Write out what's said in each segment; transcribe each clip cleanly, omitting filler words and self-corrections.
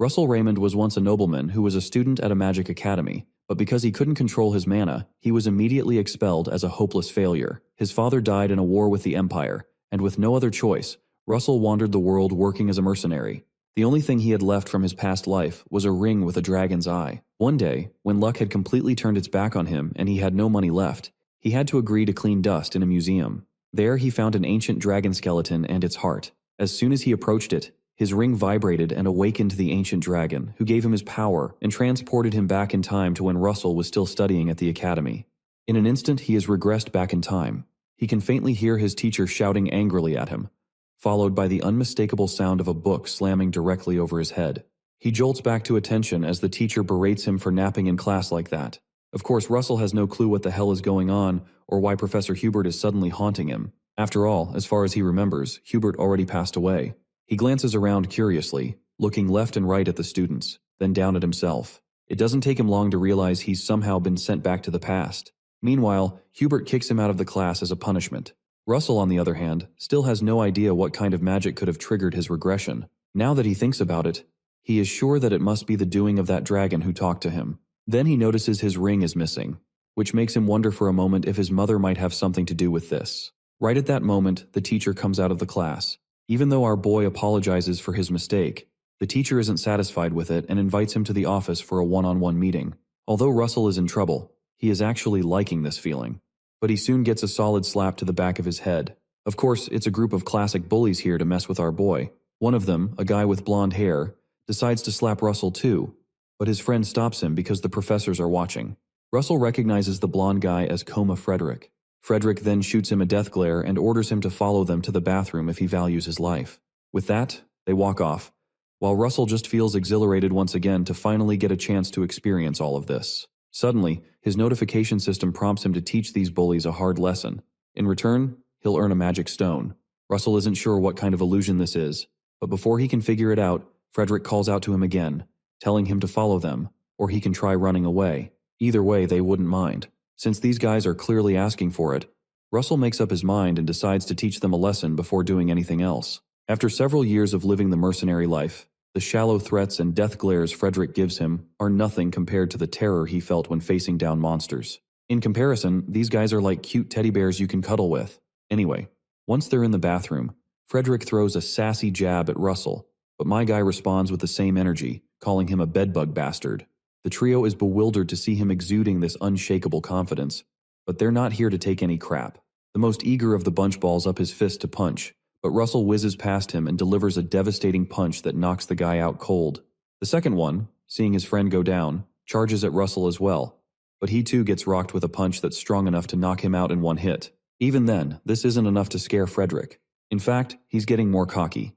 Russell Raymond was once a nobleman who was a student at a magic academy, but because he couldn't control his mana, he was immediately expelled as a hopeless failure. His father died in a war with the Empire, and with no other choice, Russell wandered the world working as a mercenary. The only thing he had left from his past life was a ring with a dragon's eye. One day, when luck had completely turned its back on him and he had no money left, he had to agree to clean dust in a museum. There he found an ancient dragon skeleton and its heart. As soon as he approached it, his ring vibrated and awakened the ancient dragon, who gave him his power and transported him back in time to when Russell was still studying at the academy. In an instant, he is regressed back in time. He can faintly hear his teacher shouting angrily at him, followed by the unmistakable sound of a book slamming directly over his head. He jolts back to attention as the teacher berates him for napping in class like that. Of course, Russell has no clue what the hell is going on or why Professor Hubert is suddenly haunting him. After all, as far as he remembers, Hubert already passed away. He glances around curiously, looking left and right at the students, then down at himself. It doesn't take him long to realize he's somehow been sent back to the past. Meanwhile, Hubert kicks him out of the class as a punishment. Russell, on the other hand, still has no idea what kind of magic could have triggered his regression. Now that he thinks about it, he is sure that it must be the doing of that dragon who talked to him. Then he notices his ring is missing, which makes him wonder for a moment if his mother might have something to do with this. Right at that moment, the teacher comes out of the class. Even though our boy apologizes for his mistake, the teacher isn't satisfied with it and invites him to the office for a one-on-one meeting. Although Russell is in trouble, he is actually liking this feeling. But he soon gets a solid slap to the back of his head. Of course, it's a group of classic bullies here to mess with our boy. One of them, a guy with blonde hair, decides to slap Russell too, but his friend stops him because the professors are watching. Russell recognizes the blonde guy as Coma Frederick. Frederick then shoots him a death glare and orders him to follow them to the bathroom if he values his life. With that, they walk off, while Russell just feels exhilarated once again to finally get a chance to experience all of this. Suddenly, his notification system prompts him to teach these bullies a hard lesson. In return, he'll earn a magic stone. Russell isn't sure what kind of illusion this is, but before he can figure it out, Frederick calls out to him again, telling him to follow them, or he can try running away. Either way, they wouldn't mind. Since these guys are clearly asking for it, Russell makes up his mind and decides to teach them a lesson before doing anything else. After several years of living the mercenary life, the shallow threats and death glares Frederick gives him are nothing compared to the terror he felt when facing down monsters. In comparison, these guys are like cute teddy bears you can cuddle with. Anyway, once they're in the bathroom, Frederick throws a sassy jab at Russell, but my guy responds with the same energy, calling him a bedbug bastard. The trio is bewildered to see him exuding this unshakable confidence, but they're not here to take any crap. The most eager of the bunch balls up his fist to punch, but Russell whizzes past him and delivers a devastating punch that knocks the guy out cold. The second one, seeing his friend go down, charges at Russell as well, but he too gets rocked with a punch that's strong enough to knock him out in one hit. Even then, this isn't enough to scare Frederick. In fact, he's getting more cocky.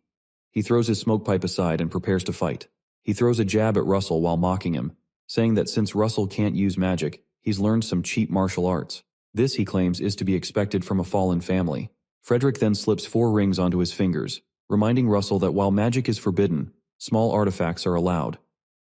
He throws his smoke pipe aside and prepares to fight. He throws a jab at Russell while mocking him, saying that since Russell can't use magic, he's learned some cheap martial arts. This, he claims, is to be expected from a fallen family. Frederick then slips 4 rings onto his fingers, reminding Russell that while magic is forbidden, small artifacts are allowed.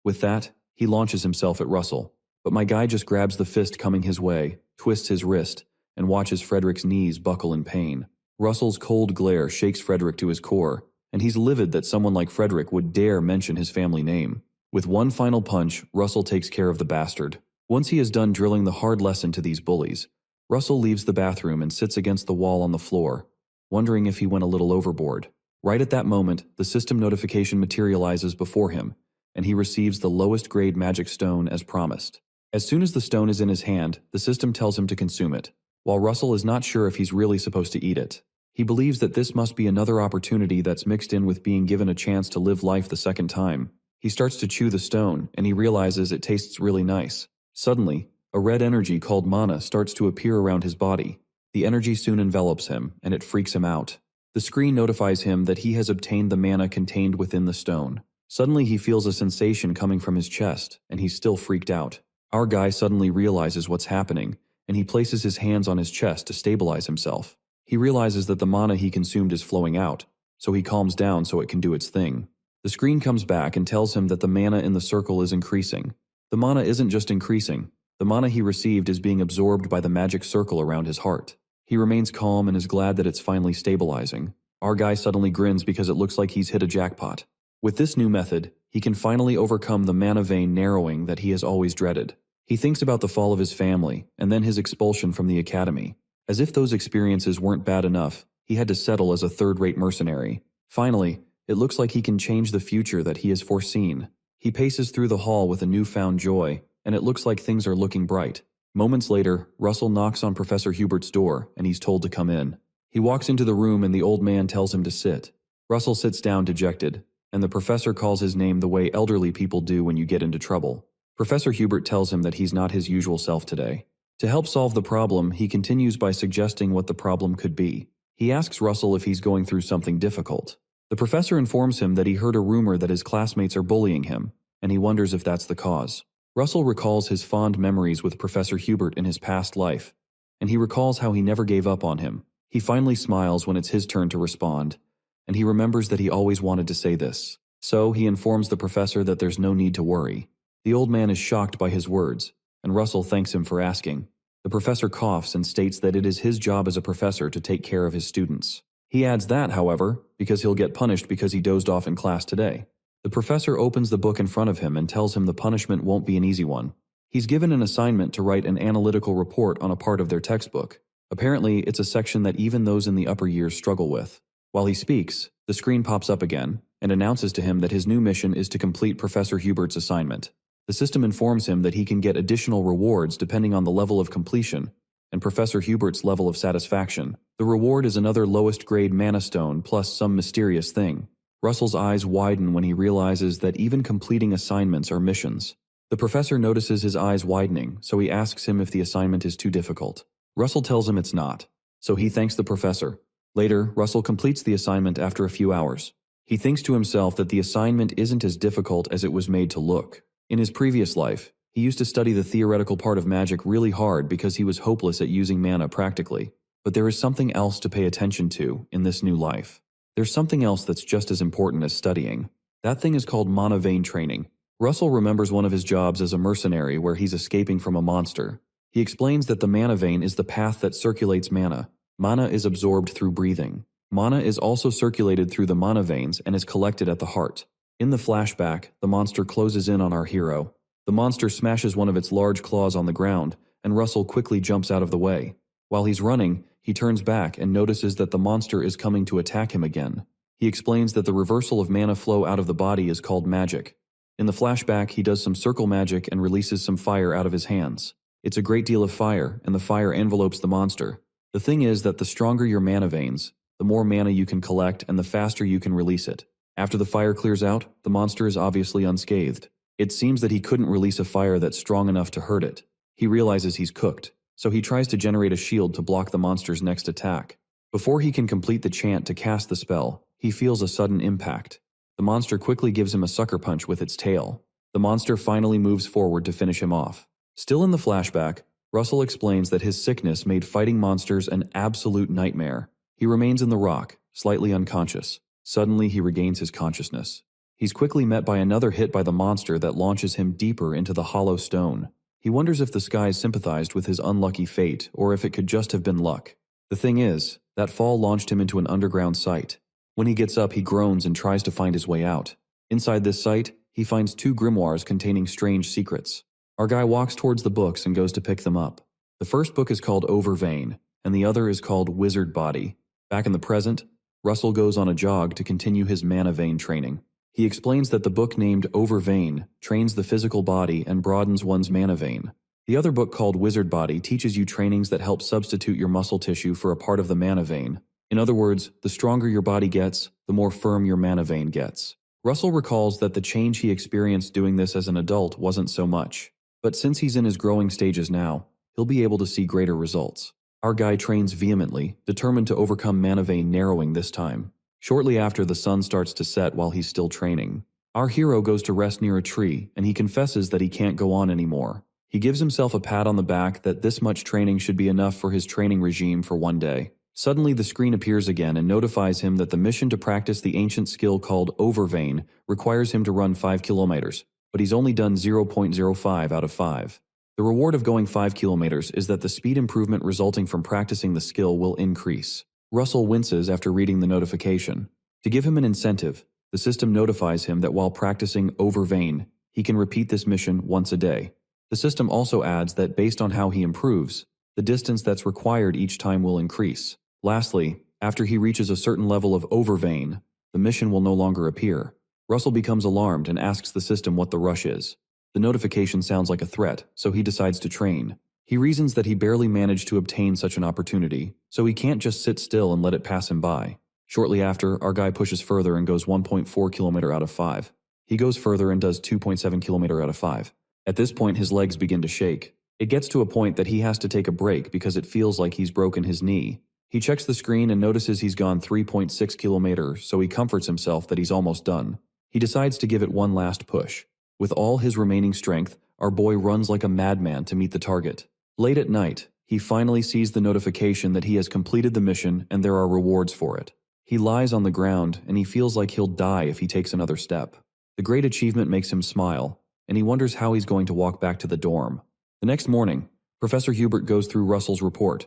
With that, he launches himself at Russell, but my guy just grabs the fist coming his way, twists his wrist, and watches Frederick's knees buckle in pain. Russell's cold glare shakes Frederick to his core, and he's livid that someone like Frederick would dare mention his family name. With one final punch, Russell takes care of the bastard. Once he is done drilling the hard lesson to these bullies, Russell leaves the bathroom and sits against the wall on the floor, wondering if he went a little overboard. Right at that moment, the system notification materializes before him, and he receives the lowest grade magic stone as promised. As soon as the stone is in his hand, the system tells him to consume it, while Russell is not sure if he's really supposed to eat it. He believes that this must be another opportunity that's mixed in with being given a chance to live life the second time. He starts to chew the stone, and he realizes it tastes really nice. Suddenly, a red energy called mana starts to appear around his body. The energy soon envelops him, and it freaks him out. The screen notifies him that he has obtained the mana contained within the stone. Suddenly he feels a sensation coming from his chest, and he's still freaked out. Our guy suddenly realizes what's happening, and he places his hands on his chest to stabilize himself. He realizes that the mana he consumed is flowing out, so he calms down so it can do its thing. The screen comes back and tells him that the mana in the circle is increasing. The mana isn't just increasing. The mana he received is being absorbed by the magic circle around his heart. He remains calm and is glad that it's finally stabilizing. Our guy suddenly grins because it looks like he's hit a jackpot. With this new method, He can finally overcome the mana vein narrowing that he has always dreaded. He thinks about the fall of his family and then his expulsion from the academy. As if those experiences weren't bad enough, he had to settle as a third-rate mercenary. Finally, it looks like he can change the future that he has foreseen. He paces through the hall with a newfound joy, and it looks like things are looking bright. Moments later, Russell knocks on Professor Hubert's door, and he's told to come in. He walks into the room and the old man tells him to sit. Russell sits down dejected, and the professor calls his name the way elderly people do when you get into trouble. Professor Hubert tells him that he's not his usual self today. To help solve the problem, he continues by suggesting what the problem could be. He asks Russell if he's going through something difficult. The professor informs him that he heard a rumor that his classmates are bullying him, and he wonders if that's the cause. Russell recalls his fond memories with Professor Hubert in his past life, and he recalls how he never gave up on him. He finally smiles when it's his turn to respond, and he remembers that he always wanted to say this. So he informs the professor that there's no need to worry. The old man is shocked by his words, and Russell thanks him for asking. The professor coughs and states that it is his job as a professor to take care of his students. He adds that, however, because he'll get punished because he dozed off in class today. The professor opens the book in front of him and tells him the punishment won't be an easy one. He's given an assignment to write an analytical report on a part of their textbook. Apparently, it's a section that even those in the upper years struggle with. While he speaks, the screen pops up again and announces to him that his new mission is to complete Professor Hubert's assignment. The system informs him that he can get additional rewards depending on the level of completion and Professor Hubert's level of satisfaction. The reward is another lowest grade mana stone plus some mysterious thing. Russell's eyes widen when he realizes that even completing assignments are missions. The professor notices his eyes widening, so he asks him if the assignment is too difficult. Russell tells him it's not, so he thanks the professor. Later, Russell completes the assignment after a few hours. He thinks to himself that the assignment isn't as difficult as it was made to look. In his previous life, he used to study the theoretical part of magic really hard because he was hopeless at using mana practically. But there is something else to pay attention to in this new life. There's something else that's just as important as studying. That thing is called mana vein training. Russell remembers one of his jobs as a mercenary where he's escaping from a monster. He explains that the mana vein is the path that circulates mana. Mana is absorbed through breathing. Mana is also circulated through the mana veins and is collected at the heart. In the flashback, the monster closes in on our hero. The monster smashes one of its large claws on the ground, and Russell quickly jumps out of the way. While he's running, he turns back and notices that the monster is coming to attack him again. He explains that the reversal of mana flow out of the body is called magic. In the flashback, he does some circle magic and releases some fire out of his hands. It's a great deal of fire, and the fire envelopes the monster. The thing is that the stronger your mana veins, the more mana you can collect and the faster you can release it. After the fire clears out, the monster is obviously unscathed. It seems that he couldn't release a fire that's strong enough to hurt it. He realizes he's cooked, so he tries to generate a shield to block the monster's next attack. Before he can complete the chant to cast the spell, he feels a sudden impact. The monster quickly gives him a sucker punch with its tail. The monster finally moves forward to finish him off. Still in the flashback, Russell explains that his sickness made fighting monsters an absolute nightmare. He remains in the rock, slightly unconscious. Suddenly, he regains his consciousness. He's quickly met by another hit by the monster that launches him deeper into the hollow stone. He wonders if the skies sympathized with his unlucky fate, or if it could just have been luck. The thing is, that fall launched him into an underground site. When he gets up, he groans and tries to find his way out. Inside this site, he finds 2 grimoires containing strange secrets. Our guy walks towards the books and goes to pick them up. The first book is called Overvein, and the other is called Wizard Body. Back in the present, Russell goes on a jog to continue his mana vein training. He explains that the book named Overvein trains the physical body and broadens one's mana vein. The other book called Wizard Body teaches you trainings that help substitute your muscle tissue for a part of the mana vein. In other words, the stronger your body gets, the more firm your mana vein gets. Russell recalls that the change he experienced doing this as an adult wasn't so much. But since he's in his growing stages now, he'll be able to see greater results. Our guy trains vehemently, determined to overcome mana vein narrowing this time. Shortly after, the sun starts to set while he's still training. Our hero goes to rest near a tree, and he confesses that he can't go on anymore. He gives himself a pat on the back that this much training should be enough for his training regime for one day. Suddenly, the screen appears again and notifies him that the mission to practice the ancient skill called Overvein requires him to run 5 kilometers, but he's only done 0.05 out of 5. The reward of going 5 kilometers is that the speed improvement resulting from practicing the skill will increase. Russell winces after reading the notification. To give him an incentive, The system notifies him that while practicing Overvain, he can repeat this mission once a day. The system also adds that based on how he improves, the distance that's required each time will increase. Lastly, after he reaches a certain level of Overvain, the mission will no longer appear. Russell becomes alarmed and asks the system what the rush is. The notification sounds like a threat, so he decides to train. He reasons that he barely managed to obtain such an opportunity, so he can't just sit still and let it pass him by. Shortly after, our guy pushes further and goes 1.4 km out of 5. He goes further and does 2.7 km out of 5. At this point, his legs begin to shake. It gets to a point that he has to take a break because it feels like he's broken his knee. He checks the screen and notices he's gone 3.6 kilometers, so he comforts himself that he's almost done. He decides to give it one last push. With all his remaining strength, our boy runs like a madman to meet the target. Late at night, he finally sees the notification that he has completed the mission and there are rewards for it. He lies on the ground and he feels like he'll die if he takes another step. The great achievement makes him smile, and he wonders how he's going to walk back to the dorm. The next morning, Professor Hubert goes through Russell's report,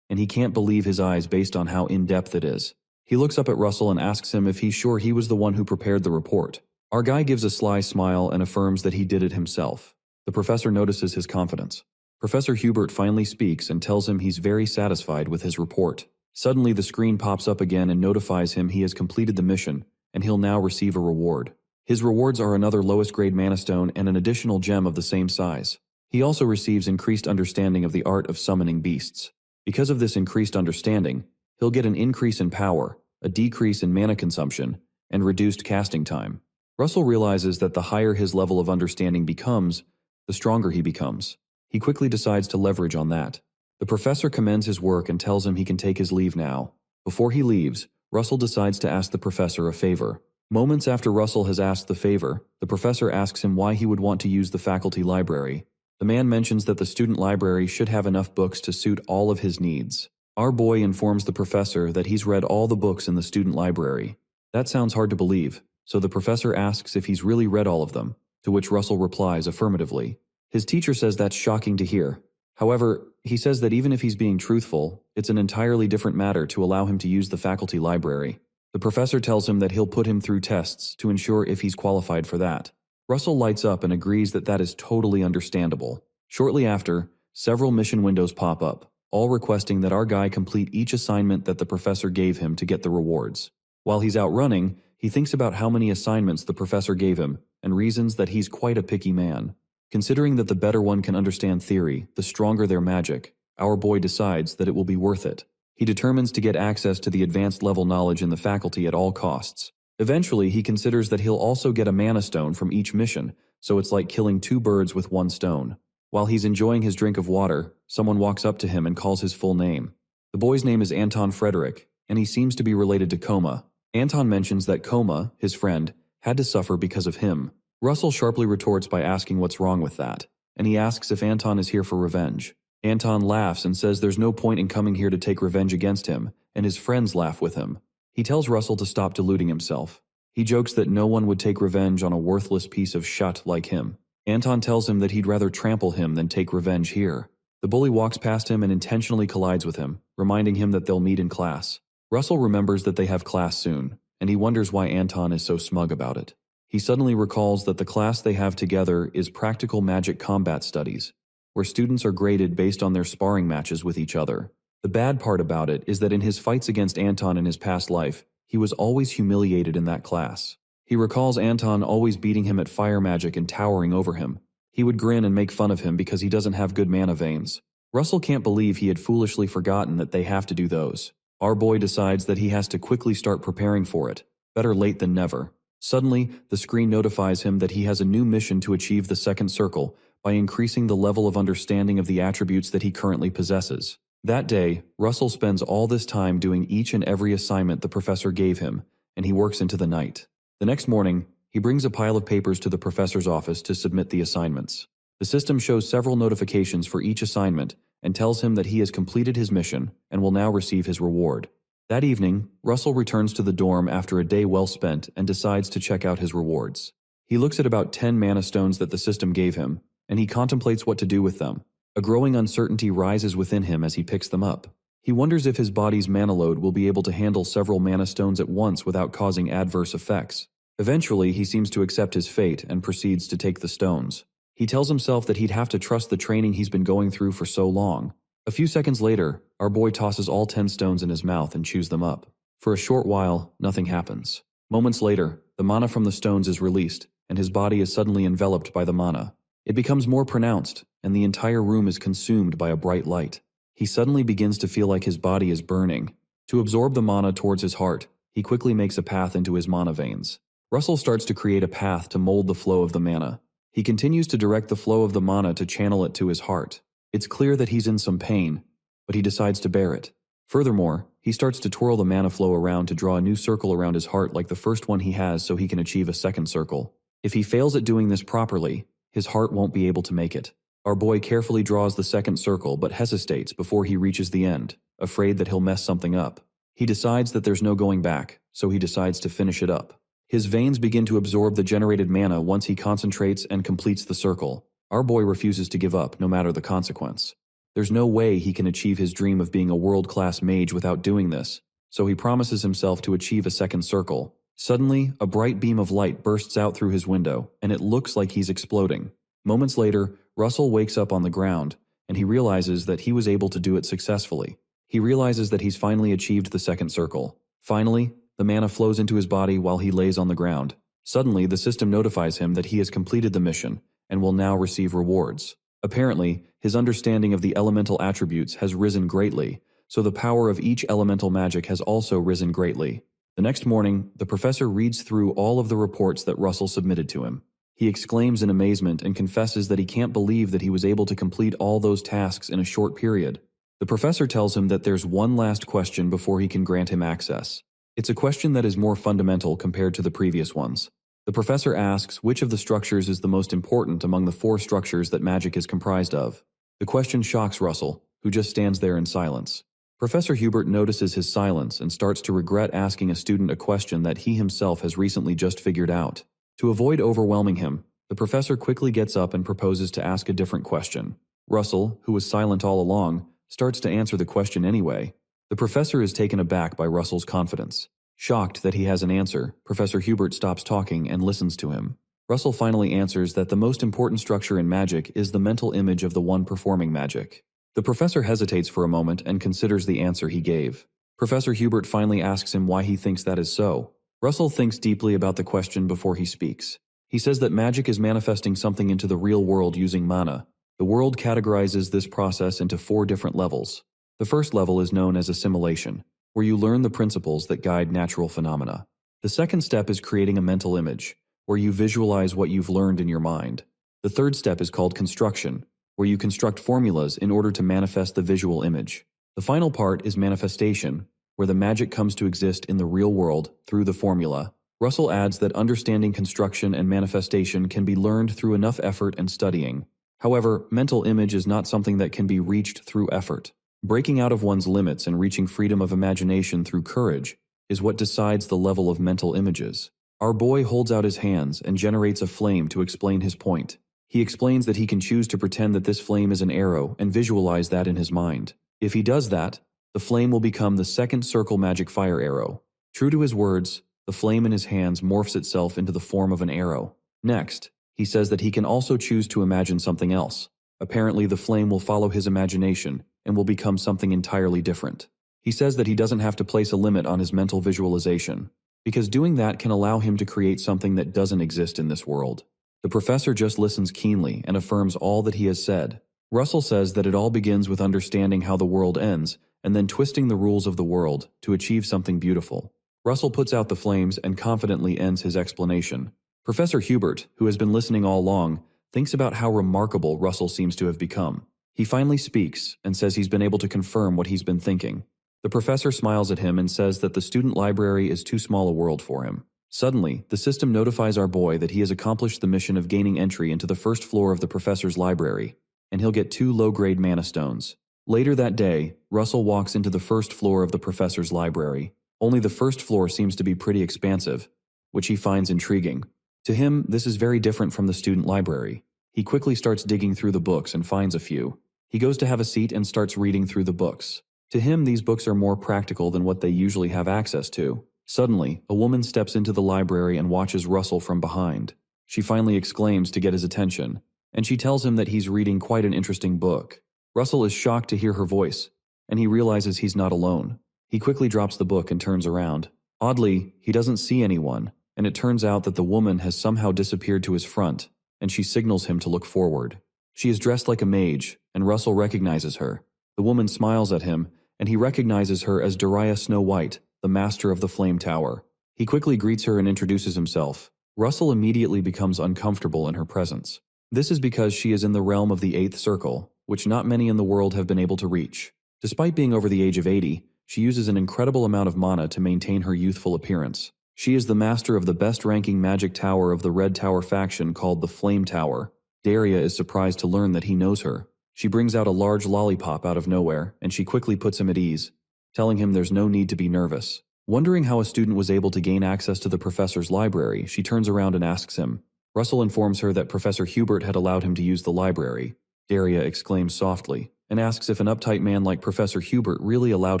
and he can't believe his eyes based on how in-depth it is. He looks up at Russell and asks him if he's sure he was the one who prepared the report. Our guy gives a sly smile and affirms that he did it himself. The professor notices his confidence. Professor Hubert finally speaks and tells him he's very satisfied with his report. Suddenly the screen pops up again and notifies him he has completed the mission, and he'll now receive a reward. His rewards are another lowest grade mana stone and an additional gem of the same size. He also receives increased understanding of the art of summoning beasts. Because of this increased understanding, he'll get an increase in power, a decrease in mana consumption, and reduced casting time. Russell realizes that the higher his level of understanding becomes, the stronger he becomes. He quickly decides to leverage on that. The professor commends his work and tells him he can take his leave now. Before he leaves, Russell decides to ask the professor a favor. Moments after Russell has asked the favor, the professor asks him why he would want to use the faculty library. The man mentions that the student library should have enough books to suit all of his needs. Our boy informs the professor that he's read all the books in the student library. That sounds hard to believe, so the professor asks if he's really read all of them, to which Russell replies affirmatively. His teacher says that's shocking to hear. However, he says that even if he's being truthful, it's an entirely different matter to allow him to use the faculty library. The professor tells him that he'll put him through tests to ensure if he's qualified for that. Russell lights up and agrees that that is totally understandable. Shortly after, several mission windows pop up, all requesting that our guy complete each assignment that the professor gave him to get the rewards. While he's out running, he thinks about how many assignments the professor gave him and reasons that he's quite a picky man. Considering that the better one can understand theory, the stronger their magic, our boy decides that it will be worth it. He determines to get access to the advanced level knowledge in the faculty at all costs. Eventually, he considers that he'll also get a mana stone from each mission, so it's like killing two birds with one stone. While he's enjoying his drink of water, someone walks up to him and calls his full name. The boy's name is Anton Frederick, and he seems to be related to Koma. Anton mentions that Koma, his friend, had to suffer because of him. Russell sharply retorts by asking what's wrong with that, and he asks if Anton is here for revenge. Anton laughs and says there's no point in coming here to take revenge against him, and his friends laugh with him. He tells Russell to stop deluding himself. He jokes that no one would take revenge on a worthless piece of shut like him. Anton tells him that he'd rather trample him than take revenge here. The bully walks past him and intentionally collides with him, reminding him that they'll meet in class. Russell remembers that they have class soon, and he wonders why Anton is so smug about it. He suddenly recalls that the class they have together is Practical Magic Combat Studies, where students are graded based on their sparring matches with each other. The bad part about it is that in his fights against Anton in his past life, he was always humiliated in that class. He recalls Anton always beating him at fire magic and towering over him. He would grin and make fun of him because he doesn't have good mana veins. Russell can't believe he had foolishly forgotten that they have to do those. Our boy decides that he has to quickly start preparing for it. Better late than never. Suddenly, the screen notifies him that he has a new mission to achieve the second circle by increasing the level of understanding of the attributes that he currently possesses. That day, Russell spends all this time doing each and every assignment the professor gave him, and he works into the night. The next morning, he brings a pile of papers to the professor's office to submit the assignments. The system shows several notifications for each assignment and tells him that he has completed his mission and will now receive his reward. That evening, Russell returns to the dorm after a day well spent and decides to check out his rewards. He looks at about 10 mana stones that the system gave him, and he contemplates what to do with them. A growing uncertainty rises within him as he picks them up. He wonders if his body's mana load will be able to handle several mana stones at once without causing adverse effects. Eventually, he seems to accept his fate and proceeds to take the stones. He tells himself that he'd have to trust the training he's been going through for so long. A few seconds later, our boy tosses all 10 stones in his mouth and chews them up. For a short while, nothing happens. Moments later, the mana from the stones is released, and his body is suddenly enveloped by the mana. It becomes more pronounced, and the entire room is consumed by a bright light. He suddenly begins to feel like his body is burning. To absorb the mana towards his heart, he quickly makes a path into his mana veins. Russell starts to create a path to mold the flow of the mana. He continues to direct the flow of the mana to channel it to his heart. It's clear that he's in some pain, but he decides to bear it. Furthermore, he starts to twirl the mana flow around to draw a new circle around his heart like the first one he has so he can achieve a second circle. If he fails at doing this properly, his heart won't be able to make it. Our boy carefully draws the second circle but hesitates before he reaches the end, afraid that he'll mess something up. He decides that there's no going back, so he decides to finish it up. His veins begin to absorb the generated mana once he concentrates and completes the circle. Our boy refuses to give up, no matter the consequence. There's no way he can achieve his dream of being a world-class mage without doing this, so he promises himself to achieve a second circle. Suddenly, a bright beam of light bursts out through his window, and it looks like he's exploding. Moments later, Russell wakes up on the ground, and he realizes that he was able to do it successfully. He realizes that he's finally achieved the second circle. Finally, the mana flows into his body while he lays on the ground. Suddenly, the system notifies him that he has completed the mission and will now receive rewards. Apparently, his understanding of the elemental attributes has risen greatly, so the power of each elemental magic has also risen greatly. The next morning, the professor reads through all of the reports that Russell submitted to him. He exclaims in amazement and confesses that he can't believe that he was able to complete all those tasks in a short period. The professor tells him that there's one last question before he can grant him access. It's a question that is more fundamental compared to the previous ones. The professor asks which of the structures is the most important among the 4 structures that magic is comprised of. The question shocks Russell, who just stands there in silence. Professor Hubert notices his silence and starts to regret asking a student a question that he himself has recently just figured out. To avoid overwhelming him, the professor quickly gets up and proposes to ask a different question. Russell, who was silent all along, starts to answer the question anyway. The professor is taken aback by Russell's confidence. Shocked that he has an answer, Professor Hubert stops talking and listens to him. Russell finally answers that the most important structure in magic is the mental image of the one performing magic. The professor hesitates for a moment and considers the answer he gave. Professor Hubert finally asks him why he thinks that is so. Russell thinks deeply about the question before he speaks. He says that magic is manifesting something into the real world using mana. The world categorizes this process into 4 different levels. The first level is known as assimilation, where you learn the principles that guide natural phenomena. The second step is creating a mental image, where you visualize what you've learned in your mind. The third step is called construction, where you construct formulas in order to manifest the visual image. The final part is manifestation, where the magic comes to exist in the real world through the formula. Russell adds that understanding construction and manifestation can be learned through enough effort and studying. However, mental image is not something that can be reached through effort. Breaking out of one's limits and reaching freedom of imagination through courage is what decides the level of mental images. Our boy holds out his hands and generates a flame to explain his point. He explains that he can choose to pretend that this flame is an arrow and visualize that in his mind. If he does that, the flame will become the second circle magic fire arrow. True to his words, the flame in his hands morphs itself into the form of an arrow. Next, he says that he can also choose to imagine something else. Apparently, the flame will follow his imagination and will become something entirely different. He says that he doesn't have to place a limit on his mental visualization, because doing that can allow him to create something that doesn't exist in this world. The professor just listens keenly and affirms all that he has said. Russell says that it all begins with understanding how the world ends and then twisting the rules of the world to achieve something beautiful. Russell puts out the flames and confidently ends his explanation. Professor Hubert, who has been listening all along, thinks about how remarkable Russell seems to have become. He finally speaks and says he's been able to confirm what he's been thinking. The professor smiles at him and says that the student library is too small a world for him. Suddenly, the system notifies our boy that he has accomplished the mission of gaining entry into the first floor of the professor's library, and he'll get 2 low-grade mana stones. Later that day, Russell walks into the first floor of the professor's library. Only the first floor seems to be pretty expansive, which he finds intriguing. To him, this is very different from the student library. He quickly starts digging through the books and finds a few. He goes to have a seat and starts reading through the books. To him, these books are more practical than what they usually have access to. Suddenly, a woman steps into the library and watches Russell from behind. She finally exclaims to get his attention, and she tells him that he's reading quite an interesting book. Russell is shocked to hear her voice, and he realizes he's not alone. He quickly drops the book and turns around. Oddly, he doesn't see anyone, and it turns out that the woman has somehow disappeared to his front, and she signals him to look forward. She is dressed like a mage, and Russell recognizes her. The woman smiles at him, and he recognizes her as Dariah Snow White, the master of the Flame Tower. He quickly greets her and introduces himself. Russell immediately becomes uncomfortable in her presence. This is because she is in the realm of the 8th circle, which not many in the world have been able to reach. Despite being over the age of 80, she uses an incredible amount of mana to maintain her youthful appearance. She is the master of the best-ranking magic tower of the Red Tower faction called the Flame Tower. Daria is surprised to learn that he knows her. She brings out a large lollipop out of nowhere, and she quickly puts him at ease, telling him there's no need to be nervous. Wondering how a student was able to gain access to the professor's library, she turns around and asks him. Russell informs her that Professor Hubert had allowed him to use the library. Daria exclaims softly, and asks if an uptight man like Professor Hubert really allowed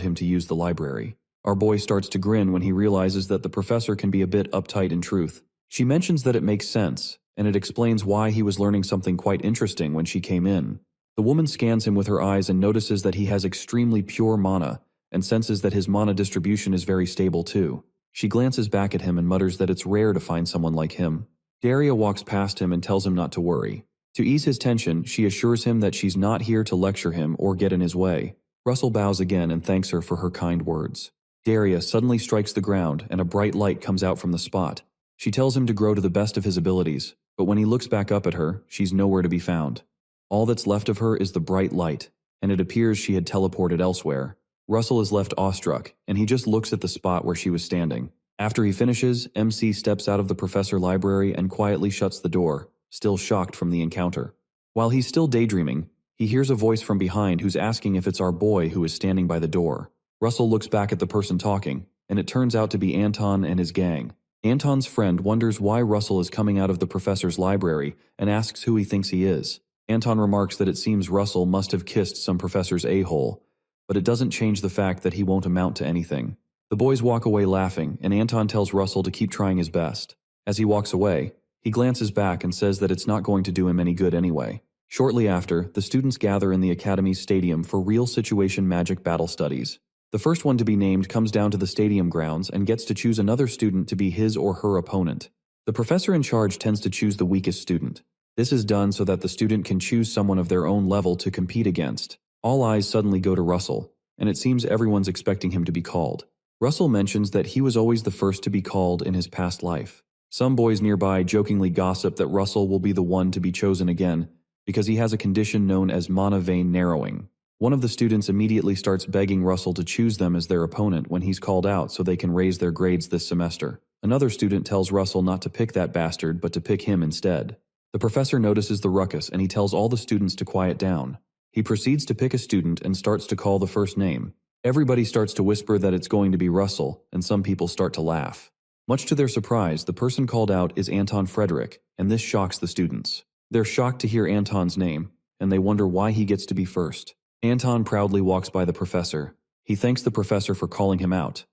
him to use the library. Our boy starts to grin when he realizes that the professor can be a bit uptight in truth. She mentions that it makes sense, and it explains why he was learning something quite interesting when she came in. The woman scans him with her eyes and notices that he has extremely pure mana, and senses that his mana distribution is very stable too. She glances back at him and mutters that it's rare to find someone like him. Daria walks past him and tells him not to worry. To ease his tension, she assures him that she's not here to lecture him or get in his way. Russell bows again and thanks her for her kind words. Daria suddenly strikes the ground and a bright light comes out from the spot. She tells him to grow to the best of his abilities, but when he looks back up at her, she's nowhere to be found. All that's left of her is the bright light, and it appears she had teleported elsewhere. Russell is left awestruck, and he just looks at the spot where she was standing. After he finishes, MC steps out of the professor library and quietly shuts the door, still shocked from the encounter. While he's still daydreaming, he hears a voice from behind who's asking if it's our boy who is standing by the door. Russell looks back at the person talking, and it turns out to be Anton and his gang. Anton's friend wonders why Russell is coming out of the professor's library and asks who he thinks he is. Anton remarks that it seems Russell must have kissed some professor's a-hole, but it doesn't change the fact that he won't amount to anything. The boys walk away laughing, and Anton tells Russell to keep trying his best. As he walks away, he glances back and says that it's not going to do him any good anyway. Shortly after, the students gather in the Academy's stadium for real situation magic battle studies. The first one to be named comes down to the stadium grounds and gets to choose another student to be his or her opponent. The professor in charge tends to choose the weakest student. This is done so that the student can choose someone of their own level to compete against. All eyes suddenly go to Russell, and it seems everyone's expecting him to be called. Russell mentions that he was always the first to be called in his past life. Some boys nearby jokingly gossip that Russell will be the one to be chosen again because he has a condition known as mana vein narrowing. One of the students immediately starts begging Russell to choose them as their opponent when he's called out so they can raise their grades this semester. Another student tells Russell not to pick that bastard but to pick him instead. The professor notices the ruckus and he tells all the students to quiet down. He proceeds to pick a student and starts to call the first name. Everybody starts to whisper that it's going to be Russell, and some people start to laugh. Much to their surprise, the person called out is Anton Frederick, and this shocks the students. They're shocked to hear Anton's name, and they wonder why he gets to be first. Anton proudly walks by the professor. He thanks the professor for calling him out.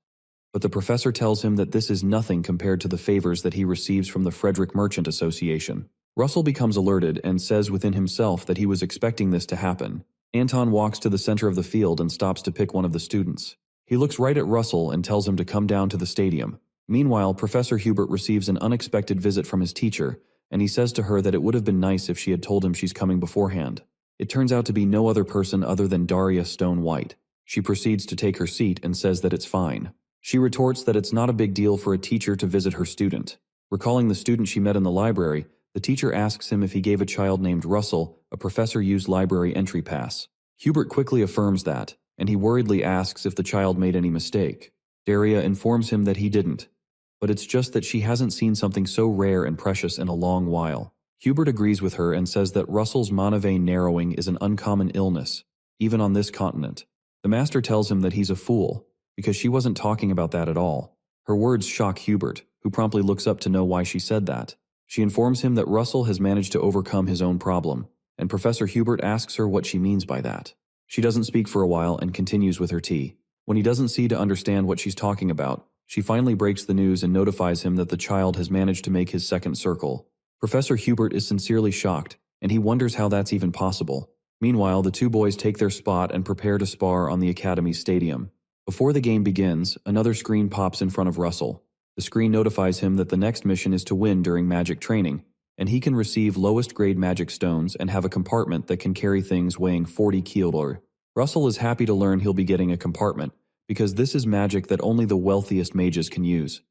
But the professor tells him that this is nothing compared to the favors that he receives from the Frederick Merchant Association. Russell becomes alerted and says within himself that he was expecting this to happen. Anton walks to the center of the field and stops to pick one of the students. He looks right at Russell and tells him to come down to the stadium. Meanwhile, Professor Hubert receives an unexpected visit from his teacher, and he says to her that it would have been nice if she had told him she's coming beforehand. It turns out to be no other person other than Daria Stone White. She proceeds to take her seat and says that it's fine. She retorts that it's not a big deal for a teacher to visit her student. Recalling the student she met in the library, the teacher asks him if he gave a child named Russell a professor-used library entry pass. Hubert quickly affirms that, and he worriedly asks if the child made any mistake. Daria informs him that he didn't, but it's just that she hasn't seen something so rare and precious in a long while. Hubert agrees with her and says that Russell's mana vein narrowing is an uncommon illness, even on this continent. The master tells him that he's a fool, because she wasn't talking about that at all. Her words shock Hubert, who promptly looks up to know why she said that. She informs him that Russell has managed to overcome his own problem, and Professor Hubert asks her what she means by that. She doesn't speak for a while and continues with her tea. When he doesn't seem to understand what she's talking about, She finally breaks the news and notifies him that the child has managed to make his second circle. Professor Hubert is sincerely shocked, and he wonders how that's even possible. Meanwhile, the two boys take their spot and prepare to spar on the Academy Stadium. Before the game begins, another screen pops in front of Russell. The screen notifies him that the next mission is to win during magic training, and he can receive lowest grade magic stones and have a compartment that can carry things weighing 40 kilo. Russell is happy to learn he'll be getting a compartment, because this is magic that only the wealthiest mages can use.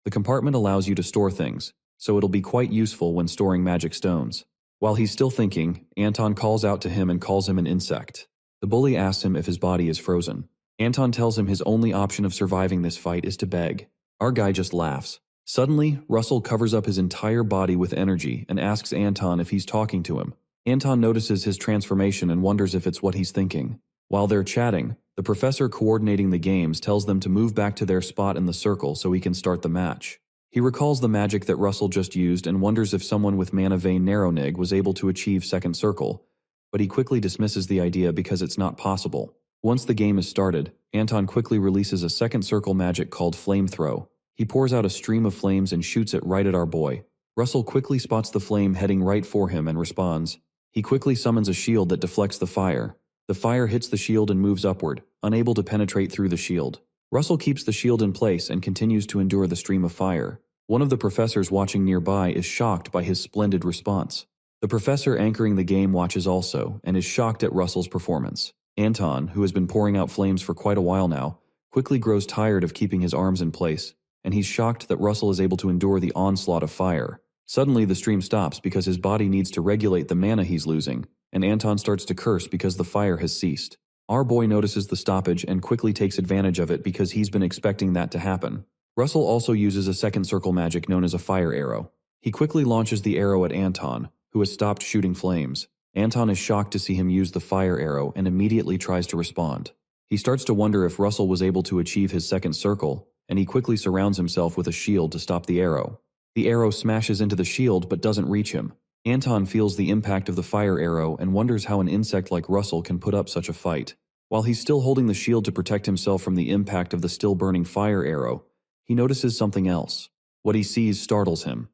The compartment allows you to store things, so it'll be quite useful when storing magic stones. While he's still thinking, Anton calls out to him and calls him an insect. The bully asks him if his body is frozen. Anton tells him his only option of surviving this fight is to beg. Our guy just laughs. Suddenly, Russell covers up his entire body with energy and asks Anton if he's talking to him. Anton notices his transformation and wonders if it's what he's thinking. While they're chatting, the professor coordinating the games tells them to move back to their spot in the circle so he can start the match. He recalls the magic that Russell just used and wonders if someone with Mana Vein Narrownig was able to achieve second circle, but he quickly dismisses the idea because it's not possible. Once the game is started, Anton quickly releases a second circle magic called Flame Throw. He pours out a stream of flames and shoots it right at our boy. Russell quickly spots the flame heading right for him and responds. He quickly summons a shield that deflects the fire. The fire hits the shield and moves upward, unable to penetrate through the shield. Russell keeps the shield in place and continues to endure the stream of fire. One of the professors watching nearby is shocked by his splendid response. The professor anchoring the game watches also and is shocked at Russell's performance. Anton, who has been pouring out flames for quite a while now, quickly grows tired of keeping his arms in place, and he's shocked that Russell is able to endure the onslaught of fire. Suddenly the stream stops because his body needs to regulate the mana he's losing, and Anton starts to curse because the fire has ceased. Our boy notices the stoppage and quickly takes advantage of it because he's been expecting that to happen. Russell also uses a second circle magic known as a fire arrow. He quickly launches the arrow at Anton, who has stopped shooting flames. Anton is shocked to see him use the fire arrow and immediately tries to respond. He starts to wonder if Russell was able to achieve his second circle, and he quickly surrounds himself with a shield to stop the arrow. The arrow smashes into the shield but doesn't reach him. Anton feels the impact of the fire arrow and wonders how an insect like Russell can put up such a fight. While he's still holding the shield to protect himself from the impact of the still burning fire arrow, he notices something else. What he sees startles him.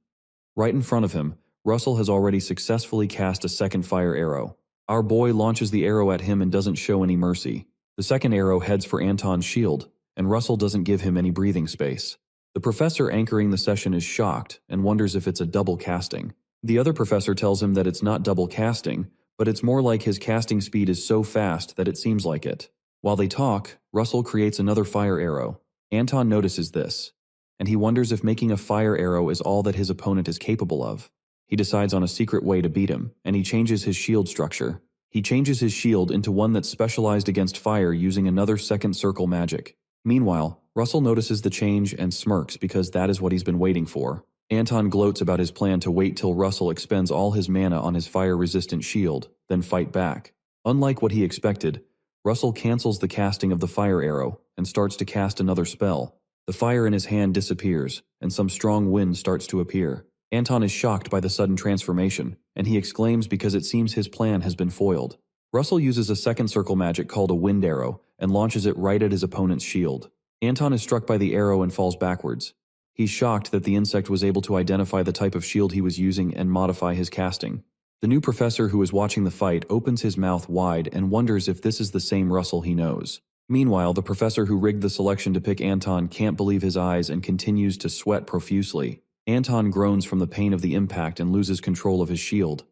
Right in front of him, Russell has already successfully cast a second fire arrow. Our boy launches the arrow at him and doesn't show any mercy. The second arrow heads for Anton's shield, and Russell doesn't give him any breathing space. The professor anchoring the session is shocked and wonders if it's a double casting. The other professor tells him that it's not double casting, but it's more like his casting speed is so fast that it seems like it. While they talk, Russell creates another fire arrow. Anton notices this, and he wonders if making a fire arrow is all that his opponent is capable of. He decides on a secret way to beat him, and he changes his shield structure. He changes his shield into one that's specialized against fire using another second circle magic. Meanwhile, Russell notices the change and smirks because that is what he's been waiting for. Anton gloats about his plan to wait till Russell expends all his mana on his fire-resistant shield, then fight back. Unlike what he expected, Russell cancels the casting of the fire arrow and starts to cast another spell. The fire in his hand disappears, and some strong wind starts to appear. Anton is shocked by the sudden transformation, and he exclaims because it seems his plan has been foiled. Russell uses a second circle magic called a wind arrow and launches it right at his opponent's shield. Anton is struck by the arrow and falls backwards. He's shocked that the insect was able to identify the type of shield he was using and modify his casting. The new professor who is watching the fight opens his mouth wide and wonders if this is the same Russell he knows. Meanwhile, the professor who rigged the selection to pick Anton can't believe his eyes and continues to sweat profusely. Anton groans from the pain of the impact and loses control of his shield.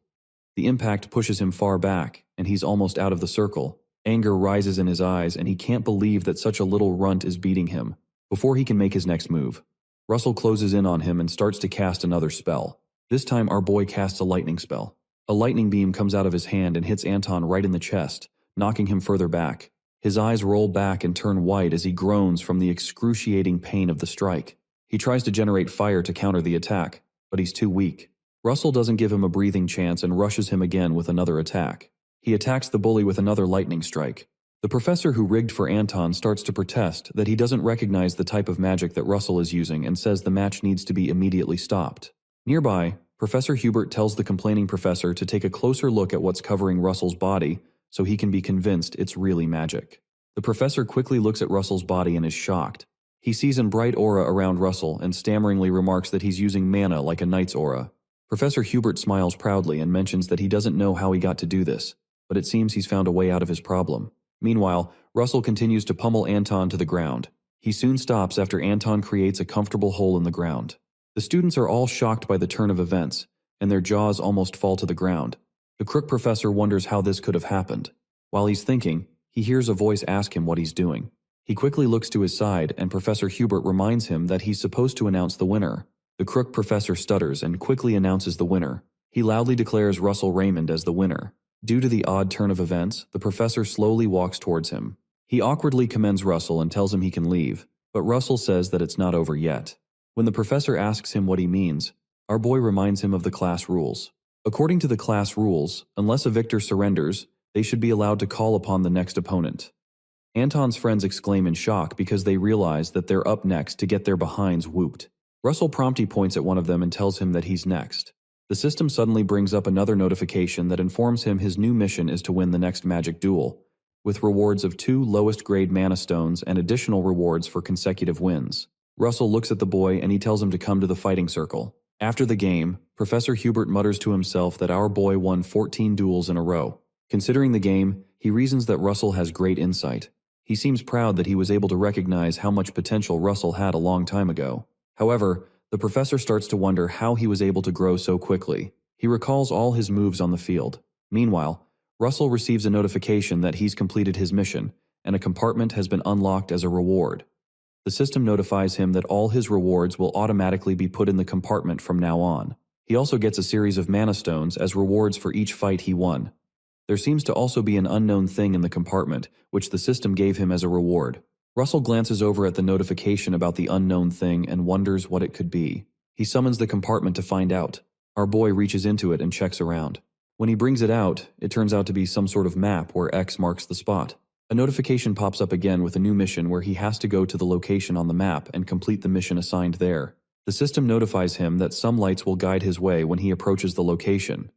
The impact pushes him far back, and he's almost out of the circle. Anger rises in his eyes, and he can't believe that such a little runt is beating him. Before he can make his next move, Russell closes in on him and starts to cast another spell. This time our boy casts a lightning spell. A lightning beam comes out of his hand and hits Anton right in the chest, knocking him further back. His eyes roll back and turn white as he groans from the excruciating pain of the strike. He tries to generate fire to counter the attack, but he's too weak. Russell doesn't give him a breathing chance and rushes him again with another attack. He attacks the bully with another lightning strike. The professor who rigged for Anton starts to protest that he doesn't recognize the type of magic that Russell is using and says the match needs to be immediately stopped. Nearby, Professor Hubert tells the complaining professor to take a closer look at what's covering Russell's body so he can be convinced it's really magic. The professor quickly looks at Russell's body and is shocked. He sees a bright aura around Russell and stammeringly remarks that he's using mana like a knight's aura. Professor Hubert smiles proudly and mentions that he doesn't know how he got to do this, but it seems he's found a way out of his problem. Meanwhile, Russell continues to pummel Anton to the ground. He soon stops after Anton creates a comfortable hole in the ground. The students are all shocked by the turn of events, and their jaws almost fall to the ground. The crook professor wonders how this could have happened. While he's thinking, he hears a voice ask him what he's doing. He quickly looks to his side, and Professor Hubert reminds him that he's supposed to announce the winner. The crook professor stutters and quickly announces the winner. He loudly declares Russell Raymond as the winner. Due to the odd turn of events, the professor slowly walks towards him. He awkwardly commends Russell and tells him he can leave, but Russell says that it's not over yet. When the professor asks him what he means, our boy reminds him of the class rules. According to the class rules, unless a victor surrenders, they should be allowed to call upon the next opponent. Anton's friends exclaim in shock because they realize that they're up next to get their behinds whooped. Russell promptly points at one of them and tells him that he's next. The system suddenly brings up another notification that informs him his new mission is to win the next magic duel, with rewards of 2 lowest grade mana stones and additional rewards for consecutive wins. Russell looks at the boy and he tells him to come to the fighting circle. After the game, Professor Hubert mutters to himself that our boy won 14 duels in a row. Considering the game, he reasons that Russell has great insight. He seems proud that he was able to recognize how much potential Russell had a long time ago. However, the professor starts to wonder how he was able to grow so quickly. He recalls all his moves on the field. Meanwhile, Russell receives a notification that he's completed his mission, and a compartment has been unlocked as a reward. The system notifies him that all his rewards will automatically be put in the compartment from now on. He also gets a series of mana stones as rewards for each fight he won. There seems to also be an unknown thing in the compartment, which the system gave him as a reward. Russell glances over at the notification about the unknown thing and wonders what it could be. He summons the compartment to find out. Our boy reaches into it and checks around. When he brings it out, it turns out to be some sort of map where X marks the spot. A notification pops up again with a new mission where he has to go to the location on the map and complete the mission assigned there. The system notifies him that some lights will guide his way when he approaches the location.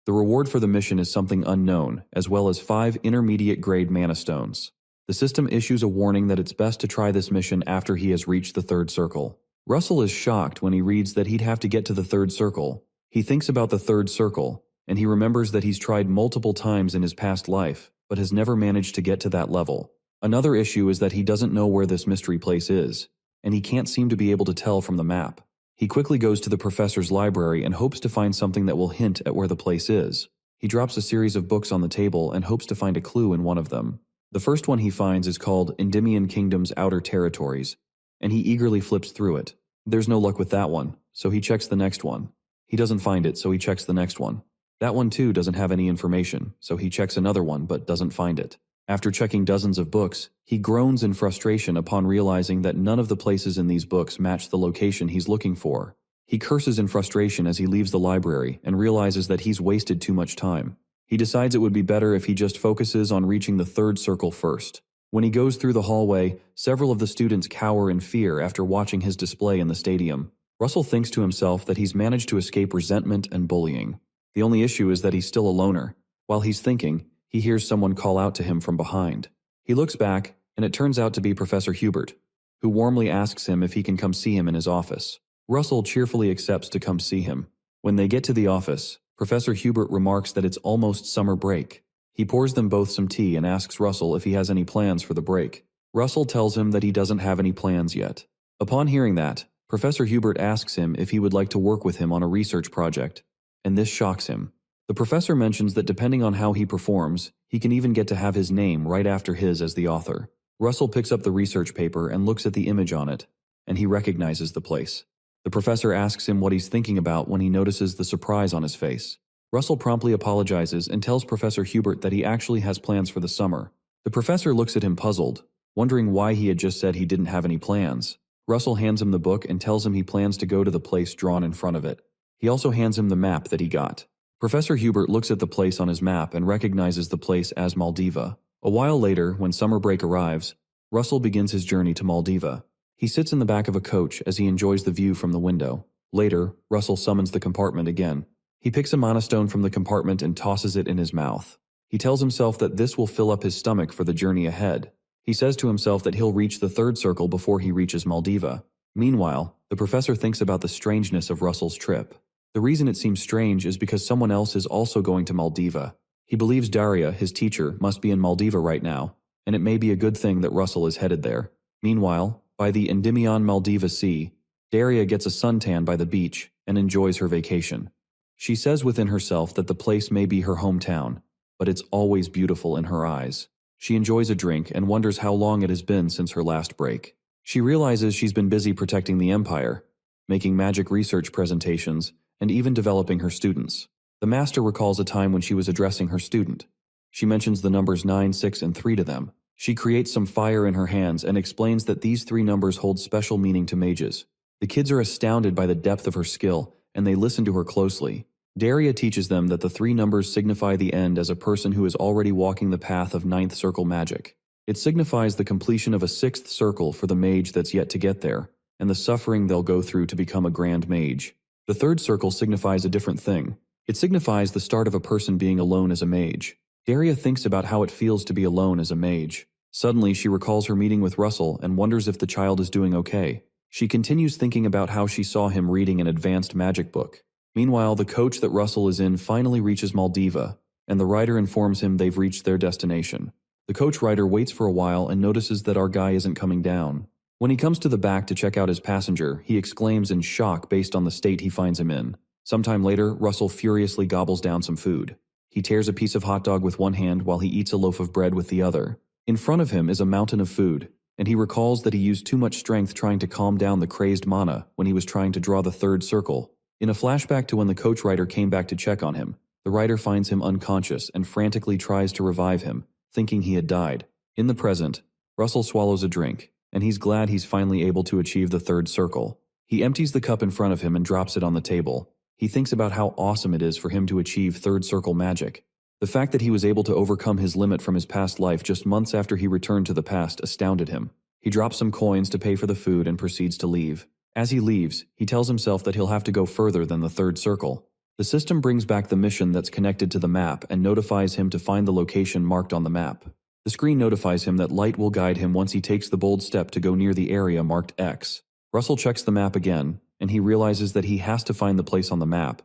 The reward for the mission is something unknown, as well as 5 intermediate-grade mana stones. The system issues a warning that it's best to try this mission after he has reached the 3rd circle. Russell is shocked when he reads that he'd have to get to the 3rd circle. He thinks about the 3rd circle, and he remembers that he's tried multiple times in his past life, but has never managed to get to that level. Another issue is that he doesn't know where this mystery place is, and he can't seem to be able to tell from the map. He quickly goes to the professor's library and hopes to find something that will hint at where the place is. He drops a series of books on the table and hopes to find a clue in one of them. The first one he finds is called Endymion Kingdom's Outer Territories, and he eagerly flips through it. There's no luck with that one, so he checks the next one. He doesn't find it, so he checks the next one. That one too doesn't have any information, so he checks another one but doesn't find it. After checking dozens of books, he groans in frustration upon realizing that none of the places in these books match the location he's looking for. He curses in frustration as he leaves the library and realizes that he's wasted too much time. He decides it would be better if he just focuses on reaching the 3rd circle first. When he goes through the hallway, several of the students cower in fear after watching his display in the stadium. Russell thinks to himself that he's managed to escape resentment and bullying. The only issue is that he's still a loner. While he's thinking, he hears someone call out to him from behind. He looks back, and it turns out to be Professor Hubert, who warmly asks him if he can come see him in his office. Russell cheerfully accepts to come see him. When they get to the office, Professor Hubert remarks that it's almost summer break. He pours them both some tea and asks Russell if he has any plans for the break. Russell tells him that he doesn't have any plans yet. Upon hearing that, Professor Hubert asks him if he would like to work with him on a research project, and this shocks him. The professor mentions that depending on how he performs, he can even get to have his name right after his as the author. Russell picks up the research paper and looks at the image on it, and he recognizes the place. The professor asks him what he's thinking about when he notices the surprise on his face. Russell promptly apologizes and tells Professor Hubert that he actually has plans for the summer. The professor looks at him puzzled, wondering why he had just said he didn't have any plans. Russell hands him the book and tells him he plans to go to the place drawn in front of it. He also hands him the map that he got. Professor Hubert looks at the place on his map and recognizes the place as Maldiva. A while later, when summer break arrives, Russell begins his journey to Maldiva. He sits in the back of a coach as he enjoys the view from the window. Later, Russell summons the compartment again. He picks a mana stone from the compartment and tosses it in his mouth. He tells himself that this will fill up his stomach for the journey ahead. He says to himself that he'll reach the third circle before he reaches Maldiva. Meanwhile, the professor thinks about the strangeness of Russell's trip. The reason it seems strange is because someone else is also going to Maldiva. He believes Daria, his teacher, must be in Maldiva right now, and it may be a good thing that Russell is headed there. Meanwhile, by the Endymion Maldiva Sea, Daria gets a suntan by the beach and enjoys her vacation. She says within herself that the place may be her hometown, but it's always beautiful in her eyes. She enjoys a drink and wonders how long it has been since her last break. She realizes she's been busy protecting the Empire, making magic research presentations, and even developing her students. The master recalls a time when she was addressing her student. She mentions the numbers 9, 6, and 3 to them. She creates some fire in her hands and explains that these 3 numbers hold special meaning to mages. The kids are astounded by the depth of her skill, and they listen to her closely. Daria teaches them that the 3 numbers signify the end as a person who is already walking the path of 9th circle magic. It signifies the completion of a 6th circle for the mage that's yet to get there, and the suffering they'll go through to become a grand mage. The 3rd circle signifies a different thing. It signifies the start of a person being alone as a mage. Daria thinks about how it feels to be alone as a mage. Suddenly, she recalls her meeting with Russell and wonders if the child is doing okay. She continues thinking about how she saw him reading an advanced magic book. Meanwhile, the coach that Russell is in finally reaches Maldiva, and the rider informs him they've reached their destination. The coach rider waits for a while and notices that our guy isn't coming down. When he comes to the back to check out his passenger, he exclaims in shock based on the state he finds him in. Sometime later, Russell furiously gobbles down some food. He tears a piece of hot dog with one hand while he eats a loaf of bread with the other. In front of him is a mountain of food, and he recalls that he used too much strength trying to calm down the crazed mana when he was trying to draw the 3rd circle. In a flashback to when the coach rider came back to check on him, the rider finds him unconscious and frantically tries to revive him, thinking he had died. In the present, Russell swallows a drink, and he's glad he's finally able to achieve the 3rd circle. He empties the cup in front of him and drops it on the table. He thinks about how awesome it is for him to achieve 3rd circle magic. The fact that he was able to overcome his limit from his past life just months after he returned to the past astounded him. He drops some coins to pay for the food and proceeds to leave. As he leaves, he tells himself that he'll have to go further than the 3rd circle. The system brings back the mission that's connected to the map and notifies him to find the location marked on the map. The screen notifies him that light will guide him once he takes the bold step to go near the area marked X. Russell checks the map again, and he realizes that he has to find the place on the map,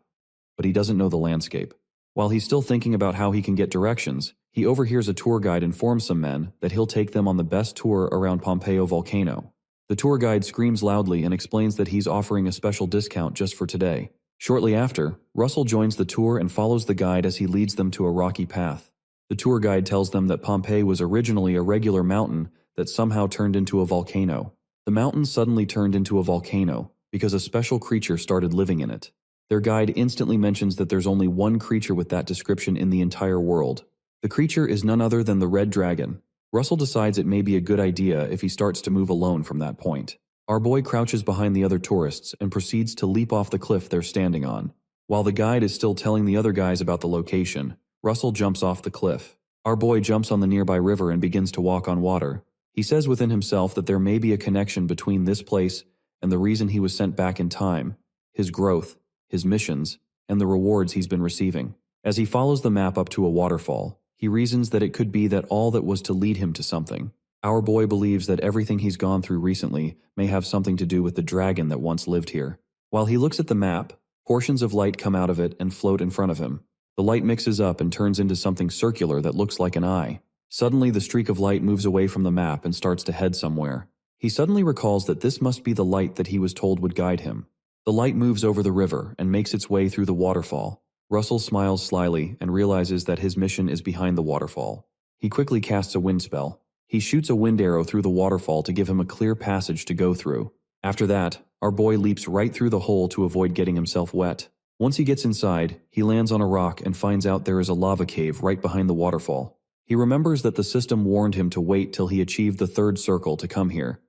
but he doesn't know the landscape. While he's still thinking about how he can get directions, he overhears a tour guide inform some men that he'll take them on the best tour around Pompeo volcano. The tour guide screams loudly and explains that he's offering a special discount just for today. Shortly after, Russell joins the tour and follows the guide as he leads them to a rocky path. The tour guide tells them that Pompeii was originally a regular mountain that somehow turned into a volcano. The mountain suddenly turned into a volcano because a special creature started living in it. Their guide instantly mentions that there's only one creature with that description in the entire world. The creature is none other than the Red Dragon. Russell decides it may be a good idea if he starts to move alone from that point. Our boy crouches behind the other tourists and proceeds to leap off the cliff they're standing on. While the guide is still telling the other guys about the location, Russell jumps off the cliff. Our boy jumps on the nearby river and begins to walk on water. He says within himself that there may be a connection between this place and the reason he was sent back in time, his growth, his missions, and the rewards he's been receiving. As he follows the map up to a waterfall, he reasons that it could be that all that was to lead him to something. Our boy believes that everything he's gone through recently may have something to do with the dragon that once lived here. While he looks at the map, portions of light come out of it and float in front of him. The light mixes up and turns into something circular that looks like an eye. Suddenly, the streak of light moves away from the map and starts to head somewhere. He suddenly recalls that this must be the light that he was told would guide him. The light moves over the river and makes its way through the waterfall. Russell smiles slyly and realizes that his mission is behind the waterfall. He quickly casts a wind spell. He shoots a wind arrow through the waterfall to give him a clear passage to go through. After that, our boy leaps right through the hole to avoid getting himself wet. Once he gets inside, he lands on a rock and finds out there is a lava cave right behind the waterfall. He remembers that the system warned him to wait till he achieved the third circle to come here.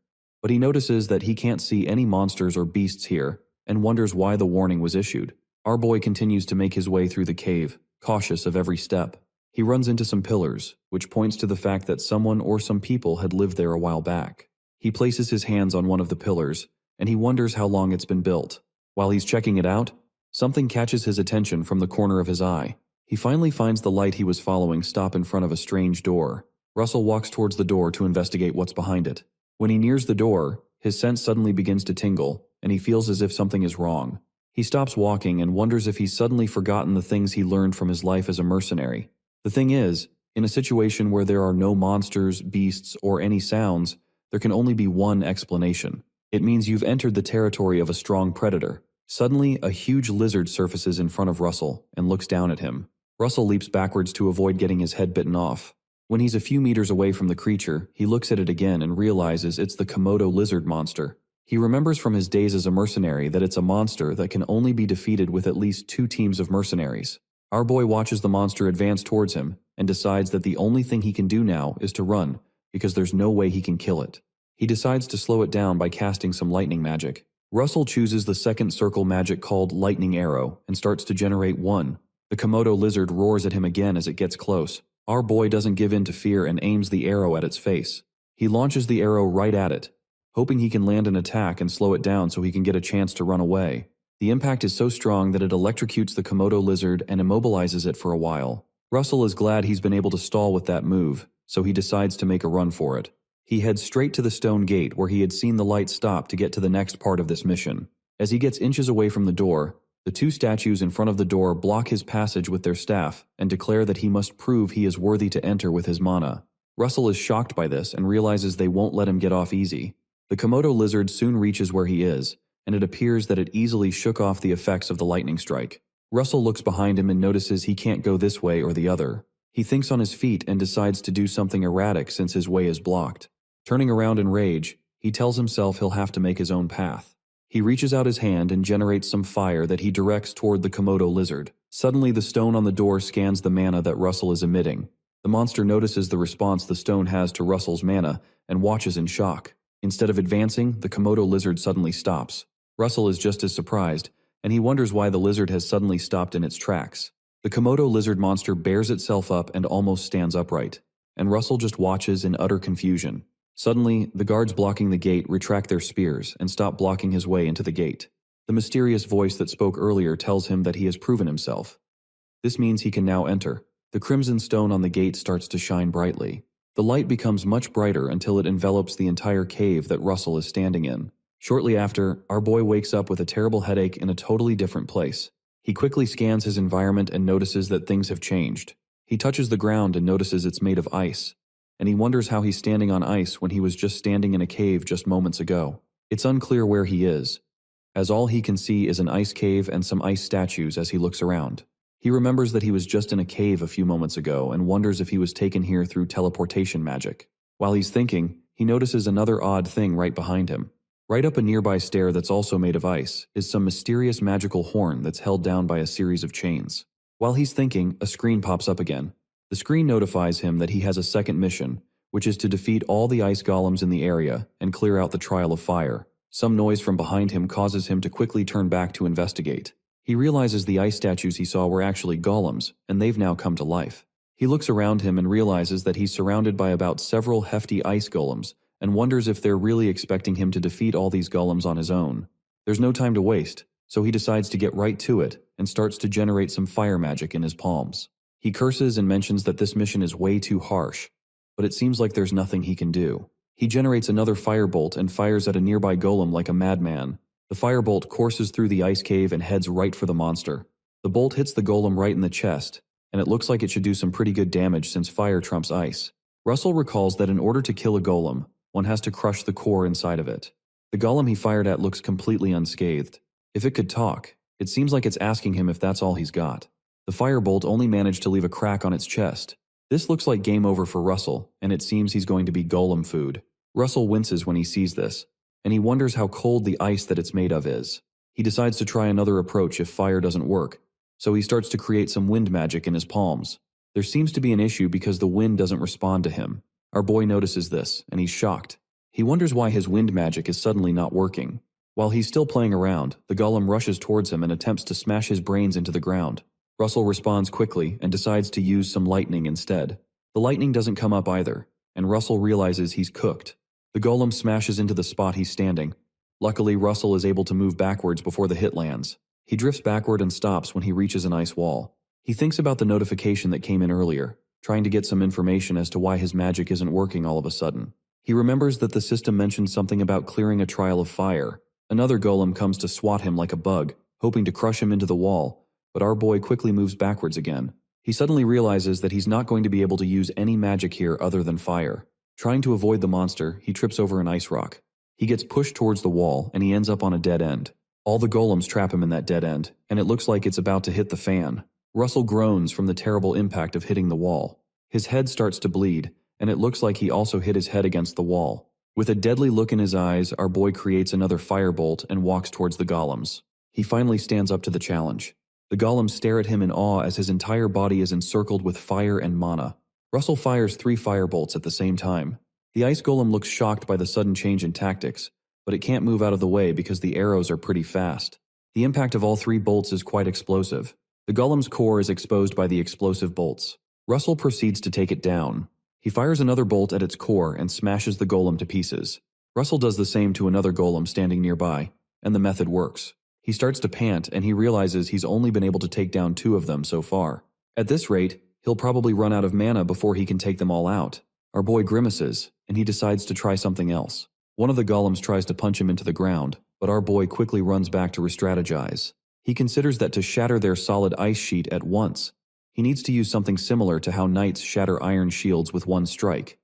But he notices that he can't see any monsters or beasts here and wonders why the warning was issued. Our boy continues to make his way through the cave, cautious of every step. He runs into some pillars, which points to the fact that someone or some people had lived there a while back. He places his hands on one of the pillars, and he wonders how long it's been built. While he's checking it out, something catches his attention from the corner of his eye. He finally finds the light he was following stop in front of a strange door. Russell walks towards the door to investigate what's behind it. When he nears the door, his sense suddenly begins to tingle, and he feels as if something is wrong. He stops walking and wonders if he's suddenly forgotten the things he learned from his life as a mercenary. The thing is, in a situation where there are no monsters, beasts, or any sounds, there can only be one explanation. It means you've entered the territory of a strong predator. Suddenly, a huge lizard surfaces in front of Russell and looks down at him. Russell leaps backwards to avoid getting his head bitten off. When he's a few meters away from the creature, he looks at it again and realizes it's the Komodo lizard monster. He remembers from his days as a mercenary that it's a monster that can only be defeated with at least 2 teams of mercenaries. Our boy watches the monster advance towards him and decides that the only thing he can do now is to run, because there's no way he can kill it. He decides to slow it down by casting some lightning magic. Russell chooses the second circle magic called Lightning Arrow and starts to generate one. The Komodo lizard roars at him again as it gets close. Our boy doesn't give in to fear and aims the arrow at its face. He launches the arrow right at it, hoping he can land an attack and slow it down so he can get a chance to run away. The impact is so strong that it electrocutes the Komodo lizard and immobilizes it for a while. Russell is glad he's been able to stall with that move, so he decides to make a run for it. He heads straight to the stone gate where he had seen the light stop to get to the next part of this mission. As he gets inches away from the door, the 2 statues in front of the door block his passage with their staff and declare that he must prove he is worthy to enter with his mana. Russell is shocked by this and realizes they won't let him get off easy. The Komodo lizard soon reaches where he is, and it appears that it easily shook off the effects of the lightning strike. Russell looks behind him and notices he can't go this way or the other. He thinks on his feet and decides to do something erratic since his way is blocked. Turning around in rage, he tells himself he'll have to make his own path. He reaches out his hand and generates some fire that he directs toward the Komodo lizard. Suddenly, the stone on the door scans the mana that Russell is emitting. The monster notices the response the stone has to Russell's mana and watches in shock. Instead of advancing, the Komodo lizard suddenly stops. Russell is just as surprised, and he wonders why the lizard has suddenly stopped in its tracks. The Komodo lizard monster bears itself up and almost stands upright, and Russell just watches in utter confusion. Suddenly, the guards blocking the gate retract their spears and stop blocking his way into the gate. The mysterious voice that spoke earlier tells him that he has proven himself. This means he can now enter. The crimson stone on the gate starts to shine brightly. The light becomes much brighter until it envelops the entire cave that Russell is standing in. Shortly after, our boy wakes up with a terrible headache in a totally different place. He quickly scans his environment and notices that things have changed. He touches the ground and notices it's made of ice, and he wonders how he's standing on ice when he was just standing in a cave just moments ago. It's unclear where he is, as all he can see is an ice cave and some ice statues as he looks around. He remembers that he was just in a cave a few moments ago and wonders if he was taken here through teleportation magic. While he's thinking, he notices another odd thing right behind him. Right up a nearby stair that's also made of ice is some mysterious magical horn that's held down by a series of chains. While he's thinking, a screen pops up again. The screen notifies him that he has a second mission, which is to defeat all the ice golems in the area and clear out the Trial of Fire. Some noise from behind him causes him to quickly turn back to investigate. He realizes the ice statues he saw were actually golems, and they've now come to life. He looks around him and realizes that he's surrounded by about several hefty ice golems, and wonders if they're really expecting him to defeat all these golems on his own. There's no time to waste, so he decides to get right to it and starts to generate some fire magic in his palms. He curses and mentions that this mission is way too harsh, but it seems like there's nothing he can do. He generates another firebolt and fires at a nearby golem like a madman. The firebolt courses through the ice cave and heads right for the monster. The bolt hits the golem right in the chest, and it looks like it should do some pretty good damage since fire trumps ice. Russell recalls that in order to kill a golem, one has to crush the core inside of it. The golem he fired at looks completely unscathed. If it could talk, it seems like it's asking him if that's all he's got. The firebolt only managed to leave a crack on its chest. This looks like game over for Russell, and it seems he's going to be golem food. Russell winces when he sees this, and he wonders how cold the ice that it's made of is. He decides to try another approach if fire doesn't work, so he starts to create some wind magic in his palms. There seems to be an issue because the wind doesn't respond to him. Our boy notices this, and he's shocked. He wonders why his wind magic is suddenly not working. While he's still playing around, the golem rushes towards him and attempts to smash his brains into the ground. Russell responds quickly and decides to use some lightning instead. The lightning doesn't come up either, and Russell realizes he's cooked. The golem smashes into the spot he's standing. Luckily, Russell is able to move backwards before the hit lands. He drifts backward and stops when he reaches an ice wall. He thinks about the notification that came in earlier. trying to get some information as to why his magic isn't working all of a sudden. He remembers that the system mentioned something about clearing a trial of fire. Another golem comes to swat him like a bug, hoping to crush him into the wall, but our boy quickly moves backwards again. He suddenly realizes that he's not going to be able to use any magic here other than fire. Trying to avoid the monster, he trips over an ice rock. He gets pushed towards the wall, and he ends up on a dead end. All the golems trap him in that dead end, and it looks like it's about to hit the fan. Russell groans from the terrible impact of hitting the wall. His head starts to bleed, and it looks like he also hit his head against the wall. With a deadly look in his eyes, our boy creates another firebolt and walks towards the golems. He finally stands up to the challenge. The golems stare at him in awe as his entire body is encircled with fire and mana. Russell fires 3 firebolts at the same time. The ice golem looks shocked by the sudden change in tactics, but it can't move out of the way because the arrows are pretty fast. The impact of all 3 bolts is quite explosive. The golem's core is exposed by the explosive bolts. Russell proceeds to take it down. He fires another bolt at its core and smashes the golem to pieces. Russell does the same to another golem standing nearby, and the method works. He starts to pant and he realizes he's only been able to take down 2 of them so far. At this rate, he'll probably run out of mana before he can take them all out. Our boy grimaces, and he decides to try something else. One of the golems tries to punch him into the ground, but our boy quickly runs back to re-strategize. He considers that to shatter their solid ice sheet at once, he needs to use something similar to how knights shatter iron shields with one strike.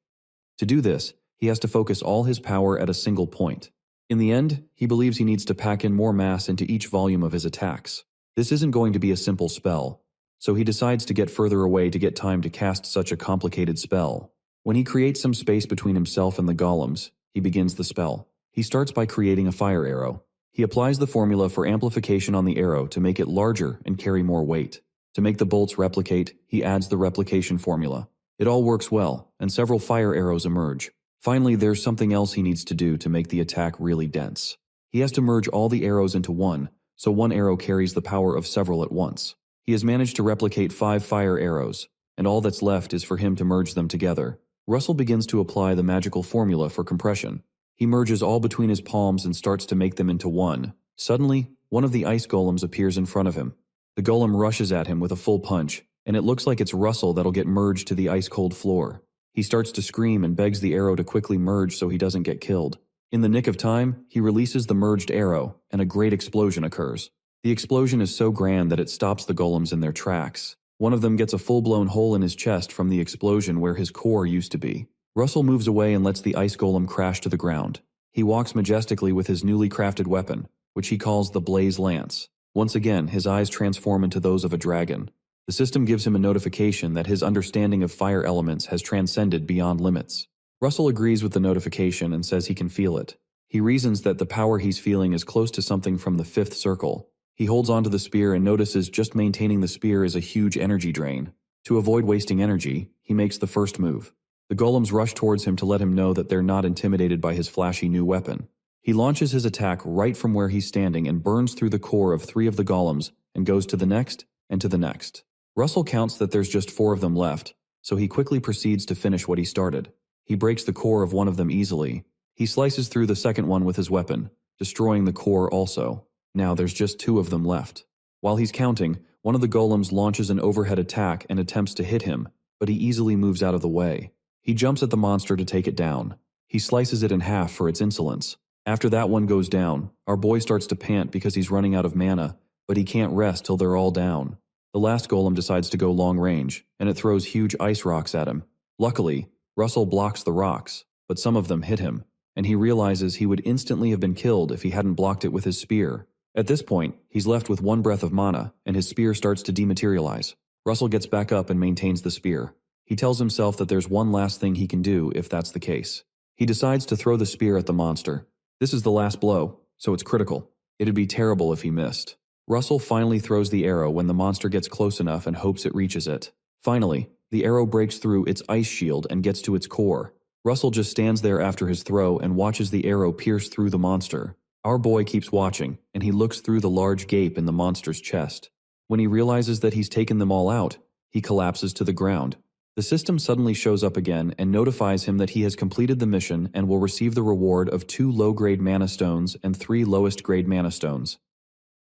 To do this, he has to focus all his power at a single point. In the end, he believes he needs to pack in more mass into each volume of his attacks. This isn't going to be a simple spell, so he decides to get further away to get time to cast such a complicated spell. When he creates some space between himself and the golems, he begins the spell. He starts by creating a fire arrow. He applies the formula for amplification on the arrow to make it larger and carry more weight. To make the bolts replicate, he adds the replication formula. It all works well, and several fire arrows emerge. Finally, there's something else he needs to do to make the attack really dense. He has to merge all the arrows into one, so one arrow carries the power of several at once. He has managed to replicate 5 fire arrows, and all that's left is for him to merge them together. Russell begins to apply the magical formula for compression. He merges all between his palms and starts to make them into one. Suddenly, one of the ice golems appears in front of him. The golem rushes at him with a full punch, and it looks like it's Russell that'll get merged to the ice-cold floor. He starts to scream and begs the arrow to quickly merge so he doesn't get killed. In the nick of time, he releases the merged arrow, and a great explosion occurs. The explosion is so grand that it stops the golems in their tracks. One of them gets a full-blown hole in his chest from the explosion where his core used to be. Russell moves away and lets the ice golem crash to the ground. He walks majestically with his newly crafted weapon, which he calls the Blaze Lance. Once again, his eyes transform into those of a dragon. The system gives him a notification that his understanding of fire elements has transcended beyond limits. Russell agrees with the notification and says he can feel it. He reasons that the power he's feeling is close to something from the 5th circle. He holds onto the spear and notices just maintaining the spear is a huge energy drain. To avoid wasting energy, he makes the first move. The golems rush towards him to let him know that they're not intimidated by his flashy new weapon. He launches his attack right from where he's standing and burns through the core of 3 of the golems and goes to the next and to the next. Russell counts that there's just 4 of them left, so he quickly proceeds to finish what he started. He breaks the core of one of them easily. He slices through the second one with his weapon, destroying the core also. Now there's just 2 of them left. While he's counting, one of the golems launches an overhead attack and attempts to hit him, but he easily moves out of the way. He jumps at the monster to take it down. He slices it in half for its insolence. After that one goes down, our boy starts to pant because he's running out of mana, but he can't rest till they're all down. The last golem decides to go long range, and it throws huge ice rocks at him. Luckily, Russell blocks the rocks, but some of them hit him, and he realizes he would instantly have been killed if he hadn't blocked it with his spear. At this point, he's left with 1 breath of mana, and his spear starts to dematerialize. Russell gets back up and maintains the spear. He tells himself that there's one last thing he can do if that's the case. He decides to throw the spear at the monster. This is the last blow, so it's critical. It'd be terrible if he missed. Russell finally throws the arrow when the monster gets close enough and hopes it reaches it. Finally, the arrow breaks through its ice shield and gets to its core. Russell just stands there after his throw and watches the arrow pierce through the monster. Our boy keeps watching, and he looks through the large gape in the monster's chest. When he realizes that he's taken them all out, he collapses to the ground. The system suddenly shows up again and notifies him that he has completed the mission and will receive the reward of 2 low-grade mana stones and 3 lowest-grade mana stones.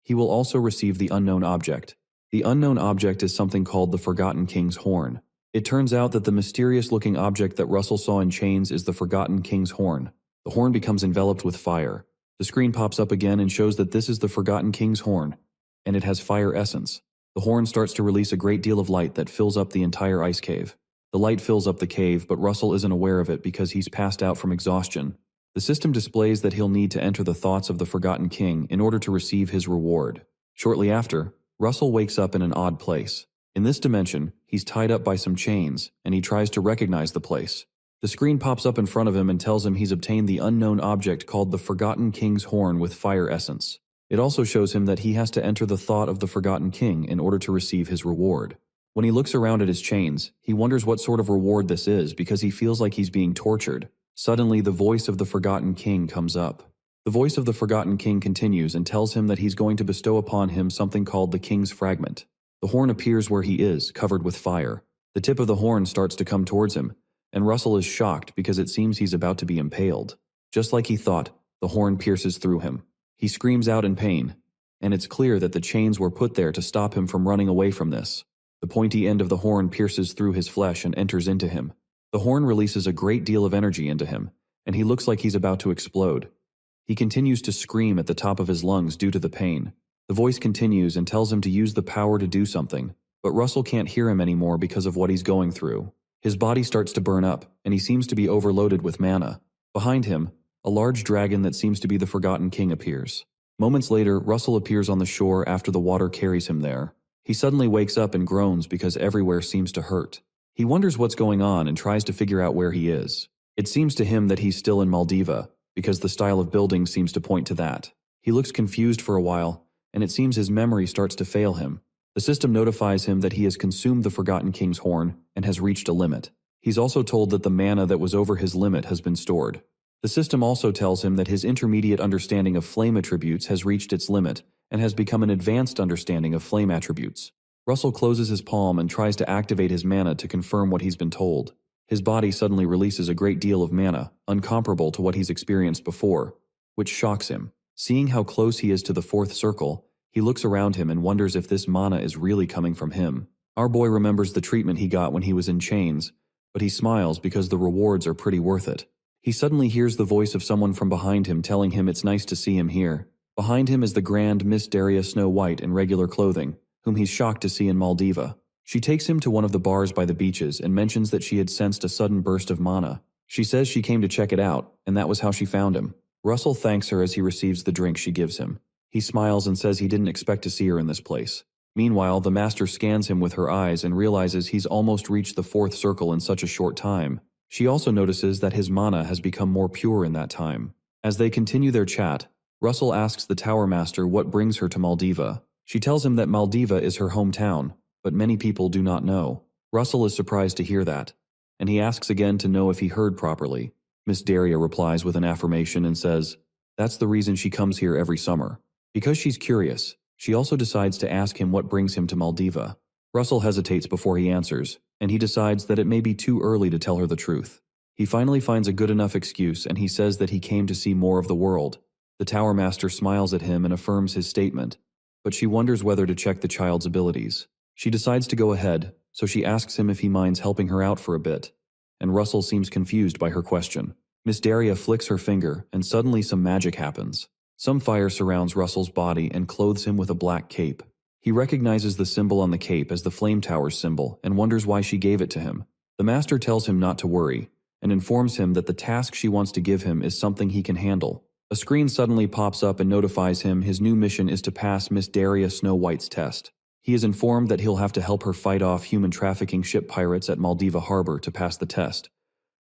He will also receive the unknown object. The unknown object is something called the Forgotten King's Horn. It turns out that the mysterious-looking object that Russell saw in chains is the Forgotten King's horn. The horn becomes enveloped with fire. The screen pops up again and shows that this is the Forgotten King's horn, and it has fire essence. The horn starts to release a great deal of light that fills up the entire ice cave. The light fills up the cave, but Russell isn't aware of it because he's passed out from exhaustion. The system displays that he'll need to enter the thoughts of the Forgotten King in order to receive his reward. Shortly after, Russell wakes up in an odd place. In this dimension, he's tied up by some chains, and he tries to recognize the place. The screen pops up in front of him and tells him he's obtained the unknown object called the Forgotten King's horn with fire essence. It also shows him that he has to enter the thought of the Forgotten King in order to receive his reward. When he looks around at his chains, he wonders what sort of reward this is because he feels like he's being tortured. Suddenly, the voice of the Forgotten King comes up. The voice of the Forgotten King continues and tells him that he's going to bestow upon him something called the King's Fragment. The horn appears where he is, covered with fire. The tip of the horn starts to come towards him, and Russell is shocked because it seems he's about to be impaled. Just like he thought, the horn pierces through him. He screams out in pain, and it's clear that the chains were put there to stop him from running away from this. The pointy end of the horn pierces through his flesh and enters into him. The horn releases a great deal of energy into him, and he looks like he's about to explode. He continues to scream at the top of his lungs due to the pain. The voice continues and tells him to use the power to do something, but Russell can't hear him anymore because of what he's going through. His body starts to burn up, and he seems to be overloaded with mana. Behind him, a large dragon that seems to be the Forgotten King appears. Moments later, Russell appears on the shore after the water carries him there. He suddenly wakes up and groans because everywhere seems to hurt. He wonders what's going on and tries to figure out where he is. It seems to him that he's still in Maldiva, because the style of building seems to point to that. He looks confused for a while, and it seems his memory starts to fail him. The system notifies him that he has consumed the Forgotten King's horn and has reached a limit. He's also told that the mana that was over his limit has been stored. The system also tells him that his intermediate understanding of flame attributes has reached its limit and has become an advanced understanding of flame attributes. Russell closes his palm and tries to activate his mana to confirm what he's been told. His body suddenly releases a great deal of mana, uncomparable to what he's experienced before, which shocks him. Seeing how close he is to the fourth circle, he looks around him and wonders if this mana is really coming from him. Our boy remembers the treatment he got when he was in chains, but he smiles because the rewards are pretty worth it. He suddenly hears the voice of someone from behind him telling him it's nice to see him here. Behind him is the grand Miss Daria Snow White in regular clothing, whom he's shocked to see in Maldiva. She takes him to one of the bars by the beaches and mentions that she had sensed a sudden burst of mana. She says she came to check it out, and that was how she found him. Russell thanks her as he receives the drink she gives him. He smiles and says he didn't expect to see her in this place. Meanwhile, the master scans him with her eyes and realizes he's almost reached the fourth circle in such a short time. She also notices that his mana has become more pure in that time. As they continue their chat, Russell asks the Tower Master what brings her to Maldiva. She tells him that Maldiva is her hometown, but many people do not know. Russell is surprised to hear that, and he asks again to know if he heard properly. Miss Daria replies with an affirmation and says, that's the reason she comes here every summer. Because she's curious, she also decides to ask him what brings him to Maldiva. Russell hesitates before he answers, and he decides that it may be too early to tell her the truth. He finally finds a good enough excuse and he says that he came to see more of the world. The Tower Master smiles at him and affirms his statement, but she wonders whether to check the child's abilities. She decides to go ahead, so she asks him if he minds helping her out for a bit, and Russell seems confused by her question. Miss Daria flicks her finger, and suddenly some magic happens. Some fire surrounds Russell's body and clothes him with a black cape. He recognizes the symbol on the cape as the Flame Tower's symbol and wonders why she gave it to him. The master tells him not to worry, and informs him that the task she wants to give him is something he can handle. A screen suddenly pops up and notifies him his new mission is to pass Miss Daria Snow White's test. He is informed that he'll have to help her fight off human trafficking ship pirates at Maldiva Harbor to pass the test.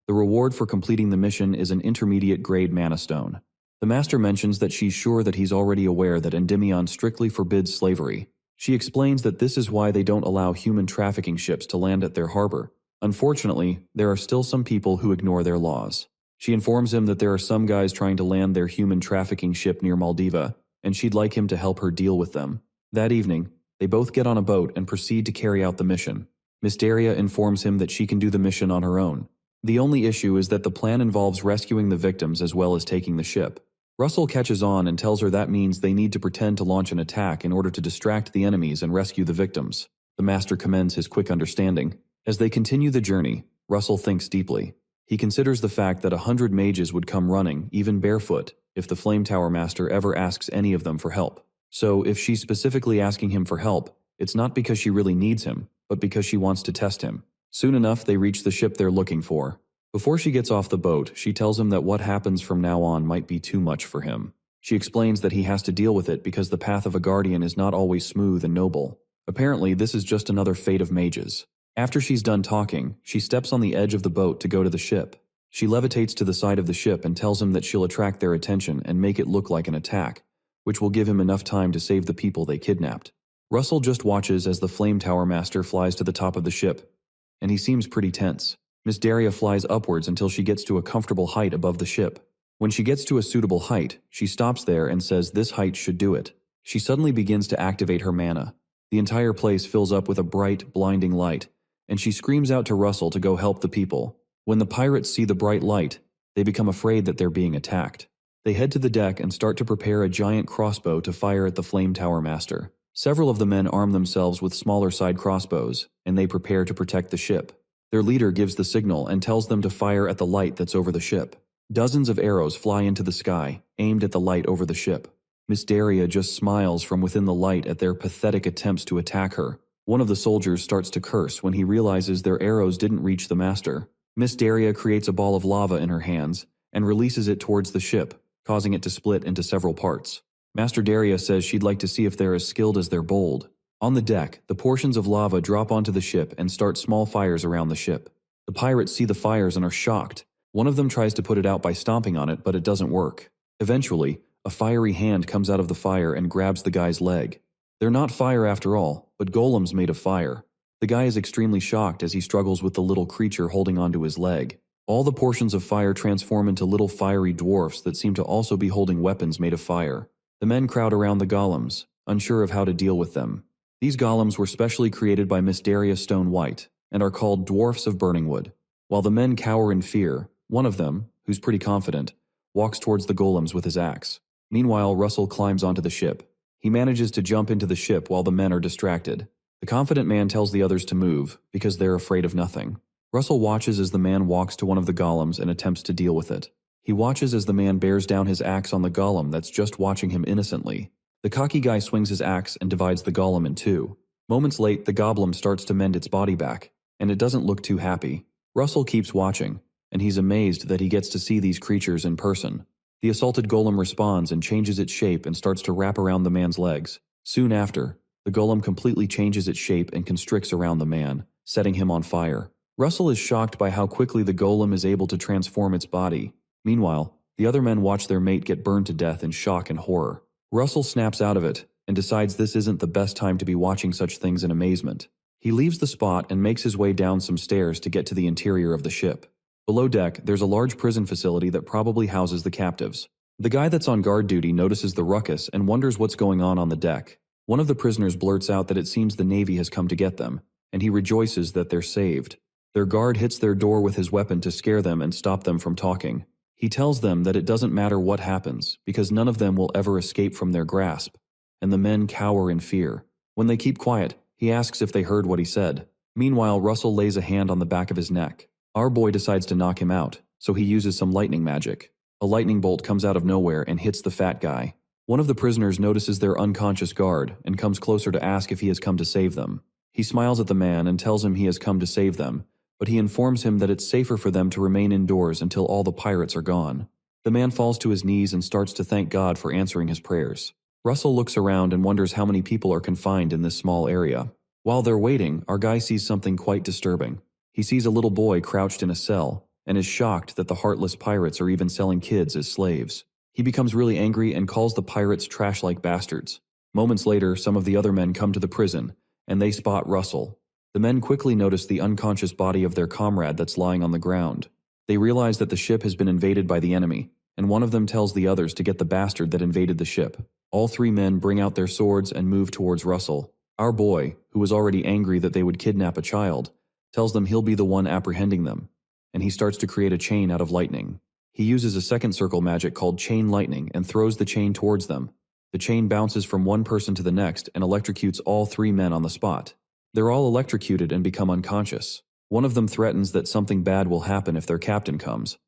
The reward for completing the mission is an intermediate grade mana stone. The master mentions that she's sure that he's already aware that Endymion strictly forbids slavery. She explains that this is why they don't allow human trafficking ships to land at their harbor. Unfortunately, there are still some people who ignore their laws. She informs him that there are some guys trying to land their human trafficking ship near Maldiva, and she'd like him to help her deal with them. That evening, they both get on a boat and proceed to carry out the mission. Miss Daria informs him that she can do the mission on her own. The only issue is that the plan involves rescuing the victims as well as taking the ship. Russell catches on and tells her that means they need to pretend to launch an attack in order to distract the enemies and rescue the victims. The master commends his quick understanding. As they continue the journey, Russell thinks deeply. He considers the fact that 100 mages would come running, even barefoot, if the Flame Tower Master ever asks any of them for help. So, if she's specifically asking him for help, it's not because she really needs him, but because she wants to test him. Soon enough, they reach the ship they're looking for. Before she gets off the boat, she tells him that what happens from now on might be too much for him. She explains that he has to deal with it because the path of a guardian is not always smooth and noble. Apparently, this is just another fate of mages. After she's done talking, she steps on the edge of the boat to go to the ship. She levitates to the side of the ship and tells him that she'll attract their attention and make it look like an attack, which will give him enough time to save the people they kidnapped. Russell just watches as the Flame Tower Master flies to the top of the ship, and he seems pretty tense. Miss Daria flies upwards until she gets to a comfortable height above the ship. When she gets to a suitable height, she stops there and says this height should do it. She suddenly begins to activate her mana. The entire place fills up with a bright, blinding light, and she screams out to Russell to go help the people. When the pirates see the bright light, they become afraid that they're being attacked. They head to the deck and start to prepare a giant crossbow to fire at the Flame Tower Master. Several of the men arm themselves with smaller side crossbows, and they prepare to protect the ship. Their leader gives the signal and tells them to fire at the light that's over the ship. Dozens of arrows fly into the sky, aimed at the light over the ship. Miss Daria just smiles from within the light at their pathetic attempts to attack her. One of the soldiers starts to curse when he realizes their arrows didn't reach the master. Miss Daria creates a ball of lava in her hands and releases it towards the ship, causing it to split into several parts. Master Daria says she'd like to see if they're as skilled as they're bold. On the deck, the portions of lava drop onto the ship and start small fires around the ship. The pirates see the fires and are shocked. One of them tries to put it out by stomping on it, but it doesn't work. Eventually, a fiery hand comes out of the fire and grabs the guy's leg. They're not fire after all, but golems made of fire. The guy is extremely shocked as he struggles with the little creature holding onto his leg. All the portions of fire transform into little fiery dwarfs that seem to also be holding weapons made of fire. The men crowd around the golems, unsure of how to deal with them. These golems were specially created by Miss Daria Stone White, and are called dwarfs of burning wood. While the men cower in fear, one of them, who's pretty confident, walks towards the golems with his axe. Meanwhile, Russell climbs onto the ship. He manages to jump into the ship while the men are distracted. The confident man tells the others to move, because they're afraid of nothing. Russell watches as the man walks to one of the golems and attempts to deal with it. He watches as the man bears down his axe on the golem that's just watching him innocently. The cocky guy swings his axe and divides the golem in two. Moments late, the goblin starts to mend its body back, and it doesn't look too happy. Russell keeps watching, and he's amazed that he gets to see these creatures in person. The assaulted golem responds and changes its shape and starts to wrap around the man's legs. Soon after, the golem completely changes its shape and constricts around the man, setting him on fire. Russell is shocked by how quickly the golem is able to transform its body. Meanwhile, the other men watch their mate get burned to death in shock and horror. Russell snaps out of it and decides this isn't the best time to be watching such things in amazement. He leaves the spot and makes his way down some stairs to get to the interior of the ship. Below deck, there's a large prison facility that probably houses the captives. The guy that's on guard duty notices the ruckus and wonders what's going on the deck. One of the prisoners blurts out that it seems the Navy has come to get them, and he rejoices that they're saved. Their guard hits their door with his weapon to scare them and stop them from talking. He tells them that it doesn't matter what happens, because none of them will ever escape from their grasp, and the men cower in fear. When they keep quiet, he asks if they heard what he said. Meanwhile, Russell lays a hand on the back of his neck. Our boy decides to knock him out, so he uses some lightning magic. A lightning bolt comes out of nowhere and hits the fat guy. One of the prisoners notices their unconscious guard and comes closer to ask if he has come to save them. He smiles at the man and tells him he has come to save them, but he informs him that it's safer for them to remain indoors until all the pirates are gone. The man falls to his knees and starts to thank God for answering his prayers. Russell looks around and wonders how many people are confined in this small area. While they're waiting, our guy sees something quite disturbing. He sees a little boy crouched in a cell and is shocked that the heartless pirates are even selling kids as slaves. He becomes really angry and calls the pirates trash-like bastards. Moments later, some of the other men come to the prison, and they spot Russell. The men quickly notice the unconscious body of their comrade that's lying on the ground. They realize that the ship has been invaded by the enemy, and one of them tells the others to get the bastard that invaded the ship. All three men bring out their swords and move towards Russell. Our boy, who was already angry that they would kidnap a child, tells them he'll be the one apprehending them, and he starts to create a chain out of lightning. He uses a second circle magic called chain lightning and throws the chain towards them. The chain bounces from one person to the next and electrocutes all three men on the spot. They're all electrocuted and become unconscious. One of them threatens that something bad will happen if their captain comes.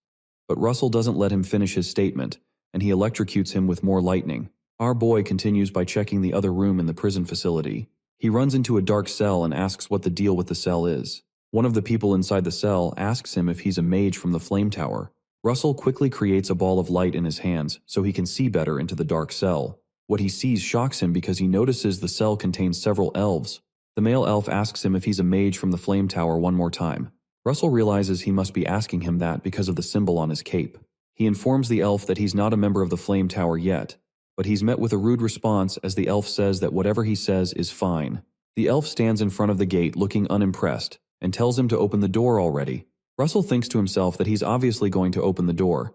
But Russell doesn't let him finish his statement, and he electrocutes him with more lightning. Our boy continues by checking the other room in the prison facility. He runs into a dark cell and asks what the deal with the cell is. One of the people inside the cell asks him if he's a mage from the flame tower. Russell quickly creates a ball of light in his hands so he can see better into the dark cell. What he sees shocks him because he notices the cell contains several elves. The male elf asks him if he's a mage from the flame tower one more time. Russell realizes he must be asking him that because of the symbol on his cape. He informs the elf that he's not a member of the flame tower yet, but he's met with a rude response as the elf says that whatever he says is fine. The elf stands in front of the gate looking unimpressed and tells him to open the door already. Russell thinks to himself that he's obviously going to open the door,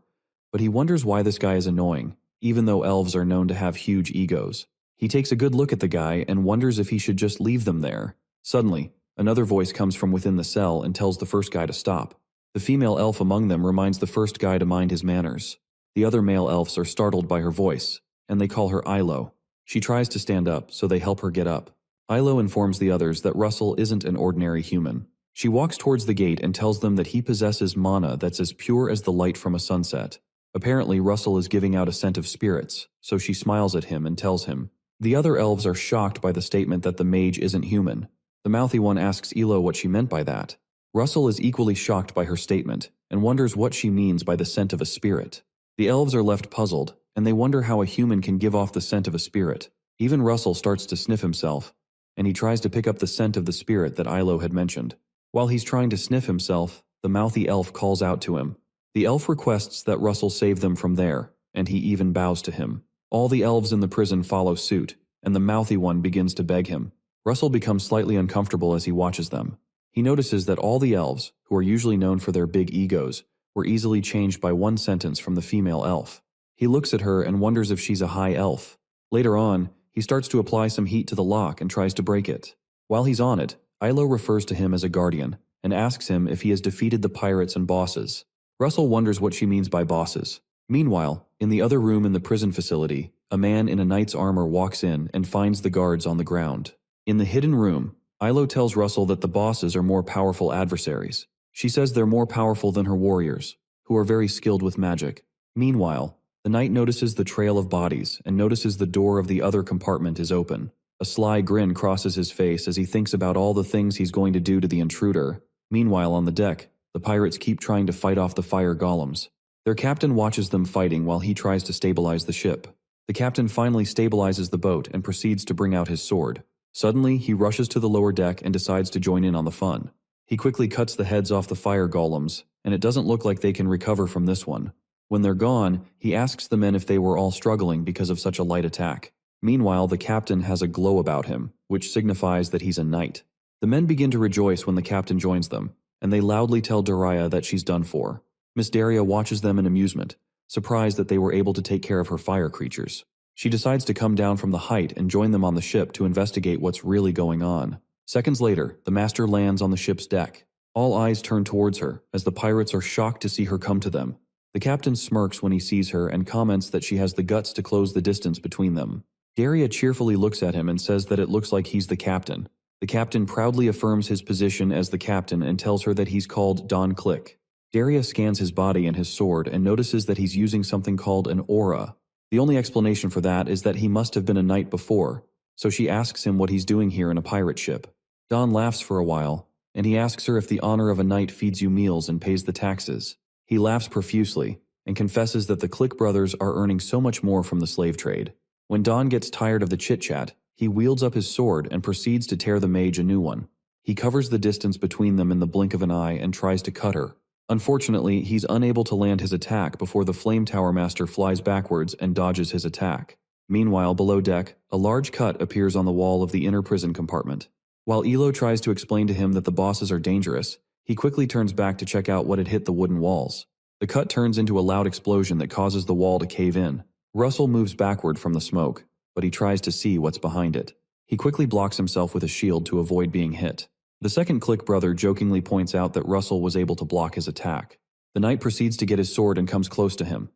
but he wonders why this guy is annoying, even though elves are known to have huge egos. He takes a good look at the guy and wonders if he should just leave them there. Suddenly, another voice comes from within the cell and tells the first guy to stop. The female elf among them reminds the first guy to mind his manners. The other male elves are startled by her voice, and they call her Ilo. She tries to stand up, so they help her get up. Ilo informs the others that Russell isn't an ordinary human. She walks towards the gate and tells them that he possesses mana that's as pure as the light from a sunset. Apparently, Russell is giving out a scent of spirits, so she smiles at him and tells him. The other elves are shocked by the statement that the mage isn't human. The mouthy one asks Ilo what she meant by that. Russell is equally shocked by her statement and wonders what she means by the scent of a spirit. The elves are left puzzled, and they wonder how a human can give off the scent of a spirit. Even Russell starts to sniff himself, and he tries to pick up the scent of the spirit that Ilo had mentioned. While he's trying to sniff himself, the mouthy elf calls out to him. The elf requests that Russell save them from there, and he even bows to him. All the elves in the prison follow suit, and the mouthy one begins to beg him. Russell becomes slightly uncomfortable as he watches them. He notices that all the elves, who are usually known for their big egos, were easily changed by one sentence from the female elf. He looks at her and wonders if she's a high elf. Later on, he starts to apply some heat to the lock and tries to break it. While he's on it, Ilo refers to him as a guardian and asks him if he has defeated the pirates and bosses. Russell wonders what she means by bosses. Meanwhile, in the other room in the prison facility, a man in a knight's armor walks in and finds the guards on the ground. In the hidden room, Ilo tells Russell that the bosses are more powerful adversaries. She says they're more powerful than her warriors, who are very skilled with magic. Meanwhile, the knight notices the trail of bodies and notices the door of the other compartment is open. A sly grin crosses his face as he thinks about all the things he's going to do to the intruder. Meanwhile, on the deck, the pirates keep trying to fight off the fire golems. Their captain watches them fighting while he tries to stabilize the ship. The captain finally stabilizes the boat and proceeds to bring out his sword. Suddenly, he rushes to the lower deck and decides to join in on the fun. He quickly cuts the heads off the fire golems, and it doesn't look like they can recover from this one. When they're gone, he asks the men if they were all struggling because of such a light attack. Meanwhile, the captain has a glow about him, which signifies that he's a knight. The men begin to rejoice when the captain joins them, and they loudly tell Daria that she's done for. Miss Daria watches them in amusement, surprised that they were able to take care of her fire creatures. She decides to come down from the height and join them on the ship to investigate what's really going on. Seconds later, the master lands on the ship's deck. All eyes turn towards her, as the pirates are shocked to see her come to them. The captain smirks when he sees her and comments that she has the guts to close the distance between them. Daria cheerfully looks at him and says that it looks like he's the captain. The captain proudly affirms his position as the captain and tells her that he's called Don Click. Daria scans his body and his sword and notices that he's using something called an aura. The only explanation for that is that he must have been a knight before, so she asks him what he's doing here in a pirate ship. Don laughs for a while, and he asks her if the honor of a knight feeds you meals and pays the taxes. He laughs profusely and confesses that the Click brothers are earning so much more from the slave trade. When Don gets tired of the chit-chat, he wields up his sword and proceeds to tear the mage a new one. He covers the distance between them in the blink of an eye and tries to cut her. Unfortunately, he's unable to land his attack before the Flame Tower Master flies backwards and dodges his attack. Meanwhile, below deck, a large cut appears on the wall of the inner prison compartment. While Ilo tries to explain to him that the bosses are dangerous, he quickly turns back to check out what had hit the wooden walls. The cut turns into a loud explosion that causes the wall to cave in. Russell moves backward from the smoke, but he tries to see what's behind it. He quickly blocks himself with a shield to avoid being hit. The second Click brother jokingly points out that Russell was able to block his attack. The knight proceeds to get his sword and comes close to him.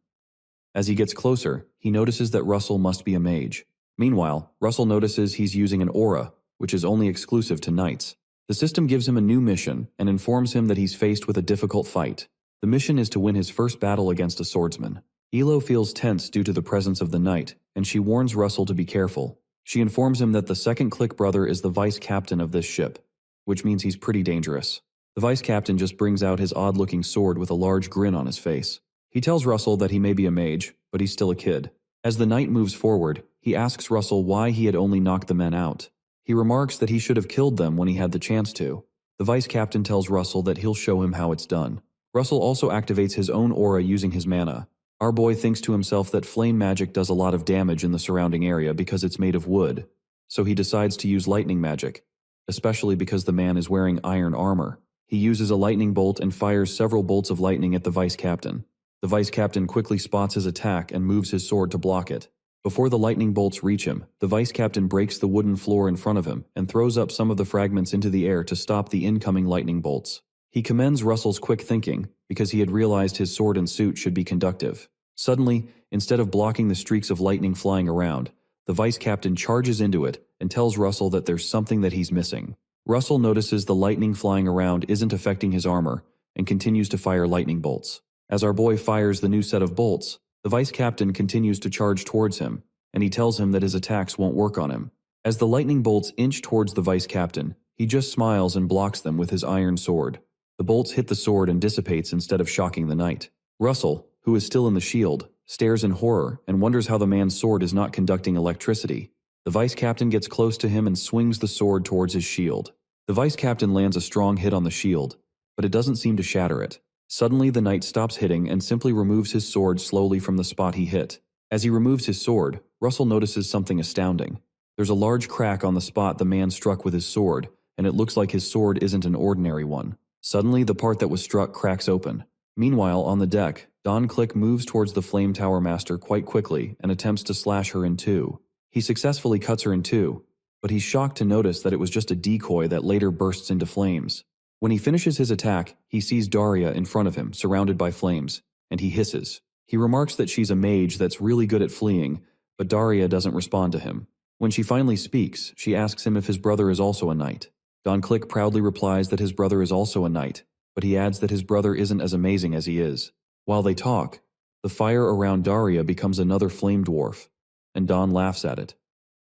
As he gets closer, he notices that Russell must be a mage. Meanwhile, Russell notices he's using an aura, which is only exclusive to knights. The system gives him a new mission and informs him that he's faced with a difficult fight. The mission is to win his first battle against a swordsman. Elo feels tense due to the presence of the knight, and she warns Russell to be careful. She informs him that the second Click brother is the vice captain of this ship, which means he's pretty dangerous. The vice captain just brings out his odd-looking sword with a large grin on his face. He tells Russell that he may be a mage, but he's still a kid. As the knight moves forward, he asks Russell why he had only knocked the men out. He remarks that he should have killed them when he had the chance to. The vice captain tells Russell that he'll show him how it's done. Russell also activates his own aura using his mana. Our boy thinks to himself that flame magic does a lot of damage in the surrounding area because it's made of wood, so he decides to use lightning magic, especially because the man is wearing iron armor. He uses a lightning bolt and fires several bolts of lightning at the vice captain. The vice captain quickly spots his attack and moves his sword to block it. Before the lightning bolts reach him, the vice captain breaks the wooden floor in front of him and throws up some of the fragments into the air to stop the incoming lightning bolts. He commends Russell's quick thinking because he had realized his sword and suit should be conductive. Suddenly, instead of blocking the streaks of lightning flying around, the vice captain charges into it and tells Russell that there's something that he's missing. Russell notices the lightning flying around isn't affecting his armor and continues to fire lightning bolts. As our boy fires the new set of bolts, the vice captain continues to charge towards him, and he tells him that his attacks won't work on him. As the lightning bolts inch towards the vice captain, he just smiles and blocks them with his iron sword. The bolts hit the sword and dissipates instead of shocking the knight. Russell, who is still in the shield, stares in horror and wonders how the man's sword is not conducting electricity. The vice captain gets close to him and swings the sword towards his shield. The vice captain lands a strong hit on the shield, but it doesn't seem to shatter it. Suddenly the knight stops hitting and simply removes his sword slowly from the spot he hit. As he removes his sword, Russell notices something astounding. There's a large crack on the spot the man struck with his sword, and it looks like his sword isn't an ordinary one. Suddenly the part that was struck cracks open. Meanwhile, on the deck, Don Click moves towards the Flame Tower Master quite quickly and attempts to slash her in two. He successfully cuts her in two, but he's shocked to notice that it was just a decoy that later bursts into flames. When he finishes his attack, he sees Daria in front of him, surrounded by flames, and he hisses. He remarks that she's a mage that's really good at fleeing, but Daria doesn't respond to him. When she finally speaks, she asks him if his brother is also a knight. Don Click proudly replies that his brother is also a knight, but he adds that his brother isn't as amazing as he is. While they talk, the fire around Daria becomes another flame dwarf, and Don laughs at it.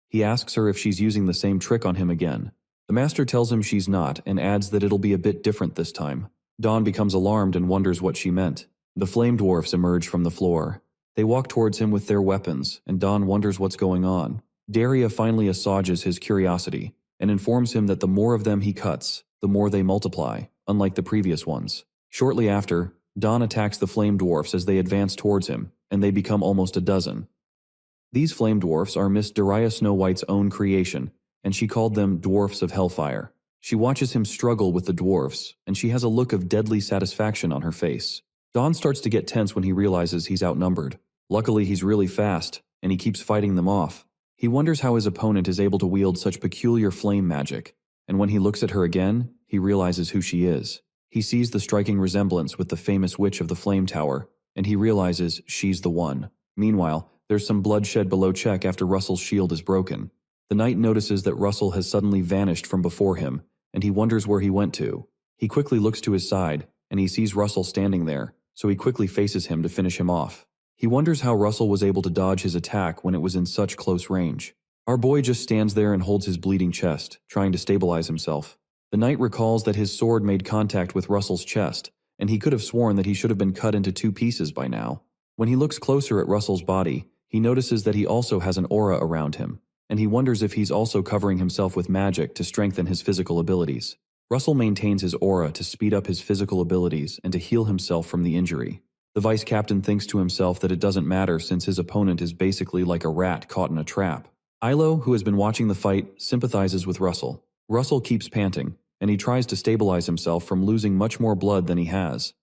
He asks her if she's using the same trick on him again. The master tells him she's not and adds that it'll be a bit different this time. Don becomes alarmed and wonders what she meant. The flame dwarfs emerge from the floor. They walk towards him with their weapons, and Don wonders what's going on. Daria finally assuages his curiosity and informs him that the more of them he cuts, the more they multiply, unlike the previous ones. Shortly after, Don attacks the flame dwarfs as they advance towards him, and they become almost a dozen. These flame dwarfs are Miss Daria Snow White's own creation, and she called them Dwarfs of Hellfire. She watches him struggle with the dwarfs, and she has a look of deadly satisfaction on her face. Don starts to get tense when he realizes he's outnumbered. Luckily, he's really fast, and he keeps fighting them off. He wonders how his opponent is able to wield such peculiar flame magic, and when he looks at her again, he realizes who she is. He sees the striking resemblance with the famous witch of the Flame Tower, and he realizes she's the one. Meanwhile, there's some bloodshed below check after Russell's shield is broken. The knight notices that Russell has suddenly vanished from before him, and he wonders where he went to. He quickly looks to his side, and he sees Russell standing there, so he quickly faces him to finish him off. He wonders how Russell was able to dodge his attack when it was in such close range. Our boy just stands there and holds his bleeding chest, trying to stabilize himself. The knight recalls that his sword made contact with Russell's chest, and he could have sworn that he should have been cut into two pieces by now. When he looks closer at Russell's body, he notices that he also has an aura around him, and he wonders if he's also covering himself with magic to strengthen his physical abilities. Russell maintains his aura to speed up his physical abilities and to heal himself from the injury. The vice captain thinks to himself that it doesn't matter since his opponent is basically like a rat caught in a trap. Ilo, who has been watching the fight, sympathizes with Russell. Russell keeps panting, and he tries to stabilize himself from losing much more blood than he has.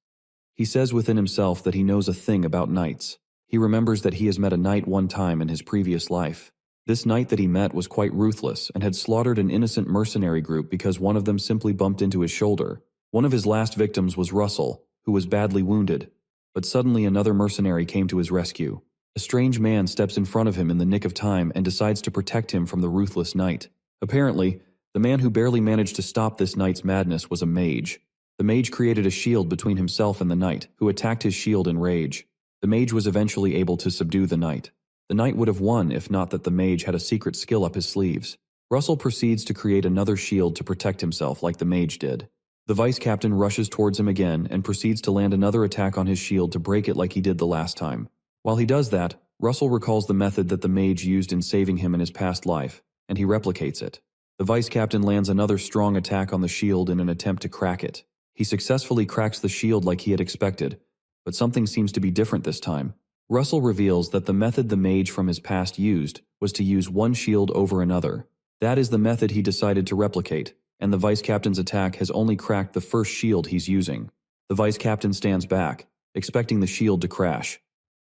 He says within himself that he knows a thing about knights. He remembers that he has met a knight one time in his previous life. This knight that he met was quite ruthless and had slaughtered an innocent mercenary group because one of them simply bumped into his shoulder. One of his last victims was Russell, who was badly wounded, but suddenly another mercenary came to his rescue. A strange man steps in front of him in the nick of time and decides to protect him from the ruthless knight. Apparently, The man who barely managed to stop this knight's madness was a mage. The mage created a shield between himself and the knight, who attacked his shield in rage. The mage was eventually able to subdue the knight. The knight would have won if not that the mage had a secret skill up his sleeves. Russell proceeds to create another shield to protect himself like the mage did. The vice captain rushes towards him again and proceeds to land another attack on his shield to break it like he did the last time. While he does that, Russell recalls the method that the mage used in saving him in his past life, and he replicates it. The vice captain lands another strong attack on the shield in an attempt to crack it. He successfully cracks the shield like he had expected, but something seems to be different this time. Russell reveals that the method the mage from his past used was to use one shield over another. That is the method he decided to replicate, and the vice captain's attack has only cracked the first shield he's using. The vice captain stands back, expecting the shield to crash,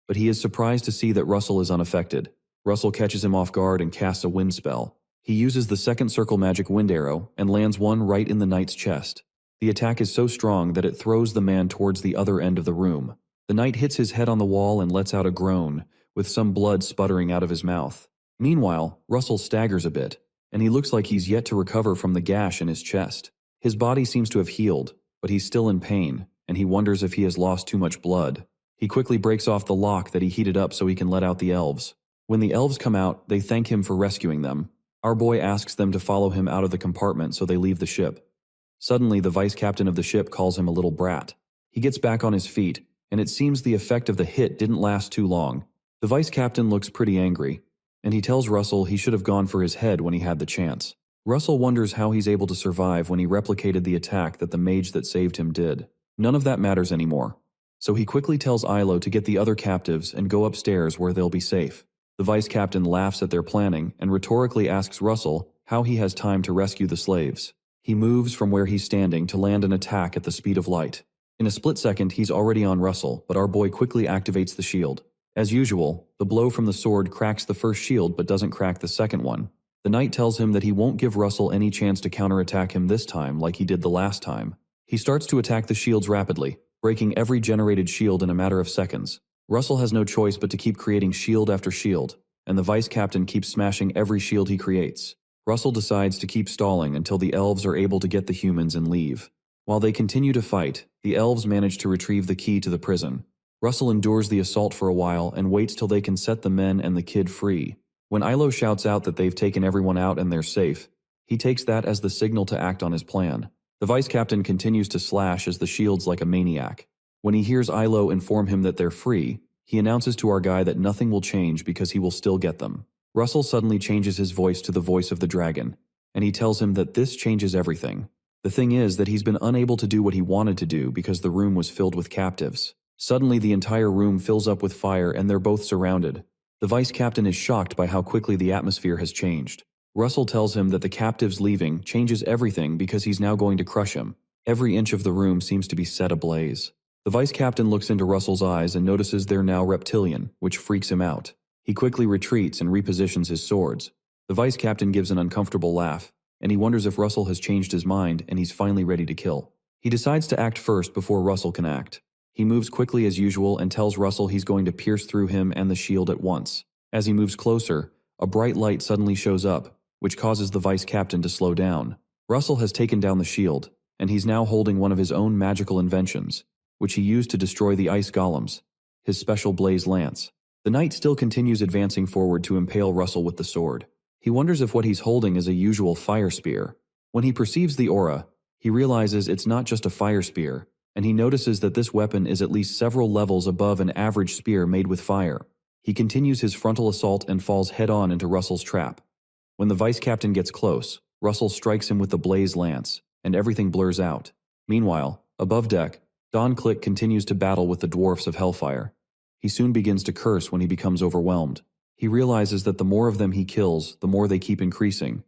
but he is surprised to see that Russell is unaffected. Russell catches him off guard and casts a wind spell. He uses the second circle magic wind arrow and lands one right in the knight's chest. The attack is so strong that it throws the man towards the other end of the room. The knight hits his head on the wall and lets out a groan, with some blood sputtering out of his mouth. Meanwhile, Russell staggers a bit, and he looks like he's yet to recover from the gash in his chest. His body seems to have healed, but he's still in pain, and he wonders if he has lost too much blood. He quickly breaks off the lock that he heated up so he can let out the elves. When the elves come out, they thank him for rescuing them. Our boy asks them to follow him out of the compartment so they leave the ship. Suddenly, the vice captain of the ship calls him a little brat. He gets back on his feet, and it seems the effect of the hit didn't last too long. The vice captain looks pretty angry, and he tells Russell he should have gone for his head when he had the chance. Russell wonders how he's able to survive when he replicated the attack that the mage that saved him did. None of that matters anymore. So he quickly tells Ilo to get the other captives and go upstairs where they'll be safe. The vice captain laughs at their planning and rhetorically asks Russell how he has time to rescue the slaves. He moves from where he's standing to land an attack at the speed of light. In a split second, he's already on Russell, but our boy quickly activates the shield. As usual, the blow from the sword cracks the first shield but doesn't crack the second one. The knight tells him that he won't give Russell any chance to counterattack him this time like he did the last time. He starts to attack the shields rapidly, breaking every generated shield in a matter of seconds. Russell has no choice but to keep creating shield after shield, and the vice captain keeps smashing every shield he creates. Russell decides to keep stalling until the elves are able to get the humans and leave. While they continue to fight, the elves manage to retrieve the key to the prison. Russell endures the assault for a while and waits till they can set the men and the kid free. When Ilo shouts out that they've taken everyone out and they're safe, he takes that as the signal to act on his plan. The vice captain continues to slash as the shields like a maniac. When he hears Ilo inform him that they're free, he announces to our guy that nothing will change because he will still get them. Russell suddenly changes his voice to the voice of the dragon, and he tells him that this changes everything. The thing is that he's been unable to do what he wanted to do because the room was filled with captives. Suddenly the entire room fills up with fire and they're both surrounded. The vice captain is shocked by how quickly the atmosphere has changed. Russell tells him that the captives leaving changes everything because he's now going to crush him. Every inch of the room seems to be set ablaze. The vice captain looks into Russell's eyes and notices they're now reptilian, which freaks him out. He quickly retreats and repositions his swords. The vice captain gives an uncomfortable laugh, and he wonders if Russell has changed his mind and he's finally ready to kill. He decides to act first before Russell can act. He moves quickly as usual and tells Russell he's going to pierce through him and the shield at once. As he moves closer, a bright light suddenly shows up, which causes the vice captain to slow down. Russell has taken down the shield, and he's now holding one of his own magical inventions, which he used to destroy the ice golems, his special blaze lance. The knight still continues advancing forward to impale Russell with the sword. He wonders if what he's holding is a usual fire spear. When he perceives the aura, he realizes it's not just a fire spear, and he notices that this weapon is at least several levels above an average spear made with fire. He continues his frontal assault and falls head-on into Russell's trap. When the vice captain gets close, Russell strikes him with the blaze lance, and everything blurs out. Meanwhile, above deck, Don Click continues to battle with the dwarfs of Hellfire. He soon begins to curse when he becomes overwhelmed. He realizes that the more of them he kills, the more they keep increasing,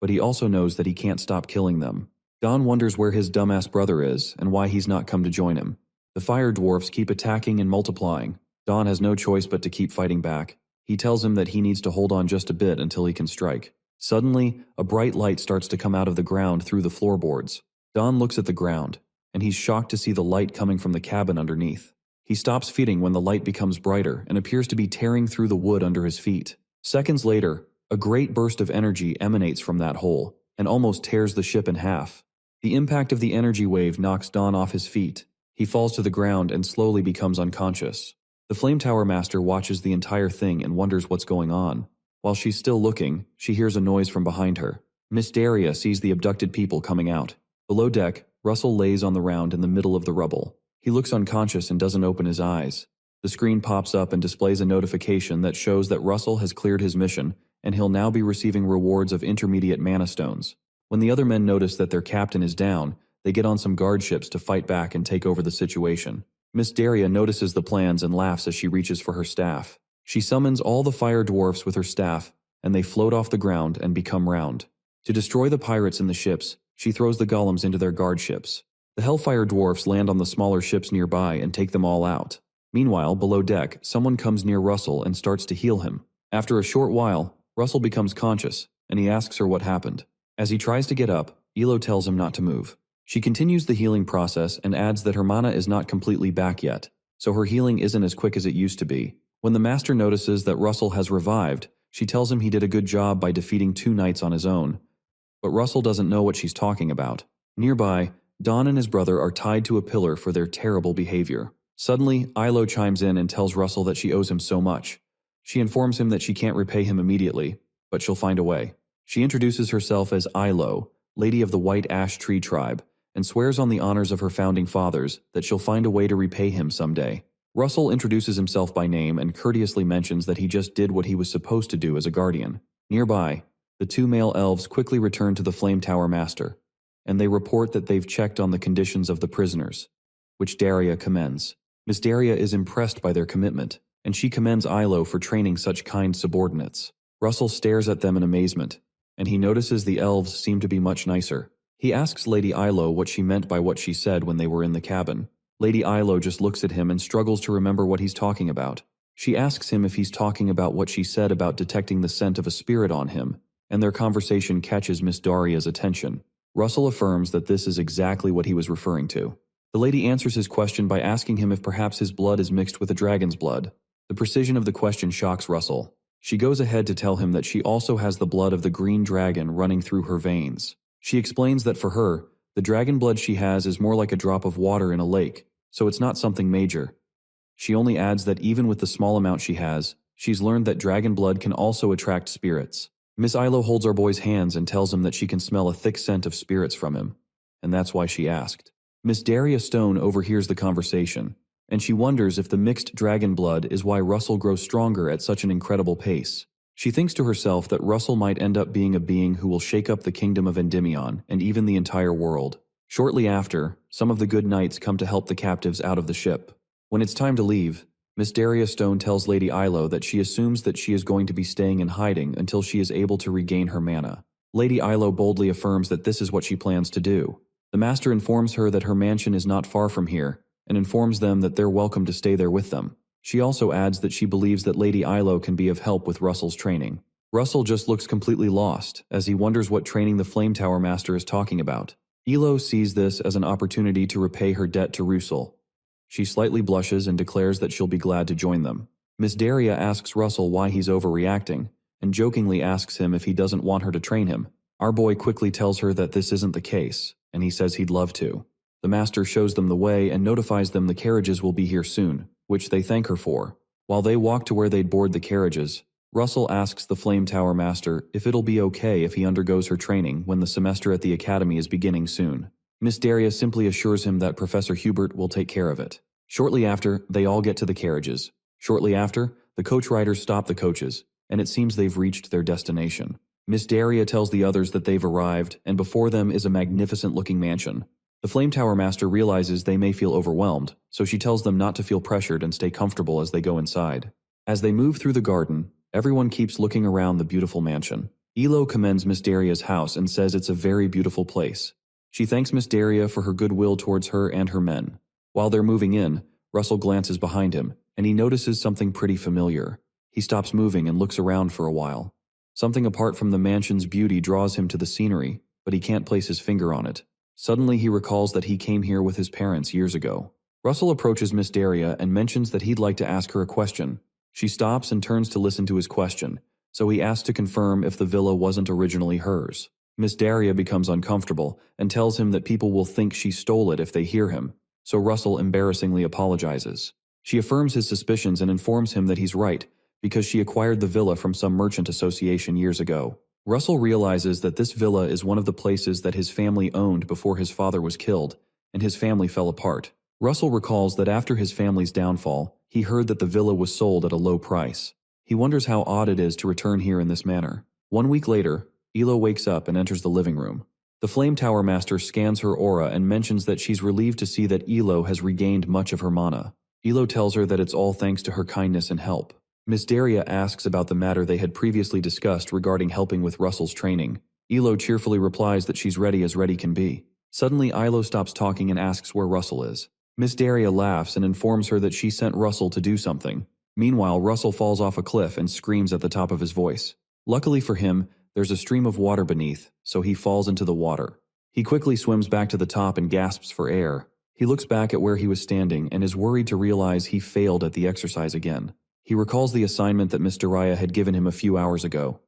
but he also knows that he can't stop killing them. Don wonders where his dumbass brother is and why he's not come to join him. The fire dwarfs keep attacking and multiplying. Don has no choice but to keep fighting back. He tells him that he needs to hold on just a bit until he can strike. Suddenly, a bright light starts to come out of the ground through the floorboards. Don looks at the ground, and he's shocked to see the light coming from the cabin underneath. He stops feeding when the light becomes brighter and appears to be tearing through the wood under his feet. Seconds later, a great burst of energy emanates from that hole, and almost tears the ship in half. The impact of the energy wave knocks Don off his feet. He falls to the ground and slowly becomes unconscious. The Flame Tower Master watches the entire thing and wonders what's going on. While she's still looking, she hears a noise from behind her. Miss Daria sees the abducted people coming out. Below deck, Russell lays on the ground in the middle of the rubble. He looks unconscious and doesn't open his eyes. The screen pops up and displays a notification that shows that Russell has cleared his mission, and he'll now be receiving rewards of intermediate mana stones. When the other men notice that their captain is down, they get on some guard ships to fight back and take over the situation. Miss Daria notices the plans and laughs as she reaches for her staff. She summons all the fire dwarfs with her staff, and they float off the ground and become round. To destroy the pirates in the ships, she throws the golems into their guard ships. The Hellfire dwarfs land on the smaller ships nearby and take them all out. Meanwhile, below deck, someone comes near Russell and starts to heal him. After a short while, Russell becomes conscious, and he asks her what happened. As he tries to get up, Elo tells him not to move. She continues the healing process and adds that her mana is not completely back yet, so her healing isn't as quick as it used to be. When the Master notices that Russell has revived, she tells him he did a good job by defeating 2 knights on his own. But Russell doesn't know what she's talking about. Nearby, Don and his brother are tied to a pillar for their terrible behavior. Suddenly, Ilo chimes in and tells Russell that she owes him so much. She informs him that she can't repay him immediately, but she'll find a way. She introduces herself as Ilo, Lady of the White Ash Tree Tribe, and swears on the honors of her founding fathers that she'll find a way to repay him someday. Russell introduces himself by name and courteously mentions that he just did what he was supposed to do as a guardian. Nearby, the 2 male elves quickly return to the Flame Tower Master, and they report that they've checked on the conditions of the prisoners, which Daria commends. Miss Daria is impressed by their commitment, and she commends Ilo for training such kind subordinates. Russell stares at them in amazement, and he notices the elves seem to be much nicer. He asks Lady Ilo what she meant by what she said when they were in the cabin. Lady Ilo just looks at him and struggles to remember what he's talking about. She asks him if he's talking about what she said about detecting the scent of a spirit on him, and their conversation catches Miss Daria's attention. Russell affirms that this is exactly what he was referring to. The lady answers his question by asking him if perhaps his blood is mixed with a dragon's blood. The precision of the question shocks Russell. She goes ahead to tell him that she also has the blood of the green dragon running through her veins. She explains that for her, the dragon blood she has is more like a drop of water in a lake, so it's not something major. She only adds that even with the small amount she has, she's learned that dragon blood can also attract spirits. Miss Ilo holds our boy's hands and tells him that she can smell a thick scent of spirits from him, and that's why she asked. Miss Daria Stone overhears the conversation, and she wonders if the mixed dragon blood is why Russell grows stronger at such an incredible pace. She thinks to herself that Russell might end up being a being who will shake up the kingdom of Endymion and even the entire world. Shortly after, some of the good knights come to help the captives out of the ship. When it's time to leave, Miss Daria Stone tells Lady Ilo that she assumes that she is going to be staying in hiding until she is able to regain her mana. Lady Ilo boldly affirms that this is what she plans to do. The Master informs her that her mansion is not far from here, and informs them that they're welcome to stay there with them. She also adds that she believes that Lady Ilo can be of help with Russell's training. Russell just looks completely lost, as he wonders what training the Flame Tower Master is talking about. Ilo sees this as an opportunity to repay her debt to Russell. She slightly blushes and declares that she'll be glad to join them. Miss Daria asks Russell why he's overreacting, and jokingly asks him if he doesn't want her to train him. Our boy quickly tells her that this isn't the case, and he says he'd love to. The Master shows them the way and notifies them the carriages will be here soon, which they thank her for. While they walk to where they'd board the carriages, Russell asks the Flame Tower Master if it'll be okay if he undergoes her training when the semester at the academy is beginning soon. Miss Daria simply assures him that Professor Hubert will take care of it. Shortly after, they all get to the carriages. Shortly after, the coach riders stop the coaches, and it seems they've reached their destination. Miss Daria tells the others that they've arrived, and before them is a magnificent-looking mansion. The Flame Tower Master realizes they may feel overwhelmed, so she tells them not to feel pressured and stay comfortable as they go inside. As they move through the garden, everyone keeps looking around the beautiful mansion. Elo commends Miss Daria's house and says it's a very beautiful place. She thanks Miss Daria for her goodwill towards her and her men. While they're moving in, Russell glances behind him, and he notices something pretty familiar. He stops moving and looks around for a while. Something apart from the mansion's beauty draws him to the scenery, but he can't place his finger on it. Suddenly he recalls that he came here with his parents years ago. Russell approaches Miss Daria and mentions that he'd like to ask her a question. She stops and turns to listen to his question, so he asks to confirm if the villa wasn't originally hers. Miss Daria becomes uncomfortable and tells him that people will think she stole it if they hear him, so Russell embarrassingly apologizes. She affirms his suspicions and informs him that he's right, because she acquired the villa from some merchant association years ago. Russell realizes that this villa is one of the places that his family owned before his father was killed, and his family fell apart. Russell recalls that after his family's downfall, he heard that the villa was sold at a low price. He wonders how odd it is to return here in this manner. 1 week later, Elo wakes up and enters the living room. The Flame Tower Master scans her aura and mentions that she's relieved to see that Elo has regained much of her mana. Elo tells her that it's all thanks to her kindness and help. Miss Daria asks about the matter they had previously discussed regarding helping with Russell's training. Elo cheerfully replies that she's ready as ready can be. Suddenly, Ilo stops talking and asks where Russell is. Miss Daria laughs and informs her that she sent Russell to do something. Meanwhile, Russell falls off a cliff and screams at the top of his voice. Luckily for him, there's a stream of water beneath, so he falls into the water. He quickly swims back to the top and gasps for air. He looks back at where he was standing and is worried to realize he failed at the exercise again. He recalls the assignment that Miss Daria had given him a few hours ago.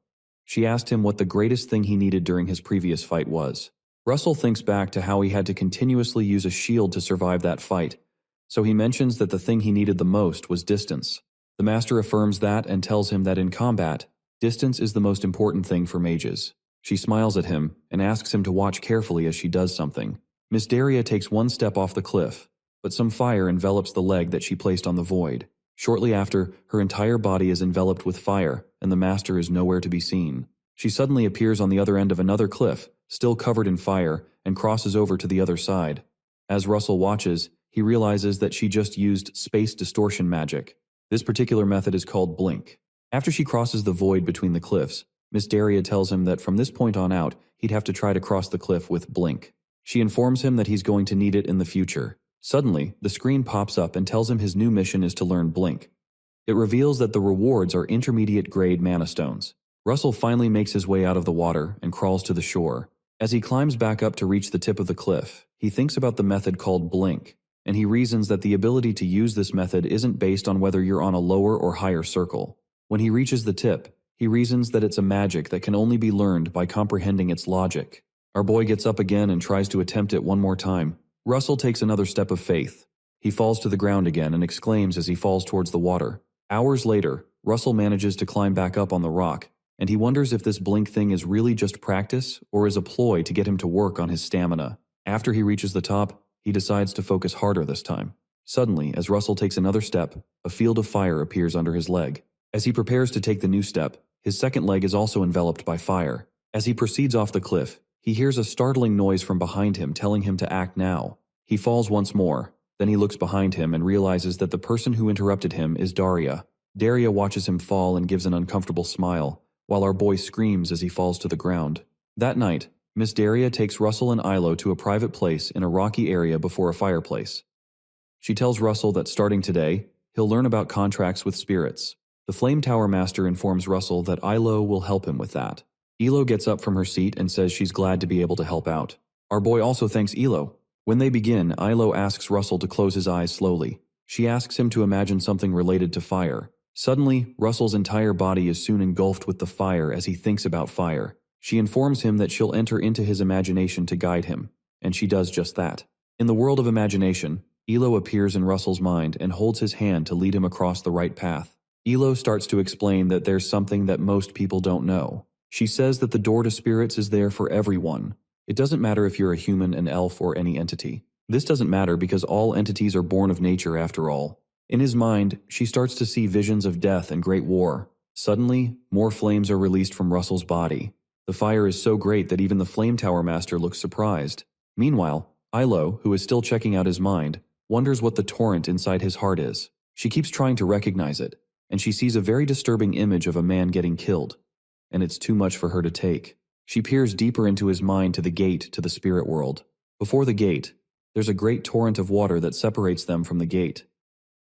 She asked him what the greatest thing he needed during his previous fight was. Russell thinks back to how he had to continuously use a shield to survive that fight, so he mentions that the thing he needed the most was distance. The master affirms that and tells him that in combat, distance is the most important thing for mages. She smiles at him and asks him to watch carefully as she does something. Miss Daria takes one step off the cliff, but some fire envelops the leg that she placed on the void. Shortly after, her entire body is enveloped with fire, and the master is nowhere to be seen. She suddenly appears on the other end of another cliff, still covered in fire, and crosses over to the other side. As Russell watches, he realizes that she just used space distortion magic. This particular method is called blink. After she crosses the void between the cliffs, Miss Daria tells him that from this point on out, he'd have to try to cross the cliff with blink. She informs him that he's going to need it in the future. Suddenly, the screen pops up and tells him his new mission is to learn blink. It reveals that the rewards are intermediate grade mana stones. Russell finally makes his way out of the water and crawls to the shore. As he climbs back up to reach the tip of the cliff, he thinks about the method called blink, and he reasons that the ability to use this method isn't based on whether you're on a lower or higher circle. When he reaches the tip, he reasons that it's a magic that can only be learned by comprehending its logic. Our boy gets up again and tries to attempt it one more time. Russell takes another step of faith. He falls to the ground again and exclaims as he falls towards the water. Hours later, Russell manages to climb back up on the rock, and he wonders if this blink thing is really just practice or is a ploy to get him to work on his stamina. After he reaches the top, he decides to focus harder this time. Suddenly, as Russell takes another step, a field of fire appears under his leg. As he prepares to take the new step, his second leg is also enveloped by fire. As he proceeds off the cliff, he hears a startling noise from behind him telling him to act now. He falls once more, then he looks behind him and realizes that the person who interrupted him is Daria. Daria watches him fall and gives an uncomfortable smile, while our boy screams as he falls to the ground. That night, Miss Daria takes Russell and Ilo to a private place in a rocky area before a fireplace. She tells Russell that starting today, he'll learn about contracts with spirits. The Flame Tower Master informs Russell that Ilo will help him with that. Ilo gets up from her seat and says she's glad to be able to help out. Our boy also thanks Ilo. When they begin, Ilo asks Russell to close his eyes slowly. She asks him to imagine something related to fire. Suddenly, Russell's entire body is soon engulfed with the fire as he thinks about fire. She informs him that she'll enter into his imagination to guide him, and she does just that. In the world of imagination, Ilo appears in Russell's mind and holds his hand to lead him across the right path. Ilo starts to explain that there's something that most people don't know. She says that the door to spirits is there for everyone. It doesn't matter if you're a human, an elf, or any entity. This doesn't matter because all entities are born of nature after all. In his mind, she starts to see visions of death and great war. Suddenly, more flames are released from Russell's body. The fire is so great that even the Flame Tower Master looks surprised. Meanwhile, Ilo, who is still checking out his mind, wonders what the torrent inside his heart is. She keeps trying to recognize it, and she sees a very disturbing image of a man getting killed. And it's too much for her to take. She peers deeper into his mind to the gate to the spirit world. Before the gate, there's a great torrent of water that separates them from the gate.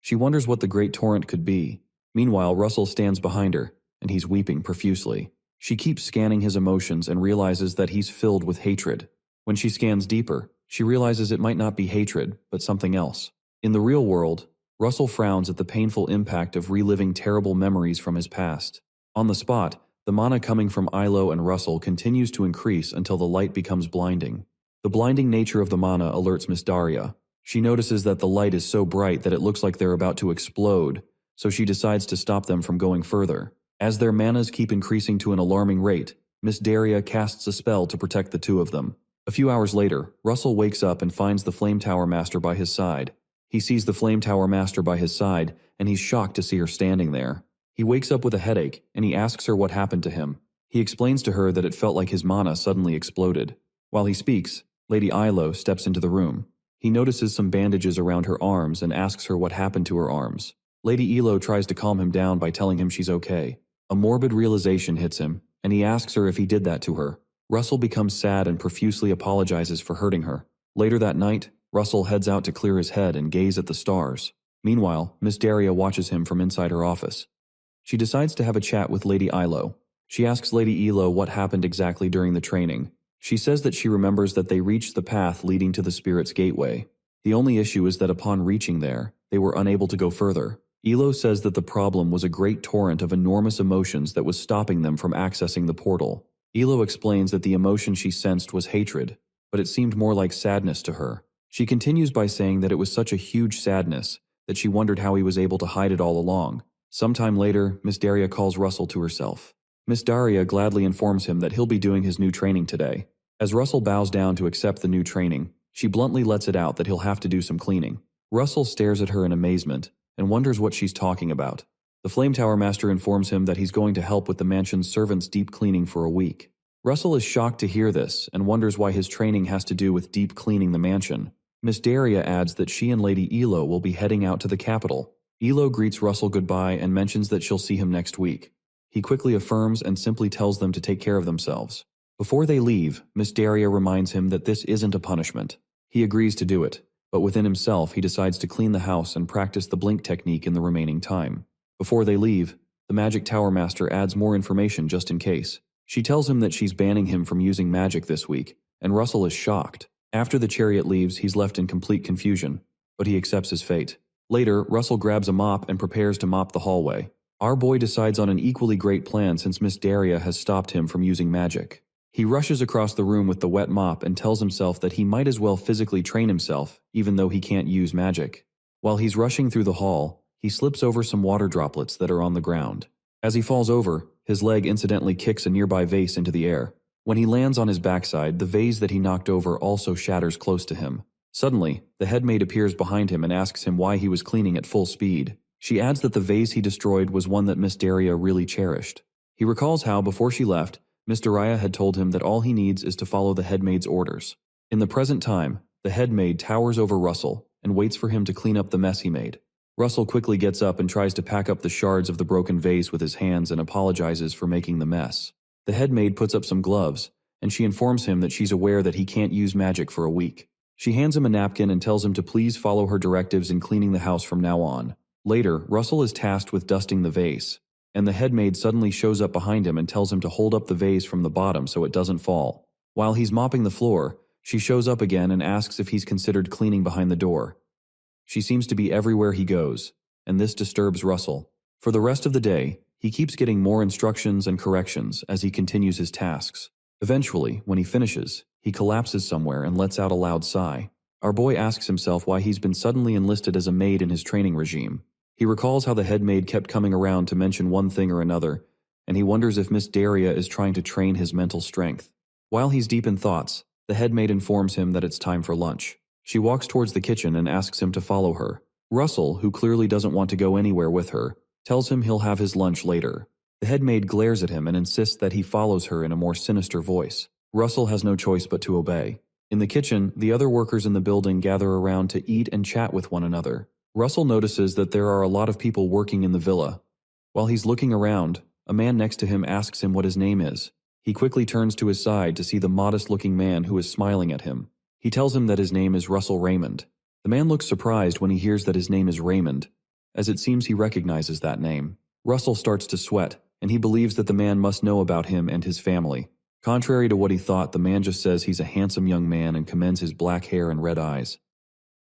She wonders what the great torrent could be. Meanwhile, Russell stands behind her, and he's weeping profusely. She keeps scanning his emotions and realizes that he's filled with hatred. When she scans deeper, she realizes it might not be hatred, but something else. In the real world, Russell frowns at the painful impact of reliving terrible memories from his past. On the spot, The mana coming from Ilo and Russell continues to increase until the light becomes blinding. The blinding nature of the mana alerts Miss Daria. She notices that the light is so bright that it looks like they're about to explode, so she decides to stop them from going further. As their manas keep increasing to an alarming rate, Miss Daria casts a spell to protect the two of them. A few hours later, Russell wakes up and finds the Flame Tower Master by his side. He sees the Flame Tower Master by his side, and he's shocked to see her standing there. He wakes up with a headache, and he asks her what happened to him. He explains to her that it felt like his mana suddenly exploded. While he speaks, Lady Ilo steps into the room. He notices some bandages around her arms and asks her what happened to her arms. Lady Ilo tries to calm him down by telling him she's okay. A morbid realization hits him, and he asks her if he did that to her. Russell becomes sad and profusely apologizes for hurting her. Later that night, Russell heads out to clear his head and gaze at the stars. Meanwhile, Miss Daria watches him from inside her office. She decides to have a chat with Lady Ilo. She asks Lady Ilo what happened exactly during the training. She says that she remembers that they reached the path leading to the Spirit's Gateway. The only issue is that upon reaching there, they were unable to go further. Ilo says that the problem was a great torrent of enormous emotions that was stopping them from accessing the portal. Ilo explains that the emotion she sensed was hatred, but it seemed more like sadness to her. She continues by saying that it was such a huge sadness that she wondered how he was able to hide it all along. Sometime later, Miss Daria calls Russell to herself. Miss Daria gladly informs him that he'll be doing his new training today. As Russell bows down to accept the new training, she bluntly lets it out that he'll have to do some cleaning. Russell stares at her in amazement and wonders what she's talking about. The Flame Tower Master informs him that he's going to help with the mansion's servants' deep cleaning for a week. Russell is shocked to hear this and wonders why his training has to do with deep cleaning the mansion. Miss Daria adds that she and Lady Ilo will be heading out to the capital. Ilo greets Russell goodbye and mentions that she'll see him next week. He quickly affirms and simply tells them to take care of themselves. Before they leave, Miss Daria reminds him that this isn't a punishment. He agrees to do it, but within himself he decides to clean the house and practice the blink technique in the remaining time. Before they leave, the Magic Tower Master adds more information just in case. She tells him that she's banning him from using magic this week, and Russell is shocked. After the chariot leaves, he's left in complete confusion, but he accepts his fate. Later, Russell grabs a mop and prepares to mop the hallway. Our boy decides on an equally great plan since Miss Daria has stopped him from using magic. He rushes across the room with the wet mop and tells himself that he might as well physically train himself, even though he can't use magic. While he's rushing through the hall, he slips over some water droplets that are on the ground. As he falls over, his leg incidentally kicks a nearby vase into the air. When he lands on his backside, the vase that he knocked over also shatters close to him. Suddenly, the headmaid appears behind him and asks him why he was cleaning at full speed. She adds that the vase he destroyed was one that Miss Daria really cherished. He recalls how, before she left, Miss Daria had told him that all he needs is to follow the headmaid's orders. In the present time, the headmaid towers over Russell and waits for him to clean up the mess he made. Russell quickly gets up and tries to pack up the shards of the broken vase with his hands and apologizes for making the mess. The headmaid puts up some gloves, and she informs him that she's aware that he can't use magic for a week. She hands him a napkin and tells him to please follow her directives in cleaning the house from now on. Later, Russell is tasked with dusting the vase, and the headmaid suddenly shows up behind him and tells him to hold up the vase from the bottom so it doesn't fall. While he's mopping the floor, she shows up again and asks if he's considered cleaning behind the door. She seems to be everywhere he goes, and this disturbs Russell. For the rest of the day, he keeps getting more instructions and corrections as he continues his tasks. Eventually, when he finishes, he collapses somewhere and lets out a loud sigh. Our boy asks himself why he's been suddenly enlisted as a maid in his training regime. He recalls how the headmaid kept coming around to mention one thing or another, and he wonders if Miss Daria is trying to train his mental strength. While he's deep in thoughts, the headmaid informs him that it's time for lunch. She walks towards the kitchen and asks him to follow her. Russell, who clearly doesn't want to go anywhere with her, tells him he'll have his lunch later. The headmaid glares at him and insists that he follows her in a more sinister voice. Russell has no choice but to obey. In the kitchen, the other workers in the building gather around to eat and chat with one another. Russell notices that there are a lot of people working in the villa. While he's looking around, a man next to him asks him what his name is. He quickly turns to his side to see the modest-looking man who is smiling at him. He tells him that his name is Russell Raymond. The man looks surprised when he hears that his name is Raymond, as it seems he recognizes that name. Russell starts to sweat, and he believes that the man must know about him and his family. Contrary to what he thought, the man just says he's a handsome young man and commends his black hair and red eyes.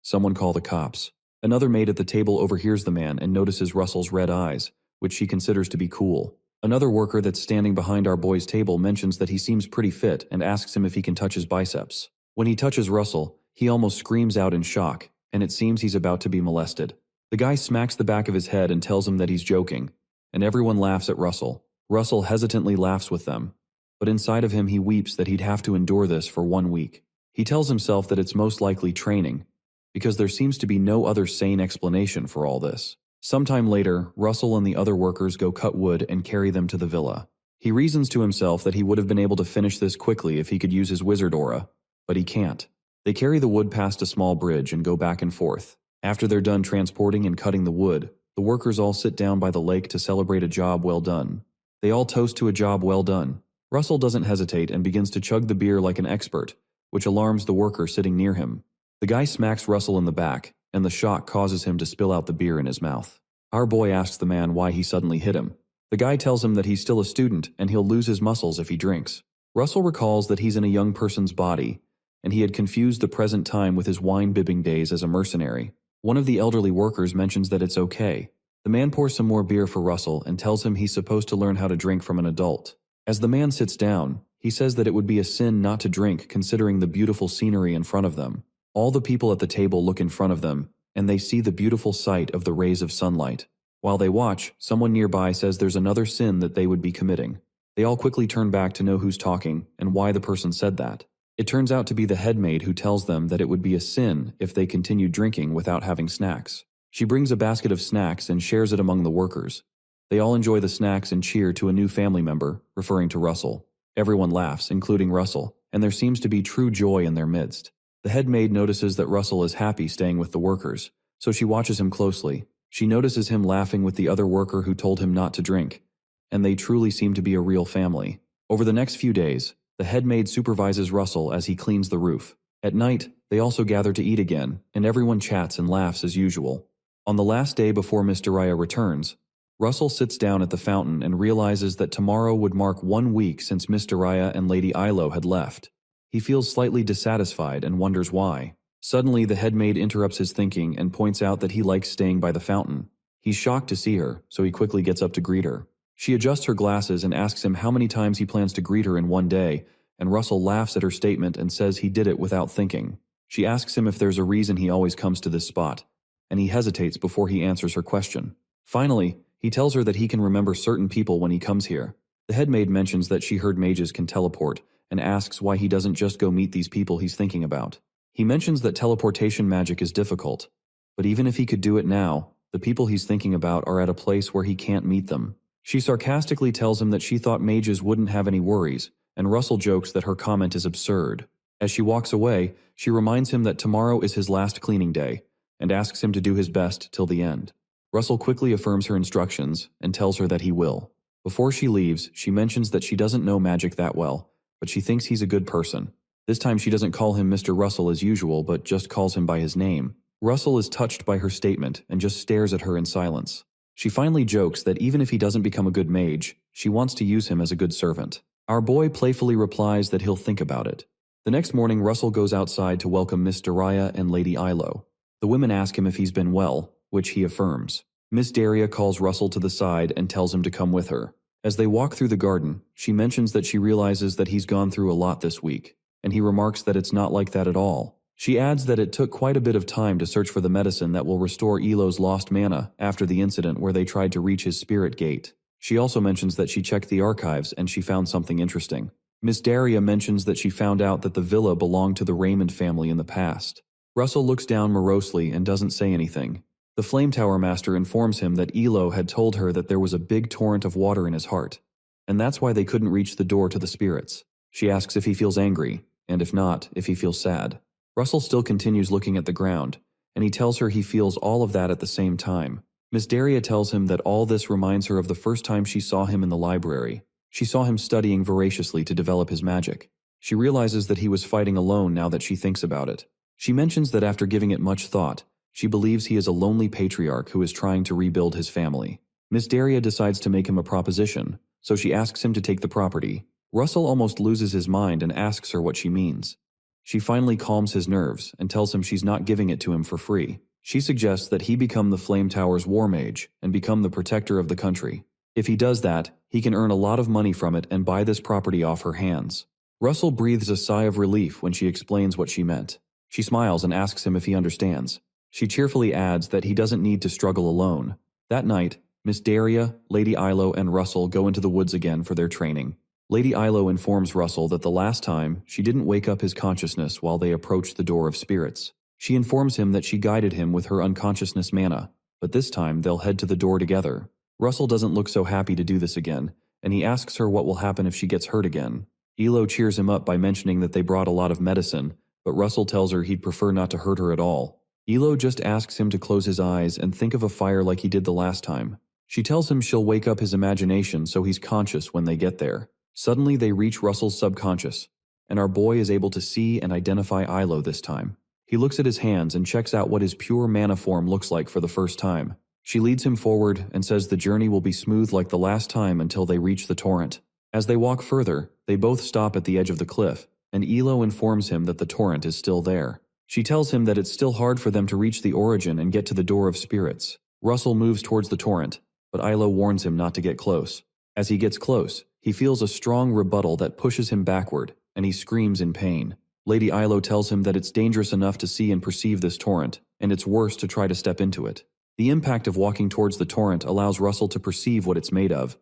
Someone call the cops. Another maid at the table overhears the man and notices Russell's red eyes, which she considers to be cool. Another worker that's standing behind our boy's table mentions that he seems pretty fit and asks him if he can touch his biceps. When he touches Russell, he almost screams out in shock, and it seems he's about to be molested. The guy smacks the back of his head and tells him that he's joking, and everyone laughs at Russell. Russell hesitantly laughs with them, but inside of him he weeps that he'd have to endure this for 1 week. He tells himself that it's most likely training, because there seems to be no other sane explanation for all this. Sometime later, Russell and the other workers go cut wood and carry them to the villa. He reasons to himself that he would have been able to finish this quickly if he could use his wizard aura, but he can't. They carry the wood past a small bridge and go back and forth. After they're done transporting and cutting the wood, the workers all sit down by the lake to celebrate a job well done. They all toast to a job well done. Russell doesn't hesitate and begins to chug the beer like an expert, which alarms the worker sitting near him. The guy smacks Russell in the back, and the shock causes him to spill out the beer in his mouth. Our boy asks the man why he suddenly hit him. The guy tells him that he's still a student and he'll lose his muscles if he drinks. Russell recalls that he's in a young person's body, and he had confused the present time with his wine-bibbing days as a mercenary. One of the elderly workers mentions that it's okay. The man pours some more beer for Russell and tells him he's supposed to learn how to drink from an adult. As the man sits down, he says that it would be a sin not to drink considering the beautiful scenery in front of them. All the people at the table look in front of them, and they see the beautiful sight of the rays of sunlight. While they watch, someone nearby says there's another sin that they would be committing. They all quickly turn back to know who's talking and why the person said that. It turns out to be the head maid who tells them that it would be a sin if they continued drinking without having snacks. She brings a basket of snacks and shares it among the workers. They all enjoy the snacks and cheer to a new family member, referring to Russell. Everyone laughs, including Russell, and there seems to be true joy in their midst. The head maid notices that Russell is happy staying with the workers, so she watches him closely. She notices him laughing with the other worker who told him not to drink, and they truly seem to be a real family. Over the next few days, the head maid supervises Russell as he cleans the roof. At night, they also gather to eat again, and everyone chats and laughs as usual. On the last day before Miss Daraya returns, Russell sits down at the fountain and realizes that tomorrow would mark 1 week since Miss Daraya and Lady Ilo had left. He feels slightly dissatisfied and wonders why. Suddenly, the head maid interrupts his thinking and points out that he likes staying by the fountain. He's shocked to see her, so he quickly gets up to greet her. She adjusts her glasses and asks him how many times he plans to greet her in one day, and Russell laughs at her statement and says he did it without thinking. She asks him if there's a reason he always comes to this spot, and he hesitates before he answers her question. Finally, he tells her that he can remember certain people when he comes here. The head maid mentions that she heard mages can teleport, and asks why he doesn't just go meet these people he's thinking about. He mentions that teleportation magic is difficult, but even if he could do it now, the people he's thinking about are at a place where he can't meet them. She sarcastically tells him that she thought mages wouldn't have any worries, and Russell jokes that her comment is absurd. As she walks away, she reminds him that tomorrow is his last cleaning day, and asks him to do his best till the end. Russell quickly affirms her instructions and tells her that he will. Before she leaves, she mentions that she doesn't know magic that well, but she thinks he's a good person. This time she doesn't call him Mr. Russell as usual, but just calls him by his name. Russell is touched by her statement and just stares at her in silence. She finally jokes that even if he doesn't become a good mage, she wants to use him as a good servant. Our boy playfully replies that he'll think about it. The next morning, Russell goes outside to welcome Miss Daraya and Lady Ilo. The women ask him if he's been well, which he affirms. Miss Daria calls Russell to the side and tells him to come with her. As they walk through the garden, she mentions that she realizes that he's gone through a lot this week, and he remarks that it's not like that at all. She adds that it took quite a bit of time to search for the medicine that will restore Elo's lost mana after the incident where they tried to reach his spirit gate. She also mentions that she checked the archives and she found something interesting. Miss Daria mentions that she found out that the villa belonged to the Raymond family in the past. Russell looks down morosely and doesn't say anything. The Flame Tower Master informs him that Elo had told her that there was a big torrent of water in his heart, and that's why they couldn't reach the door to the spirits. She asks if he feels angry, and if not, if he feels sad. Russell still continues looking at the ground, and he tells her he feels all of that at the same time. Miss Daria tells him that all this reminds her of the first time she saw him in the library. She saw him studying voraciously to develop his magic. She realizes that he was fighting alone now that she thinks about it. She mentions that after giving it much thought, she believes he is a lonely patriarch who is trying to rebuild his family. Miss Daria decides to make him a proposition, so she asks him to take the property. Russell almost loses his mind and asks her what she means. She finally calms his nerves and tells him she's not giving it to him for free. She suggests that he become the Flame Tower's war mage and become the protector of the country. If he does that, he can earn a lot of money from it and buy this property off her hands. Russell breathes a sigh of relief when she explains what she meant. She smiles and asks him if he understands. She cheerfully adds that he doesn't need to struggle alone. That night, Miss Daria, Lady Ilo, and Russell go into the woods again for their training. Lady Ilo informs Russell that the last time, she didn't wake up his consciousness while they approached the door of spirits. She informs him that she guided him with her unconsciousness mana, but this time they'll head to the door together. Russell doesn't look so happy to do this again, and he asks her what will happen if she gets hurt again. Ilo cheers him up by mentioning that they brought a lot of medicine, but Russell tells her he'd prefer not to hurt her at all. Ilo just asks him to close his eyes and think of a fire like he did the last time. She tells him she'll wake up his imagination so he's conscious when they get there. Suddenly they reach Russell's subconscious, and our boy is able to see and identify Ilo this time. He looks at his hands and checks out what his pure mana form looks like for the first time. She leads him forward and says the journey will be smooth like the last time until they reach the torrent. As they walk further, they both stop at the edge of the cliff, and Ilo informs him that the torrent is still there. She tells him that it's still hard for them to reach the origin and get to the door of spirits. Russell moves towards the torrent, but Ilo warns him not to get close. As he gets close, he feels a strong rebuttal that pushes him backward, and he screams in pain. Lady Ilo tells him that it's dangerous enough to see and perceive this torrent, and it's worse to try to step into it. The impact of walking towards the torrent allows Russell to perceive what it's made of,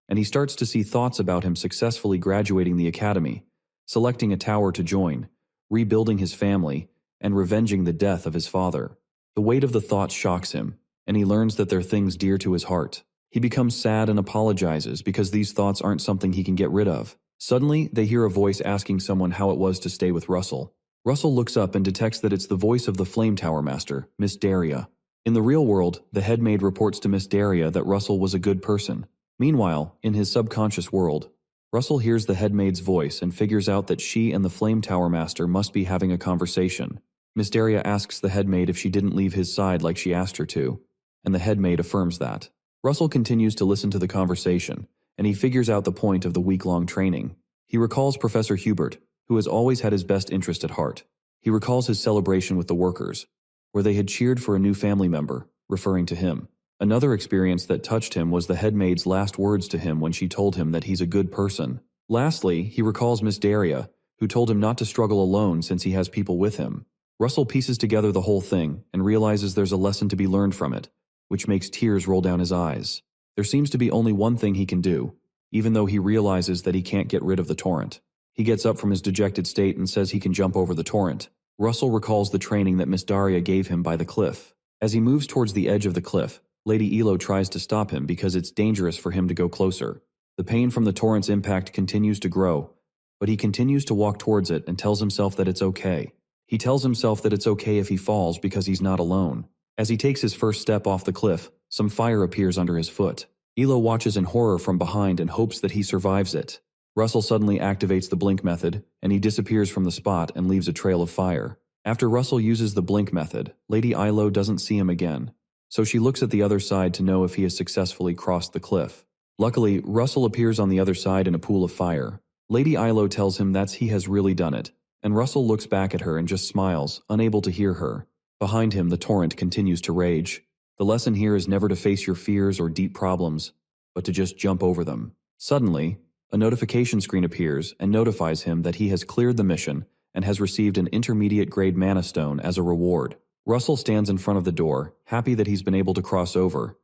and he starts to see thoughts about him successfully graduating the academy, selecting a tower to join, rebuilding his family, and revenging the death of his father. The weight of the thoughts shocks him, and he learns that they're things dear to his heart. He becomes sad and apologizes because these thoughts aren't something he can get rid of. Suddenly, they hear a voice asking someone how it was to stay with Russell. Russell looks up and detects that it's the voice of the Flame Tower Master, Miss Daria. In the real world, the head maid reports to Miss Daria that Russell was a good person. Meanwhile, in his subconscious world, Russell hears the head maid's voice and figures out that she and the Flame Tower Master must be having a conversation. Miss Daria asks the head maid if she didn't leave his side like she asked her to, and the head maid affirms that. Russell continues to listen to the conversation, and he figures out the point of the week-long training. He recalls Professor Hubert, who has always had his best interest at heart. He recalls his celebration with the workers, where they had cheered for a new family member, referring to him. Another experience that touched him was the head maid's last words to him when she told him that he's a good person. Lastly, he recalls Miss Daria, who told him not to struggle alone since he has people with him. Russell pieces together the whole thing and realizes there's a lesson to be learned from it, which makes tears roll down his eyes. There seems to be only one thing he can do, even though he realizes that he can't get rid of the torrent. He gets up from his dejected state and says he can jump over the torrent. Russell recalls the training that Miss Daria gave him by the cliff. As he moves towards the edge of the cliff, Lady Ilo tries to stop him because it's dangerous for him to go closer. The pain from the torrent's impact continues to grow, but he continues to walk towards it and tells himself that it's okay. He tells himself that it's okay if he falls because he's not alone. As he takes his first step off the cliff, some fire appears under his foot. Ilo watches in horror from behind and hopes that he survives it. Russell suddenly activates the blink method, and he disappears from the spot and leaves a trail of fire. After Russell uses the blink method, Lady Ilo doesn't see him again, so she looks at the other side to know if he has successfully crossed the cliff. Luckily, Russell appears on the other side in a pool of fire. Lady Ilo tells him that he has really done it, and Russell looks back at her and just smiles, unable to hear her. Behind him, the torrent continues to rage. The lesson here is never to face your fears or deep problems, but to just jump over them. Suddenly, a notification screen appears and notifies him that he has cleared the mission and has received an intermediate-grade mana stone as a reward. Russell stands in front of the door, happy that he's been able to cross over,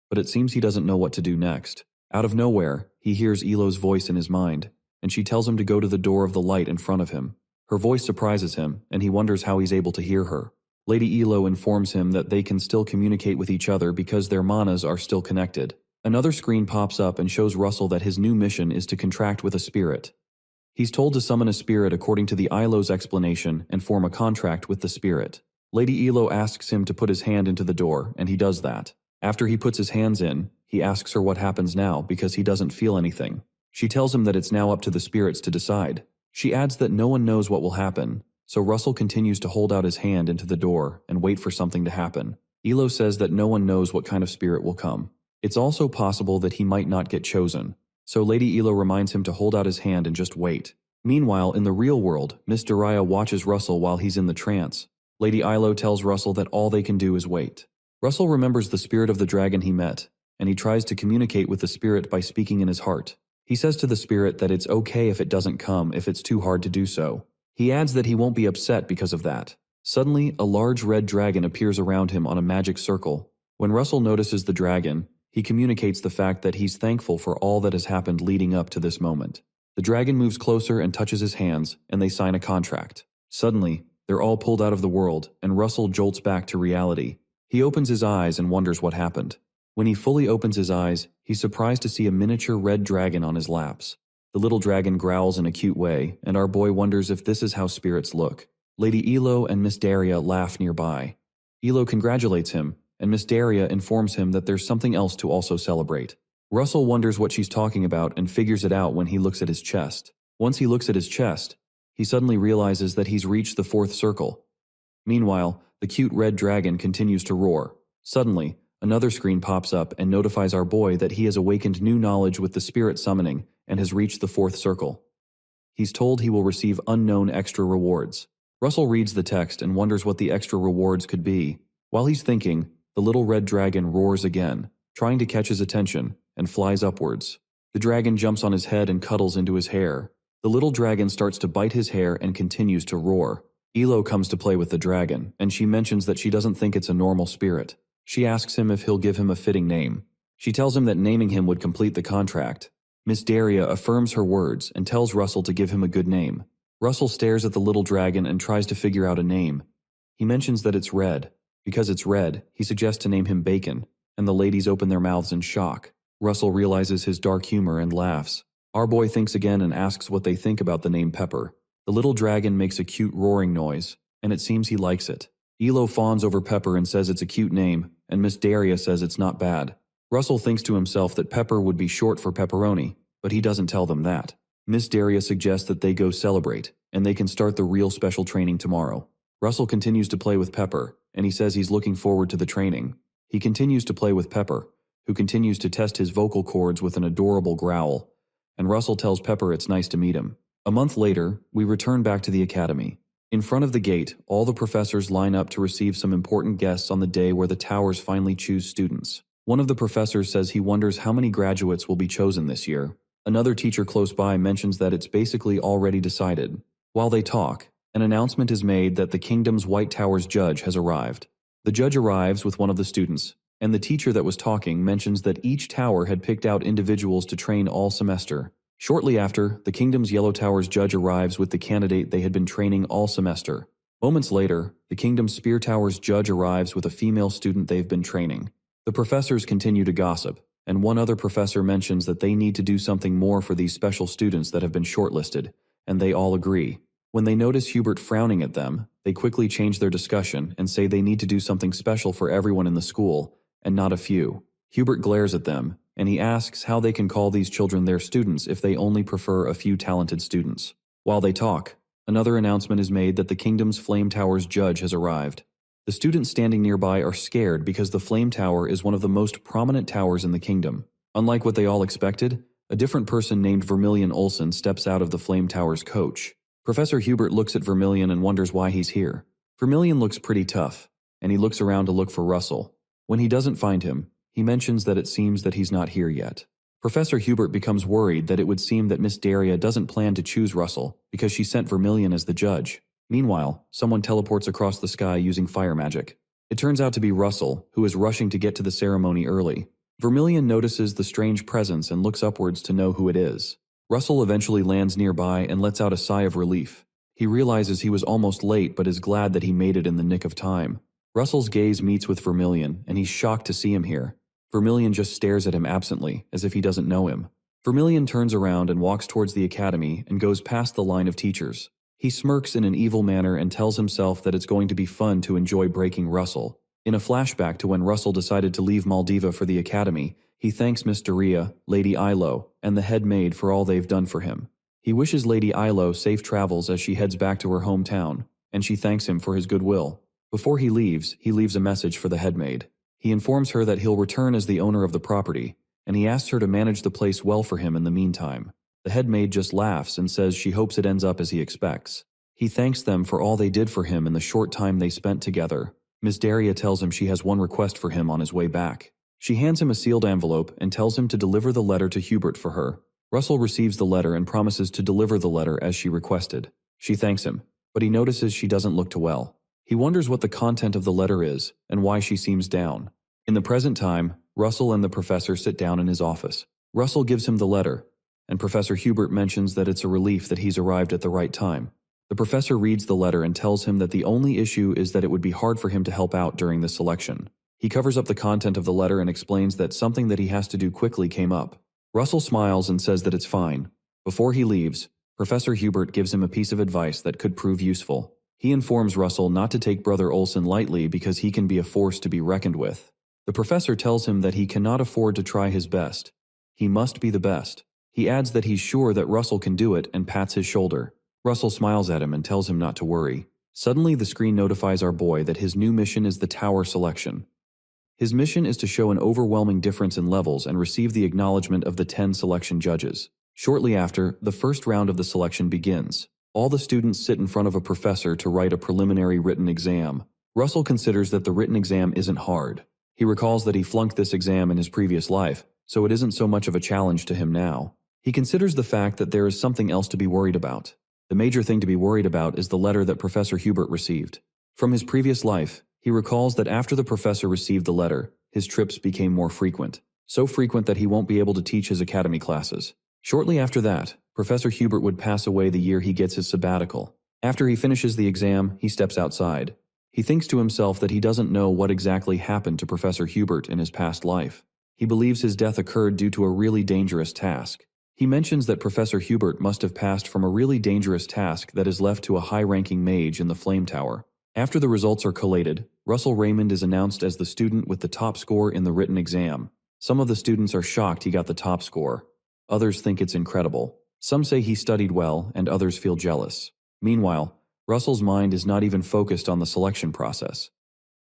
but it seems he doesn't know what to do next. Out of nowhere, he hears Ilo's voice in his mind, and she tells him to go to the door of the light in front of him. Her voice surprises him, and he wonders how he's able to hear her. Lady Ilo informs him that they can still communicate with each other because their manas are still connected. Another screen pops up and shows Russell that his new mission is to contract with a spirit. He's told to summon a spirit according to the Ilo's explanation and form a contract with the spirit. Lady Ilo asks him to put his hand into the door, and he does that. After he puts his hands in, he asks her what happens now because he doesn't feel anything. She tells him that it's now up to the spirits to decide. She adds that no one knows what will happen, so Russell continues to hold out his hand into the door and wait for something to happen. Ilo says that no one knows what kind of spirit will come. It's also possible that he might not get chosen, so Lady Ilo reminds him to hold out his hand and just wait. Meanwhile, in the real world, Miss Daria watches Russell while he's in the trance. Lady Ilo tells Russell that all they can do is wait. Russell remembers the spirit of the dragon he met, and he tries to communicate with the spirit by speaking in his heart. He says to the spirit that it's okay if it doesn't come if it's too hard to do so. He adds that he won't be upset because of that. Suddenly, a large red dragon appears around him on a magic circle. When Russell notices the dragon, he communicates the fact that he's thankful for all that has happened leading up to this moment. The dragon moves closer and touches his hands, and they sign a contract. Suddenly, they're all pulled out of the world, and Russell jolts back to reality. He opens his eyes and wonders what happened. When he fully opens his eyes, he's surprised to see a miniature red dragon on his laps. The little dragon growls in a cute way, and our boy wonders if this is how spirits look. Lady Elo and Miss Daria laugh nearby. Elo congratulates him, and Miss Daria informs him that there's something else to also celebrate. Russell wonders what she's talking about and figures it out when he looks at his chest. Once he looks at his chest, he suddenly realizes that he's reached the 4th circle. Meanwhile, the cute red dragon continues to roar. Suddenly, another screen pops up and notifies our boy that he has awakened new knowledge with the spirit summoning and has reached the 4th circle. He's told he will receive unknown extra rewards. Russell reads the text and wonders what the extra rewards could be. While he's thinking, the little red dragon roars again, trying to catch his attention, and flies upwards. The dragon jumps on his head and cuddles into his hair. The little dragon starts to bite his hair and continues to roar. Elo comes to play with the dragon, and she mentions that she doesn't think it's a normal spirit. She asks him if he'll give him a fitting name. She tells him that naming him would complete the contract. Miss Daria affirms her words and tells Russell to give him a good name. Russell stares at the little dragon and tries to figure out a name. He mentions that it's red. Because it's red, he suggests to name him Bacon, and the ladies open their mouths in shock. Russell realizes his dark humor and laughs. Our boy thinks again and asks what they think about the name Pepper. The little dragon makes a cute roaring noise, and it seems he likes it. Elo fawns over Pepper and says it's a cute name, and Miss Daria says it's not bad. Russell thinks to himself that Pepper would be short for pepperoni, but he doesn't tell them that. Miss Daria suggests that they go celebrate, and they can start the real special training tomorrow. Russell continues to play with Pepper, and he says he's looking forward to the training. He continues to play with Pepper, who continues to test his vocal cords with an adorable growl, and Russell tells Pepper it's nice to meet him. A month later, we return back to the academy. In front of the gate, all the professors line up to receive some important guests on the day where the towers finally choose students. One of the professors says he wonders how many graduates will be chosen this year. Another teacher close by mentions that it's basically already decided. While they talk, an announcement is made that the kingdom's White Tower's judge has arrived. The judge arrives with one of the students, and the teacher that was talking mentions that each tower had picked out individuals to train all semester. Shortly after, the kingdom's Yellow Tower's judge arrives with the candidate they had been training all semester. Moments later, the kingdom's Spear Tower's judge arrives with a female student they've been training. The professors continue to gossip, and one other professor mentions that they need to do something more for these special students that have been shortlisted, and they all agree. When they notice Hubert frowning at them, they quickly change their discussion and say they need to do something special for everyone in the school, and not a few. Hubert glares at them, and he asks how they can call these children their students if they only prefer a few talented students. While they talk, another announcement is made that the kingdom's Flame Tower's judge has arrived. The students standing nearby are scared because the Flame Tower is one of the most prominent towers in the kingdom. Unlike what they all expected, a different person named Vermilion Olsen steps out of the Flame Tower's coach. Professor Hubert looks at Vermilion and wonders why he's here. Vermilion looks pretty tough, and he looks around to look for Russell. When he doesn't find him, he mentions that it seems that he's not here yet. Professor Hubert becomes worried that it would seem that Miss Daria doesn't plan to choose Russell because she sent Vermilion as the judge. Meanwhile, someone teleports across the sky using fire magic. It turns out to be Russell, who is rushing to get to the ceremony early. Vermilion notices the strange presence and looks upwards to know who it is. Russell eventually lands nearby and lets out a sigh of relief. He realizes he was almost late but is glad that he made it in the nick of time. Russell's gaze meets with Vermilion, and he's shocked to see him here. Vermilion just stares at him absently, as if he doesn't know him. Vermilion turns around and walks towards the academy and goes past the line of teachers. He smirks in an evil manner and tells himself that it's going to be fun to enjoy breaking Russell. In a flashback to when Russell decided to leave Maldiva for the academy, he thanks Miss Daria, Lady Ilo, and the head maid for all they've done for him. He wishes Lady Ilo safe travels as she heads back to her hometown, and she thanks him for his goodwill. Before he leaves a message for the head maid. He informs her that he'll return as the owner of the property, and he asks her to manage the place well for him in the meantime. The head maid just laughs and says she hopes it ends up as he expects. He thanks them for all they did for him in the short time they spent together. Miss Daria tells him she has one request for him on his way back. She hands him a sealed envelope and tells him to deliver the letter to Hubert for her. Russell receives the letter and promises to deliver the letter as she requested. She thanks him, but he notices she doesn't look too well. He wonders what the content of the letter is and why she seems down. In the present time, Russell and the professor sit down in his office. Russell gives him the letter, and Professor Hubert mentions that it's a relief that he's arrived at the right time. The professor reads the letter and tells him that the only issue is that it would be hard for him to help out during this selection. He covers up the content of the letter and explains that something that he has to do quickly came up. Russell smiles and says that it's fine. Before he leaves, Professor Hubert gives him a piece of advice that could prove useful. He informs Russell not to take Brother Olson lightly because he can be a force to be reckoned with. The professor tells him that he cannot afford to try his best. He must be the best. He adds that he's sure that Russell can do it and pats his shoulder. Russell smiles at him and tells him not to worry. Suddenly, the screen notifies our boy that his new mission is the tower selection. His mission is to show an overwhelming difference in levels and receive the acknowledgement of the 10 selection judges. Shortly after, the first round of the selection begins. All the students sit in front of a professor to write a preliminary written exam. Russell considers that the written exam isn't hard. He recalls that he flunked this exam in his previous life, so it isn't so much of a challenge to him now. He considers the fact that there is something else to be worried about. The major thing to be worried about is the letter that Professor Hubert received. From his previous life, he recalls that after the professor received the letter, his trips became more frequent. So frequent that he won't be able to teach his academy classes. Shortly after that, Professor Hubert would pass away the year he gets his sabbatical. After he finishes the exam, he steps outside. He thinks to himself that he doesn't know what exactly happened to Professor Hubert in his past life. He believes his death occurred due to a really dangerous task. He mentions that Professor Hubert must have passed from a really dangerous task that is left to a high-ranking mage in the Flame Tower. After the results are collated, Russell Raymond is announced as the student with the top score in the written exam. Some of the students are shocked he got the top score. Others think it's incredible. Some say he studied well, and others feel jealous. Meanwhile, Russell's mind is not even focused on the selection process.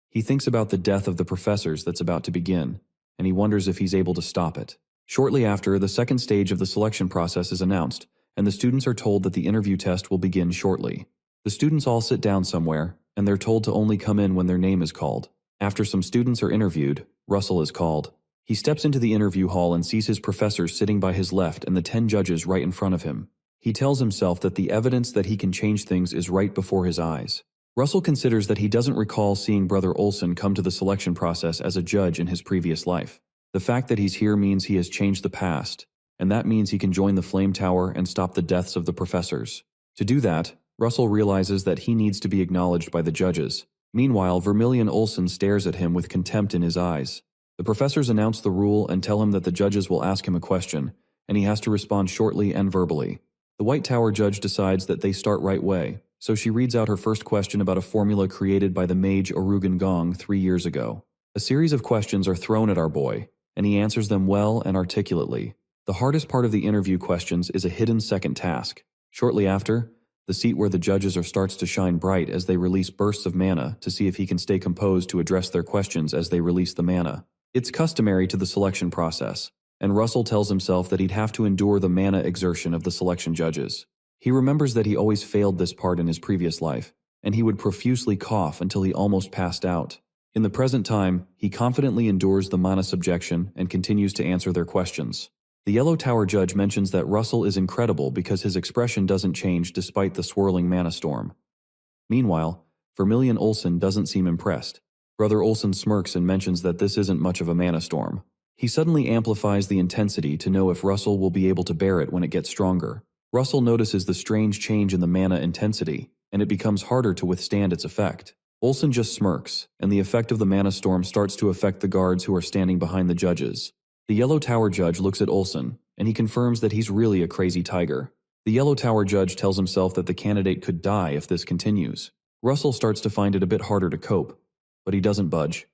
He thinks about the death of the professors that's about to begin, and he wonders if he's able to stop it. Shortly after, the second stage of the selection process is announced, and the students are told that the interview test will begin shortly. The students all sit down somewhere, and they're told to only come in when their name is called. After some students are interviewed, Russell is called. He steps into the interview hall and sees his professors sitting by his left and the 10 judges right in front of him. He tells himself that the evidence that he can change things is right before his eyes. Russell considers that he doesn't recall seeing Brother Olson come to the selection process as a judge in his previous life. The fact that he's here means he has changed the past, and that means he can join the Flame Tower and stop the deaths of the professors. To do that, Russell realizes that he needs to be acknowledged by the judges. Meanwhile, Vermilion Olson stares at him with contempt in his eyes. The professors announce the rule and tell him that the judges will ask him a question, and he has to respond shortly and verbally. The White Tower judge decides that they start right way, so she reads out her first question about a formula created by the mage Orugan Gong 3 years ago. A series of questions are thrown at our boy, and he answers them well and articulately. The hardest part of the interview questions is a hidden second task. Shortly after, the seat where the judges are starts to shine bright as they release bursts of mana to see if he can stay composed to address their questions as they release the mana. It's customary to the selection process, and Russell tells himself that he'd have to endure the mana exertion of the selection judges. He remembers that he always failed this part in his previous life, and he would profusely cough until he almost passed out. In the present time, he confidently endures the mana subjection and continues to answer their questions. The Yellow Tower judge mentions that Russell is incredible because his expression doesn't change despite the swirling mana storm. Meanwhile, Vermilion Olson doesn't seem impressed. Brother Olson smirks and mentions that this isn't much of a mana storm. He suddenly amplifies the intensity to know if Russell will be able to bear it when it gets stronger. Russell notices the strange change in the mana intensity, and it becomes harder to withstand its effect. Olson just smirks, and the effect of the mana storm starts to affect the guards who are standing behind the judges. The Yellow Tower judge looks at Olson, and he confirms that he's really a crazy tiger. The Yellow Tower judge tells himself that the candidate could die if this continues. Russell starts to find it a bit harder to cope, but he doesn't budge.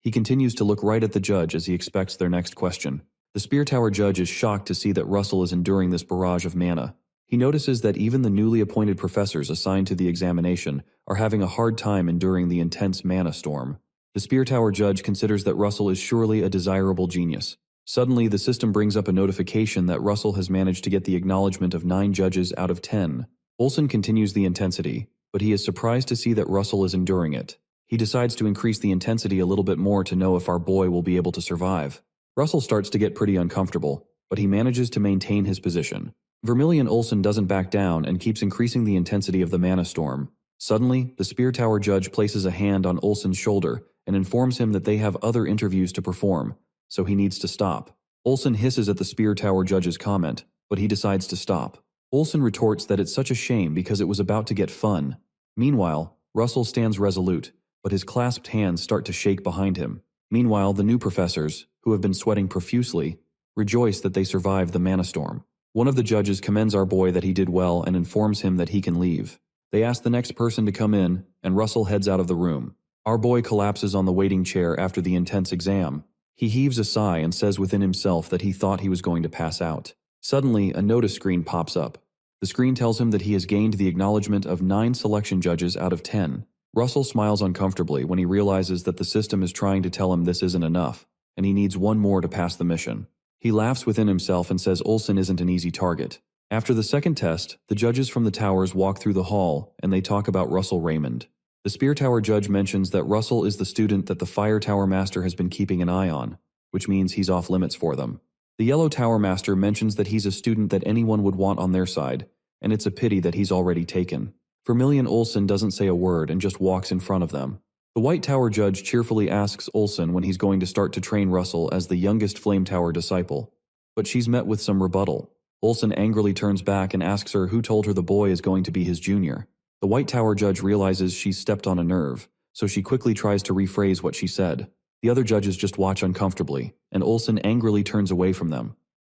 He continues to look right at the judge as he expects their next question. The Spear Tower judge is shocked to see that Russell is enduring this barrage of mana. He notices that even the newly appointed professors assigned to the examination are having a hard time enduring the intense mana storm. The Spear Tower judge considers that Russell is surely a desirable genius. Suddenly, the system brings up a notification that Russell has managed to get the acknowledgement of 9 judges out of 10. Olson continues the intensity, but he is surprised to see that Russell is enduring it. He decides to increase the intensity a little bit more to know if our boy will be able to survive. Russell starts to get pretty uncomfortable, but he manages to maintain his position. Vermilion Olsen doesn't back down and keeps increasing the intensity of the mana storm. Suddenly, the Spear Tower judge places a hand on Olsen's shoulder and informs him that they have other interviews to perform, so he needs to stop. Olsen hisses at the Spear Tower judge's comment, but he decides to stop. Olsen retorts that it's such a shame because it was about to get fun. Meanwhile, Russell stands resolute, but his clasped hands start to shake behind him. Meanwhile, the new professors, who have been sweating profusely, rejoice that they survived the mana storm. One of the judges commends our boy that he did well and informs him that he can leave. They ask the next person to come in, and Russell heads out of the room. Our boy collapses on the waiting chair after the intense exam. He heaves a sigh and says within himself that he thought he was going to pass out. Suddenly, a notice screen pops up. The screen tells him that he has gained the acknowledgement of 9 selection judges out of 10. Russell smiles uncomfortably when he realizes that the system is trying to tell him this isn't enough, and he needs one more to pass the mission. He laughs within himself and says Olsen isn't an easy target. After the second test, the judges from the towers walk through the hall and they talk about Russell Raymond. The Spear Tower judge mentions that Russell is the student that the Fire Tower Master has been keeping an eye on, which means he's off limits for them. The Yellow Tower Master mentions that he's a student that anyone would want on their side, and it's a pity that he's already taken. Vermilion Olsen doesn't say a word and just walks in front of them. The White Tower judge cheerfully asks Olsen when he's going to start to train Russell as the youngest Flame Tower disciple, but she's met with some rebuttal. Olsen angrily turns back and asks her who told her the boy is going to be his junior. The White Tower judge realizes she's stepped on a nerve, so she quickly tries to rephrase what she said. The other judges just watch uncomfortably, and Olsen angrily turns away from them.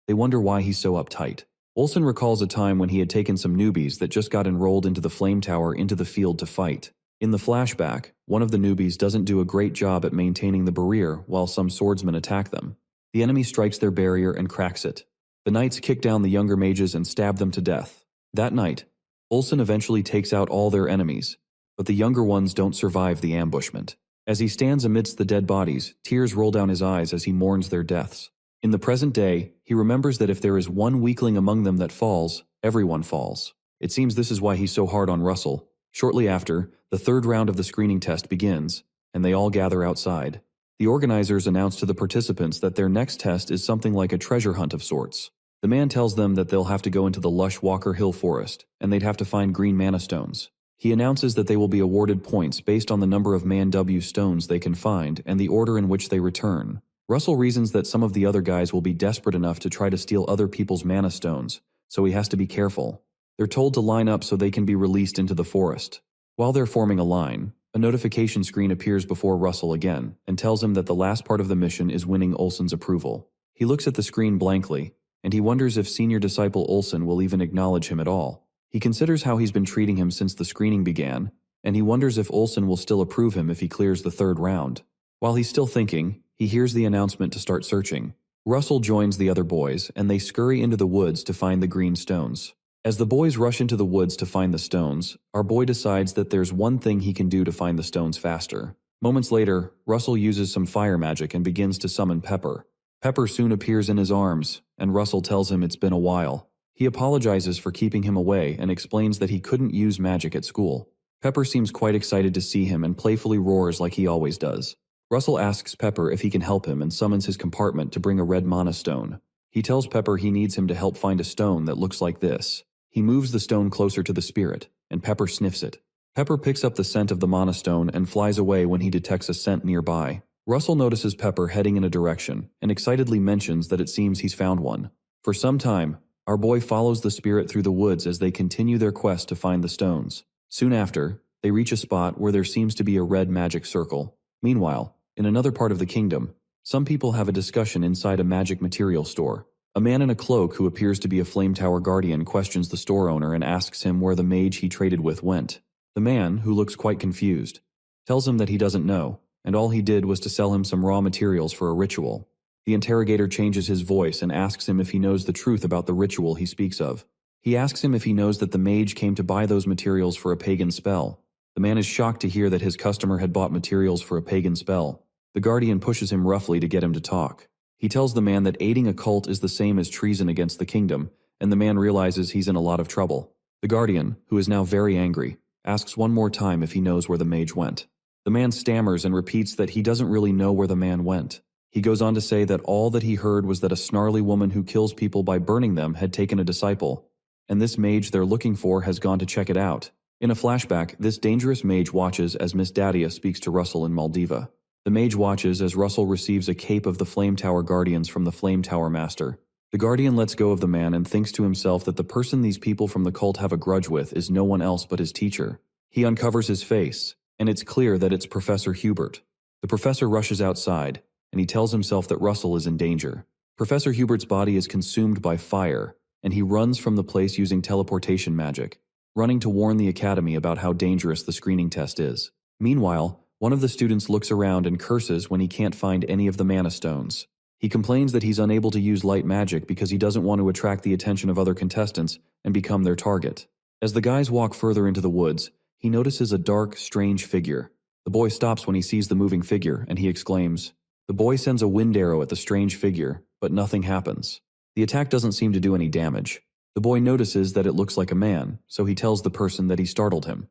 They wonder why he's so uptight. Olsen recalls a time when he had taken some newbies that just got enrolled into the Flame Tower into the field to fight. In the flashback, one of the newbies doesn't do a great job at maintaining the barrier while some swordsmen attack them. The enemy strikes their barrier and cracks it. The knights kick down the younger mages and stab them to death. That night, Olsen eventually takes out all their enemies, but the younger ones don't survive the ambushment. As he stands amidst the dead bodies, tears roll down his eyes as he mourns their deaths. In the present day, he remembers that if there is one weakling among them that falls, everyone falls. It seems this is why he's so hard on Russell. Shortly after, the third round of the screening test begins, and they all gather outside. The organizers announce to the participants that their next test is something like a treasure hunt of sorts. The man tells them that they'll have to go into the lush Walker Hill forest, and they'd have to find green mana stones. He announces that they will be awarded points based on the number of Man W stones they can find and the order in which they return. Russell reasons that some of the other guys will be desperate enough to try to steal other people's mana stones, so he has to be careful. They're told to line up so they can be released into the forest. While they're forming a line, a notification screen appears before Russell again and tells him that the last part of the mission is winning Olsen's approval. He looks at the screen blankly, and he wonders if senior disciple Olsen will even acknowledge him at all. He considers how he's been treating him since the screening began, and he wonders if Olsen will still approve him if he clears the third round. While he's still thinking, he hears the announcement to start searching. Russell joins the other boys, and they scurry into the woods to find the green stones. As the boys rush into the woods to find the stones, our boy decides that there's one thing he can do to find the stones faster. Moments later, Russell uses some fire magic and begins to summon Pepper. Pepper soon appears in his arms, and Russell tells him it's been a while. He apologizes for keeping him away and explains that he couldn't use magic at school. Pepper seems quite excited to see him and playfully roars like he always does. Russell asks Pepper if he can help him and summons his compartment to bring a red mana stone. He tells Pepper he needs him to help find a stone that looks like this. He moves the stone closer to the spirit, and Pepper sniffs it. Pepper picks up the scent of the mana stone and flies away when he detects a scent nearby. Russell notices Pepper heading in a direction and excitedly mentions that it seems he's found one. For some time, our boy follows the spirit through the woods as they continue their quest to find the stones. Soon after, they reach a spot where there seems to be a red magic circle. Meanwhile, in another part of the kingdom, some people have a discussion inside a magic material store. A man in a cloak who appears to be a Flame Tower guardian questions the store owner and asks him where the mage he traded with went. The man, who looks quite confused, tells him that he doesn't know, and all he did was to sell him some raw materials for a ritual. The interrogator changes his voice and asks him if he knows the truth about the ritual he speaks of. He asks him if he knows that the mage came to buy those materials for a pagan spell. The man is shocked to hear that his customer had bought materials for a pagan spell. The guardian pushes him roughly to get him to talk. He tells the man that aiding a cult is the same as treason against the kingdom, and the man realizes he's in a lot of trouble. The guardian, who is now very angry, asks one more time if he knows where the mage went. The man stammers and repeats that he doesn't really know where the man went. He goes on to say that all that he heard was that a snarly woman who kills people by burning them had taken a disciple, and this mage they're looking for has gone to check it out. In a flashback, this dangerous mage watches as Miss Dadia speaks to Russell in Maldiva. The mage watches as Russell receives a cape of the Flame Tower Guardians from the Flame Tower Master. The Guardian lets go of the man and thinks to himself that the person these people from the cult have a grudge with is no one else but his teacher. He uncovers his face, and it's clear that it's Professor Hubert. The professor rushes outside, and he tells himself that Russell is in danger. Professor Hubert's body is consumed by fire, and he runs from the place using teleportation magic, running to warn the academy about how dangerous the screening test is. Meanwhile, one of the students looks around and curses when he can't find any of the mana stones. He complains that he's unable to use light magic because he doesn't want to attract the attention of other contestants and become their target. As the guys walk further into the woods, he notices a dark, strange figure. The boy stops when he sees the moving figure, and he exclaims. The boy sends a wind arrow at the strange figure, but nothing happens. The attack doesn't seem to do any damage. The boy notices that it looks like a man, so he tells the person that he startled him.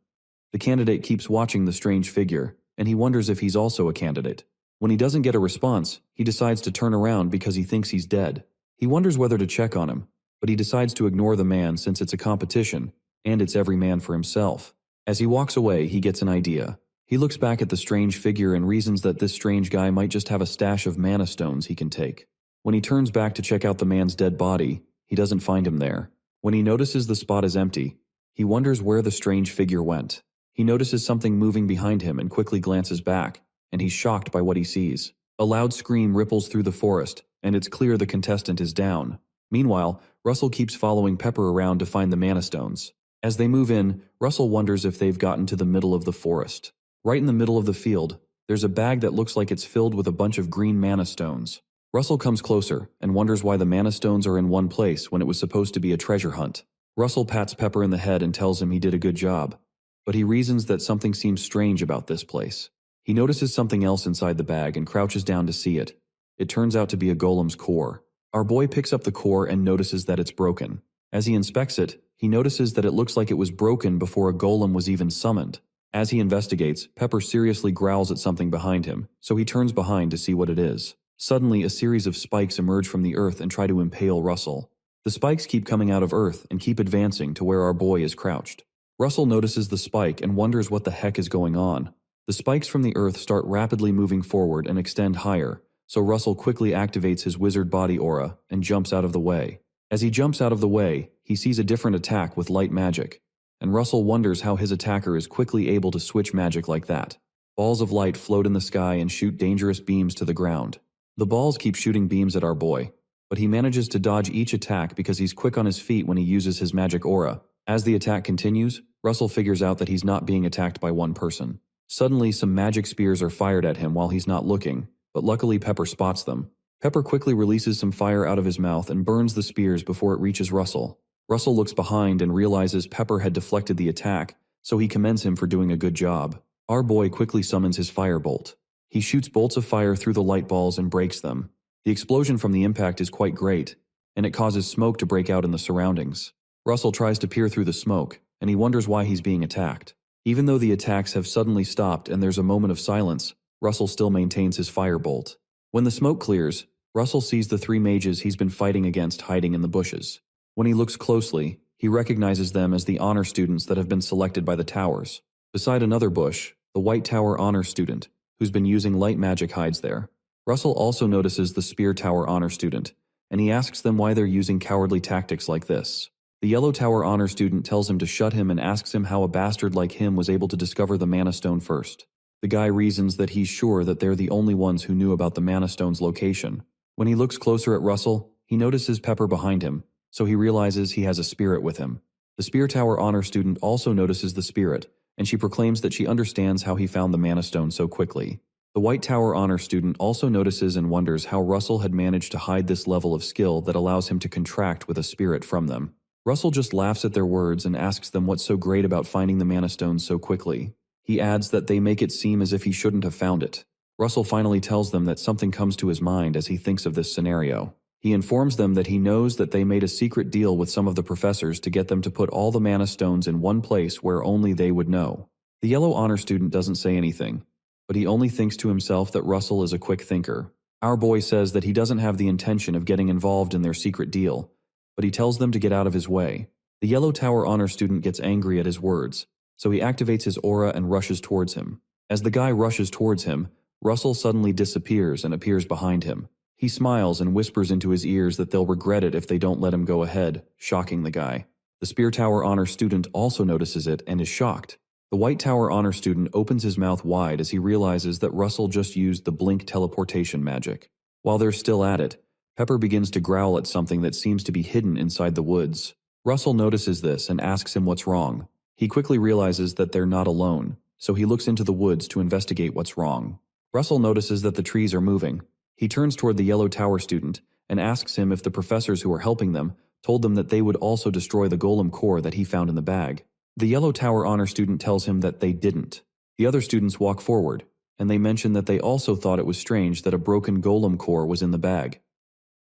The candidate keeps watching the strange figure, and he wonders if he's also a candidate. When he doesn't get a response, he decides to turn around because he thinks he's dead. He wonders whether to check on him, but he decides to ignore the man since it's a competition, and it's every man for himself. As he walks away, he gets an idea. He looks back at the strange figure and reasons that this strange guy might just have a stash of mana stones he can take. When he turns back to check out the man's dead body, he doesn't find him there. When he notices the spot is empty, he wonders where the strange figure went. He notices something moving behind him and quickly glances back, and he's shocked by what he sees. A loud scream ripples through the forest, and it's clear the contestant is down. Meanwhile, Russell keeps following Pepper around to find the mana stones. As they move in, Russell wonders if they've gotten to the middle of the forest. Right in the middle of the field, there's a bag that looks like it's filled with a bunch of green mana stones. Russell comes closer and wonders why the mana stones are in one place when it was supposed to be a treasure hunt. Russell pats Pepper in the head and tells him he did a good job, but he reasons that something seems strange about this place. He notices something else inside the bag and crouches down to see it. It turns out to be a golem's core. Our boy picks up the core and notices that it's broken. As he inspects it, he notices that it looks like it was broken before a golem was even summoned. As he investigates, Pepper seriously growls at something behind him, so he turns behind to see what it is. Suddenly, a series of spikes emerge from the earth and try to impale Russell. The spikes keep coming out of earth and keep advancing to where our boy is crouched. Russell notices the spike and wonders what the heck is going on. The spikes from the earth start rapidly moving forward and extend higher, so Russell quickly activates his wizard body aura and jumps out of the way. As he jumps out of the way, he sees a different attack with light magic, and Russell wonders how his attacker is quickly able to switch magic like that. Balls of light float in the sky and shoot dangerous beams to the ground. The balls keep shooting beams at our boy, but he manages to dodge each attack because he's quick on his feet when he uses his magic aura. As the attack continues, Russell figures out that he's not being attacked by one person. Suddenly, some magic spears are fired at him while he's not looking, but luckily Pepper spots them. Pepper quickly releases some fire out of his mouth and burns the spears before it reaches Russell. Russell looks behind and realizes Pepper had deflected the attack, so he commends him for doing a good job. Our boy quickly summons his firebolt. He shoots bolts of fire through the light balls and breaks them. The explosion from the impact is quite great, and it causes smoke to break out in the surroundings. Russell tries to peer through the smoke, and he wonders why he's being attacked. Even though the attacks have suddenly stopped and there's a moment of silence, Russell still maintains his firebolt. When the smoke clears, Russell sees the three mages he's been fighting against hiding in the bushes. When he looks closely, he recognizes them as the honor students that have been selected by the towers. Beside another bush, the White Tower honor student, who's been using light magic, hides there. Russell also notices the Spear Tower honor student, and he asks them why they're using cowardly tactics like this. The Yellow Tower honor student tells him to shut him and asks him how a bastard like him was able to discover the Mana Stone first. The guy reasons that he's sure that they're the only ones who knew about the Mana Stone's location. When he looks closer at Russell, he notices Pepper behind him, so he realizes he has a spirit with him. The Spear Tower honor student also notices the spirit, and she proclaims that she understands how he found the Mana Stone so quickly. The White Tower honor student also notices and wonders how Russell had managed to hide this level of skill that allows him to contract with a spirit from them. Russell just laughs at their words and asks them what's so great about finding the Mana Stone so quickly. He adds that they make it seem as if he shouldn't have found it. Russell finally tells them that something comes to his mind as he thinks of this scenario. He informs them that he knows that they made a secret deal with some of the professors to get them to put all the Mana Stones in one place where only they would know. The Yellow honor student doesn't say anything, but he only thinks to himself that Russell is a quick thinker. Our boy says that he doesn't have the intention of getting involved in their secret deal, but he tells them to get out of his way. The Yellow Tower honor student gets angry at his words, so he activates his aura and rushes towards him. As the guy rushes towards him, Russell suddenly disappears and appears behind him. He smiles and whispers into his ears that they'll regret it if they don't let him go ahead, shocking the guy. The Spear Tower honor student also notices it and is shocked. The White Tower honor student opens his mouth wide as he realizes that Russell just used the blink teleportation magic. While they're still at it, Pepper begins to growl at something that seems to be hidden inside the woods. Russell notices this and asks him what's wrong. He quickly realizes that they're not alone, so he looks into the woods to investigate what's wrong. Russell notices that the trees are moving. He turns toward the Yellow Tower student and asks him if the professors who are helping them told them that they would also destroy the golem core that he found in the bag. The Yellow Tower honor student tells him that they didn't. The other students walk forward, and they mention that they also thought it was strange that a broken golem core was in the bag.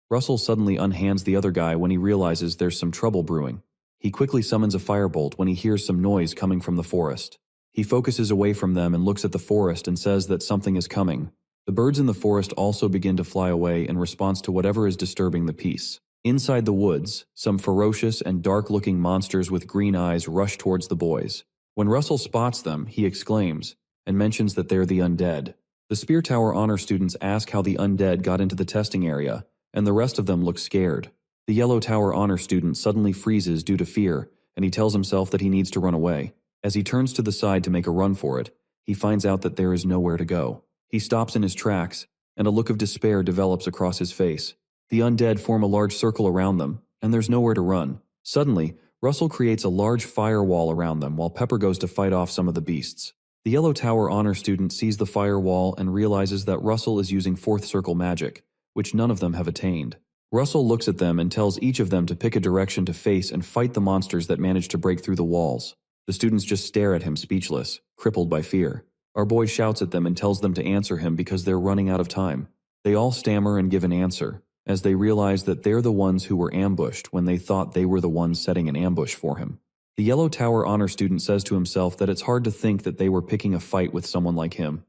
Russell suddenly unhands the other guy when he realizes there's some trouble brewing. He quickly summons a firebolt when he hears some noise coming from the forest. He focuses away from them and looks at the forest and says that something is coming. The birds in the forest also begin to fly away in response to whatever is disturbing the peace. Inside the woods, some ferocious and dark-looking monsters with green eyes rush towards the boys. When Russell spots them, he exclaims, and mentions that they're the undead. The Spear Tower honor students ask how the undead got into the testing area, and the rest of them look scared. The Yellow Tower honor student suddenly freezes due to fear, and he tells himself that he needs to run away. As he turns to the side to make a run for it, he finds out that there is nowhere to go. He stops in his tracks, and a look of despair develops across his face. The undead form a large circle around them, and there's nowhere to run. Suddenly, Russell creates a large firewall around them while Pepper goes to fight off some of the beasts. The Yellow Tower honor student sees the firewall and realizes that Russell is using fourth circle magic, which none of them have attained. Russell looks at them and tells each of them to pick a direction to face and fight the monsters that manage to break through the walls. The students just stare at him speechless, crippled by fear. Our boy shouts at them and tells them to answer him because they're running out of time. They all stammer and give an answer, as they realize that they're the ones who were ambushed when they thought they were the ones setting an ambush for him. The Yellow Tower honor student says to himself that it's hard to think that they were picking a fight with someone like him.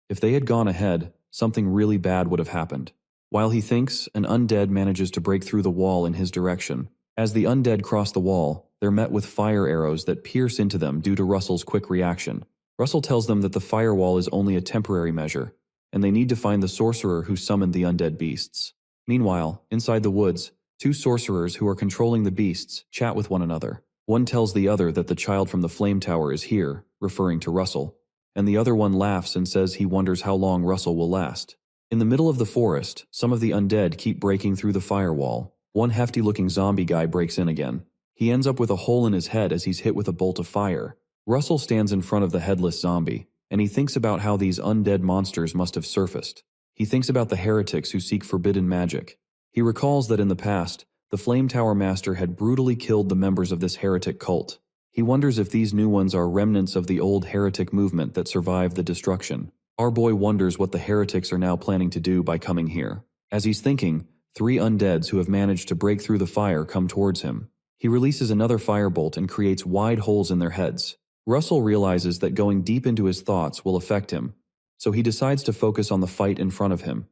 If they had gone ahead, something really bad would have happened. While he thinks, an undead manages to break through the wall in his direction. As the undead cross the wall, they're met with fire arrows that pierce into them due to Russell's quick reaction. Russell tells them that the firewall is only a temporary measure, and they need to find the sorcerer who summoned the undead beasts. Meanwhile, inside the woods, two sorcerers who are controlling the beasts chat with one another. One tells the other that the child from the flame tower is here, referring to Russell, and the other one laughs and says he wonders how long Russell will last. In the middle of the forest, some of the undead keep breaking through the firewall. One hefty-looking zombie guy breaks in again. He ends up with a hole in his head as he's hit with a bolt of fire. Russell stands in front of the headless zombie, and he thinks about how these undead monsters must have surfaced. He thinks about the heretics who seek forbidden magic. He recalls that in the past, the Flame Tower Master had brutally killed the members of this heretic cult. He wonders if these new ones are remnants of the old heretic movement that survived the destruction. Our boy wonders what the heretics are now planning to do by coming here. As he's thinking, three undeads who have managed to break through the fire come towards him. He releases another firebolt and creates wide holes in their heads. Russell realizes that going deep into his thoughts will affect him, so he decides to focus on the fight in front of him.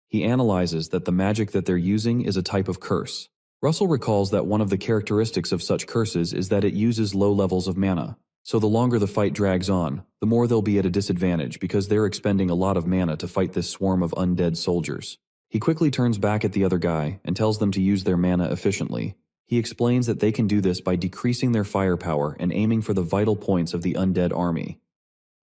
He analyzes that the magic that they're using is a type of curse. Russell recalls that one of the characteristics of such curses is that it uses low levels of mana, so the longer the fight drags on, the more they'll be at a disadvantage because they're expending a lot of mana to fight this swarm of undead soldiers. He quickly turns back at the other guy and tells them to use their mana efficiently. He explains that they can do this by decreasing their firepower and aiming for the vital points of the undead army.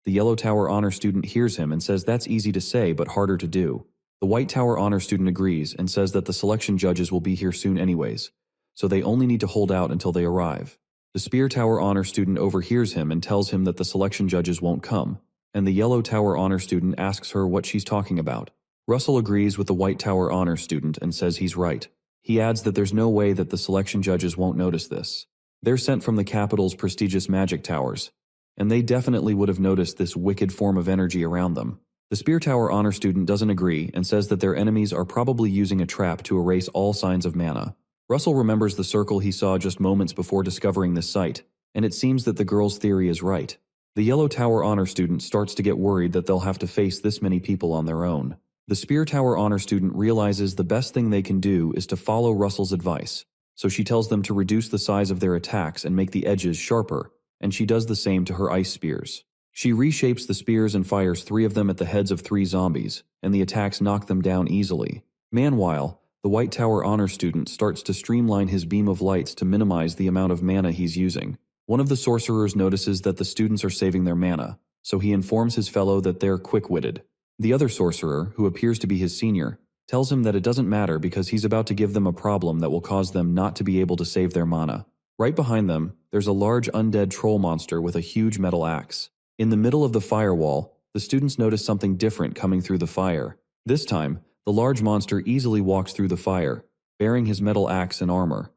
The Yellow Tower honor student hears him and says that's easy to say but harder to do. The White Tower honor student agrees and says that the selection judges will be here soon anyways, so they only need to hold out until they arrive. The Spear Tower honor student overhears him and tells him that the selection judges won't come, and the Yellow Tower honor student asks her what she's talking about. Russell agrees with the White Tower honor student and says he's right. He adds that there's no way that the selection judges won't notice this. They're sent from the capital's prestigious magic towers, and they definitely would have noticed this wicked form of energy around them. The Spear Tower honor student doesn't agree and says that their enemies are probably using a trap to erase all signs of mana. Russell remembers the circle he saw just moments before discovering this site, and it seems that the girl's theory is right. The Yellow Tower Honor student starts to get worried that they'll have to face this many people on their own. The Spear Tower Honor student realizes the best thing they can do is to follow Russell's advice, so she tells them to reduce the size of their attacks and make the edges sharper, and she does the same to her ice spears. She reshapes the spears and fires 3 of them at the heads of 3 zombies, and the attacks knock them down easily. Meanwhile, the White Tower Honor student starts to streamline his beam of lights to minimize the amount of mana he's using. One of the sorcerers notices that the students are saving their mana, so he informs his fellow that they're quick-witted. The other sorcerer, who appears to be his senior, tells him that it doesn't matter because he's about to give them a problem that will cause them not to be able to save their mana. Right behind them, there's a large undead troll monster with a huge metal axe. In the middle of the firewall, the students notice something different coming through the fire. This time, the large monster easily walks through the fire, bearing his metal axe and armor.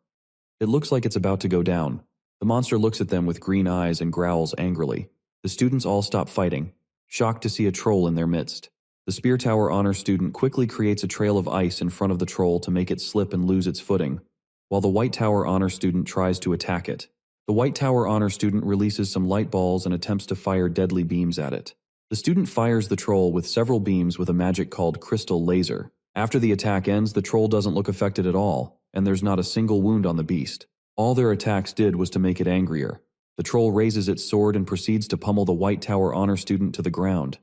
It looks like it's about to go down. The monster looks at them with green eyes and growls angrily. The students all stop fighting, shocked to see a troll in their midst. The Spear Tower Honor student quickly creates a trail of ice in front of the troll to make it slip and lose its footing, while the White Tower Honor student tries to attack it. The White Tower Honor student releases some light balls and attempts to fire deadly beams at it. The student fires the troll with several beams with a magic called Crystal Laser. After the attack ends, the troll doesn't look affected at all, and there's not a single wound on the beast. All their attacks did was to make it angrier. The troll raises its sword and proceeds to pummel the White Tower Honor student to the ground.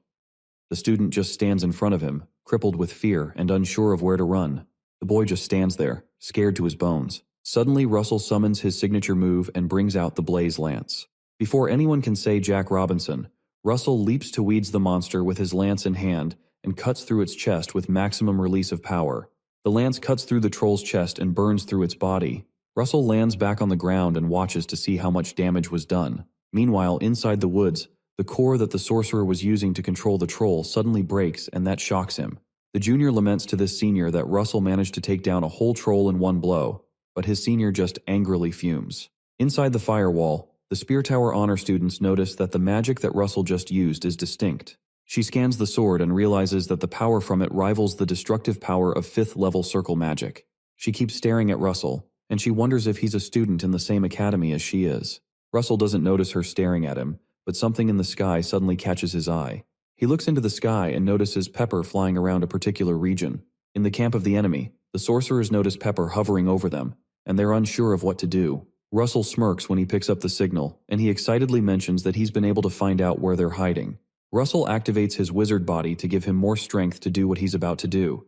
The student just stands in front of him, crippled with fear and unsure of where to run. The boy just stands there, scared to his bones. Suddenly, Russell summons his signature move and brings out the Blaze Lance. Before anyone can say Jack Robinson, Russell leaps to weeds the monster with his lance in hand and cuts through its chest with maximum release of power. The lance cuts through the troll's chest and burns through its body. Russell lands back on the ground and watches to see how much damage was done. Meanwhile, inside the woods, the core that the sorcerer was using to control the troll suddenly breaks, and that shocks him. The junior laments to this senior that Russell managed to take down a whole troll in one blow, but his senior just angrily fumes. Inside the firewall, the Spear Tower Honor students notice that the magic that Russell just used is distinct. She scans the sword and realizes that the power from it rivals the destructive power of 5th-level circle magic. She keeps staring at Russell, and she wonders if he's a student in the same academy as she is. Russell doesn't notice her staring at him, but something in the sky suddenly catches his eye. He looks into the sky and notices Pepper flying around a particular region. In the camp of the enemy, the sorcerers notice Pepper hovering over them, and they're unsure of what to do. Russell smirks when he picks up the signal, and he excitedly mentions that he's been able to find out where they're hiding. Russell activates his wizard body to give him more strength to do what he's about to do.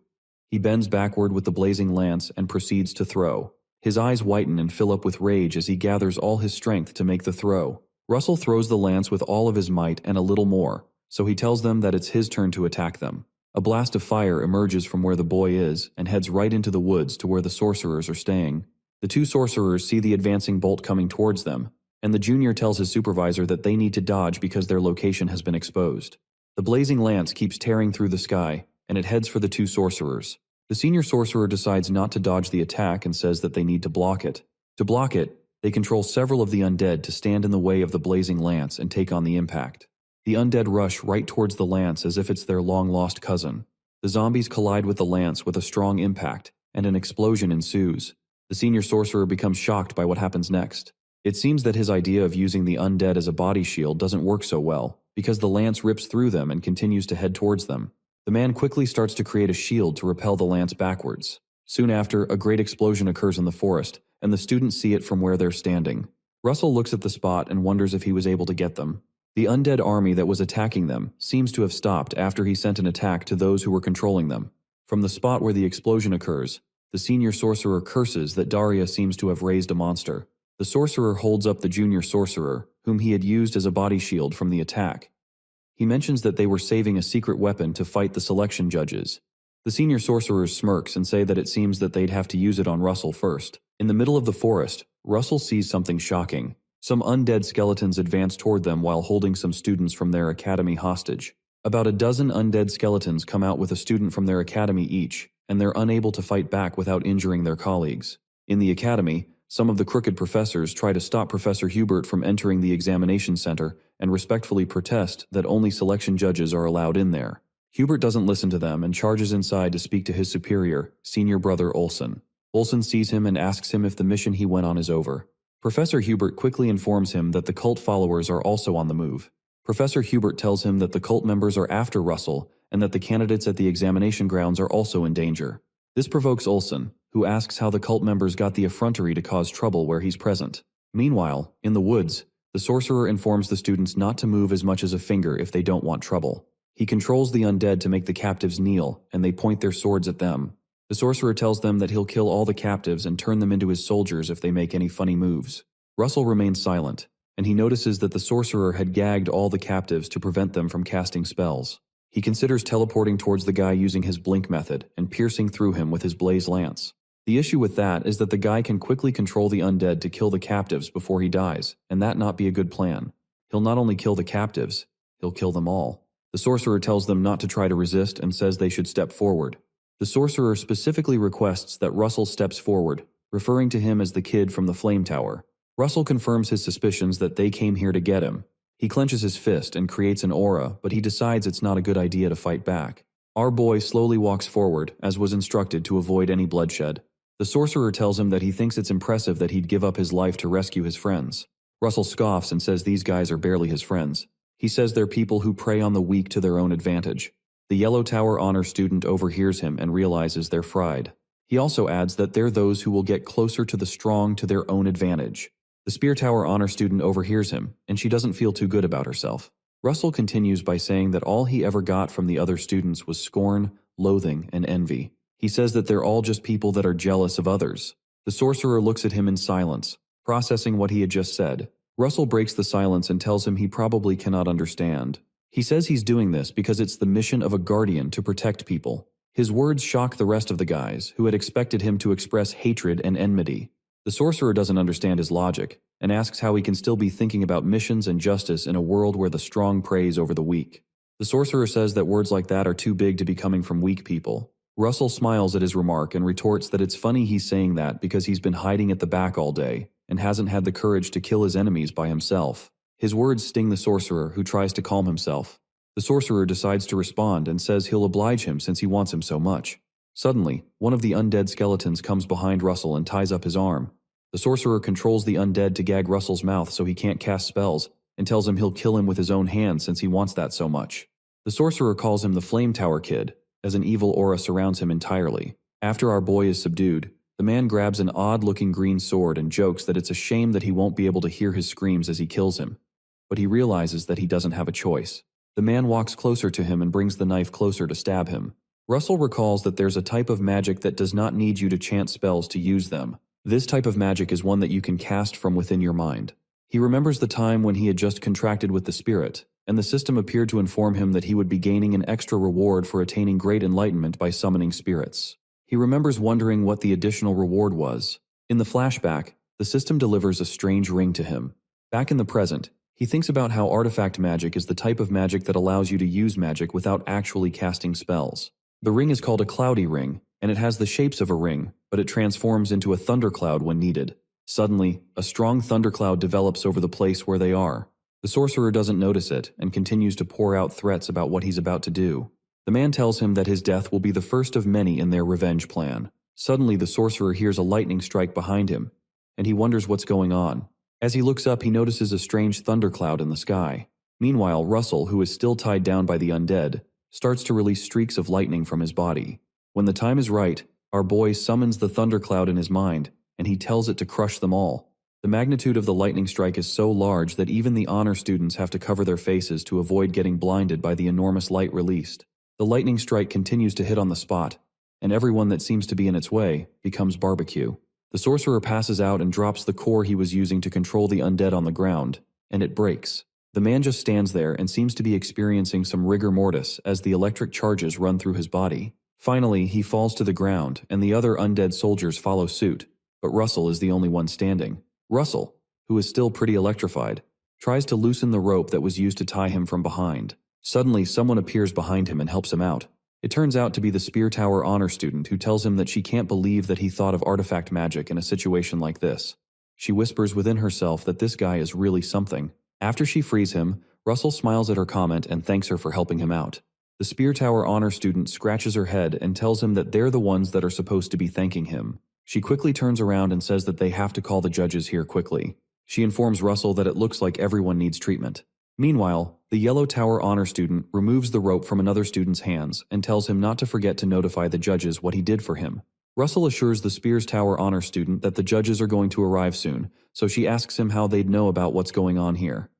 He bends backward with the blazing lance and proceeds to throw. His eyes whiten and fill up with rage as he gathers all his strength to make the throw. Russell throws the lance with all of his might and a little more, so he tells them that it's his turn to attack them. A blast of fire emerges from where the boy is and heads right into the woods to where the sorcerers are staying. The 2 sorcerers see the advancing bolt coming towards them, and the junior tells his supervisor that they need to dodge because their location has been exposed. The blazing lance keeps tearing through the sky, and it heads for the 2 sorcerers. The senior sorcerer decides not to dodge the attack and says that they need to block it. To block it, they control several of the undead to stand in the way of the blazing lance and take on the impact. The undead rush right towards the lance as if it's their long-lost cousin. The zombies collide with the lance with a strong impact, and an explosion ensues. The senior sorcerer becomes shocked by what happens next. It seems that his idea of using the undead as a body shield doesn't work so well, because the lance rips through them and continues to head towards them. The man quickly starts to create a shield to repel the lance backwards. Soon after, a great explosion occurs in the forest, and the students see it from where they're standing. Russell looks at the spot and wonders if he was able to get them. The undead army that was attacking them seems to have stopped after he sent an attack to those who were controlling them. From the spot where the explosion occurs, the senior sorcerer curses that Daria seems to have raised a monster. The sorcerer holds up the junior sorcerer, whom he had used as a body shield from the attack. He mentions that they were saving a secret weapon to fight the selection judges. The senior sorcerers smirks and say that it seems that they'd have to use it on Russell first. In the middle of the forest, Russell sees something shocking. Some undead skeletons advance toward them while holding some students from their academy hostage. About a dozen undead skeletons come out with a student from their academy each, and they're unable to fight back without injuring their colleagues. In the academy, some of the crooked professors try to stop Professor Hubert from entering the examination center and respectfully protest that only selection judges are allowed in there. Hubert doesn't listen to them and charges inside to speak to his superior, senior brother Olson. Olson sees him and asks him if the mission he went on is over. Professor Hubert quickly informs him that the cult followers are also on the move. Professor Hubert tells him that the cult members are after Russell and that the candidates at the examination grounds are also in danger. This provokes Olsen, who asks how the cult members got the effrontery to cause trouble where he's present. Meanwhile, in the woods, the sorcerer informs the students not to move as much as a finger if they don't want trouble. He controls the undead to make the captives kneel, and they point their swords at them. The sorcerer tells them that he'll kill all the captives and turn them into his soldiers if they make any funny moves. Russell remains silent, and he notices that the sorcerer had gagged all the captives to prevent them from casting spells. He considers teleporting towards the guy using his blink method and piercing through him with his blaze lance. The issue with that is that the guy can quickly control the undead to kill the captives before he dies, and that not be a good plan. He'll not only kill the captives, he'll kill them all. The sorcerer tells them not to try to resist and says they should step forward. The sorcerer specifically requests that Russell steps forward, referring to him as the kid from the flame tower. Russell confirms his suspicions that they came here to get him. He clenches his fist and creates an aura, but he decides it's not a good idea to fight back. Our boy slowly walks forward, as was instructed, to avoid any bloodshed. The sorcerer tells him that he thinks it's impressive that he'd give up his life to rescue his friends. Russell scoffs and says these guys are barely his friends. He says they're people who prey on the weak to their own advantage. The Yellow Tower honor student overhears him and realizes they're fried. He also adds that they're those who will get closer to the strong to their own advantage. The Spear Tower honor student overhears him, and she doesn't feel too good about herself. Russell continues by saying that all he ever got from the other students was scorn, loathing, and envy. He says that they're all just people that are jealous of others. The sorcerer looks at him in silence, processing what he had just said. Russell breaks the silence and tells him he probably cannot understand. He says he's doing this because it's the mission of a guardian to protect people. His words shock the rest of the guys, who had expected him to express hatred and enmity. The sorcerer doesn't understand his logic, and asks how he can still be thinking about missions and justice in a world where the strong preys over the weak. The sorcerer says that words like that are too big to be coming from weak people. Russell smiles at his remark and retorts that it's funny he's saying that because he's been hiding at the back all day, and hasn't had the courage to kill his enemies by himself. His words sting the sorcerer, who tries to calm himself. The sorcerer decides to respond and says he'll oblige him since he wants him so much. Suddenly, one of the undead skeletons comes behind Russell and ties up his arm. The sorcerer controls the undead to gag Russell's mouth so he can't cast spells, and tells him he'll kill him with his own hands since he wants that so much. The sorcerer calls him the Flame Tower Kid, as an evil aura surrounds him entirely. After our boy is subdued, the man grabs an odd-looking green sword and jokes that it's a shame that he won't be able to hear his screams as he kills him. But he realizes that he doesn't have a choice. The man walks closer to him and brings the knife closer to stab him. Russell recalls that there's a type of magic that does not need you to chant spells to use them. This type of magic is one that you can cast from within your mind. He remembers the time when he had just contracted with the spirit, and the system appeared to inform him that he would be gaining an extra reward for attaining great enlightenment by summoning spirits. He remembers wondering what the additional reward was. In the flashback, the system delivers a strange ring to him. Back in the present, he thinks about how artifact magic is the type of magic that allows you to use magic without actually casting spells. The ring is called a cloudy ring, and it has the shapes of a ring, but it transforms into a thundercloud when needed. Suddenly, a strong thundercloud develops over the place where they are. The sorcerer doesn't notice it and continues to pour out threats about what he's about to do. The man tells him that his death will be the first of many in their revenge plan. Suddenly, the sorcerer hears a lightning strike behind him, and he wonders what's going on. As he looks up, he notices a strange thundercloud in the sky. Meanwhile, Russell, who is still tied down by the undead, starts to release streaks of lightning from his body. When the time is right, our boy summons the thundercloud in his mind, and he tells it to crush them all. The magnitude of the lightning strike is so large that even the honor students have to cover their faces to avoid getting blinded by the enormous light released. The lightning strike continues to hit on the spot, and everyone that seems to be in its way becomes barbecue. The sorcerer passes out and drops the core he was using to control the undead on the ground, and it breaks. The man just stands there and seems to be experiencing some rigor mortis as the electric charges run through his body. Finally, he falls to the ground, and the other undead soldiers follow suit, but Russell is the only one standing. Russell, who is still pretty electrified, tries to loosen the rope that was used to tie him from behind. Suddenly, someone appears behind him and helps him out. It turns out to be the Spear Tower honor student who tells him that she can't believe that he thought of artifact magic in a situation like this. She whispers within herself that this guy is really something. After she frees him, Russell smiles at her comment and thanks her for helping him out. The Spear Tower honor student scratches her head and tells him that they're the ones that are supposed to be thanking him. She quickly turns around and says that they have to call the judges here quickly. She informs Russell that it looks like everyone needs treatment. Meanwhile, the Yellow Tower honor student removes the rope from another student's hands and tells him not to forget to notify the judges what he did for him. Russell assures the Spears Tower honor student that the judges are going to arrive soon, so she asks him how they'd know about what's going on here.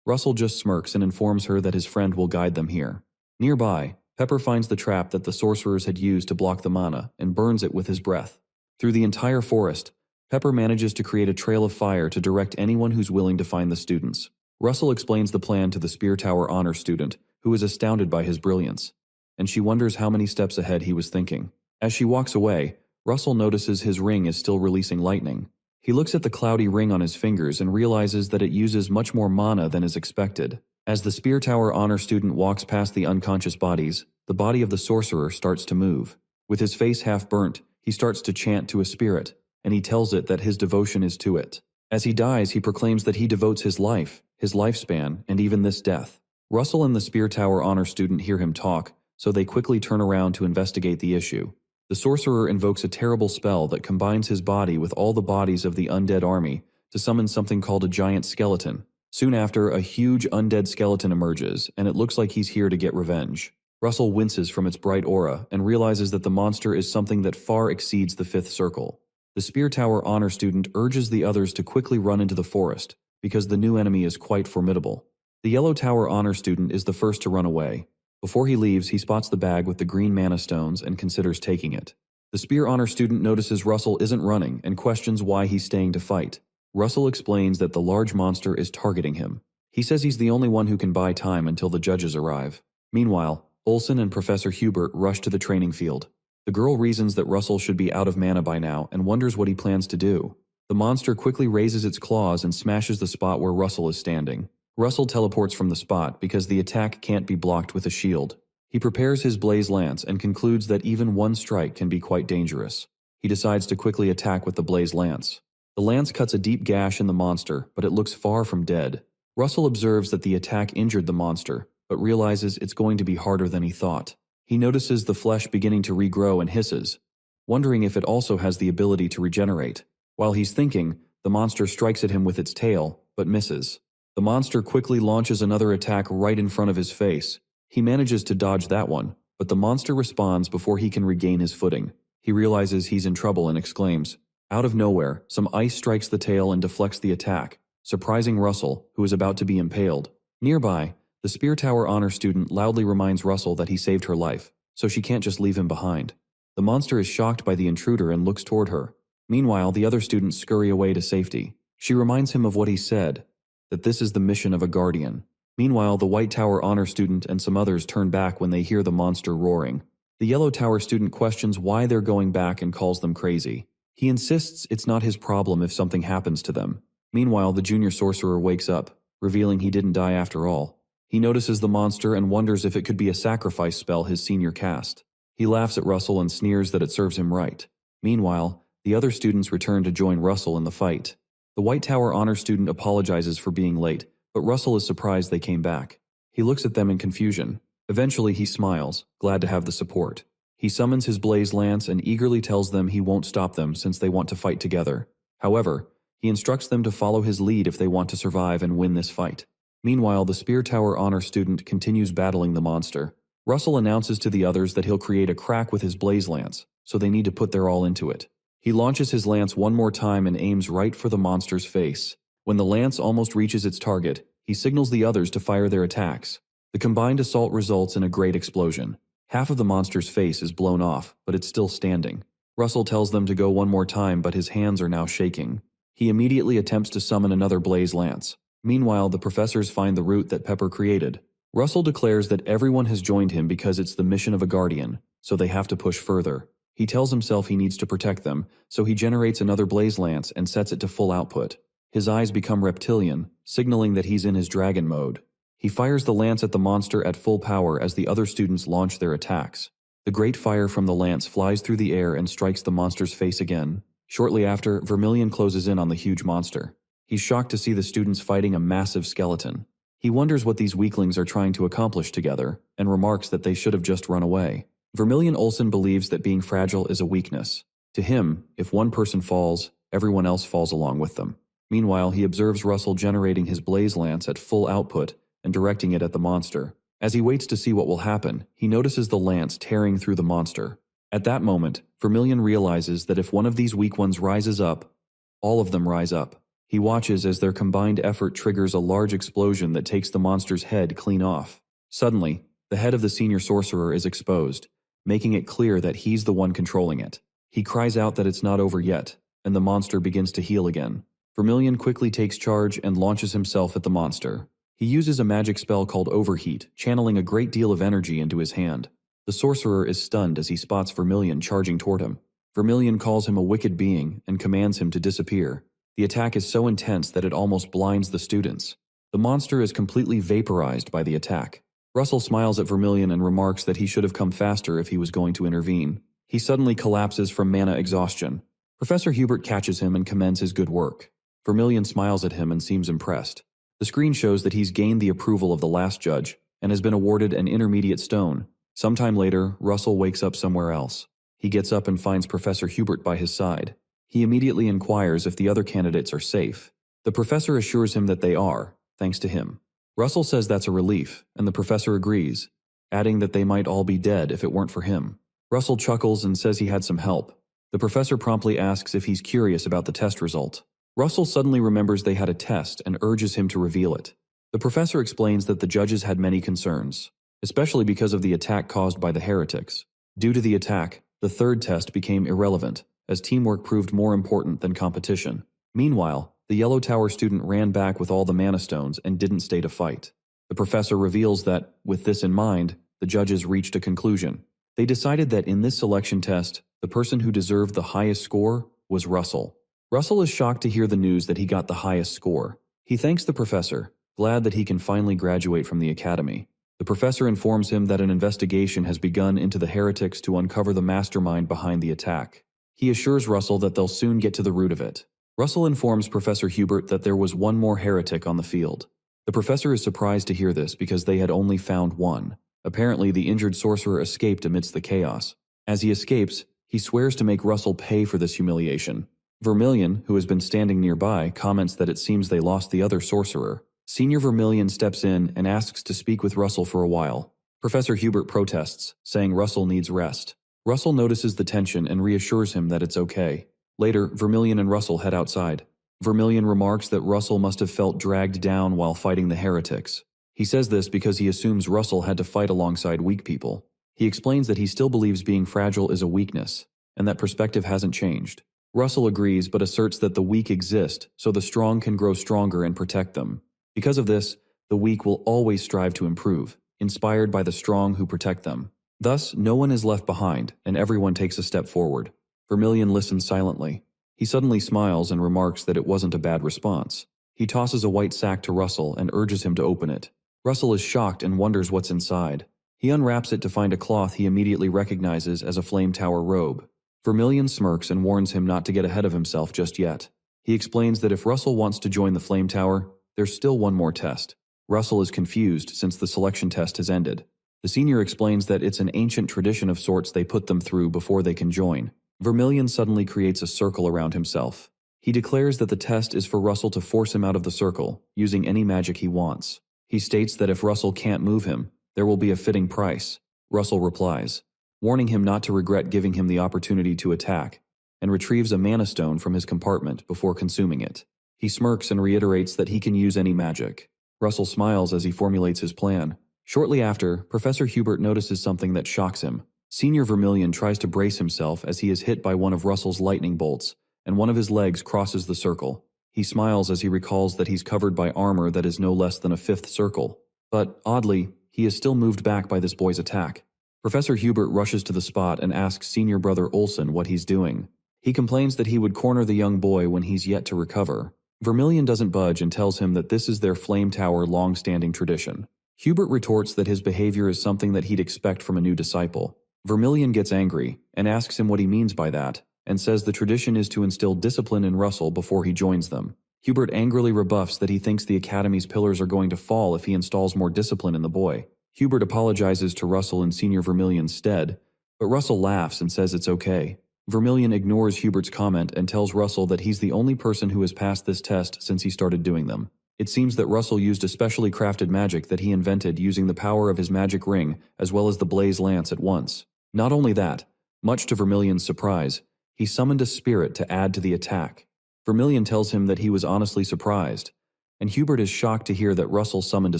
Russell just smirks and informs her that his friend will guide them here. Nearby, Pepper finds the trap that the sorcerers had used to block the mana and burns it with his breath. Through the entire forest, Pepper manages to create a trail of fire to direct anyone who's willing to find the students. Russell explains the plan to the Spear Tower honor student, who is astounded by his brilliance, and she wonders how many steps ahead he was thinking. As she walks away, Russell notices his ring is still releasing lightning. He looks at the cloudy ring on his fingers and realizes that it uses much more mana than is expected. As the Spear Tower honor student walks past the unconscious bodies, the body of the sorcerer starts to move. With his face half burnt, he starts to chant to a spirit, and he tells it that his devotion is to it. As he dies, he proclaims that he devotes his life, his lifespan, and even this death. Russell and the Spear Tower honor student hear him talk, so they quickly turn around to investigate the issue. The sorcerer invokes a terrible spell that combines his body with all the bodies of the undead army to summon something called a giant skeleton. Soon after, a huge undead skeleton emerges, and it looks like he's here to get revenge. Russell winces from its bright aura and realizes that the monster is something that far exceeds the fifth circle. The Spear Tower honor student urges the others to quickly run into the forest, because the new enemy is quite formidable. The Yellow Tower honor student is the first to run away. Before he leaves, he spots the bag with the green mana stones and considers taking it. The Spear honor student notices Russell isn't running and questions why he's staying to fight. Russell explains that the large monster is targeting him. He says he's the only one who can buy time until the judges arrive. Meanwhile, Olsen and Professor Hubert rush to the training field. The girl reasons that Russell should be out of mana by now and wonders what he plans to do. The monster quickly raises its claws and smashes the spot where Russell is standing. Russell teleports from the spot because the attack can't be blocked with a shield. He prepares his blaze lance and concludes that even one strike can be quite dangerous. He decides to quickly attack with the blaze lance. The lance cuts a deep gash in the monster, but it looks far from dead. Russell observes that the attack injured the monster, but realizes it's going to be harder than he thought. He notices the flesh beginning to regrow and hisses, wondering if it also has the ability to regenerate. While he's thinking, the monster strikes at him with its tail, but misses. The monster quickly launches another attack right in front of his face. He manages to dodge that one, but the monster responds before he can regain his footing. He realizes he's in trouble and exclaims. Out of nowhere, some ice strikes the tail and deflects the attack, surprising Russell, who is about to be impaled. Nearby, the Spear Tower honor student loudly reminds Russell that he saved her life, so she can't just leave him behind. The monster is shocked by the intruder and looks toward her. Meanwhile, the other students scurry away to safety. She reminds him of what he said, that this is the mission of a guardian. Meanwhile, the White Tower honor student and some others turn back when they hear the monster roaring. The Yellow Tower student questions why they're going back and calls them crazy. He insists it's not his problem if something happens to them. Meanwhile, the junior sorcerer wakes up, revealing he didn't die after all. He notices the monster and wonders if it could be a sacrifice spell his senior cast. He laughs at Russell and sneers that it serves him right. Meanwhile, the other students return to join Russell in the fight. The White Tower honor student apologizes for being late, but Russell is surprised they came back. He looks at them in confusion. Eventually he smiles, glad to have the support. He summons his blaze lance and eagerly tells them he won't stop them since they want to fight together. However, he instructs them to follow his lead if they want to survive and win this fight. Meanwhile, the Spear Tower honor student continues battling the monster. Russell announces to the others that he'll create a crack with his blaze lance, so they need to put their all into it. He launches his lance one more time and aims right for the monster's face. When the lance almost reaches its target, he signals the others to fire their attacks. The combined assault results in a great explosion. Half of the monster's face is blown off, but it's still standing. Russell tells them to go one more time, but his hands are now shaking. He immediately attempts to summon another blaze lance. Meanwhile, the professors find the route that Pepper created. Russell declares that everyone has joined him because it's the mission of a guardian, so they have to push further. He tells himself he needs to protect them, so he generates another blaze lance and sets it to full output. His eyes become reptilian, signaling that he's in his dragon mode. He fires the lance at the monster at full power as the other students launch their attacks. The great fire from the lance flies through the air and strikes the monster's face again. Shortly after, Vermilion closes in on the huge monster. He's shocked to see the students fighting a massive skeleton. He wonders what these weaklings are trying to accomplish together, and remarks that they should have just run away. Vermilion Olsen believes that being fragile is a weakness. To him, if one person falls, everyone else falls along with them. Meanwhile, he observes Russell generating his blaze lance at full output and directing it at the monster. As he waits to see what will happen, he notices the lance tearing through the monster. At that moment, Vermilion realizes that if one of these weak ones rises up, all of them rise up. He watches as their combined effort triggers a large explosion that takes the monster's head clean off. Suddenly, the head of the senior sorcerer is exposed, making it clear that he's the one controlling it. He cries out that it's not over yet, and the monster begins to heal again. Vermilion quickly takes charge and launches himself at the monster. He uses a magic spell called Overheat, channeling a great deal of energy into his hand. The sorcerer is stunned as he spots Vermilion charging toward him. Vermilion calls him a wicked being and commands him to disappear. The attack is so intense that it almost blinds the students. The monster is completely vaporized by the attack. Russell smiles at Vermilion and remarks that he should have come faster if he was going to intervene. He suddenly collapses from mana exhaustion. Professor Hubert catches him and commends his good work. Vermilion smiles at him and seems impressed. The screen shows that he's gained the approval of the last judge and has been awarded an intermediate stone. Sometime later, Russell wakes up somewhere else. He gets up and finds Professor Hubert by his side. He immediately inquires if the other candidates are safe. The professor assures him that they are, thanks to him. Russell says that's a relief, and the professor agrees, adding that they might all be dead if it weren't for him. Russell chuckles and says he had some help. The professor promptly asks if he's curious about the test result. Russell suddenly remembers they had a test and urges him to reveal it. The professor explains that the judges had many concerns, especially because of the attack caused by the heretics. Due to the attack, the third test became irrelevant, as teamwork proved more important than competition. Meanwhile, the Yellow Tower student ran back with all the mana stones and didn't stay to fight. The professor reveals that, with this in mind, the judges reached a conclusion. They decided that in this selection test, the person who deserved the highest score was Russell. Russell is shocked to hear the news that he got the highest score. He thanks the professor, glad that he can finally graduate from the academy. The professor informs him that an investigation has begun into the heretics to uncover the mastermind behind the attack. He assures Russell that they'll soon get to the root of it. Russell informs Professor Hubert that there was one more heretic on the field. The professor is surprised to hear this because they had only found one. Apparently, the injured sorcerer escaped amidst the chaos. As he escapes, he swears to make Russell pay for this humiliation. Vermilion, who has been standing nearby, comments that it seems they lost the other sorcerer. Senior Vermilion steps in and asks to speak with Russell for a while. Professor Hubert protests, saying Russell needs rest. Russell notices the tension and reassures him that it's okay. Later, Vermilion and Russell head outside. Vermilion remarks that Russell must have felt dragged down while fighting the heretics. He says this because he assumes Russell had to fight alongside weak people. He explains that he still believes being fragile is a weakness, and that perspective hasn't changed. Russell agrees but asserts that the weak exist so the strong can grow stronger and protect them. Because of this, the weak will always strive to improve, inspired by the strong who protect them. Thus, no one is left behind, and everyone takes a step forward. Vermilion listens silently. He suddenly smiles and remarks that it wasn't a bad response. He tosses a white sack to Russell and urges him to open it. Russell is shocked and wonders what's inside. He unwraps it to find a cloth he immediately recognizes as a Flame Tower robe. Vermilion smirks and warns him not to get ahead of himself just yet. He explains that if Russell wants to join the Flame Tower, there's still one more test. Russell is confused since the selection test has ended. The senior explains that it's an ancient tradition of sorts they put them through before they can join. Vermilion suddenly creates a circle around himself. He declares that the test is for Russell to force him out of the circle, using any magic he wants. He states that if Russell can't move him, there will be a fitting price. Russell replies, warning him not to regret giving him the opportunity to attack, and retrieves a mana stone from his compartment before consuming it. He smirks and reiterates that he can use any magic. Russell smiles as he formulates his plan. Shortly after, Professor Hubert notices something that shocks him. Senior Vermilion tries to brace himself as he is hit by one of Russell's lightning bolts, and one of his legs crosses the circle. He smiles as he recalls that he's covered by armor that is no less than a fifth circle. But, oddly, he is still moved back by this boy's attack. Professor Hubert rushes to the spot and asks Senior Brother Olsen what he's doing. He complains that he would corner the young boy when he's yet to recover. Vermilion doesn't budge and tells him that this is their Flame Tower long-standing tradition. Hubert retorts that his behavior is something that he'd expect from a new disciple. Vermilion gets angry and asks him what he means by that, and says the tradition is to instill discipline in Russell before he joins them. Hubert angrily rebuffs that he thinks the Academy's pillars are going to fall if he installs more discipline in the boy. Hubert apologizes to Russell in Senior Vermilion's stead, but Russell laughs and says it's okay. Vermilion ignores Hubert's comment and tells Russell that he's the only person who has passed this test since he started doing them. It seems that Russell used a specially crafted magic that he invented using the power of his magic ring as well as the blaze lance at once. Not only that, much to Vermilion's surprise, he summoned a spirit to add to the attack. Vermilion tells him that he was honestly surprised, and Hubert is shocked to hear that Russell summoned a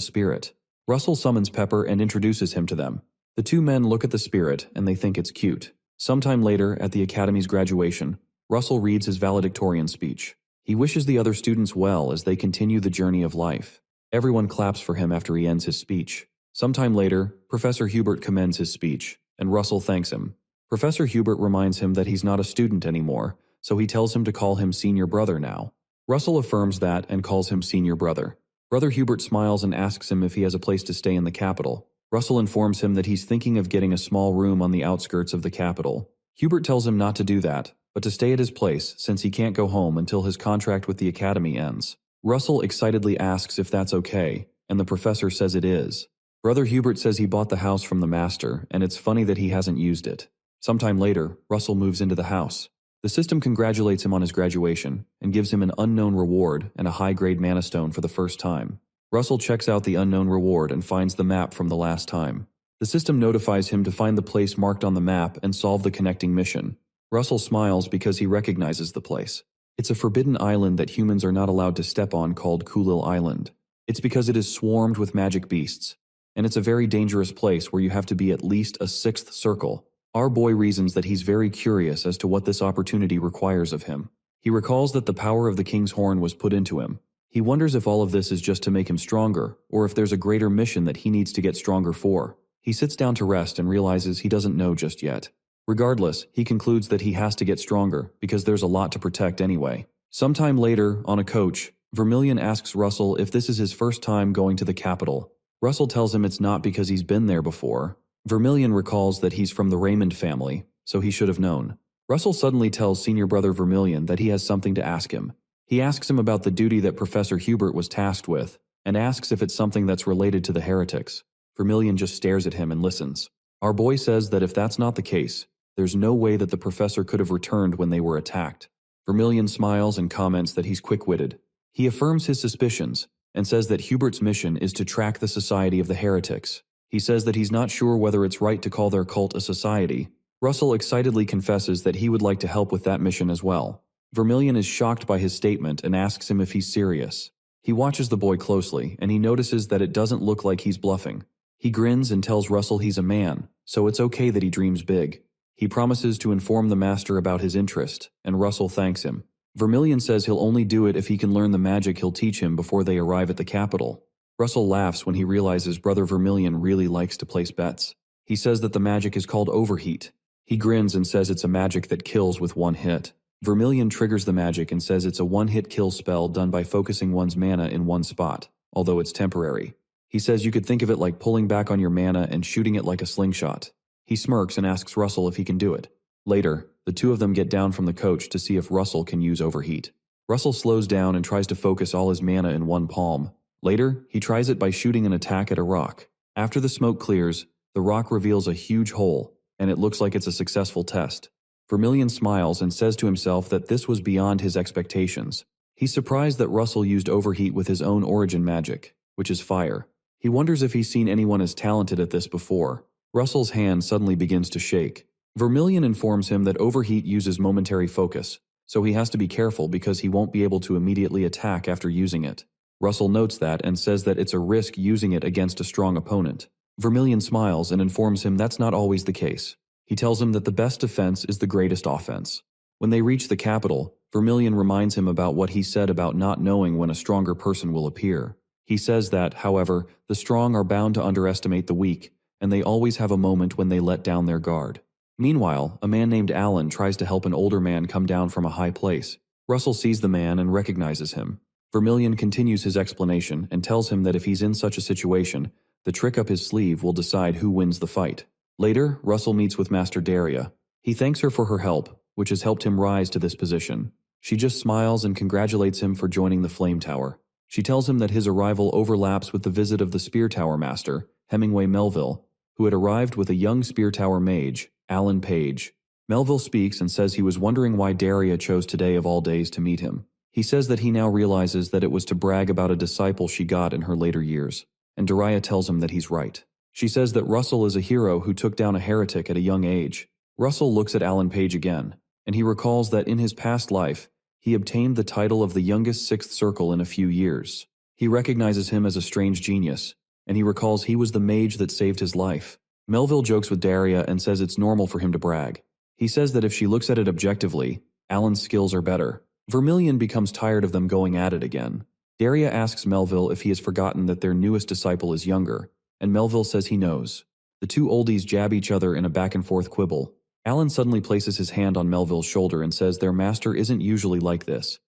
spirit. Russell summons Pepper and introduces him to them. The two men look at the spirit and they think it's cute. Sometime later, at the Academy's graduation, Russell reads his valedictorian speech. He wishes the other students well as they continue the journey of life. Everyone claps for him after he ends his speech. Sometime later, Professor Hubert commends his speech, and Russell thanks him. Professor Hubert reminds him that he's not a student anymore, so he tells him to call him Senior Brother now. Russell affirms that and calls him Senior Brother. Brother Hubert smiles and asks him if he has a place to stay in the capital. Russell informs him that he's thinking of getting a small room on the outskirts of the capital. Hubert tells him not to do that, but to stay at his place since he can't go home until his contract with the Academy ends. Russell excitedly asks if that's okay, and the professor says it is. Brother Hubert says he bought the house from the master, and it's funny that he hasn't used it. Sometime later, Russell moves into the house. The system congratulates him on his graduation and gives him an unknown reward and a high-grade mana stone for the first time. Russell checks out the unknown reward and finds the map from the last time. The system notifies him to find the place marked on the map and solve the connecting mission. Russell smiles because he recognizes the place. It's a forbidden island that humans are not allowed to step on called Kulil Island. It's because it is swarmed with magic beasts, and it's a very dangerous place where you have to be at least a sixth circle. Our boy reasons that he's very curious as to what this opportunity requires of him. He recalls that the power of the King's Horn was put into him. He wonders if all of this is just to make him stronger, or if there's a greater mission that he needs to get stronger for. He sits down to rest and realizes he doesn't know just yet. Regardless, he concludes that he has to get stronger because there's a lot to protect anyway. Sometime later, on a coach, Vermilion asks Russell if this is his first time going to the capital. Russell tells him it's not because he's been there before. Vermilion recalls that he's from the Raymond family, so he should have known. Russell suddenly tells Senior Brother Vermilion that he has something to ask him. He asks him about the duty that Professor Hubert was tasked with, and asks if it's something that's related to the heretics. Vermilion just stares at him and listens. Our boy says that if that's not the case, there's no way that the professor could have returned when they were attacked. Vermilion smiles and comments that he's quick-witted. He affirms his suspicions, and says that Hubert's mission is to track the Society of the Heretics. He says that he's not sure whether it's right to call their cult a society. Russell excitedly confesses that he would like to help with that mission as well. Vermilion is shocked by his statement and asks him if he's serious. He watches the boy closely, and he notices that it doesn't look like he's bluffing. He grins and tells Russell he's a man, so it's okay that he dreams big. He promises to inform the master about his interest, and Russell thanks him. Vermilion says he'll only do it if he can learn the magic he'll teach him before they arrive at the capital. Russell laughs when he realizes Brother Vermilion really likes to place bets. He says that the magic is called Overheat. He grins and says it's a magic that kills with one hit. Vermilion triggers the magic and says it's a one-hit kill spell done by focusing one's mana in one spot, although it's temporary. He says you could think of it like pulling back on your mana and shooting it like a slingshot. He smirks and asks Russell if he can do it. Later, the two of them get down from the coach to see if Russell can use Overheat. Russell slows down and tries to focus all his mana in one palm. Later, he tries it by shooting an attack at a rock. After the smoke clears, the rock reveals a huge hole, and it looks like it's a successful test. Vermilion smiles and says to himself that this was beyond his expectations. He's surprised that Russell used Overheat with his own origin magic, which is fire. He wonders if he's seen anyone as talented at this before. Russell's hand suddenly begins to shake. Vermilion informs him that Overheat uses momentary focus, so he has to be careful because he won't be able to immediately attack after using it. Russell notes that and says that it's a risk using it against a strong opponent. Vermilion smiles and informs him that's not always the case. He tells him that the best defense is the greatest offense. When they reach the capital, Vermilion reminds him about what he said about not knowing when a stronger person will appear. He says that, however, the strong are bound to underestimate the weak, and they always have a moment when they let down their guard. Meanwhile, a man named Alan tries to help an older man come down from a high place. Russell sees the man and recognizes him. Vermilion continues his explanation and tells him that if he's in such a situation, the trick up his sleeve will decide who wins the fight. Later, Russell meets with Master Daria. He thanks her for her help, which has helped him rise to this position. She just smiles and congratulates him for joining the Flame Tower. She tells him that his arrival overlaps with the visit of the Spear Tower Master, Hemingway Melville, who had arrived with a young Spear Tower mage, Alan Page. Melville speaks and says he was wondering why Daria chose today of all days to meet him. He says that he now realizes that it was to brag about a disciple she got in her later years, and Daria tells him that he's right. She says that Russell is a hero who took down a heretic at a young age. Russell looks at Alan Page again, and he recalls that in his past life, he obtained the title of the youngest Sixth Circle in a few years. He recognizes him as a strange genius, and he recalls he was the mage that saved his life. Melville jokes with Daria and says it's normal for him to brag. He says that if she looks at it objectively, Alan's skills are better. Vermilion becomes tired of them going at it again. Daria asks Melville if he has forgotten that their newest disciple is younger, and Melville says he knows. The two oldies jab each other in a back-and-forth quibble. Alan suddenly places his hand on Melville's shoulder and says their master isn't usually like this,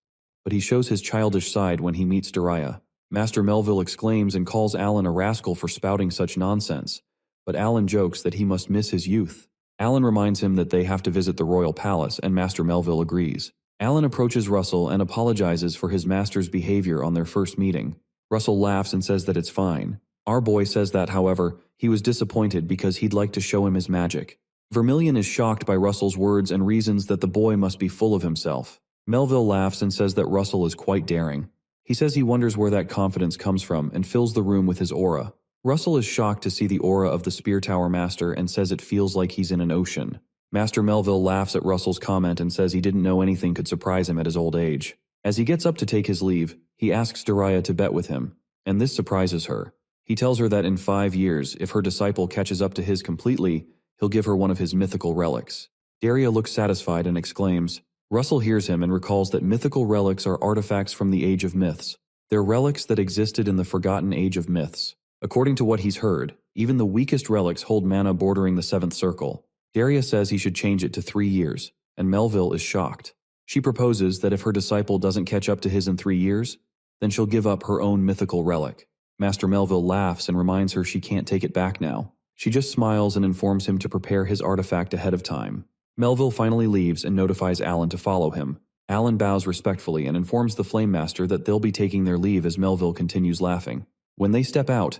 but he shows his childish side when he meets Daria. Master Melville exclaims and calls Alan a rascal for spouting such nonsense, but Alan jokes that he must miss his youth. Alan reminds him that they have to visit the royal palace, and Master Melville agrees. Alan approaches Russell and apologizes for his master's behavior on their first meeting. Russell laughs and says that it's fine. Our boy says that, however, he was disappointed because he'd like to show him his magic. Vermilion is shocked by Russell's words and reasons that the boy must be full of himself. Melville laughs and says that Russell is quite daring. He says he wonders where that confidence comes from and fills the room with his aura. Russell is shocked to see the aura of the Spear Tower Master and says it feels like he's in an ocean. Master Melville laughs at Russell's comment and says he didn't know anything could surprise him at his old age. As he gets up to take his leave, he asks Daria to bet with him, and this surprises her. He tells her that in 5 years, if her disciple catches up to his completely, he'll give her one of his mythical relics. Daria looks satisfied and exclaims. Russell hears him and recalls that mythical relics are artifacts from the Age of Myths. They're relics that existed in the forgotten Age of Myths. According to what he's heard, even the weakest relics hold mana bordering the 7th circle. Daria says he should change it to 3 years, and Melville is shocked. She proposes that if her disciple doesn't catch up to his in 3 years, then she'll give up her own mythical relic. Master Melville laughs and reminds her she can't take it back now. She just smiles and informs him to prepare his artifact ahead of time. Melville finally leaves and notifies Alan to follow him. Alan bows respectfully and informs the Flame Master that they'll be taking their leave as Melville continues laughing. When they step out,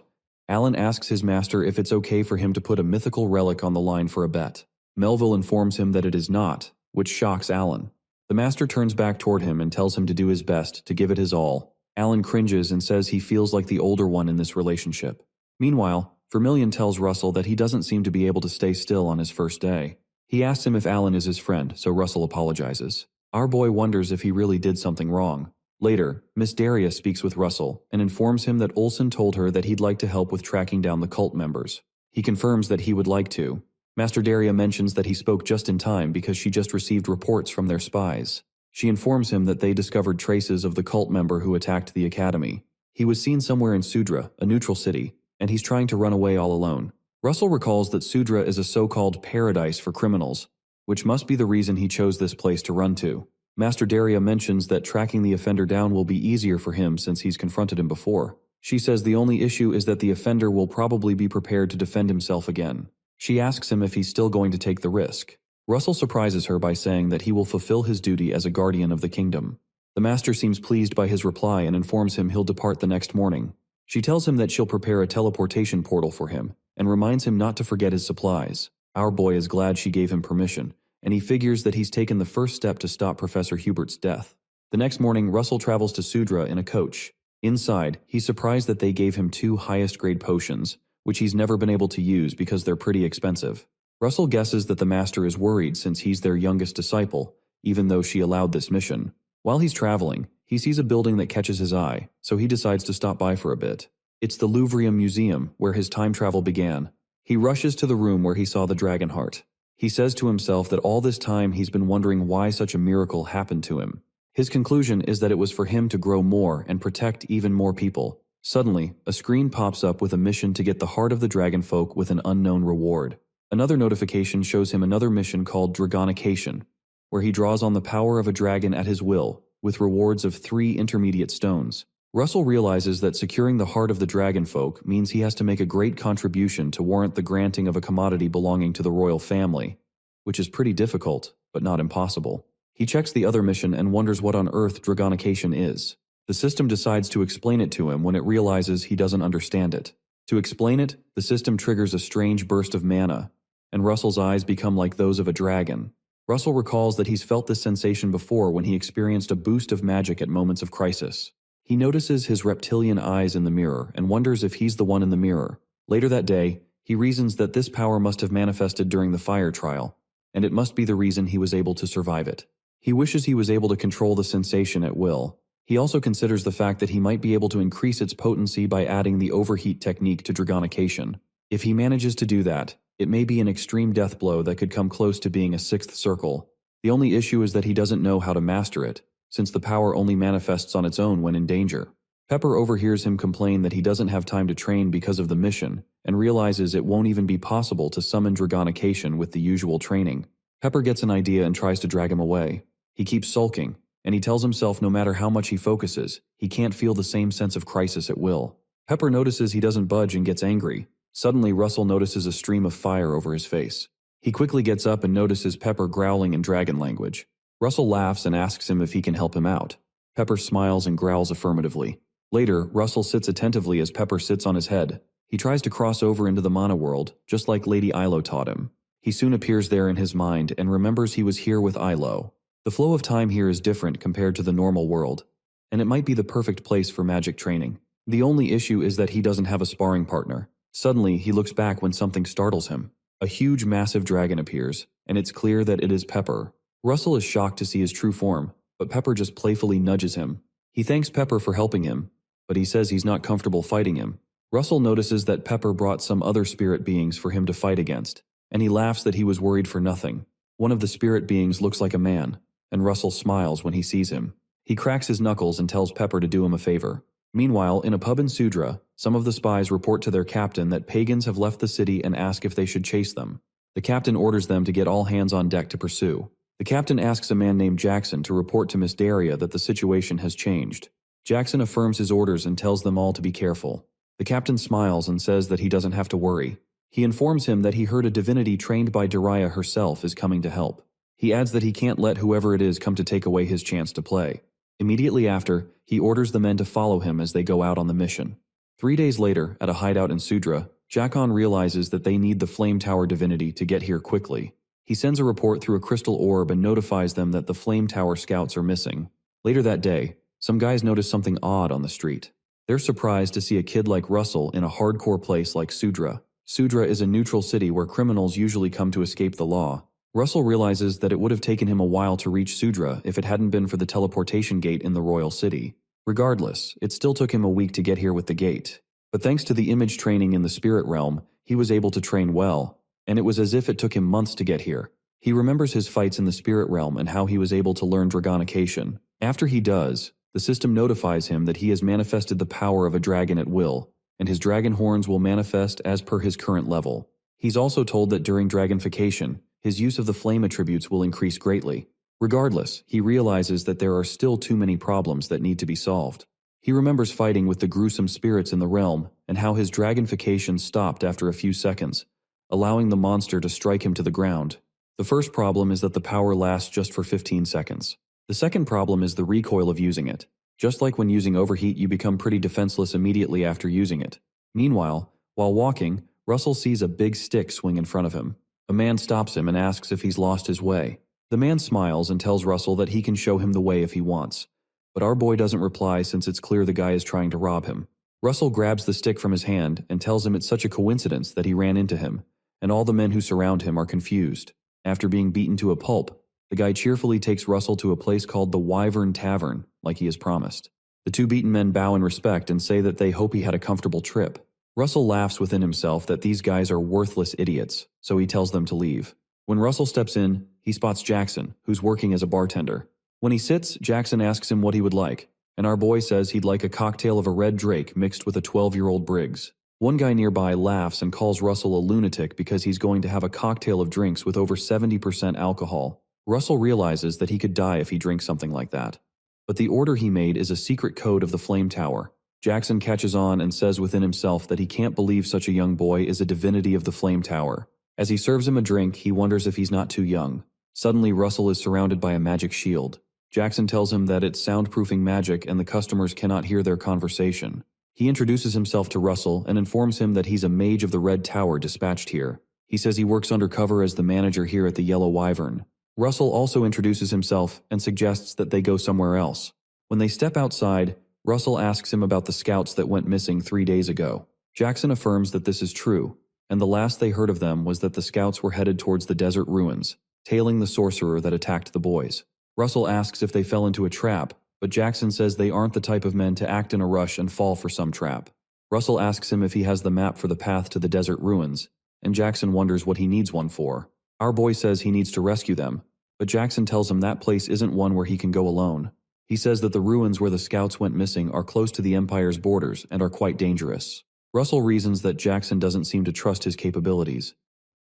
Alan asks his master if it's okay for him to put a mythical relic on the line for a bet. Melville informs him that it is not, which shocks Alan. The master turns back toward him and tells him to do his best, to give it his all. Alan cringes and says he feels like the older one in this relationship. Meanwhile, Vermilion tells Russell that he doesn't seem to be able to stay still on his first day. He asks him if Alan is his friend, so Russell apologizes. Our boy wonders if he really did something wrong. Later, Miss Daria speaks with Russell and informs him that Olsen told her that he'd like to help with tracking down the cult members. He confirms that he would like to. Master Daria mentions that he spoke just in time because she just received reports from their spies. She informs him that they discovered traces of the cult member who attacked the academy. He was seen somewhere in Sudra, a neutral city, and he's trying to run away all alone. Russell recalls that Sudra is a so-called paradise for criminals, which must be the reason he chose this place to run to. Master Daria mentions that tracking the offender down will be easier for him since he's confronted him before. She says the only issue is that the offender will probably be prepared to defend himself again. She asks him if he's still going to take the risk. Russell surprises her by saying that he will fulfill his duty as a guardian of the kingdom. The master seems pleased by his reply and informs him he'll depart the next morning. She tells him that she'll prepare a teleportation portal for him and reminds him not to forget his supplies. Our boy is glad she gave him permission, and he figures that he's taken the first step to stop Professor Hubert's death. The next morning, Russell travels to Sudra in a coach. Inside, he's surprised that they gave him 2 highest-grade potions, which he's never been able to use because they're pretty expensive. Russell guesses that the master is worried since he's their youngest disciple, even though she allowed this mission. While he's traveling, he sees a building that catches his eye, so he decides to stop by for a bit. It's the Louvre Museum, where his time travel began. He rushes to the room where he saw the dragon heart. He says to himself that all this time he's been wondering why such a miracle happened to him. His conclusion is that it was for him to grow more and protect even more people. Suddenly, a screen pops up with a mission to get the heart of the dragon folk with an unknown reward. Another notification shows him another mission called Dragonication, where he draws on the power of a dragon at his will, with rewards of 3 intermediate stones. Russell realizes that securing the heart of the dragon folk means he has to make a great contribution to warrant the granting of a commodity belonging to the royal family, which is pretty difficult, but not impossible. He checks the other mission and wonders what on earth Dragonication is. The system decides to explain it to him when it realizes he doesn't understand it. To explain it, the system triggers a strange burst of mana, and Russell's eyes become like those of a dragon. Russell recalls that he's felt this sensation before when he experienced a boost of magic at moments of crisis. He notices his reptilian eyes in the mirror and wonders if he's the one in the mirror. Later that day, he reasons that this power must have manifested during the fire trial, and it must be the reason he was able to survive it. He wishes he was able to control the sensation at will. He also considers the fact that he might be able to increase its potency by adding the overheat technique to dragonication. If he manages to do that, it may be an extreme death blow that could come close to being a sixth circle. The only issue is that he doesn't know how to master it, since the power only manifests on its own when in danger. Pepper overhears him complain that he doesn't have time to train because of the mission, and realizes it won't even be possible to summon dragonication with the usual training. Pepper gets an idea and tries to drag him away. He keeps sulking, and he tells himself no matter how much he focuses, he can't feel the same sense of crisis at will. Pepper notices he doesn't budge and gets angry. Suddenly, Russell notices a stream of fire over his face. He quickly gets up and notices Pepper growling in dragon language. Russell laughs and asks him if he can help him out. Pepper smiles and growls affirmatively. Later, Russell sits attentively as Pepper sits on his head. He tries to cross over into the mana world, just like Lady Ilo taught him. He soon appears there in his mind and remembers he was here with Ilo. The flow of time here is different compared to the normal world, and it might be the perfect place for magic training. The only issue is that he doesn't have a sparring partner. Suddenly, he looks back when something startles him. A huge, massive dragon appears, and it's clear that it is Pepper. Russell is shocked to see his true form, but Pepper just playfully nudges him. He thanks Pepper for helping him, but he says he's not comfortable fighting him. Russell notices that Pepper brought some other spirit beings for him to fight against, and he laughs that he was worried for nothing. One of the spirit beings looks like a man, and Russell smiles when he sees him. He cracks his knuckles and tells Pepper to do him a favor. Meanwhile, in a pub in Sudra, some of the spies report to their captain that pagans have left the city and ask if they should chase them. The captain orders them to get all hands on deck to pursue. The captain asks a man named Jackson to report to Miss Daria that the situation has changed. Jackson affirms his orders and tells them all to be careful. The captain smiles and says that he doesn't have to worry. He informs him that he heard a divinity trained by Daria herself is coming to help. He adds that he can't let whoever it is come to take away his chance to play. Immediately after, he orders the men to follow him as they go out on the mission. 3 days later, at a hideout in Sudra, Jakon realizes that they need the Flame Tower divinity to get here quickly. He sends a report through a crystal orb and notifies them that the Flame Tower scouts are missing. Later that day, some guys notice something odd on the street. They're surprised to see a kid like Russell in a hardcore place like Sudra. Sudra is a neutral city where criminals usually come to escape the law. Russell realizes that it would have taken him a while to reach Sudra if it hadn't been for the teleportation gate in the royal city. Regardless, it still took him a week to get here with the gate. But thanks to the image training in the spirit realm, he was able to train well, and it was as if it took him months to get here. He remembers his fights in the spirit realm and how he was able to learn dragonication. After he does, the system notifies him that he has manifested the power of a dragon at will, and his dragon horns will manifest as per his current level. He's also told that during dragonification, his use of the flame attributes will increase greatly. Regardless, he realizes that there are still too many problems that need to be solved. He remembers fighting with the gruesome spirits in the realm and how his dragonification stopped after a few seconds, allowing the monster to strike him to the ground. The first problem is that the power lasts just for 15 seconds. The second problem is the recoil of using it. Just like when using overheat, you become pretty defenseless immediately after using it. Meanwhile, while walking, Russell sees a big stick swing in front of him. A man stops him and asks if he's lost his way. The man smiles and tells Russell that he can show him the way if he wants. But our boy doesn't reply since it's clear the guy is trying to rob him. Russell grabs the stick from his hand and tells him it's such a coincidence that he ran into him, and all the men who surround him are confused. After being beaten to a pulp, the guy cheerfully takes Russell to a place called the Wyvern Tavern, like he has promised. The two beaten men bow in respect and say that they hope he had a comfortable trip. Russell laughs within himself that these guys are worthless idiots, so he tells them to leave. When Russell steps in, he spots Jackson, who's working as a bartender. When he sits, Jackson asks him what he would like, and our boy says he'd like a cocktail of a red drake mixed with a 12-year-old Briggs. One guy nearby laughs and calls Russell a lunatic because he's going to have a cocktail of drinks with over 70% alcohol. Russell realizes that he could die if he drinks something like that. But the order he made is a secret code of the Flame Tower. Jackson catches on and says within himself that he can't believe such a young boy is a divinity of the Flame Tower. As he serves him a drink, he wonders if he's not too young. Suddenly, Russell is surrounded by a magic shield. Jackson tells him that it's soundproofing magic and the customers cannot hear their conversation. He introduces himself to Russell and informs him that he's a mage of the Red Tower dispatched here. He says he works undercover as the manager here at the Yellow Wyvern. Russell also introduces himself and suggests that they go somewhere else. When they step outside, Russell asks him about the scouts that went missing 3 days ago. Jackson affirms that this is true, and the last they heard of them was that the scouts were headed towards the desert ruins, tailing the sorcerer that attacked the boys. Russell asks if they fell into a trap, but Jackson says they aren't the type of men to act in a rush and fall for some trap. Russell asks him if he has the map for the path to the desert ruins, and Jackson wonders what he needs one for. Our boy says he needs to rescue them, but Jackson tells him that place isn't one where he can go alone. He says that the ruins where the scouts went missing are close to the Empire's borders and are quite dangerous. Russell reasons that Jackson doesn't seem to trust his capabilities,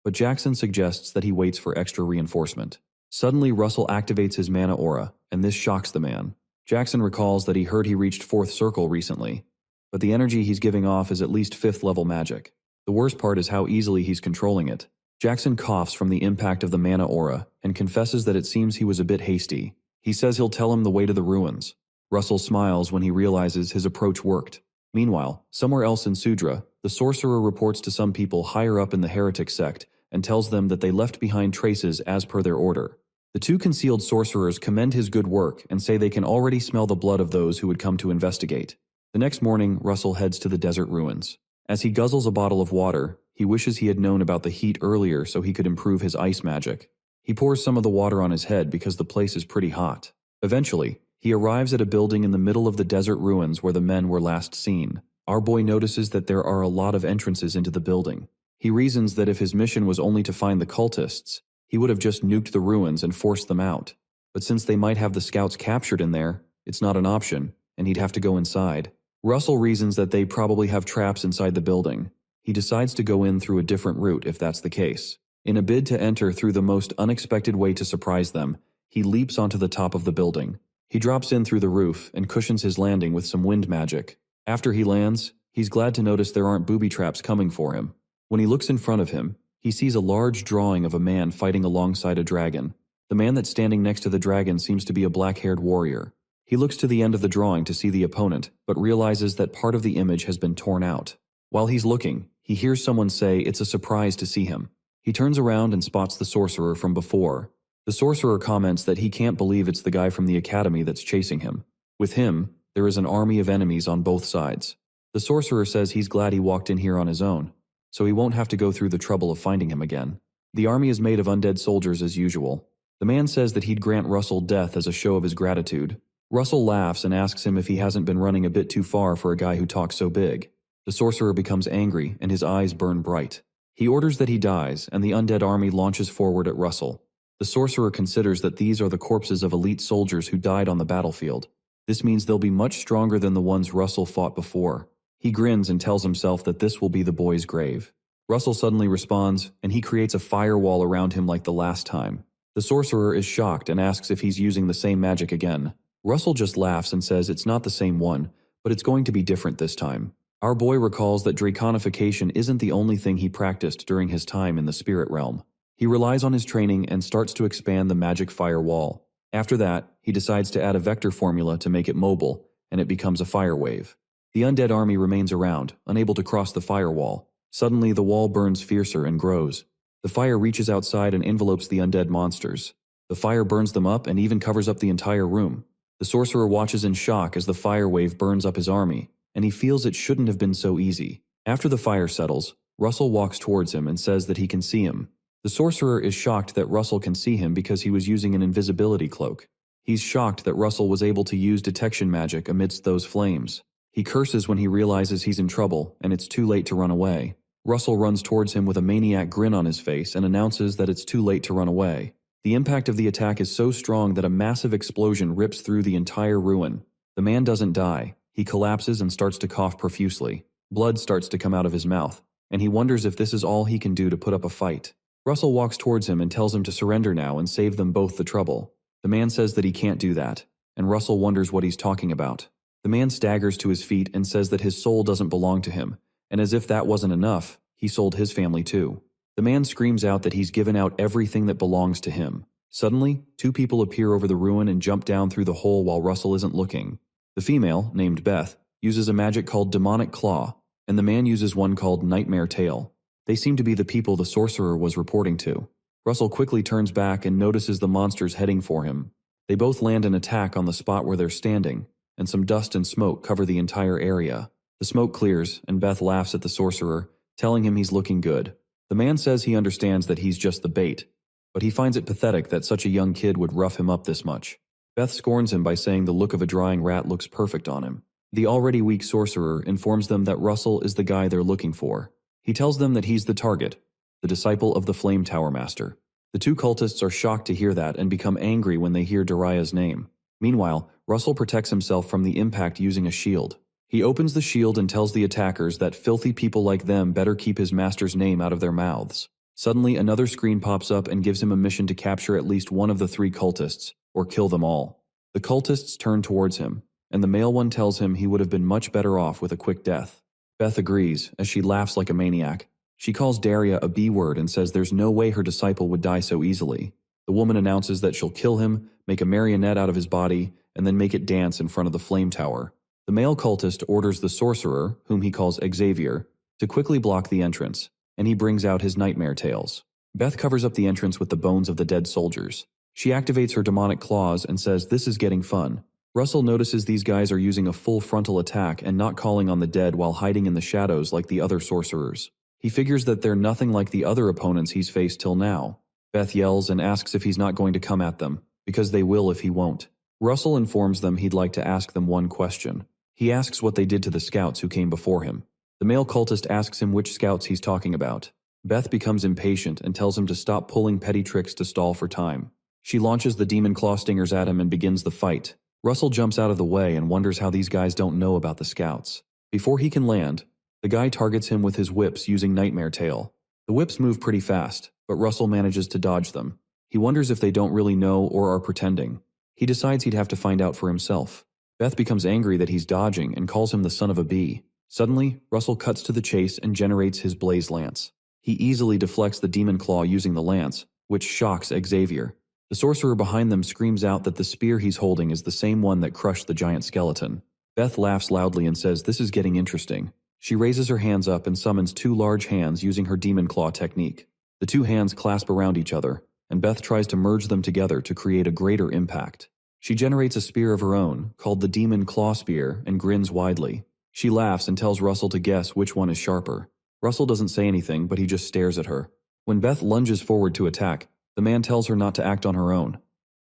but Jackson suggests that he waits for extra reinforcement. Suddenly, Russell activates his mana aura, and this shocks the man. Jackson recalls that he heard he reached 4th circle recently, but the energy he's giving off is at least 5th level magic. The worst part is how easily he's controlling it. Jackson coughs from the impact of the mana aura and confesses that it seems he was a bit hasty. He says he'll tell him the way to the ruins. Russell smiles when he realizes his approach worked. Meanwhile, somewhere else in Sudra, the sorcerer reports to some people higher up in the heretic sect and tells them that they left behind traces as per their order. The 2 concealed sorcerers commend his good work and say they can already smell the blood of those who would come to investigate. The next morning, Russell heads to the desert ruins. As he guzzles a bottle of water, he wishes he had known about the heat earlier so he could improve his ice magic. He pours some of the water on his head because the place is pretty hot. Eventually, he arrives at a building in the middle of the desert ruins where the men were last seen. Our boy notices that there are a lot of entrances into the building. He reasons that if his mission was only to find the cultists, he would have just nuked the ruins and forced them out. But since they might have the scouts captured in there, it's not an option, and he'd have to go inside. Russell reasons that they probably have traps inside the building. He decides to go in through a different route if that's the case. In a bid to enter through the most unexpected way to surprise them, he leaps onto the top of the building. He drops in through the roof and cushions his landing with some wind magic. After he lands, he's glad to notice there aren't booby traps coming for him. When he looks in front of him, he sees a large drawing of a man fighting alongside a dragon. The man that's standing next to the dragon seems to be a black-haired warrior. He looks to the end of the drawing to see the opponent, but realizes that part of the image has been torn out. While he's looking, he hears someone say it's a surprise to see him. He turns around and spots the sorcerer from before. The sorcerer comments that he can't believe it's the guy from the academy that's chasing him. With him, there is an army of enemies on both sides. The sorcerer says he's glad he walked in here on his own, so he won't have to go through the trouble of finding him again. The army is made of undead soldiers as usual. The man says that he'd grant Russell death as a show of his gratitude. Russell laughs and asks him if he hasn't been running a bit too far for a guy who talks so big. The sorcerer becomes angry and his eyes burn bright. He orders that he dies, and the undead army launches forward at Russell. The sorcerer considers that these are the corpses of elite soldiers who died on the battlefield. This means they'll be much stronger than the ones Russell fought before. He grins and tells himself that this will be the boy's grave. Russell suddenly responds, and he creates a firewall around him like the last time. The sorcerer is shocked and asks if he's using the same magic again. Russell just laughs and says it's not the same one, but it's going to be different this time. Our boy recalls that draconification isn't the only thing he practiced during his time in the spirit realm. He relies on his training and starts to expand the magic firewall. After that, he decides to add a vector formula to make it mobile, and it becomes a fire wave. The undead army remains around, unable to cross the firewall. Suddenly, the wall burns fiercer and grows. The fire reaches outside and envelopes the undead monsters. The fire burns them up and even covers up the entire room. The sorcerer watches in shock as the fire wave burns up his army, and he feels it shouldn't have been so easy. After the fire settles, Russell walks towards him and says that he can see him. The sorcerer is shocked that Russell can see him because he was using an invisibility cloak. He's shocked that Russell was able to use detection magic amidst those flames. He curses when he realizes he's in trouble and it's too late to run away. Russell runs towards him with a maniac grin on his face and announces that it's too late to run away. The impact of the attack is so strong that a massive explosion rips through the entire ruin. The man doesn't die. He collapses and starts to cough profusely. Blood starts to come out of his mouth, and he wonders if this is all he can do to put up a fight. Russell walks towards him and tells him to surrender now and save them both the trouble. The man says that he can't do that, and Russell wonders what he's talking about. The man staggers to his feet and says that his soul doesn't belong to him, and as if that wasn't enough, he sold his family too. The man screams out that he's given out everything that belongs to him. Suddenly, 2 people appear over the ruin and jump down through the hole while Russell isn't looking. The female, named Beth, uses a magic called Demonic Claw, and the man uses one called Nightmare Tail. They seem to be the people the sorcerer was reporting to. Russell quickly turns back and notices the monsters heading for him. They both land an attack on the spot where they're standing, and some dust and smoke cover the entire area. The smoke clears, and Beth laughs at the sorcerer, telling him he's looking good. The man says he understands that he's just the bait, but he finds it pathetic that such a young kid would rough him up this much. Beth scorns him by saying the look of a drying rat looks perfect on him. The already weak sorcerer informs them that Russell is the guy they're looking for. He tells them that he's the target, the disciple of the Flame Tower Master. The two cultists are shocked to hear that and become angry when they hear Daria's name. Meanwhile, Russell protects himself from the impact using a shield. He opens the shield and tells the attackers that filthy people like them better keep his master's name out of their mouths. Suddenly, another screen pops up and gives him a mission to capture at least one of the three cultists, or kill them all. The cultists turn towards him, and the male one tells him he would have been much better off with a quick death. Beth agrees, as she laughs like a maniac. She calls Daria a B-word and says there's no way her disciple would die so easily. The woman announces that she'll kill him, make a marionette out of his body, and then make it dance in front of the flame tower. The male cultist orders the sorcerer, whom he calls Xavier, to quickly block the entrance, and he brings out his nightmare tales. Beth covers up the entrance with the bones of the dead soldiers. She activates her demonic claws and says this is getting fun. Russell notices these guys are using a full frontal attack and not calling on the dead while hiding in the shadows like the other sorcerers. He figures that they're nothing like the other opponents he's faced till now. Beth yells and asks if he's not going to come at them, because they will if he won't. Russell informs them he'd like to ask them one question. He asks what they did to the scouts who came before him. The male cultist asks him which scouts he's talking about. Beth becomes impatient and tells him to stop pulling petty tricks to stall for time. She launches the demon claw stingers at him and begins the fight. Russell jumps out of the way and wonders how these guys don't know about the scouts. Before he can land, the guy targets him with his whips using Nightmare Tail. The whips move pretty fast, but Russell manages to dodge them. He wonders if they don't really know or are pretending. He decides he'd have to find out for himself. Beth becomes angry that he's dodging and calls him the son of a bee. Suddenly, Russell cuts to the chase and generates his blaze lance. He easily deflects the demon claw using the lance, which shocks Xavier. The sorcerer behind them screams out that the spear he's holding is the same one that crushed the giant skeleton. Beth laughs loudly and says this is getting interesting. She raises her hands up and summons two large hands using her demon claw technique. The two hands clasp around each other, and Beth tries to merge them together to create a greater impact. She generates a spear of her own, called the Demon Claw Spear, and grins widely. She laughs and tells Russell to guess which one is sharper. Russell doesn't say anything, but he just stares at her. When Beth lunges forward to attack, the man tells her not to act on her own.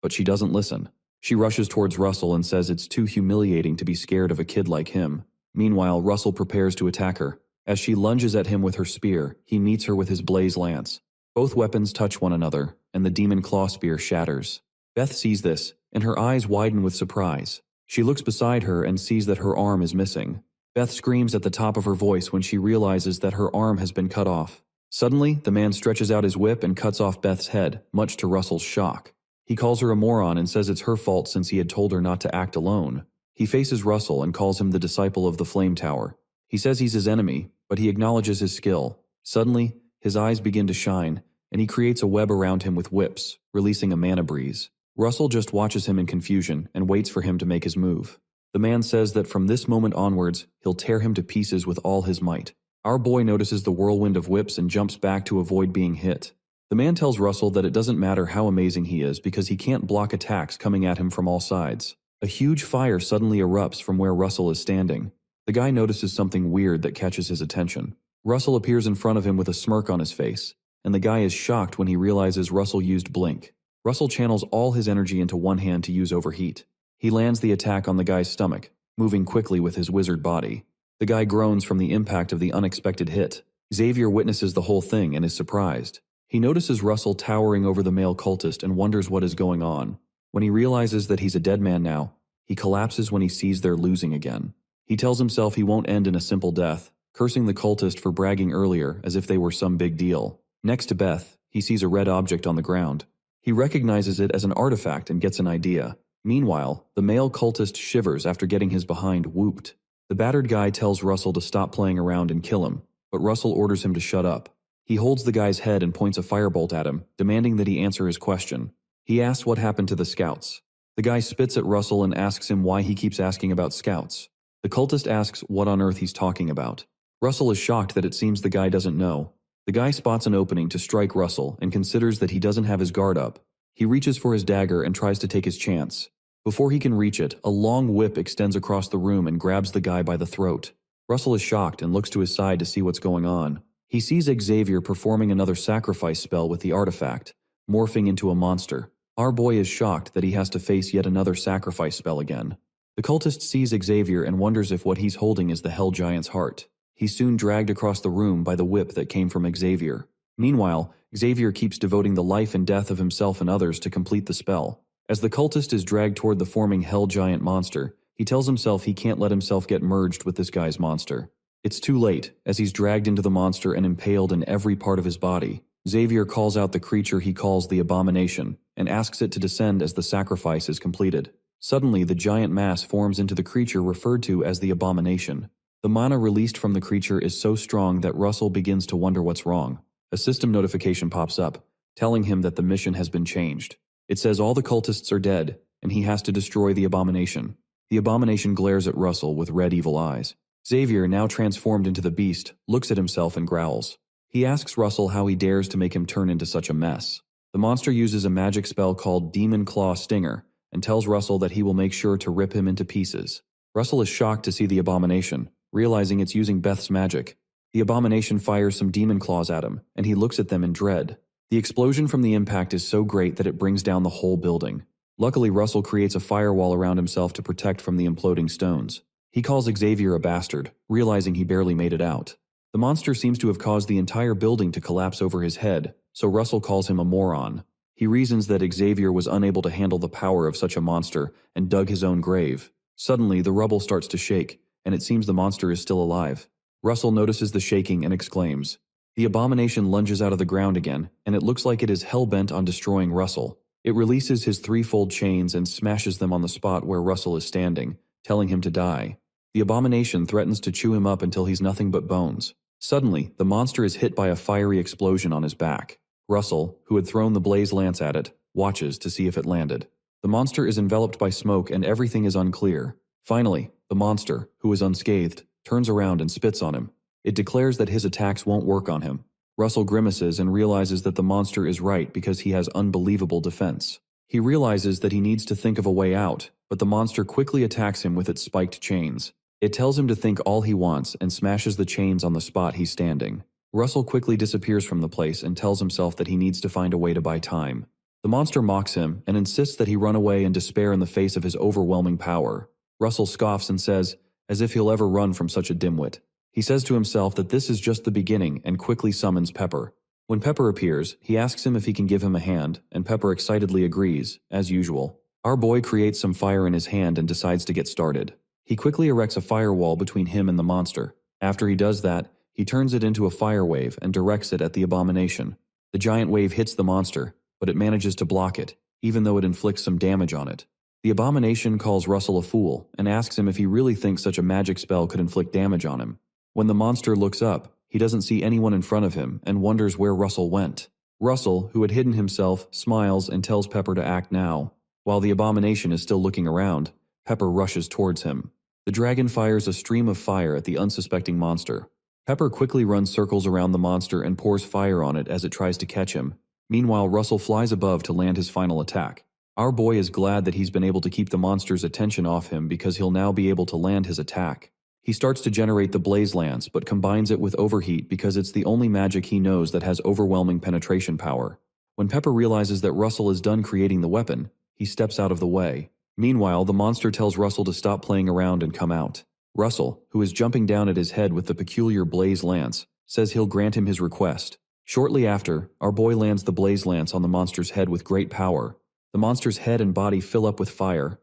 But she doesn't listen. She rushes towards Russell and says it's too humiliating to be scared of a kid like him. Meanwhile, Russell prepares to attack her. As she lunges at him with her spear, he meets her with his blaze lance. Both weapons touch one another, and the Demon Claw Spear shatters. Beth sees this, and her eyes widen with surprise. She looks beside her and sees that her arm is missing. Beth screams at the top of her voice when she realizes that her arm has been cut off. Suddenly, the man stretches out his whip and cuts off Beth's head, much to Russell's shock. He calls her a moron and says it's her fault since he had told her not to act alone. He faces Russell and calls him the disciple of the Flame Tower. He says he's his enemy, but he acknowledges his skill. Suddenly, his eyes begin to shine, and he creates a web around him with whips, releasing a mana breeze. Russell just watches him in confusion and waits for him to make his move. The man says that from this moment onwards, he'll tear him to pieces with all his might. Our boy notices the whirlwind of whips and jumps back to avoid being hit. The man tells Russell that it doesn't matter how amazing he is because he can't block attacks coming at him from all sides. A huge fire suddenly erupts from where Russell is standing. The guy notices something weird that catches his attention. Russell appears in front of him with a smirk on his face, and the guy is shocked when he realizes Russell used Blink. Russell channels all his energy into one hand to use Overheat. He lands the attack on the guy's stomach, moving quickly with his wizard body. The guy groans from the impact of the unexpected hit. Xavier witnesses the whole thing and is surprised. He notices Russell towering over the male cultist and wonders what is going on. When he realizes that he's a dead man now, he collapses when he sees they're losing again. He tells himself he won't end in a simple death, cursing the cultist for bragging earlier as if they were some big deal. Next to Beth, he sees a red object on the ground. He recognizes it as an artifact and gets an idea. Meanwhile, the male cultist shivers after getting his behind whooped. The battered guy tells Russell to stop playing around and kill him, but Russell orders him to shut up. He holds the guy's head and points a firebolt at him, demanding that he answer his question. He asks what happened to the scouts. The guy spits at Russell and asks him why he keeps asking about scouts. The cultist asks what on earth he's talking about. Russell is shocked that it seems the guy doesn't know. The guy spots an opening to strike Russell and considers that he doesn't have his guard up. He reaches for his dagger and tries to take his chance. Before he can reach it, a long whip extends across the room and grabs the guy by the throat. Russell is shocked and looks to his side to see what's going on. He sees Xavier performing another sacrifice spell with the artifact, morphing into a monster. Our boy is shocked that he has to face yet another sacrifice spell again. The cultist sees Xavier and wonders if what he's holding is the Hell Giant's heart. He's soon dragged across the room by the whip that came from Xavier. Meanwhile, Xavier keeps devoting the life and death of himself and others to complete the spell. As the cultist is dragged toward the forming Hell Giant monster, he tells himself he can't let himself get merged with this guy's monster. It's too late, as he's dragged into the monster and impaled in every part of his body. Xavier calls out the creature he calls the Abomination, and asks it to descend as the sacrifice is completed. Suddenly, the giant mass forms into the creature referred to as the Abomination. The mana released from the creature is so strong that Russell begins to wonder what's wrong. A system notification pops up, telling him that the mission has been changed. It says all the cultists are dead, and he has to destroy the Abomination. The Abomination glares at Russell with red evil eyes. Xavier, now transformed into the beast, looks at himself and growls. He asks Russell how he dares to make him turn into such a mess. The monster uses a magic spell called Demon Claw Stinger, and tells Russell that he will make sure to rip him into pieces. Russell is shocked to see the Abomination, realizing it's using Beth's magic. The Abomination fires some demon claws at him, and he looks at them in dread. The explosion from the impact is so great that it brings down the whole building. Luckily, Russell creates a firewall around himself to protect from the imploding stones. He calls Xavier a bastard, realizing he barely made it out. The monster seems to have caused the entire building to collapse over his head, so Russell calls him a moron. He reasons that Xavier was unable to handle the power of such a monster and dug his own grave. Suddenly, the rubble starts to shake, and it seems the monster is still alive. Russell notices the shaking and exclaims. The Abomination lunges out of the ground again, and it looks like it is hell-bent on destroying Russell. It releases his threefold chains and smashes them on the spot where Russell is standing, telling him to die. The Abomination threatens to chew him up until he's nothing but bones. Suddenly, the monster is hit by a fiery explosion on his back. Russell, who had thrown the blaze lance at it, watches to see if it landed. The monster is enveloped by smoke and everything is unclear. Finally, the monster, who is unscathed, turns around and spits on him. It declares that his attacks won't work on him. Russell grimaces and realizes that the monster is right because he has unbelievable defense. He realizes that he needs to think of a way out, but the monster quickly attacks him with its spiked chains. It tells him to think all he wants and smashes the chains on the spot he's standing. Russell quickly disappears from the place and tells himself that he needs to find a way to buy time. The monster mocks him and insists that he run away in despair in the face of his overwhelming power. Russell scoffs and says, as if he'll ever run from such a dimwit. He says to himself that this is just the beginning and quickly summons Pepper. When Pepper appears, he asks him if he can give him a hand, and Pepper excitedly agrees, as usual. Our boy creates some fire in his hand and decides to get started. He quickly erects a firewall between him and the monster. After he does that, he turns it into a fire wave and directs it at the Abomination. The giant wave hits the monster, but it manages to block it, even though it inflicts some damage on it. The Abomination calls Russell a fool and asks him if he really thinks such a magic spell could inflict damage on him. When the monster looks up, he doesn't see anyone in front of him and wonders where Russell went. Russell, who had hidden himself, smiles and tells Pepper to act now. While the Abomination is still looking around, Pepper rushes towards him. The dragon fires a stream of fire at the unsuspecting monster. Pepper quickly runs circles around the monster and pours fire on it as it tries to catch him. Meanwhile, Russell flies above to land his final attack. Our boy is glad that he's been able to keep the monster's attention off him because he'll now be able to land his attack. He starts to generate the blaze lance but combines it with overheat because it's the only magic he knows that has overwhelming penetration power. When Pepper realizes that Russell is done creating the weapon, he steps out of the way. Meanwhile, the monster tells Russell to stop playing around and come out. Russell, who is jumping down at his head with the peculiar blaze lance, says he'll grant him his request. Shortly after, our boy lands the blaze lance on the monster's head with great power. The monster's head and body fill up with fire,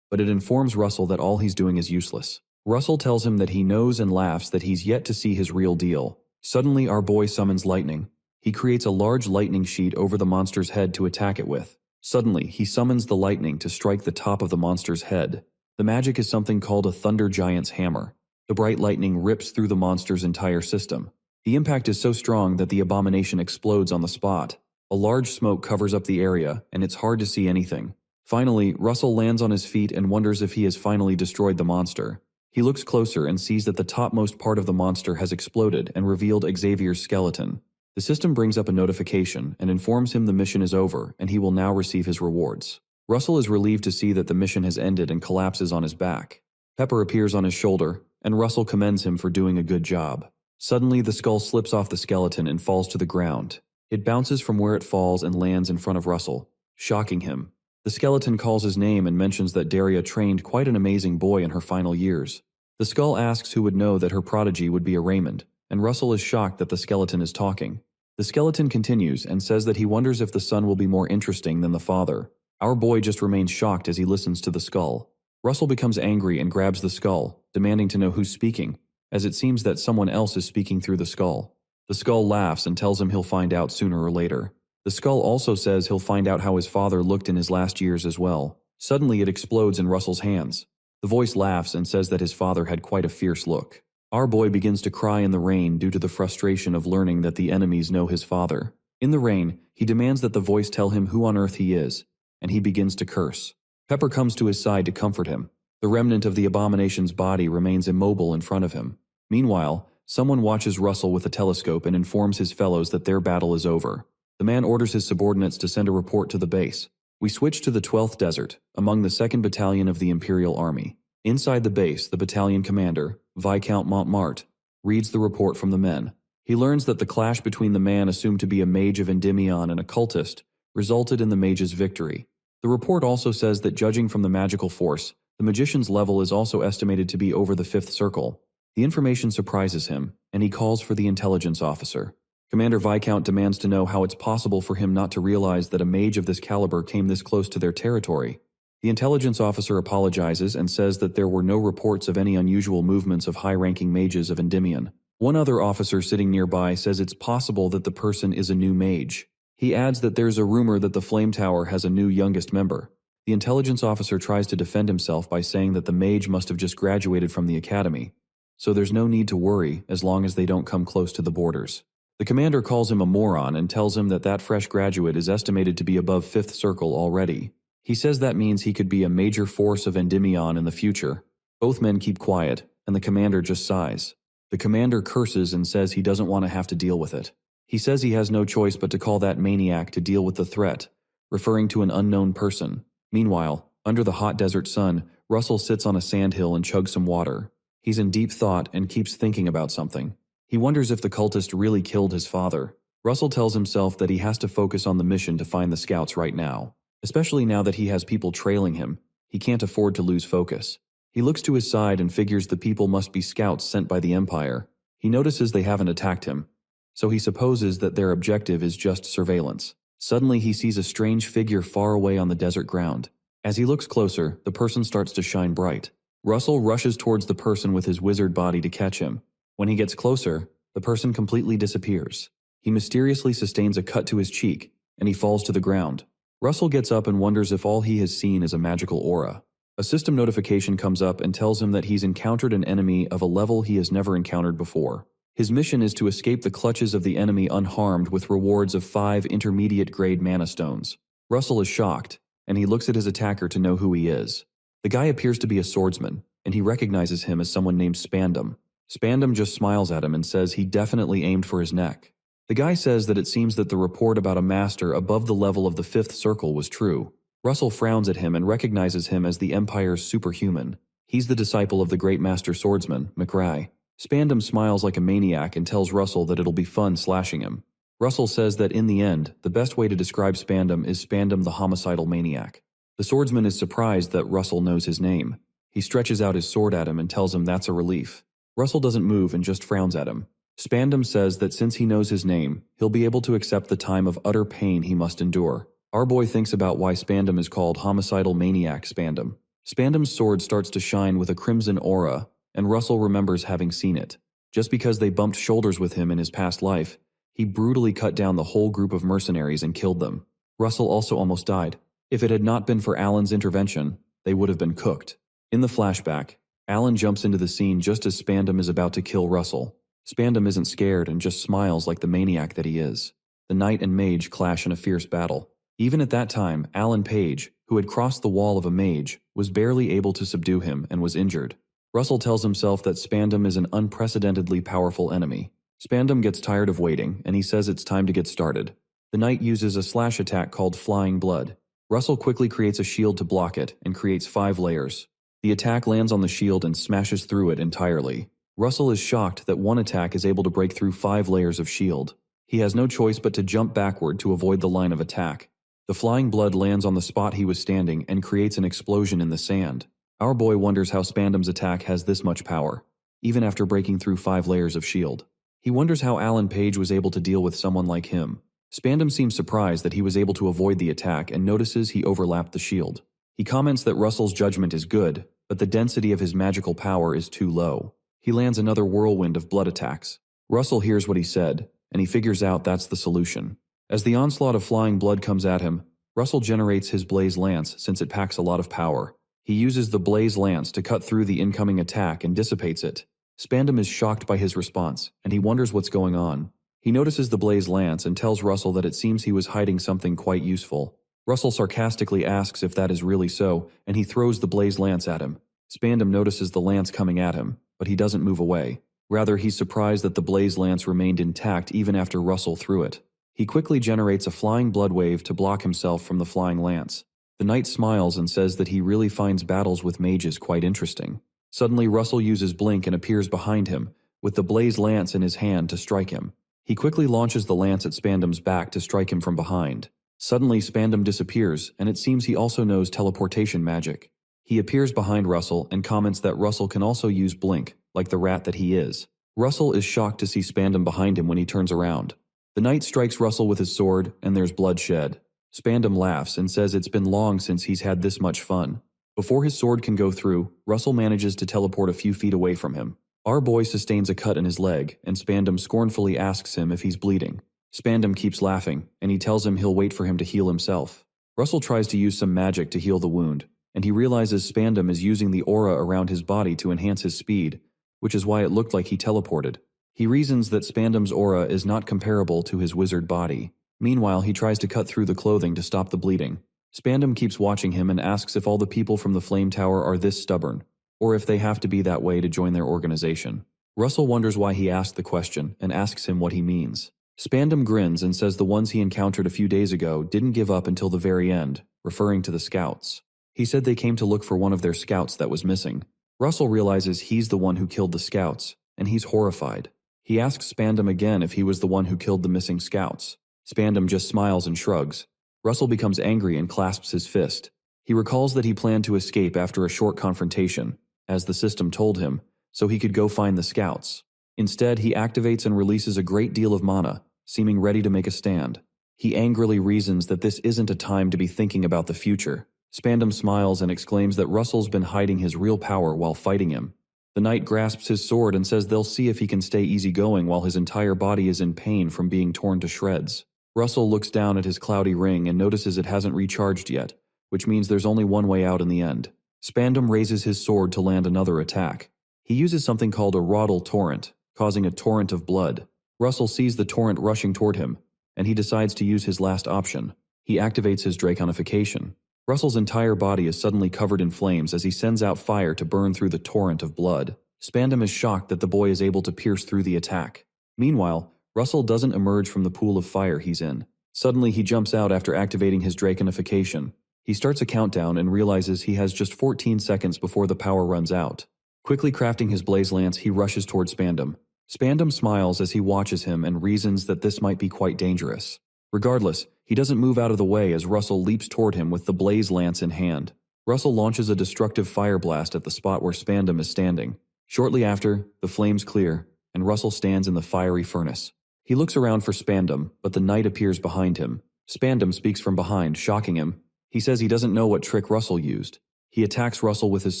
but it informs Russell that all he's doing is useless. Russell tells him that he knows and laughs that he's yet to see his real deal. Suddenly, our boy summons lightning. He creates a large lightning sheet over the monster's head to attack it with. Suddenly, he summons the lightning to strike the top of the monster's head. The magic is something called a Thunder Giant's Hammer. The bright lightning rips through the monster's entire system. The impact is so strong that the Abomination explodes on the spot. A large smoke covers up the area, and it's hard to see anything. Finally, Russell lands on his feet and wonders if he has finally destroyed the monster. He looks closer and sees that the topmost part of the monster has exploded and revealed Xavier's skeleton. The system brings up a notification and informs him the mission is over and he will now receive his rewards. Russell is relieved to see that the mission has ended and collapses on his back. Pepper appears on his shoulder, and Russell commends him for doing a good job. Suddenly, the skull slips off the skeleton and falls to the ground. It bounces from where it falls and lands in front of Russell, shocking him. The skeleton calls his name and mentions that Daria trained quite an amazing boy in her final years. The skull asks who would know that her prodigy would be a Raymond, and Russell is shocked that the skeleton is talking. The skeleton continues and says that he wonders if the son will be more interesting than the father. Our boy just remains shocked as he listens to the skull. Russell becomes angry and grabs the skull, demanding to know who's speaking, as it seems that someone else is speaking through the skull. The skull laughs and tells him he'll find out sooner or later. The skull also says he'll find out how his father looked in his last years as well. Suddenly it explodes in Russell's hands. The voice laughs and says that his father had quite a fierce look. Our boy begins to cry in the rain due to the frustration of learning that the enemies know his father. In the rain, he demands that the voice tell him who on earth he is, and he begins to curse. Pepper comes to his side to comfort him. The remnant of the abomination's body remains immobile in front of him. Meanwhile, someone watches Russell with a telescope and informs his fellows that their battle is over. The man orders his subordinates to send a report to the base. We switch to the 12th Desert, among the 2nd Battalion of the Imperial Army. Inside the base, the battalion commander, Viscount Montmartre, reads the report from the men. He learns that the clash between the man assumed to be a mage of Endymion and a cultist resulted in the mage's victory. The report also says that judging from the magical force, the magician's level is also estimated to be over the 5th circle. The information surprises him, and he calls for the intelligence officer. Commander Viscount demands to know how it's possible for him not to realize that a mage of this caliber came this close to their territory. The intelligence officer apologizes and says that there were no reports of any unusual movements of high-ranking mages of Endymion. One other officer sitting nearby says it's possible that the person is a new mage. He adds that there's a rumor that the Flame Tower has a new youngest member. The intelligence officer tries to defend himself by saying that the mage must have just graduated from the academy, so there's no need to worry as long as they don't come close to the borders. The commander calls him a moron and tells him that that fresh graduate is estimated to be above 5th circle already. He says that means he could be a major force of Endymion in the future. Both men keep quiet, and the commander just sighs. The commander curses and says he doesn't want to have to deal with it. He says he has no choice but to call that maniac to deal with the threat, referring to an unknown person. Meanwhile, under the hot desert sun, Russell sits on a sandhill and chugs some water. He's in deep thought and keeps thinking about something. He wonders if the cultist really killed his father. Russell tells himself that he has to focus on the mission to find the scouts right now. Especially now that he has people trailing him, he can't afford to lose focus. He looks to his side and figures the people must be scouts sent by the Empire. He notices they haven't attacked him, so he supposes that their objective is just surveillance. Suddenly he sees a strange figure far away on the desert ground. As he looks closer, the person starts to shine bright. Russell rushes towards the person with his wizard body to catch him. When he gets closer, the person completely disappears. He mysteriously sustains a cut to his cheek, and he falls to the ground. Russell gets up and wonders if all he has seen is a magical aura. A system notification comes up and tells him that he's encountered an enemy of a level he has never encountered before. His mission is to escape the clutches of the enemy unharmed with rewards of 5 intermediate-grade mana stones. Russell is shocked, and he looks at his attacker to know who he is. The guy appears to be a swordsman, and he recognizes him as someone named Spandam. Spandam just smiles at him and says he definitely aimed for his neck. The guy says that it seems that the report about a master above the level of the 5th circle was true. Russell frowns at him and recognizes him as the Empire's superhuman. He's the disciple of the great master swordsman, McRae. Spandam smiles like a maniac and tells Russell that it'll be fun slashing him. Russell says that in the end, the best way to describe Spandam is Spandam the homicidal maniac. The swordsman is surprised that Russell knows his name. He stretches out his sword at him and tells him that's a relief. Russell doesn't move and just frowns at him. Spandam says that since he knows his name, he'll be able to accept the time of utter pain he must endure. Our boy thinks about why Spandam is called homicidal maniac Spandam. Spandam's sword starts to shine with a crimson aura, and Russell remembers having seen it. Just because they bumped shoulders with him in his past life, he brutally cut down the whole group of mercenaries and killed them. Russell also almost died. If it had not been for Alan's intervention, they would have been cooked. In the flashback, Alan jumps into the scene just as Spandam is about to kill Russell. Spandam isn't scared and just smiles like the maniac that he is. The knight and mage clash in a fierce battle. Even at that time, Alan Page, who had crossed the wall of a mage, was barely able to subdue him and was injured. Russell tells himself that Spandam is an unprecedentedly powerful enemy. Spandam gets tired of waiting, and he says it's time to get started. The knight uses a slash attack called Flying Blood. Russell quickly creates a shield to block it and creates 5 layers. The attack lands on the shield and smashes through it entirely. Russell is shocked that one attack is able to break through 5 layers of shield. He has no choice but to jump backward to avoid the line of attack. The Flying Blood lands on the spot he was standing and creates an explosion in the sand. Our boy wonders how Spandam's attack has this much power, even after breaking through 5 layers of shield. He wonders how Alan Page was able to deal with someone like him. Spandam seems surprised that he was able to avoid the attack and notices he overlapped the shield. He comments that Russell's judgment is good, but the density of his magical power is too low. He lands another whirlwind of blood attacks. Russell hears what he said, and he figures out that's the solution. As the onslaught of flying blood comes at him, Russell generates his Blaze Lance since it packs a lot of power. He uses the Blaze Lance to cut through the incoming attack and dissipates it. Spandam is shocked by his response, and he wonders what's going on. He notices the Blaze Lance and tells Russell that it seems he was hiding something quite useful. Russell sarcastically asks if that is really so, and he throws the Blaze Lance at him. Spandam notices the lance coming at him, but he doesn't move away. Rather, he's surprised that the Blaze Lance remained intact even after Russell threw it. He quickly generates a flying blood wave to block himself from the flying lance. The knight smiles and says that he really finds battles with mages quite interesting. Suddenly, Russell uses Blink and appears behind him, with the Blaze Lance in his hand to strike him. He quickly launches the lance at Spandam's back to strike him from behind. Suddenly, Spandam disappears, and it seems he also knows teleportation magic. He appears behind Russell and comments that Russell can also use Blink, like the rat that he is. Russell is shocked to see Spandam behind him when he turns around. The knight strikes Russell with his sword, and there's bloodshed. Spandam laughs and says it's been long since he's had this much fun. Before his sword can go through, Russell manages to teleport a few feet away from him. Our boy sustains a cut in his leg, and Spandam scornfully asks him if he's bleeding. Spandam keeps laughing, and he tells him he'll wait for him to heal himself. Russell tries to use some magic to heal the wound, and he realizes Spandam is using the aura around his body to enhance his speed, which is why it looked like he teleported. He reasons that Spandam's aura is not comparable to his wizard body. Meanwhile, he tries to cut through the clothing to stop the bleeding. Spandam keeps watching him and asks if all the people from the Flame Tower are this stubborn, or if they have to be that way to join their organization. Russell wonders why he asked the question and asks him what he means. Spandam grins and says the ones he encountered a few days ago didn't give up until the very end, referring to the scouts. He said they came to look for one of their scouts that was missing. Russell realizes he's the one who killed the scouts, and he's horrified. He asks Spandam again if he was the one who killed the missing scouts. Spandam just smiles and shrugs. Russell becomes angry and clasps his fist. He recalls that he planned to escape after a short confrontation, as the system told him, so he could go find the scouts. Instead, he activates and releases a great deal of mana, seeming ready to make a stand. He angrily reasons that this isn't a time to be thinking about the future. Spandam smiles and exclaims that Russell's been hiding his real power while fighting him. The knight grasps his sword and says they'll see if he can stay easygoing while his entire body is in pain from being torn to shreds. Russell looks down at his cloudy ring and notices it hasn't recharged yet, which means there's only one way out in the end. Spandam raises his sword to land another attack. He uses something called a Roddle Torrent, causing a torrent of blood. Russell sees the torrent rushing toward him, and he decides to use his last option. He activates his Draconification. Russell's entire body is suddenly covered in flames as he sends out fire to burn through the torrent of blood. Spandam is shocked that the boy is able to pierce through the attack. Meanwhile, Russell doesn't emerge from the pool of fire he's in. Suddenly, he jumps out after activating his Draconification. He starts a countdown and realizes he has just 14 seconds before the power runs out. Quickly crafting his Blaze Lance, he rushes toward Spandam. Spandam smiles as he watches him and reasons that this might be quite dangerous. Regardless, he doesn't move out of the way as Russell leaps toward him with the Blaze Lance in hand. Russell launches a destructive fire blast at the spot where Spandam is standing. Shortly after, the flames clear, and Russell stands in the fiery furnace. He looks around for Spandam, but the knight appears behind him. Spandam speaks from behind, shocking him. He says he doesn't know what trick Russell used. He attacks Russell with his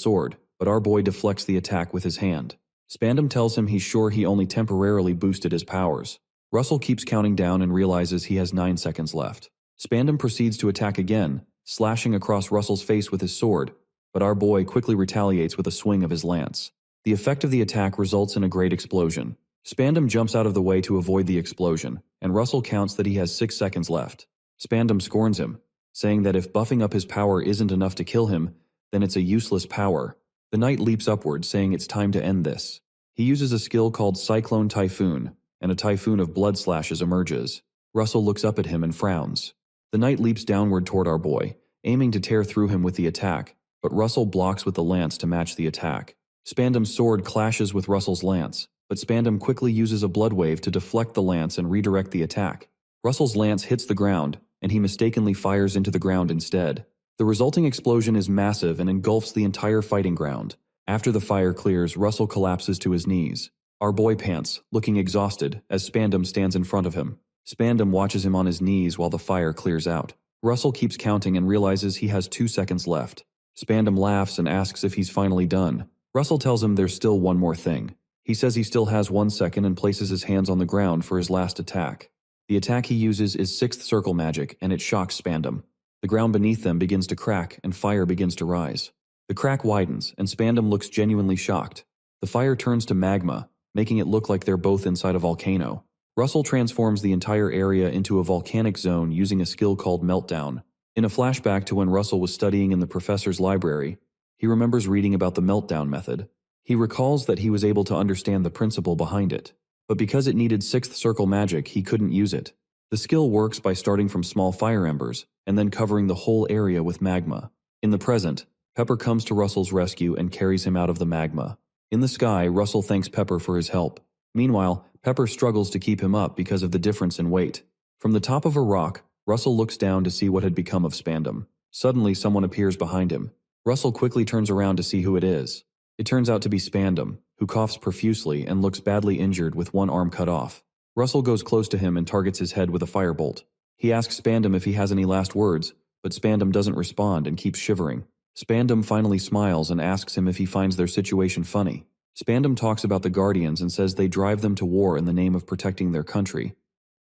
sword, but our boy deflects the attack with his hand. Spandam tells him he's sure he only temporarily boosted his powers. Russell keeps counting down and realizes he has 9 seconds left. Spandam proceeds to attack again, slashing across Russell's face with his sword, but our boy quickly retaliates with a swing of his lance. The effect of the attack results in a great explosion. Spandam jumps out of the way to avoid the explosion, and Russell counts that he has 6 seconds left. Spandam scorns him, saying that if buffing up his power isn't enough to kill him, then it's a useless power. The knight leaps upward, saying it's time to end this. He uses a skill called Cyclone Typhoon, and a typhoon of blood slashes emerges. Russell looks up at him and frowns. The knight leaps downward toward our boy, aiming to tear through him with the attack, but Russell blocks with the lance to match the attack. Spandam's sword clashes with Russell's lance, but Spandam quickly uses a blood wave to deflect the lance and redirect the attack. Russell's lance hits the ground, and he mistakenly fires into the ground instead. The resulting explosion is massive and engulfs the entire fighting ground. After the fire clears, Russell collapses to his knees. Our boy pants, looking exhausted, as Spandam stands in front of him. Spandam watches him on his knees while the fire clears out. Russell keeps counting and realizes he has 2 seconds left. Spandam laughs and asks if he's finally done. Russell tells him there's still one more thing. He says he still has 1 second and places his hands on the ground for his last attack. The attack he uses is 6th circle magic, and it shocks Spandam. The ground beneath them begins to crack and fire begins to rise. The crack widens and Spandam looks genuinely shocked. The fire turns to magma, making it look like they're both inside a volcano. Russell transforms the entire area into a volcanic zone using a skill called Meltdown. In a flashback to when Russell was studying in the professor's library, he remembers reading about the Meltdown method. He recalls that he was able to understand the principle behind it, but because it needed 6th circle magic, he couldn't use it. The skill works by starting from small fire embers and then covering the whole area with magma. In the present, Pepper comes to Russell's rescue and carries him out of the magma. In the sky, Russell thanks Pepper for his help. Meanwhile, Pepper struggles to keep him up because of the difference in weight. From the top of a rock, Russell looks down to see what had become of Spandam. Suddenly, someone appears behind him. Russell quickly turns around to see who it is. It turns out to be Spandam, who coughs profusely and looks badly injured with one arm cut off. Russell goes close to him and targets his head with a firebolt. He asks Spandam if he has any last words, but Spandam doesn't respond and keeps shivering. Spandam finally smiles and asks him if he finds their situation funny. Spandam talks about the Guardians and says they drive them to war in the name of protecting their country,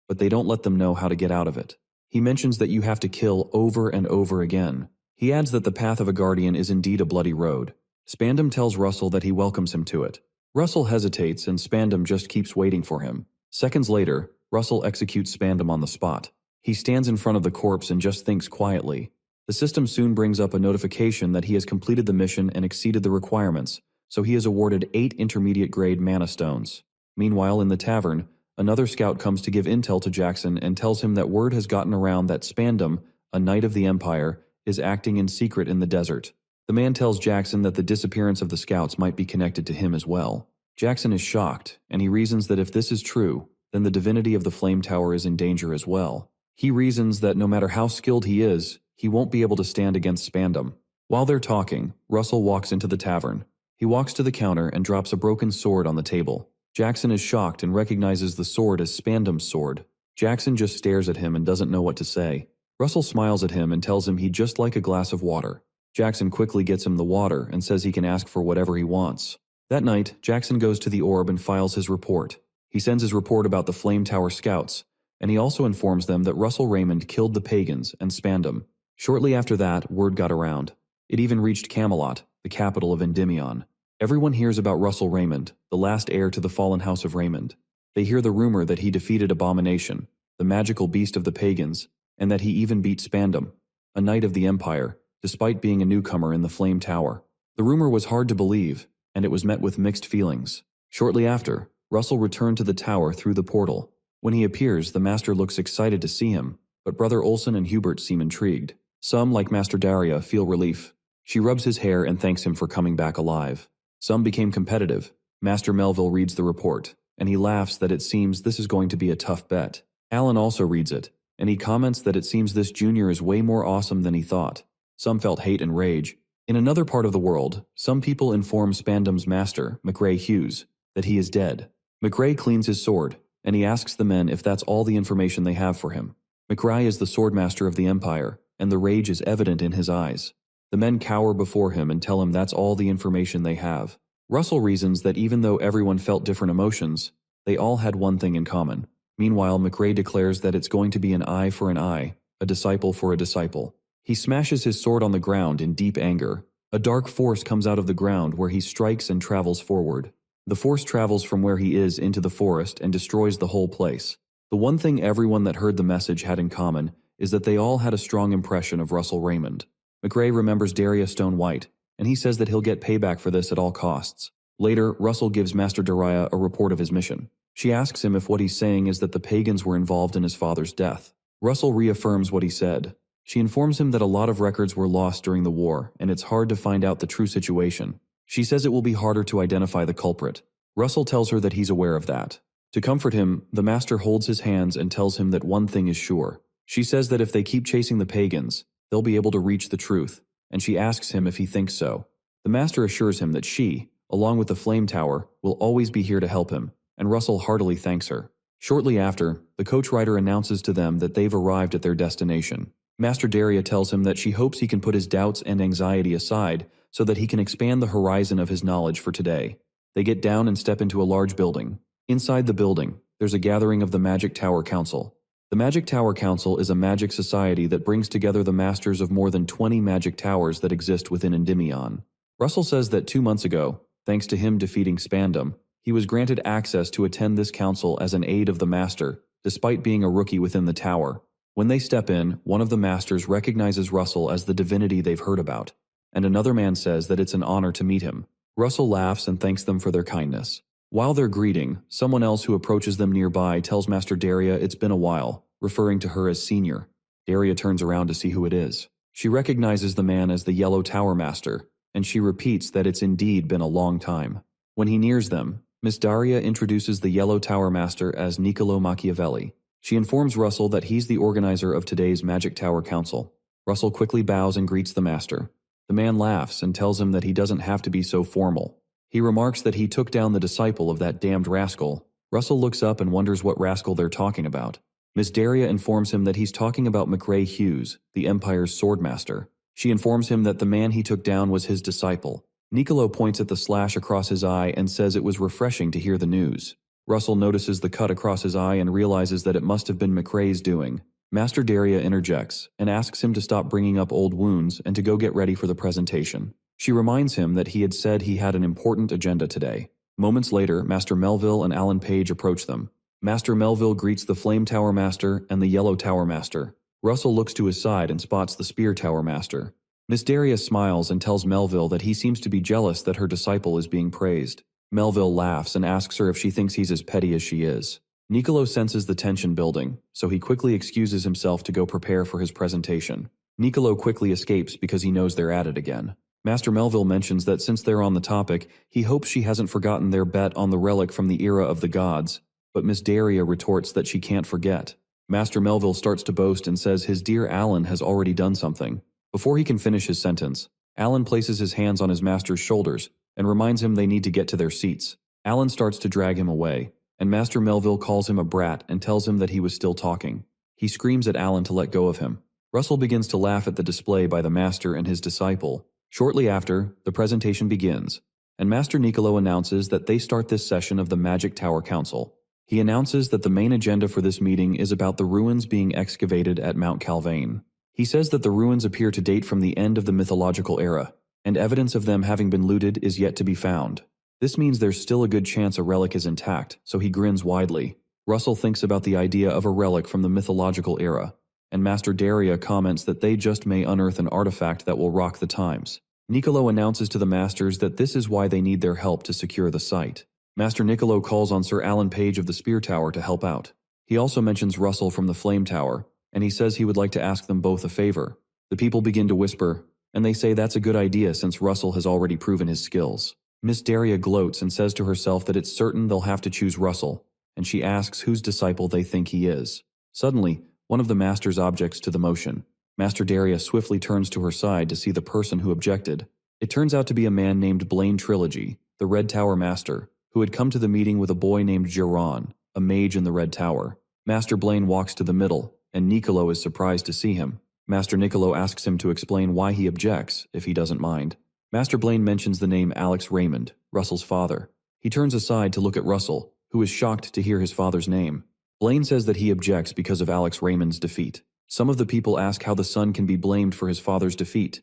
but they don't let them know how to get out of it. He mentions that you have to kill over and over again. He adds that the path of a Guardian is indeed a bloody road. Spandam tells Russell that he welcomes him to it. Russell hesitates and Spandam just keeps waiting for him. Seconds later, Russell executes Spandam on the spot. He stands in front of the corpse and just thinks quietly. The system soon brings up a notification that he has completed the mission and exceeded the requirements, so he is awarded 8 intermediate-grade mana stones. Meanwhile, in the tavern, another scout comes to give intel to Jackson and tells him that word has gotten around that Spandam, a knight of the Empire, is acting in secret in the desert. The man tells Jackson that the disappearance of the scouts might be connected to him as well. Jackson is shocked, and he reasons that if this is true, then the divinity of the Flame Tower is in danger as well. He reasons that no matter how skilled he is, he won't be able to stand against Spandam. While they're talking, Russell walks into the tavern. He walks to the counter and drops a broken sword on the table. Jackson is shocked and recognizes the sword as Spandam's sword. Jackson just stares at him and doesn't know what to say. Russell smiles at him and tells him he'd just like a glass of water. Jackson quickly gets him the water and says he can ask for whatever he wants. That night, Jackson goes to the orb and files his report. He sends his report about the Flame Tower scouts, and he also informs them that Russell Raymond killed the pagans and Spandam. Shortly after that, word got around. It even reached Camelot, the capital of Endymion. Everyone hears about Russell Raymond, the last heir to the fallen house of Raymond. They hear the rumor that he defeated Abomination, the magical beast of the pagans, and that he even beat Spandam, a knight of the Empire, despite being a newcomer in the Flame Tower. The rumor was hard to believe, and it was met with mixed feelings. Shortly after, Russell returned to the tower through the portal. When he appears, the Master looks excited to see him, but Brother Olson and Hubert seem intrigued. Some, like Master Daria, feel relief. She rubs his hair and thanks him for coming back alive. Some became competitive. Master Melville reads the report, and he laughs that it seems this is going to be a tough bet. Alan also reads it, and he comments that it seems this junior is way more awesome than he thought. Some felt hate and rage. In another part of the world, some people inform Spandam's master, McRae Hughes, that he is dead. McRae cleans his sword, and he asks the men if that's all the information they have for him. McRae is the swordmaster of the Empire, and the rage is evident in his eyes. The men cower before him and tell him that's all the information they have. Russell reasons that even though everyone felt different emotions, they all had one thing in common. Meanwhile, McRae declares that it's going to be an eye for an eye, a disciple for a disciple. He smashes his sword on the ground in deep anger. A dark force comes out of the ground where he strikes and travels forward. The force travels from where he is into the forest and destroys the whole place. The one thing everyone that heard the message had in common is that they all had a strong impression of Russell Raymond. McRae remembers Daria Stone White, and he says that he'll get payback for this at all costs. Later, Russell gives Master Daria a report of his mission. She asks him if what he's saying is that the pagans were involved in his father's death. Russell reaffirms what he said. She informs him that a lot of records were lost during the war, and it's hard to find out the true situation. She says it will be harder to identify the culprit. Russell tells her that he's aware of that. To comfort him, the master holds his hands and tells him that one thing is sure. She says that if they keep chasing the pagans, they'll be able to reach the truth, and she asks him if he thinks so. The master assures him that she, along with the flame tower, will always be here to help him, and Russell heartily thanks her. Shortly after, the coach rider announces to them that they've arrived at their destination. Master Daria tells him that she hopes he can put his doubts and anxiety aside so that he can expand the horizon of his knowledge for today. They get down and step into a large building. Inside the building, there's a gathering of the Magic Tower Council. The Magic Tower Council is a magic society that brings together the masters of more than 20 magic towers that exist within Endymion. Russell says that 2 months ago, thanks to him defeating Spandam, he was granted access to attend this council as an aide of the master, despite being a rookie within the tower. When they step in, one of the masters recognizes Russell as the divinity they've heard about, and another man says that it's an honor to meet him. Russell laughs and thanks them for their kindness. While they're greeting, someone else who approaches them nearby tells Master Daria it's been a while, referring to her as senior. Daria turns around to see who it is. She recognizes the man as the Yellow Tower Master, and she repeats that it's indeed been a long time. When he nears them, Miss Daria introduces the Yellow Tower Master as Niccolo Machiavelli. She informs Russell that he's the organizer of today's Magic Tower Council. Russell quickly bows and greets the master. The man laughs and tells him that he doesn't have to be so formal. He remarks that he took down the disciple of that damned rascal. Russell looks up and wonders what rascal they're talking about. Miss Daria informs him that he's talking about McRae Hughes, the Empire's swordmaster. She informs him that the man he took down was his disciple. Niccolo points at the slash across his eye and says it was refreshing to hear the news. Russell notices the cut across his eye and realizes that it must have been McRae's doing. Master Daria interjects and asks him to stop bringing up old wounds and to go get ready for the presentation. She reminds him that he had said he had an important agenda today. Moments later, Master Melville and Alan Page approach them. Master Melville greets the Flame Tower Master and the Yellow Tower Master. Russell looks to his side and spots the Spear Tower Master. Miss Daria smiles and tells Melville that he seems to be jealous that her disciple is being praised. Melville laughs and asks her if she thinks he's as petty as she is. Niccolo senses the tension building, so he quickly excuses himself to go prepare for his presentation. Niccolo quickly escapes because he knows they're at it again. Master Melville mentions that since they're on the topic, he hopes she hasn't forgotten their bet on the relic from the era of the gods, but Miss Daria retorts that she can't forget. Master Melville starts to boast and says his dear Alan has already done something. Before he can finish his sentence, Alan places his hands on his master's shoulders and reminds him they need to get to their seats. Alan starts to drag him away, and Master Melville calls him a brat and tells him that he was still talking. He screams at Alan to let go of him. Russell begins to laugh at the display by the master and his disciple. Shortly after, the presentation begins, and Master Niccolo announces that they start this session of the Magic Tower Council. He announces that the main agenda for this meeting is about the ruins being excavated at Mount Calvain. He says that the ruins appear to date from the end of the mythological era, and evidence of them having been looted is yet to be found. This means there's still a good chance a relic is intact, so he grins widely. Russell thinks about the idea of a relic from the mythological era, and Master Daria comments that they just may unearth an artifact that will rock the times. Niccolo announces to the masters that this is why they need their help to secure the site. Master Niccolo calls on Sir Alan Page of the Spear Tower to help out. He also mentions Russell from the Flame Tower, and he says he would like to ask them both a favor. The people begin to whisper, and they say that's a good idea since Russell has already proven his skills. Miss Daria gloats and says to herself that it's certain they'll have to choose Russell, and she asks whose disciple they think he is. Suddenly, one of the masters objects to the motion. Master Daria swiftly turns to her side to see the person who objected. It turns out to be a man named Blaine Trilogy, the Red Tower Master, who had come to the meeting with a boy named Giron, a mage in the Red Tower. Master Blaine walks to the middle, and Niccolo is surprised to see him. Master Niccolo asks him to explain why he objects, if he doesn't mind. Master Blaine mentions the name Alex Raymond, Russell's father. He turns aside to look at Russell, who is shocked to hear his father's name. Blaine says that he objects because of Alex Raymond's defeat. Some of the people ask how the son can be blamed for his father's defeat,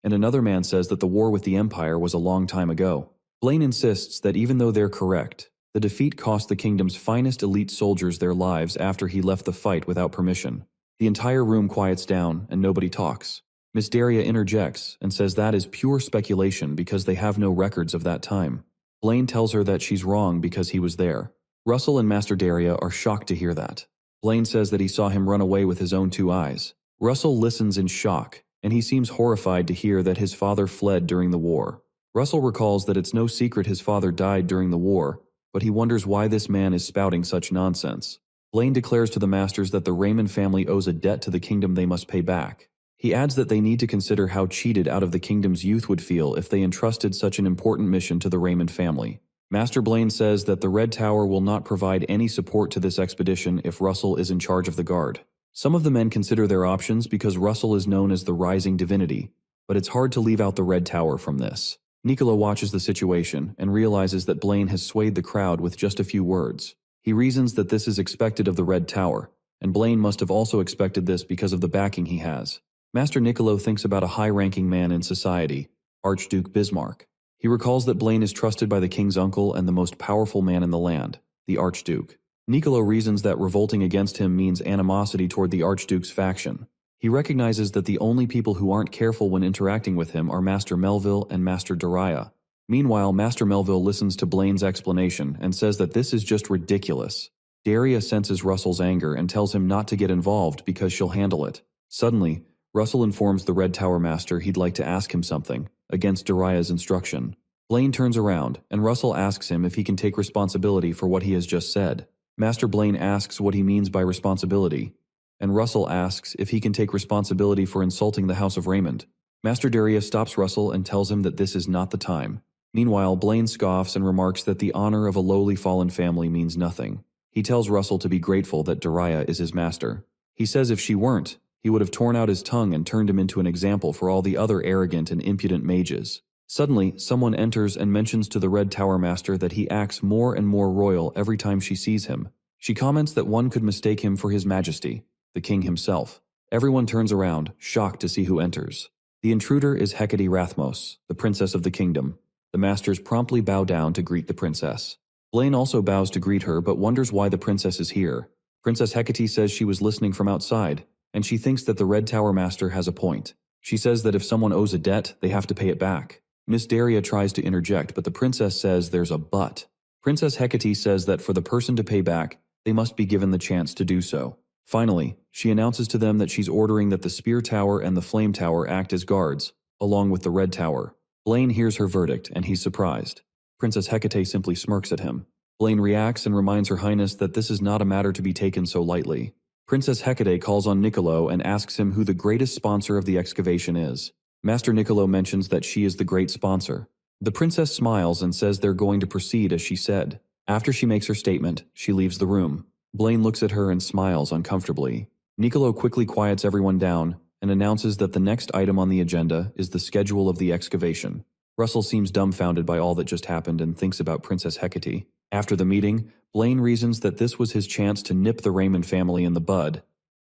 and another man says that the war with the Empire was a long time ago. Blaine insists that even though they're correct, the defeat cost the kingdom's finest elite soldiers their lives after he left the fight without permission. The entire room quiets down and nobody talks. Miss Daria interjects and says that is pure speculation because they have no records of that time. Blaine tells her that she's wrong because he was there. Russell and Master Daria are shocked to hear that. Blaine says that he saw him run away with his own 2 eyes. Russell listens in shock, and he seems horrified to hear that his father fled during the war. Russell recalls that it's no secret his father died during the war, but he wonders why this man is spouting such nonsense. Blaine declares to the masters that the Raymond family owes a debt to the kingdom they must pay back. He adds that they need to consider how cheated out of the kingdom's youth would feel if they entrusted such an important mission to the Raymond family. Master Blaine says that the Red Tower will not provide any support to this expedition if Russell is in charge of the guard. Some of the men consider their options because Russell is known as the Rising Divinity, but it's hard to leave out the Red Tower from this. Niccolo watches the situation and realizes that Blaine has swayed the crowd with just a few words. He reasons that this is expected of the Red Tower, and Blaine must have also expected this because of the backing he has. Master Niccolo thinks about a high-ranking man in society, Archduke Bismarck. He recalls that Blaine is trusted by the king's uncle and the most powerful man in the land, the Archduke. Niccolo reasons that revolting against him means animosity toward the Archduke's faction. He recognizes that the only people who aren't careful when interacting with him are Master Melville and Master Daria. Meanwhile, Master Melville listens to Blaine's explanation and says that this is just ridiculous. Daria senses Russell's anger and tells him not to get involved because she'll handle it. Suddenly, Russell informs the Red Tower Master he'd like to ask him something, against Daria's instruction. Blaine turns around, and Russell asks him if he can take responsibility for what he has just said. Master Blaine asks what he means by responsibility, and Russell asks if he can take responsibility for insulting the House of Raymond. Master Daria stops Russell and tells him that this is not the time. Meanwhile, Blaine scoffs and remarks that the honor of a lowly fallen family means nothing. He tells Russell to be grateful that Daria is his master. He says if she weren't, he would have torn out his tongue and turned him into an example for all the other arrogant and impudent mages. Suddenly, someone enters and mentions to the Red Tower Master that he acts more and more royal every time she sees him. She comments that one could mistake him for His Majesty, the king himself. Everyone turns around, shocked to see who enters. The intruder is Hecate Rathmos, the princess of the kingdom. The masters promptly bow down to greet the princess. Blaine also bows to greet her but wonders why the princess is here. Princess Hecate says she was listening from outside, and she thinks that the Red Tower Master has a point. She says that if someone owes a debt, they have to pay it back. Miss Daria tries to interject, but the princess says there's a but. Princess Hecate says that for the person to pay back, they must be given the chance to do so. Finally, she announces to them that she's ordering that the Spear Tower and the Flame Tower act as guards, along with the Red Tower. Blaine hears her verdict, and he's surprised. Princess Hecate simply smirks at him. Blaine reacts and reminds Her Highness that this is not a matter to be taken so lightly. Princess Hecate calls on Niccolo and asks him who the greatest sponsor of the excavation is. Master Niccolo mentions that she is the great sponsor. The princess smiles and says they're going to proceed as she said. After she makes her statement, she leaves the room. Blaine looks at her and smiles uncomfortably. Niccolo quickly quiets everyone down and announces that the next item on the agenda is the schedule of the excavation. Russell seems dumbfounded by all that just happened and thinks about Princess Hecate. After the meeting, Blaine reasons that this was his chance to nip the Raymond family in the bud,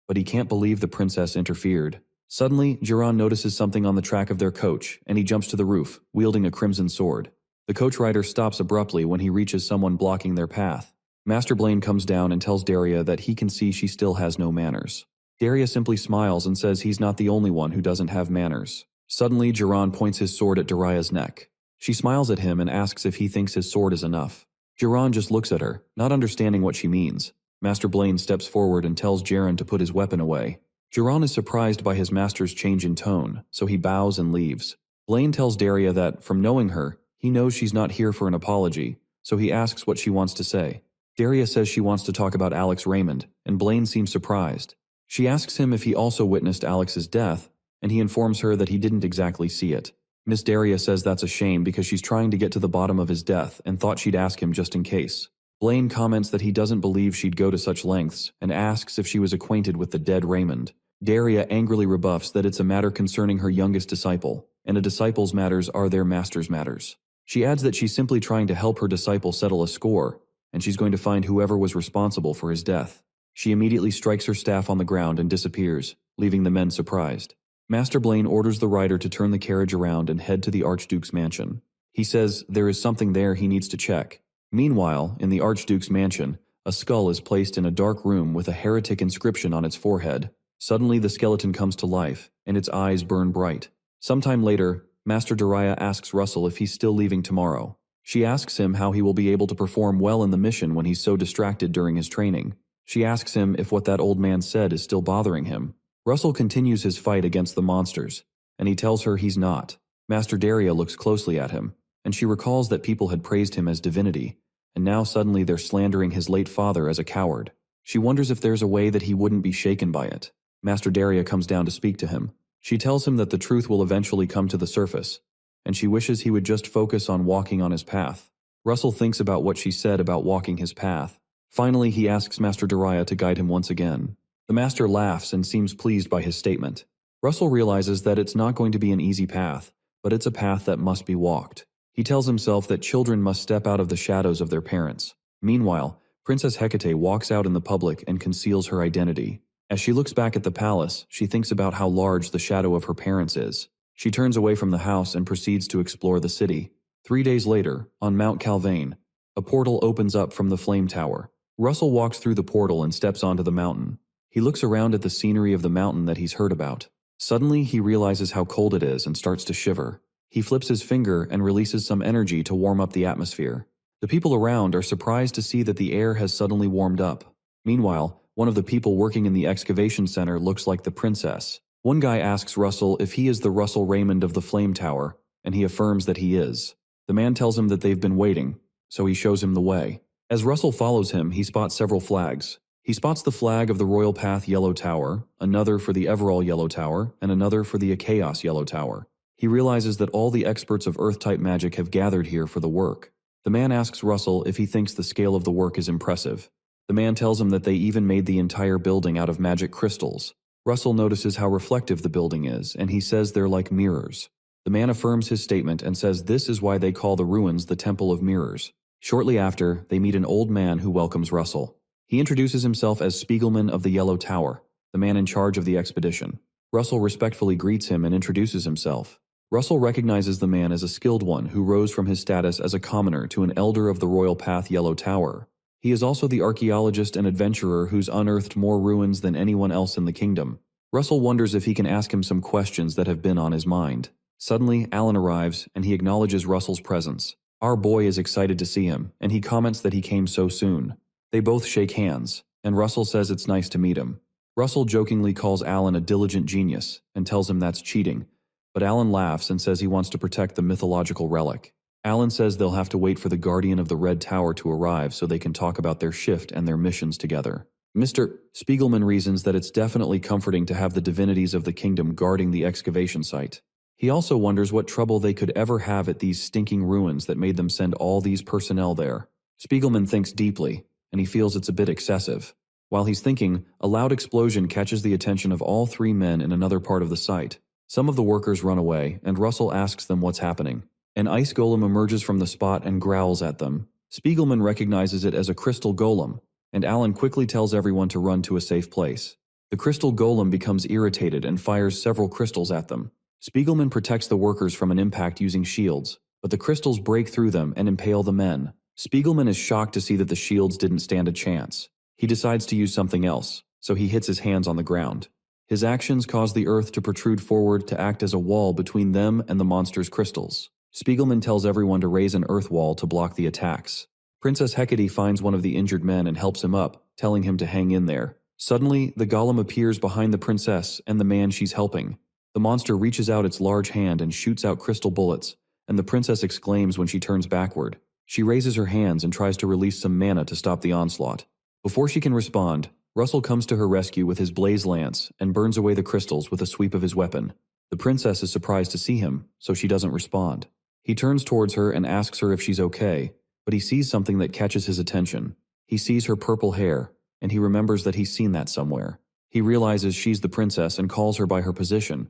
but he can't believe the princess interfered. Suddenly, Geron notices something on the track of their coach, and he jumps to the roof, wielding a crimson sword. The coach rider stops abruptly when he reaches someone blocking their path. Master Blaine comes down and tells Daria that he can see she still has no manners. Daria simply smiles and says he's not the only one who doesn't have manners. Suddenly, Geron points his sword at Daria's neck. She smiles at him and asks if he thinks his sword is enough. Geron just looks at her, not understanding what she means. Master Blaine steps forward and tells Geron to put his weapon away. Geron is surprised by his master's change in tone, so he bows and leaves. Blaine tells Daria that, from knowing her, he knows she's not here for an apology, so he asks what she wants to say. Daria says she wants to talk about Alex Raymond, and Blaine seems surprised. She asks him if he also witnessed Alex's death, and he informs her that he didn't exactly see it. Miss Daria says that's a shame because she's trying to get to the bottom of his death and thought she'd ask him just in case. Blaine comments that he doesn't believe she'd go to such lengths and asks if she was acquainted with the dead Raymond. Daria angrily rebuffs that it's a matter concerning her youngest disciple, and a disciple's matters are their master's matters. She adds that she's simply trying to help her disciple settle a score, and she's going to find whoever was responsible for his death. She immediately strikes her staff on the ground and disappears, leaving the men surprised. Master Blaine orders the rider to turn the carriage around and head to the Archduke's mansion. He says there is something there he needs to check. Meanwhile, in the Archduke's mansion, a skull is placed in a dark room with a heretic inscription on its forehead. Suddenly the skeleton comes to life, and its eyes burn bright. Sometime later, Master Daria asks Russell if he's still leaving tomorrow. She asks him how he will be able to perform well in the mission when he's so distracted during his training. She asks him if what that old man said is still bothering him. Russell continues his fight against the monsters, and he tells her he's not. Master Daria looks closely at him, and she recalls that people had praised him as divinity, and now suddenly they're slandering his late father as a coward. She wonders if there's a way that he wouldn't be shaken by it. Master Daria comes down to speak to him. She tells him that the truth will eventually come to the surface, and she wishes he would just focus on walking on his path. Russell thinks about what she said about walking his path. Finally, he asks Master Daria to guide him once again. The master laughs and seems pleased by his statement. Russell realizes that it's not going to be an easy path, but it's a path that must be walked. He tells himself that children must step out of the shadows of their parents. Meanwhile, Princess Hecate walks out in the public and conceals her identity. As she looks back at the palace, she thinks about how large the shadow of her parents is. She turns away from the house and proceeds to explore the city. 3 days later, on Mount Calvane, a portal opens up from the flame tower. Russell walks through the portal and steps onto the mountain. He looks around at the scenery of the mountain that he's heard about. Suddenly, he realizes how cold it is and starts to shiver. He flips his finger and releases some energy to warm up the atmosphere. The people around are surprised to see that the air has suddenly warmed up. Meanwhile, one of the people working in the excavation center looks like the princess. One guy asks Russell if he is the Russell Raymond of the Flame Tower, and he affirms that he is. The man tells him that they've been waiting, so he shows him the way. As Russell follows him, he spots several flags. He spots the flag of the Royal Path Yellow Tower, another for the Everall Yellow Tower, and another for the Chaos Yellow Tower. He realizes that all the experts of Earth-type magic have gathered here for the work. The man asks Russell if he thinks the scale of the work is impressive. The man tells him that they even made the entire building out of magic crystals. Russell notices how reflective the building is, and he says they're like mirrors. The man affirms his statement and says this is why they call the ruins the Temple of Mirrors. Shortly after, they meet an old man who welcomes Russell. He introduces himself as Spiegelman of the Yellow Tower, the man in charge of the expedition. Russell respectfully greets him and introduces himself. Russell recognizes the man as a skilled one who rose from his status as a commoner to an elder of the Royal Path Yellow Tower. He is also the archaeologist and adventurer who's unearthed more ruins than anyone else in the kingdom. Russell wonders if he can ask him some questions that have been on his mind. Suddenly, Alan arrives, and he acknowledges Russell's presence. Our boy is excited to see him, and he comments that he came so soon. They both shake hands, and Russell says it's nice to meet him. Russell jokingly calls Alan a diligent genius, and tells him that's cheating. But Alan laughs and says he wants to protect the mythological relic. Alan says they'll have to wait for the Guardian of the Red Tower to arrive so they can talk about their shift and their missions together. Mr. Spiegelman reasons that it's definitely comforting to have the divinities of the kingdom guarding the excavation site. He also wonders what trouble they could ever have at these stinking ruins that made them send all these personnel there. Spiegelman thinks deeply, and he feels it's a bit excessive. While he's thinking, a loud explosion catches the attention of all three men in another part of the site. Some of the workers run away, and Russell asks them what's happening. An ice golem emerges from the spot and growls at them. Spiegelman recognizes it as a crystal golem, and Alan quickly tells everyone to run to a safe place. The crystal golem becomes irritated and fires several crystals at them. Spiegelman protects the workers from an impact using shields, but the crystals break through them and impale the men. Spiegelman is shocked to see that the shields didn't stand a chance. He decides to use something else, so he hits his hands on the ground. His actions cause the earth to protrude forward to act as a wall between them and the monster's crystals. Spiegelman tells everyone to raise an earth wall to block the attacks. Princess Hecate finds one of the injured men and helps him up, telling him to hang in there. Suddenly, the golem appears behind the princess and the man she's helping. The monster reaches out its large hand and shoots out crystal bullets, and the princess exclaims when she turns backward. She raises her hands and tries to release some mana to stop the onslaught. Before she can respond, Russell comes to her rescue with his blaze lance and burns away the crystals with a sweep of his weapon. The princess is surprised to see him, so she doesn't respond. He turns towards her and asks her if she's okay, but he sees something that catches his attention. He sees her purple hair, and he remembers that he's seen that somewhere. He realizes she's the princess and calls her by her position,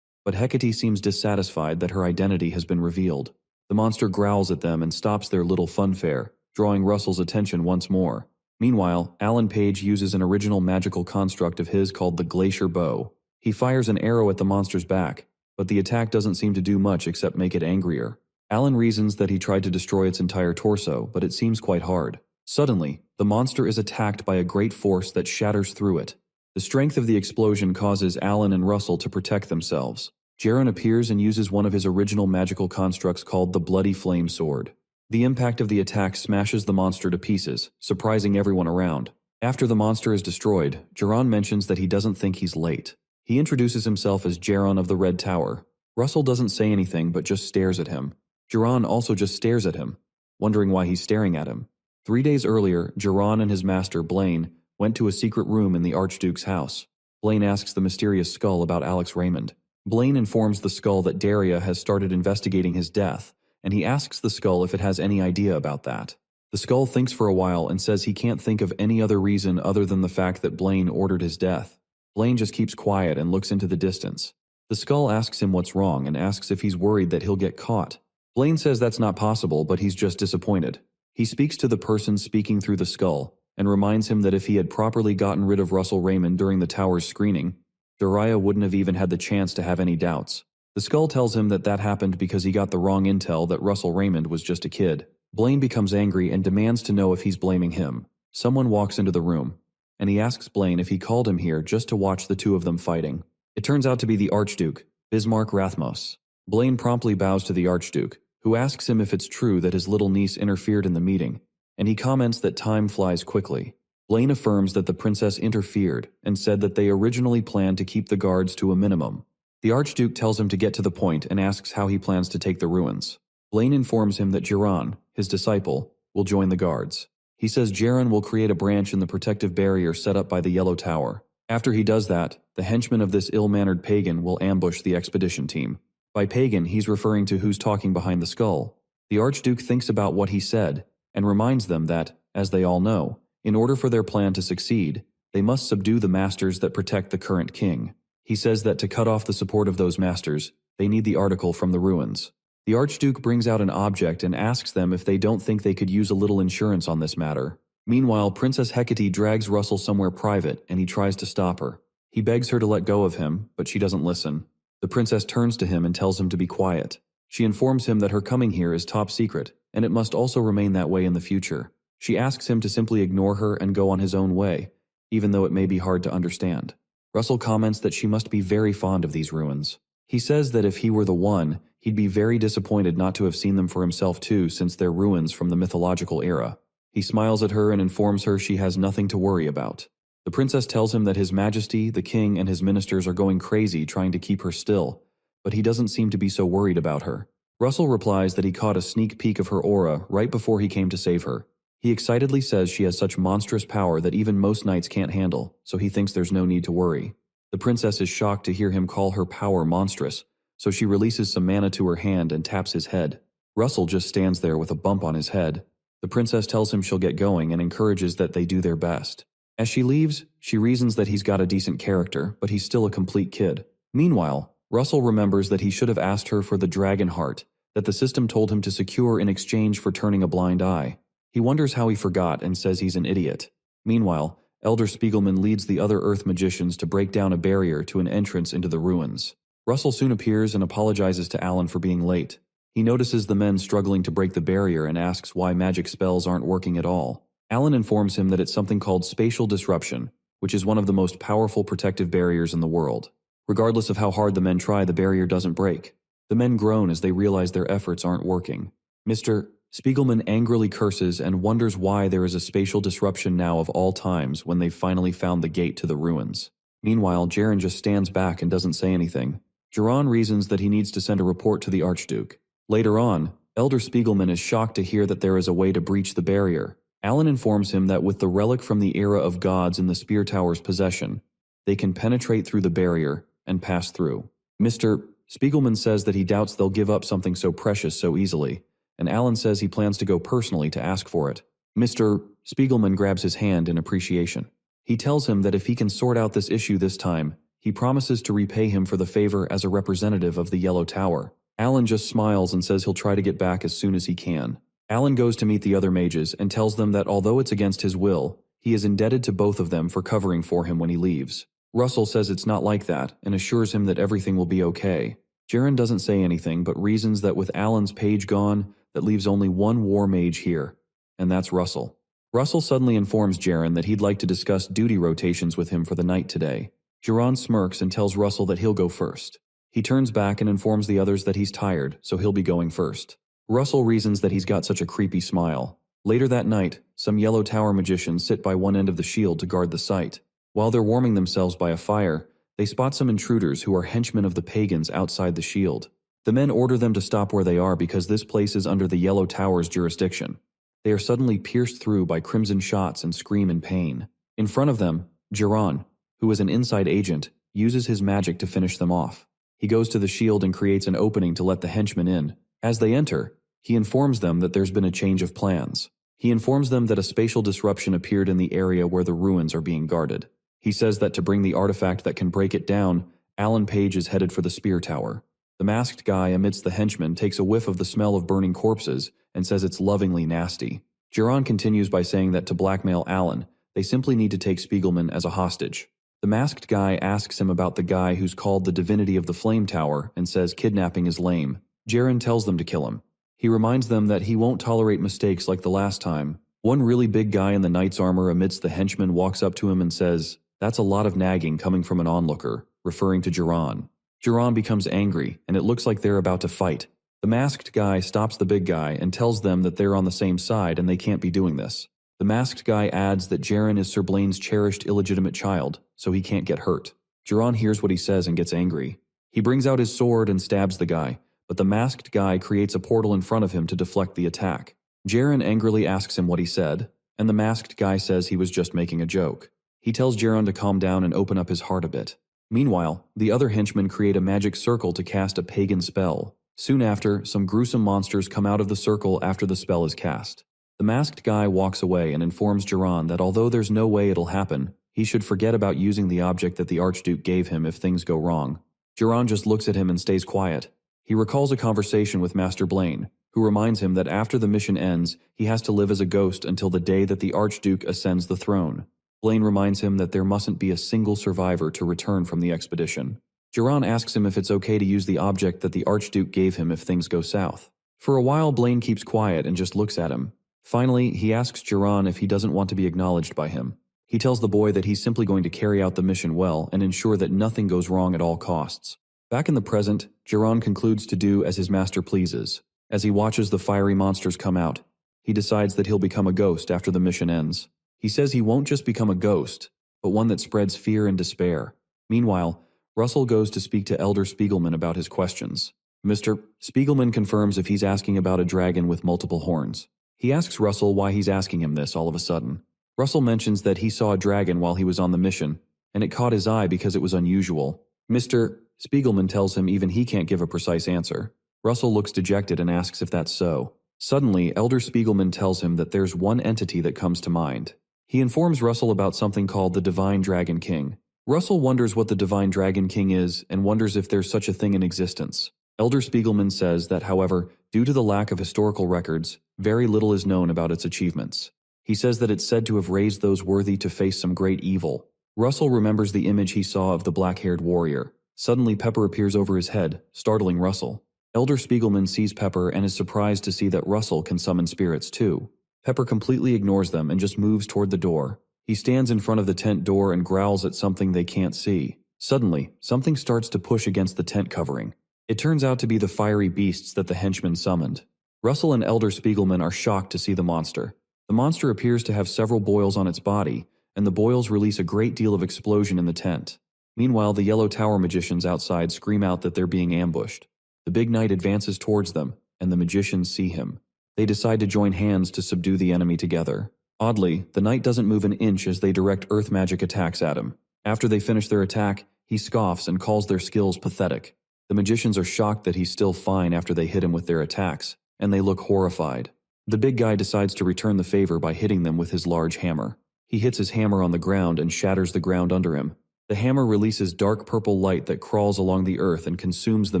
but Hecate seems dissatisfied that her identity has been revealed. The monster growls at them and stops their little funfair, drawing Russell's attention once more. Meanwhile, Alan Page uses an original magical construct of his called the Glacier Bow. He fires an arrow at the monster's back, but the attack doesn't seem to do much except make it angrier. Alan reasons that he tried to destroy its entire torso, but it seems quite hard. Suddenly, the monster is attacked by a great force that shatters through it. The strength of the explosion causes Alan and Russell to protect themselves. Jaren appears and uses one of his original magical constructs called the Bloody Flame Sword. The impact of the attack smashes the monster to pieces, surprising everyone around. After the monster is destroyed, Jiran mentions that he doesn't think he's late. He introduces himself as Jiran of the Red Tower. Russell doesn't say anything but just stares at him. Jiran also just stares at him, wondering why he's staring at him. 3 days earlier, Jiran and his master, Blaine, went to a secret room in the Archduke's house. Blaine asks the mysterious skull about Alex Raymond. Blaine informs the skull that Daria has started investigating his death, and he asks the skull if it has any idea about that. The skull thinks for a while and says he can't think of any other reason other than the fact that Blaine ordered his death. Blaine just keeps quiet and looks into the distance. The skull asks him what's wrong and asks if he's worried that he'll get caught. Blaine says that's not possible, but he's just disappointed. He speaks to the person speaking through the skull and reminds him that if he had properly gotten rid of Russell Raymond during the tower's screening, Daria wouldn't have even had the chance to have any doubts. The skull tells him that that happened because he got the wrong intel that Russell Raymond was just a kid. Blaine becomes angry and demands to know if he's blaming him. Someone walks into the room, and he asks Blaine if he called him here just to watch the two of them fighting. It turns out to be the Archduke, Bismarck Rathmos. Blaine promptly bows to the Archduke, who asks him if it's true that his little niece interfered in the meeting, and he comments that time flies quickly. Blaine affirms that the princess interfered and said that they originally planned to keep the guards to a minimum. The Archduke tells him to get to the point and asks how he plans to take the ruins. Blaine informs him that Jiran, his disciple, will join the guards. He says Jiran will create a branch in the protective barrier set up by the Yellow Tower. After he does that, the henchmen of this ill-mannered pagan will ambush the expedition team. By pagan, he's referring to who's talking behind the skull. The Archduke thinks about what he said and reminds them that, as they all know, in order for their plan to succeed, they must subdue the masters that protect the current king. He says that to cut off the support of those masters, they need the article from the ruins. The Archduke brings out an object and asks them if they don't think they could use a little insurance on this matter. Meanwhile, Princess Hecate drags Russell somewhere private and he tries to stop her. He begs her to let go of him, but she doesn't listen. The princess turns to him and tells him to be quiet. She informs him that her coming here is top secret, and it must also remain that way in the future. She asks him to simply ignore her and go on his own way, even though it may be hard to understand. Russell comments that she must be very fond of these ruins. He says that if he were the one, he'd be very disappointed not to have seen them for himself too, since they're ruins from the mythological era. He smiles at her and informs her she has nothing to worry about. The princess tells him that His Majesty, the king, and his ministers are going crazy trying to keep her still, but he doesn't seem to be so worried about her. Russell replies that he caught a sneak peek of her aura right before he came to save her. He excitedly says she has such monstrous power that even most knights can't handle, so he thinks there's no need to worry. The princess is shocked to hear him call her power monstrous, so she releases some mana to her hand and taps his head. Russell just stands there with a bump on his head. The princess tells him she'll get going and encourages that they do their best. As she leaves, she reasons that he's got a decent character, but he's still a complete kid. Meanwhile, Russell remembers that he should have asked her for the dragon heart that the system told him to secure in exchange for turning a blind eye. He wonders how he forgot and says he's an idiot. Meanwhile, Elder Spiegelman leads the other Earth magicians to break down a barrier to an entrance into the ruins. Russell soon appears and apologizes to Alan for being late. He notices the men struggling to break the barrier and asks why magic spells aren't working at all. Alan informs him that it's something called spatial disruption, which is one of the most powerful protective barriers in the world. Regardless of how hard the men try, the barrier doesn't break. The men groan as they realize their efforts aren't working. Mr. Spiegelman angrily curses and wonders why there is a spatial disruption now of all times when they've finally found the gate to the ruins. Meanwhile, Jaren just stands back and doesn't say anything. Jiran reasons that he needs to send a report to the Archduke. Later on, Elder Spiegelman is shocked to hear that there is a way to breach the barrier. Alan informs him that with the relic from the era of gods in the Spear Tower's possession, they can penetrate through the barrier and pass through. Mr. Spiegelman says that he doubts they'll give up something so precious so easily, and Alan says he plans to go personally to ask for it. Mr. Spiegelman grabs his hand in appreciation. He tells him that if he can sort out this issue this time, he promises to repay him for the favor as a representative of the Yellow Tower. Alan just smiles and says he'll try to get back as soon as he can. Alan goes to meet the other mages and tells them that although it's against his will, he is indebted to both of them for covering for him when he leaves. Russell says it's not like that and assures him that everything will be okay. Jaren doesn't say anything but reasons that with Alan's page gone, that leaves only one war mage here, and that's Russell. Russell suddenly informs Jaren that he'd like to discuss duty rotations with him for the night today. Jiran smirks and tells Russell that he'll go first. He turns back and informs the others that he's tired, so he'll be going first. Russell reasons that he's got such a creepy smile. Later that night, some Yellow Tower magicians sit by one end of the shield to guard the site. While they're warming themselves by a fire, they spot some intruders who are henchmen of the pagans outside the shield. The men order them to stop where they are because this place is under the Yellow Tower's jurisdiction. They are suddenly pierced through by crimson shots and scream in pain. In front of them, Jiran, who is an inside agent, uses his magic to finish them off. He goes to the shield and creates an opening to let the henchmen in. As they enter, he informs them that there's been a change of plans. He informs them that a spatial disruption appeared in the area where the ruins are being guarded. He says that to bring the artifact that can break it down, Alan Page is headed for the Spear Tower. The masked guy amidst the henchmen takes a whiff of the smell of burning corpses and says it's lovingly nasty. Jiran continues by saying that to blackmail Alan, they simply need to take Spiegelman as a hostage. The masked guy asks him about the guy who's called the divinity of the Flame Tower and says kidnapping is lame. Jiran tells them to kill him. He reminds them that he won't tolerate mistakes like the last time. One really big guy in the knight's armor amidst the henchmen walks up to him and says, "That's a lot of nagging coming from an onlooker," referring to Jiran. Jiran becomes angry, and it looks like they're about to fight. The masked guy stops the big guy and tells them that they're on the same side and they can't be doing this. The masked guy adds that Jiran is Sir Blaine's cherished illegitimate child, so he can't get hurt. Jiran hears what he says and gets angry. He brings out his sword and stabs the guy, but the masked guy creates a portal in front of him to deflect the attack. Jiran angrily asks him what he said, and the masked guy says he was just making a joke. He tells Jiran to calm down and open up his heart a bit. Meanwhile, the other henchmen create a magic circle to cast a pagan spell. Soon after, some gruesome monsters come out of the circle after the spell is cast. The masked guy walks away and informs Jiran that although there's no way it'll happen, he should forget about using the object that the Archduke gave him if things go wrong. Jiran just looks at him and stays quiet. He recalls a conversation with Master Blaine, who reminds him that after the mission ends, he has to live as a ghost until the day that the Archduke ascends the throne. Blaine reminds him that there mustn't be a single survivor to return from the expedition. Jiran asks him if it's okay to use the object that the Archduke gave him if things go south. For a while, Blaine keeps quiet and just looks at him. Finally, he asks Jiran if he doesn't want to be acknowledged by him. He tells the boy that he's simply going to carry out the mission well and ensure that nothing goes wrong at all costs. Back in the present, Jiran concludes to do as his master pleases. As he watches the fiery monsters come out, he decides that he'll become a ghost after the mission ends. He says he won't just become a ghost, but one that spreads fear and despair. Meanwhile, Russell goes to speak to Elder Spiegelman about his questions. Mr. Spiegelman confirms if he's asking about a dragon with multiple horns. He asks Russell why he's asking him this all of a sudden. Russell mentions that he saw a dragon while he was on the mission, and it caught his eye because it was unusual. Mr. Spiegelman tells him even he can't give a precise answer. Russell looks dejected and asks if that's so. Suddenly, Elder Spiegelman tells him that there's one entity that comes to mind. He informs Russell about something called the Divine Dragon King. Russell wonders what the Divine Dragon King is and wonders if there's such a thing in existence. Elder Spiegelman says that, however, due to the lack of historical records, very little is known about its achievements. He says that it's said to have raised those worthy to face some great evil. Russell remembers the image he saw of the black-haired warrior. Suddenly, Pepper appears over his head, startling Russell. Elder Spiegelman sees Pepper and is surprised to see that Russell can summon spirits too. Pepper completely ignores them and just moves toward the door. He stands in front of the tent door and growls at something they can't see. Suddenly, something starts to push against the tent covering. It turns out to be the fiery beasts that the henchmen summoned. Russell and Elder Spiegelman are shocked to see the monster. The monster appears to have several boils on its body, and the boils release a great deal of explosion in the tent. Meanwhile, the Yellow Tower magicians outside scream out that they're being ambushed. The big knight advances towards them, and the magicians see him. They decide to join hands to subdue the enemy together. Oddly, the knight doesn't move an inch as they direct earth magic attacks at him. After they finish their attack, he scoffs and calls their skills pathetic. The magicians are shocked that he's still fine after they hit him with their attacks, and they look horrified. The big guy decides to return the favor by hitting them with his large hammer. He hits his hammer on the ground and shatters the ground under him. The hammer releases dark purple light that crawls along the earth and consumes the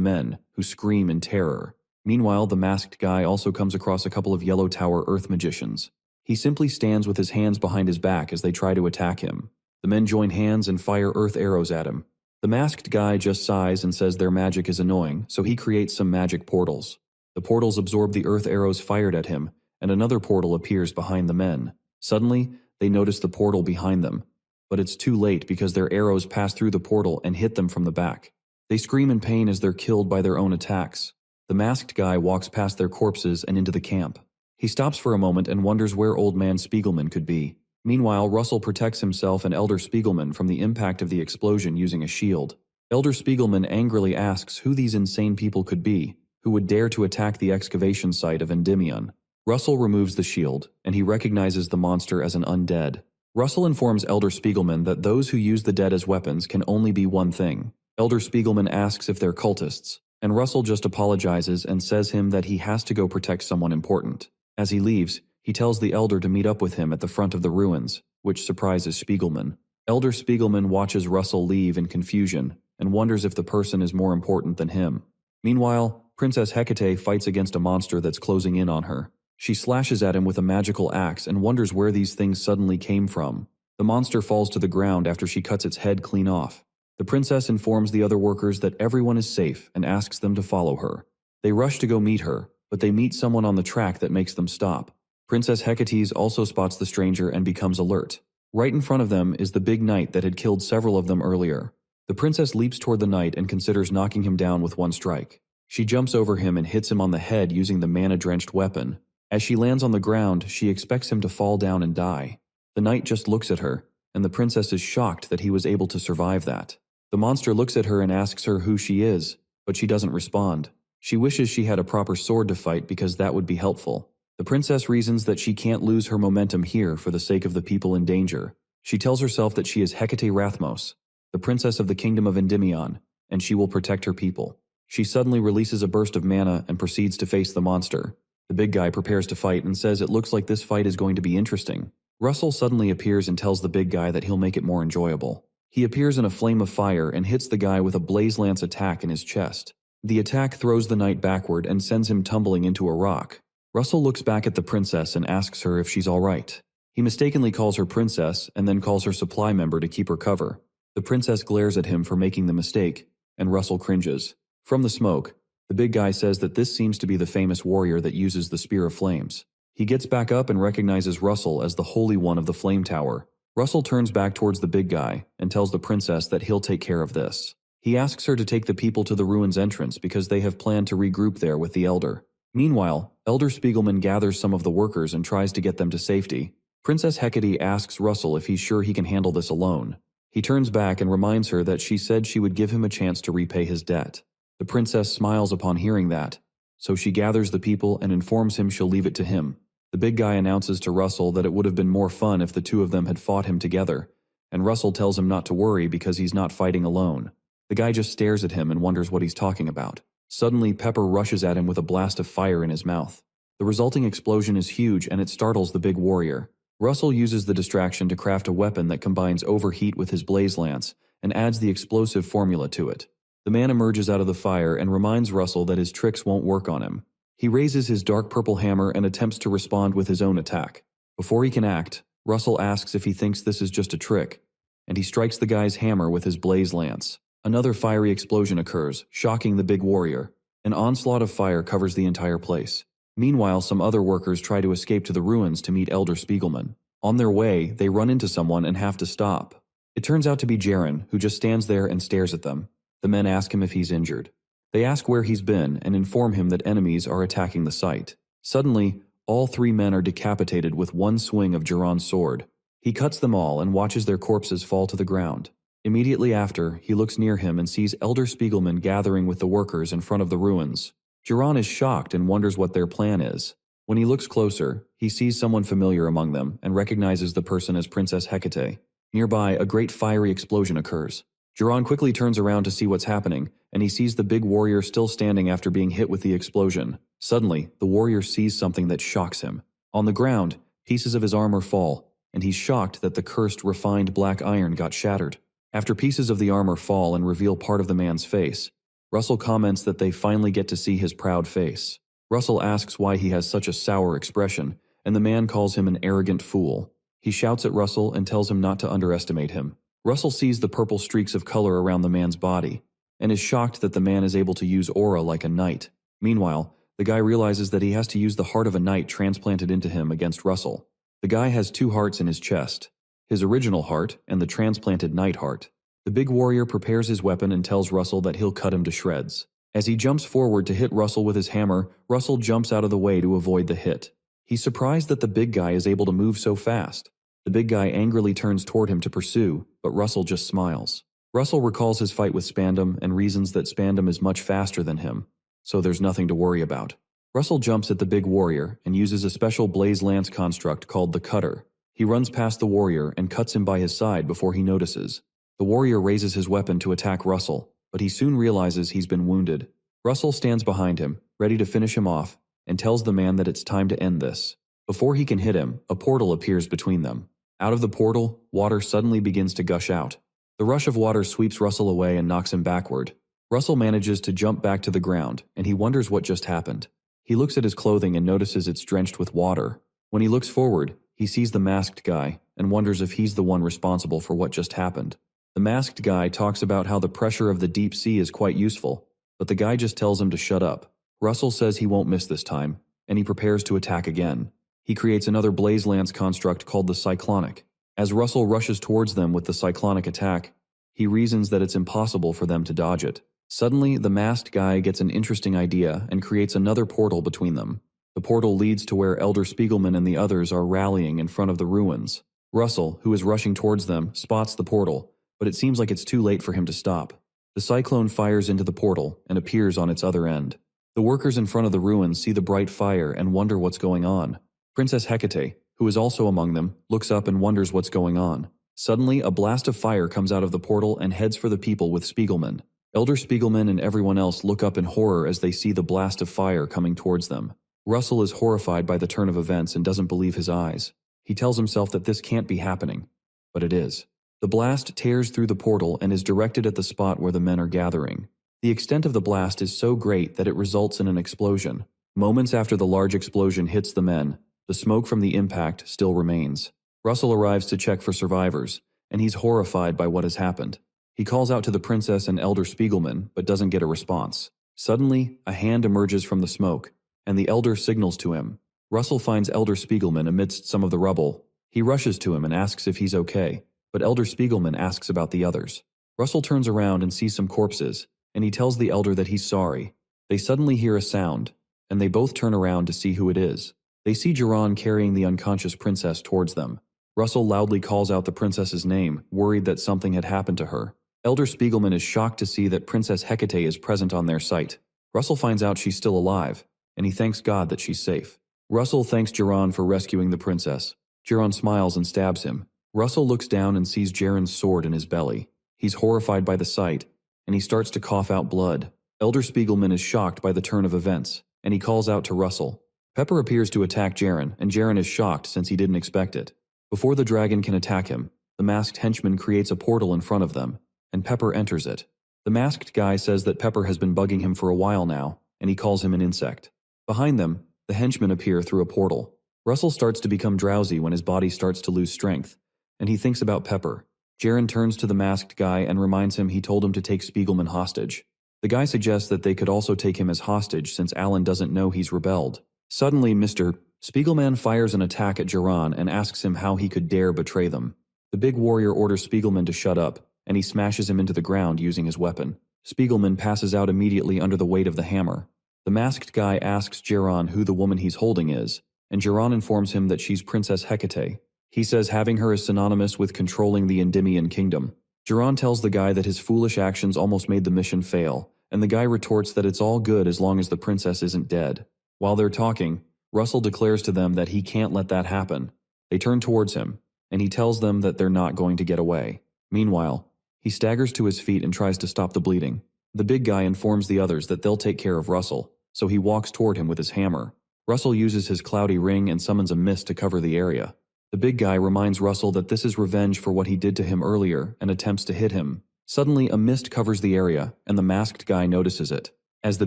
men, who scream in terror. Meanwhile, the masked guy also comes across a couple of Yellow Tower earth magicians. He simply stands with his hands behind his back as they try to attack him. The men join hands and fire earth arrows at him. The masked guy just sighs and says their magic is annoying, so he creates some magic portals. The portals absorb the earth arrows fired at him, and another portal appears behind the men. Suddenly, they notice the portal behind them, but it's too late because their arrows pass through the portal and hit them from the back. They scream in pain as they're killed by their own attacks. The masked guy walks past their corpses and into the camp. He stops for a moment and wonders where Old Man Spiegelman could be. Meanwhile, Russell protects himself and Elder Spiegelman from the impact of the explosion using a shield. Elder Spiegelman angrily asks who these insane people could be, who would dare to attack the excavation site of Endymion. Russell removes the shield, and he recognizes the monster as an undead. Russell informs Elder Spiegelman that those who use the dead as weapons can only be one thing. Elder Spiegelman asks if they're cultists, and Russell just apologizes and says him that he has to go protect someone important. As he leaves, he tells the Elder to meet up with him at the front of the ruins, which surprises Spiegelman. Elder Spiegelman watches Russell leave in confusion and wonders if the person is more important than him. Meanwhile, Princess Hecate fights against a monster that's closing in on her. She slashes at him with a magical axe and wonders where these things suddenly came from. The monster falls to the ground after she cuts its head clean off. The princess informs the other workers that everyone is safe and asks them to follow her. They rush to go meet her, but they meet someone on the track that makes them stop. Princess Hecate also spots the stranger and becomes alert. Right in front of them is the big knight that had killed several of them earlier. The princess leaps toward the knight and considers knocking him down with one strike. She jumps over him and hits him on the head using the mana-drenched weapon. As she lands on the ground, she expects him to fall down and die. The knight just looks at her, and the princess is shocked that he was able to survive that. The monster looks at her and asks her who she is, but she doesn't respond. She wishes she had a proper sword to fight because that would be helpful. The princess reasons that she can't lose her momentum here for the sake of the people in danger. She tells herself that she is Hecate Rathmos, the princess of the kingdom of Endymion, and she will protect her people. She suddenly releases a burst of mana and proceeds to face the monster. The big guy prepares to fight and says it looks like this fight is going to be interesting. Russell suddenly appears and tells the big guy that he'll make it more enjoyable. He appears in a flame of fire and hits the guy with a blaze lance attack in his chest. The attack throws the knight backward and sends him tumbling into a rock. Russell looks back at the princess and asks her if she's alright. He mistakenly calls her princess and then calls her supply member to keep her cover. The princess glares at him for making the mistake, and Russell cringes. From the smoke, the big guy says that this seems to be the famous warrior that uses the Spear of Flames. He gets back up and recognizes Russell as the Holy One of the Flame Tower. Russell turns back towards the big guy and tells the princess that he'll take care of this. He asks her to take the people to the ruins entrance because they have planned to regroup there with the Elder. Meanwhile, Elder Spiegelman gathers some of the workers and tries to get them to safety. Princess Hecate asks Russell if he's sure he can handle this alone. He turns back and reminds her that she said she would give him a chance to repay his debt. The princess smiles upon hearing that, so she gathers the people and informs him she'll leave it to him. The big guy announces to Russell that it would have been more fun if the two of them had fought him together, and Russell tells him not to worry because he's not fighting alone. The guy just stares at him and wonders what he's talking about. Suddenly, Pepper rushes at him with a blast of fire in his mouth. The resulting explosion is huge and it startles the big warrior. Russell uses the distraction to craft a weapon that combines overheat with his blaze lance and adds the explosive formula to it. The man emerges out of the fire and reminds Russell that his tricks won't work on him. He raises his dark purple hammer and attempts to respond with his own attack. Before he can act, Russell asks if he thinks this is just a trick, and he strikes the guy's hammer with his blaze lance. Another fiery explosion occurs, shocking the big warrior. An onslaught of fire covers the entire place. Meanwhile, some other workers try to escape to the ruins to meet Elder Spiegelman. On their way, they run into someone and have to stop. It turns out to be Jaren, who just stands there and stares at them. The men ask him if he's injured. They ask where he's been and inform him that enemies are attacking the site. Suddenly, all three men are decapitated with one swing of Jaron's sword. He cuts them all and watches their corpses fall to the ground. Immediately after, he looks near him and sees Elder Spiegelman gathering with the workers in front of the ruins. Jaron is shocked and wonders what their plan is. When he looks closer, he sees someone familiar among them and recognizes the person as Princess Hecate. Nearby, a great fiery explosion occurs. Jaron quickly turns around to see what's happening, and he sees the big warrior still standing after being hit with the explosion. Suddenly, the warrior sees something that shocks him. On the ground, pieces of his armor fall, and he's shocked that the cursed, refined black iron got shattered. After pieces of the armor fall and reveal part of the man's face, Russell comments that they finally get to see his proud face. Russell asks why he has such a sour expression, and the man calls him an arrogant fool. He shouts at Russell and tells him not to underestimate him. Russell sees the purple streaks of color around the man's body, and is shocked that the man is able to use aura like a knight. Meanwhile, the guy realizes that he has to use the heart of a knight transplanted into him against Russell. The guy has two hearts in his chest, his original heart and the transplanted knight heart. The big warrior prepares his weapon and tells Russell that he'll cut him to shreds. As he jumps forward to hit Russell with his hammer, Russell jumps out of the way to avoid the hit. He's surprised that the big guy is able to move so fast. The big guy angrily turns toward him to pursue, but Russell just smiles. Russell recalls his fight with Spandam and reasons that Spandam is much faster than him, so there's nothing to worry about. Russell jumps at the big warrior and uses a special blaze lance construct called the Cutter. He runs past the warrior and cuts him by his side before he notices. The warrior raises his weapon to attack Russell, but he soon realizes he's been wounded. Russell stands behind him, ready to finish him off, and tells the man that it's time to end this. Before he can hit him, a portal appears between them. Out of the portal, water suddenly begins to gush out. The rush of water sweeps Russell away and knocks him backward. Russell manages to jump back to the ground, and he wonders what just happened. He looks at his clothing and notices it's drenched with water. When he looks forward, he sees the masked guy and wonders if he's the one responsible for what just happened. The masked guy talks about how the pressure of the deep sea is quite useful, but the guy just tells him to shut up. Russell says he won't miss this time, and he prepares to attack again. He creates another blaze lance construct called the Cyclonic. As Russell rushes towards them with the Cyclonic attack, he reasons that it's impossible for them to dodge it. Suddenly, the masked guy gets an interesting idea and creates another portal between them. The portal leads to where Elder Spiegelman and the others are rallying in front of the ruins. Russell, who is rushing towards them, spots the portal, but it seems like it's too late for him to stop. The cyclone fires into the portal and appears on its other end. The workers in front of the ruins see the bright fire and wonder what's going on. Princess Hecate, who is also among them, looks up and wonders what's going on. Suddenly, a blast of fire comes out of the portal and heads for the people with Spiegelman. Elder Spiegelman and everyone else look up in horror as they see the blast of fire coming towards them. Russell is horrified by the turn of events and doesn't believe his eyes. He tells himself that this can't be happening, but it is. The blast tears through the portal and is directed at the spot where the men are gathering. The extent of the blast is so great that it results in an explosion. Moments after the large explosion hits the men, the smoke from the impact still remains. Russell arrives to check for survivors, and he's horrified by what has happened. He calls out to the princess and Elder Spiegelman, but doesn't get a response. Suddenly, a hand emerges from the smoke, and the elder signals to him. Russell finds Elder Spiegelman amidst some of the rubble. He rushes to him and asks if he's okay, but Elder Spiegelman asks about the others. Russell turns around and sees some corpses, and he tells the elder that he's sorry. They suddenly hear a sound, and they both turn around to see who it is. They see Jiran carrying the unconscious princess towards them. Russell loudly calls out the princess's name, worried that something had happened to her. Elder Spiegelman is shocked to see that Princess Hecate is present on their site. Russell finds out she's still alive, and he thanks God that she's safe. Russell thanks Jiran for rescuing the princess. Jiran smiles and stabs him. Russell looks down and sees Jiran's sword in his belly. He's horrified by the sight, and he starts to cough out blood. Elder Spiegelman is shocked by the turn of events, and he calls out to Russell. Pepper appears to attack Jiran, and Jiran is shocked since he didn't expect it. Before the dragon can attack him, the masked henchman creates a portal in front of them, and Pepper enters it. The masked guy says that Pepper has been bugging him for a while now, and he calls him an insect. Behind them, the henchmen appear through a portal. Russell starts to become drowsy when his body starts to lose strength, and he thinks about Pepper. Jiran turns to the masked guy and reminds him he told him to take Spiegelman hostage. The guy suggests that they could also take him as hostage since Alan doesn't know he's rebelled. Suddenly, Mr. Spiegelman fires an attack at Jiran and asks him how he could dare betray them. The big warrior orders Spiegelman to shut up, and he smashes him into the ground using his weapon. Spiegelman passes out immediately under the weight of the hammer. The masked guy asks Jiran who the woman he's holding is, and Jiran informs him that she's Princess Hecate. He says having her is synonymous with controlling the Endymion kingdom. Jiran tells the guy that his foolish actions almost made the mission fail, and the guy retorts that it's all good as long as the princess isn't dead. While they're talking, Russell declares to them that he can't let that happen. They turn towards him, and he tells them that they're not going to get away. Meanwhile, he staggers to his feet and tries to stop the bleeding. The big guy informs the others that they'll take care of Russell, so he walks toward him with his hammer. Russell uses his cloudy ring and summons a mist to cover the area. The big guy reminds Russell that this is revenge for what he did to him earlier and attempts to hit him. Suddenly, a mist covers the area, and the masked guy notices it. As the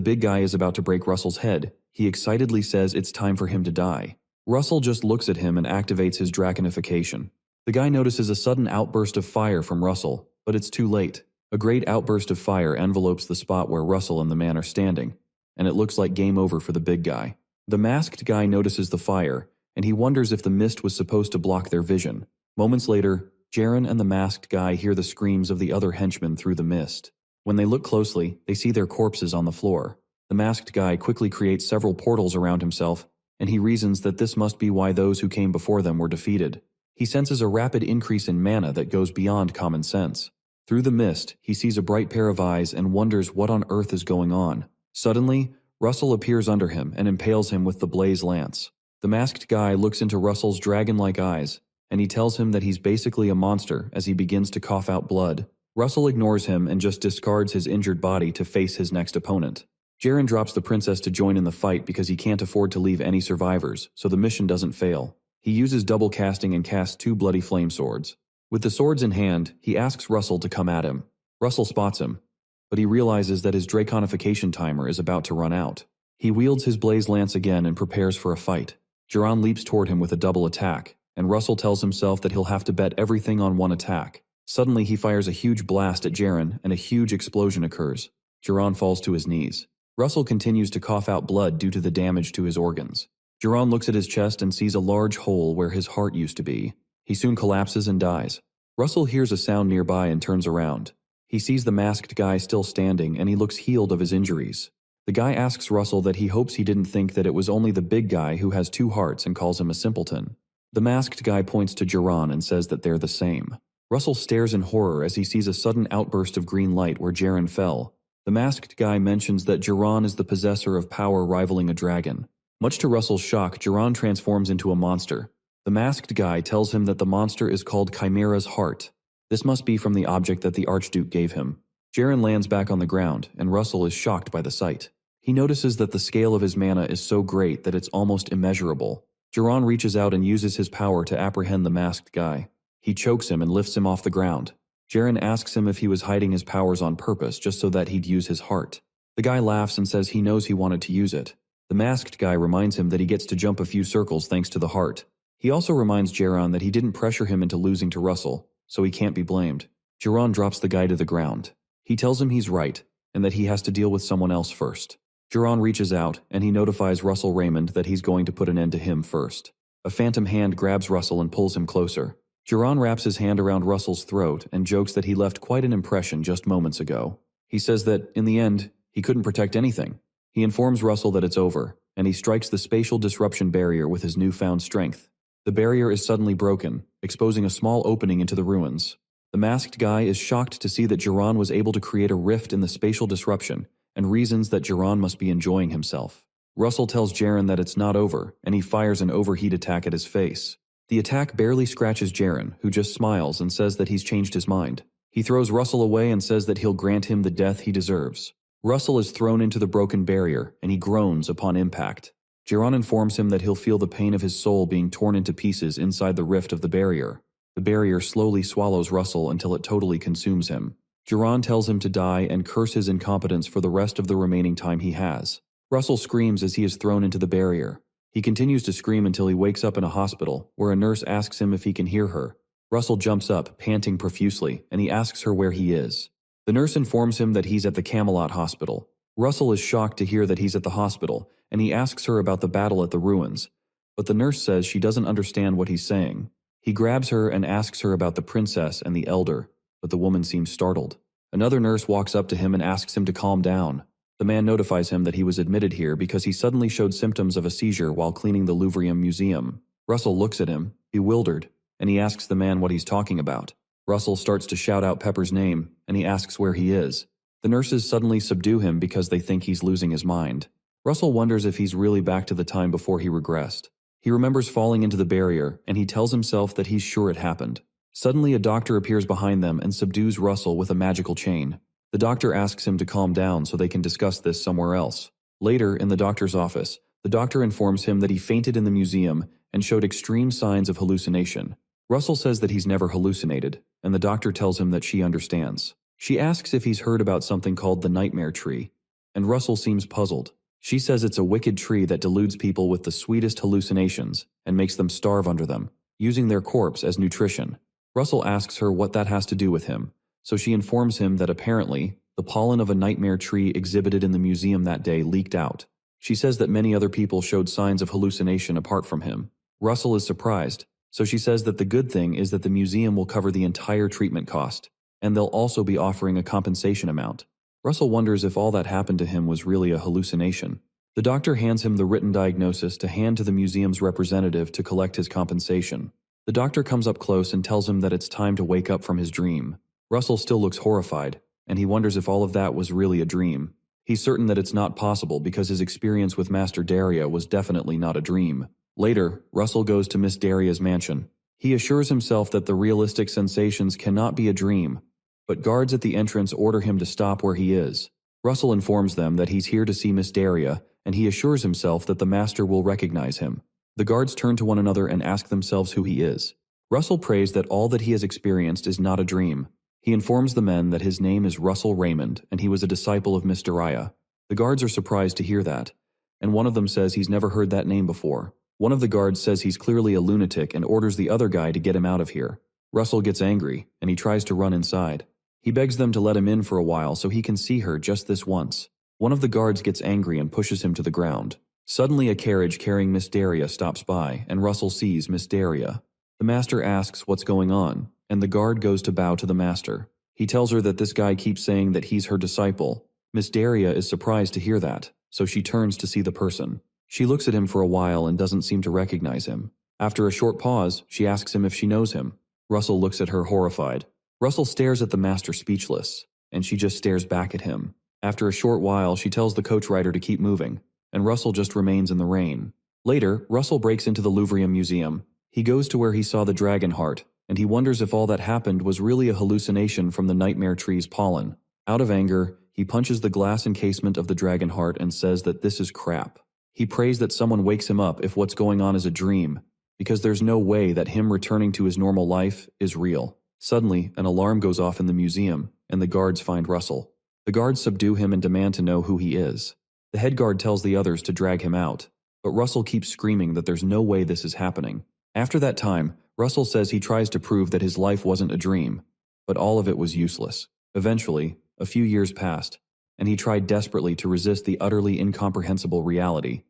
big guy is about to break Russell's head, he excitedly says it's time for him to die. Russell just looks at him and activates his draconification. The guy notices a sudden outburst of fire from Russell, but it's too late. A great outburst of fire envelopes the spot where Russell and the man are standing, and it looks like game over for the big guy. The masked guy notices the fire, and he wonders if the mist was supposed to block their vision. Moments later, Jiran and the masked guy hear the screams of the other henchmen through the mist. When they look closely, they see their corpses on the floor. The masked guy quickly creates several portals around himself, and he reasons that this must be why those who came before them were defeated. He senses a rapid increase in mana that goes beyond common sense. Through the mist, he sees a bright pair of eyes and wonders what on earth is going on. Suddenly, Russell appears under him and impales him with the blaze lance. The masked guy looks into Russell's dragon-like eyes, and he tells him that he's basically a monster as he begins to cough out blood. Russell ignores him and just discards his injured body to face his next opponent. Jaren drops the princess to join in the fight because he can't afford to leave any survivors, so the mission doesn't fail. He uses double casting and casts 2 bloody flame swords. With the swords in hand, he asks Russell to come at him. Russell spots him, but he realizes that his draconification timer is about to run out. He wields his blaze lance again and prepares for a fight. Jiran leaps toward him with a double attack, and Russell tells himself that he'll have to bet everything on one attack. Suddenly he fires a huge blast at Jaren, and a huge explosion occurs. Jiran falls to his knees. Russell continues to cough out blood due to the damage to his organs. Jiran looks at his chest and sees a large hole where his heart used to be. He soon collapses and dies. Russell hears a sound nearby and turns around. He sees the masked guy still standing, and he looks healed of his injuries. The guy asks Russell that he hopes he didn't think that it was only the big guy who has 2 hearts and calls him a simpleton. The masked guy points to Jiran and says that they're the same. Russell stares in horror as he sees a sudden outburst of green light where Jaren fell. The masked guy mentions that Jiran is the possessor of power rivaling a dragon. Much to Russell's shock, Jiran transforms into a monster. The masked guy tells him that the monster is called Chimera's Heart. This must be from the object that the Archduke gave him. Jaren lands back on the ground, and Russell is shocked by the sight. He notices that the scale of his mana is so great that it's almost immeasurable. Jiran reaches out and uses his power to apprehend the masked guy. He chokes him and lifts him off the ground. Jaren asks him if he was hiding his powers on purpose just so that he'd use his heart. The guy laughs and says he knows he wanted to use it. The masked guy reminds him that he gets to jump a few circles thanks to the heart. He also reminds Jaren that he didn't pressure him into losing to Russell, so he can't be blamed. Jaren drops the guy to the ground. He tells him he's right, and that he has to deal with someone else first. Jaren reaches out, and he notifies Russell Raymond that he's going to put an end to him first. A phantom hand grabs Russell and pulls him closer. Jaren wraps his hand around Russell's throat and jokes that he left quite an impression just moments ago. He says that, in the end, he couldn't protect anything. He informs Russell that it's over, and he strikes the spatial disruption barrier with his newfound strength. The barrier is suddenly broken, exposing a small opening into the ruins. The masked guy is shocked to see that Jaren was able to create a rift in the spatial disruption, and reasons that Jaren must be enjoying himself. Russell tells Jaren that it's not over, and he fires an overheat attack at his face. The attack barely scratches Jaren, who just smiles and says that he's changed his mind. He throws Russell away and says that he'll grant him the death he deserves. Russell is thrown into the broken barrier, and he groans upon impact. Jaren informs him that he'll feel the pain of his soul being torn into pieces inside the rift of the barrier. The barrier slowly swallows Russell until it totally consumes him. Jaren tells him to die and curse his incompetence for the rest of the remaining time he has. Russell screams as he is thrown into the barrier. He continues to scream until he wakes up in a hospital, where a nurse asks him if he can hear her. Russell jumps up, panting profusely, and he asks her where he is. The nurse informs him that he's at the Camelot Hospital. Russell is shocked to hear that he's at the hospital, and he asks her about the battle at the ruins. But the nurse says she doesn't understand what he's saying. He grabs her and asks her about the princess and the elder, but the woman seems startled. Another nurse walks up to him and asks him to calm down. The man notifies him that he was admitted here because he suddenly showed symptoms of a seizure while cleaning the Louvre Museum. Russell looks at him, bewildered, and he asks the man what he's talking about. Russell starts to shout out Pepper's name, and he asks where he is. The nurses suddenly subdue him because they think he's losing his mind. Russell wonders if he's really back to the time before he regressed. He remembers falling into the barrier, and he tells himself that he's sure it happened. Suddenly, a doctor appears behind them and subdues Russell with a magical chain. The doctor asks him to calm down so they can discuss this somewhere else. Later, in the doctor's office, the doctor informs him that he fainted in the museum and showed extreme signs of hallucination. Russell says that he's never hallucinated, and the doctor tells him that she understands. She asks if he's heard about something called the nightmare tree, and Russell seems puzzled. She says it's a wicked tree that deludes people with the sweetest hallucinations and makes them starve under them, using their corpse as nutrition. Russell asks her what that has to do with him, so she informs him that apparently, the pollen of a nightmare tree exhibited in the museum that day leaked out. She says that many other people showed signs of hallucination apart from him. Russell is surprised, so she says that the good thing is that the museum will cover the entire treatment cost, and they'll also be offering a compensation amount. Russell wonders if all that happened to him was really a hallucination. The doctor hands him the written diagnosis to hand to the museum's representative to collect his compensation. The doctor comes up close and tells him that it's time to wake up from his dream. Russell still looks horrified, and he wonders if all of that was really a dream. He's certain that it's not possible because his experience with Master Daria was definitely not a dream. Later, Russell goes to Miss Daria's mansion. He assures himself that the realistic sensations cannot be a dream, but guards at the entrance order him to stop where he is. Russell informs them that he's here to see Miss Daria, and he assures himself that the master will recognize him. The guards turn to one another and ask themselves who he is. Russell prays that all that he has experienced is not a dream. He informs the men that his name is Russell Raymond and he was a disciple of Miss Daria. The guards are surprised to hear that, and one of them says he's never heard that name before. One of the guards says he's clearly a lunatic and orders the other guy to get him out of here. Russell gets angry, and he tries to run inside. He begs them to let him in for a while so he can see her just this once. One of the guards gets angry and pushes him to the ground. Suddenly a carriage carrying Miss Daria stops by, and Russell sees Miss Daria. The master asks what's going on, and the guard goes to bow to the master. He tells her that this guy keeps saying that he's her disciple. Miss Daria is surprised to hear that, so she turns to see the person. She looks at him for a while and doesn't seem to recognize him. After a short pause, she asks him if she knows him. Russell looks at her horrified. Russell stares at the master speechless, and she just stares back at him. After a short while, she tells the coach rider to keep moving, and Russell just remains in the rain. Later, Russell breaks into the Louvre Museum. He goes to where he saw the dragon heart, and he wonders if all that happened was really a hallucination from the nightmare tree's pollen. Out of anger, he punches the glass encasement of the dragon heart and says that this is crap. He prays that someone wakes him up if what's going on is a dream, because there's no way that him returning to his normal life is real. Suddenly, an alarm goes off in the museum, and the guards find Russell. The guards subdue him and demand to know who he is. The head guard tells the others to drag him out, but Russell keeps screaming that there's no way this is happening. After that time, Russell says he tries to prove that his life wasn't a dream, but all of it was useless. Eventually, a few years passed, and he tried desperately to resist the utterly incomprehensible reality,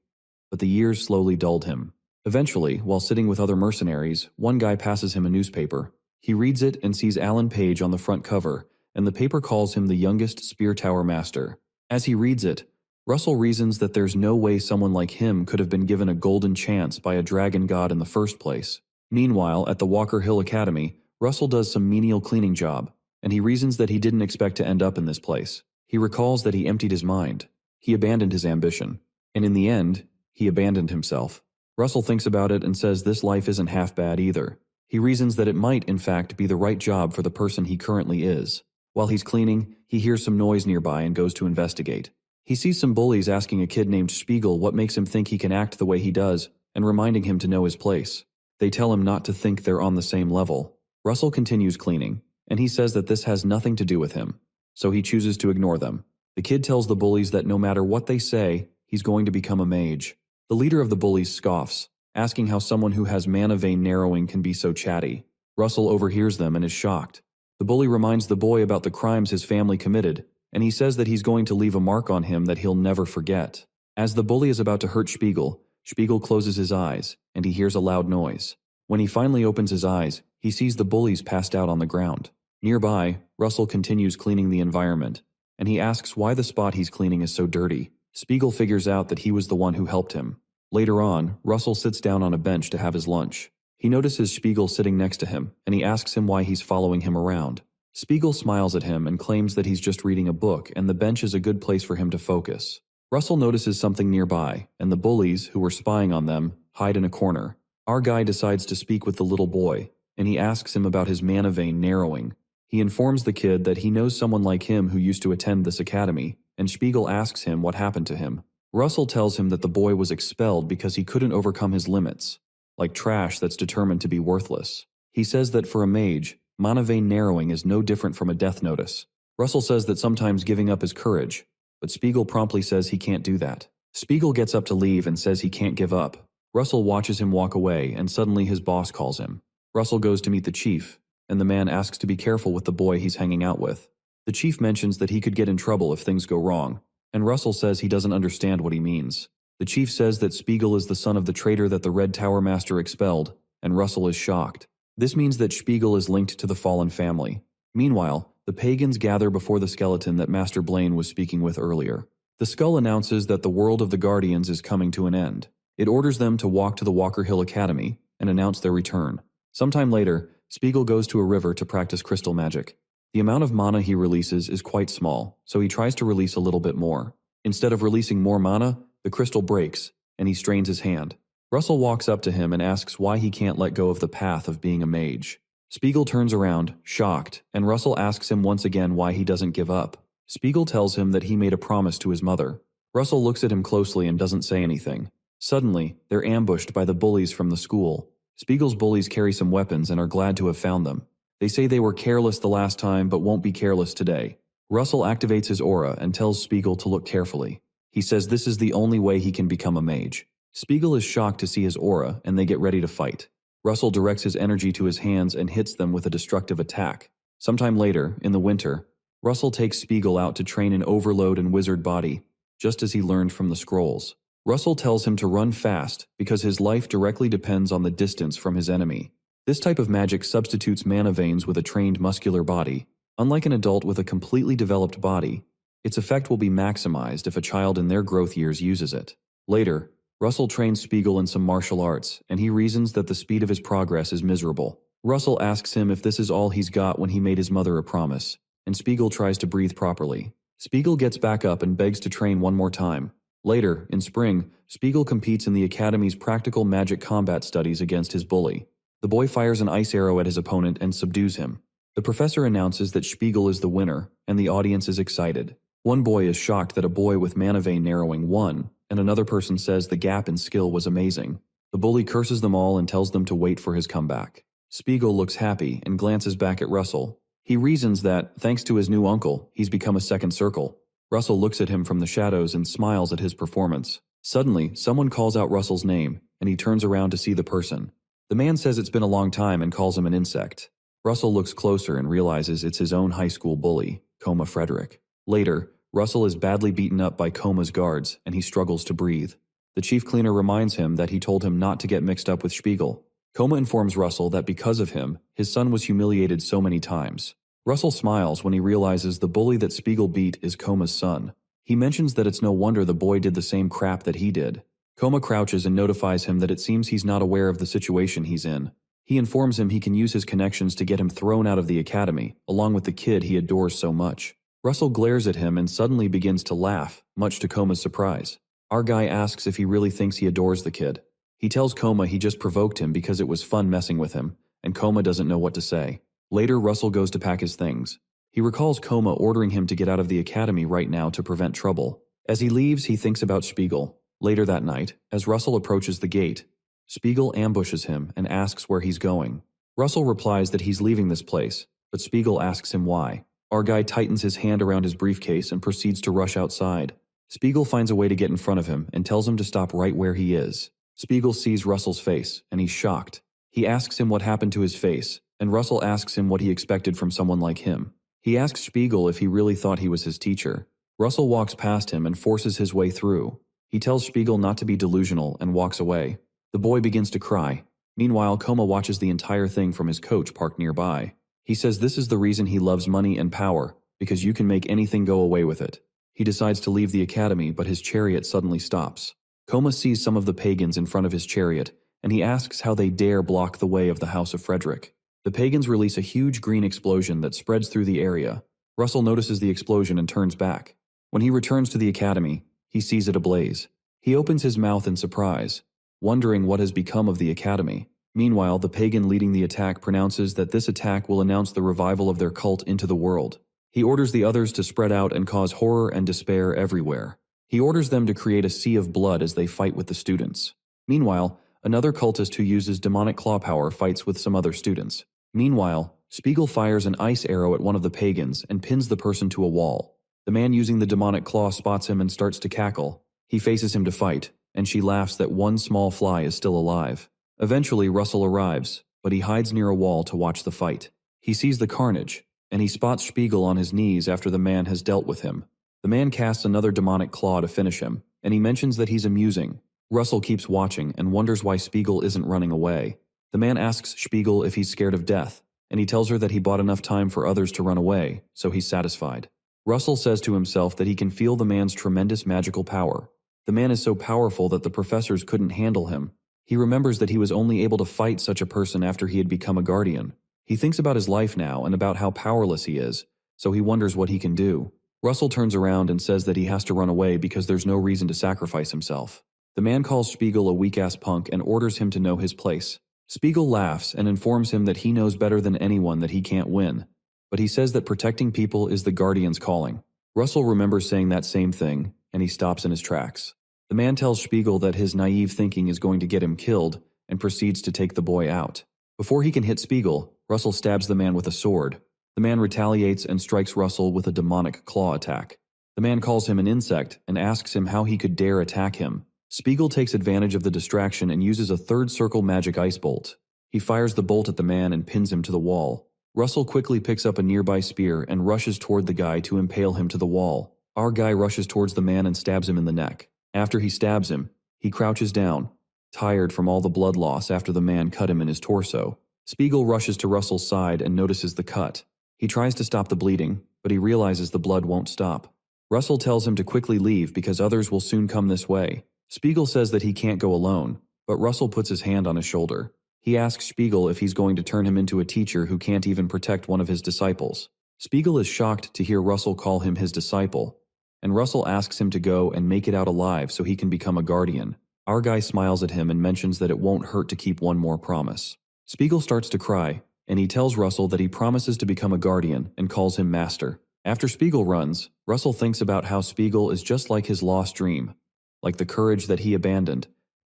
but the years slowly dulled him. Eventually, while sitting with other mercenaries, one guy passes him a newspaper. He reads it and sees Alan Page on the front cover, and the paper calls him the youngest Spear Tower Master. As he reads it, Russell reasons that there's no way someone like him could have been given a golden chance by a dragon god in the first place. Meanwhile, at the Walker Hill Academy, Russell does some menial cleaning job, and he reasons that he didn't expect to end up in this place. He recalls that he emptied his mind. He abandoned his ambition. And in the end, he abandoned himself. Russell thinks about it and says this life isn't half bad either. He reasons that it might, in fact, be the right job for the person he currently is. While he's cleaning, he hears some noise nearby and goes to investigate. He sees some bullies asking a kid named Spiegel what makes him think he can act the way he does, and reminding him to know his place. They tell him not to think they're on the same level. Russell continues cleaning, and he says that this has nothing to do with him, so he chooses to ignore them. The kid tells the bullies that no matter what they say, he's going to become a mage. The leader of the bullies scoffs, asking how someone who has mana vein narrowing can be so chatty. Russell overhears them and is shocked. The bully reminds the boy about the crimes his family committed, and he says that he's going to leave a mark on him that he'll never forget. As the bully is about to hurt Spiegel, Spiegel closes his eyes, and he hears a loud noise. When he finally opens his eyes, he sees the bullies passed out on the ground. Nearby, Russell continues cleaning the environment, and he asks why the spot he's cleaning is so dirty. Spiegel figures out that he was the one who helped him. Later on, Russell sits down on a bench to have his lunch. He notices Spiegel sitting next to him, and he asks him why he's following him around. Spiegel smiles at him and claims that he's just reading a book and the bench is a good place for him to focus. Russell notices something nearby, and the bullies, who were spying on them, hide in a corner. Our guy decides to speak with the little boy, and he asks him about his mana vein narrowing. He informs the kid that he knows someone like him who used to attend this academy, and Spiegel asks him what happened to him. Russell tells him that the boy was expelled because he couldn't overcome his limits, like trash that's determined to be worthless. He says that for a mage, mana vein narrowing is no different from a death notice. Russell says that sometimes giving up is courage, but Spiegel promptly says he can't do that. Spiegel gets up to leave and says he can't give up. Russell watches him walk away, and suddenly his boss calls him. Russell goes to meet the chief, and the man asks to be careful with the boy he's hanging out with. The chief mentions that he could get in trouble if things go wrong, and Russell says he doesn't understand what he means. The chief says that Spiegel is the son of the traitor that the Red Tower Master expelled, and Russell is shocked. This means that Spiegel is linked to the fallen family. Meanwhile, the pagans gather before the skeleton that Master Blaine was speaking with earlier. The skull announces that the world of the Guardians is coming to an end. It orders them to walk to the Walker Hill Academy and announce their return. Sometime later, Spiegel goes to a river to practice crystal magic. The amount of mana he releases is quite small, so he tries to release a little bit more. Instead of releasing more mana, the crystal breaks, and he strains his hand. Russell walks up to him and asks why he can't let go of the path of being a mage. Spiegel turns around, shocked, and Russell asks him once again why he doesn't give up. Spiegel tells him that he made a promise to his mother. Russell looks at him closely and doesn't say anything. Suddenly, they're ambushed by the bullies from the school. Spiegel's bullies carry some weapons and are glad to have found them. They say they were careless the last time but won't be careless today. Russell activates his aura and tells Spiegel to look carefully. He says this is the only way he can become a mage. Spiegel is shocked to see his aura and they get ready to fight. Russell directs his energy to his hands and hits them with a destructive attack. Sometime later, in the winter, Russell takes Spiegel out to train an overload and wizard body, just as he learned from the scrolls. Russell tells him to run fast because his life directly depends on the distance from his enemy. This type of magic substitutes mana veins with a trained muscular body. Unlike an adult with a completely developed body, its effect will be maximized if a child in their growth years uses it. Later, Russell trains Spiegel in some martial arts, and he reasons that the speed of his progress is miserable. Russell asks him if this is all he's got when he made his mother a promise, and Spiegel tries to breathe properly. Spiegel gets back up and begs to train one more time. Later, in spring, Spiegel competes in the Academy's practical magic combat studies against his bully. The boy fires an ice arrow at his opponent and subdues him. The professor announces that Spiegel is the winner, and the audience is excited. One boy is shocked that a boy with mana vein narrowing won, and another person says the gap in skill was amazing. The bully curses them all and tells them to wait for his comeback. Spiegel looks happy and glances back at Russell. He reasons that, thanks to his new uncle, he's become a second circle. Russell looks at him from the shadows and smiles at his performance. Suddenly, someone calls out Russell's name, and he turns around to see the person. The man says it's been a long time and calls him an insect. Russell looks closer and realizes it's his own high school bully, Coma Frederick. Later, Russell is badly beaten up by Coma's guards, and he struggles to breathe. The chief cleaner reminds him that he told him not to get mixed up with Spiegel. Coma informs Russell that because of him, his son was humiliated so many times. Russell smiles when he realizes the bully that Spiegel beat is Coma's son. He mentions that it's no wonder the boy did the same crap that he did. Coma crouches and notifies him that it seems he's not aware of the situation he's in. He informs him he can use his connections to get him thrown out of the academy, along with the kid he adores so much. Russell glares at him and suddenly begins to laugh, much to Coma's surprise. Our guy asks if he really thinks he adores the kid. He tells Coma he just provoked him because it was fun messing with him, and Coma doesn't know what to say. Later, Russell goes to pack his things. He recalls Coma ordering him to get out of the academy right now to prevent trouble. As he leaves, he thinks about Spiegel. Later that night, as Russell approaches the gate, Spiegel ambushes him and asks where he's going. Russell replies that he's leaving this place, but Spiegel asks him why. Our guy tightens his hand around his briefcase and proceeds to rush outside. Spiegel finds a way to get in front of him and tells him to stop right where he is. Spiegel sees Russell's face, and he's shocked. He asks him what happened to his face, and Russell asks him what he expected from someone like him. He asks Spiegel if he really thought he was his teacher. Russell walks past him and forces his way through. He tells Spiegel not to be delusional and walks away. The boy begins to cry. Meanwhile, Coma watches the entire thing from his coach parked nearby. He says this is the reason he loves money and power, because you can make anything go away with it. He decides to leave the academy, but his chariot suddenly stops. Coma sees some of the pagans in front of his chariot, and he asks how they dare block the way of the House of Frederick. The pagans release a huge green explosion that spreads through the area. Russell notices the explosion and turns back. When he returns to the academy, he sees it ablaze. He opens his mouth in surprise, wondering what has become of the academy. Meanwhile, the pagan leading the attack pronounces that this attack will announce the revival of their cult into the world. He orders the others to spread out and cause horror and despair everywhere. He orders them to create a sea of blood as they fight with the students. Meanwhile, another cultist who uses demonic claw power fights with some other students. Meanwhile, Spiegel fires an ice arrow at one of the pagans and pins the person to a wall. The man using the demonic claw spots him and starts to cackle. He faces him to fight, and she laughs that one small fly is still alive. Eventually, Russell arrives, but he hides near a wall to watch the fight. He sees the carnage, and he spots Spiegel on his knees after the man has dealt with him. The man casts another demonic claw to finish him, and he mentions that he's amusing. Russell keeps watching and wonders why Spiegel isn't running away. The man asks Spiegel if he's scared of death, and he tells her that he bought enough time for others to run away, so he's satisfied. Russell says to himself that he can feel the man's tremendous magical power. The man is so powerful that the professors couldn't handle him. He remembers that he was only able to fight such a person after he had become a guardian. He thinks about his life now and about how powerless he is, so he wonders what he can do. Russell turns around and says that he has to run away because there's no reason to sacrifice himself. The man calls Spiegel a weak-ass punk and orders him to know his place. Spiegel laughs and informs him that he knows better than anyone that he can't win, but he says that protecting people is the Guardian's calling. Russell remembers saying that same thing, and he stops in his tracks. The man tells Spiegel that his naive thinking is going to get him killed and proceeds to take the boy out. Before he can hit Spiegel, Russell stabs the man with a sword. The man retaliates and strikes Russell with a demonic claw attack. The man calls him an insect and asks him how he could dare attack him. Spiegel takes advantage of the distraction and uses a third circle magic ice bolt. He fires the bolt at the man and pins him to the wall. Russell quickly picks up a nearby spear and rushes toward the guy to impale him to the wall. Our guy rushes towards the man and stabs him in the neck. After he stabs him, he crouches down, tired from all the blood loss after the man cut him in his torso. Spiegel rushes to Russell's side and notices the cut. He tries to stop the bleeding, but he realizes the blood won't stop. Russell tells him to quickly leave because others will soon come this way. Spiegel says that he can't go alone, but Russell puts his hand on his shoulder. He asks Spiegel if he's going to turn him into a teacher who can't even protect one of his disciples. Spiegel is shocked to hear Russell call him his disciple, and Russell asks him to go and make it out alive so he can become a guardian. Our guy smiles at him and mentions that it won't hurt to keep one more promise. Spiegel starts to cry, and he tells Russell that he promises to become a guardian and calls him master. After Spiegel runs, Russell thinks about how Spiegel is just like his lost dream, like the courage that he abandoned,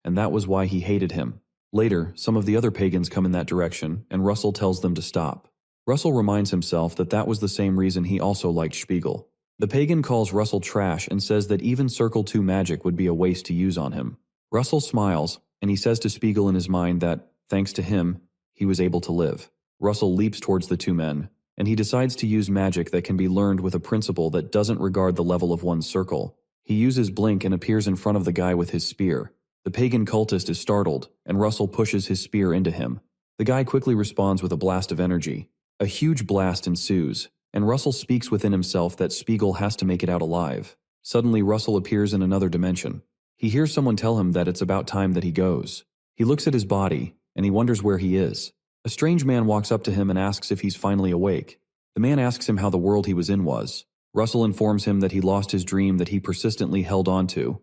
and that was why he hated him. Later, some of the other pagans come in that direction, and Russell tells them to stop. Russell reminds himself that that was the same reason he also liked Spiegel. The pagan calls Russell trash and says that even Circle 2 magic would be a waste to use on him. Russell smiles, and he says to Spiegel in his mind that, thanks to him, he was able to live. Russell leaps towards the two men, and he decides to use magic that can be learned with a principle that doesn't regard the level of one's circle. He uses blink and appears in front of the guy with his spear. The pagan cultist is startled, and Russell pushes his spear into him. The guy quickly responds with a blast of energy. A huge blast ensues, and Russell speaks within himself that Spiegel has to make it out alive. Suddenly, Russell appears in another dimension. He hears someone tell him that it's about time that he goes. He looks at his body, and he wonders where he is. A strange man walks up to him and asks if he's finally awake. The man asks him how the world he was in was. Russell informs him that he lost his dream that he persistently held on to,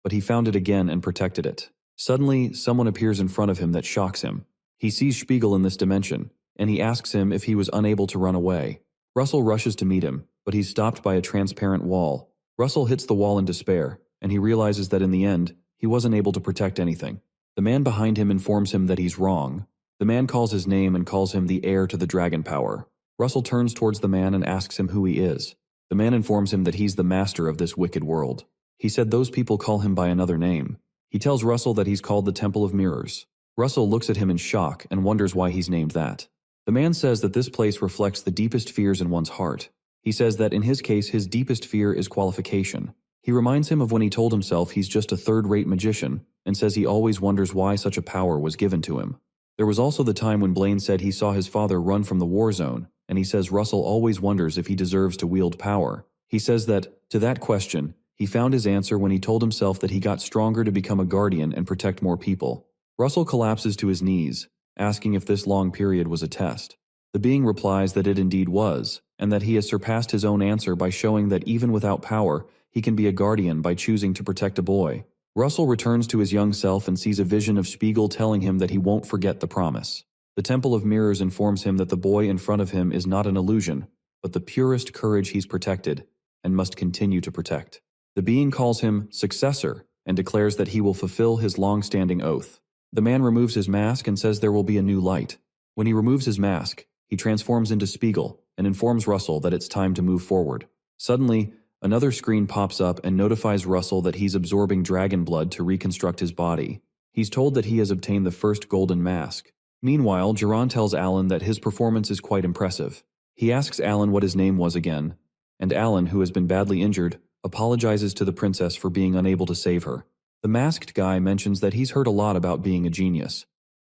but he found it again and protected it. Suddenly, someone appears in front of him that shocks him. He sees Spiegel in this dimension, and he asks him if he was unable to run away. Russell rushes to meet him, but he's stopped by a transparent wall. Russell hits the wall in despair, and he realizes that in the end, he wasn't able to protect anything. The man behind him informs him that he's wrong. The man calls his name and calls him the heir to the dragon power. Russell turns towards the man and asks him who he is. The man informs him that he's the master of this wicked world. He said those people call him by another name. He tells Russell that he's called the Temple of Mirrors. Russell looks at him in shock and wonders why he's named that. The man says that this place reflects the deepest fears in one's heart. He says that in his case, his deepest fear is qualification. He reminds him of when he told himself he's just a third-rate magician and says he always wonders why such a power was given to him. There was also the time when Blaine said he saw his father run from the war zone, and he says Russell always wonders if he deserves to wield power. He says that, to that question, he found his answer when he told himself that he got stronger to become a guardian and protect more people. Russell collapses to his knees, asking if this long period was a test. The being replies that it indeed was, and that he has surpassed his own answer by showing that even without power, he can be a guardian by choosing to protect a boy. Russell returns to his young self and sees a vision of Spiegel telling him that he won't forget the promise. The Temple of Mirrors informs him that the boy in front of him is not an illusion, but the purest courage he's protected and must continue to protect. The being calls him Successor and declares that he will fulfill his long-standing oath. The man removes his mask and says there will be a new light. When he removes his mask, he transforms into Spiegel and informs Russell that it's time to move forward. Suddenly, another screen pops up and notifies Russell that he's absorbing dragon blood to reconstruct his body. He's told that he has obtained the first golden mask. Meanwhile, Jiran tells Alan that his performance is quite impressive. He asks Alan what his name was again, and Alan, who has been badly injured, apologizes to the princess for being unable to save her. The masked guy mentions that he's heard a lot about being a genius,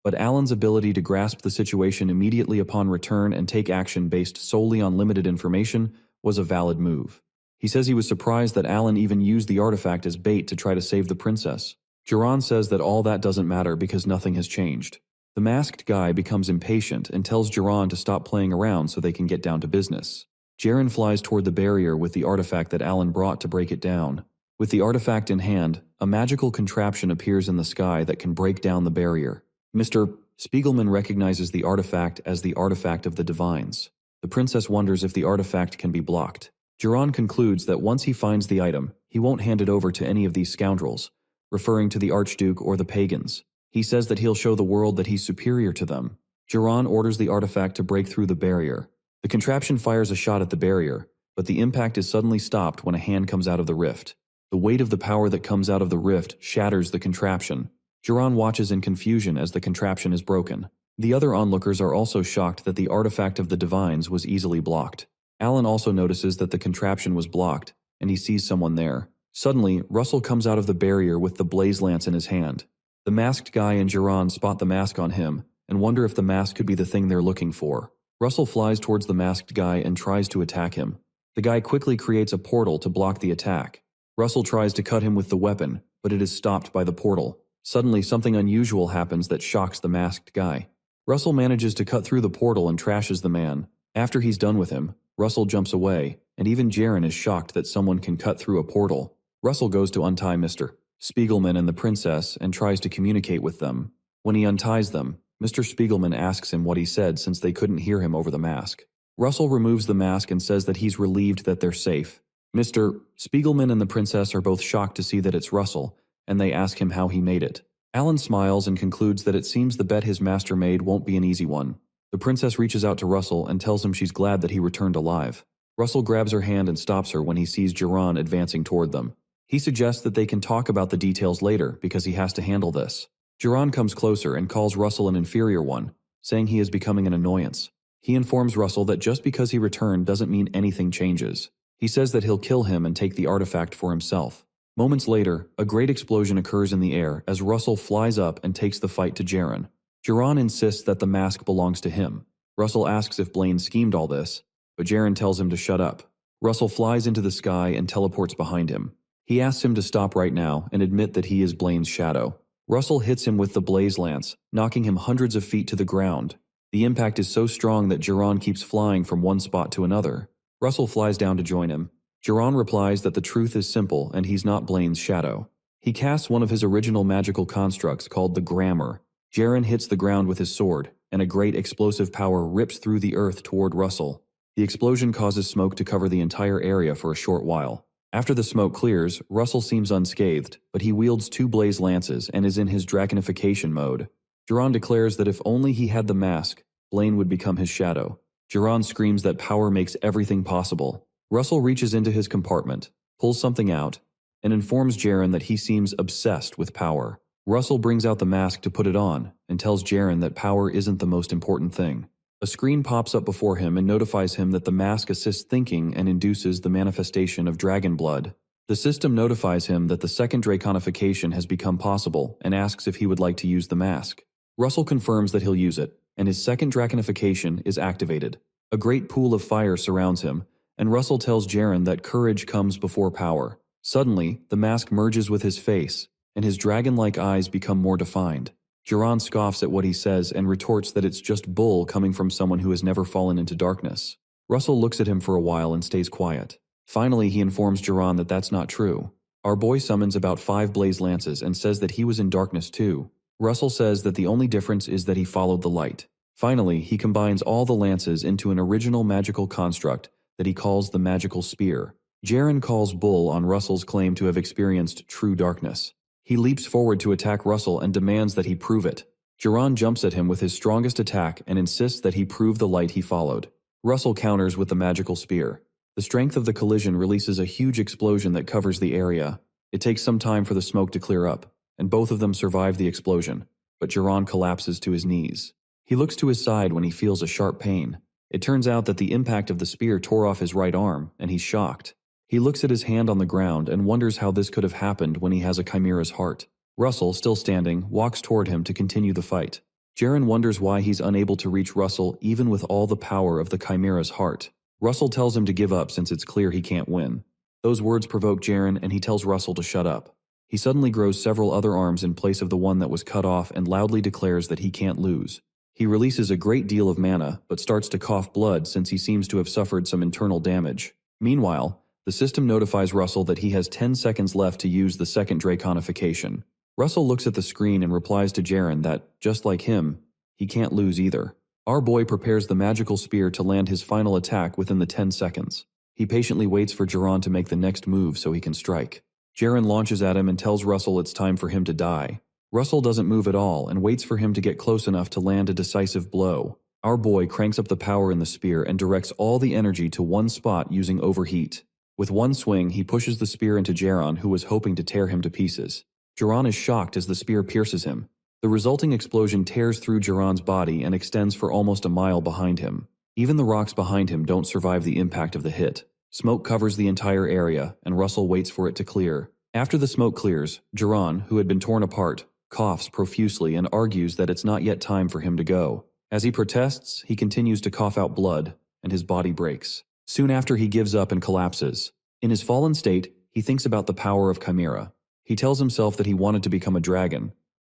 but Alan's ability to grasp the situation immediately upon return and take action based solely on limited information was a valid move. He says he was surprised that Alan even used the artifact as bait to try to save the princess. Jiran says that all that doesn't matter because nothing has changed. The masked guy becomes impatient and tells Jiran to stop playing around so they can get down to business. Jiran flies toward the barrier with the artifact that Alan brought to break it down. With the artifact in hand, a magical contraption appears in the sky that can break down the barrier. Mr. Spiegelman recognizes the artifact as the artifact of the divines. The princess wonders if the artifact can be blocked. Jiran concludes that once he finds the item, he won't hand it over to any of these scoundrels, referring to the Archduke or the pagans. He says that he'll show the world that he's superior to them. Jiran orders the artifact to break through the barrier. The contraption fires a shot at the barrier, but the impact is suddenly stopped when a hand comes out of the rift. The weight of the power that comes out of the rift shatters the contraption. Jiran watches in confusion as the contraption is broken. The other onlookers are also shocked that the artifact of the divines was easily blocked. Alan also notices that the contraption was blocked, and he sees someone there. Suddenly, Russell comes out of the barrier with the blaze lance in his hand. The masked guy and Jiran spot the mask on him, and wonder if the mask could be the thing they're looking for. Russell flies towards the masked guy and tries to attack him. The guy quickly creates a portal to block the attack. Russell tries to cut him with the weapon, but it is stopped by the portal. Suddenly, something unusual happens that shocks the masked guy. Russell manages to cut through the portal and trashes the man. After he's done with him, Russell jumps away, and even Jaren is shocked that someone can cut through a portal. Russell goes to untie Mr. Spiegelman and the princess and tries to communicate with them. When he unties them, Mr. Spiegelman asks him what he said since they couldn't hear him over the mask. Russell removes the mask and says that he's relieved that they're safe. Mr. Spiegelman and the princess are both shocked to see that it's Russell, and they ask him how he made it. Alan smiles and concludes that it seems the bet his master made won't be an easy one. The princess reaches out to Russell and tells him she's glad that he returned alive. Russell grabs her hand and stops her when he sees Jiran advancing toward them. He suggests that they can talk about the details later because he has to handle this. Jiran comes closer and calls Russell an inferior one, saying he is becoming an annoyance. He informs Russell that just because he returned doesn't mean anything changes. He says that he'll kill him and take the artifact for himself. Moments later, a great explosion occurs in the air as Russell flies up and takes the fight to Jaren. Jiran insists that the mask belongs to him. Russell asks if Blaine schemed all this, but Jaren tells him to shut up. Russell flies into the sky and teleports behind him. He asks him to stop right now and admit that he is Blaine's shadow. Russell hits him with the blaze lance, knocking him hundreds of feet to the ground. The impact is so strong that Jiran keeps flying from one spot to another. Russell flies down to join him. Jiran replies that the truth is simple and he's not Blaine's shadow. He casts one of his original magical constructs called the Grammar. Jaren hits the ground with his sword, and a great explosive power rips through the earth toward Russell. The explosion causes smoke to cover the entire area for a short while. After the smoke clears, Russell seems unscathed, but he wields two blaze lances and is in his draconification mode. Jiran declares that if only he had the mask, Blaine would become his shadow. Jiran screams that power makes everything possible. Russell reaches into his compartment, pulls something out, and informs Jaren that he seems obsessed with power. Russell brings out the mask to put it on and tells Jaren that power isn't the most important thing. A screen pops up before him and notifies him that the mask assists thinking and induces the manifestation of dragon blood. The system notifies him that the second draconification has become possible and asks if he would like to use the mask. Russell confirms that he'll use it, and his second draconification is activated. A great pool of fire surrounds him, and Russell tells Jaren that courage comes before power. Suddenly, the mask merges with his face, and his dragon-like eyes become more defined. Jiran scoffs at what he says and retorts that it's just bull coming from someone who has never fallen into darkness. Russell looks at him for a while and stays quiet. Finally, he informs Jiran that that's not true. Our boy summons about 5 blaze lances and says that he was in darkness too. Russell says that the only difference is that he followed the light. Finally, he combines all the lances into an original magical construct that he calls the magical spear. Jaren calls bull on Russell's claim to have experienced true darkness. He leaps forward to attack Russell and demands that he prove it. Jiran jumps at him with his strongest attack and insists that he prove the light he followed. Russell counters with the magical spear. The strength of the collision releases a huge explosion that covers the area. It takes some time for the smoke to clear up, and both of them survive the explosion, but Jiran collapses to his knees. He looks to his side when he feels a sharp pain. It turns out that the impact of the spear tore off his right arm, and he's shocked. He looks at his hand on the ground and wonders how this could have happened when he has a chimera's heart. Russell, still standing, walks toward him to continue the fight. Jaren wonders why he's unable to reach Russell even with all the power of the Chimera's heart. Russell tells him to give up since it's clear he can't win. Those words provoke Jaren and he tells Russell to shut up. He suddenly grows several other arms in place of the one that was cut off and loudly declares that he can't lose. He releases a great deal of mana but starts to cough blood since he seems to have suffered some internal damage. Meanwhile, the system notifies Russell that he has 10 seconds left to use the second draconification. Russell looks at the screen and replies to Jaren that, just like him, he can't lose either. Our boy prepares the magical spear to land his final attack within the 10 seconds. He patiently waits for Jaren to make the next move so he can strike. Jaren launches at him and tells Russell it's time for him to die. Russell doesn't move at all and waits for him to get close enough to land a decisive blow. Our boy cranks up the power in the spear and directs all the energy to one spot using overheat. With one swing, he pushes the spear into Jaren, who was hoping to tear him to pieces. Jaren is shocked as the spear pierces him. The resulting explosion tears through Jaren's body and extends for almost a mile behind him. Even the rocks behind him don't survive the impact of the hit. Smoke covers the entire area, and Russell waits for it to clear. After the smoke clears, Jaren, who had been torn apart, coughs profusely and argues that it's not yet time for him to go. As he protests, he continues to cough out blood, and his body breaks. Soon after, he gives up and collapses. In his fallen state, he thinks about the power of Chimera. He tells himself that he wanted to become a dragon,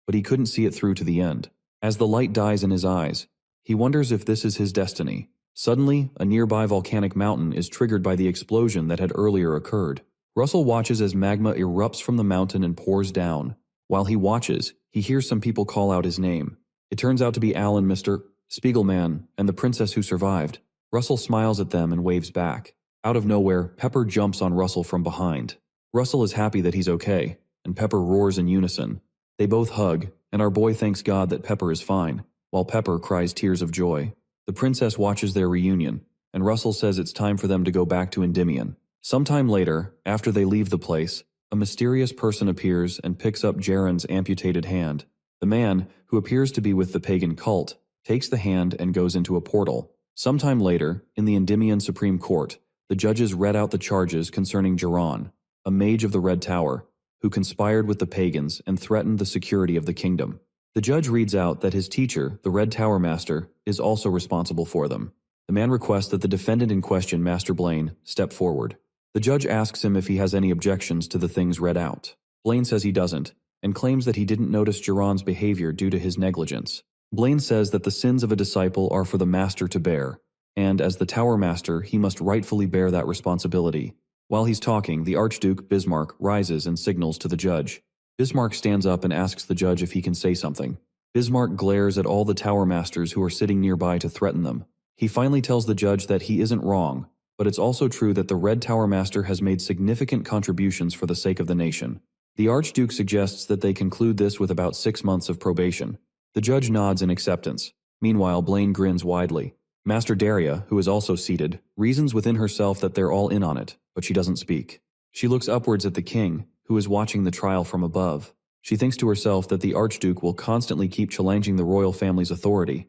but he couldn't see it through to the end. As the light dies in his eyes, he wonders if this is his destiny. Suddenly, a nearby volcanic mountain is triggered by the explosion that had earlier occurred. Russell watches as magma erupts from the mountain and pours down. While he watches, he hears some people call out his name. It turns out to be Alan, Mr. Spiegelman, and the princess who survived. Russell smiles at them and waves back. Out of nowhere, Pepper jumps on Russell from behind. Russell is happy that he's okay, and Pepper roars in unison. They both hug, and our boy thanks God that Pepper is fine, while Pepper cries tears of joy. The princess watches their reunion, and Russell says it's time for them to go back to Endymion. Sometime later, after they leave the place, a mysterious person appears and picks up Jaren's amputated hand. The man, who appears to be with the pagan cult, takes the hand and goes into a portal. Sometime later, in the Endymion Supreme Court, the judges read out the charges concerning Jaren, a mage of the Red Tower, who conspired with the pagans and threatened the security of the kingdom. The judge reads out that his teacher, the Red Tower Master, is also responsible for them. The man requests that the defendant in question, Master Blaine, step forward. The judge asks him if he has any objections to the things read out. Blaine says he doesn't, and claims that he didn't notice Jaren's behavior due to his negligence. Blaine says that the sins of a disciple are for the master to bear, and as the Tower Master, he must rightfully bear that responsibility. While he's talking, the Archduke, Bismarck, rises and signals to the judge. Bismarck stands up and asks the judge if he can say something. Bismarck glares at all the Tower Masters who are sitting nearby to threaten them. He finally tells the judge that he isn't wrong, but it's also true that the Red Tower Master has made significant contributions for the sake of the nation. The Archduke suggests that they conclude this with about 6 months of probation. The judge nods in acceptance. Meanwhile, Blaine grins widely. Master Daria, who is also seated, reasons within herself that they're all in on it, but she doesn't speak. She looks upwards at the king, who is watching the trial from above. She thinks to herself that the Archduke will constantly keep challenging the royal family's authority,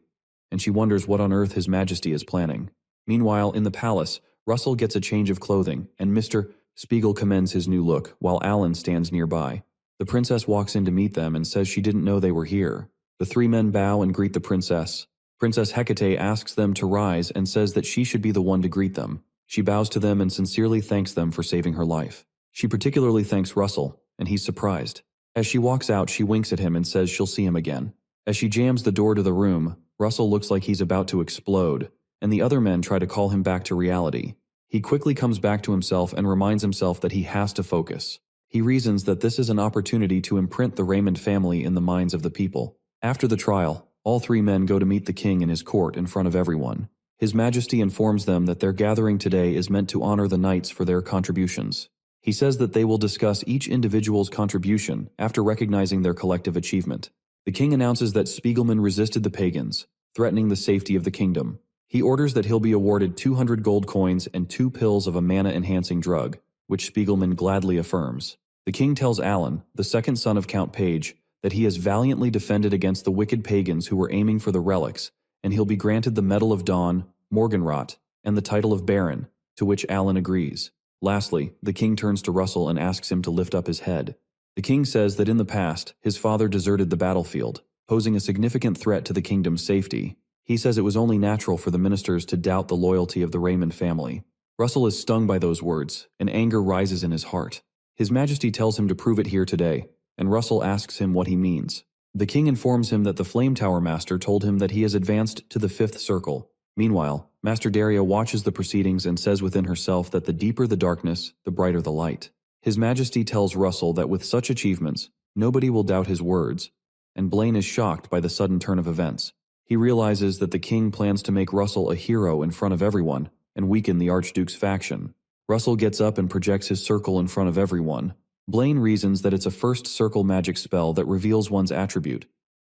and she wonders what on earth His Majesty is planning. Meanwhile, in the palace, Russell gets a change of clothing, and Mr. Spiegel commends his new look, while Alan stands nearby. The princess walks in to meet them and says she didn't know they were here. The three men bow and greet the princess. Princess Hecate asks them to rise and says that she should be the one to greet them. She bows to them and sincerely thanks them for saving her life. She particularly thanks Russell, and he's surprised. As she walks out, she winks at him and says she'll see him again. As she jams the door to the room, Russell looks like he's about to explode, and the other men try to call him back to reality. He quickly comes back to himself and reminds himself that he has to focus. He reasons that this is an opportunity to imprint the Raymond family in the minds of the people. After the trial, all three men go to meet the king in his court in front of everyone. His Majesty informs them that their gathering today is meant to honor the knights for their contributions. He says that they will discuss each individual's contribution after recognizing their collective achievement. The king announces that Spiegelman resisted the pagans, threatening the safety of the kingdom. He orders that he'll be awarded 200 gold coins and 2 pills of a mana-enhancing drug, which Spiegelman gladly affirms. The king tells Alan, the second son of Count Page, that he has valiantly defended against the wicked pagans who were aiming for the relics, and he'll be granted the Medal of Dawn, Morgenrot, and the title of Baron, to which Alan agrees. Lastly, the king turns to Russell and asks him to lift up his head. The king says that in the past, his father deserted the battlefield, posing a significant threat to the kingdom's safety. He says it was only natural for the ministers to doubt the loyalty of the Raymond family. Russell is stung by those words, and anger rises in his heart. His Majesty tells him to prove it here today, and Russell asks him what he means. The king informs him that the Flame Tower Master told him that he has advanced to the 5th circle. Meanwhile, Master Daria watches the proceedings and says within herself that the deeper the darkness, the brighter the light. His Majesty tells Russell that with such achievements, nobody will doubt his words, and Blaine is shocked by the sudden turn of events. He realizes that the king plans to make Russell a hero in front of everyone and weaken the Archduke's faction. Russell gets up and projects his circle in front of everyone. Blaine reasons that it's a first circle magic spell that reveals one's attribute.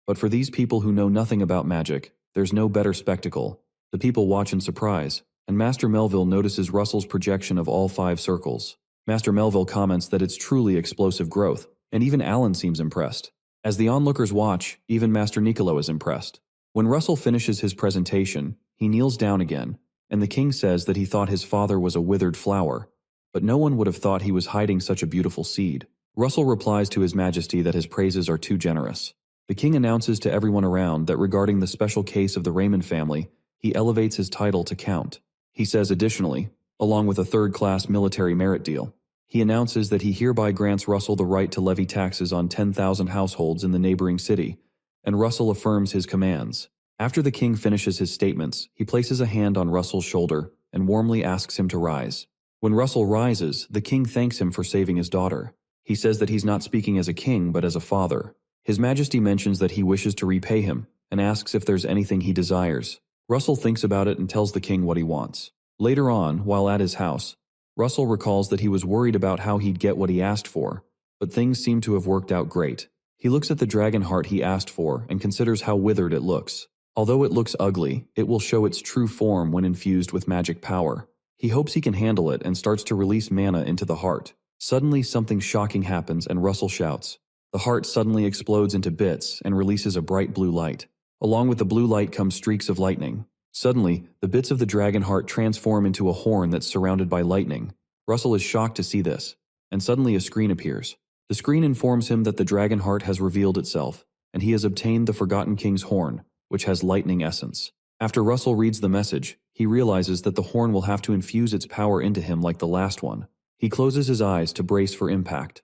But for these people who know nothing about magic, there's no better spectacle. The people watch in surprise, and Master Melville notices Russell's projection of all 5 circles. Master Melville comments that it's truly explosive growth, and even Alan seems impressed. As the onlookers watch, even Master Niccolo is impressed. When Russell finishes his presentation, he kneels down again, and the king says that he thought his father was a withered flower, but no one would have thought he was hiding such a beautiful seed. Russell replies to His Majesty that his praises are too generous. The king announces to everyone around that regarding the special case of the Raymond family, he elevates his title to Count. He says additionally, along with a third-class military merit deal, he announces that he hereby grants Russell the right to levy taxes on 10,000 households in the neighboring city, and Russell affirms his commands. After the king finishes his statements, he places a hand on Russell's shoulder and warmly asks him to rise. When Russell rises, the king thanks him for saving his daughter. He says that he's not speaking as a king but as a father. His Majesty mentions that he wishes to repay him and asks if there's anything he desires. Russell thinks about it and tells the king what he wants. Later on, while at his house, Russell recalls that he was worried about how he'd get what he asked for, but things seem to have worked out great. He looks at the dragon heart he asked for and considers how withered it looks. Although it looks ugly, it will show its true form when infused with magic power. He hopes he can handle it and starts to release mana into the heart. Suddenly something shocking happens and Russell shouts. The heart suddenly explodes into bits and releases a bright blue light. Along with the blue light come streaks of lightning. Suddenly, the bits of the dragon heart transform into a horn that's surrounded by lightning. Russell is shocked to see this, and suddenly a screen appears. The screen informs him that the dragon heart has revealed itself, and he has obtained the Forgotten King's horn, which has lightning essence. After Russell reads the message, he realizes that the horn will have to infuse its power into him like the last one. He closes his eyes to brace for impact,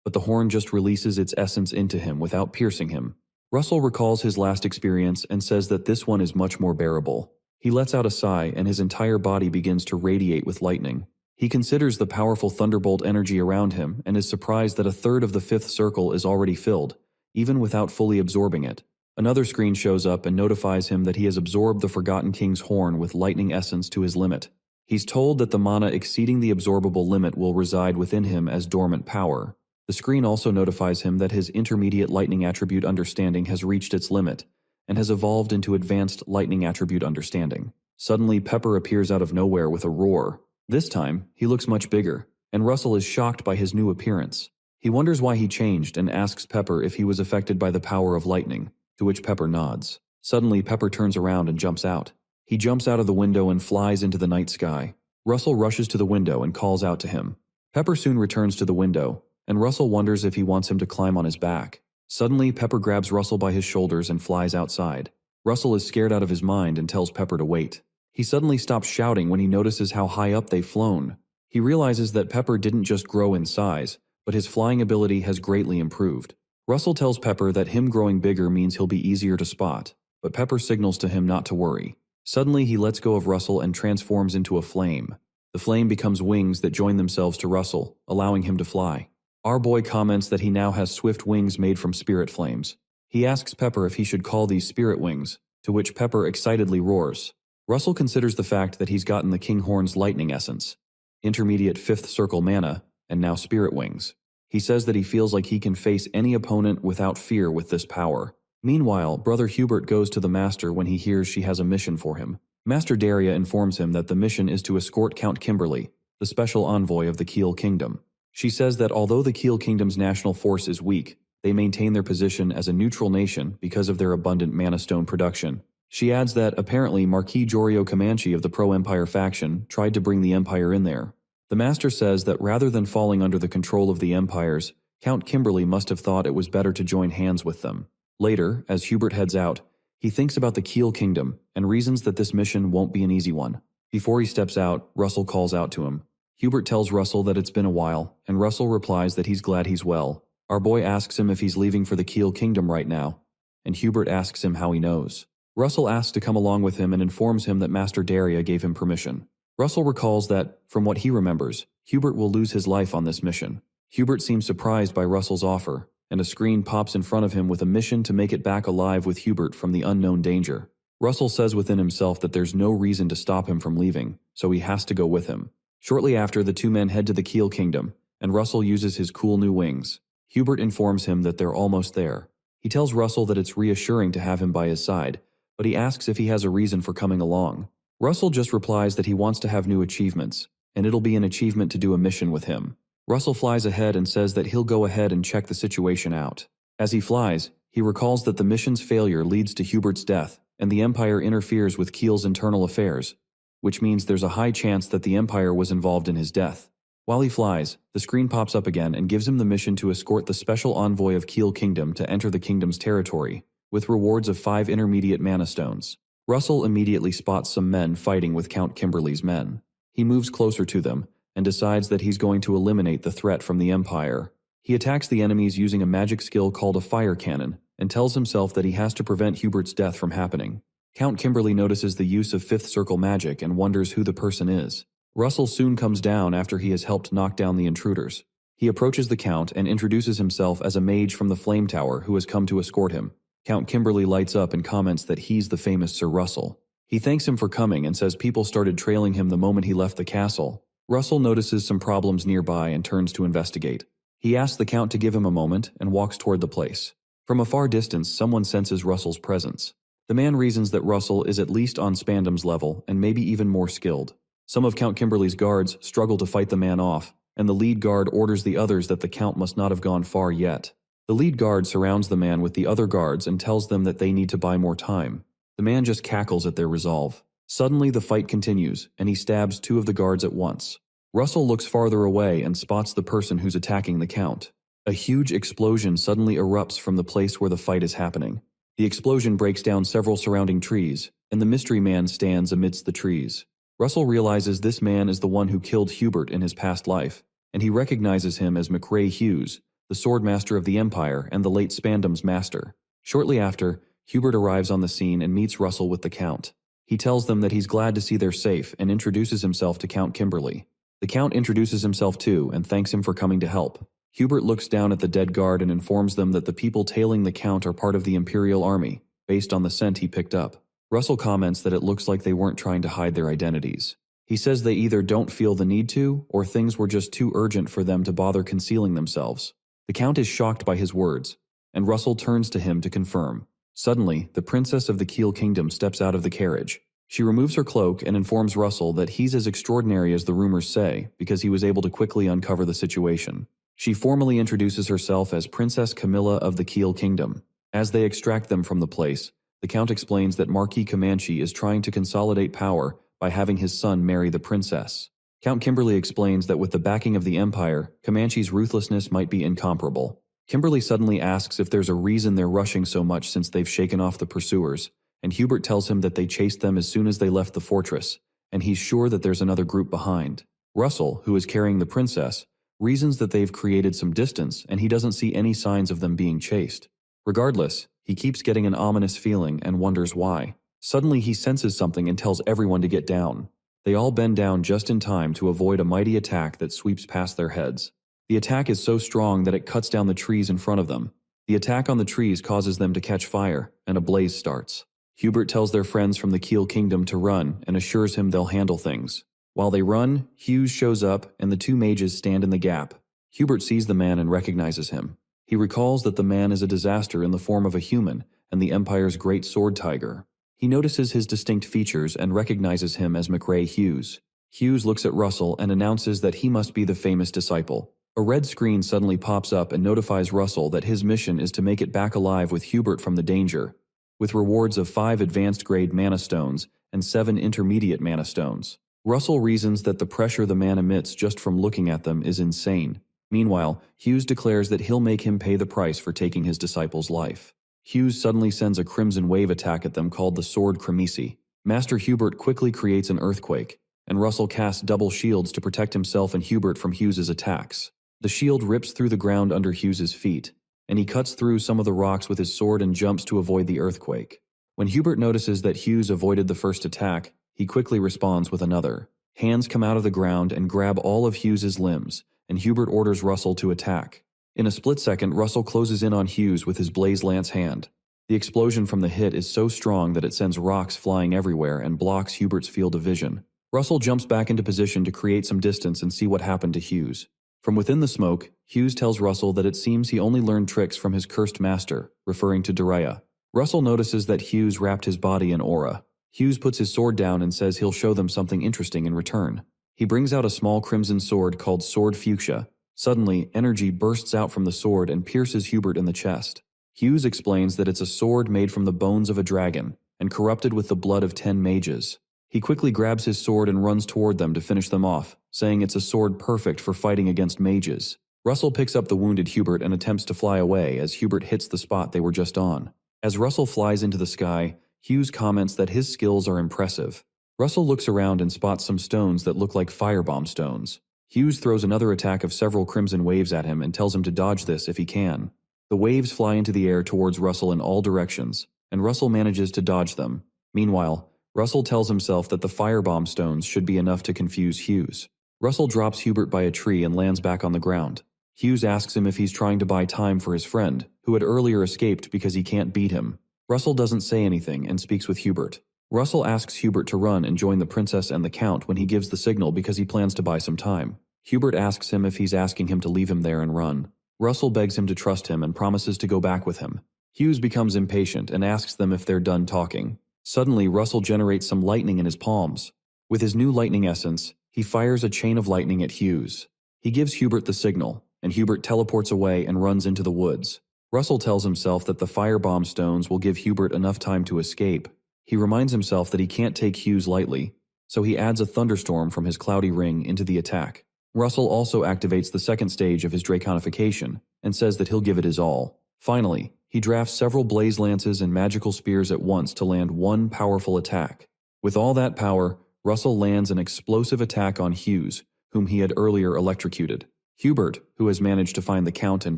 but the horn just releases its essence into him without piercing him. Russell recalls his last experience and says that this one is much more bearable. He lets out a sigh and his entire body begins to radiate with lightning. He considers the powerful thunderbolt energy around him and is surprised that a third of the 5th circle is already filled, even without fully absorbing it. Another screen shows up and notifies him that he has absorbed the Forgotten King's horn with lightning essence to his limit. He's told that the mana exceeding the absorbable limit will reside within him as dormant power. The screen also notifies him that his intermediate lightning attribute understanding has reached its limit and has evolved into advanced lightning attribute understanding. Suddenly, Pepper appears out of nowhere with a roar. This time, he looks much bigger, and Russell is shocked by his new appearance. He wonders why he changed and asks Pepper if he was affected by the power of lightning, to which Pepper nods. Suddenly, Pepper turns around and jumps out. He jumps out of the window and flies into the night sky. Russell rushes to the window and calls out to him. Pepper soon returns to the window, and Russell wonders if he wants him to climb on his back. Suddenly, Pepper grabs Russell by his shoulders and flies outside. Russell is scared out of his mind and tells Pepper to wait. He suddenly stops shouting when he notices how high up they've flown. He realizes that Pepper didn't just grow in size, but his flying ability has greatly improved. Russell tells Pepper that him growing bigger means he'll be easier to spot, but Pepper signals to him not to worry. Suddenly, he lets go of Russell and transforms into a flame. The flame becomes wings that join themselves to Russell, allowing him to fly. Our boy comments that he now has swift wings made from spirit flames. He asks Pepper if he should call these spirit wings, to which Pepper excitedly roars. Russell considers the fact that he's gotten the Kinghorn's lightning essence, intermediate 5th circle mana, and now spirit wings. He says that he feels like he can face any opponent without fear with this power. Meanwhile, Brother Hubert goes to the Master when he hears she has a mission for him. Master Daria informs him that the mission is to escort Count Kimberly, the special envoy of the Kiel Kingdom. She says that although the Kiel Kingdom's national force is weak, they maintain their position as a neutral nation because of their abundant mana stone production. She adds that apparently Marquis Jorio Comanche of the pro-Empire faction tried to bring the Empire in there. The Master says that rather than falling under the control of the Empires, Count Kimberly must have thought it was better to join hands with them. Later, as Hubert heads out, he thinks about the Keel Kingdom and reasons that this mission won't be an easy one. Before he steps out, Russell calls out to him. Hubert tells Russell that it's been a while, and Russell replies that he's glad he's well. Our boy asks him if he's leaving for the Keel Kingdom right now, and Hubert asks him how he knows. Russell asks to come along with him and informs him that Master Daria gave him permission. Russell recalls that, from what he remembers, Hubert will lose his life on this mission. Hubert seems surprised by Russell's offer, and a screen pops in front of him with a mission to make it back alive with Hubert from the unknown danger. Russell says within himself that there's no reason to stop him from leaving, so he has to go with him. Shortly after, the two men head to the Keel Kingdom, and Russell uses his cool new wings. Hubert informs him that they're almost there. He tells Russell that it's reassuring to have him by his side, but he asks if he has a reason for coming along. Russell just replies that he wants to have new achievements, and it'll be an achievement to do a mission with him. Russell flies ahead and says that he'll go ahead and check the situation out. As he flies, he recalls that the mission's failure leads to Hubert's death, and the Empire interferes with Keel's internal affairs, which means there's a high chance that the Empire was involved in his death. While he flies, the screen pops up again and gives him the mission to escort the special envoy of Keel Kingdom to enter the kingdom's territory, with rewards of 5 intermediate mana stones. Russell immediately spots some men fighting with Count Kimberly's men. He moves closer to them, and decides that he's going to eliminate the threat from the Empire. He attacks the enemies using a magic skill called a fire cannon, and tells himself that he has to prevent Hubert's death from happening. Count Kimberly notices the use of 5th circle magic and wonders who the person is. Russell soon comes down after he has helped knock down the intruders. He approaches the Count and introduces himself as a mage from the Flame Tower who has come to escort him. Count Kimberly lights up and comments that he's the famous Sir Russell. He thanks him for coming and says people started trailing him the moment he left the castle. Russell notices some problems nearby and turns to investigate. He asks the Count to give him a moment and walks toward the place. From a far distance, someone senses Russell's presence. The man reasons that Russell is at least on Spandam's level and maybe even more skilled. Some of Count Kimberly's guards struggle to fight the man off, and the lead guard orders the others that the Count must not have gone far yet. The lead guard surrounds the man with the other guards and tells them that they need to buy more time. The man just cackles at their resolve. Suddenly the fight continues, and he stabs 2 of the guards at once. Russell looks farther away and spots the person who's attacking the Count. A huge explosion suddenly erupts from the place where the fight is happening. The explosion breaks down several surrounding trees, and the mystery man stands amidst the trees. Russell realizes this man is the one who killed Hubert in his past life, and he recognizes him as McRae Hughes, the swordmaster of the Empire and the late Spandam's master. Shortly after, Hubert arrives on the scene and meets Russell with the Count. He tells them that he's glad to see they're safe and introduces himself to Count Kimberly. The Count introduces himself too and thanks him for coming to help. Hubert looks down at the dead guard and informs them that the people tailing the Count are part of the Imperial Army, based on the scent he picked up. Russell comments that it looks like they weren't trying to hide their identities. He says they either don't feel the need to, or things were just too urgent for them to bother concealing themselves. The Count is shocked by his words, and Russell turns to him to confirm. Suddenly, the princess of the Keel Kingdom steps out of the carriage. She removes her cloak and informs Russell that he's as extraordinary as the rumors say because he was able to quickly uncover the situation. She formally introduces herself as Princess Camilla of the Keel Kingdom. As they extract them from the place, the Count explains that Marquis Comanche is trying to consolidate power by having his son marry the princess. Count Kimberly explains that with the backing of the Empire, Comanche's ruthlessness might be incomparable. Kimberly suddenly asks if there's a reason they're rushing so much since they've shaken off the pursuers, and Hubert tells him that they chased them as soon as they left the fortress, and he's sure that there's another group behind. Russell, who is carrying the princess, reasons that they've created some distance and he doesn't see any signs of them being chased. Regardless, he keeps getting an ominous feeling and wonders why. Suddenly he senses something and tells everyone to get down. They all bend down just in time to avoid a mighty attack that sweeps past their heads. The attack is so strong that it cuts down the trees in front of them. The attack on the trees causes them to catch fire, and a blaze starts. Hubert tells their friends from the Keel Kingdom to run and assures him they'll handle things. While they run, Hughes shows up and the 2 mages stand in the gap. Hubert sees the man and recognizes him. He recalls that the man is a disaster in the form of a human and the Empire's great sword tiger. He notices his distinct features and recognizes him as McRae Hughes. Hughes looks at Russell and announces that he must be the famous disciple. A red screen suddenly pops up and notifies Russell that his mission is to make it back alive with Hubert from the danger, with rewards of 5 advanced grade mana stones and 7 intermediate mana stones. Russell reasons that the pressure the man emits just from looking at them is insane. Meanwhile, Hughes declares that he'll make him pay the price for taking his disciple's life. Hughes suddenly sends a crimson wave attack at them called the Sword Cremisi. Master Hubert quickly creates an earthquake, and Russell casts double shields to protect himself and Hubert from Hughes's attacks. The shield rips through the ground under Hughes's feet, and he cuts through some of the rocks with his sword and jumps to avoid the earthquake. When Hubert notices that Hughes avoided the first attack, he quickly responds with another. Hands come out of the ground and grab all of Hughes's limbs, and Hubert orders Russell to attack. In a split second, Russell closes in on Hughes with his blaze lance hand. The explosion from the hit is so strong that it sends rocks flying everywhere and blocks Hubert's field of vision. Russell jumps back into position to create some distance and see what happened to Hughes. From within the smoke, Hughes tells Russell that it seems he only learned tricks from his cursed master, referring to Daraya. Russell notices that Hughes wrapped his body in aura. Hughes puts his sword down and says he'll show them something interesting in return. He brings out a small crimson sword called Sword Fuchsia. Suddenly, energy bursts out from the sword and pierces Hubert in the chest. Hughes explains that it's a sword made from the bones of a dragon and corrupted with the blood of 10 mages. He quickly grabs his sword and runs toward them to finish them off, saying it's a sword perfect for fighting against mages. Russell picks up the wounded Hubert and attempts to fly away as Hubert hits the spot they were just on. As Russell flies into the sky, Hughes comments that his skills are impressive. Russell looks around and spots some stones that look like firebomb stones. Hughes throws another attack of several crimson waves at him and tells him to dodge this if he can. The waves fly into the air towards Russell in all directions, and Russell manages to dodge them. Meanwhile, Russell tells himself that the firebomb stones should be enough to confuse Hughes. Russell drops Hubert by a tree and lands back on the ground. Hughes asks him if he's trying to buy time for his friend, who had earlier escaped because he can't beat him. Russell doesn't say anything and speaks with Hubert. Russell asks Hubert to run and join the princess and the count when he gives the signal because he plans to buy some time. Hubert asks him if he's asking him to leave him there and run. Russell begs him to trust him and promises to go back with him. Hughes becomes impatient and asks them if they're done talking. Suddenly, Russell generates some lightning in his palms. With his new lightning essence, he fires a chain of lightning at Hughes. He gives Hubert the signal, and Hubert teleports away and runs into the woods. Russell tells himself that the firebomb stones will give Hubert enough time to escape. He reminds himself that he can't take Hughes lightly, so he adds a thunderstorm from his cloudy ring into the attack. Russell also activates the second stage of his draconification and says that he'll give it his all. Finally, he drafts several blaze lances and magical spears at once to land one powerful attack. With all that power, Russell lands an explosive attack on Hughes, whom he had earlier electrocuted. Hubert, who has managed to find the Count and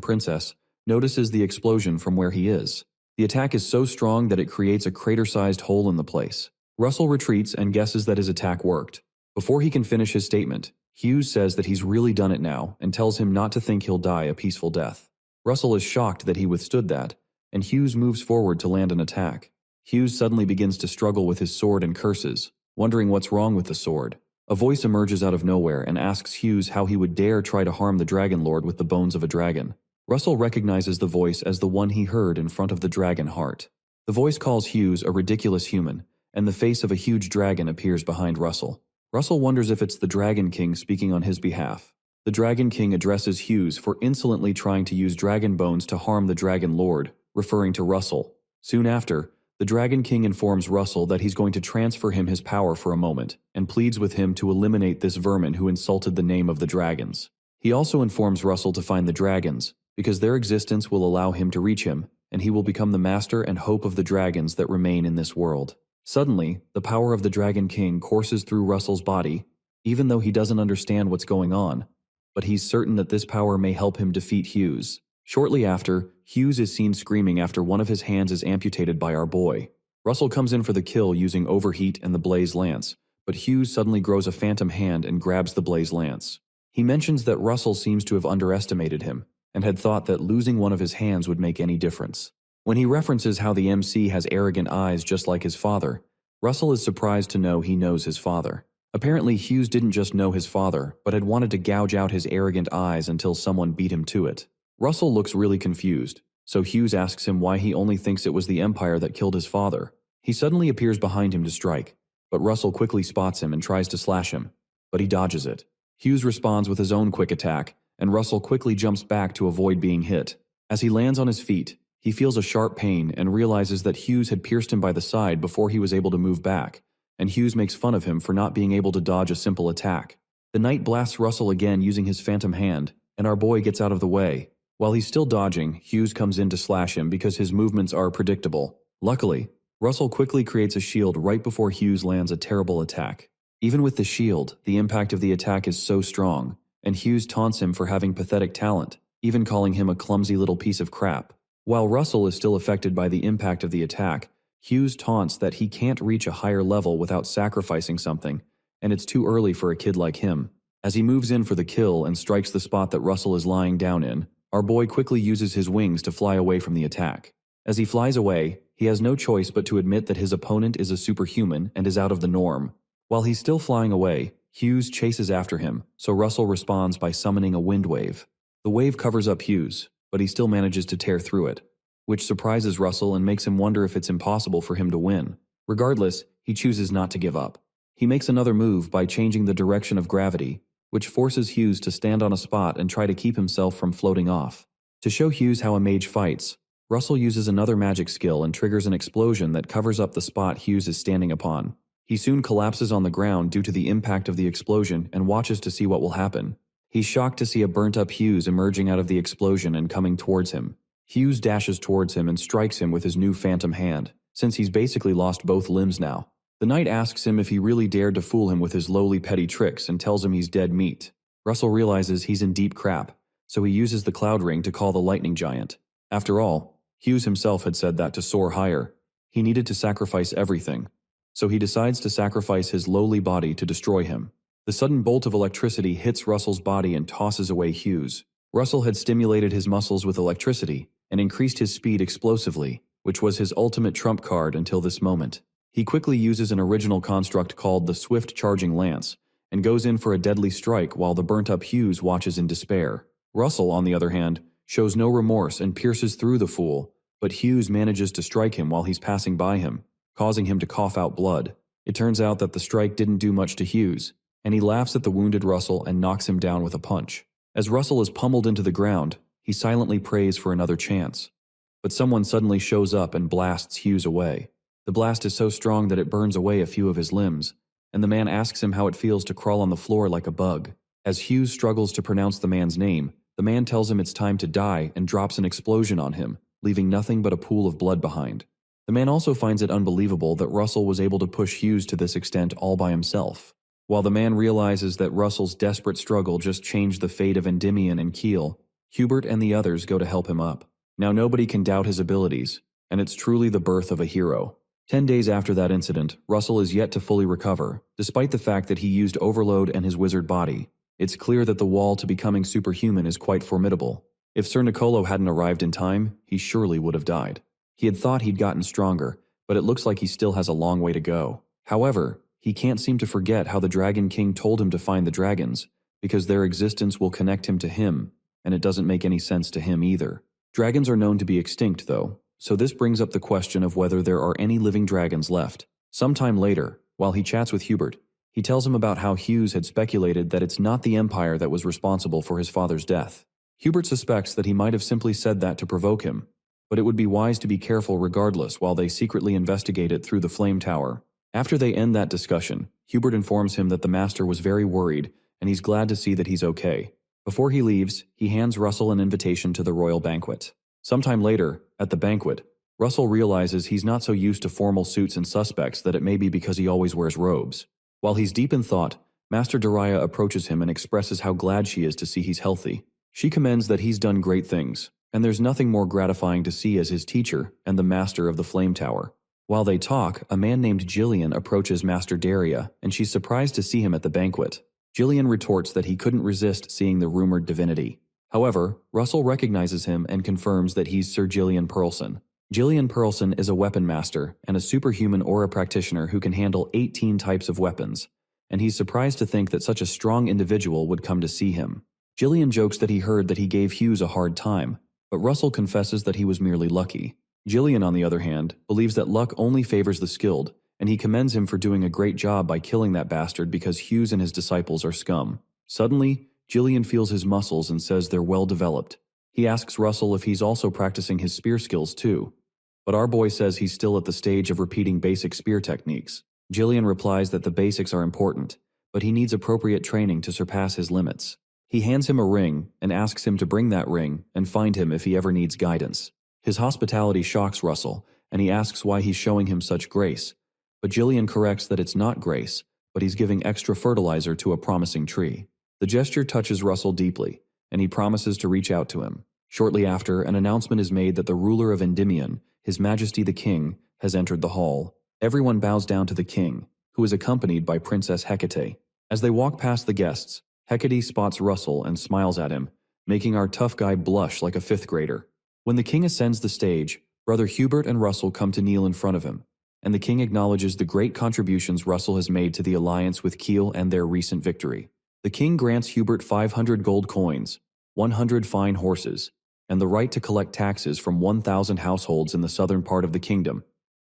Princess, notices the explosion from where he is. The attack is so strong that it creates a crater-sized hole in the place. Russell retreats and guesses that his attack worked. Before he can finish his statement, Hughes says that he's really done it now and tells him not to think he'll die a peaceful death. Russell is shocked that he withstood that, and Hughes moves forward to land an attack. Hughes suddenly begins to struggle with his sword and curses, wondering what's wrong with the sword. A voice emerges out of nowhere and asks Hughes how he would dare try to harm the Dragon Lord with the bones of a dragon. Russell recognizes the voice as the one he heard in front of the dragon heart. The voice calls Hughes a ridiculous human, and the face of a huge dragon appears behind Russell. Russell wonders if it's the Dragon King speaking on his behalf. The Dragon King addresses Hughes for insolently trying to use dragon bones to harm the Dragon Lord, referring to Russell. Soon after, the Dragon King informs Russell that he's going to transfer him his power for a moment, and pleads with him to eliminate this vermin who insulted the name of the dragons. He also informs Russell to find the dragons, because their existence will allow him to reach him, and he will become the master and hope of the dragons that remain in this world. Suddenly, the power of the Dragon King courses through Russell's body, even though he doesn't understand what's going on, but he's certain that this power may help him defeat Hughes. Shortly after, Hughes is seen screaming after one of his hands is amputated by our boy. Russell comes in for the kill using Overheat and the Blaze Lance, but Hughes suddenly grows a phantom hand and grabs the Blaze Lance. He mentions that Russell seems to have underestimated him, and had thought that losing one of his hands would make any difference. When he references how the MC has arrogant eyes just like his father, Russell is surprised to know he knows his father. Apparently, Hughes didn't just know his father, but had wanted to gouge out his arrogant eyes until someone beat him to it. Russell looks really confused, so Hughes asks him why he only thinks it was the Empire that killed his father. He suddenly appears behind him to strike, but Russell quickly spots him and tries to slash him, but he dodges it. Hughes responds with his own quick attack, and Russell quickly jumps back to avoid being hit. As he lands on his feet, he feels a sharp pain and realizes that Hughes had pierced him by the side before he was able to move back, and Hughes makes fun of him for not being able to dodge a simple attack. The knight blasts Russell again using his phantom hand, and our boy gets out of the way. While he's still dodging, Hughes comes in to slash him because his movements are predictable. Luckily, Russell quickly creates a shield right before Hughes lands a terrible attack. Even with the shield, the impact of the attack is so strong, and Hughes taunts him for having pathetic talent, even calling him a clumsy little piece of crap. While Russell is still affected by the impact of the attack, Hughes taunts that he can't reach a higher level without sacrificing something, and it's too early for a kid like him. As he moves in for the kill and strikes the spot that Russell is lying down in, our boy quickly uses his wings to fly away from the attack. As he flies away, he has no choice but to admit that his opponent is a superhuman and is out of the norm. While he's still flying away, Hughes chases after him, so Russell responds by summoning a wind wave. The wave covers up Hughes, but he still manages to tear through it, which surprises Russell and makes him wonder if it's impossible for him to win. Regardless, he chooses not to give up. He makes another move by changing the direction of gravity, which forces Hughes to stand on a spot and try to keep himself from floating off. To show Hughes how a mage fights, Russell uses another magic skill and triggers an explosion that covers up the spot Hughes is standing upon. He soon collapses on the ground due to the impact of the explosion and watches to see what will happen. He's shocked to see a burnt-up Hughes emerging out of the explosion and coming towards him. Hughes dashes towards him and strikes him with his new phantom hand, since he's basically lost both limbs now. The knight asks him if he really dared to fool him with his lowly petty tricks and tells him he's dead meat. Russell realizes he's in deep crap, so he uses the cloud ring to call the lightning giant. After all, Hughes himself had said that to soar higher, he needed to sacrifice everything. So he decides to sacrifice his lowly body to destroy him. The sudden bolt of electricity hits Russell's body and tosses away Hughes. Russell had stimulated his muscles with electricity and increased his speed explosively, which was his ultimate trump card until this moment. He quickly uses an original construct called the Swift Charging Lance and goes in for a deadly strike while the burnt-up Hughes watches in despair. Russell, on the other hand, shows no remorse and pierces through the fool, but Hughes manages to strike him while he's passing by him, causing him to cough out blood. It turns out that the strike didn't do much to Hughes, and he laughs at the wounded Russell and knocks him down with a punch. As Russell is pummeled into the ground, he silently prays for another chance. But someone suddenly shows up and blasts Hughes away. The blast is so strong that it burns away a few of his limbs, and the man asks him how it feels to crawl on the floor like a bug. As Hughes struggles to pronounce the man's name, the man tells him it's time to die and drops an explosion on him, leaving nothing but a pool of blood behind. The man also finds it unbelievable that Russell was able to push Hughes to this extent all by himself. While the man realizes that Russell's desperate struggle just changed the fate of Endymion and Keel, Hubert and the others go to help him up. Now nobody can doubt his abilities, and it's truly the birth of a hero. 10 days after that incident, Russell is yet to fully recover, despite the fact that he used overload and his wizard body. It's clear that the wall to becoming superhuman is quite formidable. If Sir Nicolo hadn't arrived in time, he surely would have died. He had thought he'd gotten stronger, but it looks like he still has a long way to go. However, he can't seem to forget how the Dragon King told him to find the dragons, because their existence will connect him to him, and it doesn't make any sense to him either. Dragons are known to be extinct, though, so this brings up the question of whether there are any living dragons left. Sometime later, while he chats with Hubert, he tells him about how Hughes had speculated that it's not the Empire that was responsible for his father's death. Hubert suspects that he might have simply said that to provoke him, but it would be wise to be careful regardless while they secretly investigate it through the Flame Tower. After they end that discussion, Hubert informs him that the Master was very worried, and he's glad to see that he's okay. Before he leaves, he hands Russell an invitation to the royal banquet. Sometime later, at the banquet, Russell realizes he's not so used to formal suits and suspects that it may be because he always wears robes. While he's deep in thought, Master Daraya approaches him and expresses how glad she is to see he's healthy. She commends that he's done great things, and there's nothing more gratifying to see as his teacher and the master of the Flame Tower. While they talk, a man named Jillian approaches Master Daria, and she's surprised to see him at the banquet. Jillian retorts that he couldn't resist seeing the rumored divinity. However, Russell recognizes him and confirms that he's Sir Jillian Pearlson. Jillian Pearlson is a weapon master and a superhuman aura practitioner who can handle 18 types of weapons, and he's surprised to think that such a strong individual would come to see him. Jillian jokes that he heard that he gave Hughes a hard time, but Russell confesses that he was merely lucky. Jillian, on the other hand, believes that luck only favors the skilled, and he commends him for doing a great job by killing that bastard because Hughes and his disciples are scum. Suddenly, Jillian feels his muscles and says they're well developed. He asks Russell if he's also practicing his spear skills too, but our boy says he's still at the stage of repeating basic spear techniques. Jillian replies that the basics are important, but he needs appropriate training to surpass his limits. He hands him a ring and asks him to bring that ring and find him if he ever needs guidance. His hospitality shocks Russell, and he asks why he's showing him such grace. But Jillian corrects that it's not grace, but he's giving extra fertilizer to a promising tree. The gesture touches Russell deeply, and he promises to reach out to him. Shortly after, an announcement is made that the ruler of Endymion, His Majesty the King, has entered the hall. Everyone bows down to the king, who is accompanied by Princess Hecate. As they walk past the guests, Hecate spots Russell and smiles at him, making our tough guy blush like a fifth grader. When the king ascends the stage, Brother Hubert and Russell come to kneel in front of him, and the king acknowledges the great contributions Russell has made to the alliance with Kiel and their recent victory. The king grants Hubert 500 gold coins, 100 fine horses, and the right to collect taxes from 1,000 households in the southern part of the kingdom,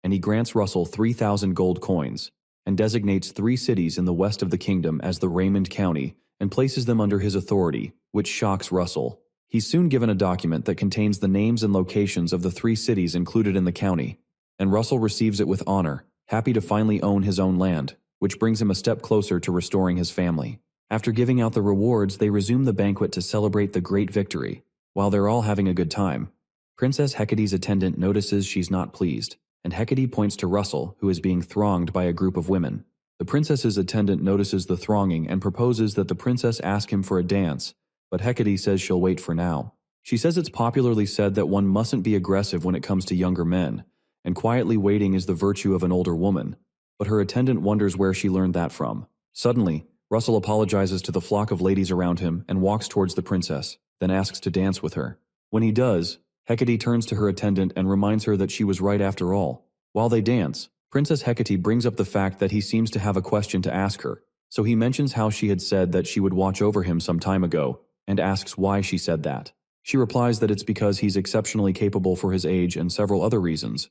and he grants Russell 3,000 gold coins, and designates 3 cities in the west of the kingdom as the Raymond County, and places them under his authority, which shocks Russell. He's soon given a document that contains the names and locations of the 3 cities included in the county, and Russell receives it with honor, happy to finally own his own land, which brings him a step closer to restoring his family. After giving out the rewards, they resume the banquet to celebrate the great victory. While they're all having a good time, Princess Hecate's attendant notices she's not pleased, and Hecate points to Russell, who is being thronged by a group of women. The princess's attendant notices the thronging and proposes that the princess ask him for a dance, but Hecate says she'll wait for now. She says it's popularly said that one mustn't be aggressive when it comes to younger men, and quietly waiting is the virtue of an older woman, but her attendant wonders where she learned that from. Suddenly, Russell apologizes to the flock of ladies around him and walks towards the princess, then asks to dance with her. When he does, Hecate turns to her attendant and reminds her that she was right after all. While they dance, Princess Hecate brings up the fact that he seems to have a question to ask her, so he mentions how she had said that she would watch over him some time ago, and asks why she said that. She replies that it's because he's exceptionally capable for his age and several other reasons,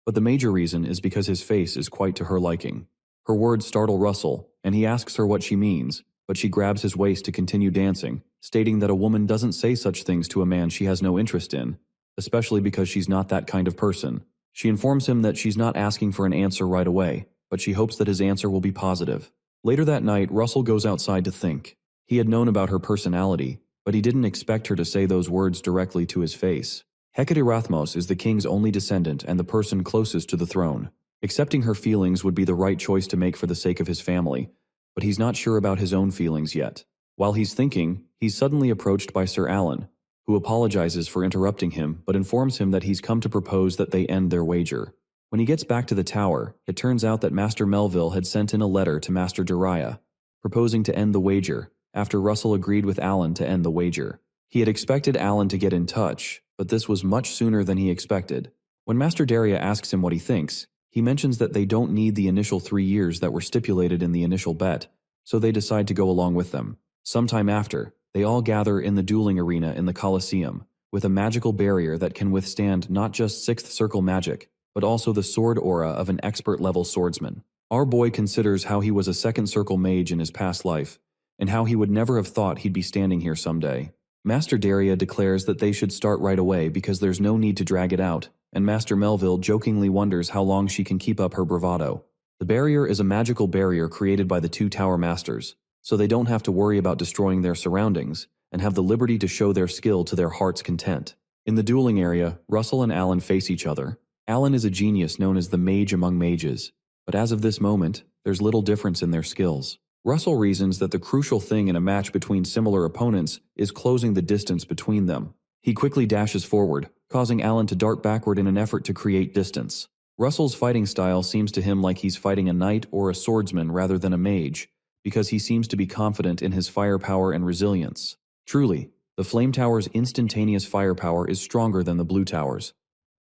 but the major reason is because his face is quite to her liking. Her words startle Russell, and he asks her what she means, but she grabs his waist to continue dancing, stating that a woman doesn't say such things to a man she has no interest in, especially because she's not that kind of person. She informs him that she's not asking for an answer right away, but she hopes that his answer will be positive. Later that night, Russell goes outside to think. He had known about her personality, but he didn't expect her to say those words directly to his face. Hecate Rathmos is the king's only descendant and the person closest to the throne. Accepting her feelings would be the right choice to make for the sake of his family, but he's not sure about his own feelings yet. While he's thinking, he's suddenly approached by Sir Alan, who apologizes for interrupting him but informs him that he's come to propose that they end their wager. When he gets back to the tower, it turns out that Master Melville had sent in a letter to Master Dariah, proposing to end the wager, after Russell agreed with Alan to end the wager. He had expected Alan to get in touch, but this was much sooner than he expected. When Master Dariah asks him what he thinks, he mentions that they don't need the initial 3 years that were stipulated in the initial bet, so they decide to go along with them. Sometime after, they all gather in the dueling arena in the Colosseum, with a magical barrier that can withstand not just 6th circle magic, but also the sword aura of an expert-level swordsman. Our boy considers how he was a 2nd circle mage in his past life, and how he would never have thought he'd be standing here someday. Master Dariah declares that they should start right away because there's no need to drag it out, and Master Melville jokingly wonders how long she can keep up her bravado. The barrier is a magical barrier created by the 2 tower masters, so they don't have to worry about destroying their surroundings, and have the liberty to show their skill to their heart's content. In the dueling area, Russell and Alan face each other. Alan is a genius known as the mage among mages, but as of this moment, there's little difference in their skills. Russell reasons that the crucial thing in a match between similar opponents is closing the distance between them. He quickly dashes forward, causing Alan to dart backward in an effort to create distance. Russell's fighting style seems to him like he's fighting a knight or a swordsman rather than a mage, because he seems to be confident in his firepower and resilience. Truly, the Flame Tower's instantaneous firepower is stronger than the Blue Tower's,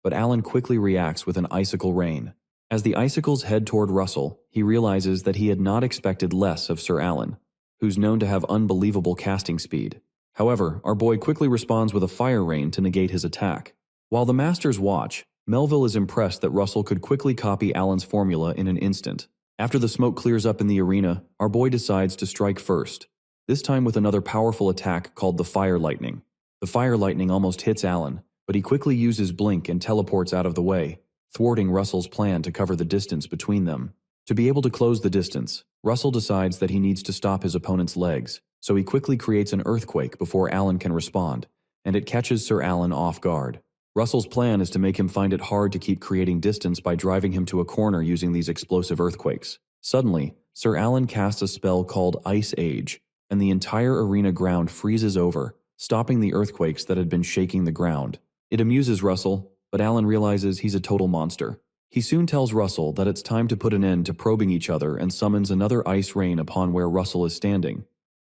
but Alan quickly reacts with an icicle rain. As the icicles head toward Russell, he realizes that he had not expected less of Sir Alan, who's known to have unbelievable casting speed. However, our boy quickly responds with a fire rain to negate his attack. While the masters watch, Melville is impressed that Russell could quickly copy Alan's formula in an instant. After the smoke clears up in the arena, our boy decides to strike first, this time with another powerful attack called the Fire Lightning. The Fire Lightning almost hits Alan, but he quickly uses Blink and teleports out of the way, thwarting Russell's plan to cover the distance between them. To be able to close the distance, Russell decides that he needs to stop his opponent's legs, so he quickly creates an earthquake before Alan can respond, and it catches Sir Alan off guard. Russell's plan is to make him find it hard to keep creating distance by driving him to a corner using these explosive earthquakes. Suddenly, Sir Alan casts a spell called Ice Age, and the entire arena ground freezes over, stopping the earthquakes that had been shaking the ground. It amuses Russell, but Alan realizes he's a total monster. He soon tells Russell that it's time to put an end to probing each other and summons another ice rain upon where Russell is standing.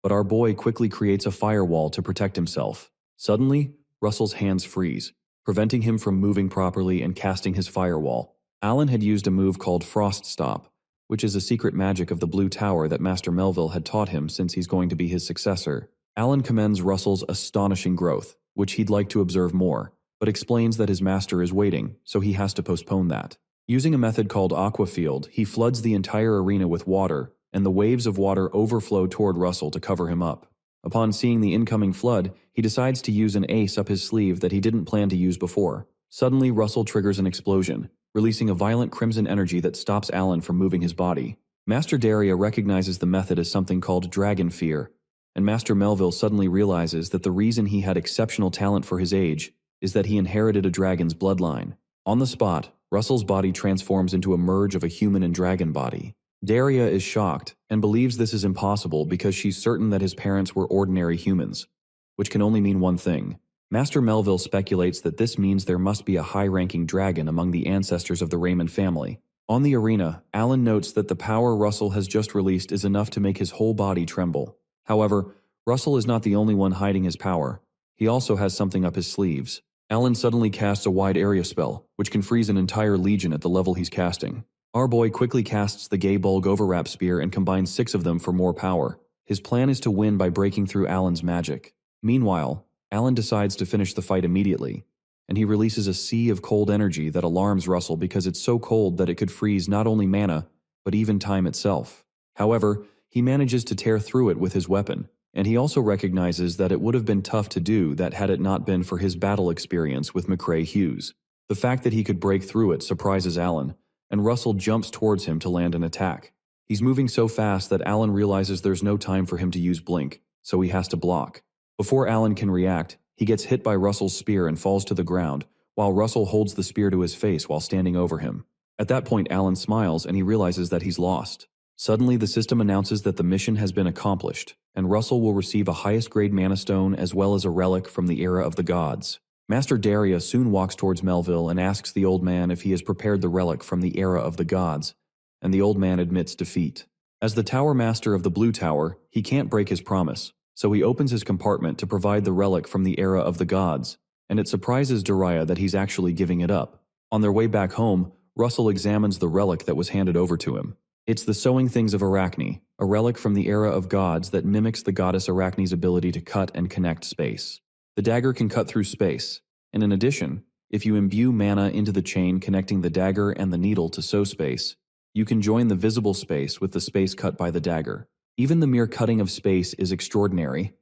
But our boy quickly creates a firewall to protect himself. Suddenly, Russell's hands freeze, preventing him from moving properly and casting his firewall. Alan had used a move called Frost Stop, which is a secret magic of the Blue Tower that Master Melville had taught him since he's going to be his successor. Alan commends Russell's astonishing growth, which he'd like to observe more, but explains that his master is waiting, so he has to postpone that. Using a method called Aqua Field, he floods the entire arena with water, and the waves of water overflow toward Russell to cover him up. Upon seeing the incoming flood, he decides to use an ace up his sleeve that he didn't plan to use before. Suddenly, Russell triggers an explosion, releasing a violent crimson energy that stops Alan from moving his body. Master Daria recognizes the method as something called Dragon Fear, and Master Melville suddenly realizes that the reason he had exceptional talent for his age is that he inherited a dragon's bloodline. On the spot, Russell's body transforms into a merge of a human and dragon body. Daria is shocked and believes this is impossible because she's certain that his parents were ordinary humans, which can only mean one thing. Master Melville speculates that this means there must be a high-ranking dragon among the ancestors of the Raymond family. On the arena, Alan notes that the power Russell has just released is enough to make his whole body tremble. However, Russell is not the only one hiding his power. He also has something up his sleeves. Alan suddenly casts a wide area spell, which can freeze an entire legion at the level he's casting. Our boy quickly casts the Gay Bulg Overwrap Spear and combines 6 of them for more power. His plan is to win by breaking through Alan's magic. Meanwhile, Alan decides to finish the fight immediately, and he releases a sea of cold energy that alarms Russell because it's so cold that it could freeze not only mana, but even time itself. However, he manages to tear through it with his weapon, and he also recognizes that it would have been tough to do that had it not been for his battle experience with McCrae Hughes. The fact that he could break through it surprises Alan, and Russell jumps towards him to land an attack. He's moving so fast that Alan realizes there's no time for him to use Blink, so he has to block. Before Alan can react, he gets hit by Russell's spear and falls to the ground, while Russell holds the spear to his face while standing over him. At that point, Alan smiles and he realizes that he's lost. Suddenly, the system announces that the mission has been accomplished, and Russell will receive a highest-grade Mana Stone as well as a relic from the Era of the Gods. Master Daria soon walks towards Melville and asks the old man if he has prepared the relic from the Era of the Gods, and the old man admits defeat. As the Tower Master of the Blue Tower, he can't break his promise, so he opens his compartment to provide the relic from the Era of the Gods, and it surprises Daria that he's actually giving it up. On their way back home, Russell examines the relic that was handed over to him. It's the Sewing Things of Arachne, a relic from the Era of Gods that mimics the goddess Arachne's ability to cut and connect space. The dagger can cut through space, and in addition, if you imbue mana into the chain connecting the dagger and the needle to sew space, you can join the visible space with the space cut by the dagger. Even the mere cutting of space is extraordinary,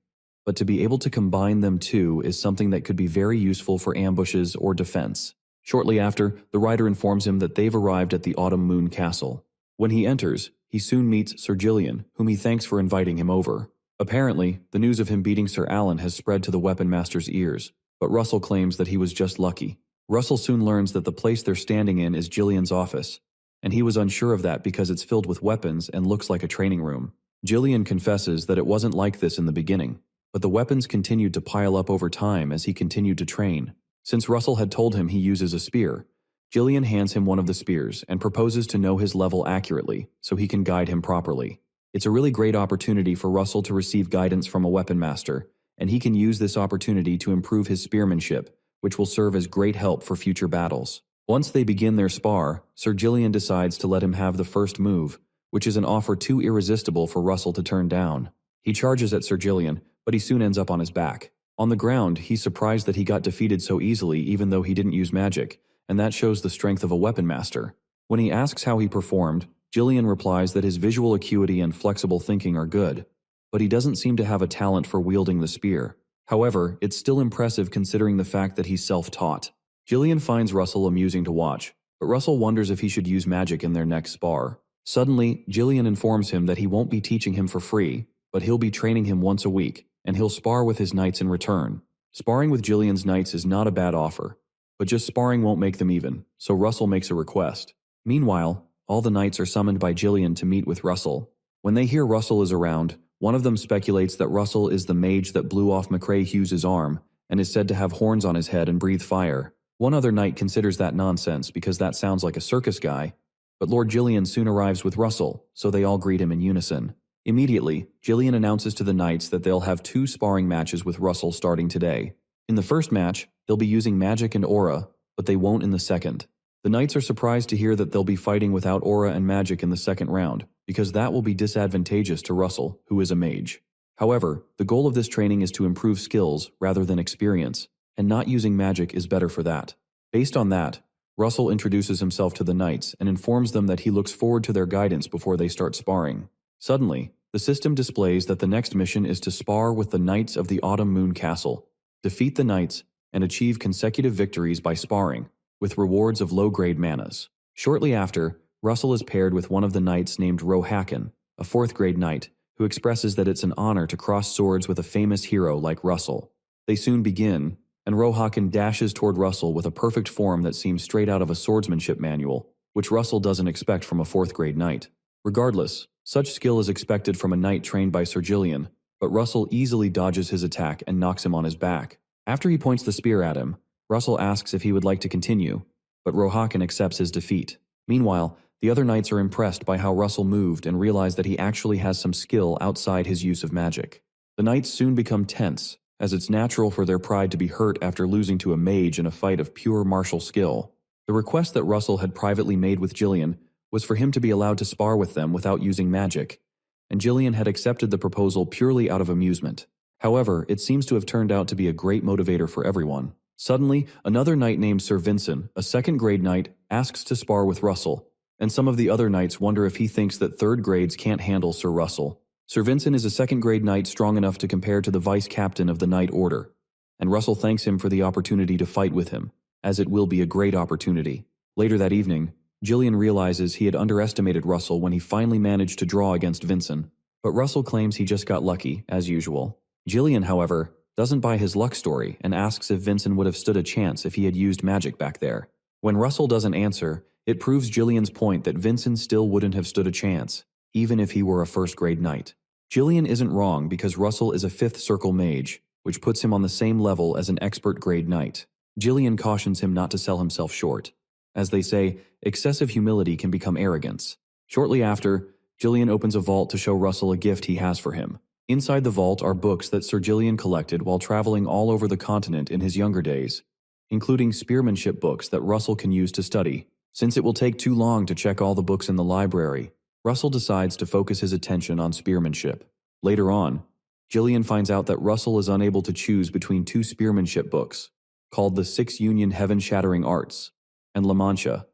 but to be able to combine them too is something that could be very useful for ambushes or defense. Shortly after, the writer informs him that they've arrived at the Autumn Moon Castle. When he enters, he soon meets Sir Gillian, whom he thanks for inviting him over. Apparently, the news of him beating Sir Alan has spread to the Weapon Master's ears, but Russell claims that he was just lucky. Russell soon learns that the place they're standing in is Gillian's office, and he was unsure of that because it's filled with weapons and looks like a training room. Gillian confesses that it wasn't like this in the beginning, but the weapons continued to pile up over time as he continued to train. Since Russell had told him he uses a spear, Gillian hands him one of the spears and proposes to know his level accurately so he can guide him properly. It's a really great opportunity for Russell to receive guidance from a weapon master, and he can use this opportunity to improve his spearmanship, which will serve as great help for future battles. Once they begin their spar, Sir Gillian decides to let him have the first move, which is an offer too irresistible for Russell to turn down. He charges at Sir Gillian, but he soon ends up on his back. On the ground, he's surprised that he got defeated so easily even though he didn't use magic, and that shows the strength of a weapon master. When he asks how he performed, Gillian replies that his visual acuity and flexible thinking are good, but he doesn't seem to have a talent for wielding the spear. However, it's still impressive considering the fact that he's self-taught. Gillian finds Russell amusing to watch, but Russell wonders if he should use magic in their next spar. Suddenly, Gillian informs him that he won't be teaching him for free, but he'll be training him once a week, and he'll spar with his knights in return. Sparring with Jillian's knights is not a bad offer, but just sparring won't make them even, so Russell makes a request. Meanwhile, all the knights are summoned by Jillian to meet with Russell. When they hear Russell is around, one of them speculates that Russell is the mage that blew off McCrae Hughes' arm and is said to have horns on his head and breathe fire. One other knight considers that nonsense because that sounds like a circus guy, but Lord Jillian soon arrives with Russell, so they all greet him in unison. Immediately, Jillian announces to the knights that they'll have 2 sparring matches with Russell starting today. In the first match, they'll be using magic and aura, but they won't in the second. The knights are surprised to hear that they'll be fighting without aura and magic in the second round, because that will be disadvantageous to Russell, who is a mage. However, the goal of this training is to improve skills rather than experience, and not using magic is better for that. Based on that, Russell introduces himself to the knights and informs them that he looks forward to their guidance before they start sparring. Suddenly, the system displays that the next mission is to spar with the Knights of the Autumn Moon Castle, defeat the knights, and achieve consecutive victories by sparring, with rewards of low-grade manas. Shortly after, Russell is paired with one of the knights named Rohakan, a 4th-grade knight, who expresses that it's an honor to cross swords with a famous hero like Russell. They soon begin, and Rohakan dashes toward Russell with a perfect form that seems straight out of a swordsmanship manual, which Russell doesn't expect from a 4th-grade knight. Regardless, such skill is expected from a knight trained by Sir Jillian, but Russell easily dodges his attack and knocks him on his back. After he points the spear at him, Russell asks if he would like to continue, but Rohakan accepts his defeat. Meanwhile, the other knights are impressed by how Russell moved and realize that he actually has some skill outside his use of magic. The knights soon become tense, as it's natural for their pride to be hurt after losing to a mage in a fight of pure martial skill. The request that Russell had privately made with Jillian was for him to be allowed to spar with them without using magic, and Jillian had accepted the proposal purely out of amusement. However, it seems to have turned out to be a great motivator for everyone. Suddenly, another knight named Sir Vincent, a 2nd-grade knight, asks to spar with Russell, and some of the other knights wonder if he thinks that 3rd grades can't handle Sir Russell. Sir Vincent is a 2nd-grade knight strong enough to compare to the vice-captain of the Knight Order, and Russell thanks him for the opportunity to fight with him, as it will be a great opportunity. Later that evening, Jillian realizes he had underestimated Russell when he finally managed to draw against Vincent, but Russell claims he just got lucky, as usual. Jillian, however, doesn't buy his luck story and asks if Vincent would have stood a chance if he had used magic back there. When Russell doesn't answer, it proves Jillian's point that Vincent still wouldn't have stood a chance, even if he were a 1st-grade knight. Jillian isn't wrong because Russell is a 5th circle mage, which puts him on the same level as an expert grade knight. Jillian cautions him not to sell himself short. As they say, excessive humility can become arrogance. Shortly after, Jillian opens a vault to show Russell a gift he has for him. Inside the vault are books that Sir Jillian collected while traveling all over the continent in his younger days, including spearmanship books that Russell can use to study. Since it will take too long to check all the books in the library, Russell decides to focus his attention on spearmanship. Later on, Jillian finds out that Russell is unable to choose between 2 spearmanship books, called the 6 Union Heaven-Shattering Arts and La Mancha,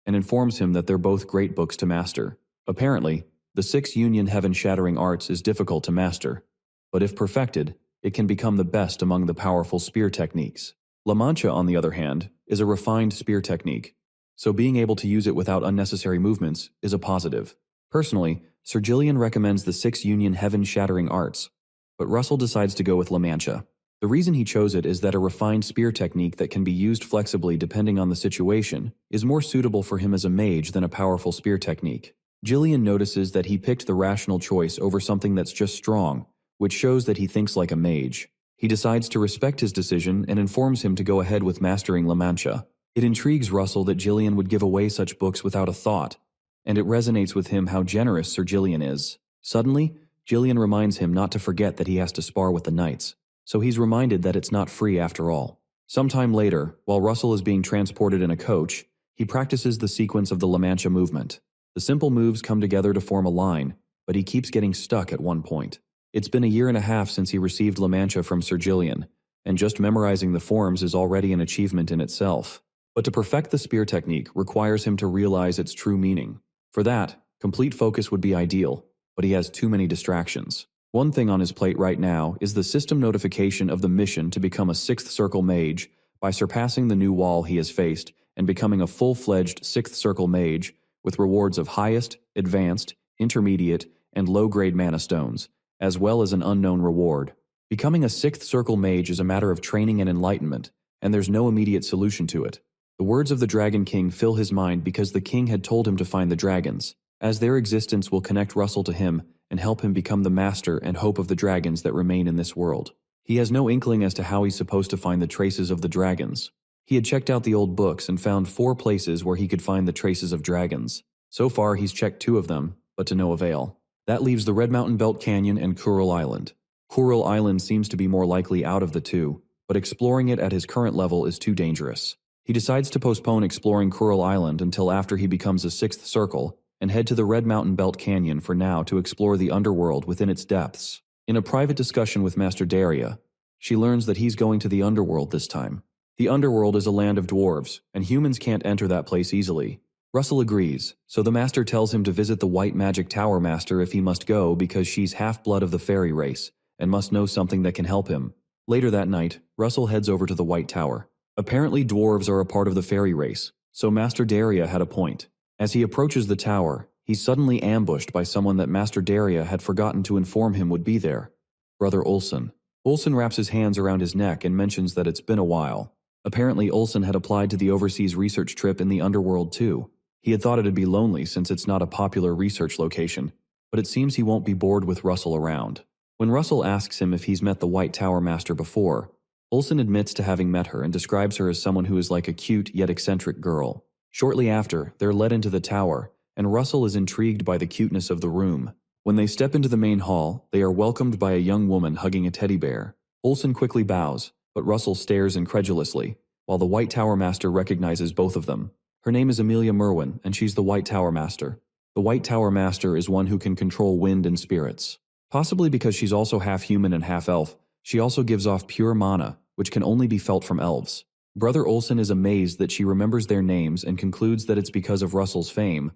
and informs him that they're both great books to master. Apparently, the 6 Union Heaven-Shattering Arts is difficult to master, but if perfected, it can become the best among the powerful spear techniques. La Mancha, on the other hand, is a refined spear technique, so being able to use it without unnecessary movements is a positive. Personally, Sir Jillian recommends the 6 Union Heaven-Shattering Arts, but Russell decides to go with La Mancha. The reason he chose it is that a refined spear technique that can be used flexibly depending on the situation is more suitable for him as a mage than a powerful spear technique. Jillian notices that he picked the rational choice over something that's just strong, which shows that he thinks like a mage. He decides to respect his decision and informs him to go ahead with mastering La Mancha. It intrigues Russell that Jillian would give away such books without a thought, and it resonates with him how generous Sir Jillian is. Suddenly, Jillian reminds him not to forget that he has to spar with the knights, so he's reminded that it's not free after all. Sometime later, while Russell is being transported in a coach, he practices the sequence of the La Mancha movement. The simple moves come together to form a line, but he keeps getting stuck at one point. It's been a year and a half since he received La Mancha from Sir Jillian, and just memorizing the forms is already an achievement in itself. But to perfect the spear technique requires him to realize its true meaning. For that, complete focus would be ideal, but he has too many distractions. One thing on his plate right now is the system notification of the mission to become a 6th circle mage by surpassing the new wall he has faced and becoming a full-fledged 6th circle mage with rewards of highest, advanced, intermediate, and low-grade mana stones, as well as an unknown reward. Becoming a sixth circle mage is a matter of training and enlightenment, and there's no immediate solution to it. The words of the Dragon King fill his mind because the king had told him to find the dragons, as their existence will connect Russell to him and help him become the master and hope of the dragons that remain in this world. He has no inkling as to how he's supposed to find the traces of the dragons. He had checked out the old books and found 4 places where he could find the traces of dragons. So far, he's checked 2 of them, but to no avail. That leaves the Red Mountain Belt Canyon and Coral Island. Coral Island seems to be more likely out of the 2, but exploring it at his current level is too dangerous. He decides to postpone exploring Coral Island until after he becomes a 6th circle and head to the Red Mountain Belt Canyon for now to explore the underworld within its depths. In a private discussion with Master Daria, she learns that he's going to the underworld this time. The underworld is a land of dwarves, and humans can't enter that place easily. Russell agrees, so the master tells him to visit the White Magic Tower Master if he must go because she's half-blood of the fairy race and must know something that can help him. Later that night, Russell heads over to the White Tower. Apparently dwarves are a part of the fairy race, so Master Daria had a point. As he approaches the tower, he's suddenly ambushed by someone that Master Daria had forgotten to inform him would be there. Brother Olsen. Olsen wraps his hands around his neck and mentions that it's been a while. Apparently Olsen had applied to the overseas research trip in the underworld too. He had thought it'd be lonely since it's not a popular research location, but it seems he won't be bored with Russell around. When Russell asks him if he's met the White Tower Master before, Olsen admits to having met her and describes her as someone who is like a cute yet eccentric girl. Shortly after, they're led into the tower, and Russell is intrigued by the cuteness of the room. When they step into the main hall, they are welcomed by a young woman hugging a teddy bear. Olsen quickly bows, but Russell stares incredulously, while the White Tower Master recognizes both of them. Her name is Amelia Merwin, and she's the White Tower Master. The White Tower Master is one who can control wind and spirits. Possibly because she's also half human and half elf, she also gives off pure mana, which can only be felt from elves. Brother Olsen is amazed that she remembers their names and concludes that it's because of Russell's fame,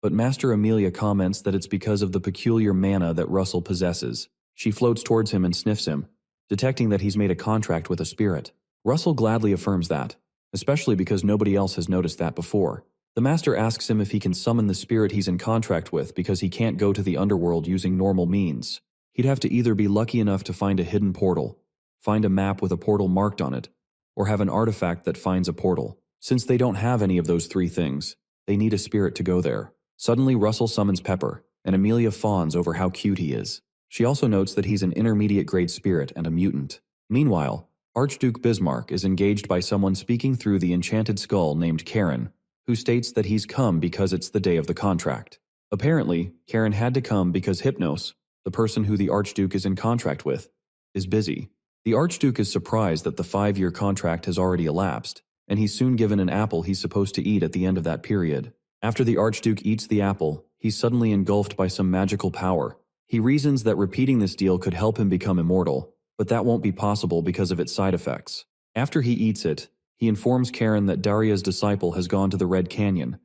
but Master Amelia comments that it's because of the peculiar mana that Russell possesses. She floats towards him and sniffs him, detecting that he's made a contract with a spirit. Russell gladly affirms that, especially because nobody else has noticed that before. The master asks him if he can summon the spirit he's in contract with because he can't go to the underworld using normal means. He'd have to either be lucky enough to find a hidden portal, find a map with a portal marked on it, or have an artifact that finds a portal. Since they don't have any of those 3 things, they need a spirit to go there. Suddenly Russell summons Pepper, and Amelia fawns over how cute he is. She also notes that he's an intermediate grade spirit and a mutant. Meanwhile, Archduke Bismarck is engaged by someone speaking through the enchanted skull named Karen, who states that he's come because it's the day of the contract. Apparently, Karen had to come because Hypnos, the person who the Archduke is in contract with, is busy. The Archduke is surprised that the 5-year contract has already elapsed, and he's soon given an apple he's supposed to eat at the end of that period. After the Archduke eats the apple, he's suddenly engulfed by some magical power. He reasons that repeating this deal could help him become immortal, but that won't be possible because of its side effects. After he eats it, he informs Karen that Daria's disciple has gone to the Red Canyon,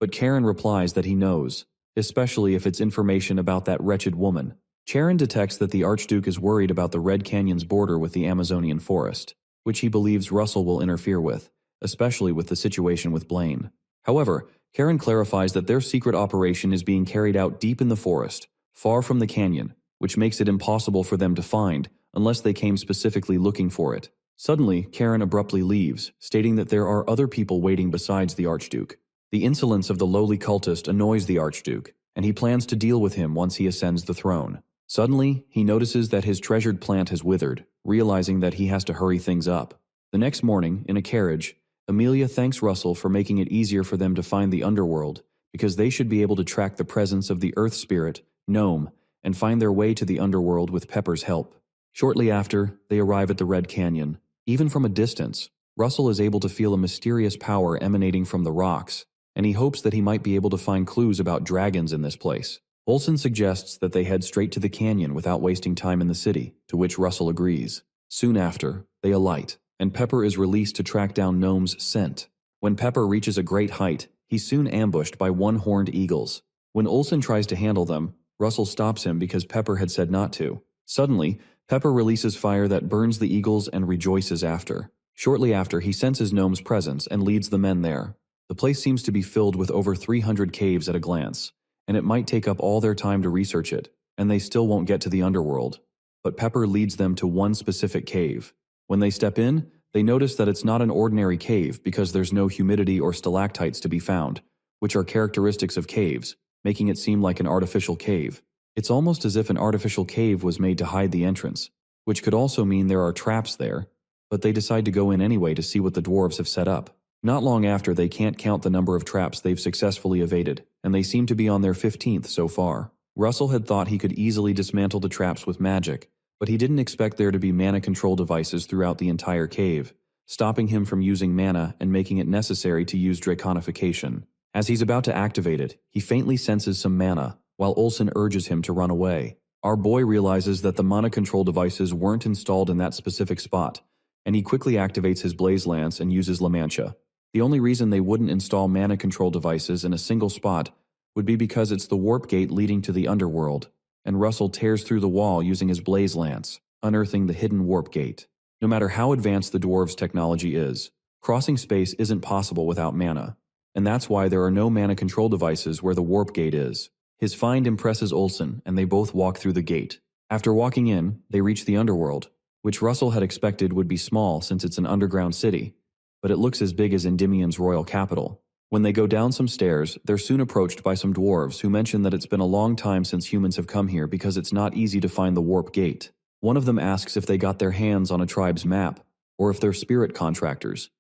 but Karen replies that he knows, especially if it's information about that wretched woman. Karen detects that the Archduke is worried about the Red Canyon's border with the Amazonian forest, which he believes Russell will interfere with, especially with the situation with Blaine. However, Karen clarifies that their secret operation is being carried out deep in the forest, far from the canyon, which makes it impossible for them to find unless they came specifically looking for it. Suddenly, Karen abruptly leaves, stating that there are other people waiting besides the Archduke. The insolence of the lowly cultist annoys the Archduke, and he plans to deal with him once he ascends the throne. Suddenly, he notices that his treasured plant has withered, realizing that he has to hurry things up. The next morning, in a carriage, Amelia thanks Russell for making it easier for them to find the underworld, because they should be able to track the presence of the earth spirit, Gnome, and find their way to the underworld with Pepper's help. Shortly after, they arrive at the Red Canyon. Even from a distance, Russell is able to feel a mysterious power emanating from the rocks, and he hopes that he might be able to find clues about dragons in this place. Olsen suggests that they head straight to the canyon without wasting time in the city, to which Russell agrees. Soon after, they alight, and Pepper is released to track down Gnome's scent. When Pepper reaches a great height, he's soon ambushed by one-horned eagles. When Olsen tries to handle them, Russell stops him because Pepper had said not to. Suddenly, Pepper releases fire that burns the eagles and rejoices after. Shortly after, he senses Gnome's presence and leads the men there. The place seems to be filled with over 300 caves at a glance, and it might take up all their time to research it. and they still won't get to the underworld. But Pepper leads them to one specific cave. When they step in, they notice that it's not an ordinary cave because there's no humidity or stalactites to be found, which are characteristics of caves, making it seem like an artificial cave. It's almost as if an artificial cave was made to hide the entrance, which could also mean there are traps there, but they decide to go in anyway to see what the dwarves have set up. Not long after, they can't count the number of traps they've successfully evaded, and they seem to be on their 15th so far. Russell had thought he could easily dismantle the traps with magic, but he didn't expect there to be mana control devices throughout the entire cave, stopping him from using mana and making it necessary to use draconification. As he's about to activate it, he faintly senses some mana, while Olsen urges him to run away. Our boy realizes that the mana control devices weren't installed in that specific spot, and he quickly activates his Blaze Lance and uses La Mancha. The only reason they wouldn't install mana control devices in a single spot would be because it's the warp gate leading to the underworld, and Russell tears through the wall using his Blaze Lance, unearthing the hidden warp gate. No matter how advanced the dwarves' technology is, crossing space isn't possible without mana, and that's why there are no mana control devices where the warp gate is. His find impresses Olsen, and they both walk through the gate. After walking in, they reach the underworld, which Russell had expected would be small since it's an underground city, but it looks as big as Endymion's royal capital. When they go down some stairs, they're soon approached by some dwarves who mention that it's been a long time since humans have come here because it's not easy to find the warp gate. One of them asks if they got their hands on a tribe's map, or if they're spirit contractors,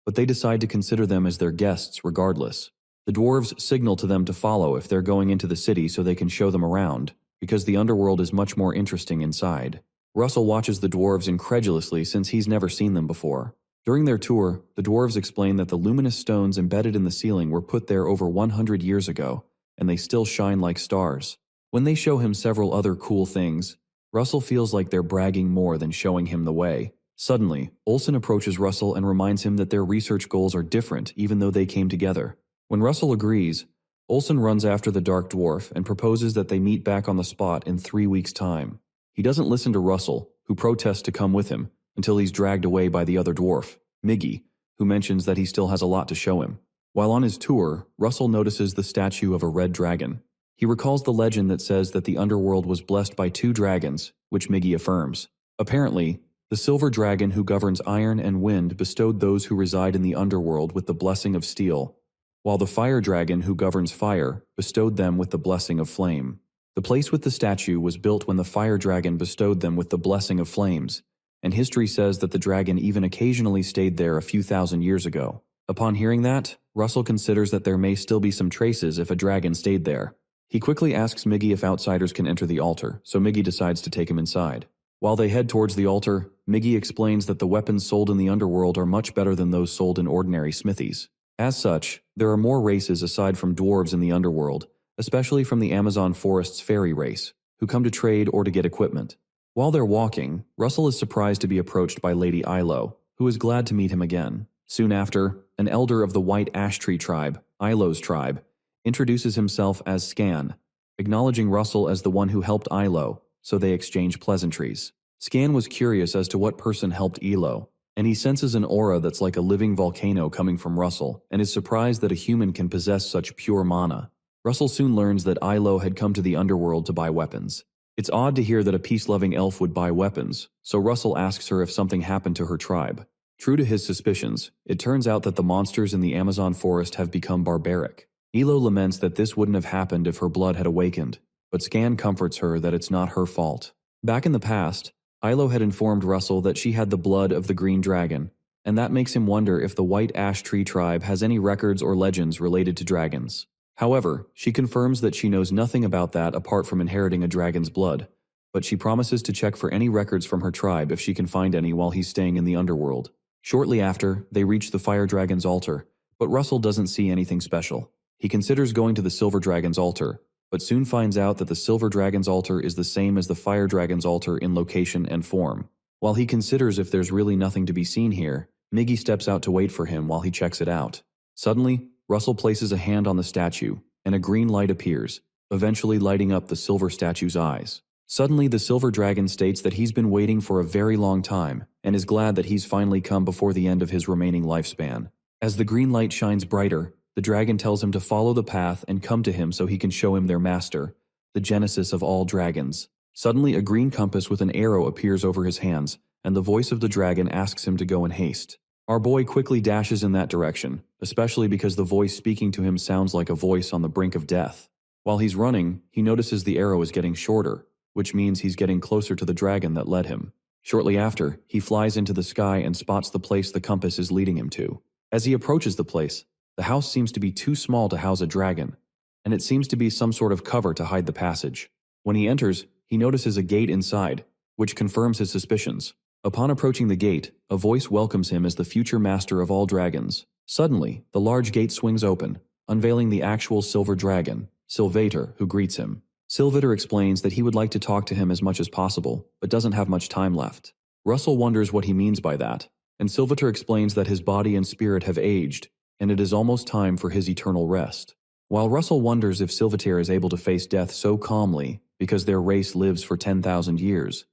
but they decide to consider them as their guests regardless. The dwarves signal to them to follow if they're going into the city so they can show them around, because the underworld is much more interesting inside. Russell watches the dwarves incredulously since he's never seen them before. During their tour, the dwarves explain that the luminous stones embedded in the ceiling were put there over 100 years ago, and they still shine like stars. When they show him several other cool things, Russell feels like they're bragging more than showing him the way. Suddenly, Olsen approaches Russell and reminds him that their research goals are different even though they came together. When Russell agrees, Olsen runs after the dark dwarf and proposes that they meet back on the spot in 3 weeks' time. He doesn't listen to Russell, who protests to come with him, until he's dragged away by the other dwarf, Miggy, who mentions that he still has a lot to show him. While on his tour, Russell notices the statue of a red dragon. He recalls the legend that says that the underworld was blessed by 2 dragons, which Miggy affirms. Apparently, the silver dragon who governs iron and wind bestowed those who reside in the underworld with the blessing of steel, while the fire dragon who governs fire bestowed them with the blessing of flame. The place with the statue was built when the fire dragon bestowed them with the blessing of flames, and history says that the dragon even occasionally stayed there a few thousand years ago. Upon hearing that, Russell considers that there may still be some traces if a dragon stayed there. He quickly asks Miggy if outsiders can enter the altar, so Miggy decides to take him inside. While they head towards the altar, Miggy explains that the weapons sold in the underworld are much better than those sold in ordinary smithies. As such, there are more races aside from dwarves in the underworld, especially from the Amazon forest's fairy race, who come to trade or to get equipment. While they're walking, Russell is surprised to be approached by Lady Ilo, who is glad to meet him again. Soon after, an elder of the White Ash Tree tribe, Ilo's tribe, introduces himself as Scan, acknowledging Russell as the one who helped Ilo, so they exchange pleasantries. Scan was curious as to what person helped Ilo, and he senses an aura that's like a living volcano coming from Russell, and is surprised that a human can possess such pure mana. Russell soon learns that Ilo had come to the underworld to buy weapons. It's odd to hear that a peace-loving elf would buy weapons, so Russell asks her if something happened to her tribe. True to his suspicions, it turns out that the monsters in the Amazon forest have become barbaric. Ilo laments that this wouldn't have happened if her blood had awakened, but Scan comforts her that it's not her fault. Back in the past, Ilo had informed Russell that she had the blood of the green dragon, and that makes him wonder if the White Ash Tree tribe has any records or legends related to dragons. However, she confirms that she knows nothing about that apart from inheriting a dragon's blood, but she promises to check for any records from her tribe if she can find any while he's staying in the underworld. Shortly after, they reach the fire dragon's altar, but Russell doesn't see anything special. He considers going to the silver dragon's altar, but soon finds out that the silver dragon's altar is the same as the fire dragon's altar in location and form. While he considers if there's really nothing to be seen here, Miggy steps out to wait for him while he checks it out. Suddenly, Russell places a hand on the statue, and a green light appears, eventually lighting up the silver statue's eyes. Suddenly, the silver dragon states that he's been waiting for a very long time, and is glad that he's finally come before the end of his remaining lifespan. As the green light shines brighter, the dragon tells him to follow the path and come to him so he can show him their master, the genesis of all dragons. Suddenly, a green compass with an arrow appears over his hands, and the voice of the dragon asks him to go in haste. Our boy quickly dashes in that direction, especially because the voice speaking to him sounds like a voice on the brink of death. While he's running, he notices the arrow is getting shorter, which means he's getting closer to the dragon that led him. Shortly after, he flies into the sky and spots the place the compass is leading him to. As he approaches the place, the house seems to be too small to house a dragon, and it seems to be some sort of cover to hide the passage. When he enters, he notices a gate inside, which confirms his suspicions. Upon approaching the gate, a voice welcomes him as the future master of all dragons. Suddenly, the large gate swings open, unveiling the actual silver dragon, Silvator, who greets him. Silvator explains that he would like to talk to him as much as possible, but doesn't have much time left. Russell wonders what he means by that, and Silvator explains that his body and spirit have aged, and it is almost time for his eternal rest. While Russell wonders if Silvator is able to face death so calmly because their race lives for 10,000 years,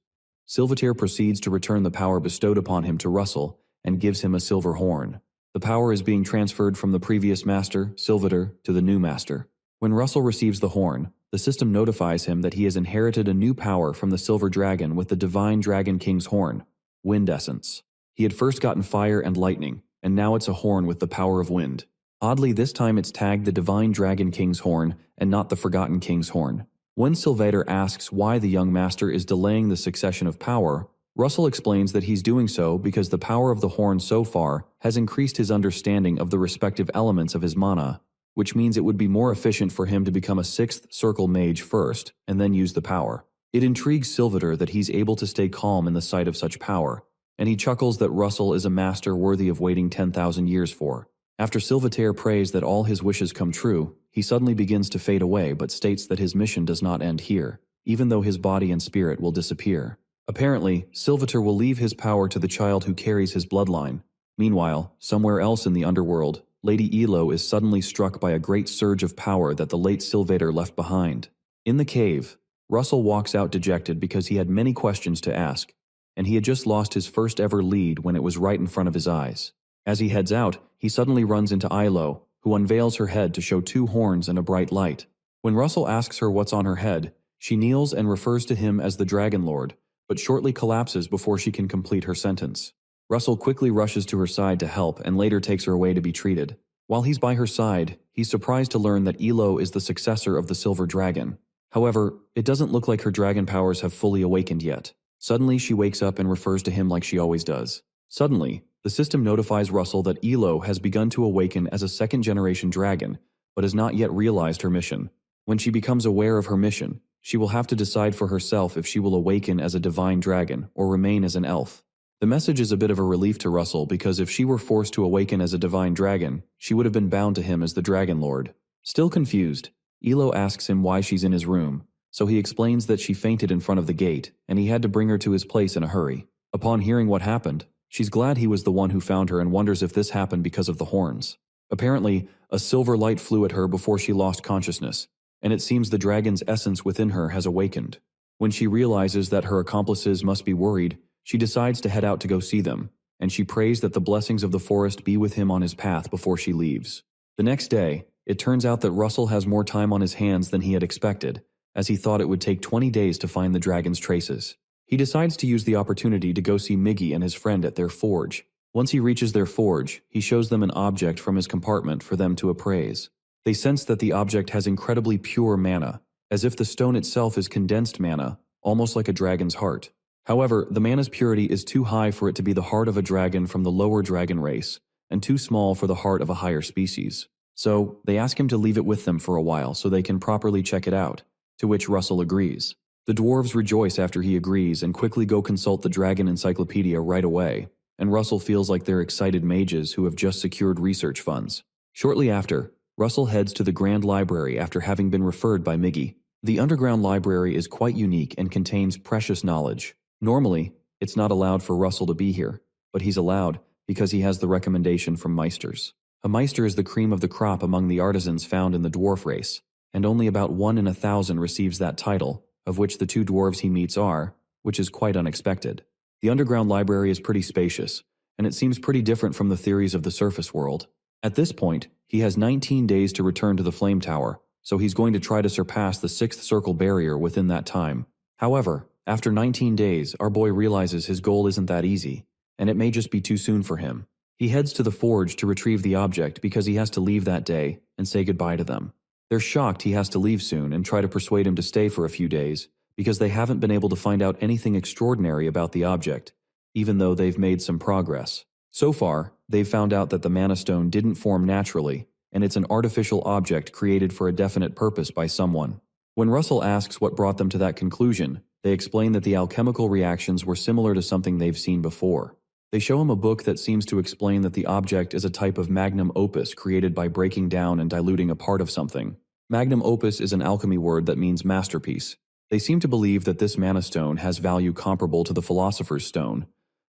Silvator proceeds to return the power bestowed upon him to Russell and gives him a silver horn. The power is being transferred from the previous master, Silvator, to the new master. When Russell receives the horn, the system notifies him that he has inherited a new power from the silver dragon with the divine dragon king's horn, wind essence. He had first gotten fire and lightning, and now it's a horn with the power of wind. Oddly, this time it's tagged the divine dragon king's horn and not the forgotten king's horn. When Silvator asks why the young master is delaying the succession of power, Russell explains that he's doing so because the power of the horn so far has increased his understanding of the respective elements of his mana, which means it would be more efficient for him to become a 6th circle mage first and then use the power. It intrigues Silvator that he's able to stay calm in the sight of such power, and he chuckles that Russell is a master worthy of waiting 10,000 years for. After Silvator prays that all his wishes come true, he suddenly begins to fade away but states that his mission does not end here, even though his body and spirit will disappear. Apparently, Silvator will leave his power to the child who carries his bloodline. Meanwhile, somewhere else in the underworld, Lady Elo is suddenly struck by a great surge of power that the late Silvator left behind. In the cave, Russell walks out dejected because he had many questions to ask, and he had just lost his first ever lead when it was right in front of his eyes. As he heads out, he suddenly runs into Ilo, who unveils her head to show 2 horns and a bright light. When Russell asks her what's on her head, she kneels and refers to him as the Dragon Lord, but shortly collapses before she can complete her sentence. Russell quickly rushes to her side to help and later takes her away to be treated. While he's by her side, he's surprised to learn that Elo is the successor of the Silver Dragon. However, it doesn't look like her dragon powers have fully awakened yet. Suddenly, she wakes up and refers to him like she always does. Suddenly, the system notifies Russell that Elo has begun to awaken as a 2nd-generation dragon, but has not yet realized her mission. When she becomes aware of her mission, she will have to decide for herself if she will awaken as a divine dragon or remain as an elf. The message is a bit of a relief to Russell because if she were forced to awaken as a divine dragon, she would have been bound to him as the Dragon Lord. Still confused, Elo asks him why she's in his room, so he explains that she fainted in front of the gate and he had to bring her to his place in a hurry. Upon hearing what happened, she's glad he was the one who found her and wonders if this happened because of the horns. Apparently, a silver light flew at her before she lost consciousness, and it seems the dragon's essence within her has awakened. When she realizes that her accomplices must be worried, she decides to head out to go see them, and she prays that the blessings of the forest be with him on his path before she leaves. The next day, it turns out that Russell has more time on his hands than he had expected, as he thought it would take 20 days to find the dragon's traces. He decides to use the opportunity to go see Miggy and his friend at their forge. Once he reaches their forge, he shows them an object from his compartment for them to appraise. They sense that the object has incredibly pure mana, as if the stone itself is condensed mana, almost like a dragon's heart. However, the mana's purity is too high for it to be the heart of a dragon from the lower dragon race, and too small for the heart of a higher species. So, they ask him to leave it with them for a while so they can properly check it out, to which Russell agrees. The dwarves rejoice after he agrees and quickly go consult the dragon encyclopedia right away, and Russell feels like they're excited mages who have just secured research funds. Shortly after, Russell heads to the Grand Library after having been referred by Miggy. The underground library is quite unique and contains precious knowledge. Normally, it's not allowed for Russell to be here, but he's allowed because he has the recommendation from Meisters. A Meister is the cream of the crop among the artisans found in the dwarf race, and only about 1 in 1,000 receives that title, of which the 2 dwarves he meets are, which is quite unexpected. The underground library is pretty spacious, and it seems pretty different from the theories of the surface world. At this point, he has 19 days to return to the Flame Tower, so he's going to try to surpass the 6th circle barrier within that time. However, after 19 days, our boy realizes his goal isn't that easy, and it may just be too soon for him. He heads to the forge to retrieve the object because he has to leave that day and say goodbye to them. They're shocked he has to leave soon and try to persuade him to stay for a few days because they haven't been able to find out anything extraordinary about the object, even though they've made some progress. So far, they've found out that the mana stone didn't form naturally, and it's an artificial object created for a definite purpose by someone. When Russell asks what brought them to that conclusion, they explain that the alchemical reactions were similar to something they've seen before. They show him a book that seems to explain that the object is a type of magnum opus created by breaking down and diluting a part of something. Magnum opus is an alchemy word that means masterpiece. They seem to believe that this mana stone has value comparable to the Philosopher's Stone,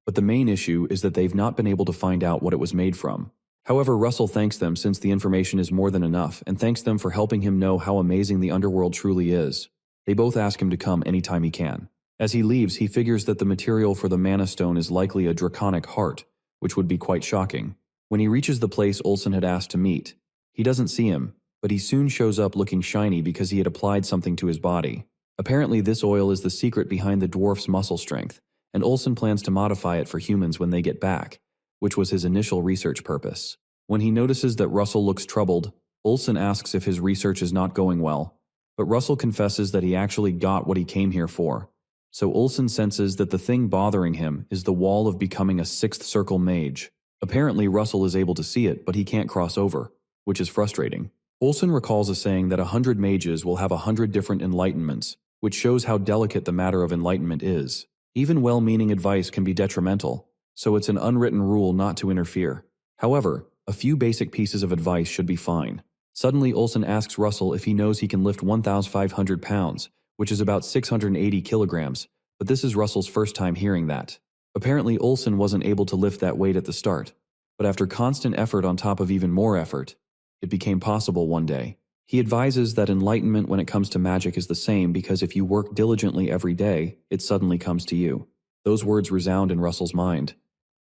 but the main issue is that they've not been able to find out what it was made from. However, Russell thanks them since the information is more than enough and thanks them for helping him know how amazing the underworld truly is. They both ask him to come anytime he can. As he leaves, he figures that the material for the mana stone is likely a draconic heart, which would be quite shocking. When he reaches the place Olsen had asked to meet, he doesn't see him, but he soon shows up looking shiny because he had applied something to his body. Apparently this oil is the secret behind the dwarf's muscle strength, and Olsen plans to modify it for humans when they get back, which was his initial research purpose. When he notices that Russell looks troubled, Olsen asks if his research is not going well, but Russell confesses that he actually got what he came here for. So Olsen senses that the thing bothering him is the wall of becoming a 6th circle mage. Apparently Russell is able to see it, but he can't cross over, which is frustrating. Olsen recalls a saying that 100 mages will have 100 different enlightenments, which shows how delicate the matter of enlightenment is. Even well-meaning advice can be detrimental, so it's an unwritten rule not to interfere. However, a few basic pieces of advice should be fine. Suddenly Olsen asks Russell if he knows he can lift 1,500 pounds, which is about 680 kilograms, but this is Russell's first time hearing that. Apparently Olsen wasn't able to lift that weight at the start, but after constant effort on top of even more effort, it became possible one day. He advises that enlightenment when it comes to magic is the same because if you work diligently every day, it suddenly comes to you. Those words resound in Russell's mind,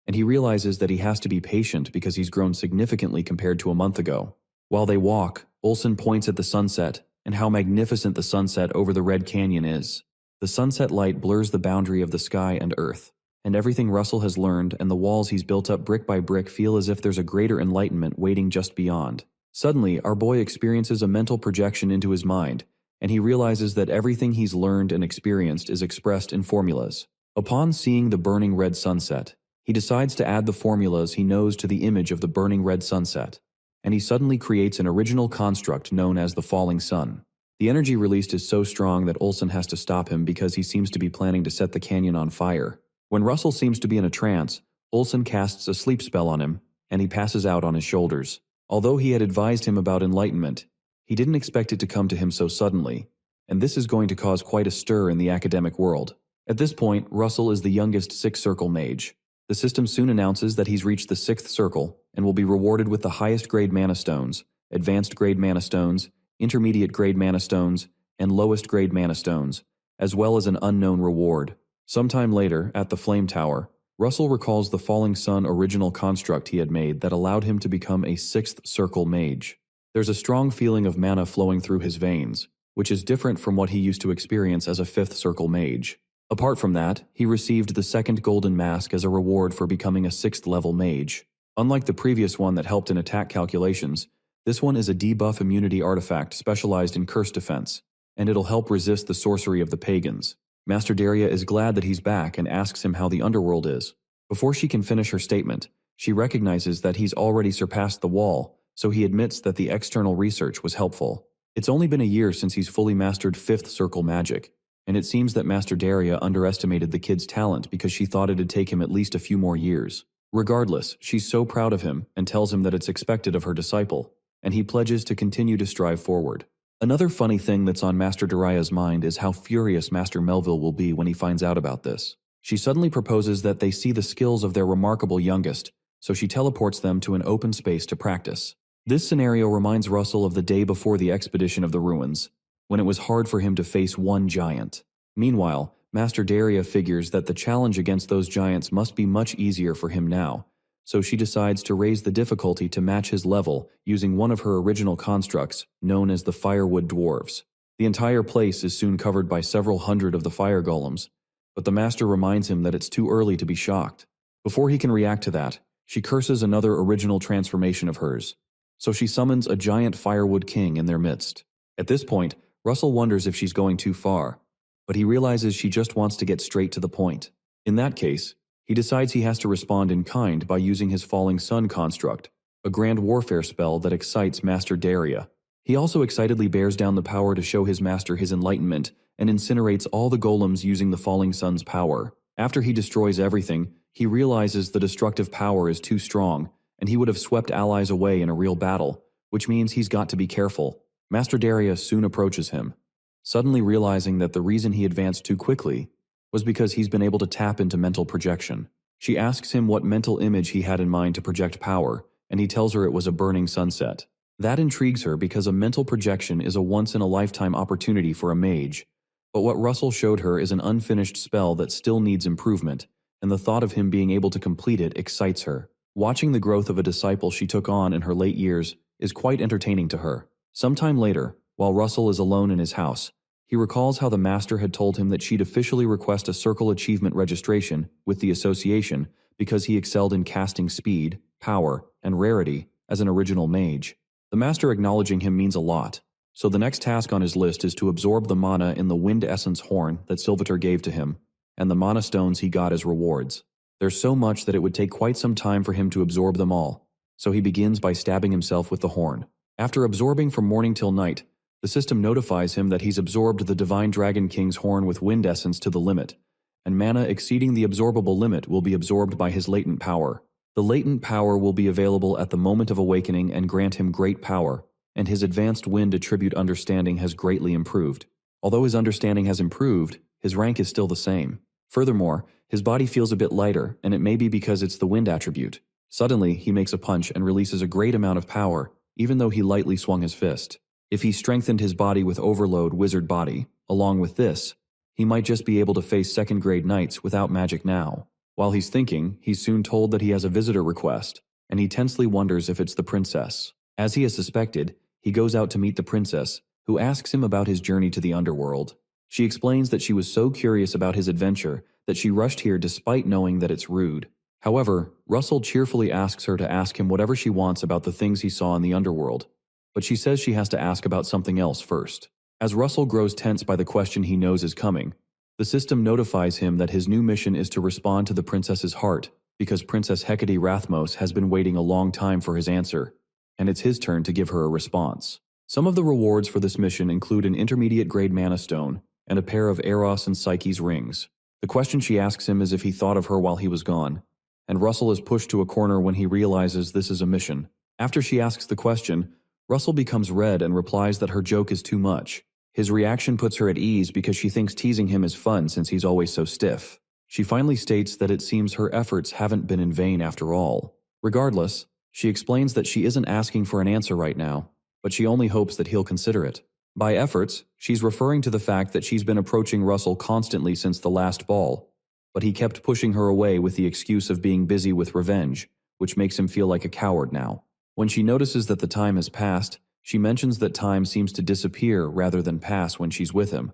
and he realizes that he has to be patient because he's grown significantly compared to a month ago. While they walk, Olsen points at the sunset and how magnificent the sunset over the Red Canyon is. The sunset light blurs the boundary of the sky and earth, and everything Russell has learned and the walls he's built up brick by brick feel as if there's a greater enlightenment waiting just beyond. Suddenly, our boy experiences a mental projection into his mind, and he realizes that everything he's learned and experienced is expressed in formulas. Upon seeing the burning red sunset, he decides to add the formulas he knows to the image of the burning red sunset, and he suddenly creates an original construct known as the falling sun. The energy released is so strong that Olsen has to stop him because he seems to be planning to set the canyon on fire. When Russell seems to be in a trance, Olsen casts a sleep spell on him, and he passes out on his shoulders. Although he had advised him about enlightenment, he didn't expect it to come to him so suddenly, and this is going to cause quite a stir in the academic world. At this point, Russell is the youngest 6th circle mage. The system soon announces that he's reached the 6th circle and will be rewarded with the highest grade mana stones, advanced grade mana stones, intermediate grade mana stones, and lowest grade mana stones, as well as an unknown reward. Sometime later, at the Flame Tower, Russell recalls the falling sun original construct he had made that allowed him to become a 6th circle mage. There's a strong feeling of mana flowing through his veins, which is different from what he used to experience as a 5th circle mage. Apart from that, he received the 2nd golden mask as a reward for becoming a 6th level mage. Unlike the previous one that helped in attack calculations, this one is a debuff immunity artifact specialized in curse defense, and it'll help resist the sorcery of the pagans. Master Daria is glad that he's back and asks him how the underworld is. Before she can finish her statement, she recognizes that he's already surpassed the wall, so he admits that the external research was helpful. It's only been a year since he's fully mastered 5th circle magic, and it seems that Master Daria underestimated the kid's talent because she thought it'd take him at least a few more years. Regardless, she's so proud of him and tells him that it's expected of her disciple, and he pledges to continue to strive forward. Another funny thing that's on Master Daria's mind is how furious Master Melville will be when he finds out about this. She suddenly proposes that they see the skills of their remarkable youngest, so she teleports them to an open space to practice. This scenario reminds Russell of the day before the expedition of the ruins, when it was hard for him to face one giant. Meanwhile, Master Daria figures that the challenge against those giants must be much easier for him now, so she decides to raise the difficulty to match his level using one of her original constructs, known as the firewood dwarves. The entire place is soon covered by several hundred of the fire golems, but the master reminds him that it's too early to be shocked. Before he can react to that, she curses another original transformation of hers, so she summons a giant firewood king in their midst. At this point, Russell wonders if she's going too far, but he realizes she just wants to get straight to the point. In that case, he decides he has to respond in kind by using his Falling Sun construct, a grand warfare spell that excites Master Daria. He also excitedly bears down the power to show his master his enlightenment and incinerates all the golems using the Falling Sun's power. After he destroys everything, he realizes the destructive power is too strong, and he would have swept allies away in a real battle, which means he's got to be careful. Master Daria soon approaches him, suddenly realizing that the reason he advanced too quickly was because he's been able to tap into mental projection. She asks him what mental image he had in mind to project power, and he tells her it was a burning sunset. That intrigues her because a mental projection is a once-in-a-lifetime opportunity for a mage, but what Russell showed her is an unfinished spell that still needs improvement, and the thought of him being able to complete it excites her. Watching the growth of a disciple she took on in her late years is quite entertaining to her. Sometime later, while Russell is alone in his house, he recalls how the master had told him that she'd officially request a circle achievement registration with the association because he excelled in casting speed, power, and rarity as an original mage. The master acknowledging him means a lot, so the next task on his list is to absorb the mana in the wind essence horn that Silvator gave to him, and the mana stones he got as rewards. There's so much that it would take quite some time for him to absorb them all, so he begins by stabbing himself with the horn. After absorbing from morning till night, the system notifies him that he's absorbed the Divine Dragon King's horn with wind essence to the limit, and mana exceeding the absorbable limit will be absorbed by his latent power. The latent power will be available at the moment of awakening and grant him great power, and his advanced wind attribute understanding has greatly improved. Although his understanding has improved, his rank is still the same. Furthermore, his body feels a bit lighter, and it may be because it's the wind attribute. Suddenly, he makes a punch and releases a great amount of power, even though he lightly swung his fist. If he strengthened his body with Overload Wizard Body, along with this, he might just be able to face second-grade knights without magic now. While he's thinking, he's soon told that he has a visitor request, and he tensely wonders if it's the princess. As he has suspected, he goes out to meet the princess, who asks him about his journey to the underworld. She explains that she was so curious about his adventure that she rushed here despite knowing that it's rude. However, Russell cheerfully asks her to ask him whatever she wants about the things he saw in the underworld, but she says she has to ask about something else first. As Russell grows tense by the question he knows is coming, the system notifies him that his new mission is to respond to the princess's heart because Princess Hecate Rathmos has been waiting a long time for his answer, and it's his turn to give her a response. Some of the rewards for this mission include an intermediate-grade mana stone and a pair of Eros and Psyche's rings. The question she asks him is if he thought of her while he was gone, and Russell is pushed to a corner when he realizes this is a mission. After she asks the question, Russell becomes red and replies that her joke is too much. His reaction puts her at ease because she thinks teasing him is fun since he's always so stiff. She finally states that it seems her efforts haven't been in vain after all. Regardless, she explains that she isn't asking for an answer right now, but she only hopes that he'll consider it. By efforts, she's referring to the fact that she's been approaching Russell constantly since the last ball, but he kept pushing her away with the excuse of being busy with revenge, which makes him feel like a coward now. When she notices that the time has passed, she mentions that time seems to disappear rather than pass when she's with him,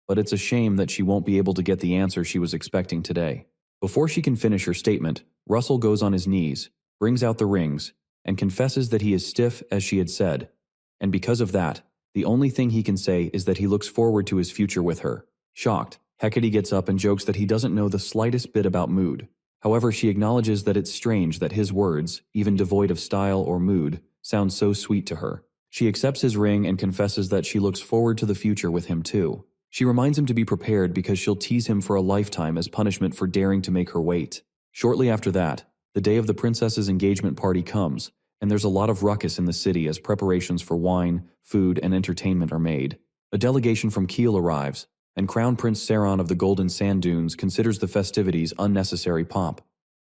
but it's a shame that she won't be able to get the answer she was expecting today. Before she can finish her statement, Russell goes on his knees, brings out the rings, and confesses that he is stiff as she had said, and because of that, the only thing he can say is that he looks forward to his future with her. Shocked, Hecate gets up and jokes that he doesn't know the slightest bit about mood. However, she acknowledges that it's strange that his words, even devoid of style or mood, sound so sweet to her. She accepts his ring and confesses that she looks forward to the future with him too. She reminds him to be prepared because she'll tease him for a lifetime as punishment for daring to make her wait. Shortly after that, the day of the princess's engagement party comes, and there's a lot of ruckus in the city as preparations for wine, food, and entertainment are made. A delegation from Kiel arrives, and Crown Prince Saron of the Golden Sand Dunes considers the festivities unnecessary pomp.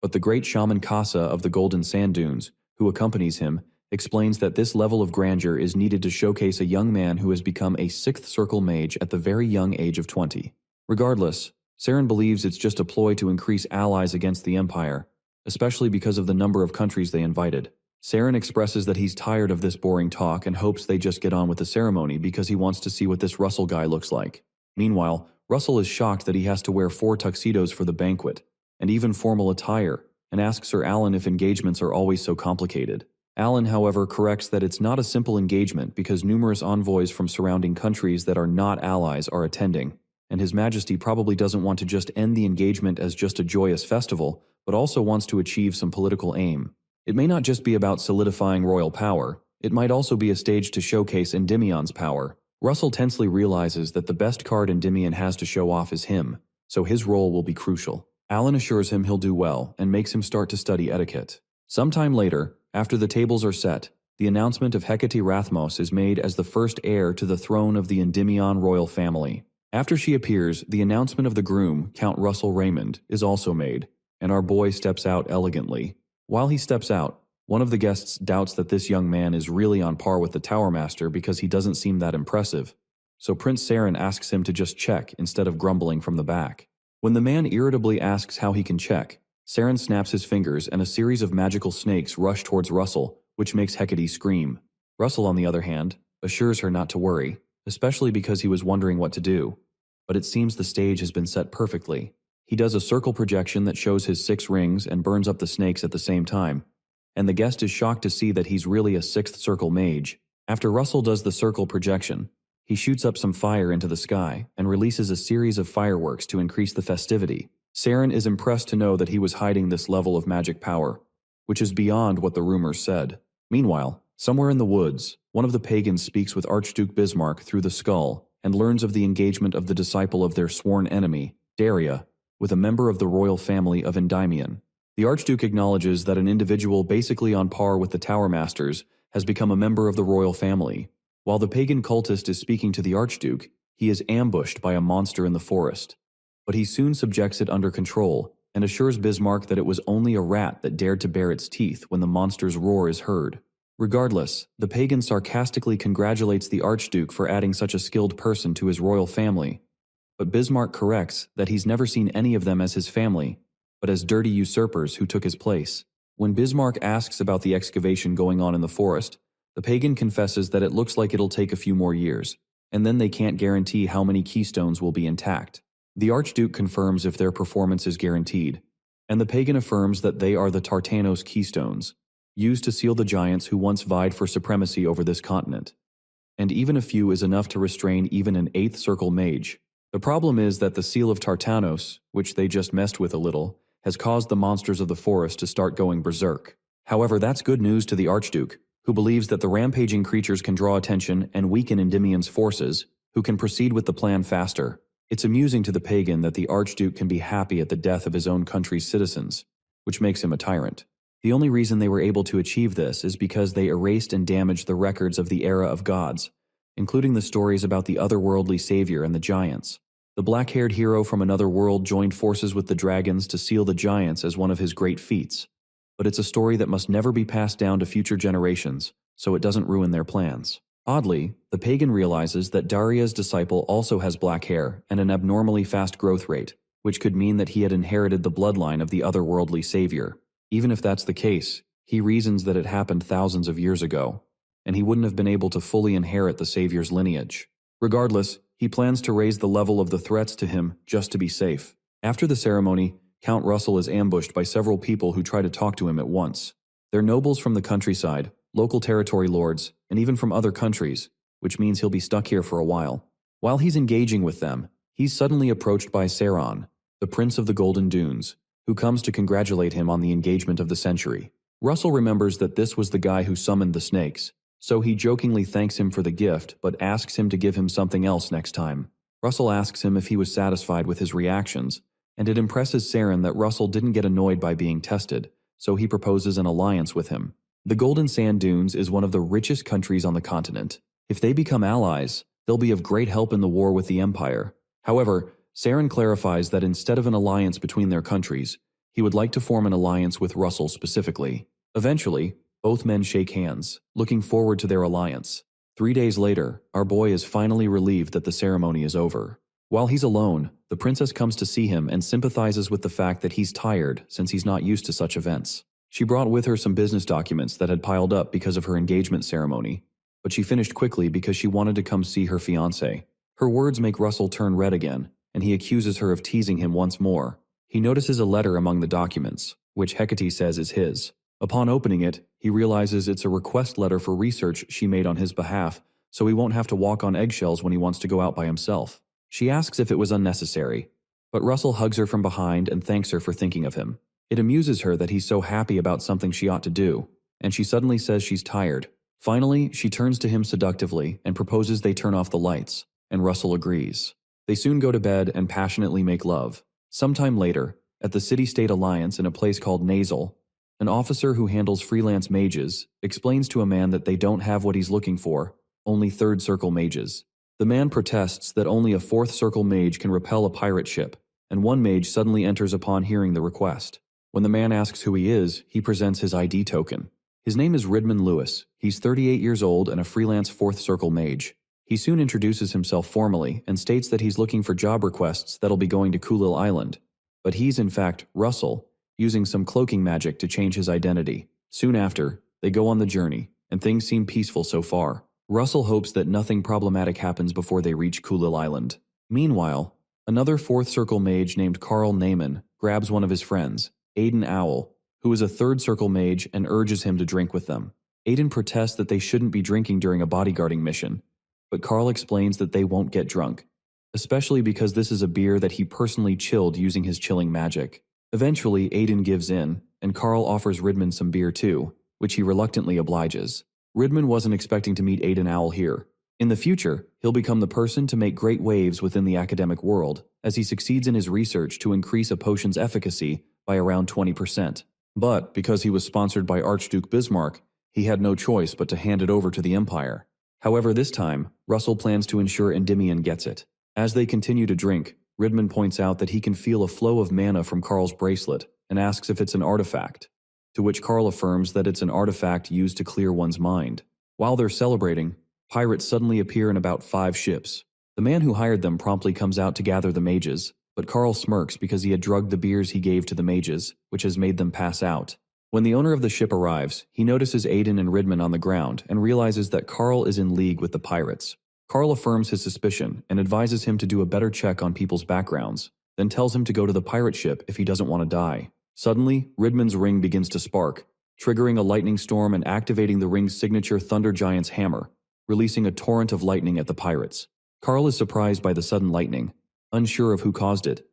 But the great shaman Kasa of the Golden Sand Dunes, who accompanies him, explains that this level of grandeur is needed to showcase a young man who has become a sixth circle mage at the very young age of 20. Regardless, Saron believes it's just a ploy to increase allies against the Empire, especially because of the number of countries they invited. Saren expresses that he's tired of this boring talk and hopes they just get on with the ceremony because he wants to see what this Russell guy looks like. Meanwhile, Russell is shocked that he has to wear 4 tuxedos for the banquet, and even formal attire, and asks Sir Alan if engagements are always so complicated. Alan, however, corrects that it's not a simple engagement because numerous envoys from surrounding countries that are not allies are attending, and His Majesty probably doesn't want to just end the engagement as just a joyous festival, but also wants to achieve some political aim. It may not just be about solidifying royal power, it might also be a stage to showcase Endymion's power. Russell tensely realizes that the best card Endymion has to show off is him, so his role will be crucial. Alan assures him he'll do well and makes him start to study etiquette. Sometime later, after the tables are set, the announcement of Hecate Rathmos is made as the first heir to the throne of the Endymion royal family. After she appears, the announcement of the groom, Count Russell Raymond, is also made, and our boy steps out elegantly. While he steps out, one of the guests doubts that this young man is really on par with the Tower Master because he doesn't seem that impressive, so Prince Saren asks him to just check instead of grumbling from the back. When the man irritably asks how he can check, Saren snaps his fingers and a series of magical snakes rush towards Russell, which makes Hecate scream. Russell, on the other hand, assures her not to worry, especially because he was wondering what to do. But it seems the stage has been set perfectly. He does a circle projection that shows his 6 rings and burns up the snakes at the same time, and the guest is shocked to see that he's really a 6th circle mage. After Russell does the circle projection, he shoots up some fire into the sky and releases a series of fireworks to increase the festivity. Saren is impressed to know that he was hiding this level of magic power, which is beyond what the rumors said. Meanwhile, somewhere in the woods, one of the pagans speaks with Archduke Bismarck through the skull and learns of the engagement of the disciple of their sworn enemy, Daria, with a member of the royal family of Endymion. The Archduke acknowledges that an individual basically on par with the Tower Masters has become a member of the royal family. While the pagan cultist is speaking to the Archduke, he is ambushed by a monster in the forest. But he soon subjects it under control and assures Bismarck that it was only a rat that dared to bare its teeth when the monster's roar is heard. Regardless, the pagan sarcastically congratulates the Archduke for adding such a skilled person to his royal family. But Bismarck corrects that he's never seen any of them as his family, but as dirty usurpers who took his place. When Bismarck asks about the excavation going on in the forest, the pagan confesses that it looks like it'll take a few more years, and then they can't guarantee how many keystones will be intact. The Archduke confirms if their performance is guaranteed, and the pagan affirms that they are the Tartanos keystones, used to seal the giants who once vied for supremacy over this continent. And even a few is enough to restrain even an 8th circle mage. The problem is that the seal of Tartanos, which they just messed with a little, has caused the monsters of the forest to start going berserk. However, that's good news to the Archduke, who believes that the rampaging creatures can draw attention and weaken Endymion's forces, who can proceed with the plan faster. It's amusing to the pagan that the Archduke can be happy at the death of his own country's citizens, which makes him a tyrant. The only reason they were able to achieve this is because they erased and damaged the records of the era of gods, including the stories about the otherworldly savior and the giants. The black-haired hero from another world joined forces with the dragons to seal the giants as one of his great feats. But it's a story that must never be passed down to future generations, so it doesn't ruin their plans. Oddly, the pagan realizes that Daria's disciple also has black hair and an abnormally fast growth rate, which could mean that he had inherited the bloodline of the otherworldly savior. Even if that's the case, he reasons that it happened thousands of years ago, and he wouldn't have been able to fully inherit the savior's lineage. Regardless, he plans to raise the level of the threats to him just to be safe. After the ceremony, Count Russell is ambushed by several people who try to talk to him at once. They're nobles from the countryside, local territory lords, and even from other countries, which means he'll be stuck here for a while. While he's engaging with them, he's suddenly approached by Saron, the Prince of the Golden Dunes, who comes to congratulate him on the engagement of the century. Russell remembers that this was the guy who summoned the snakes, so he jokingly thanks him for the gift but asks him to give him something else next time. Russell asks him if he was satisfied with his reactions, and it impresses Saren that Russell didn't get annoyed by being tested, so he proposes an alliance with him. The Golden Sand Dunes is one of the richest countries on the continent. If they become allies, they'll be of great help in the war with the Empire. However, Saren clarifies that instead of an alliance between their countries, he would like to form an alliance with Russell specifically. Eventually, both men shake hands, looking forward to their alliance. 3 days later, our boy is finally relieved that the ceremony is over. While he's alone, the princess comes to see him and sympathizes with the fact that he's tired since he's not used to such events. She brought with her some business documents that had piled up because of her engagement ceremony, but she finished quickly because she wanted to come see her fiancé. Her words make Russell turn red again, and he accuses her of teasing him once more. He notices a letter among the documents, which Hecate says is his. Upon opening it, he realizes it's a request letter for research she made on his behalf, so he won't have to walk on eggshells when he wants to go out by himself. She asks if it was unnecessary, but Russell hugs her from behind and thanks her for thinking of him. It amuses her that he's so happy about something she ought to do, and she suddenly says she's tired. Finally, she turns to him seductively and proposes they turn off the lights, and Russell agrees. They soon go to bed and passionately make love. Sometime later, at the City-State Alliance in a place called Nasal, an officer who handles freelance mages explains to a man that they don't have what he's looking for, only third circle mages. The man protests that only a fourth circle mage can repel a pirate ship, and one mage suddenly enters upon hearing the request. When the man asks who he is, he presents his ID token. His name is Ridman Lewis. He's 38 years old and a freelance fourth circle mage. He soon introduces himself formally and states that he's looking for job requests that'll be going to Kulil Island. But he's in fact Russell, using some cloaking magic to change his identity. Soon after, they go on the journey, and things seem peaceful so far. Russell hopes that nothing problematic happens before they reach Kulil Island. Meanwhile, another fourth circle mage named Carl Naiman grabs one of his friends, Aiden Owl, who is a third circle mage, and urges him to drink with them. Aiden protests that they shouldn't be drinking during a bodyguarding mission, but Carl explains that they won't get drunk, especially because this is a beer that he personally chilled using his chilling magic. Eventually, Aiden gives in, and Carl offers Ridman some beer too, which he reluctantly obliges. Ridman wasn't expecting to meet Aiden Owl here. In the future, he'll become the person to make great waves within the academic world, as he succeeds in his research to increase a potion's efficacy by around 20%. But, because he was sponsored by Archduke Bismarck, he had no choice but to hand it over to the Empire. However, this time, Russell plans to ensure Endymion gets it. As they continue to drink, Ridman points out that he can feel a flow of mana from Carl's bracelet and asks if it's an artifact, to which Carl affirms that it's an artifact used to clear one's mind. While they're celebrating, pirates suddenly appear in about 5 ships. The man who hired them promptly comes out to gather the mages, but Carl smirks because he had drugged the beers he gave to the mages, which has made them pass out. When the owner of the ship arrives, he notices Aiden and Ridman on the ground and realizes that Carl is in league with the pirates. Carl affirms his suspicion and advises him to do a better check on people's backgrounds, then tells him to go to the pirate ship if he doesn't want to die. Suddenly, Ridman's ring begins to spark, triggering a lightning storm and activating the ring's signature Thunder Giant's hammer, releasing a torrent of lightning at the pirates. Carl is surprised by the sudden lightning, unsure of who caused it,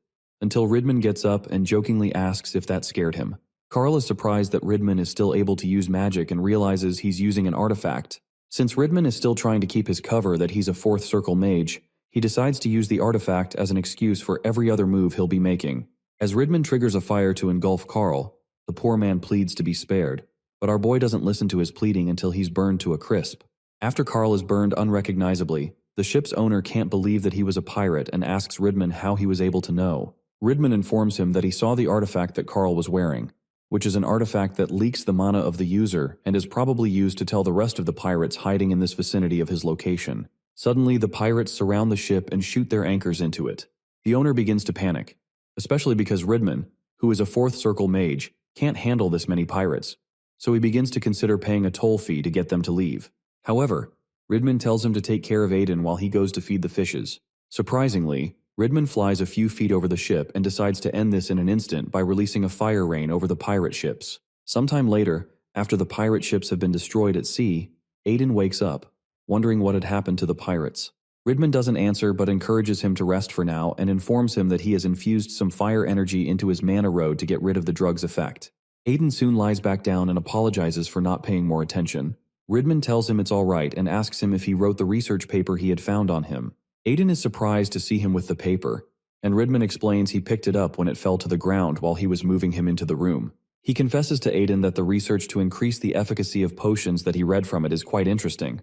until Ridman gets up and jokingly asks if that scared him. Carl is surprised that Ridman is still able to use magic and realizes he's using an artifact. Since Ridman is still trying to keep his cover that he's a fourth circle mage, he decides to use the artifact as an excuse for every other move he'll be making. As Ridman triggers a fire to engulf Carl, the poor man pleads to be spared, but our boy doesn't listen to his pleading until he's burned to a crisp. After Carl is burned unrecognizably, the ship's owner can't believe that he was a pirate and asks Ridman how he was able to know. Ridman informs him that he saw the artifact that Carl was wearing, which is an artifact that leaks the mana of the user and is probably used to tell the rest of the pirates hiding in this vicinity of his location. Suddenly, the pirates surround the ship and shoot their anchors into it. The owner begins to panic, especially because Ridman, who is a fourth circle mage, can't handle this many pirates, so he begins to consider paying a toll fee to get them to leave. However, Ridman tells him to take care of Aiden while he goes to feed the fishes. Surprisingly, Ridman flies a few feet over the ship and decides to end this in an instant by releasing a fire rain over the pirate ships. Sometime later, after the pirate ships have been destroyed at sea, Aiden wakes up, wondering what had happened to the pirates. Ridman doesn't answer but encourages him to rest for now and informs him that he has infused some fire energy into his mana road to get rid of the drug's effect. Aiden soon lies back down and apologizes for not paying more attention. Ridman tells him it's all right and asks him if he wrote the research paper he had found on him. Aiden is surprised to see him with the paper, and Ridman explains he picked it up when it fell to the ground while he was moving him into the room. He confesses to Aiden that the research to increase the efficacy of potions that he read from it is quite interesting,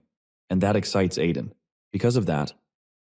and that excites Aiden. Because of that,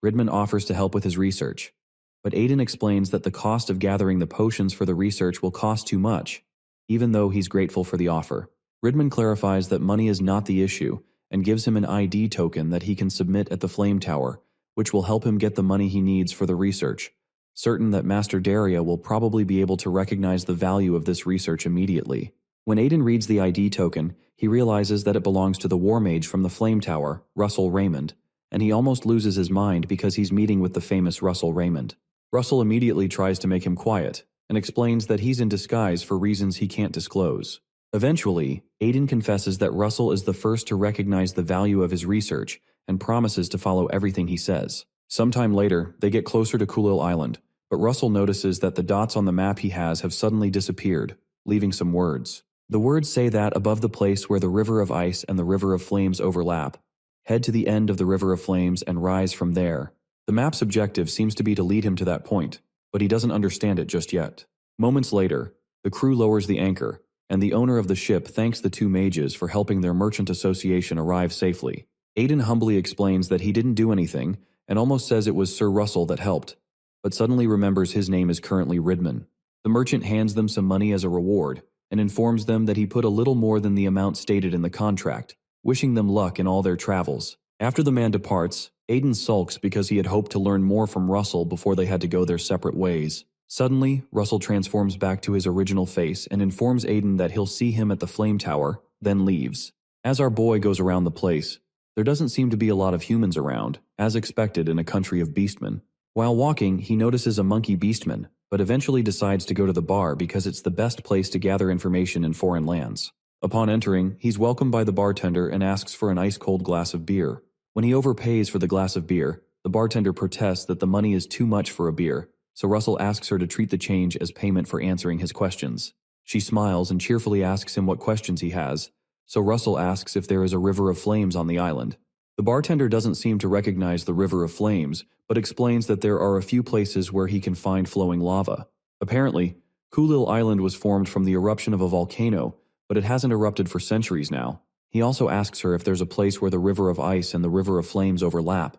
Ridman offers to help with his research, but Aiden explains that the cost of gathering the potions for the research will cost too much, even though he's grateful for the offer. Ridman clarifies that money is not the issue and gives him an ID token that he can submit at the Flame Tower, which will help him get the money he needs for the research, certain that Master Daria will probably be able to recognize the value of this research immediately. When Aiden reads the ID token, he realizes that it belongs to the war mage from the Flame Tower, Russell Raymond, and he almost loses his mind because he's meeting with the famous Russell Raymond. Russell immediately tries to make him quiet and explains that he's in disguise for reasons he can't disclose. Eventually, Aiden confesses that Russell is the first to recognize the value of his research and promises to follow everything he says. Sometime later, they get closer to Kulil Island, but Russell notices that the dots on the map he has have suddenly disappeared, leaving some words. The words say that above the place where the River of Ice and the River of Flames overlap, head to the end of the River of Flames and rise from there. The map's objective seems to be to lead him to that point, but he doesn't understand it just yet. Moments later, the crew lowers the anchor, and the owner of the ship thanks the two mages for helping their merchant association arrive safely. Aiden humbly explains that he didn't do anything and almost says it was Sir Russell that helped, but suddenly remembers his name is currently Ridman. The merchant hands them some money as a reward and informs them that he put a little more than the amount stated in the contract, wishing them luck in all their travels. After the man departs, Aiden sulks because he had hoped to learn more from Russell before they had to go their separate ways. Suddenly, Russell transforms back to his original face and informs Aiden that he'll see him at the Flame Tower, then leaves. As our boy goes around the place, there doesn't seem to be a lot of humans around, as expected in a country of beastmen. While walking, he notices a monkey beastman, but eventually decides to go to the bar because it's the best place to gather information in foreign lands. Upon entering, he's welcomed by the bartender and asks for an ice-cold glass of beer. When he overpays for the glass of beer, the bartender protests that the money is too much for a beer, so Russell asks her to treat the change as payment for answering his questions. She smiles and cheerfully asks him what questions he has, so Russell asks if there is a river of flames on the island. The bartender doesn't seem to recognize the river of flames, but explains that there are a few places where he can find flowing lava. Apparently, Kulil Island was formed from the eruption of a volcano, but it hasn't erupted for centuries now. He also asks her if there's a place where the River of Ice and the River of Flames overlap,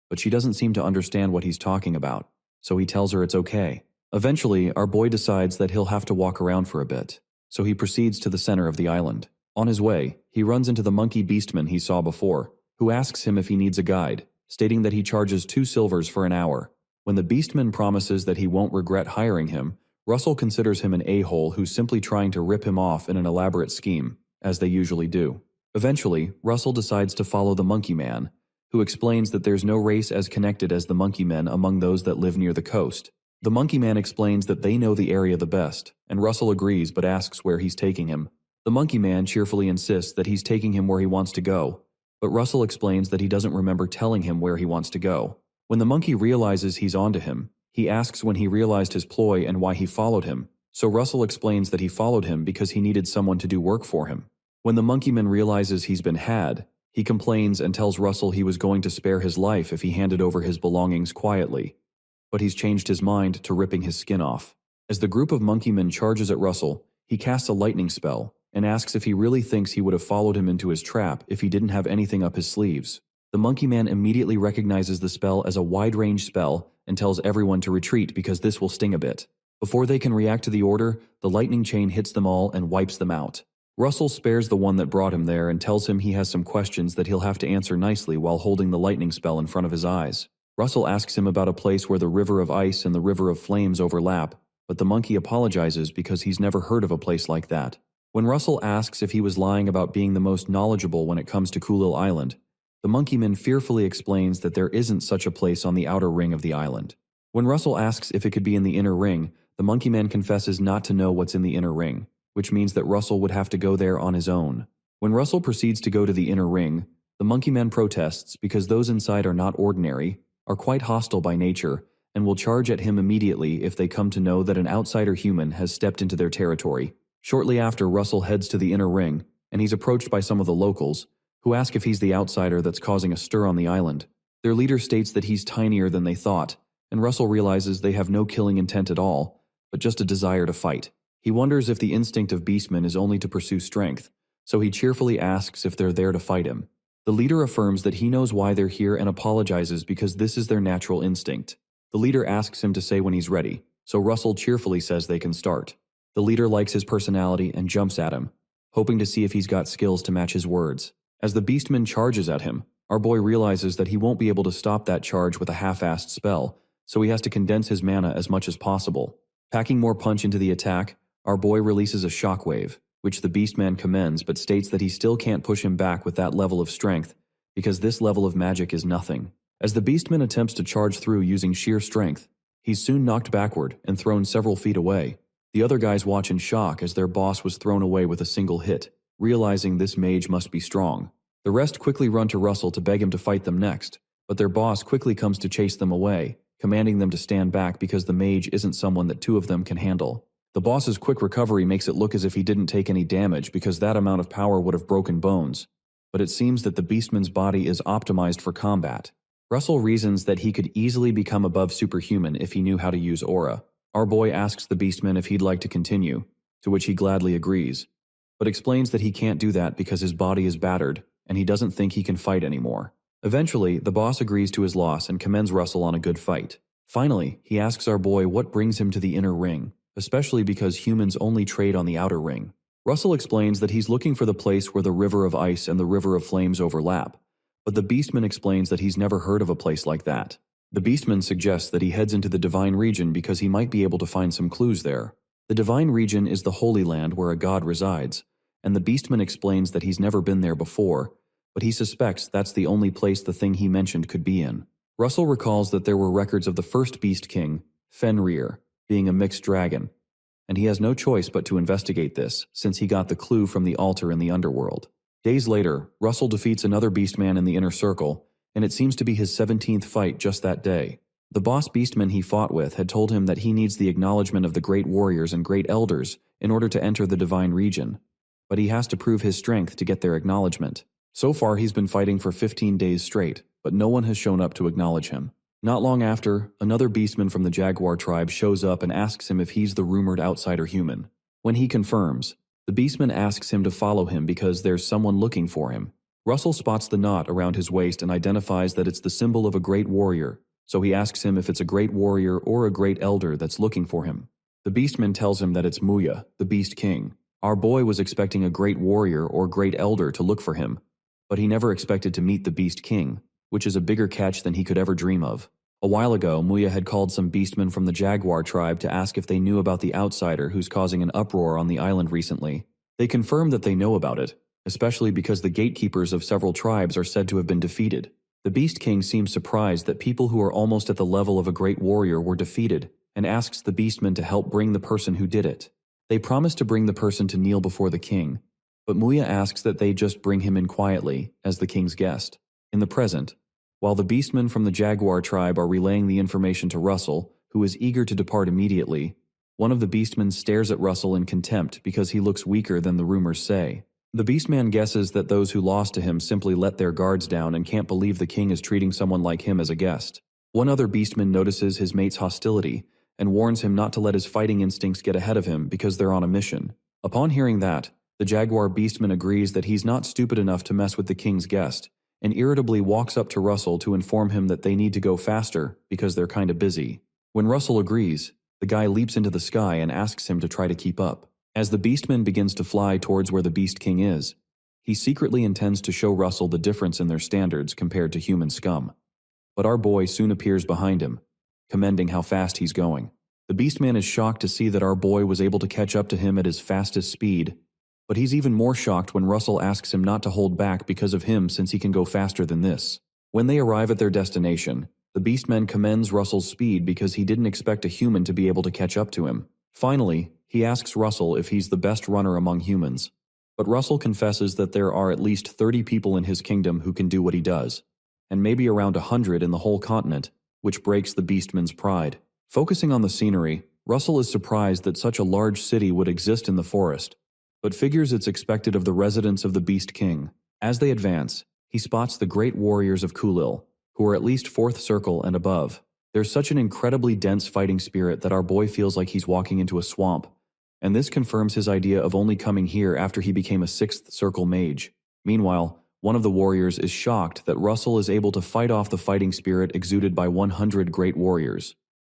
but she doesn't seem to understand what he's talking about, so he tells her it's okay. Eventually, our boy decides that he'll have to walk around for a bit, so he proceeds to the center of the island. On his way, he runs into the monkey beastman he saw before, who asks him if he needs a guide, stating that he charges 2 silvers for an hour. When the beastman promises that he won't regret hiring him, Russell considers him an a-hole who's simply trying to rip him off in an elaborate scheme, as they usually do. Eventually, Russell decides to follow the monkey man, who explains that there's no race as connected as the monkey men among those that live near the coast. The monkey man explains that they know the area the best, and Russell agrees but asks where he's taking him. The monkey man cheerfully insists that he's taking him where he wants to go, but Russell explains that he doesn't remember telling him where he wants to go. When the monkey realizes he's onto him, he asks when he realized his ploy and why he followed him, so Russell explains that he followed him because he needed someone to do work for him. When the monkeyman realizes he's been had, he complains and tells Russell he was going to spare his life if he handed over his belongings quietly, but he's changed his mind to ripping his skin off. As the group of monkeymen charges at Russell, he casts a lightning spell and asks if he really thinks he would have followed him into his trap if he didn't have anything up his sleeves. The monkeyman immediately recognizes the spell as a wide-range spell and tells everyone to retreat because this will sting a bit. Before they can react to the order, the lightning chain hits them all and wipes them out. Russell spares the one that brought him there and tells him he has some questions that he'll have to answer nicely while holding the lightning spell in front of his eyes. Russell asks him about a place where the River of Ice and the River of Flames overlap, but the monkey apologizes because he's never heard of a place like that. When Russell asks if he was lying about being the most knowledgeable when it comes to Kulil Island, the monkeyman fearfully explains that there isn't such a place on the outer ring of the island. When Russell asks if it could be in the inner ring, the monkeyman confesses not to know what's in the inner ring, which means that Russell would have to go there on his own. When Russell proceeds to go to the inner ring, the monkeyman protests because those inside are not ordinary, are quite hostile by nature, and will charge at him immediately if they come to know that an outsider human has stepped into their territory. Shortly after, Russell heads to the inner ring, and he's approached by some of the locals, who ask if he's the outsider that's causing a stir on the island. Their leader states that he's tinier than they thought, and Russell realizes they have no killing intent at all, but just a desire to fight. He wonders if the instinct of beastmen is only to pursue strength, so he cheerfully asks if they're there to fight him. The leader affirms that he knows why they're here and apologizes because this is their natural instinct. The leader asks him to say when he's ready, so Russell cheerfully says they can start. The leader likes his personality and jumps at him, hoping to see if he's got skills to match his words. As the beastman charges at him, Our boy realizes that he won't be able to stop that charge with a half-assed spell, so he has to condense his mana as much as possible. Packing more punch into the attack, our boy releases a shockwave, which the Beastman commends but states that he still can't push him back with that level of strength, because this level of magic is nothing. As the Beastman attempts to charge through using sheer strength, he's soon knocked backward and thrown several feet away. The other guys watch in shock as their boss was thrown away with a single hit, realizing this mage must be strong. The rest quickly run to Russell to beg him to fight them next, but their boss quickly comes to chase them away, commanding them to stand back because the mage isn't someone that two of them can handle. The boss's quick recovery makes it look as if he didn't take any damage because that amount of power would have broken bones, but it seems that the Beastman's body is optimized for combat. Russell reasons that he could easily become above superhuman if he knew how to use aura. Our boy asks the Beastman if he'd like to continue, to which he gladly agrees, but explains that he can't do that because his body is battered and he doesn't think he can fight anymore. Eventually, the boss agrees to his loss and commends Russell on a good fight. Finally, he asks our boy what brings him to the inner ring, especially because humans only trade on the outer ring. Russell explains that he's looking for the place where the River of Ice and the River of Flames overlap, but the Beastman explains that he's never heard of a place like that. The Beastman suggests that he heads into the Divine Region because he might be able to find some clues there. The Divine Region is the Holy Land where a god resides, and the Beastman explains that he's never been there before, but he suspects that's the only place the thing he mentioned could be in. Russell recalls that there were records of the first Beast King, Fenrir, being a mixed dragon, and he has no choice but to investigate this since he got the clue from the altar in the underworld. Days later, Russell defeats another Beastman in the inner circle, and it seems to be his 17th fight just that day. The boss Beastman he fought with had told him that he needs the acknowledgement of the great warriors and great elders in order to enter the Divine Region, but he has to prove his strength to get their acknowledgement. So far he's been fighting for 15 days straight, but no one has shown up to acknowledge him. Not long after, another Beastman from the Jaguar tribe shows up and asks him if he's the rumored outsider human. When he confirms, the Beastman asks him to follow him because there's someone looking for him. Russell spots the knot around his waist and identifies that it's the symbol of a great warrior, so he asks him if it's a great warrior or a great elder that's looking for him. The Beastman tells him that it's Muya, the Beast King. Our boy was expecting a great warrior or great elder to look for him, but he never expected to meet the Beast King, which is a bigger catch than he could ever dream of. A while ago, Muya had called some Beastmen from the Jaguar tribe to ask if they knew about the outsider who's causing an uproar on the island recently. They confirmed that they know about it, especially because the gatekeepers of several tribes are said to have been defeated. The Beast King seems surprised that people who are almost at the level of a great warrior were defeated, and asks the Beastmen to help bring the person who did it. They promise to bring the person to kneel before the king, but Muya asks that they just bring him in quietly, as the king's guest. In the present, while the Beastmen from the Jaguar tribe are relaying the information to Russell, who is eager to depart immediately, one of the Beastmen stares at Russell in contempt because he looks weaker than the rumors say. The Beastman guesses that those who lost to him simply let their guards down and can't believe the king is treating someone like him as a guest. One other Beastman notices his mate's hostility and warns him not to let his fighting instincts get ahead of him because they're on a mission. Upon hearing that, the Jaguar Beastman agrees that he's not stupid enough to mess with the king's guest, and irritably walks up to Russell to inform him that they need to go faster because they're kinda busy. When Russell agrees, the guy leaps into the sky and asks him to try to keep up. As the Beastman begins to fly towards where the Beast King is, he secretly intends to show Russell the difference in their standards compared to human scum. But our boy soon appears behind him, commending how fast he's going. The Beastman is shocked to see that our boy was able to catch up to him at his fastest speed, but he's even more shocked when Russell asks him not to hold back because of him since he can go faster than this. When they arrive at their destination, the Beastman commends Russell's speed because he didn't expect a human to be able to catch up to him. Finally, he asks Russell if he's the best runner among humans, but Russell confesses that there are at least 30 people in his kingdom who can do what he does, and maybe around 100 in the whole continent, which breaks the Beastman's pride. Focusing on the scenery, Russell is surprised that such a large city would exist in the forest, but figures it's expected of the residents of the Beast King. As they advance, he spots the great warriors of Kulil, who are at least 4th circle and above. There's such an incredibly dense fighting spirit that our boy feels like he's walking into a swamp, and this confirms his idea of only coming here after he became a 6th circle mage. Meanwhile, one of the warriors is shocked that Russell is able to fight off the fighting spirit exuded by 100 great warriors.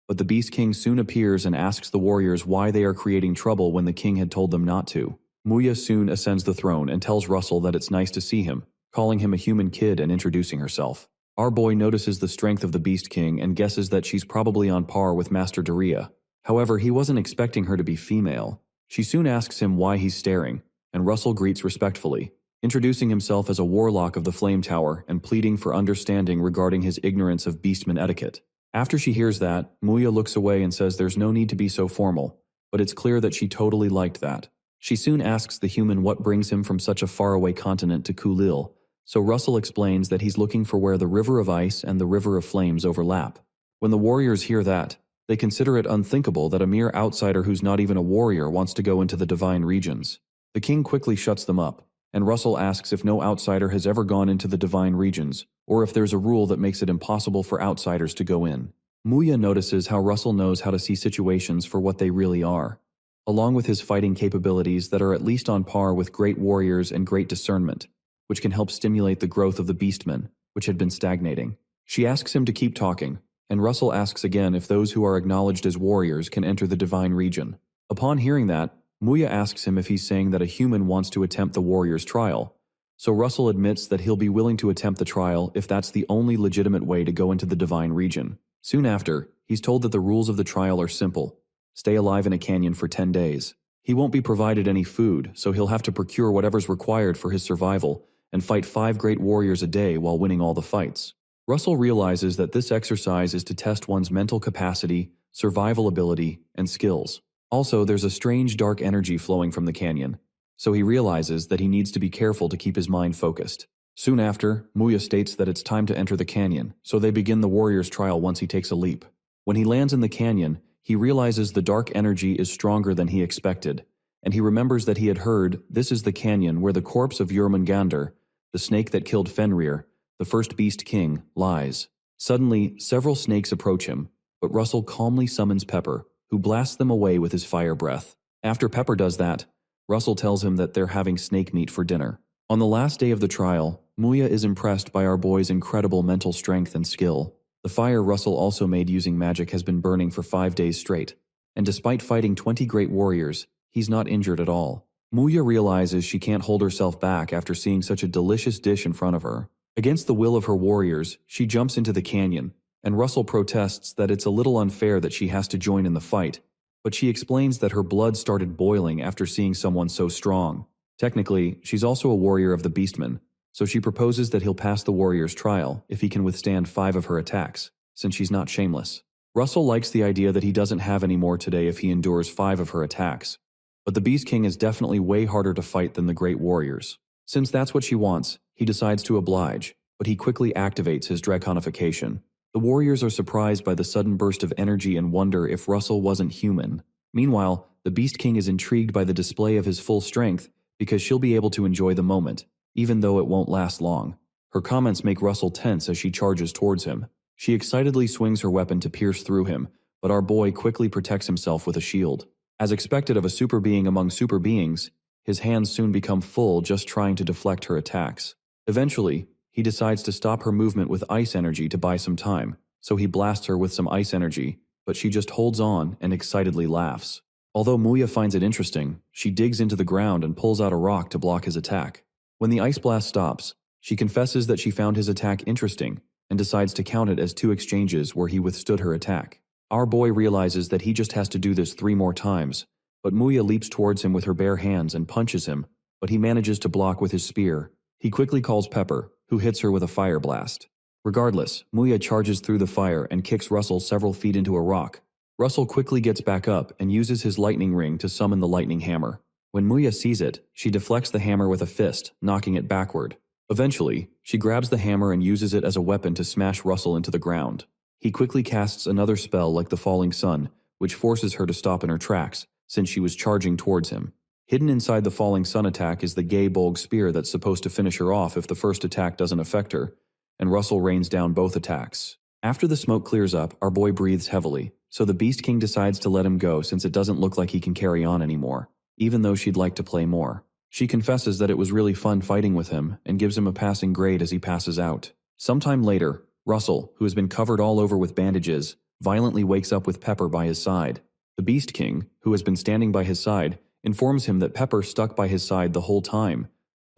But the Beast King soon appears and asks the warriors why they are creating trouble when the king had told them not to. Muya soon ascends the throne and tells Russell that it's nice to see him, calling him a human kid and introducing herself. Our boy notices the strength of the Beast King and guesses that she's probably on par with Master Daria. However, he wasn't expecting her to be female. She soon asks him why he's staring, and Russell greets respectfully, introducing himself as a warlock of the Flame Tower and pleading for understanding regarding his ignorance of beastman etiquette. After she hears that, Muya looks away and says there's no need to be so formal, but it's clear that she totally liked that. She soon asks the human what brings him from such a faraway continent to Kulil, so Russell explains that he's looking for where the River of Ice and the River of Flames overlap. When the warriors hear that, they consider it unthinkable that a mere outsider who's not even a warrior wants to go into the divine regions. The king quickly shuts them up, and Russell asks if no outsider has ever gone into the divine regions, or if there's a rule that makes it impossible for outsiders to go in. Muya notices how Russell knows how to see situations for what they really are, along with his fighting capabilities that are at least on par with great warriors and great discernment, which can help stimulate the growth of the beastmen, which had been stagnating. She asks him to keep talking, and Russell asks again if those who are acknowledged as warriors can enter the divine region. Upon hearing that, Muya asks him if he's saying that a human wants to attempt the warrior's trial, so Russell admits that he'll be willing to attempt the trial if that's the only legitimate way to go into the divine region. Soon after, he's told that the rules of the trial are simple. Stay alive in a canyon for 10 days. He won't be provided any food, so he'll have to procure whatever's required for his survival and fight 5 great warriors a day while winning all the fights. Russell realizes that this exercise is to test one's mental capacity, survival ability, and skills. Also, there's a strange dark energy flowing from the canyon, so he realizes that he needs to be careful to keep his mind focused. Soon after, Muya states that it's time to enter the canyon, so they begin the warrior's trial once he takes a leap. When he lands in the canyon, he realizes the dark energy is stronger than he expected, and he remembers that he had heard this is the canyon where the corpse of Jormungandr, the snake that killed Fenrir, the first beast king, lies. Suddenly, several snakes approach him, but Russell calmly summons Pepper, who blasts them away with his fire breath. After Pepper does that, Russell tells him that they're having snake meat for dinner. On the last day of the trial, Muya is impressed by our boy's incredible mental strength and skill. The fire Russell also made using magic has been burning for 5 days straight, and despite fighting 20 great warriors, he's not injured at all. Muya realizes she can't hold herself back after seeing such a delicious dish in front of her. Against the will of her warriors, she jumps into the canyon, and Russell protests that it's a little unfair that she has to join in the fight, but she explains that her blood started boiling after seeing someone so strong. Technically, she's also a warrior of the Beastmen, so she proposes that he'll pass the warrior's trial if he can withstand 5 of her attacks, since she's not shameless. Russell likes the idea that he doesn't have any more today if he endures 5 of her attacks, but the Beast King is definitely way harder to fight than the great warriors. Since that's what she wants, he decides to oblige, but he quickly activates his draconification. The warriors are surprised by the sudden burst of energy and wonder if Russell wasn't human. Meanwhile, the Beast King is intrigued by the display of his full strength because she'll be able to enjoy the moment, even though it won't last long. Her comments make Russell tense as she charges towards him. She excitedly swings her weapon to pierce through him, but our boy quickly protects himself with a shield. As expected of a super being among super beings, his hands soon become full just trying to deflect her attacks. Eventually, he decides to stop her movement with ice energy to buy some time, so he blasts her with some ice energy, but she just holds on and excitedly laughs. Although Muya finds it interesting, she digs into the ground and pulls out a rock to block his attack. When the ice blast stops, she confesses that she found his attack interesting and decides to count it as 2 exchanges where he withstood her attack. Our boy realizes that he just has to do this 3 more times, but Muya leaps towards him with her bare hands and punches him, but he manages to block with his spear. He quickly calls Pepper, who hits her with a fire blast. Regardless, Muya charges through the fire and kicks Russell several feet into a rock. Russell quickly gets back up and uses his lightning ring to summon the lightning hammer. When Muya sees it, she deflects the hammer with a fist, knocking it backward. Eventually, she grabs the hammer and uses it as a weapon to smash Russell into the ground. He quickly casts another spell like the Falling Sun, which forces her to stop in her tracks, since she was charging towards him. Hidden inside the Falling Sun attack is the Gay Bolg spear that's supposed to finish her off if the first attack doesn't affect her, and Russell rains down both attacks. After the smoke clears up, our boy breathes heavily, so the Beast King decides to let him go since it doesn't look like he can carry on anymore, even though she'd like to play more. She confesses that it was really fun fighting with him and gives him a passing grade as he passes out. Sometime later, Russell, who has been covered all over with bandages, violently wakes up with Pepper by his side. The Beast King, who has been standing by his side, informs him that Pepper stuck by his side the whole time,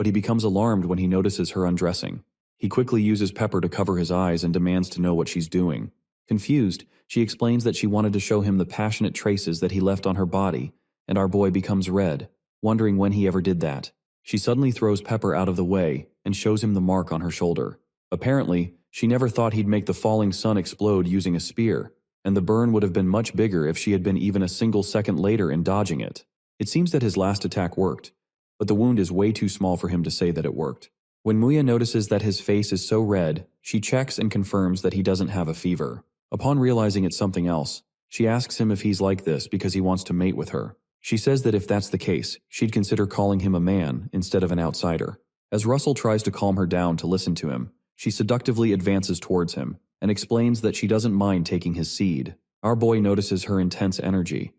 but he becomes alarmed when he notices her undressing. He quickly uses pepper to cover his eyes and demands to know what she's doing. Confused, she explains that she wanted to show him the passionate traces that he left on her body, and our boy becomes red, wondering when he ever did that. She suddenly throws Pepper out of the way and shows him the mark on her shoulder. Apparently, she never thought he'd make the falling sun explode using a spear, and the burn would have been much bigger if she had been even a single second later in dodging it. It seems that his last attack worked, but the wound is way too small for him to say that it worked. When Muya notices that his face is so red, she checks and confirms that he doesn't have a fever. Upon realizing it's something else, she asks him if he's like this because he wants to mate with her. She says that if that's the case, she'd consider calling him a man instead of an outsider. As Russell tries to calm her down to listen to him, she seductively advances towards him and explains that she doesn't mind taking his seed. Our boy notices her intense energy,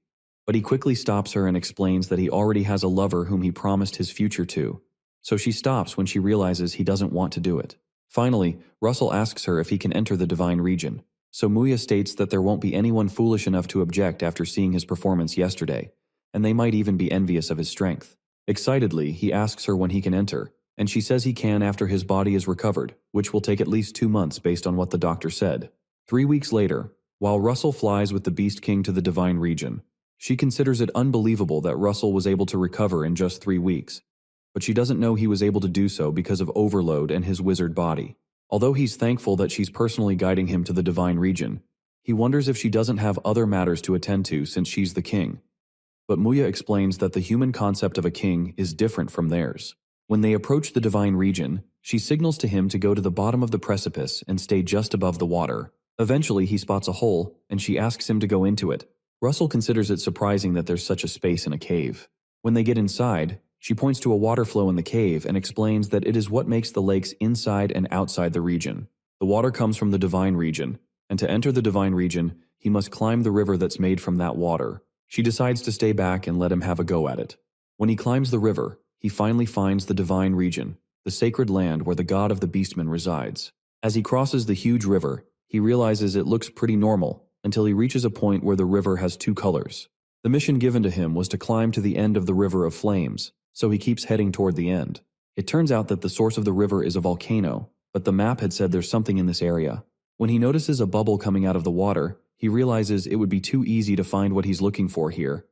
but he quickly stops her and explains that he already has a lover whom he promised his future to. So she stops when she realizes he doesn't want to do it. Finally, Russell asks her if he can enter the divine region. So Muya states that there won't be anyone foolish enough to object after seeing his performance yesterday, and they might even be envious of his strength. Excitedly, he asks her when he can enter, and she says he can after his body is recovered, which will take at least 2 months based on what the doctor said. 3 weeks later, while Russell flies with the Beast King to the divine region, she considers it unbelievable that Russell was able to recover in just 3 weeks. But she doesn't know he was able to do so because of overload and his wizard body. Although he's thankful that she's personally guiding him to the divine region, he wonders if she doesn't have other matters to attend to since she's the king. But Muya explains that the human concept of a king is different from theirs. When they approach the divine region, she signals to him to go to the bottom of the precipice and stay just above the water. Eventually, he spots a hole, and she asks him to go into it. Russell considers it surprising that there's such a space in a cave. When they get inside, she points to a water flow in the cave and explains that it is what makes the lakes inside and outside the region. The water comes from the divine region, and to enter the divine region, he must climb the river that's made from that water. She decides to stay back and let him have a go at it. When he climbs the river, he finally finds the divine region, the sacred land where the god of the beastmen resides. As he crosses the huge river, he realizes it looks pretty normal until he reaches a point where the river has 2 colors. The mission given to him was to climb to the end of the river of flames, so he keeps heading toward the end. It turns out that the source of the river is a volcano, but the map had said there's something in this area. When he notices a bubble coming out of the water, he realizes it would be too easy to find what he's looking for here,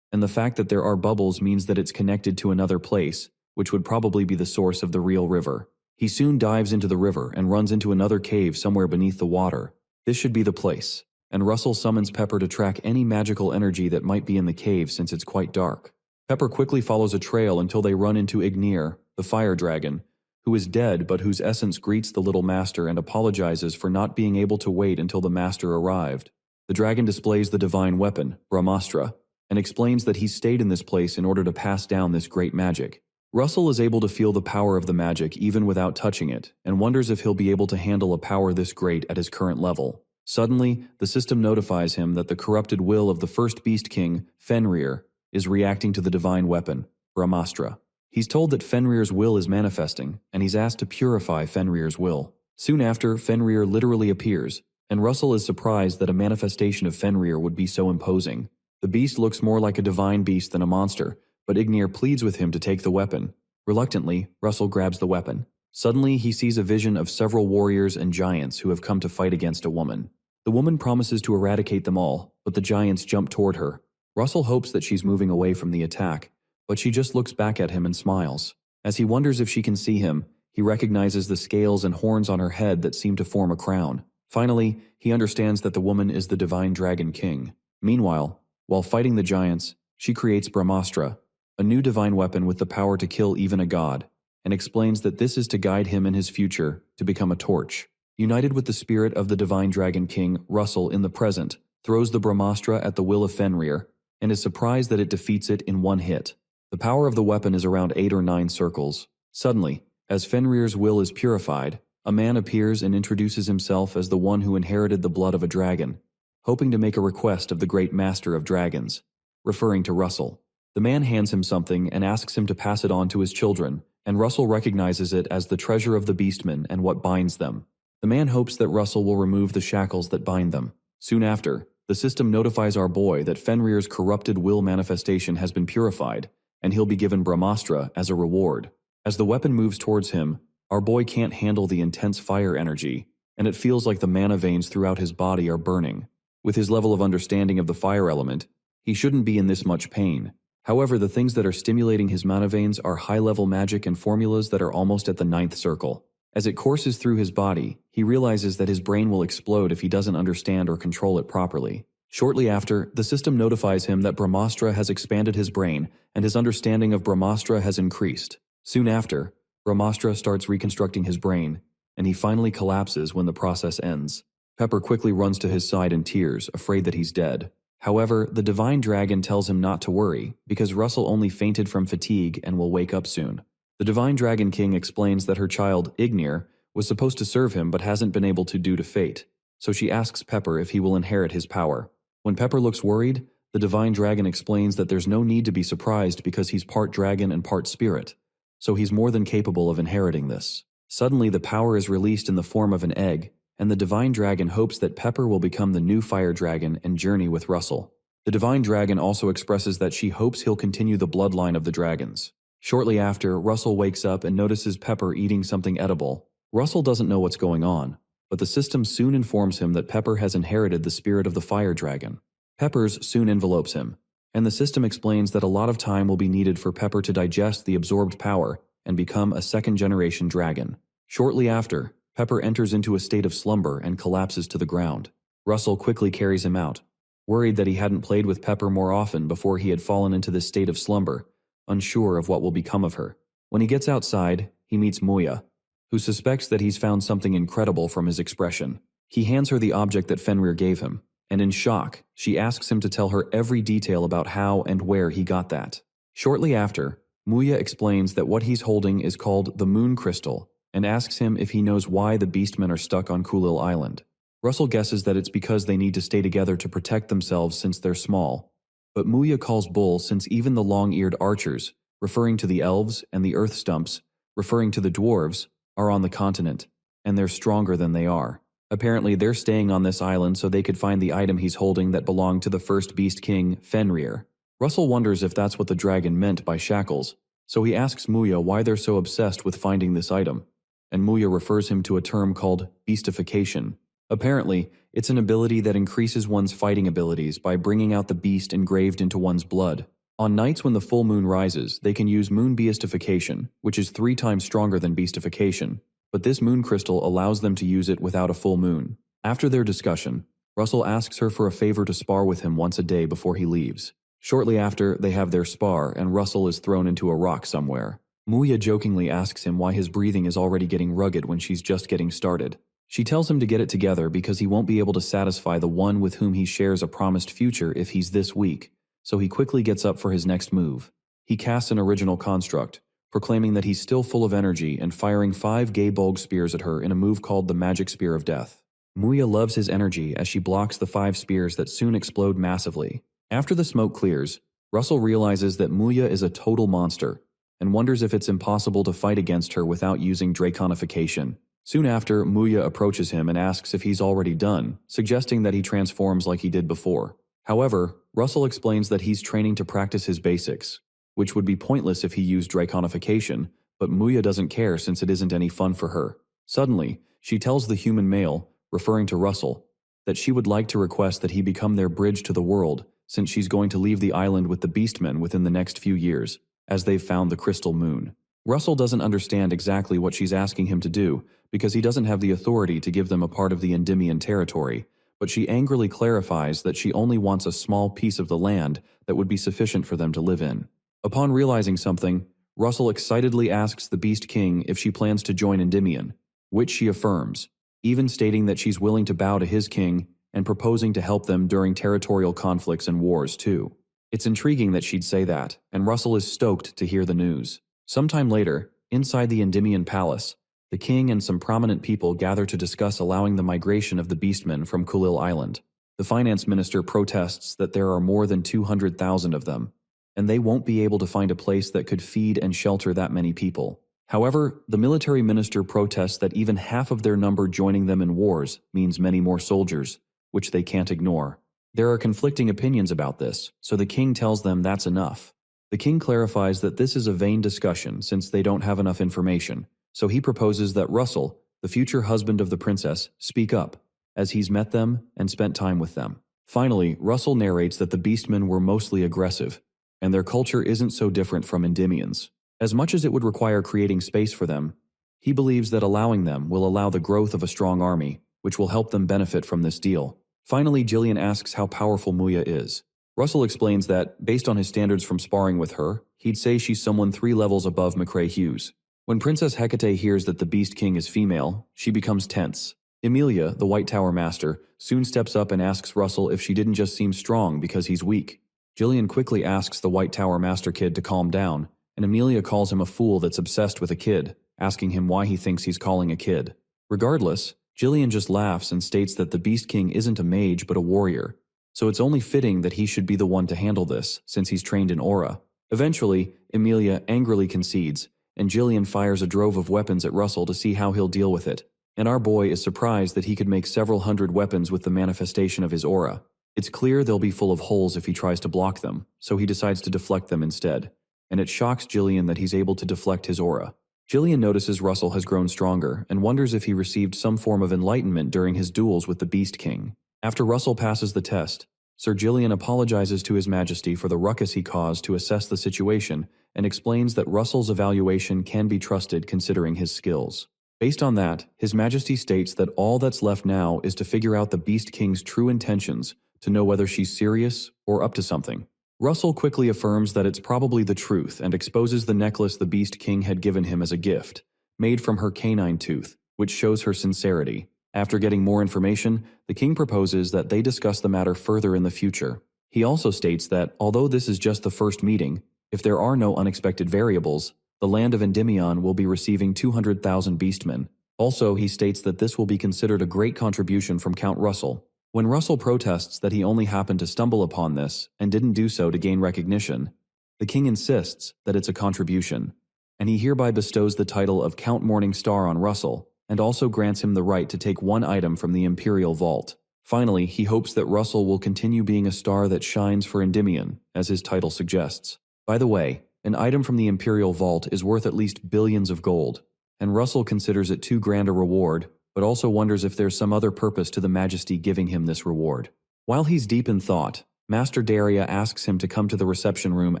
and the fact that there are bubbles means that it's connected to another place, which would probably be the source of the real river. He soon dives into the river and runs into another cave somewhere beneath the water. This should be the place, and Russell summons Pepper to track any magical energy that might be in the cave since it's quite dark. Pepper quickly follows a trail until they run into Ignir, the fire dragon, who is dead but whose essence greets the little master and apologizes for not being able to wait until the master arrived. The dragon displays the divine weapon, Brahmastra, and explains that he stayed in this place in order to pass down this great magic. Russell is able to feel the power of the magic even without touching it, and wonders if he'll be able to handle a power this great at his current level. Suddenly, the system notifies him that the corrupted will of the first Beast King, Fenrir, is reacting to the divine weapon, Brahmastra. He's told that Fenrir's will is manifesting, and he's asked to purify Fenrir's will. Soon after, Fenrir literally appears, and Russell is surprised that a manifestation of Fenrir would be so imposing. The beast looks more like a divine beast than a monster, but Ignir pleads with him to take the weapon. Reluctantly, Russell grabs the weapon. Suddenly, he sees a vision of several warriors and giants who have come to fight against a woman. The woman promises to eradicate them all, but the giants jump toward her. Russell hopes that she's moving away from the attack, but she just looks back at him and smiles. As he wonders if she can see him, he recognizes the scales and horns on her head that seem to form a crown. Finally, he understands that the woman is the divine dragon king. Meanwhile, while fighting the giants, she creates Brahmastra, a new divine weapon with the power to kill even a god, and explains that this is to guide him in his future to become a torch. United with the spirit of the divine dragon king, Russell, in the present, throws the Brahmastra at the will of Fenrir, and is surprised that it defeats it in 1 hit. The power of the weapon is around 8 or 9 circles. Suddenly, as Fenrir's will is purified, a man appears and introduces himself as the one who inherited the blood of a dragon, hoping to make a request of the great master of dragons, referring to Russell. The man hands him something and asks him to pass it on to his children, and Russell recognizes it as the treasure of the beastmen and what binds them. The man hopes that Russell will remove the shackles that bind them. Soon after, the system notifies our boy that Fenrir's corrupted will manifestation has been purified, and he'll be given Brahmastra as a reward. As the weapon moves towards him, our boy can't handle the intense fire energy, and it feels like the mana veins throughout his body are burning. With his level of understanding of the fire element, he shouldn't be in this much pain. However, the things that are stimulating his mana veins are high-level magic and formulas that are almost at the 9th circle. As it courses through his body, he realizes that his brain will explode if he doesn't understand or control it properly. Shortly after, the system notifies him that Brahmastra has expanded his brain and his understanding of Brahmastra has increased. Soon after, Brahmastra starts reconstructing his brain, and he finally collapses when the process ends. Pepper quickly runs to his side in tears, afraid that he's dead. However, the divine dragon tells him not to worry, because Russell only fainted from fatigue and will wake up soon. The divine dragon king explains that her child, Ignir, was supposed to serve him but hasn't been able to due to fate, so she asks Pepper if he will inherit his power. When Pepper looks worried, the divine dragon explains that there's no need to be surprised because he's part dragon and part spirit, so he's more than capable of inheriting this. Suddenly, the power is released in the form of an egg, and the divine dragon hopes that Pepper will become the new fire dragon and journey with Russell. The divine dragon also expresses that she hopes he'll continue the bloodline of the dragons. Shortly after, Russell wakes up and notices Pepper eating something edible. Russell doesn't know what's going on, but the system soon informs him that Pepper has inherited the spirit of the fire dragon. Pepper's soon envelopes him, and the system explains that a lot of time will be needed for Pepper to digest the absorbed power and become a second-generation dragon. Shortly after, Pepper enters into a state of slumber and collapses to the ground. Russell quickly carries him out, worried that he hadn't played with Pepper more often before he had fallen into this state of slumber, unsure of what will become of her. When he gets outside, he meets Muya, who suspects that he's found something incredible from his expression. He hands her the object that Fenrir gave him, and in shock, she asks him to tell her every detail about how and where he got that. Shortly after, Muya explains that what he's holding is called the Moon Crystal, and asks him if he knows why the Beastmen are stuck on Kulil Island. Russell guesses that it's because they need to stay together to protect themselves since they're small, but Muya calls bull since even the long-eared archers, referring to the elves, and the earth stumps, referring to the dwarves, are on the continent, and they're stronger than they are. Apparently they're staying on this island so they could find the item he's holding that belonged to the first Beast King, Fenrir. Russell wonders if that's what the dragon meant by shackles, so he asks Muya why they're so obsessed with finding this item, and Muya refers him to a term called beastification. Apparently, it's an ability that increases one's fighting abilities by bringing out the beast engraved into one's blood. On nights when the full moon rises, they can use moon beastification, which is 3 times stronger than beastification, but this moon crystal allows them to use it without a full moon. After their discussion, Russell asks her for a favor to spar with him once a day before he leaves. Shortly after, they have their spar, and Russell is thrown into a rock somewhere. Muya jokingly asks him why his breathing is already getting rugged when she's just getting started. She tells him to get it together because he won't be able to satisfy the one with whom he shares a promised future if he's this weak, so he quickly gets up for his next move. He casts an original construct, proclaiming that he's still full of energy and firing 5 gay bulg spears at her in a move called the Magic Spear of Death. Muya loves his energy as she blocks the 5 spears that soon explode massively. After the smoke clears, Russell realizes that Muya is a total monster, and wonders if it's impossible to fight against her without using draconification. Soon after, Muya approaches him and asks if he's already done, suggesting that he transforms like he did before. However, Russell explains that he's training to practice his basics, which would be pointless if he used draconification, but Muya doesn't care since it isn't any fun for her. Suddenly, she tells the human male, referring to Russell, that she would like to request that he become their bridge to the world, since she's going to leave the island with the Beastmen within the next few years, as they've found the crystal moon. Russell doesn't understand exactly what she's asking him to do, because he doesn't have the authority to give them a part of the Endymion territory, but she angrily clarifies that she only wants a small piece of the land that would be sufficient for them to live in. Upon realizing something, Russell excitedly asks the Beast King if she plans to join Endymion, which she affirms, even stating that she's willing to bow to his king and proposing to help them during territorial conflicts and wars too. It's intriguing that she'd say that, and Russell is stoked to hear the news. Sometime later, inside the Endymion palace, the king and some prominent people gather to discuss allowing the migration of the Beastmen from Kulil Island. The finance minister protests that there are more than 200,000 of them, and they won't be able to find a place that could feed and shelter that many people. However, the military minister protests that even half of their number joining them in wars means many more soldiers, which they can't ignore. There are conflicting opinions about this, so the king tells them that's enough. The king clarifies that this is a vain discussion since they don't have enough information, so he proposes that Russell, the future husband of the princess, speak up, as he's met them and spent time with them. Finally, Russell narrates that the beastmen were mostly aggressive, and their culture isn't so different from Endymions. As much as it would require creating space for them, he believes that allowing them will allow the growth of a strong army, which will help them benefit from this deal. Finally, Jillian asks how powerful Muya is. Russell explains that, based on his standards from sparring with her, he'd say she's someone 3 levels above McCrae Hughes. When Princess Hecate hears that the Beast King is female, she becomes tense. Emilia, the White Tower Master, soon steps up and asks Russell if she didn't just seem strong because he's weak. Jillian quickly asks the White Tower Master kid to calm down, and Emilia calls him a fool that's obsessed with a kid, asking him why he thinks he's calling a kid. Regardless, Jillian just laughs and states that the Beast King isn't a mage but a warrior, so it's only fitting that he should be the one to handle this, since he's trained in aura. Eventually, Emilia angrily concedes, and Jillian fires a drove of weapons at Russell to see how he'll deal with it, and our boy is surprised that he could make several hundred weapons with the manifestation of his aura. It's clear they'll be full of holes if he tries to block them, so he decides to deflect them instead, and it shocks Jillian that he's able to deflect his aura. Jillian notices Russell has grown stronger and wonders if he received some form of enlightenment during his duels with the Beast King. After Russell passes the test, Sir Jillian apologizes to His Majesty for the ruckus he caused to assess the situation and explains that Russell's evaluation can be trusted considering his skills. Based on that, His Majesty states that all that's left now is to figure out the Beast King's true intentions to know whether she's serious or up to something. Russell quickly affirms that it's probably the truth and exposes the necklace the Beast King had given him as a gift, made from her canine tooth, which shows her sincerity. After getting more information, the king proposes that they discuss the matter further in the future. He also states that, although this is just the first meeting, if there are no unexpected variables, the land of Endymion will be receiving 200,000 beastmen. Also, he states that this will be considered a great contribution from Count Russell. When Russell protests that he only happened to stumble upon this and didn't do so to gain recognition, the king insists that it's a contribution, and he hereby bestows the title of Count Morning Star on Russell, and also grants him the right to take one item from the Imperial Vault. Finally, he hopes that Russell will continue being a star that shines for Endymion, as his title suggests. By the way, an item from the Imperial Vault is worth at least billions of gold, and Russell considers it too grand a reward, but also wonders if there's some other purpose to the Majesty giving him this reward. While he's deep in thought, Master Daria asks him to come to the reception room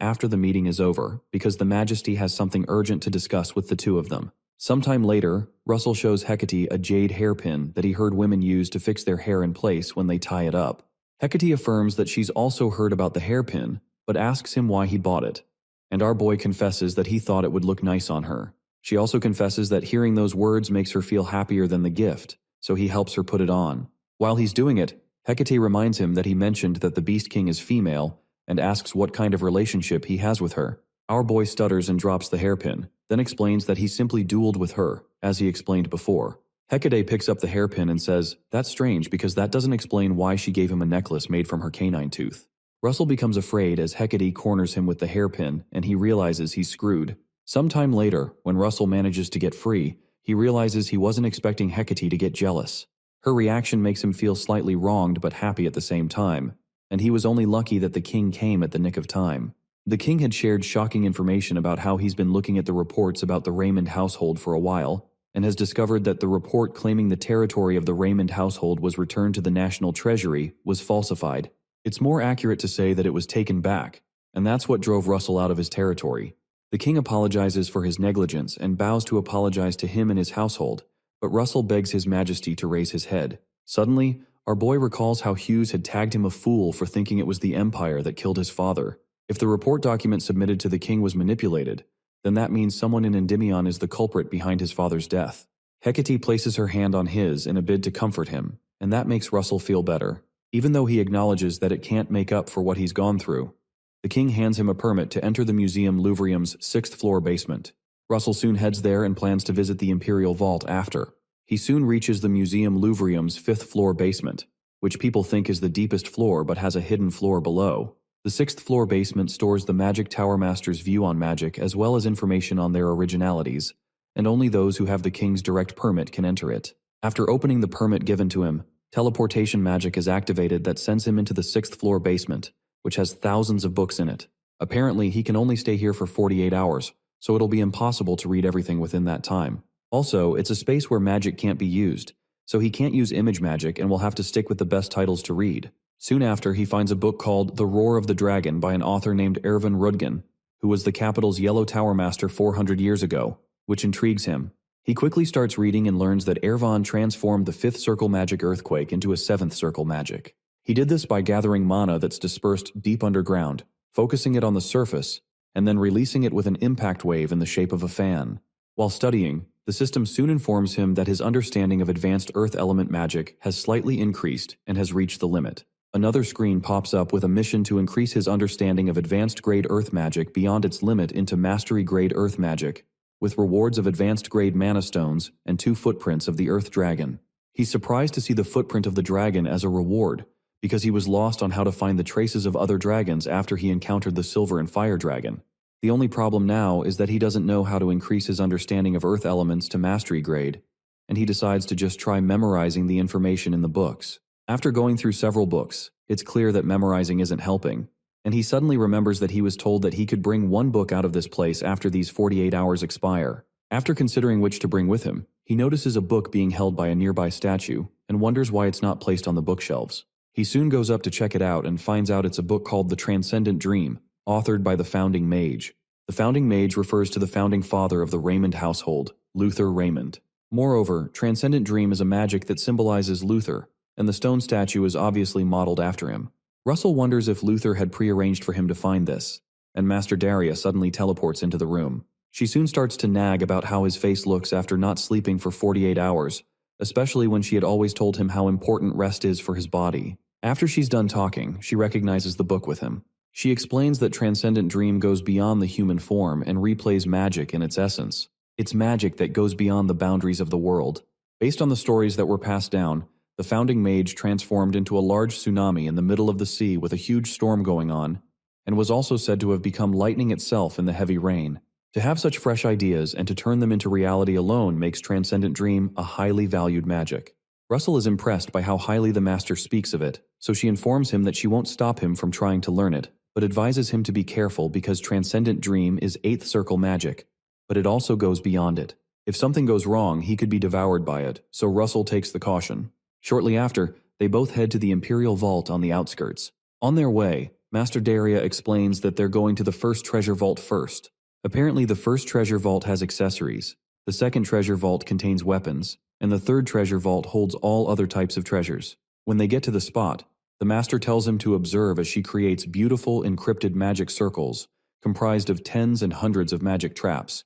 after the meeting is over because the Majesty has something urgent to discuss with the two of them. Sometime later, Russell shows Hecate a jade hairpin that he heard women use to fix their hair in place when they tie it up. Hecate affirms that she's also heard about the hairpin, but asks him why he bought it, and our boy confesses that he thought it would look nice on her. She also confesses that hearing those words makes her feel happier than the gift, so he helps her put it on. While he's doing it, Hecate reminds him that he mentioned that the Beast King is female and asks what kind of relationship he has with her. Our boy stutters and drops the hairpin, then explains that he simply dueled with her, as he explained before. Hecate picks up the hairpin and says, "That's strange because that doesn't explain why she gave him a necklace made from her canine tooth." Russell becomes afraid as Hecate corners him with the hairpin and he realizes he's screwed. Sometime later, when Russell manages to get free, he realizes he wasn't expecting Hecate to get jealous. Her reaction makes him feel slightly wronged but happy at the same time, and he was only lucky that the king came at the nick of time. The king had shared shocking information about how he's been looking at the reports about the Raymond household for a while, and has discovered that the report claiming the territory of the Raymond household was returned to the national treasury was falsified. It's more accurate to say that it was taken back, and that's what drove Russell out of his territory. The king apologizes for his negligence and vows to apologize to him and his household, but Russell begs His Majesty to raise his head. Suddenly, our boy recalls how Hughes had tagged him a fool for thinking it was the Empire that killed his father. If the report document submitted to the king was manipulated, then that means someone in Endymion is the culprit behind his father's death. Hecate places her hand on his in a bid to comfort him, and that makes Russell feel better, even though he acknowledges that it can't make up for what he's gone through. The king hands him a permit to enter the Museum Louvrium's 6th floor basement. Russell soon heads there and plans to visit the Imperial Vault after. He soon reaches the Museum Louvrium's 5th floor basement, which people think is the deepest floor but has a hidden floor below. The 6th floor basement stores the Magic Tower Master's view on magic as well as information on their originalities, and only those who have the king's direct permit can enter it. After opening the permit given to him, teleportation magic is activated that sends him into the 6th floor basement, which has thousands of books in it. Apparently, he can only stay here for 48 hours, so it'll be impossible to read everything within that time. Also, it's a space where magic can't be used, so he can't use image magic and will have to stick with the best titles to read. Soon after, he finds a book called The Roar of the Dragon by an author named Ervin Rudgen, who was the capital's Yellow Tower Master 400 years ago, which intrigues him. He quickly starts reading and learns that Ervan transformed the 5th circle magic earthquake into a 7th circle magic. He did this by gathering mana that's dispersed deep underground, focusing it on the surface, and then releasing it with an impact wave in the shape of a fan. While studying, the system soon informs him that his understanding of advanced earth element magic has slightly increased and has reached the limit. Another screen pops up with a mission to increase his understanding of advanced grade earth magic beyond its limit into mastery grade earth magic, with rewards of advanced grade mana stones and 2 footprints of the earth dragon. He's surprised to see the footprint of the dragon as a reward, because he was lost on how to find the traces of other dragons after he encountered the silver and fire dragon. The only problem now is that he doesn't know how to increase his understanding of earth elements to mastery grade, and he decides to just try memorizing the information in the books. After going through several books, it's clear that memorizing isn't helping, and he suddenly remembers that he was told that he could bring 1 book out of this place after these 48 hours expire. After considering which to bring with him, he notices a book being held by a nearby statue and wonders why it's not placed on the bookshelves. He soon goes up to check it out and finds out it's a book called The Transcendent Dream, authored by the Founding Mage. The Founding Mage refers to the founding father of the Raymond household, Luther Raymond. Moreover, Transcendent Dream is a magic that symbolizes Luther, and the stone statue is obviously modeled after him. Russell wonders if Luther had prearranged for him to find this, and Master Daria suddenly teleports into the room. She soon starts to nag about how his face looks after not sleeping for 48 hours, especially when she had always told him how important rest is for his body. After she's done talking, she recognizes the book with him. She explains that Transcendent Dream goes beyond the human form and replays magic in its essence. It's magic that goes beyond the boundaries of the world. Based on the stories that were passed down, the Founding Mage transformed into a large tsunami in the middle of the sea with a huge storm going on, and was also said to have become lightning itself in the heavy rain. To have such fresh ideas and to turn them into reality alone makes Transcendent Dream a highly valued magic. Russell is impressed by how highly the master speaks of it, so she informs him that she won't stop him from trying to learn it, but advises him to be careful because Transcendent Dream is 8th circle magic, but it also goes beyond it. If something goes wrong, he could be devoured by it, so Russell takes the caution. Shortly after, they both head to the Imperial Vault on the outskirts. On their way, Master Daria explains that they're going to the first treasure vault first. Apparently, the first treasure vault has accessories, the second treasure vault contains weapons, and the third treasure vault holds all other types of treasures. When they get to the spot, the master tells him to observe as she creates beautiful encrypted magic circles, comprised of tens and hundreds of magic traps,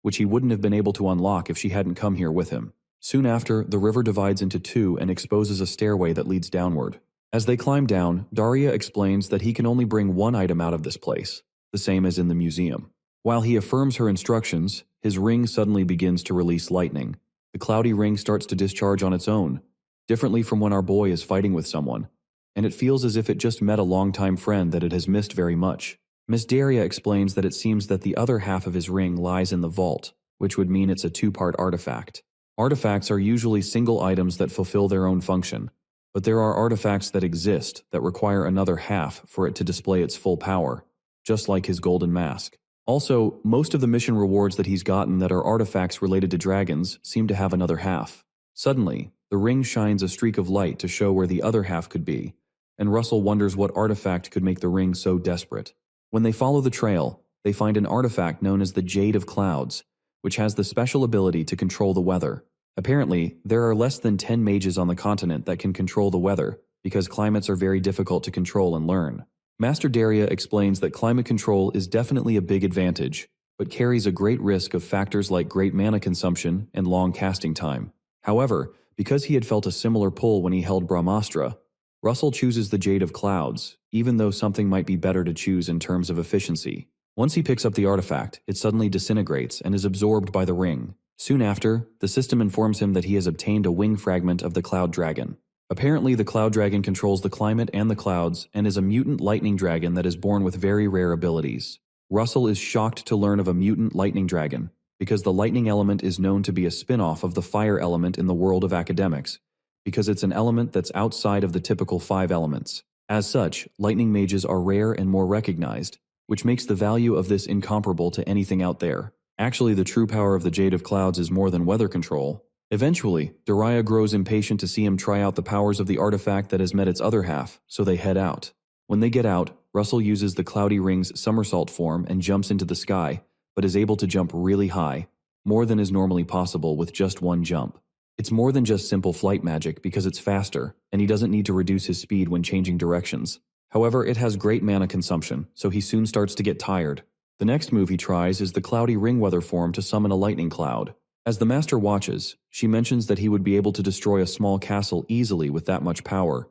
which he wouldn't have been able to unlock if she hadn't come here with him. Soon after, the river divides into 2 and exposes a stairway that leads downward. As they climb down, Daria explains that he can only bring 1 item out of this place, the same as in the museum. While he affirms her instructions, his ring suddenly begins to release lightning. The cloudy ring starts to discharge on its own, differently from when our boy is fighting with someone, and it feels as if it just met a longtime friend that it has missed very much. Miss Daria explains that it seems that the other half of his ring lies in the vault, which would mean it's a 2-part artifact. Artifacts are usually single items that fulfill their own function, but there are artifacts that exist that require another half for it to display its full power, just like his golden mask. Also, most of the mission rewards that he's gotten that are artifacts related to dragons seem to have another half. Suddenly, the ring shines a streak of light to show where the other half could be, and Russell wonders what artifact could make the ring so desperate. When they follow the trail, they find an artifact known as the Jade of Clouds, which has the special ability to control the weather. Apparently, there are less than 10 mages on the continent that can control the weather, because climates are very difficult to control and learn. Master Daria explains that climate control is definitely a big advantage, but carries a great risk of factors like great mana consumption and long casting time. However, because he had felt a similar pull when he held Brahmastra, Russell chooses the Jade of Clouds, even though something might be better to choose in terms of efficiency. Once he picks up the artifact, it suddenly disintegrates and is absorbed by the ring. Soon after, the system informs him that he has obtained a wing fragment of the Cloud Dragon. Apparently, the Cloud Dragon controls the climate and the clouds and is a mutant lightning dragon that is born with very rare abilities. Russell is shocked to learn of a mutant lightning dragon, because the lightning element is known to be a spin-off of the fire element in the world of academics, because it's an element that's outside of the typical 5 elements. As such, lightning mages are rare and more recognized, which makes the value of this incomparable to anything out there. Actually, the true power of the Jade of Clouds is more than weather control. Eventually, Daraya grows impatient to see him try out the powers of the artifact that has met its other half, so they head out. When they get out, Russell uses the Cloudy Ring's somersault form and jumps into the sky, but is able to jump really high, more than is normally possible with just one jump. It's more than just simple flight magic because it's faster, and he doesn't need to reduce his speed when changing directions. However, it has great mana consumption, so he soon starts to get tired. The next move he tries is the Cloudy Ring weather form to summon a lightning cloud. As the master watches, she mentions that he would be able to destroy a small castle easily with that much power.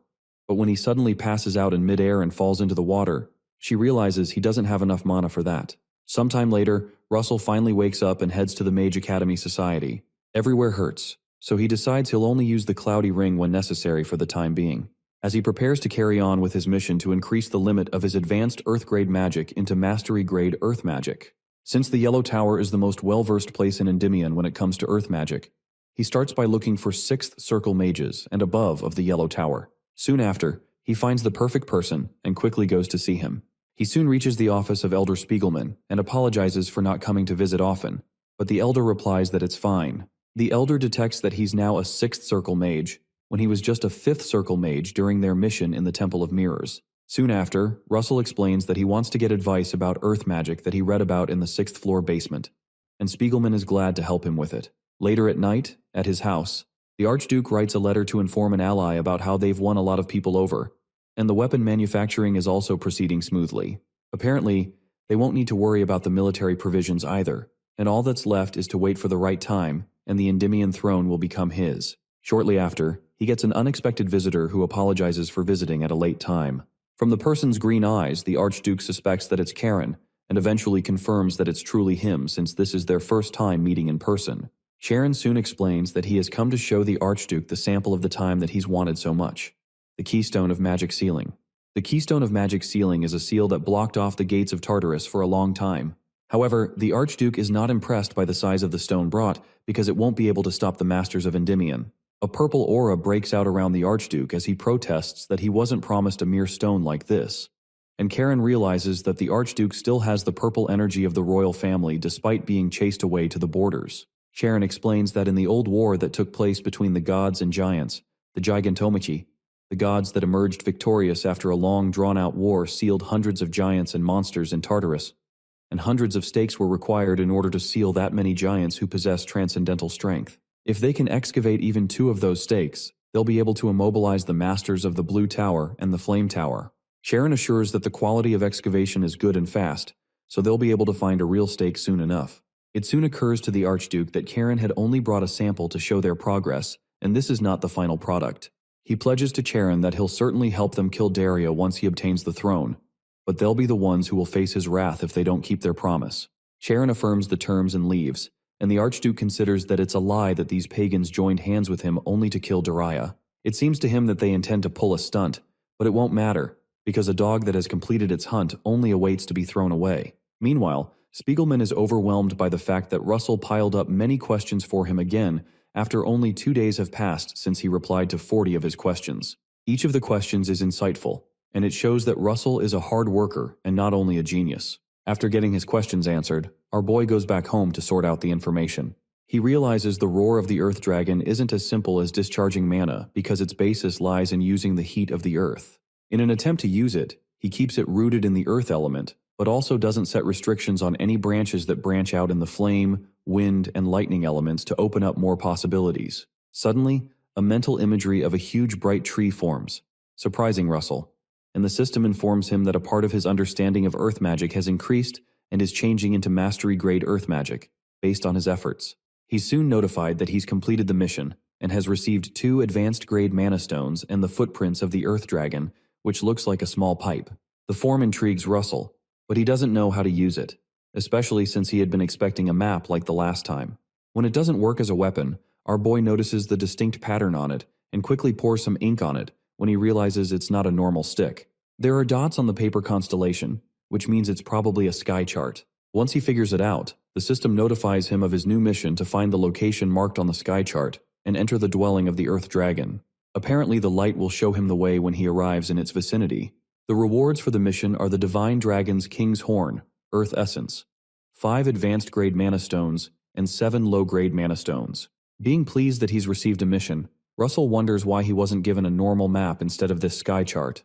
But when he suddenly passes out in midair and falls into the water, she realizes he doesn't have enough mana for that. Sometime later, Russell finally wakes up and heads to the Mage Academy Society. Everywhere hurts, so he decides he'll only use the Cloudy Ring when necessary for the time being. As he prepares to carry on with his mission to increase the limit of his advanced Earth-grade magic into Mastery-grade Earth magic. Since the Yellow Tower is the most well-versed place in Endymion when it comes to Earth magic, he starts by looking for 6th Circle mages and above of the Yellow Tower. Soon after, he finds the perfect person and quickly goes to see him. He soon reaches the office of Elder Spiegelman and apologizes for not coming to visit often, but the Elder replies that it's fine. The Elder detects that he's now a 6th Circle mage, when he was just a 5th Circle mage during their mission in the Temple of Mirrors. Soon after, Russell explains that he wants to get advice about Earth magic that he read about in the 6th floor basement, and Spiegelman is glad to help him with it. Later at night, at his house, the Archduke writes a letter to inform an ally about how they've won a lot of people over, and the weapon manufacturing is also proceeding smoothly. Apparently, they won't need to worry about the military provisions either, and all that's left is to wait for the right time, and the Endymion throne will become his. Shortly after, he gets an unexpected visitor who apologizes for visiting at a late time. From the person's green eyes, the Archduke suspects that it's Karen, and eventually confirms that it's truly him since this is their first time meeting in person. Sharon soon explains that he has come to show the Archduke the sample of the time that he's wanted so much. The Keystone of Magic Sealing. The Keystone of Magic Sealing is a seal that blocked off the gates of Tartarus for a long time. However, the Archduke is not impressed by the size of the stone brought because it won't be able to stop the Masters of Endymion. A purple aura breaks out around the Archduke as he protests that he wasn't promised a mere stone like this. And Karen realizes that the Archduke still has the purple energy of the royal family despite being chased away to the borders. Sharon explains that in the old war that took place between the gods and giants, the Gigantomachy, the gods that emerged victorious after a long drawn-out war sealed hundreds of giants and monsters in Tartarus, and hundreds of stakes were required in order to seal that many giants who possess transcendental strength. If they can excavate even 2 of those stakes, they'll be able to immobilize the masters of the Blue Tower and the Flame Tower. Sharon assures that the quality of excavation is good and fast, so they'll be able to find a real stake soon enough. It soon occurs to the Archduke that Karen had only brought a sample to show their progress, and this is not the final product. He pledges to Charon that he'll certainly help them kill Daria once he obtains the throne, but they'll be the ones who will face his wrath if they don't keep their promise. Charon affirms the terms and leaves, and the Archduke considers that it's a lie that these pagans joined hands with him only to kill Daria. It seems to him that they intend to pull a stunt, but it won't matter, because a dog that has completed its hunt only awaits to be thrown away. Meanwhile, Spiegelman is overwhelmed by the fact that Russell piled up many questions for him again after only 2 days have passed since he replied to 40 of his questions. Each of the questions is insightful, and it shows that Russell is a hard worker and not only a genius. After getting his questions answered, our boy goes back home to sort out the information. He realizes the roar of the Earth Dragon isn't as simple as discharging mana because its basis lies in using the heat of the earth. In an attempt to use it, he keeps it rooted in the earth element, but also doesn't set restrictions on any branches that branch out in the flame, wind, and lightning elements to open up more possibilities. Suddenly, a mental imagery of a huge bright tree forms, surprising Russell, and the system informs him that a part of his understanding of earth magic has increased and is changing into mastery-grade earth magic, based on his efforts. He's soon notified that he's completed the mission, and has received 2 advanced-grade mana stones and the footprints of the Earth Dragon, which looks like a small pipe. The form intrigues Russell, but he doesn't know how to use it, especially since he had been expecting a map like the last time. When it doesn't work as a weapon, our boy notices the distinct pattern on it and quickly pours some ink on it when he realizes it's not a normal stick. There are dots on the paper constellation, which means it's probably a sky chart. Once he figures it out, the system notifies him of his new mission to find the location marked on the sky chart and enter the dwelling of the Earth Dragon. Apparently the light will show him the way when he arrives in its vicinity. The rewards for the mission are the Divine Dragon's King's Horn, Earth Essence, 5 advanced grade mana stones, and 7 low-grade mana stones. Being pleased that he's received a mission, Russell wonders why he wasn't given a normal map instead of this sky chart.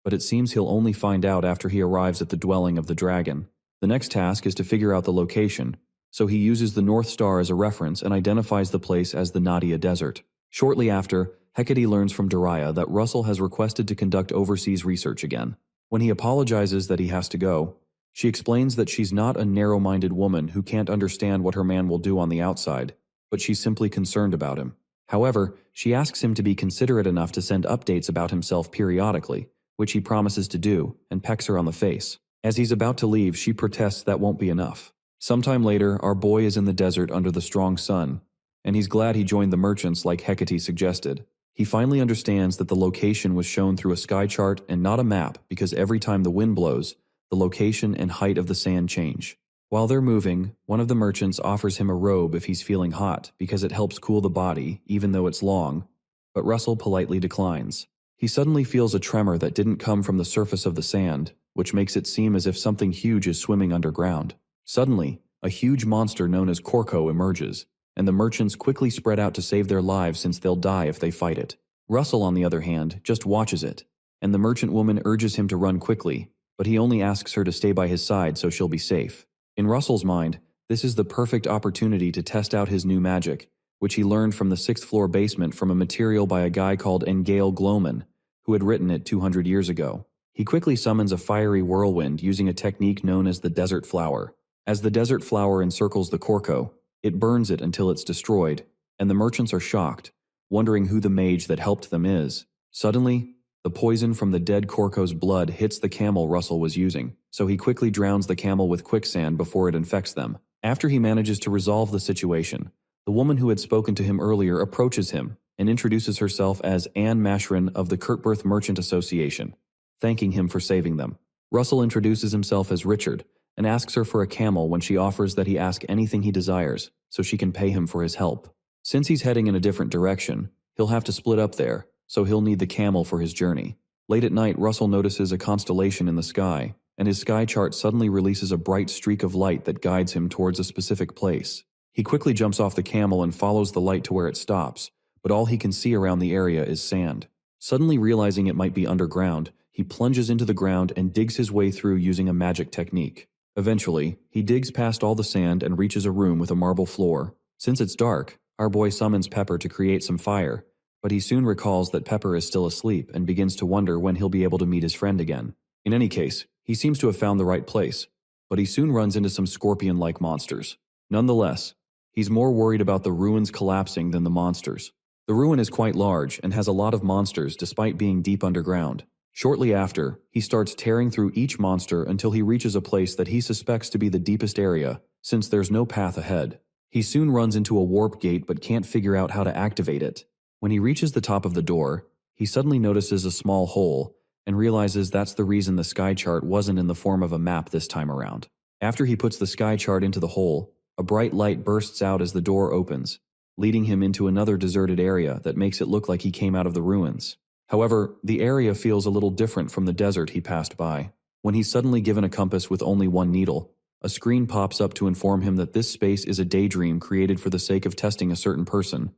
But it seems he'll only find out after he arrives at the dwelling of the dragon. The next task is to figure out the location, so he uses the North Star as a reference and identifies the place as the Nadia Desert. Shortly after, Hecate learns from Daria that Russell has requested to conduct overseas research again. When he apologizes that he has to go, she explains that she's not a narrow-minded woman who can't understand what her man will do on the outside, but she's simply concerned about him. However, she asks him to be considerate enough to send updates about himself periodically, which he promises to do, and pecks her on the face. As he's about to leave, she protests that won't be enough. Sometime later, our boy is in the desert under the strong sun, and he's glad he joined the merchants like Hecate suggested. He finally understands that the location was shown through a sky chart and not a map because every time the wind blows, the location and height of the sand change. While they're moving, one of the merchants offers him a robe if he's feeling hot because it helps cool the body, even though it's long, but Russell politely declines. He suddenly feels a tremor that didn't come from the surface of the sand, which makes it seem as if something huge is swimming underground. Suddenly, a huge monster known as Korko emerges, and the merchants quickly spread out to save their lives since they'll die if they fight it. Russell, on the other hand, just watches it, and the merchant woman urges him to run quickly, but he only asks her to stay by his side so she'll be safe. In Russell's mind, this is the perfect opportunity to test out his new magic, which he learned from the 6th floor basement from a material by a guy called Engale Gloman, who had written it 200 years ago. He quickly summons a fiery whirlwind using a technique known as the desert flower. As the desert flower encircles the Korko, it burns it until it's destroyed, and the merchants are shocked, wondering who the mage that helped them is. Suddenly, the poison from the dead Korko's blood hits the camel Russell was using, so he quickly drowns the camel with quicksand before it infects them. After he manages to resolve the situation, the woman who had spoken to him earlier approaches him and introduces herself as Anne Mashrin of the Kurtberth Merchant Association, thanking him for saving them. Russell introduces himself as Richard and asks her for a camel when she offers that he ask anything he desires so she can pay him for his help. Since he's heading in a different direction, he'll have to split up there, so he'll need the camel for his journey. Late at night, Russell notices a constellation in the sky, and his sky chart suddenly releases a bright streak of light that guides him towards a specific place. He quickly jumps off the camel and follows the light to where it stops, but all he can see around the area is sand. Suddenly realizing it might be underground, he plunges into the ground and digs his way through using a magic technique. Eventually, he digs past all the sand and reaches a room with a marble floor. Since it's dark, our boy summons Pepper to create some fire, but he soon recalls that Pepper is still asleep and begins to wonder when he'll be able to meet his friend again. In any case, he seems to have found the right place, but he soon runs into some scorpion-like monsters. Nonetheless, he's more worried about the ruins collapsing than the monsters. The ruin is quite large and has a lot of monsters despite being deep underground. Shortly after, he starts tearing through each monster until he reaches a place that he suspects to be the deepest area, since there's no path ahead. He soon runs into a warp gate but can't figure out how to activate it. When he reaches the top of the door, he suddenly notices a small hole and realizes that's the reason the sky chart wasn't in the form of a map this time around. After he puts the sky chart into the hole, a bright light bursts out as the door opens, leading him into another deserted area that makes it look like he came out of the ruins. However, the area feels a little different from the desert he passed by. When he's suddenly given a compass with only one needle, a screen pops up to inform him that this space is a daydream created for the sake of testing a certain person,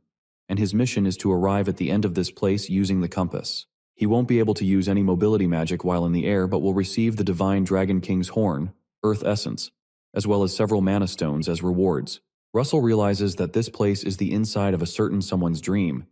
and his mission is to arrive at the end of this place using the compass. He won't be able to use any mobility magic while in the air, but will receive the Divine Dragon King's Horn, Earth Essence, as well as several mana stones as rewards. Russell realizes that this place is the inside of a certain someone's dream,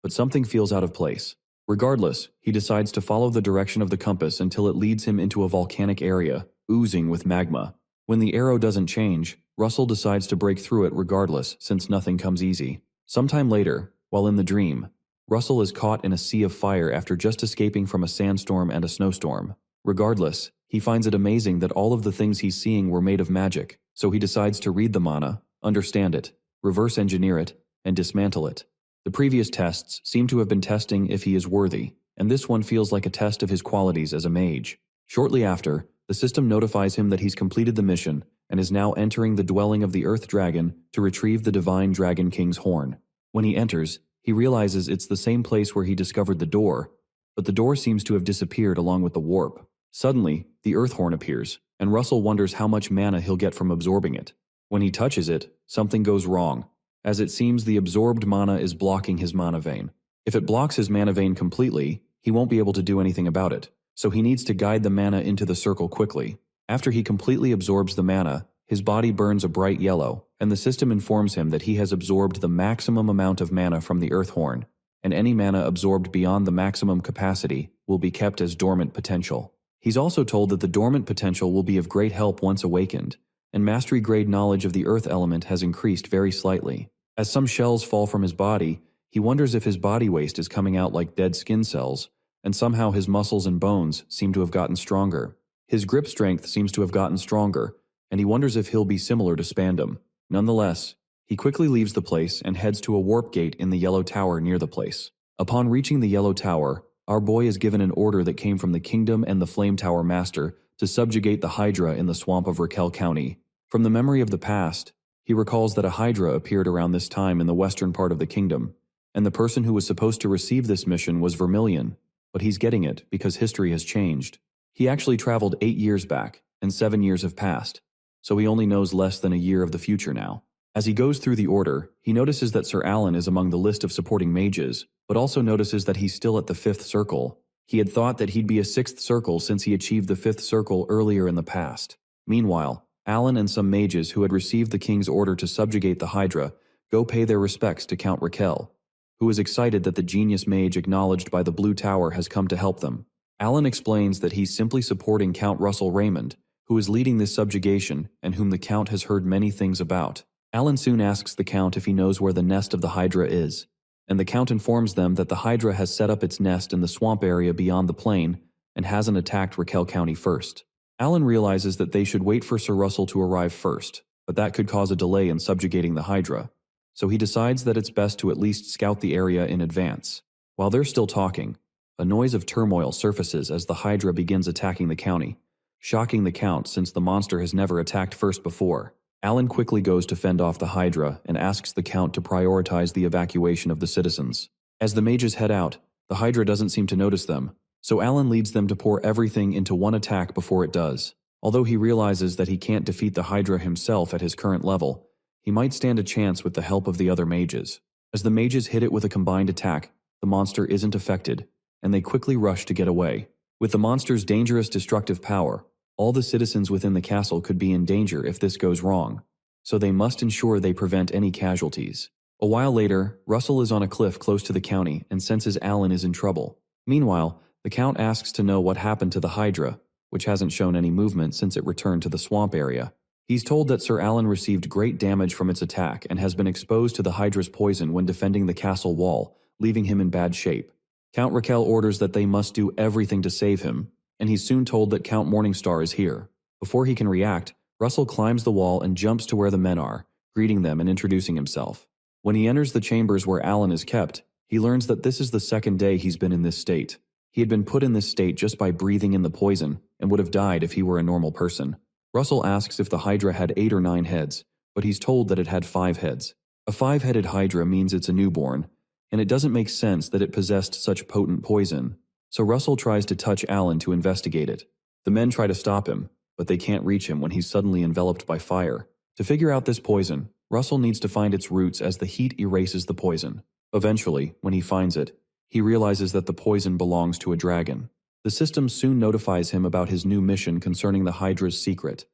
but something feels out of place. Regardless, he decides to follow the direction of the compass until it leads him into a volcanic area, oozing with magma. When the arrow doesn't change, Russell decides to break through it regardless, since nothing comes easy. Sometime later, while in the dream, Russell is caught in a sea of fire after just escaping from a sandstorm and a snowstorm. Regardless, he finds it amazing that all of the things he's seeing were made of magic, so he decides to read the mana, understand it, reverse engineer it, and dismantle it. The previous tests seem to have been testing if he is worthy, and this one feels like a test of his qualities as a mage. Shortly after, the system notifies him that he's completed the mission and is now entering the dwelling of the Earth Dragon to retrieve the Divine Dragon King's Horn. When he enters, he realizes it's the same place where he discovered the door, but the door seems to have disappeared along with the warp. Suddenly, the earth horn appears, and Russell wonders how much mana he'll get from absorbing it. When he touches it, something goes wrong, as it seems the absorbed mana is blocking his mana vein. If it blocks his mana vein completely, he won't be able to do anything about it, so he needs to guide the mana into the circle quickly. After he completely absorbs the mana, his body burns a bright yellow, and the system informs him that he has absorbed the maximum amount of mana from the earth horn, and any mana absorbed beyond the maximum capacity will be kept as dormant potential. He's also told that the dormant potential will be of great help once awakened, and mastery-grade knowledge of the earth element has increased very slightly. As some shells fall from his body, he wonders if his body waste is coming out like dead skin cells, and somehow his muscles and bones seem to have gotten stronger. His grip strength seems to have gotten stronger, and he wonders if he'll be similar to Spandam. Nonetheless, he quickly leaves the place and heads to a warp gate in the yellow tower near the place. Upon reaching the yellow tower, our boy is given an order that came from the kingdom and the Flame Tower Master to subjugate the Hydra in the swamp of Raquel County. From the memory of the past, he recalls that a Hydra appeared around this time in the western part of the kingdom, and the person who was supposed to receive this mission was Vermilion, but he's getting it because history has changed. He actually traveled 8 years back, and 7 years have passed, so he only knows less than a year of the future now. As he goes through the order, he notices that Sir Alan is among the list of supporting mages, but also notices that he's still at the 5th circle. He had thought that he'd be a 6th circle since he achieved the 5th circle earlier in the past. Meanwhile, Alan and some mages who had received the king's order to subjugate the Hydra go pay their respects to Count Raquel, who is excited that the genius mage acknowledged by the Blue Tower has come to help them. Alan explains that he's simply supporting Count Russell Raymond, who is leading this subjugation and whom the Count has heard many things about. Alan soon asks the Count if he knows where the nest of the Hydra is, and the Count informs them that the Hydra has set up its nest in the swamp area beyond the plain and hasn't attacked Raquel County first. Alan realizes that they should wait for Sir Russell to arrive first, but that could cause a delay in subjugating the Hydra, so he decides that it's best to at least scout the area in advance. While they're still talking, a noise of turmoil surfaces as the Hydra begins attacking the county, shocking the Count since the monster has never attacked first before. Alan quickly goes to fend off the Hydra and asks the Count to prioritize the evacuation of the citizens. As the mages head out, the Hydra doesn't seem to notice them, so Alan leads them to pour everything into one attack before it does. Although he realizes that he can't defeat the Hydra himself at his current level, he might stand a chance with the help of the other mages. As the mages hit it with a combined attack, the monster isn't affected, and they quickly rush to get away. With the monster's dangerous destructive power, all the citizens within the castle could be in danger if this goes wrong, so they must ensure they prevent any casualties. A while later, Russell is on a cliff close to the county and senses Alan is in trouble. Meanwhile, the Count asks to know what happened to the Hydra, which hasn't shown any movement since it returned to the swamp area. He's told that Sir Alan received great damage from its attack and has been exposed to the Hydra's poison when defending the castle wall, leaving him in bad shape. Count Raquel orders that they must do everything to save him, and he's soon told that Count Morningstar is here. Before he can react, Russell climbs the wall and jumps to where the men are, greeting them and introducing himself. When he enters the chambers where Alan is kept, he learns that this is the second day he's been in this state. He had been put in this state just by breathing in the poison and would have died if he were a normal person. Russell asks if the Hydra had 8 or 9 heads, but he's told that it had 5 heads. A 5-headed Hydra means it's a newborn, and it doesn't make sense that it possessed such potent poison, so Russell tries to touch Alan to investigate it. The men try to stop him, but they can't reach him when he's suddenly enveloped by fire. To figure out this poison, Russell needs to find its roots as the heat erases the poison. Eventually, when he finds it, he realizes that the poison belongs to a dragon. The system soon notifies him about his new mission concerning the Hydra's secret,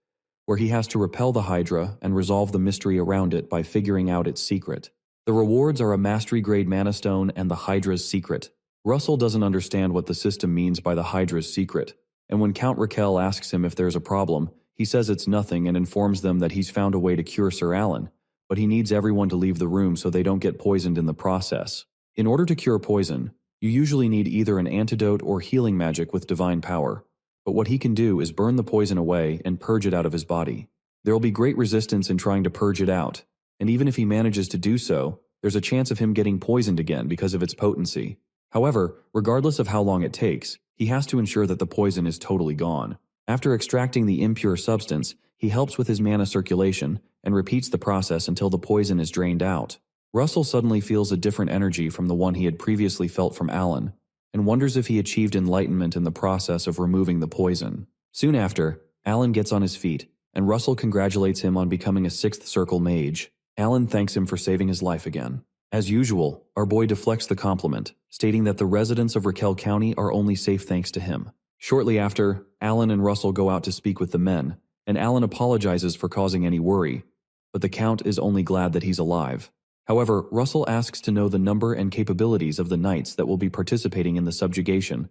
where he has to repel the Hydra and resolve the mystery around it by figuring out its secret. The rewards are a mastery-grade mana stone and the Hydra's secret. Russell doesn't understand what the system means by the Hydra's secret, and when Count Raquel asks him if there's a problem, he says it's nothing and informs them that he's found a way to cure Sir Alan, but he needs everyone to leave the room so they don't get poisoned in the process. In order to cure poison, you usually need either an antidote or healing magic with divine power, but what he can do is burn the poison away and purge it out of his body. There will be great resistance in trying to purge it out, and even if he manages to do so, there's a chance of him getting poisoned again because of its potency. However, regardless of how long it takes, he has to ensure that the poison is totally gone. After extracting the impure substance, he helps with his mana circulation and repeats the process until the poison is drained out. Russell suddenly feels a different energy from the one he had previously felt from Alan, and wonders if he achieved enlightenment in the process of removing the poison. Soon after, Alan gets on his feet, and Russell congratulates him on becoming a 6th Circle Mage. Alan thanks him for saving his life again. As usual, our boy deflects the compliment, stating that the residents of Raquel County are only safe thanks to him. Shortly after, Alan and Russell go out to speak with the men, and Alan apologizes for causing any worry, but the Count is only glad that he's alive. However, Russell asks to know the number and capabilities of the knights that will be participating in the subjugation,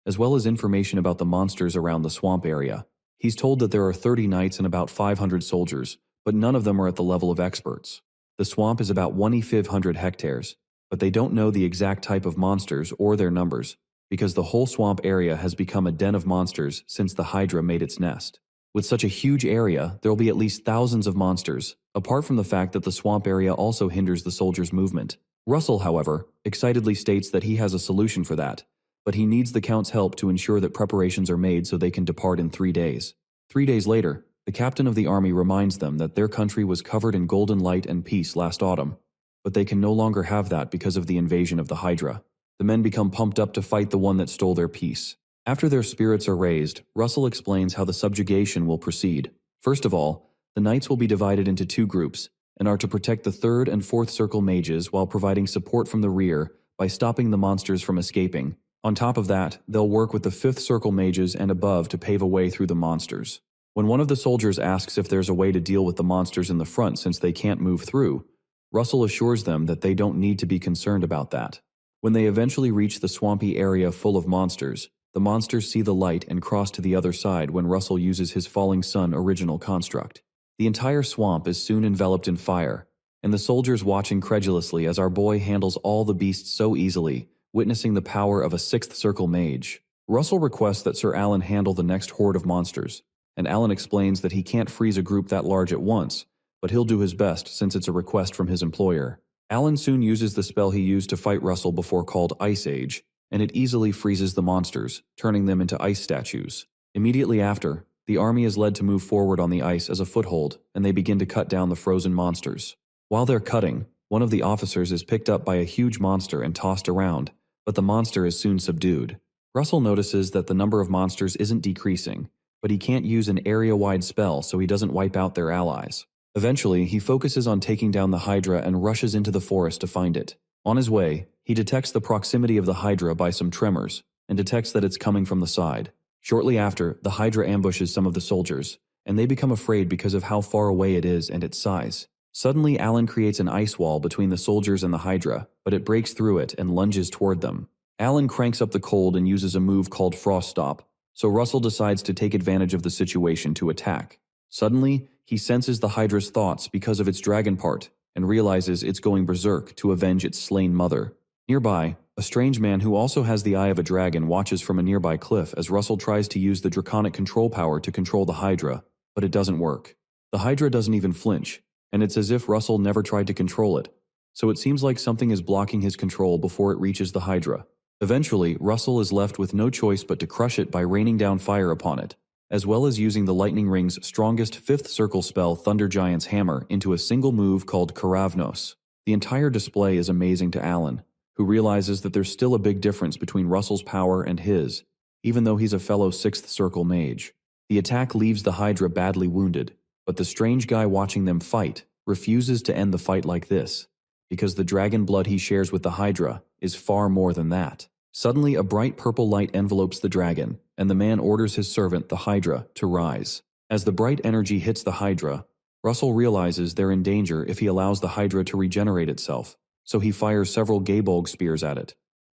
as well as information about the monsters around the swamp area. He's told that there are 30 knights and about 500 soldiers, but none of them are at the level of experts. The swamp is about 1,500 hectares, but they don't know the exact type of monsters or their numbers, because the whole swamp area has become a den of monsters since the Hydra made its nest. With such a huge area, there will be at least thousands of monsters, apart from the fact that the swamp area also hinders the soldiers' movement. Russell, however, excitedly states that he has a solution for that, but he needs the Count's help to ensure that preparations are made so they can depart in 3 days. 3 days later, the captain of the army reminds them that their country was covered in golden light and peace last autumn, but they can no longer have that because of the invasion of the Hydra. The men become pumped up to fight the one that stole their peace. After their spirits are raised, Russell explains how the subjugation will proceed. First of all, the knights will be divided into 2 groups, and are to protect the 3rd and 4th Circle Mages while providing support from the rear by stopping the monsters from escaping. On top of that, they'll work with the 5th Circle Mages and above to pave a way through the monsters. When one of the soldiers asks if there's a way to deal with the monsters in the front since they can't move through, Russell assures them that they don't need to be concerned about that. When they eventually reach the swampy area full of monsters, the monsters see the light and cross to the other side when Russell uses his Falling Sun original construct. The entire swamp is soon enveloped in fire, and the soldiers watch incredulously as our boy handles all the beasts so easily, witnessing the power of a 6th Circle Mage. Russell requests that Sir Alan handle the next horde of monsters, and Alan explains that he can't freeze a group that large at once, but he'll do his best since it's a request from his employer. Alan soon uses the spell he used to fight Russell before called Ice Age, and it easily freezes the monsters, turning them into ice statues. Immediately after, the army is led to move forward on the ice as a foothold, and they begin to cut down the frozen monsters. While they're cutting, one of the officers is picked up by a huge monster and tossed around, but the monster is soon subdued. Russell notices that the number of monsters isn't decreasing, but he can't use an area-wide spell so he doesn't wipe out their allies. Eventually, he focuses on taking down the Hydra and rushes into the forest to find it. On his way, he detects the proximity of the Hydra by some tremors, and detects that it's coming from the side. Shortly after, the Hydra ambushes some of the soldiers, and they become afraid because of how far away it is and its size. Suddenly, Alan creates an ice wall between the soldiers and the Hydra, but it breaks through it and lunges toward them. Alan cranks up the cold and uses a move called Frost Stop, so Russell decides to take advantage of the situation to attack. Suddenly, he senses the Hydra's thoughts because of its dragon part, and realizes it's going berserk to avenge its slain mother. Nearby, a strange man who also has the eye of a dragon watches from a nearby cliff as Russell tries to use the draconic control power to control the Hydra, but it doesn't work. The Hydra doesn't even flinch, and it's as if Russell never tried to control it, so it seems like something is blocking his control before it reaches the Hydra. Eventually, Russell is left with no choice but to crush it by raining down fire upon it, as well as using the Lightning Ring's strongest 5th Circle spell Thunder Giant's Hammer into a single move called Karavnos. The entire display is amazing to Alan, who realizes that there's still a big difference between Russell's power and his, even though he's a fellow 6th Circle Mage. The attack leaves the Hydra badly wounded, but the strange guy watching them fight refuses to end the fight like this, because the dragon blood he shares with the Hydra is far more than that. Suddenly, a bright purple light envelopes the dragon, and the man orders his servant, the Hydra, to rise. As the bright energy hits the Hydra, Russell realizes they're in danger if he allows the Hydra to regenerate itself, so he fires several Gaybolg spears at it,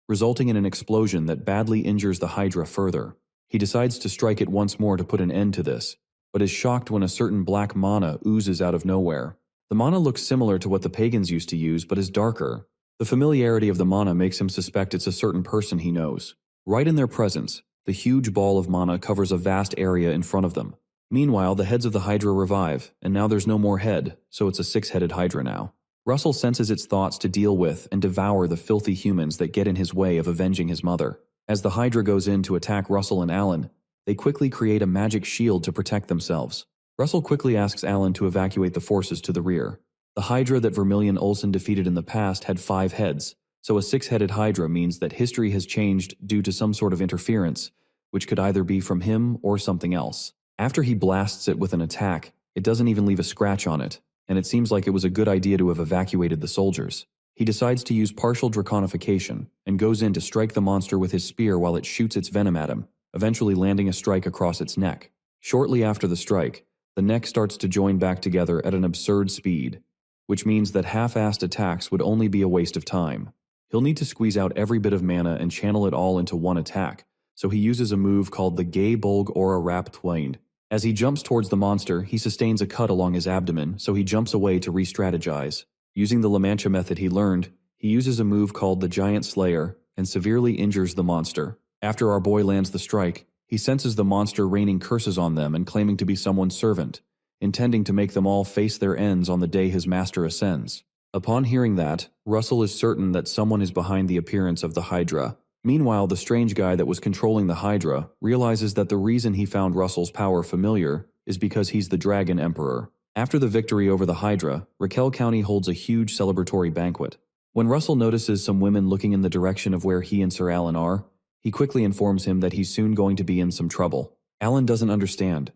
resulting in an explosion that badly injures the Hydra further. He decides to strike it once more to put an end to this, but is shocked when a certain black mana oozes out of nowhere. The mana looks similar to what the pagans used to use, but is darker. The familiarity of the mana makes him suspect it's a certain person he knows. Right in their presence, the huge ball of mana covers a vast area in front of them. Meanwhile, the heads of the Hydra revive, and now there's no more head, so it's a 6-headed Hydra now. Russell senses its thoughts to deal with and devour the filthy humans that get in his way of avenging his mother. As the Hydra goes in to attack Russell and Alan, they quickly create a magic shield to protect themselves. Russell quickly asks Alan to evacuate the forces to the rear. The Hydra that Vermilion Olsen defeated in the past had 5 heads, So a six-headed hydra means that history has changed due to some sort of interference, which could either be from him or something else. After he blasts it with an attack, it doesn't even leave a scratch on it, and it seems like it was a good idea to have evacuated the soldiers. He decides to use partial draconification and goes in to strike the monster with his spear while it shoots its venom at him, eventually landing a strike across its neck. Shortly after the strike, the neck starts to join back together at an absurd speed, which means that half-assed attacks would only be a waste of time. He'll need to squeeze out every bit of mana and channel it all into one attack, so he uses a move called the Gay Bolg Aura Rap Twain. As he jumps towards the monster, he sustains a cut along his abdomen, so he jumps away to re-strategize. Using the La Mancha method he learned, he uses a move called the Giant Slayer and severely injures the monster. After our boy lands the strike, he senses the monster raining curses on them and claiming to be someone's servant, intending to make them all face their ends on the day his master ascends. Upon hearing that, Russell is certain that someone is behind the appearance of the Hydra. Meanwhile, the strange guy that was controlling the Hydra realizes that the reason he found Russell's power familiar is because he's the Dragon Emperor. After the victory over the Hydra, Raquel County holds a huge celebratory banquet. When Russell notices some women looking in the direction of where he and Sir Alan are, he quickly informs him that he's soon going to be in some trouble. Alan doesn't understand,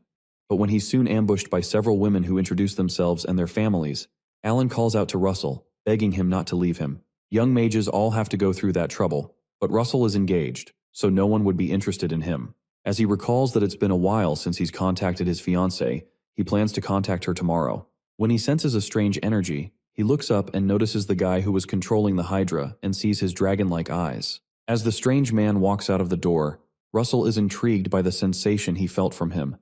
but when he's soon ambushed by several women who introduce themselves and their families, Alan calls out to Russell, begging him not to leave him. Young mages all have to go through that trouble, but Russell is engaged, so no one would be interested in him. As he recalls that it's been a while since he's contacted his fiancée, he plans to contact her tomorrow. When he senses a strange energy, he looks up and notices the guy who was controlling the Hydra and sees his dragon-like eyes. As the strange man walks out of the door, Russell is intrigued by the sensation he felt from him,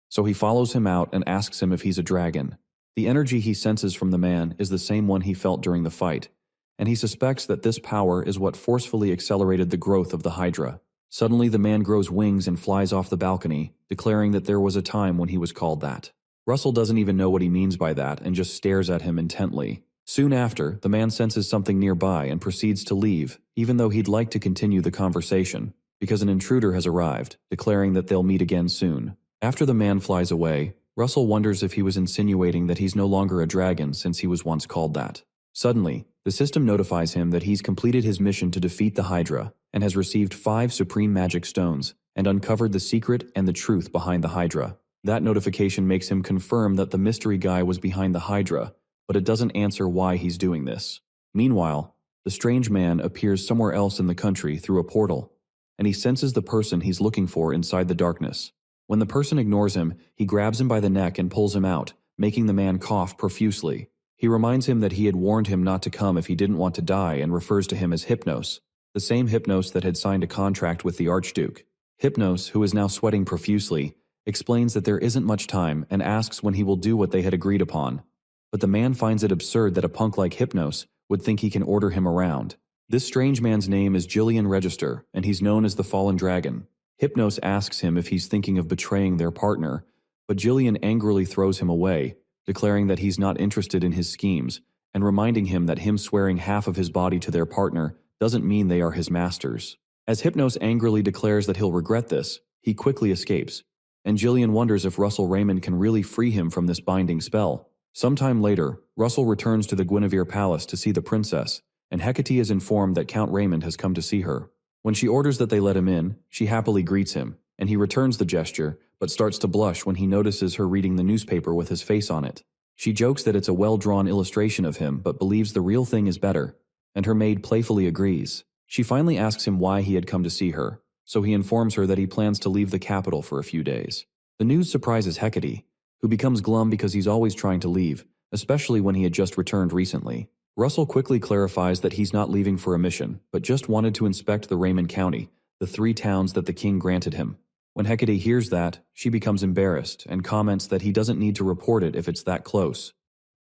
so he follows him out and asks him if he's a dragon. The energy he senses from the man is the same one he felt during the fight, and he suspects that this power is what forcefully accelerated the growth of the Hydra. Suddenly the man grows wings and flies off the balcony, declaring that there was a time when he was called that. Russell doesn't even know what he means by that and just stares at him intently. Soon after, the man senses something nearby and proceeds to leave, even though he'd like to continue the conversation, because an intruder has arrived, declaring that they'll meet again soon. After the man flies away, Russell wonders if he was insinuating that he's no longer a dragon since he was once called that. Suddenly, the system notifies him that he's completed his mission to defeat the Hydra and has received 5 supreme magic stones and uncovered the secret and the truth behind the Hydra. That notification makes him confirm that the mystery guy was behind the Hydra, but it doesn't answer why he's doing this. Meanwhile, the strange man appears somewhere else in the country through a portal, and he senses the person he's looking for inside the darkness. When the person ignores him, he grabs him by the neck and pulls him out, making the man cough profusely. He reminds him that he had warned him not to come if he didn't want to die and refers to him as Hypnos, the same Hypnos that had signed a contract with the Archduke. Hypnos, who is now sweating profusely, explains that there isn't much time and asks when he will do what they had agreed upon. But the man finds it absurd that a punk like Hypnos would think he can order him around. This strange man's name is Gillian Register, and he's known as the Fallen Dragon. Hypnos asks him if he's thinking of betraying their partner, but Gillian angrily throws him away, declaring that he's not interested in his schemes, and reminding him that him swearing half of his body to their partner doesn't mean they are his masters. As Hypnos angrily declares that he'll regret this, he quickly escapes, and Gillian wonders if Russell Raymond can really free him from this binding spell. Sometime later, Russell returns to the Guinevere Palace to see the princess, and Hecate is informed that Count Raymond has come to see her. When she orders that they let him in, she happily greets him, and he returns the gesture, but starts to blush when he notices her reading the newspaper with his face on it. She jokes that it's a well-drawn illustration of him, but believes the real thing is better, and her maid playfully agrees. She finally asks him why he had come to see her, so he informs her that he plans to leave the capital for a few days. The news surprises Hecate, who becomes glum because he's always trying to leave, especially when he had just returned recently. Russell quickly clarifies that he's not leaving for a mission, but just wanted to inspect the Raymond County, the 3 towns that the king granted him. When Hecate hears that, she becomes embarrassed and comments that he doesn't need to report it if it's that close.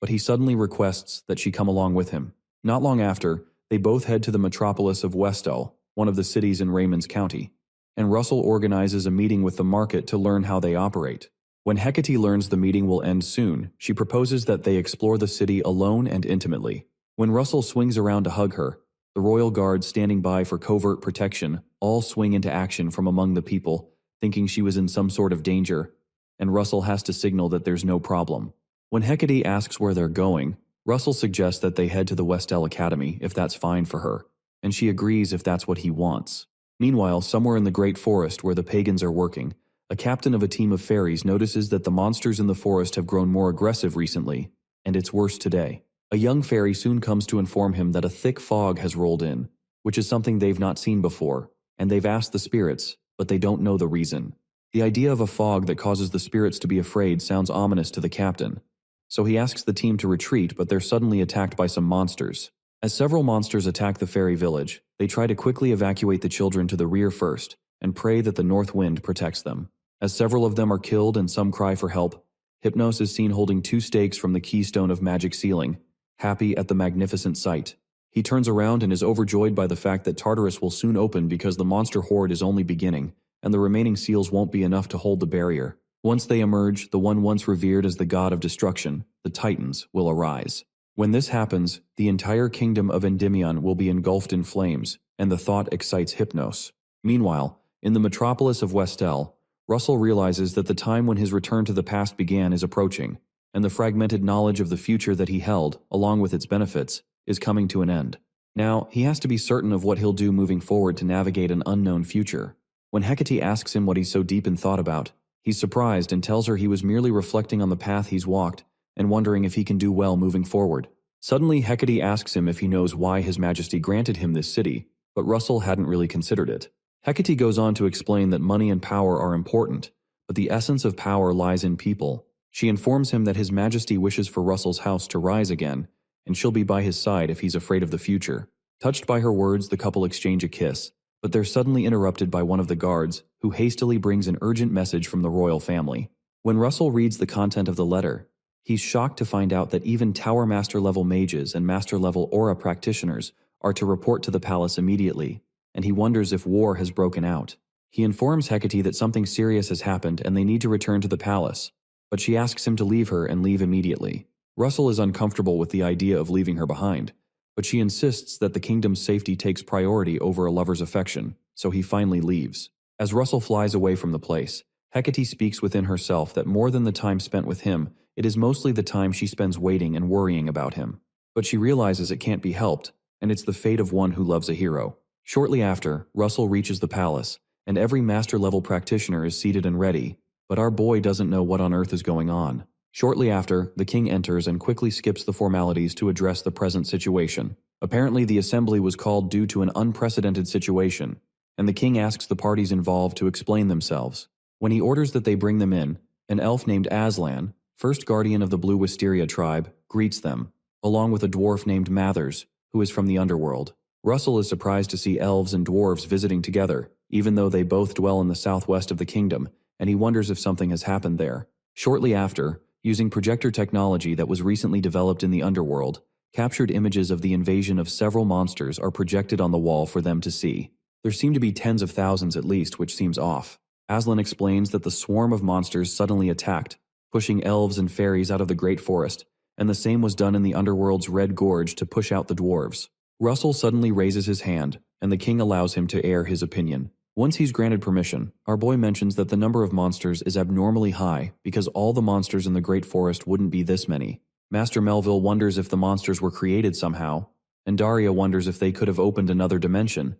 But he suddenly requests that she come along with him. Not long after, they both head to the metropolis of Westall, one of the cities in Raymond's county, and Russell organizes a meeting with the market to learn how they operate. When Hecate learns the meeting will end soon, she proposes that they explore the city alone and intimately. When Russell swings around to hug her, the royal guards standing by for covert protection all swing into action from among the people, thinking she was in some sort of danger, and Russell has to signal that there's no problem. When Hecate asks where they're going, Russell suggests that they head to the Westell Academy if that's fine for her. and she agrees if that's what he wants. Meanwhile, somewhere in the great forest where the pagans are working, a captain of a team of fairies notices that the monsters in the forest have grown more aggressive recently, and it's worse today. A young fairy soon comes to inform him that a thick fog has rolled in, which is something they've not seen before, and they've asked the spirits, but they don't know the reason. The idea of a fog that causes the spirits to be afraid sounds ominous to the captain, so he asks the team to retreat, but they're suddenly attacked by some monsters. As several monsters attack the fairy village, they try to quickly evacuate the children to the rear first, and pray that the north wind protects them. As several of them are killed and some cry for help, Hypnos is seen holding 2 stakes from the keystone of magic ceiling, happy at the magnificent sight. He turns around and is overjoyed by the fact that Tartarus will soon open because the monster horde is only beginning, and the remaining seals won't be enough to hold the barrier. Once they emerge, the one once revered as the god of destruction, the Titans, will arise. When this happens, the entire kingdom of Endymion will be engulfed in flames, and the thought excites Hypnos. Meanwhile, in the metropolis of Westel, Russell realizes that the time when his return to the past began is approaching, and the fragmented knowledge of the future that he held, along with its benefits, is coming to an end. Now, he has to be certain of what he'll do moving forward to navigate an unknown future. When Hecate asks him what he's so deep in thought about, he's surprised and tells her he was merely reflecting on the path he's walked and wondering if he can do well moving forward. Suddenly, Hecate asks him if he knows why His Majesty granted him this city, but Russell hadn't really considered it. Hecate goes on to explain that money and power are important, but the essence of power lies in people. She informs him that His Majesty wishes for Russell's house to rise again, and she'll be by his side if he's afraid of the future. Touched by her words, the couple exchange a kiss, but they're suddenly interrupted by one of the guards, who hastily brings an urgent message from the royal family. When Russell reads the content of the letter, he's shocked to find out that even Tower Master-level mages and Master-level aura practitioners are to report to the palace immediately, and he wonders if war has broken out. He informs Hecate that something serious has happened and they need to return to the palace, but she asks him to leave her and leave immediately. Russell is uncomfortable with the idea of leaving her behind, but she insists that the kingdom's safety takes priority over a lover's affection, so he finally leaves. As Russell flies away from the place, Hecate speaks within herself that more than the time spent with him, it is mostly the time she spends waiting and worrying about him. But she realizes it can't be helped, and it's the fate of one who loves a hero. Shortly after, Russell reaches the palace, and every master-level practitioner is seated and ready, but our boy doesn't know what on earth is going on. Shortly after, the king enters and quickly skips the formalities to address the present situation. Apparently, the assembly was called due to an unprecedented situation, and the king asks the parties involved to explain themselves. When he orders that they bring them in, an elf named Aslan, first guardian of the Blue Wisteria tribe, greets them, along with a dwarf named Mathers, who is from the underworld. Russell is surprised to see elves and dwarves visiting together, even though they both dwell in the southwest of the kingdom, and he wonders if something has happened there. Shortly after, using projector technology that was recently developed in the underworld, captured images of the invasion of several monsters are projected on the wall for them to see. There seem to be tens of thousands at least, which seems off. Aslan explains that the swarm of monsters suddenly attacked, pushing elves and fairies out of the great forest, and the same was done in the underworld's Red Gorge to push out the dwarves. Russell suddenly raises his hand, and the king allows him to air his opinion. Once he's granted permission, our boy mentions that the number of monsters is abnormally high because all the monsters in the Great Forest wouldn't be this many. Master Melville wonders if the monsters were created somehow, and Daria wonders if they could have opened another dimension.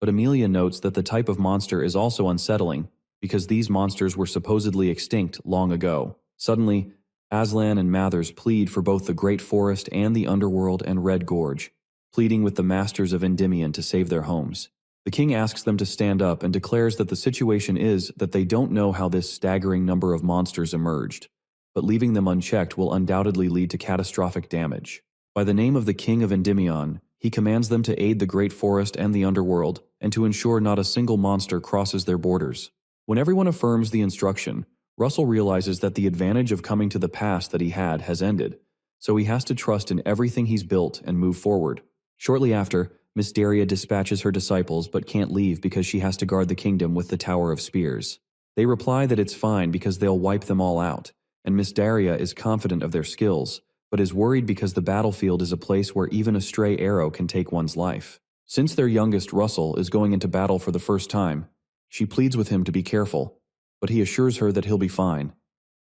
But Amelia notes that the type of monster is also unsettling because these monsters were supposedly extinct long ago. Suddenly, Aslan and Mathers plead for both the Great Forest and the Underworld and Red Gorge, pleading with the masters of Endymion to save their homes. The king asks them to stand up and declares that the situation is that they don't know how this staggering number of monsters emerged, but leaving them unchecked will undoubtedly lead to catastrophic damage. By the name of the king of Endymion, he commands them to aid the Great Forest and the Underworld, and to ensure not a single monster crosses their borders. When everyone affirms the instruction, Russell realizes that the advantage of coming to the past that he had has ended, so he has to trust in everything he's built and move forward. Shortly after, Miss Daria dispatches her disciples but can't leave because she has to guard the kingdom with the Tower of Spears. They reply that it's fine because they'll wipe them all out, and Miss Daria is confident of their skills, but is worried because the battlefield is a place where even a stray arrow can take one's life. Since their youngest, Russell, is going into battle for the first time, she pleads with him to be careful, but he assures her that he'll be fine,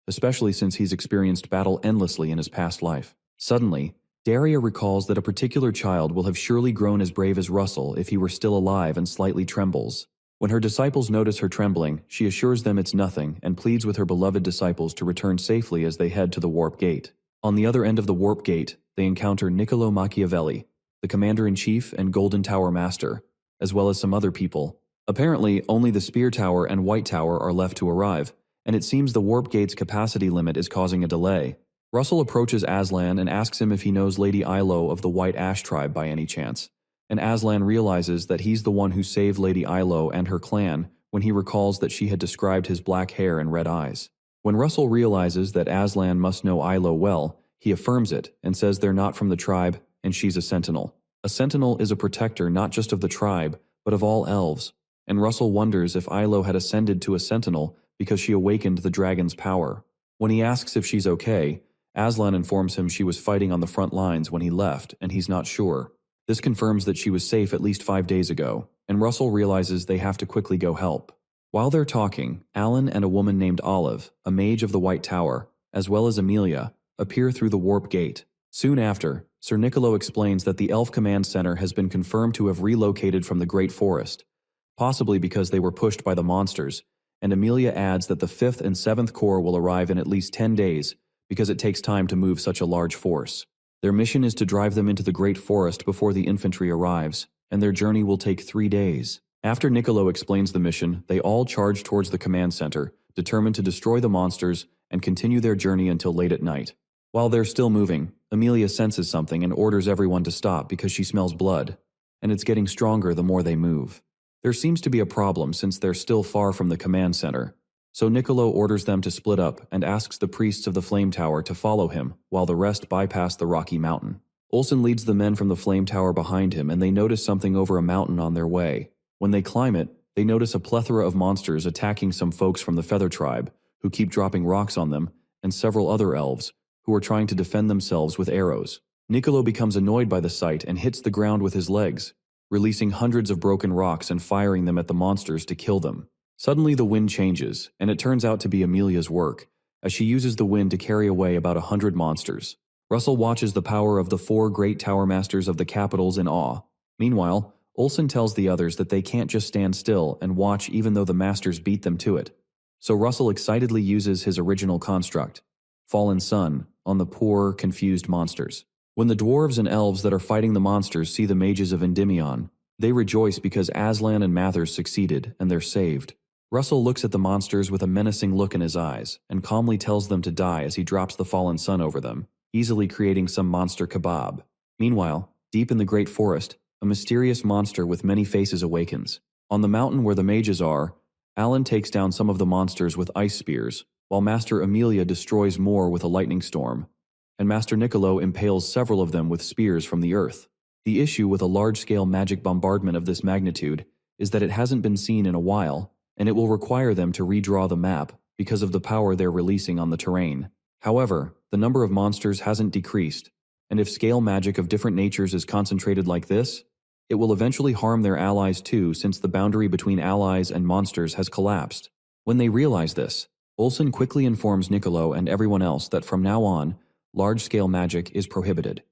especially since he's experienced battle endlessly in his past life. Suddenly, Daria recalls that a particular child will have surely grown as brave as Russell if he were still alive and slightly trembles. When her disciples notice her trembling, she assures them it's nothing and pleads with her beloved disciples to return safely as they head to the warp gate. On the other end of the warp gate, they encounter Niccolo Machiavelli, the commander-in-chief and Golden Tower master, as well as some other people. Apparently, only the Spear Tower and White Tower are left to arrive, and it seems the warp gate's capacity limit is causing a delay. Russell approaches Aslan and asks him if he knows Lady Ilo of the White Ash tribe by any chance, and Aslan realizes that he's the one who saved Lady Ilo and her clan when he recalls that she had described his black hair and red eyes. When Russell realizes that Aslan must know Ilo well, he affirms it and says they're not from the tribe and she's a sentinel. A sentinel is a protector not just of the tribe, but of all elves, and Russell wonders if Ilo had ascended to a sentinel because she awakened the dragon's power. When he asks if she's okay, Aslan informs him she was fighting on the front lines when he left, and he's not sure. This confirms that she was safe at least 5 days ago, and Russell realizes they have to quickly go help. While they're talking, Alan and a woman named Olive, a mage of the White Tower, as well as Amelia, appear through the warp gate. Soon after, Sir Niccolo explains that the Elf Command Center has been confirmed to have relocated from the Great Forest, possibly because they were pushed by the monsters, and Amelia adds that the 5th and 7th Corps will arrive in at least 10 days because it takes time to move such a large force. Their mission is to drive them into the Great Forest before the infantry arrives, and their journey will take 3 days. After Niccolo explains the mission, they all charge towards the command center, determined to destroy the monsters and continue their journey until late at night. While they're still moving, Amelia senses something and orders everyone to stop because she smells blood, and it's getting stronger the more they move. There seems to be a problem since they're still far from the command center, so Niccolo orders them to split up and asks the priests of the Flame Tower to follow him while the rest bypass the rocky mountain. Olsen leads the men from the Flame Tower behind him and they notice something over a mountain on their way. When they climb it, they notice a plethora of monsters attacking some folks from the Feather Tribe, who keep dropping rocks on them, and several other elves, who are trying to defend themselves with arrows. Niccolo becomes annoyed by the sight and hits the ground with his legs, releasing hundreds of broken rocks and firing them at the monsters to kill them. Suddenly the wind changes, and it turns out to be Amelia's work, as she uses the wind to carry away about 100 monsters. Russell watches the power of the 4 great tower masters of the capitals in awe. Meanwhile, Olsen tells the others that they can't just stand still and watch even though the masters beat them to it. So Russell excitedly uses his original construct, Fallen Sun, on the poor, confused monsters. When the dwarves and elves that are fighting the monsters see the mages of Endymion, they rejoice because Aslan and Mathers succeeded and they're saved. Russell looks at the monsters with a menacing look in his eyes and calmly tells them to die as he drops the fallen sun over them, easily creating some monster kebab. Meanwhile, deep in the great forest, a mysterious monster with many faces awakens. On the mountain where the mages are, Alan takes down some of the monsters with ice spears, while Master Amelia destroys more with a lightning storm, and Master Niccolo impales several of them with spears from the earth. The issue with a large-scale magic bombardment of this magnitude is that it hasn't been seen in a while, and it will require them to redraw the map because of the power they're releasing on the terrain. However, the number of monsters hasn't decreased, and if scale magic of different natures is concentrated like this, it will eventually harm their allies too, since the boundary between allies and monsters has collapsed. When they realize this, Olsen quickly informs Niccolo and everyone else that from now on, large-scale magic is prohibited,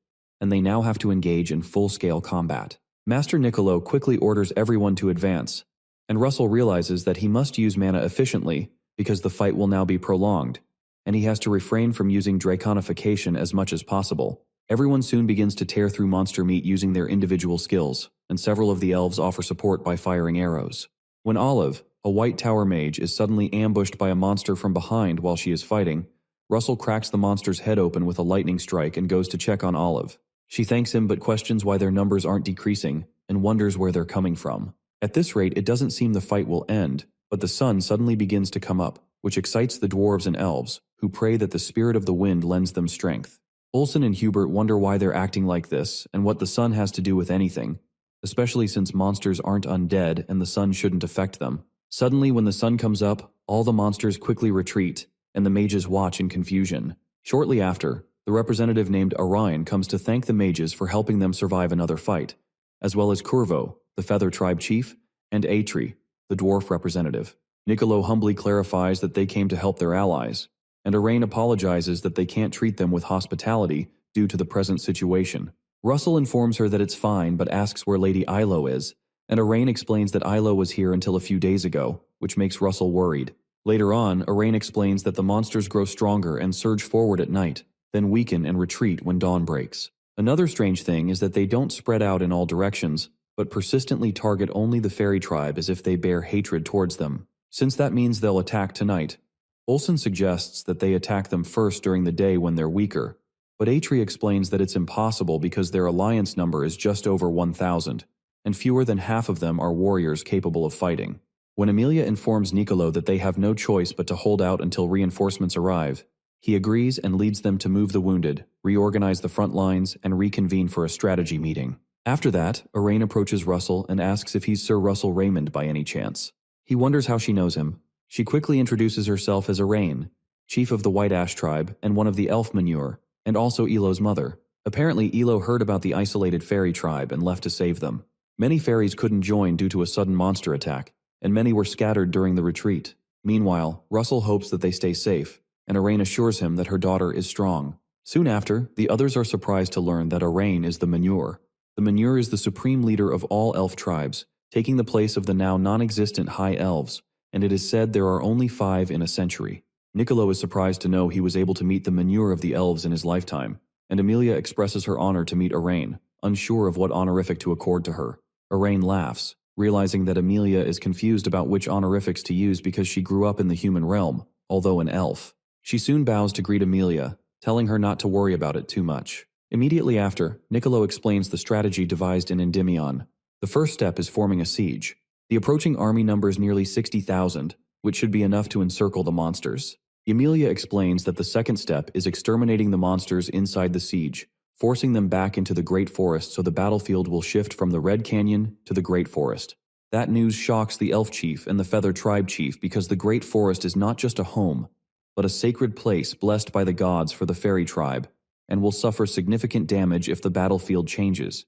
and they now have to engage in full-scale combat. Master Niccolo quickly orders everyone to advance, and Russell realizes that he must use mana efficiently because the fight will now be prolonged, and he has to refrain from using draconification as much as possible. Everyone soon begins to tear through monster meat using their individual skills, and several of the elves offer support by firing arrows. When Olive, a White Tower mage, is suddenly ambushed by a monster from behind while she is fighting, Russell cracks the monster's head open with a lightning strike and goes to check on Olive. She thanks him but questions why their numbers aren't decreasing and wonders where they're coming from. At this rate, it doesn't seem the fight will end, but the sun suddenly begins to come up, which excites the dwarves and elves, who pray that the spirit of the wind lends them strength. Olsen and Hubert wonder why they're acting like this and what the sun has to do with anything, especially since monsters aren't undead and the sun shouldn't affect them. Suddenly, when the sun comes up, all the monsters quickly retreat, and the mages watch in confusion. Shortly after, the representative named Orion comes to thank the mages for helping them survive another fight, as well as Curvo, the Feather Tribe chief, and Atri, the dwarf representative. Niccolo humbly clarifies that they came to help their allies, and Arain apologizes that they can't treat them with hospitality due to the present situation. Russell informs her that it's fine but asks where Lady Ilo is, and Arain explains that Ilo was here until a few days ago, which makes Russell worried. Later on, Arain explains that the monsters grow stronger and surge forward at night, then weaken and retreat when dawn breaks. Another strange thing is that they don't spread out in all directions, but persistently target only the fairy tribe as if they bear hatred towards them. Since that means they'll attack tonight, Olsen suggests that they attack them first during the day when they're weaker, but Atri explains that it's impossible because their alliance number is just over 1,000, and fewer than half of them are warriors capable of fighting. When Emilia informs Nicolo that they have no choice but to hold out until reinforcements arrive, he agrees and leads them to move the wounded, reorganize the front lines, and reconvene for a strategy meeting. After that, Arain approaches Russell and asks if he's Sir Russell Raymond by any chance. He wonders how she knows him. She quickly introduces herself as Arain, chief of the White Ash tribe and one of the elf manure, and also Elo's mother. Apparently, Elo heard about the isolated fairy tribe and left to save them. Many fairies couldn't join due to a sudden monster attack, and many were scattered during the retreat. Meanwhile, Russell hopes that they stay safe, and Arain assures him that her daughter is strong. Soon after, the others are surprised to learn that Arain is the manure. The manure is the supreme leader of all elf tribes, taking the place of the now non-existent high elves, and it is said there are only 5 in a century. Nicolo is surprised to know he was able to meet the manure of the elves in his lifetime, and Emilia expresses her honor to meet Arain, unsure of what honorific to accord to her. Arain laughs, realizing that Emilia is confused about which honorifics to use because she grew up in the human realm, although an elf. She soon bows to greet Emilia, telling her not to worry about it too much. Immediately after, Nicolo explains the strategy devised in Endymion. The first step is forming a siege. The approaching army numbers nearly 60,000, which should be enough to encircle the monsters. Emilia explains that the second step is exterminating the monsters inside the siege, forcing them back into the Great Forest so the battlefield will shift from the Red Canyon to the Great Forest. That news shocks the Elf Chief and the Feather Tribe Chief because the Great Forest is not just a home, but a sacred place blessed by the gods for the Fairy Tribe, and will suffer significant damage if the battlefield changes,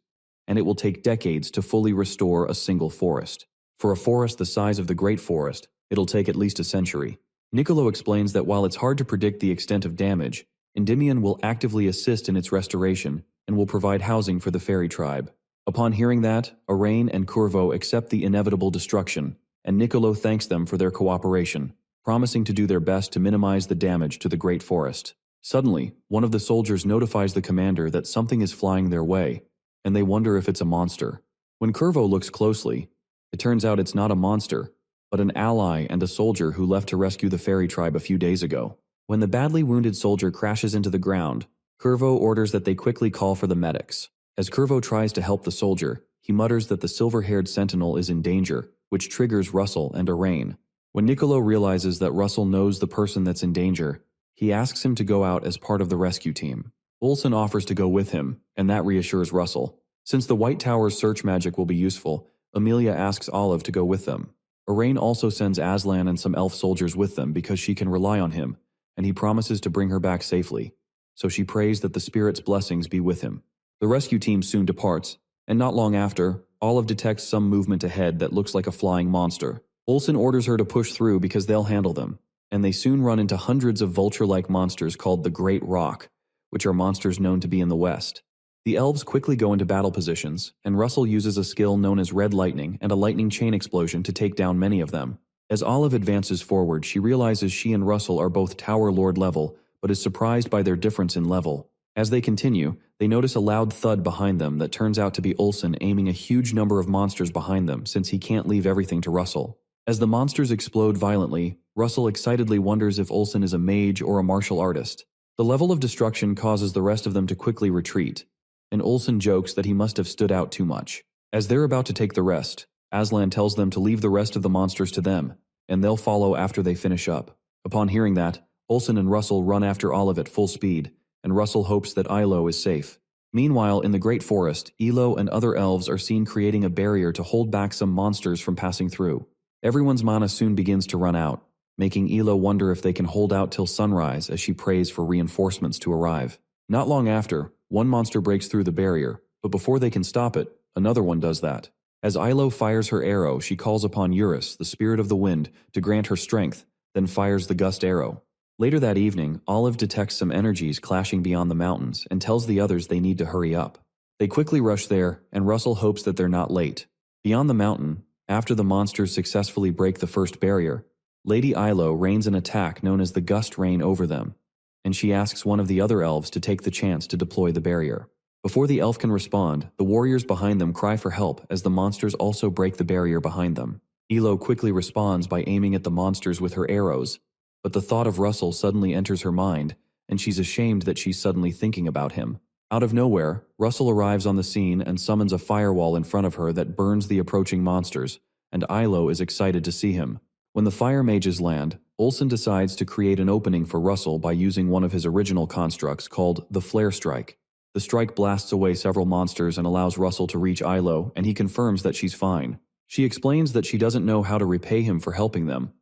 and it will take decades to fully restore a single forest. For a forest the size of the Great Forest, it'll take at least a century. Nicolo explains that while it's hard to predict the extent of damage, Endymion will actively assist in its restoration and will provide housing for the Fairy Tribe. Upon hearing that, Arain and Curvo accept the inevitable destruction, and Nicolo thanks them for their cooperation, promising to do their best to minimize the damage to the Great Forest. Suddenly, one of the soldiers notifies the commander that something is flying their way, and they wonder if it's a monster. When Curvo looks closely, it turns out it's not a monster, but an ally and a soldier who left to rescue the Fairy Tribe a few days ago. When the badly wounded soldier crashes into the ground, Curvo orders that they quickly call for the medics. As Curvo tries to help the soldier, he mutters that the silver-haired sentinel is in danger, which triggers Russell and Arain. When Nicolo realizes that Russell knows the person that's in danger, he asks him to go out as part of the rescue team. Olsen offers to go with him, and that reassures Russell. Since the White Tower's search magic will be useful, Emilia asks Olive to go with them. Arain also sends Aslan and some elf soldiers with them because she can rely on him, and he promises to bring her back safely, so she prays that the spirit's blessings be with him. The rescue team soon departs, and not long after, Olive detects some movement ahead that looks like a flying monster. Olsen orders her to push through because they'll handle them, and they soon run into hundreds of vulture-like monsters called the Great Rock, which are monsters known to be in the west. The elves quickly go into battle positions, and Russell uses a skill known as Red Lightning and a lightning chain explosion to take down many of them. As Olive advances forward, she realizes she and Russell are both Tower Lord level, but is surprised by their difference in level. As they continue, they notice a loud thud behind them that turns out to be Olsen aiming a huge number of monsters behind them since he can't leave everything to Russell. As the monsters explode violently, Russell excitedly wonders if Olsen is a mage or a martial artist. The level of destruction causes the rest of them to quickly retreat, and Olsen jokes that he must have stood out too much. As they're about to take the rest, Aslan tells them to leave the rest of the monsters to them, and they'll follow after they finish up. Upon hearing that, Olsen and Russell run after Olive at full speed, and Russell hopes that Ilo is safe. Meanwhile, in the Great Forest, Elo and other elves are seen creating a barrier to hold back some monsters from passing through. Everyone's mana soon begins to run out, making Elo wonder if they can hold out till sunrise as she prays for reinforcements to arrive. Not long after, one monster breaks through the barrier, but before they can stop it, another one does that. As Ilo fires her arrow, she calls upon Eurus, the spirit of the wind, to grant her strength, then fires the gust arrow. Later that evening, Olive detects some energies clashing beyond the mountains and tells the others they need to hurry up. They quickly rush there, and Russell hopes that they're not late. Beyond the mountain, after the monsters successfully break the first barrier, Lady Ilo rains an attack known as the Gust Rain over them, and she asks one of the other elves to take the chance to deploy the barrier. Before the elf can respond, the warriors behind them cry for help as the monsters also break the barrier behind them. Ilo quickly responds by aiming at the monsters with her arrows, but the thought of Russell suddenly enters her mind, and she's ashamed that she's suddenly thinking about him. Out of nowhere, Russell arrives on the scene and summons a firewall in front of her that burns the approaching monsters, and Ilo is excited to see him. When the fire mages land, Olsen decides to create an opening for Russell by using one of his original constructs called the Flare Strike. The strike blasts away several monsters and allows Russell to reach Ilo, and he confirms that she's fine. She explains that she doesn't know how to repay him for helping them,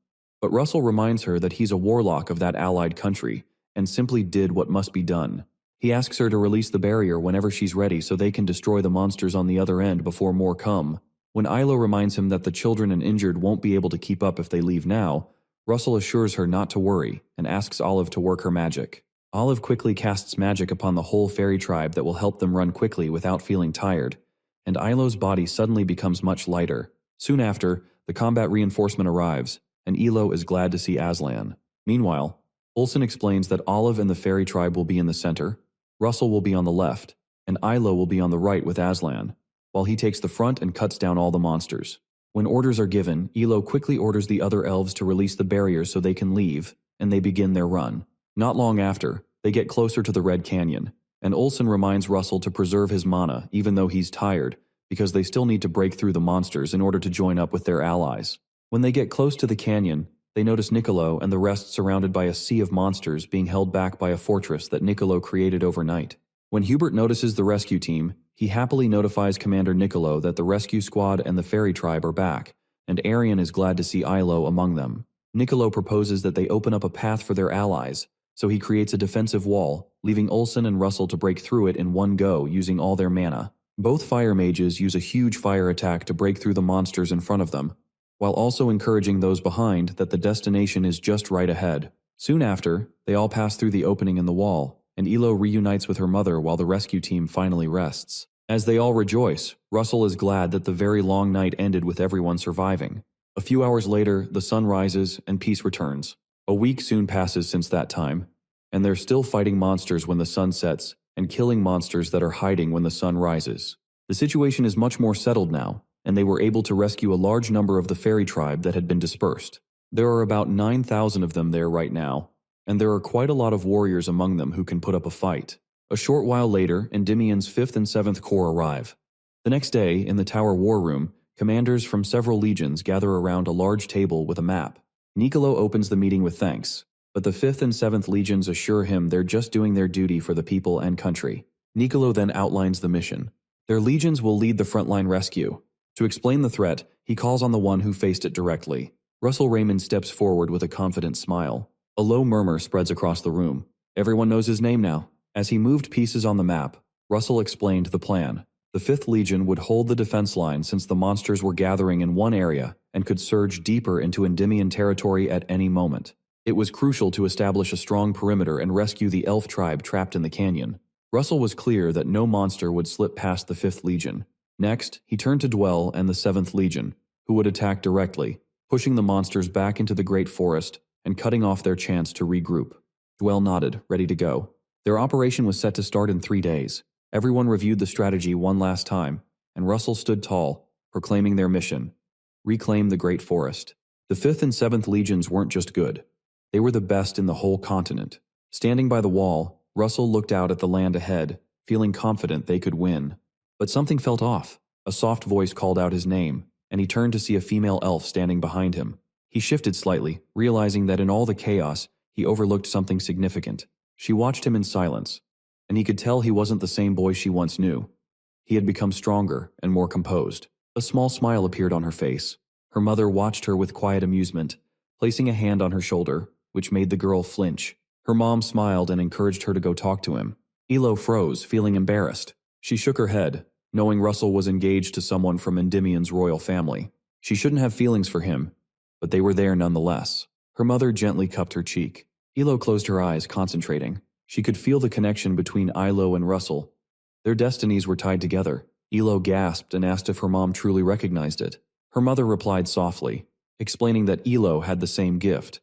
but Russell reminds her that he's a warlock of that allied country and simply did what must be done. He asks her to release the barrier whenever she's ready so they can destroy the monsters on the other end before more come. When Ilo reminds him that the children and injured won't be able to keep up if they leave now, Russell assures her not to worry and asks Olive to work her magic. Olive quickly casts magic upon the whole fairy tribe that will help them run quickly without feeling tired, and Ilo's body suddenly becomes much lighter. Soon after, the combat reinforcement arrives, and Ilo is glad to see Aslan. Meanwhile, Olsen explains that Olive and the fairy tribe will be in the center, Russell will be on the left, and Ilo will be on the right with Aslan, while he takes the front and cuts down all the monsters. When orders are given, Ilo quickly orders the other elves to release the barriers so they can leave, and they begin their run. Not long after, they get closer to the Red Canyon, and Olsen reminds Russell to preserve his mana even though he's tired, because they still need to break through the monsters in order to join up with their allies. When they get close to the canyon, they notice Niccolo and the rest surrounded by a sea of monsters being held back by a fortress that Niccolo created overnight. When Hubert notices the rescue team, he happily notifies Commander Niccolo that the rescue squad and the fairy tribe are back, and Arian is glad to see Ilo among them. Niccolo proposes that they open up a path for their allies, so he creates a defensive wall, leaving Olsen and Russell to break through it in one go using all their mana. Both fire mages use a huge fire attack to break through the monsters in front of them, while also encouraging those behind that the destination is just right ahead. Soon after, they all pass through the opening in the wall, and Ilo reunites with her mother while the rescue team finally rests. As they all rejoice, Russell is glad that the very long night ended with everyone surviving. A few hours later, the sun rises and peace returns. A week soon passes since that time, and they're still fighting monsters when the sun sets and killing monsters that are hiding when the sun rises. The situation is much more settled now, and they were able to rescue a large number of the fairy tribe that had been dispersed. There are about 9,000 of them there right now, and there are quite a lot of warriors among them who can put up a fight. A short while later, Endymion's 5th and 7th Corps arrive. The next day, in the Tower War Room, commanders from several legions gather around a large table with a map. Niccolo opens the meeting with thanks, but the 5th and 7th legions assure him they're just doing their duty for the people and country. Niccolo then outlines the mission. Their legions will lead the frontline rescue. To explain the threat, he calls on the one who faced it directly. Russell Raymond steps forward with a confident smile. A low murmur spreads across the room. Everyone knows his name now. As he moved pieces on the map, Russell explained the plan. The 5th Legion would hold the defense line since the monsters were gathering in one area and could surge deeper into Endymion territory at any moment. It was crucial to establish a strong perimeter and rescue the elf tribe trapped in the canyon. Russell was clear that no monster would slip past the 5th Legion. Next, he turned to Dwell and the 7th Legion, who would attack directly, pushing the monsters back into the Great Forest and cutting off their chance to regroup. Dwell nodded, ready to go. Their operation was set to start in 3 days. Everyone reviewed the strategy one last time, and Russell stood tall, proclaiming their mission: reclaim the Great Forest. The 5th and 7th Legions weren't just good. They were the best in the whole continent. Standing by the wall, Russell looked out at the land ahead, feeling confident they could win. But something felt off. A soft voice called out his name, and he turned to see a female elf standing behind him. He shifted slightly, realizing that in all the chaos, he overlooked something significant. She watched him in silence, and he could tell he wasn't the same boy she once knew. He had become stronger and more composed. A small smile appeared on her face. Her mother watched her with quiet amusement, placing a hand on her shoulder, which made the girl flinch. Her mom smiled and encouraged her to go talk to him. Ilo froze, feeling embarrassed. She shook her head, knowing Russell was engaged to someone from Endymion's royal family. She shouldn't have feelings for him, but they were there nonetheless. Her mother gently cupped her cheek. Elo closed her eyes, concentrating. She could feel the connection between Ilo and Russell. Their destinies were tied together. Elo gasped and asked if her mom truly recognized it. Her mother replied softly, explaining that Elo had the same gift,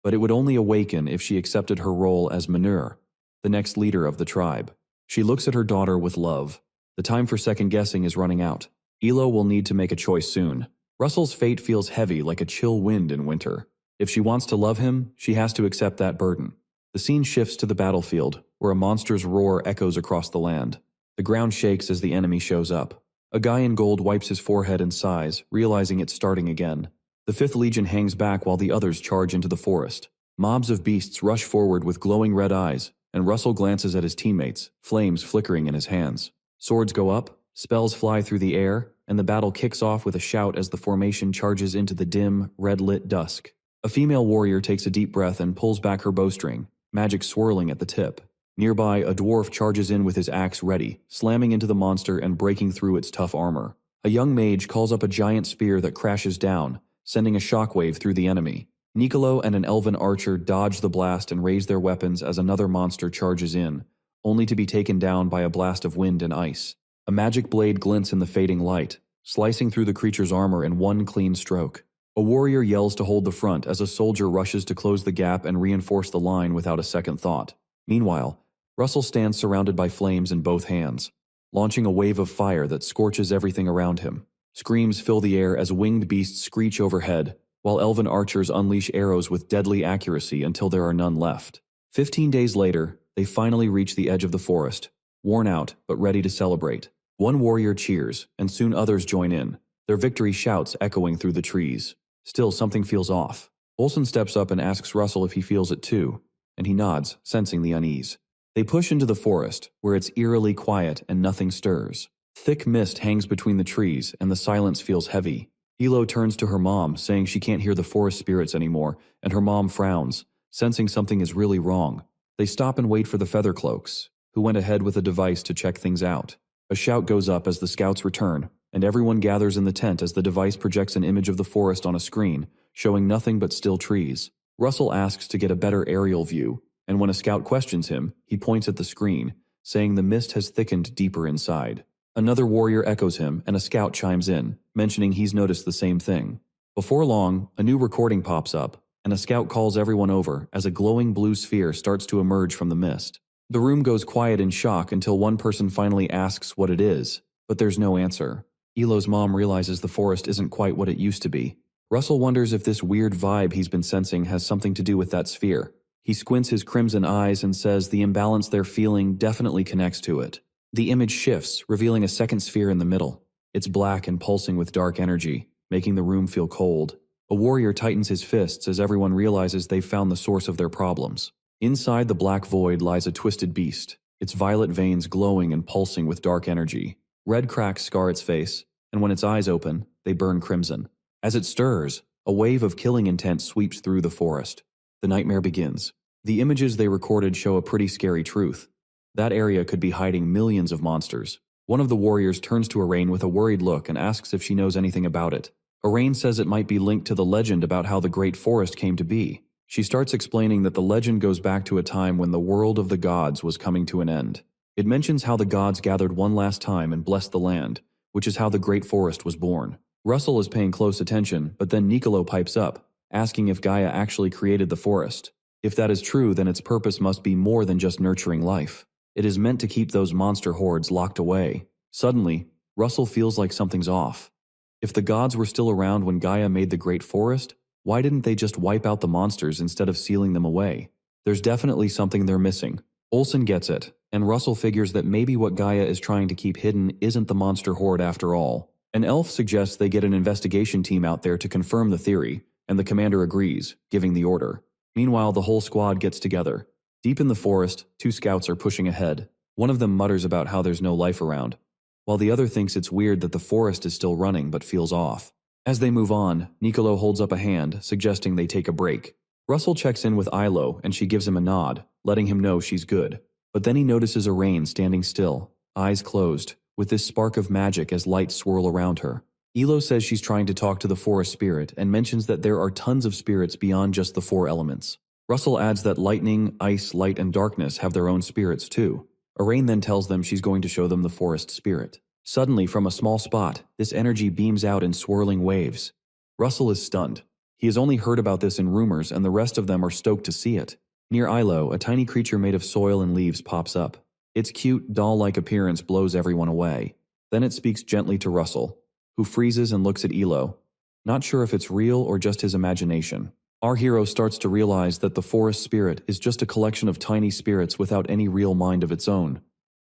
but it would only awaken if she accepted her role as Manhwa, the next leader of the tribe. She looks at her daughter with love. The time for second-guessing is running out. Elo will need to make a choice soon. Russell's fate feels heavy like a chill wind in winter. If she wants to love him, she has to accept that burden. The scene shifts to the battlefield, where a monster's roar echoes across the land. The ground shakes as the enemy shows up. A guy in gold wipes his forehead and sighs, realizing it's starting again. The 5th Legion hangs back while the others charge into the forest. Mobs of beasts rush forward with glowing red eyes, and Russell glances at his teammates, flames flickering in his hands. Swords go up, spells fly through the air, and the battle kicks off with a shout as the formation charges into the dim, red-lit dusk. A female warrior takes a deep breath and pulls back her bowstring, magic swirling at the tip. Nearby, a dwarf charges in with his axe ready, slamming into the monster and breaking through its tough armor. A young mage calls up a giant spear that crashes down, sending a shockwave through the enemy. Nicolo and an elven archer dodge the blast and raise their weapons as another monster charges in, only to be taken down by a blast of wind and ice. A magic blade glints in the fading light, slicing through the creature's armor in one clean stroke. A warrior yells to hold the front as a soldier rushes to close the gap and reinforce the line without a second thought. Meanwhile, Russell stands surrounded by flames in both hands, launching a wave of fire that scorches everything around him. Screams fill the air as winged beasts screech overhead, while elven archers unleash arrows with deadly accuracy until there are none left. 15 days later, they finally reach the edge of the forest, worn out but ready to celebrate. One warrior cheers, and soon others join in, their victory shouts echoing through the trees. Still, something feels off. Olsen steps up and asks Russell if he feels it too, and he nods, sensing the unease. They push into the forest, where it's eerily quiet and nothing stirs. Thick mist hangs between the trees, and the silence feels heavy. Elo turns to her mom, saying she can't hear the forest spirits anymore, and her mom frowns, sensing something is really wrong. They stop and wait for the Feathercloaks, who went ahead with a device to check things out. A shout goes up as the scouts return, and everyone gathers in the tent as the device projects an image of the forest on a screen, showing nothing but still trees. Russell asks to get a better aerial view, and when a scout questions him, he points at the screen, saying the mist has thickened deeper inside. Another warrior echoes him, and a scout chimes in, mentioning he's noticed the same thing. Before long, a new recording pops up, and a scout calls everyone over as a glowing blue sphere starts to emerge from the mist. The room goes quiet in shock until one person finally asks what it is, but there's no answer. Elo's mom realizes the forest isn't quite what it used to be. Russell wonders if this weird vibe he's been sensing has something to do with that sphere. He squints his crimson eyes and says the imbalance they're feeling definitely connects to it. The image shifts, revealing a second sphere in the middle. It's black and pulsing with dark energy, making the room feel cold. A warrior tightens his fists as everyone realizes they've found the source of their problems. Inside the black void lies a twisted beast, its violet veins glowing and pulsing with dark energy. Red cracks scar its face, and when its eyes open, they burn crimson. As it stirs, a wave of killing intent sweeps through the forest. The nightmare begins. The images they recorded show a pretty scary truth. That area could be hiding millions of monsters. One of the warriors turns to Arain with a worried look and asks if she knows anything about it. Arain says it might be linked to the legend about how the Great Forest came to be. She starts explaining that the legend goes back to a time when the world of the gods was coming to an end. It mentions how the gods gathered one last time and blessed the land, which is how the Great Forest was born. Russell is paying close attention, but then Nicolo pipes up, asking if Gaia actually created the forest. If that is true, then its purpose must be more than just nurturing life. It is meant to keep those monster hordes locked away. Suddenly, Russell feels like something's off. If the gods were still around when Gaia made the Great Forest, why didn't they just wipe out the monsters instead of sealing them away? There's definitely something they're missing. Olsen gets it, and Russell figures that maybe what Gaia is trying to keep hidden isn't the monster horde after all. An elf suggests they get an investigation team out there to confirm the theory, and the commander agrees, giving the order. Meanwhile, the whole squad gets together. Deep in the forest, two scouts are pushing ahead. One of them mutters about how there's no life around, while the other thinks it's weird that the forest is still running but feels off. As they move on, Nicolo holds up a hand, suggesting they take a break. Russell checks in with Ilo, and she gives him a nod, letting him know she's good. But then he notices Arain standing still, eyes closed, with this spark of magic as lights swirl around her. Ilo says she's trying to talk to the forest spirit and mentions that there are tons of spirits beyond just the four elements. Russell adds that lightning, ice, light, and darkness have their own spirits too. Arain then tells them she's going to show them the forest spirit. Suddenly, from a small spot, this energy beams out in swirling waves. Russell is stunned. He has only heard about this in rumors, and the rest of them are stoked to see it. Near Ilo, a tiny creature made of soil and leaves pops up. Its cute, doll-like appearance blows everyone away. Then it speaks gently to Russell, who freezes and looks at Ilo, not sure if it's real or just his imagination. Our hero starts to realize that the forest spirit is just a collection of tiny spirits without any real mind of its own,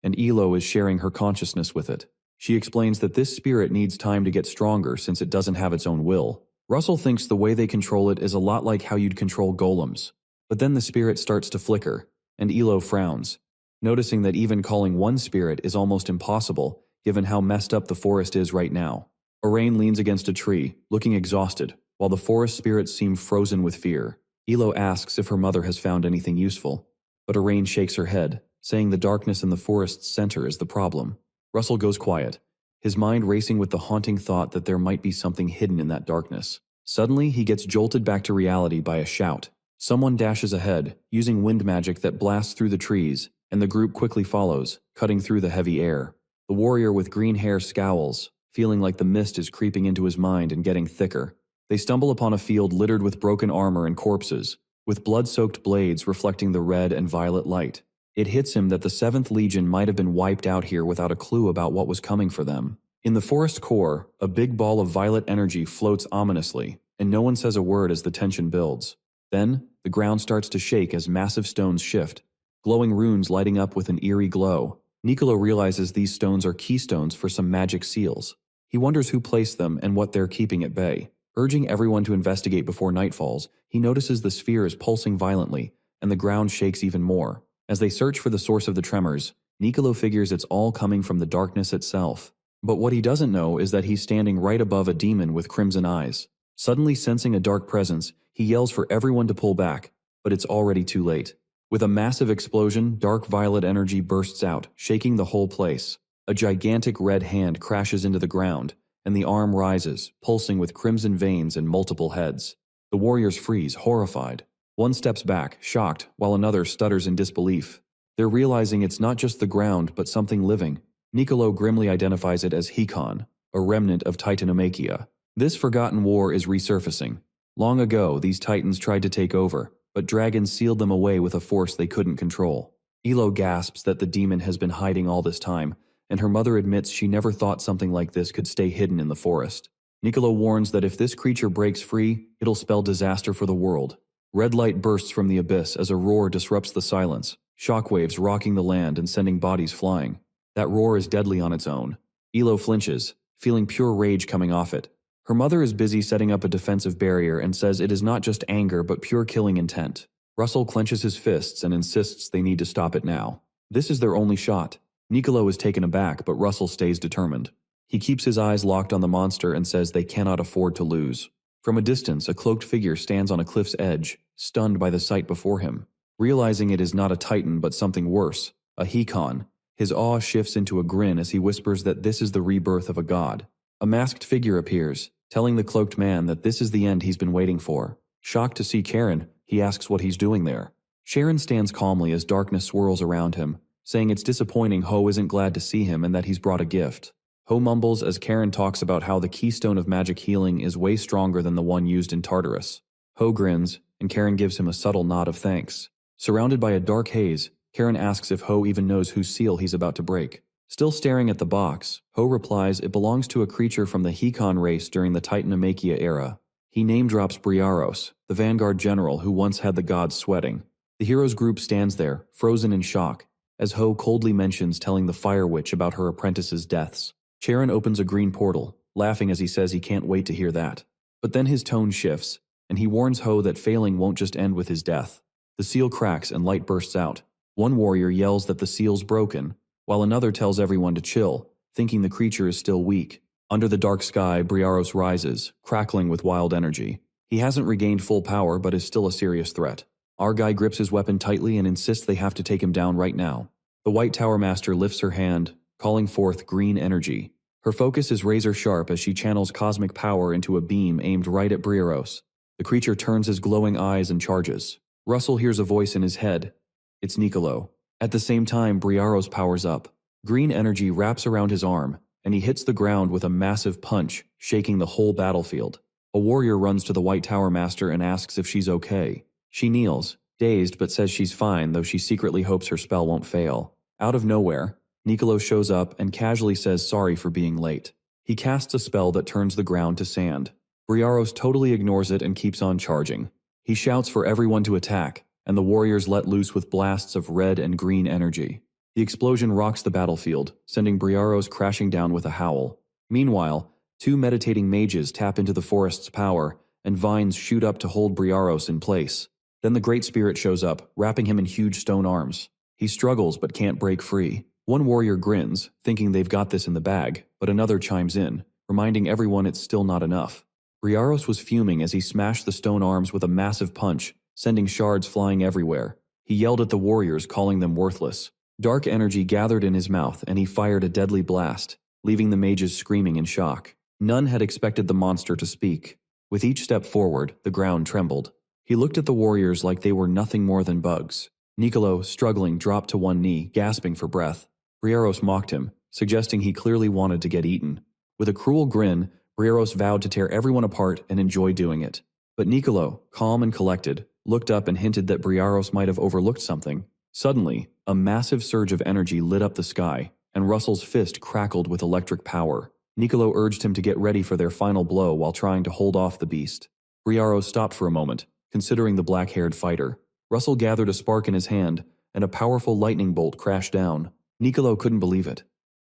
and Ilo is sharing her consciousness with it. She explains that this spirit needs time to get stronger since it doesn't have its own will. Russell thinks the way they control it is a lot like how you'd control golems. But then the spirit starts to flicker, and Ilo frowns, noticing that even calling one spirit is almost impossible given how messed up the forest is right now. Arain leans against a tree, looking exhausted, while the forest spirits seem frozen with fear. Ilo asks if her mother has found anything useful, but Arain shakes her head, saying the darkness in the forest's center is the problem. Russell goes quiet, his mind racing with the haunting thought that there might be something hidden in that darkness. Suddenly, he gets jolted back to reality by a shout. Someone dashes ahead, using wind magic that blasts through the trees, and the group quickly follows, cutting through the heavy air. The warrior with green hair scowls, feeling like the mist is creeping into his mind and getting thicker. They stumble upon a field littered with broken armor and corpses, with blood-soaked blades reflecting the red and violet light. It hits him that the 7th Legion might have been wiped out here without a clue about what was coming for them. In the forest core, a big ball of violet energy floats ominously, and no one says a word as the tension builds. Then, the ground starts to shake as massive stones shift, glowing runes lighting up with an eerie glow. Niccolo realizes these stones are keystones for some magic seals. He wonders who placed them and what they're keeping at bay. Urging everyone to investigate before night falls, he notices the sphere is pulsing violently, and the ground shakes even more. As they search for the source of the tremors, Niccolo figures it's all coming from the darkness itself. But what he doesn't know is that he's standing right above a demon with crimson eyes. Suddenly sensing a dark presence, he yells for everyone to pull back, but it's already too late. With a massive explosion, dark violet energy bursts out, shaking the whole place. A gigantic red hand crashes into the ground, and the arm rises, pulsing with crimson veins and multiple heads. The warriors freeze, horrified. One steps back, shocked, while another stutters in disbelief. They're realizing it's not just the ground, but something living. Niccolo grimly identifies it as Hekon, a remnant of Titanomachia. This forgotten war is resurfacing. Long ago, these titans tried to take over, but dragons sealed them away with a force they couldn't control. Ilo gasps that the demon has been hiding all this time, and her mother admits she never thought something like this could stay hidden in the forest. Niccolo warns that if this creature breaks free, it'll spell disaster for the world. Red light bursts from the abyss as a roar disrupts the silence, shockwaves rocking the land and sending bodies flying. That roar is deadly on its own. Ilo flinches, feeling pure rage coming off it. Her mother is busy setting up a defensive barrier and says it is not just anger but pure killing intent. Russell clenches his fists and insists they need to stop it now. This is their only shot. Niccolo is taken aback, but Russell stays determined. He keeps his eyes locked on the monster and says they cannot afford to lose. From a distance, a cloaked figure stands on a cliff's edge, stunned by the sight before him. Realizing it is not a titan but something worse, a Hekon, his awe shifts into a grin as he whispers that this is the rebirth of a god. A masked figure appears, telling the cloaked man that this is the end he's been waiting for. Shocked to see Karen, he asks what he's doing there. Sharon stands calmly as darkness swirls around him, saying it's disappointing Ho isn't glad to see him and that he's brought a gift. Ho mumbles as Karen talks about how the keystone of magic healing is way stronger than the one used in Tartarus. Ho grins, and Karen gives him a subtle nod of thanks. Surrounded by a dark haze, Karen asks if Ho even knows whose seal he's about to break. Still staring at the box, Ho replies it belongs to a creature from the Hekon race during the Titanomachia era. He name-drops Briaros, the vanguard general who once had the gods sweating. The heroes group stands there, frozen in shock, as Ho coldly mentions telling the Fire Witch about her apprentices' deaths. Charon opens a green portal, laughing as he says he can't wait to hear that. But then his tone shifts, and he warns Ho that failing won't just end with his death. The seal cracks and light bursts out. One warrior yells that the seal's broken, while another tells everyone to chill, thinking the creature is still weak. Under the dark sky, Briaros rises, crackling with wild energy. He hasn't regained full power but is still a serious threat. Our guy grips his weapon tightly and insists they have to take him down right now. The White Tower Master lifts her hand, calling forth green energy. Her focus is razor sharp as she channels cosmic power into a beam aimed right at Briaros. The creature turns his glowing eyes and charges. Russell hears a voice in his head. It's Nicolo. At the same time, Briaros powers up. Green energy wraps around his arm, and he hits the ground with a massive punch, shaking the whole battlefield. A warrior runs to the White Tower Master and asks if she's okay. She kneels, dazed, but says she's fine, though she secretly hopes her spell won't fail. Out of nowhere, Nicolo shows up and casually says sorry for being late. He casts a spell that turns the ground to sand. Briaros totally ignores it and keeps on charging. He shouts for everyone to attack, and the warriors let loose with blasts of red and green energy. The explosion rocks the battlefield, sending Briaros crashing down with a howl. Meanwhile, two meditating mages tap into the forest's power, and vines shoot up to hold Briaros in place. Then the Great Spirit shows up, wrapping him in huge stone arms. He struggles but can't break free. One warrior grins, thinking they've got this in the bag, but another chimes in, reminding everyone it's still not enough. Briaros was fuming as he smashed the stone arms with a massive punch, sending shards flying everywhere. He yelled at the warriors, calling them worthless. Dark energy gathered in his mouth, and he fired a deadly blast, leaving the mages screaming in shock. None had expected the monster to speak. With each step forward, the ground trembled. He looked at the warriors like they were nothing more than bugs. Nicolo, struggling, dropped to one knee, gasping for breath. Briaros mocked him, suggesting he clearly wanted to get eaten. With a cruel grin, Briaros vowed to tear everyone apart and enjoy doing it. But Nicolo, calm and collected, looked up and hinted that Briaros might have overlooked something. Suddenly, a massive surge of energy lit up the sky, and Russell's fist crackled with electric power. Nicolo urged him to get ready for their final blow while trying to hold off the beast. Briaros stopped for a moment, considering the black-haired fighter. Russell gathered a spark in his hand, and a powerful lightning bolt crashed down. Nicolo couldn't believe it.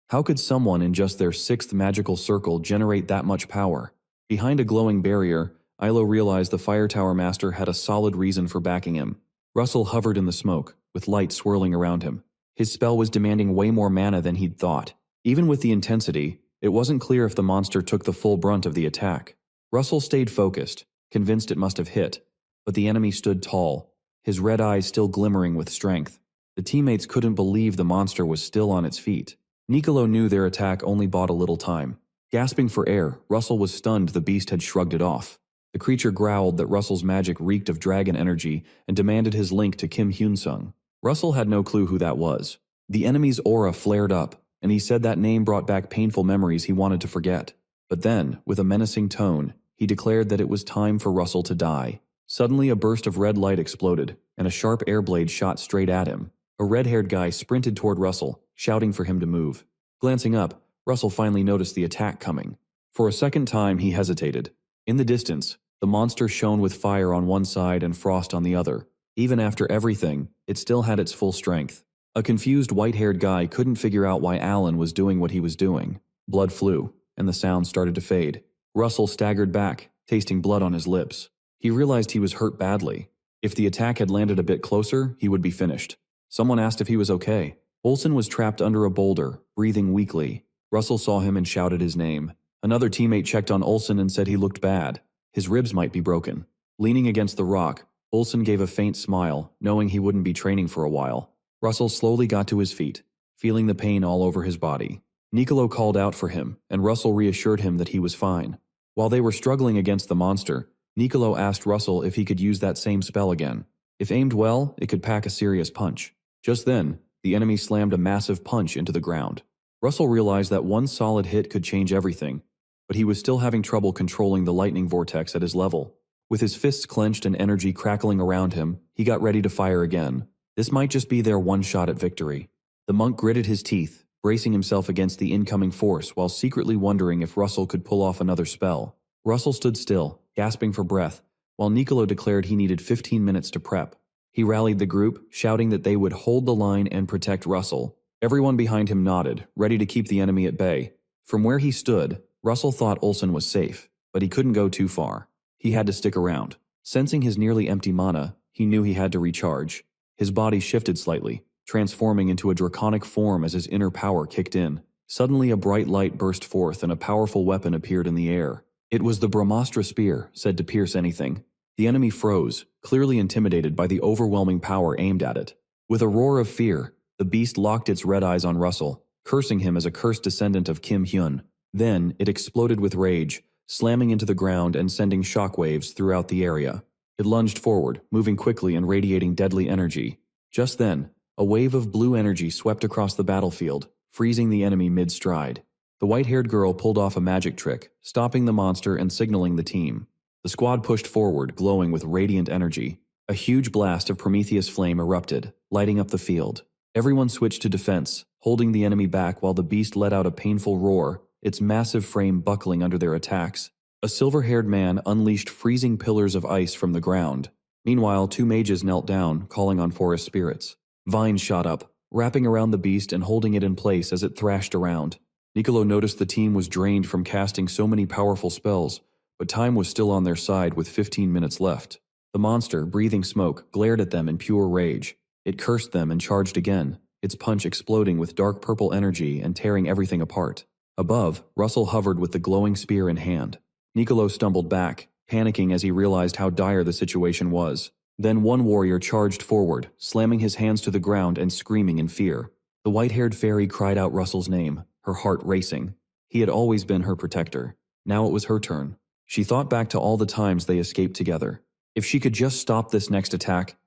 How could someone in just their 6th magical circle generate that much power? Behind a glowing barrier, Ilo realized the Fire Tower Master had a solid reason for backing him. Russell hovered in the smoke, with light swirling around him. His spell was demanding way more mana than he'd thought. Even with the intensity, it wasn't clear if the monster took the full brunt of the attack. Russell stayed focused, convinced it must have hit, but the enemy stood tall, his red eyes still glimmering with strength. The teammates couldn't believe the monster was still on its feet. Nicolo knew their attack only bought a little time. Gasping for air, Russell was stunned the beast had shrugged it off. The creature growled that Russell's magic reeked of dragon energy and demanded his link to Kim Hyun-sung. Russell had no clue who that was. The enemy's aura flared up, and he said that name brought back painful memories he wanted to forget. But then, with a menacing tone, he declared that it was time for Russell to die. Suddenly, a burst of red light exploded, and a sharp air blade shot straight at him. A red-haired guy sprinted toward Russell, shouting for him to move. Glancing up, Russell finally noticed the attack coming. For a second time, he hesitated. In the distance, the monster shone with fire on one side and frost on the other. Even after everything, it still had its full strength. A confused white-haired guy couldn't figure out why Alan was doing what he was doing. Blood flew, and the sound started to fade. Russell staggered back, tasting blood on his lips. He realized he was hurt badly. If the attack had landed a bit closer, he would be finished. Someone asked if he was okay. Olsen was trapped under a boulder, breathing weakly. Russell saw him and shouted his name. Another teammate checked on Olsen and said he looked bad. His ribs might be broken. Leaning against the rock, Olsen gave a faint smile, knowing he wouldn't be training for a while. Russell slowly got to his feet, feeling the pain all over his body. Nicolo called out for him, and Russell reassured him that he was fine. While they were struggling against the monster, Nicolo asked Russell if he could use that same spell again. If aimed well, it could pack a serious punch. Just then, the enemy slammed a massive punch into the ground. Russell realized that one solid hit could change everything, but he was still having trouble controlling the lightning vortex at his level. With his fists clenched and energy crackling around him, he got ready to fire again. This might just be their one shot at victory. The monk gritted his teeth, bracing himself against the incoming force while secretly wondering if Russell could pull off another spell. Russell stood still, gasping for breath, while Nicolo declared he needed 15 minutes to prep. He rallied the group, shouting that they would hold the line and protect Russell. Everyone behind him nodded, ready to keep the enemy at bay. From where he stood, Russell thought Olsen was safe, but he couldn't go too far. He had to stick around. Sensing his nearly empty mana, he knew he had to recharge. His body shifted slightly, transforming into a draconic form as his inner power kicked in. Suddenly a bright light burst forth and a powerful weapon appeared in the air. It was the Brahmastra spear, said to pierce anything. The enemy froze, clearly intimidated by the overwhelming power aimed at it. With a roar of fear, the beast locked its red eyes on Russell, cursing him as a cursed descendant of Kim Hyun. Then, it exploded with rage, slamming into the ground and sending shockwaves throughout the area. It lunged forward, moving quickly and radiating deadly energy. Just then, a wave of blue energy swept across the battlefield, freezing the enemy mid-stride. The white-haired girl pulled off a magic trick, stopping the monster and signaling the team. The squad pushed forward, glowing with radiant energy. A huge blast of Prometheus flame erupted, lighting up the field. Everyone switched to defense, holding the enemy back while the beast let out a painful roar, its massive frame buckling under their attacks. A silver-haired man unleashed freezing pillars of ice from the ground. Meanwhile, 2 mages knelt down, calling on forest spirits. Vines shot up, wrapping around the beast and holding it in place as it thrashed around. Nicolo noticed the team was drained from casting so many powerful spells, but time was still on their side with 15 minutes left. The monster, breathing smoke, glared at them in pure rage. It cursed them and charged again, its punch exploding with dark purple energy and tearing everything apart. Above, Russell hovered with the glowing spear in hand. Nicolo stumbled back, panicking as he realized how dire the situation was. Then one warrior charged forward, slamming his hands to the ground and screaming in fear. The white-haired fairy cried out Russell's name, her heart racing. He had always been her protector. Now it was her turn. She thought back to all the times they escaped together. If she could just stop this next attack,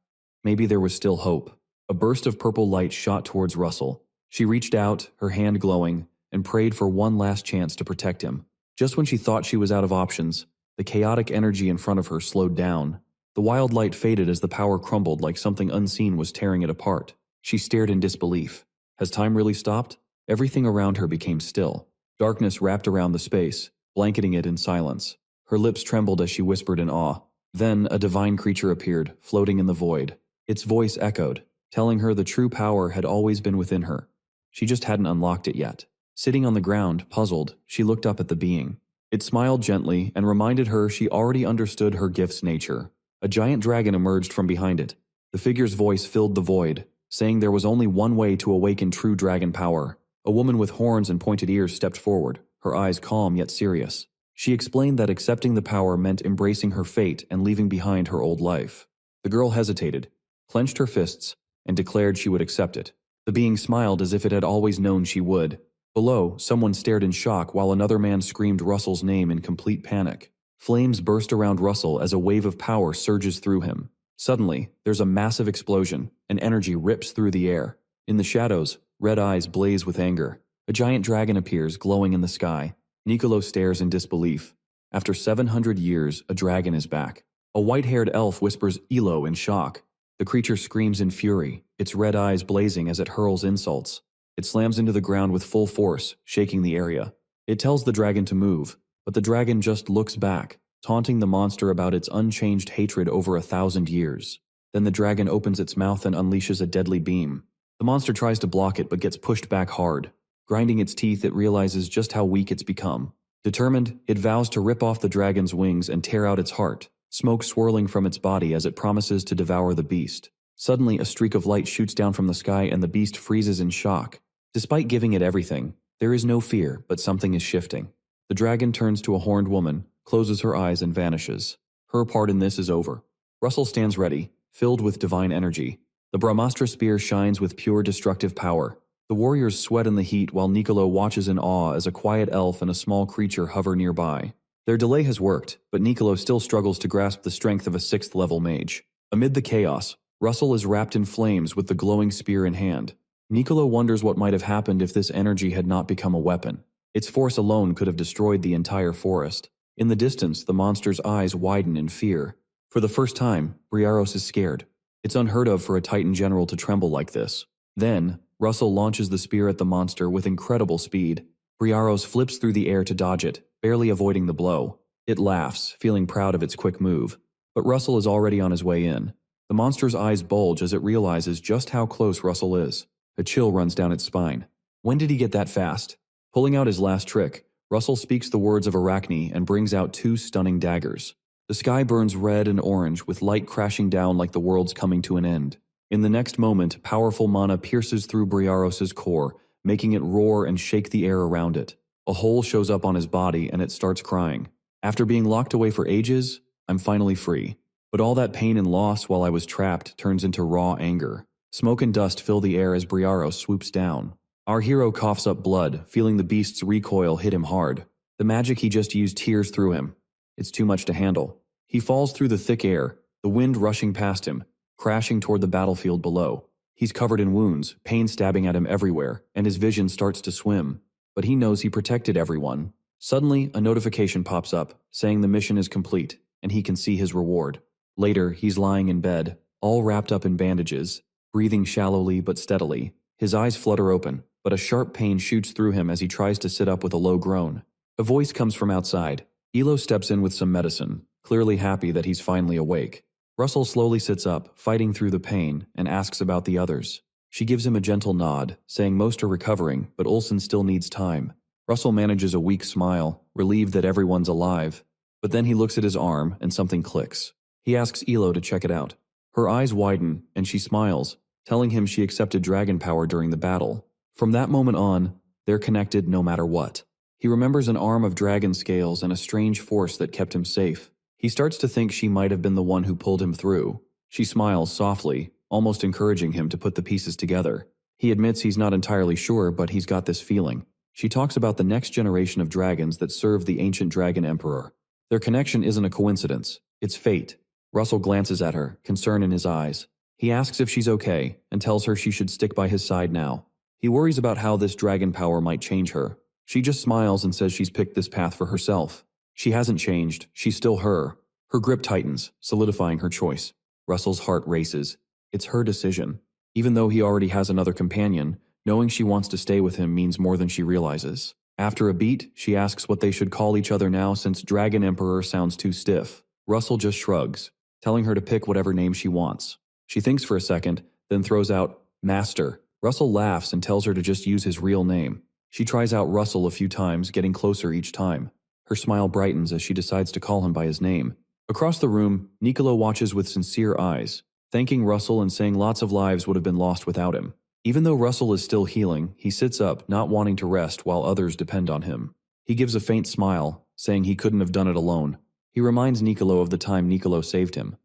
maybe there was still hope. A burst of purple light shot towards Russell. She reached out, her hand glowing, and prayed for one last chance to protect him. Just when she thought she was out of options, the chaotic energy in front of her slowed down. The wild light faded as the power crumbled like something unseen was tearing it apart. She stared in disbelief. Has time really stopped? Everything around her became still. Darkness wrapped around the space, blanketing it in silence. Her lips trembled as she whispered in awe. Then a divine creature appeared, floating in the void. Its voice echoed, telling her the true power had always been within her. She just hadn't unlocked it yet. Sitting on the ground, puzzled, she looked up at the being. It smiled gently and reminded her she already understood her gift's nature. A giant dragon emerged from behind it. The figure's voice filled the void, saying there was only one way to awaken true dragon power. A woman with horns and pointed ears stepped forward, her eyes calm yet serious. She explained that accepting the power meant embracing her fate and leaving behind her old life. The girl hesitated, clenched her fists, and declared she would accept it. The being smiled as if it had always known she would. Below, someone stared in shock while another man screamed Russell's name in complete panic. Flames burst around Russell as a wave of power surges through him. Suddenly, there's a massive explosion, and energy rips through the air. In the shadows, red eyes blaze with anger. A giant dragon appears, glowing in the sky. Nicolo stares in disbelief. After 700 years, a dragon is back. A white-haired elf whispers Elo in shock. The creature screams in fury, its red eyes blazing as it hurls insults. It slams into the ground with full force, shaking the area. It tells the dragon to move, but the dragon just looks back, taunting the monster about its unchanged hatred over 1,000 years. Then the dragon opens its mouth and unleashes a deadly beam. The monster tries to block it but gets pushed back hard. Grinding its teeth, it realizes just how weak it's become. Determined, it vows to rip off the dragon's wings and tear out its heart, smoke swirling from its body as it promises to devour the beast. Suddenly, a streak of light shoots down from the sky and the beast freezes in shock. Despite giving it everything, there is no fear, but something is shifting. The dragon turns to a horned woman, closes her eyes and vanishes. Her part in this is over. Russell stands ready, filled with divine energy. The Brahmastra spear shines with pure destructive power. The warriors sweat in the heat while Nicolo watches in awe as a quiet elf and a small creature hover nearby. Their delay has worked, but Nicolo still struggles to grasp the strength of a 6th-level mage. Amid the chaos, Russell is wrapped in flames with the glowing spear in hand. Nicolo wonders what might have happened if this energy had not become a weapon. Its force alone could have destroyed the entire forest. In the distance, the monster's eyes widen in fear. For the first time, Briaros is scared. It's unheard of for a Titan general to tremble like this. Then, Russell launches the spear at the monster with incredible speed. Briaros flips through the air to dodge it, barely avoiding the blow. It laughs, feeling proud of its quick move. But Russell is already on his way in. The monster's eyes bulge as it realizes just how close Russell is. A chill runs down its spine. When did he get that fast? Pulling out his last trick, Russell speaks the words of Arachne and brings out 2 stunning daggers. The sky burns red and orange with light crashing down like the world's coming to an end. In the next moment, powerful mana pierces through Briaros' core, making it roar and shake the air around it. A hole shows up on his body and it starts crying. After being locked away for ages, I'm finally free. But all that pain and loss while I was trapped turns into raw anger. Smoke and dust fill the air as Briaros swoops down. Our hero coughs up blood, feeling the beast's recoil hit him hard. The magic he just used tears through him. It's too much to handle. He falls through the thick air, the wind rushing past him, crashing toward the battlefield below. He's covered in wounds, pain stabbing at him everywhere, and his vision starts to swim. But he knows he protected everyone. Suddenly, a notification pops up, saying the mission is complete, and he can see his reward. Later, he's lying in bed, all wrapped up in bandages, breathing shallowly but steadily. His eyes flutter open, but a sharp pain shoots through him as he tries to sit up with a low groan. A voice comes from outside. Elo steps in with some medicine, clearly happy that he's finally awake. Russell slowly sits up, fighting through the pain, and asks about the others. She gives him a gentle nod, saying most are recovering, but Olsen still needs time. Russell manages a weak smile, relieved that everyone's alive. But then he looks at his arm, and something clicks. He asks Elo to check it out. Her eyes widen, and she smiles, telling him she accepted dragon power during the battle. From that moment on, they're connected no matter what. He remembers an arm of dragon scales and a strange force that kept him safe. He starts to think she might have been the one who pulled him through. She smiles softly, almost encouraging him to put the pieces together. He admits he's not entirely sure, but he's got this feeling. She talks about the next generation of dragons that serve the ancient dragon emperor. Their connection isn't a coincidence, it's fate. Russell glances at her, concern in his eyes. He asks if she's okay, and tells her she should stick by his side now. He worries about how this dragon power might change her. She just smiles and says she's picked this path for herself. She hasn't changed, she's still her. Her grip tightens, solidifying her choice. Russell's heart races. It's her decision. Even though he already has another companion, knowing she wants to stay with him means more than she realizes. After a beat, she asks what they should call each other now since Dragon Emperor sounds too stiff. Russell just shrugs, telling her to pick whatever name she wants. She thinks for a second, then throws out, Master. Russell laughs and tells her to just use his real name. She tries out Russell a few times, getting closer each time. Her smile brightens as she decides to call him by his name. Across the room, Niccolo watches with sincere eyes, thanking Russell and saying lots of lives would have been lost without him. Even though Russell is still healing, he sits up, not wanting to rest while others depend on him. He gives a faint smile, saying he couldn't have done it alone. He reminds Niccolo of the time Niccolo saved him,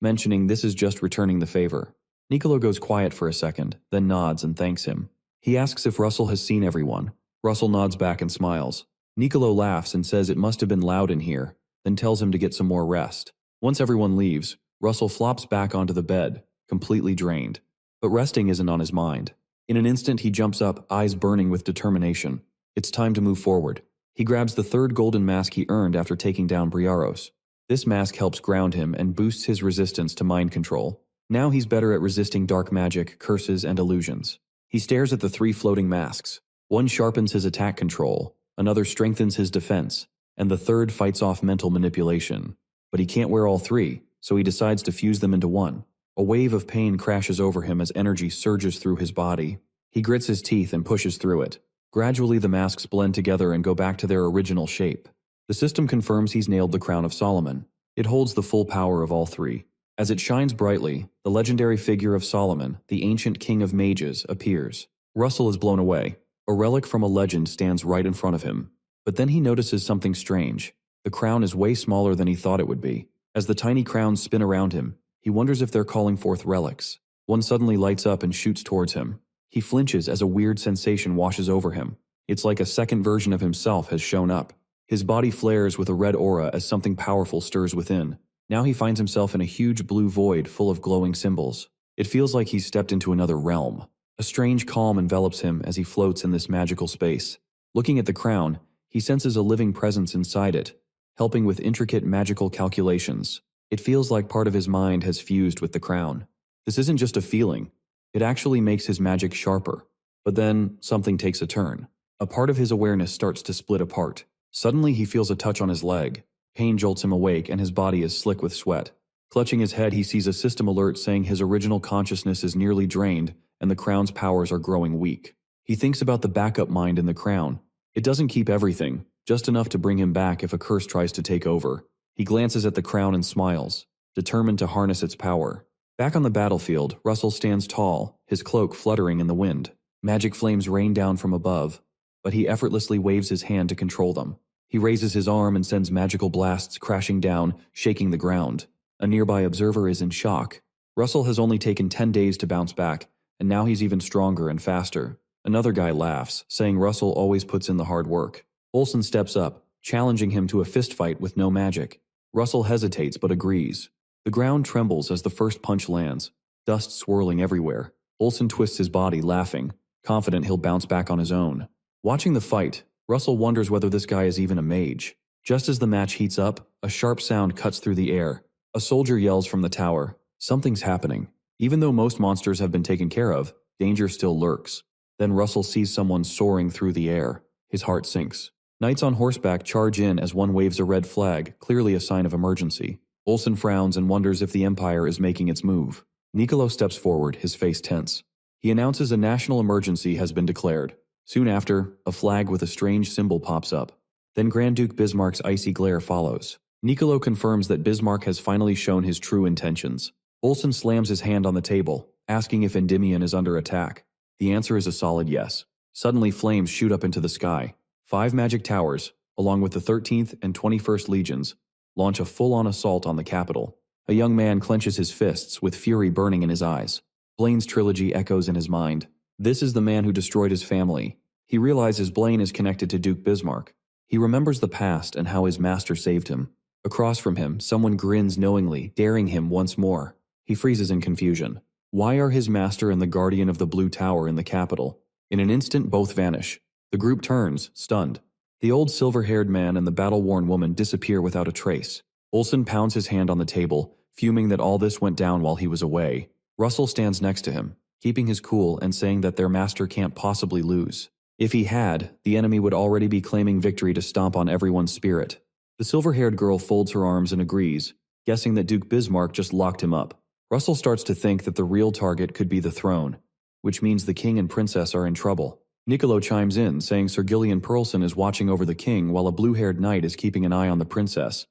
mentioning this is just returning the favor. Niccolo goes quiet for a second, then nods and thanks him. He asks if Russell has seen everyone. Russell nods back and smiles. Niccolo laughs and says it must have been loud in here, then tells him to get some more rest. Once everyone leaves, Russell flops back onto the bed, completely drained. But resting isn't on his mind. In an instant he jumps up, eyes burning with determination. It's time to move forward. He grabs the third golden mask he earned after taking down Briaros. This mask helps ground him and boosts his resistance to mind control. Now he's better at resisting dark magic, curses, and illusions. He stares at the three floating masks. One sharpens his attack control, another strengthens his defense, and the third fights off mental manipulation. But he can't wear all three, so he decides to fuse them into one. A wave of pain crashes over him as energy surges through his body. He grits his teeth and pushes through it. Gradually the masks blend together and go back to their original shape. The system confirms he's nailed the Crown of Solomon. It holds the full power of all three. As it shines brightly, the legendary figure of Solomon, the ancient king of mages, appears. Russell is blown away. A relic from a legend stands right in front of him. But then he notices something strange. The crown is way smaller than he thought it would be. As the tiny crowns spin around him, he wonders if they're calling forth relics. One suddenly lights up and shoots towards him. He flinches as a weird sensation washes over him. It's like a second version of himself has shown up. His body flares with a red aura as something powerful stirs within. Now he finds himself in a huge blue void full of glowing symbols. It feels like he's stepped into another realm. A strange calm envelops him as he floats in this magical space. Looking at the crown, he senses a living presence inside it, helping with intricate magical calculations. It feels like part of his mind has fused with the crown. This isn't just a feeling. It actually makes his magic sharper. But then, something takes a turn. A part of his awareness starts to split apart. Suddenly he feels a touch on his leg. Pain jolts him awake and his body is slick with sweat. Clutching his head, he sees a system alert saying his original consciousness is nearly drained and the crown's powers are growing weak. He thinks about the backup mind in the crown. It doesn't keep everything, just enough to bring him back if a curse tries to take over. He glances at the crown and smiles, determined to harness its power. Back on the battlefield, Russell stands tall, his cloak fluttering in the wind. Magic flames rain down from above, but he effortlessly waves his hand to control them. He raises his arm and sends magical blasts crashing down, shaking the ground. A nearby observer is in shock. Russell has only taken 10 days to bounce back, and now he's even stronger and faster. Another guy laughs, saying Russell always puts in the hard work. Olsen steps up, challenging him to a fistfight with no magic. Russell hesitates but agrees. The ground trembles as the first punch lands, dust swirling everywhere. Olsen twists his body, laughing, confident he'll bounce back on his own. Watching the fight, Russell wonders whether this guy is even a mage. Just as the match heats up, a sharp sound cuts through the air. A soldier yells from the tower, "Something's happening." Even though most monsters have been taken care of, danger still lurks. Then Russell sees someone soaring through the air. His heart sinks. Knights on horseback charge in as one waves a red flag, clearly a sign of emergency. Olsen frowns and wonders if the Empire is making its move. Niccolo steps forward, his face tense. He announces a national emergency has been declared. Soon after, a flag with a strange symbol pops up. Then Grand Duke Bismarck's icy glare follows. Niccolo confirms that Bismarck has finally shown his true intentions. Olsen slams his hand on the table, asking if Endymion is under attack. The answer is a solid yes. Suddenly flames shoot up into the sky. 5 magic towers, along with the 13th and 21st Legions, launch a full-on assault on the capital. A young man clenches his fists with fury burning in his eyes. Blaine's trilogy echoes in his mind. This is the man who destroyed his family. He realizes Blaine is connected to Duke Bismarck. He remembers the past and how his master saved him. Across from him, someone grins knowingly, daring him once more. He freezes in confusion. Why are his master and the guardian of the Blue Tower in the capital? In an instant, both vanish. The group turns, stunned. The old silver-haired man and the battle-worn woman disappear without a trace. Olsen pounds his hand on the table, fuming that all this went down while he was away. Russell stands next to him, keeping his cool and saying that their master can't possibly lose. If he had, the enemy would already be claiming victory to stomp on everyone's spirit. The silver-haired girl folds her arms and agrees, guessing that Duke Bismarck just locked him up. Russell starts to think that the real target could be the throne, which means the king and princess are in trouble. Niccolo chimes in, saying Sir Gillian Pearlson is watching over the king while a blue-haired knight is keeping an eye on the princess.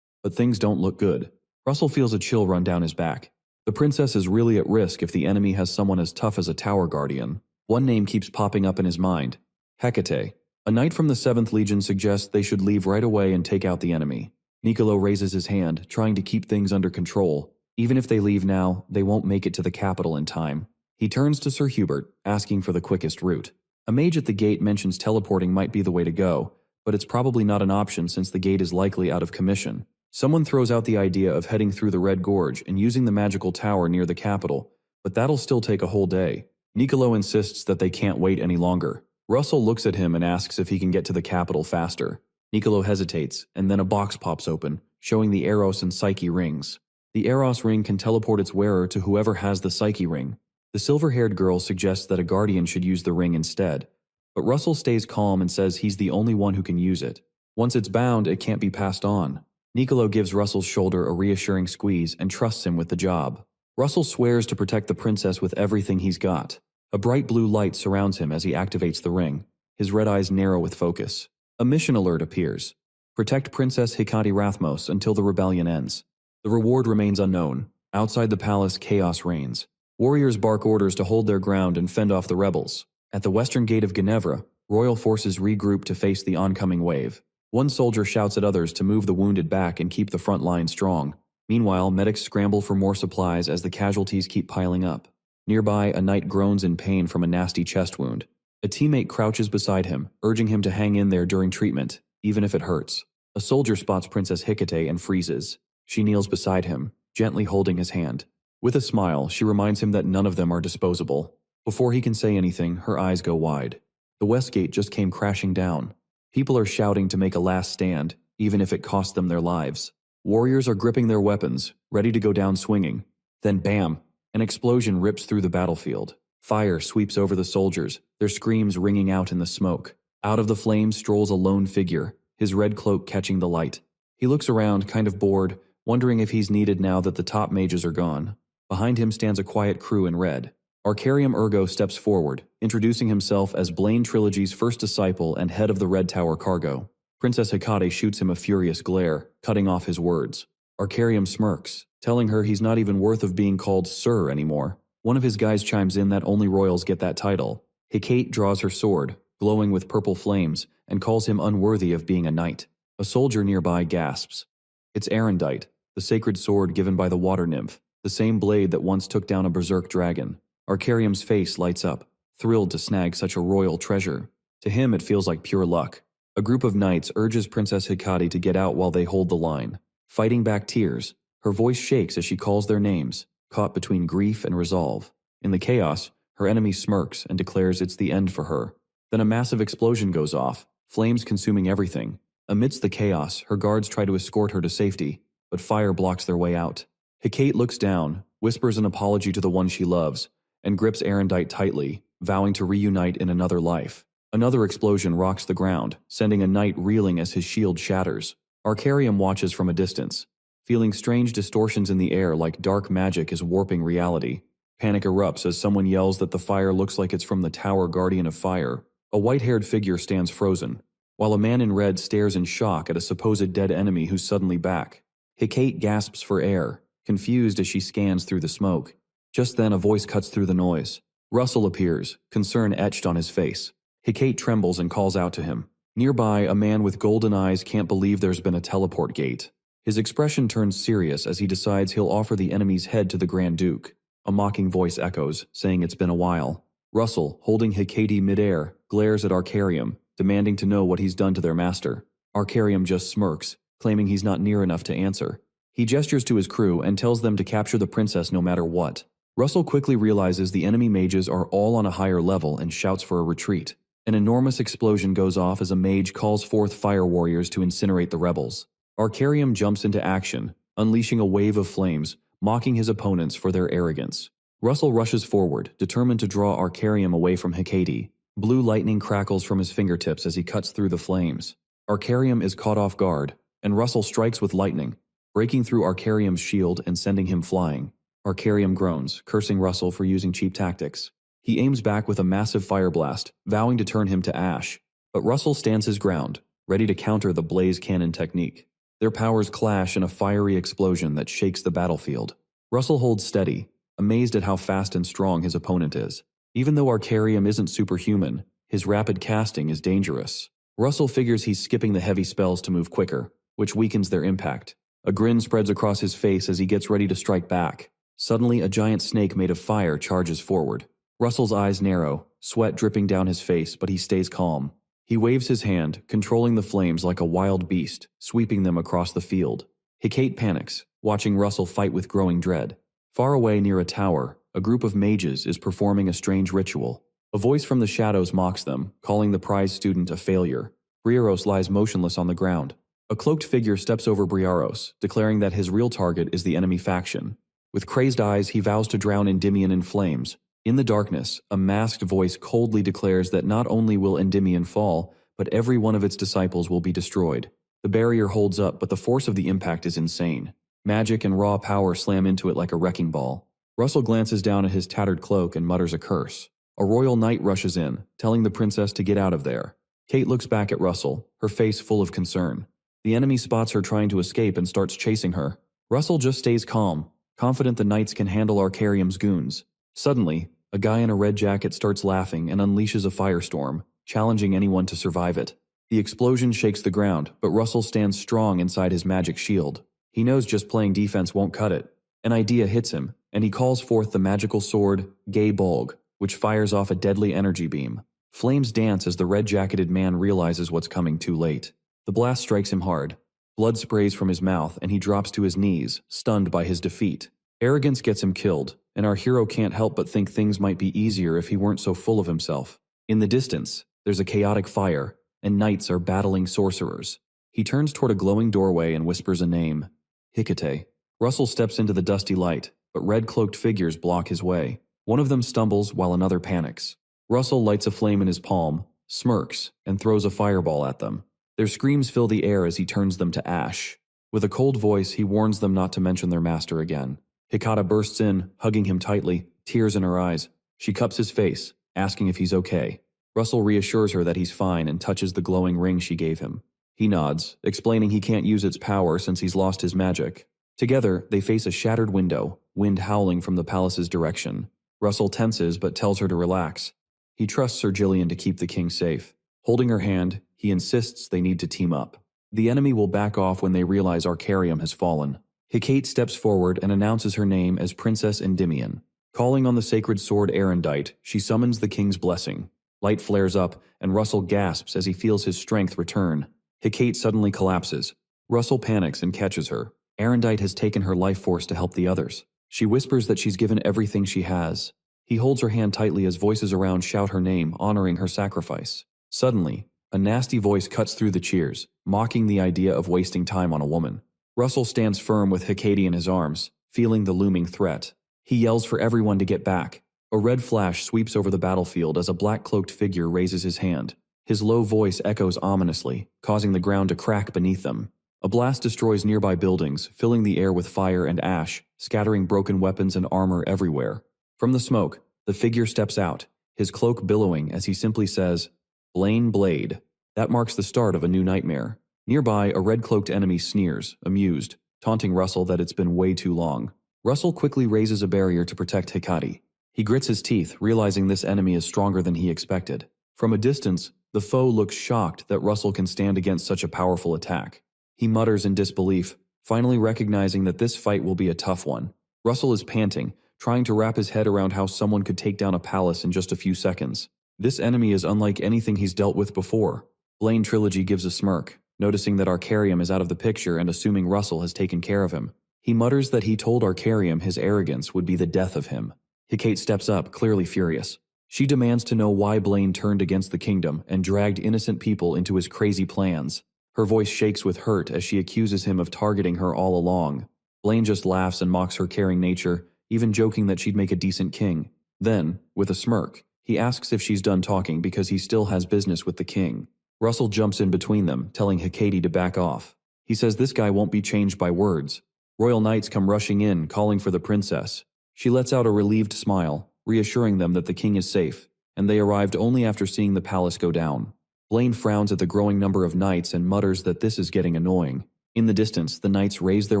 But things don't look good. Russell feels a chill run down his back. The princess is really at risk if the enemy has someone as tough as a tower guardian. One name keeps popping up in his mind. Hecate. A knight from the 7th Legion suggests they should leave right away and take out the enemy. Niccolo raises his hand, trying to keep things under control. Even if they leave now, they won't make it to the capital in time. He turns to Sir Hubert, asking for the quickest route. A mage at the gate mentions teleporting might be the way to go, but it's probably not an option since the gate is likely out of commission. Someone throws out the idea of heading through the Red Gorge and using the magical tower near the capital, but that'll still take a whole day. Niccolo insists that they can't wait any longer. Russell looks at him and asks if he can get to the capital faster. Niccolo hesitates, and then a box pops open, showing the Eros and Psyche rings. The Eros ring can teleport its wearer to whoever has the Psyche ring. The silver-haired girl suggests that a guardian should use the ring instead, but Russell stays calm and says he's the only one who can use it. Once it's bound, it can't be passed on. Niccolo gives Russell's shoulder a reassuring squeeze and trusts him with the job. Russell swears to protect the princess with everything he's got. A bright blue light surrounds him as he activates the ring. His red eyes narrow with focus. A mission alert appears. Protect Princess Hecate Rathmos until the rebellion ends. The reward remains unknown. Outside the palace, chaos reigns. Warriors bark orders to hold their ground and fend off the rebels. At the western gate of Ginevra, royal forces regroup to face the oncoming wave. One soldier shouts at others to move the wounded back and keep the front line strong. Meanwhile, medics scramble for more supplies as the casualties keep piling up. Nearby, a knight groans in pain from a nasty chest wound. A teammate crouches beside him, urging him to hang in there during treatment, even if it hurts. A soldier spots Princess Hecate and freezes. She kneels beside him, gently holding his hand. With a smile, she reminds him that none of them are disposable. Before he can say anything, her eyes go wide. The west gate just came crashing down. People are shouting to make a last stand, even if it costs them their lives. Warriors are gripping their weapons, ready to go down swinging. Then bam! An explosion rips through the battlefield. Fire sweeps over the soldiers, their screams ringing out in the smoke. Out of the flames strolls a lone figure, his red cloak catching the light. He looks around, kind of bored, wondering if he's needed now that the top mages are gone. Behind him stands a quiet crew in red. Arcarium Ergo steps forward, introducing himself as Blaine Trilogy's first disciple and head of the Red Tower cargo. Princess Hecate shoots him a furious glare, cutting off his words. Arcarium smirks, telling her he's not even worth of being called Sir anymore. One of his guys chimes in that only royals get that title. Hecate draws her sword, glowing with purple flames, and calls him unworthy of being a knight. A soldier nearby gasps. It's Arendite, the sacred sword given by the water nymph, the same blade that once took down a berserk dragon. Arcarium's face lights up, thrilled to snag such a royal treasure. To him, it feels like pure luck. A group of knights urges Princess Hecate to get out while they hold the line. Fighting back tears, Her voice shakes as she calls their names, caught between grief and resolve. In the chaos, her enemy smirks and declares it's the end for her. Then a massive explosion goes off, flames consuming everything. Amidst the chaos, her guards try to escort her to safety, but fire blocks their way out. Hecate looks down, whispers an apology to the one she loves, and grips Erendite tightly, vowing to reunite in another life. Another explosion rocks the ground, sending a knight reeling as his shield shatters. Arcarium watches from a distance, feeling strange distortions in the air like dark magic is warping reality. Panic erupts as someone yells that the fire looks like it's from the Tower Guardian of Fire. A white-haired figure stands frozen, while a man in red stares in shock at a supposed dead enemy who's suddenly back. Hecate gasps for air, confused as she scans through the smoke. Just then a voice cuts through the noise. Russell appears, concern etched on his face. Hecate trembles and calls out to him. Nearby, a man with golden eyes can't believe there's been a teleport gate. His expression turns serious as he decides he'll offer the enemy's head to the Grand Duke. A mocking voice echoes, saying it's been a while. Russell, holding Hecate midair, glares at Arcarium, demanding to know what he's done to their master. Arcarium just smirks, claiming he's not near enough to answer. He gestures to his crew and tells them to capture the princess no matter what. Russell quickly realizes the enemy mages are all on a higher level and shouts for a retreat. An enormous explosion goes off as a mage calls forth fire warriors to incinerate the rebels. Arcarium jumps into action, unleashing a wave of flames, mocking his opponents for their arrogance. Russell rushes forward, determined to draw Arcarium away from Hecate. Blue lightning crackles from his fingertips as he cuts through the flames. Arcarium is caught off guard, and Russell strikes with lightning, breaking through Arcarium's shield and sending him flying. Arcarium groans, cursing Russell for using cheap tactics. He aims back with a massive fire blast, vowing to turn him to ash. But Russell stands his ground, ready to counter the blaze cannon technique. Their powers clash in a fiery explosion that shakes the battlefield. Russell holds steady, amazed at how fast and strong his opponent is. Even though Arcarium isn't superhuman, his rapid casting is dangerous. Russell figures he's skipping the heavy spells to move quicker, which weakens their impact. A grin spreads across his face as he gets ready to strike back. Suddenly, a giant snake made of fire charges forward. Russell's eyes narrow, sweat dripping down his face, but he stays calm. He waves his hand, controlling the flames like a wild beast, sweeping them across the field. Hecate panics, watching Russell fight with growing dread. Far away near a tower, a group of mages is performing a strange ritual. A voice from the shadows mocks them, calling the prize student a failure. Briaros lies motionless on the ground. A cloaked figure steps over Briaros, declaring that his real target is the enemy faction. With crazed eyes, he vows to drown Endymion in flames. In the darkness, a masked voice coldly declares that not only will Endymion fall, but every one of its disciples will be destroyed. The barrier holds up, but the force of the impact is insane. Magic and raw power slam into it like a wrecking ball. Russell glances down at his tattered cloak and mutters a curse. A royal knight rushes in, telling the princess to get out of there. Kate looks back at Russell, her face full of concern. The enemy spots her trying to escape and starts chasing her. Russell just stays calm, confident the knights can handle Arcarium's goons. Suddenly, a guy in a red jacket starts laughing and unleashes a firestorm, challenging anyone to survive it. The explosion shakes the ground, but Russell stands strong inside his magic shield. He knows just playing defense won't cut it. An idea hits him, and he calls forth the magical sword, Gay Bolg, which fires off a deadly energy beam. Flames dance as the red-jacketed man realizes what's coming too late. The blast strikes him hard. Blood sprays from his mouth, and he drops to his knees, stunned by his defeat. Arrogance gets him killed, and our hero can't help but think things might be easier if he weren't so full of himself. In the distance, there's a chaotic fire, and knights are battling sorcerers. He turns toward a glowing doorway and whispers a name. Hecate. Russell steps into the dusty light, but red-cloaked figures block his way. One of them stumbles while another panics. Russell lights a flame in his palm, smirks, and throws a fireball at them. Their screams fill the air as he turns them to ash. With a cold voice, he warns them not to mention their master again. Hecate bursts in, hugging him tightly, tears in her eyes. She cups his face, asking if he's okay. Russell reassures her that he's fine and touches the glowing ring she gave him. He nods, explaining he can't use its power since he's lost his magic. Together, they face a shattered window, wind howling from the palace's direction. Russell tenses but tells her to relax. He trusts Sir Gillian to keep the king safe. Holding her hand, he insists they need to team up. The enemy will back off when they realize Arcarium has fallen. Hecate steps forward and announces her name as Princess Endymion. Calling on the sacred sword Erendite, she summons the king's blessing. Light flares up, and Russell gasps as he feels his strength return. Hecate suddenly collapses. Russell panics and catches her. Arendite has taken her life force to help the others. She whispers that she's given everything she has. He holds her hand tightly as voices around shout her name, honoring her sacrifice. Suddenly, a nasty voice cuts through the cheers, mocking the idea of wasting time on a woman. Russell stands firm with Hecate in his arms, feeling the looming threat. He yells for everyone to get back. A red flash sweeps over the battlefield as a black-cloaked figure raises his hand. His low voice echoes ominously, causing the ground to crack beneath them. A blast destroys nearby buildings, filling the air with fire and ash, scattering broken weapons and armor everywhere. From the smoke, the figure steps out, his cloak billowing as he simply says, "Blaine Blade." That marks the start of a new nightmare. Nearby, a red-cloaked enemy sneers, amused, taunting Russell that it's been way too long. Russell quickly raises a barrier to protect Hecate. He grits his teeth, realizing this enemy is stronger than he expected. From a distance, the foe looks shocked that Russell can stand against such a powerful attack. He mutters in disbelief, finally recognizing that this fight will be a tough one. Russell is panting, trying to wrap his head around how someone could take down a palace in just a few seconds. This enemy is unlike anything he's dealt with before. Blaine Trilogy gives a smirk, noticing that Arcarium is out of the picture and assuming Russell has taken care of him. He mutters that he told Arcarium his arrogance would be the death of him. Hecate steps up, clearly furious. She demands to know why Blaine turned against the kingdom and dragged innocent people into his crazy plans. Her voice shakes with hurt as she accuses him of targeting her all along. Blaine just laughs and mocks her caring nature, even joking that she'd make a decent king. Then, with a smirk, he asks if she's done talking because he still has business with the king. Russell jumps in between them, telling Hecate to back off. He says this guy won't be changed by words. Royal knights come rushing in, calling for the princess. She lets out a relieved smile, reassuring them that the king is safe, and they arrived only after seeing the palace go down. Blaine frowns at the growing number of knights and mutters that this is getting annoying. In the distance, the knights raise their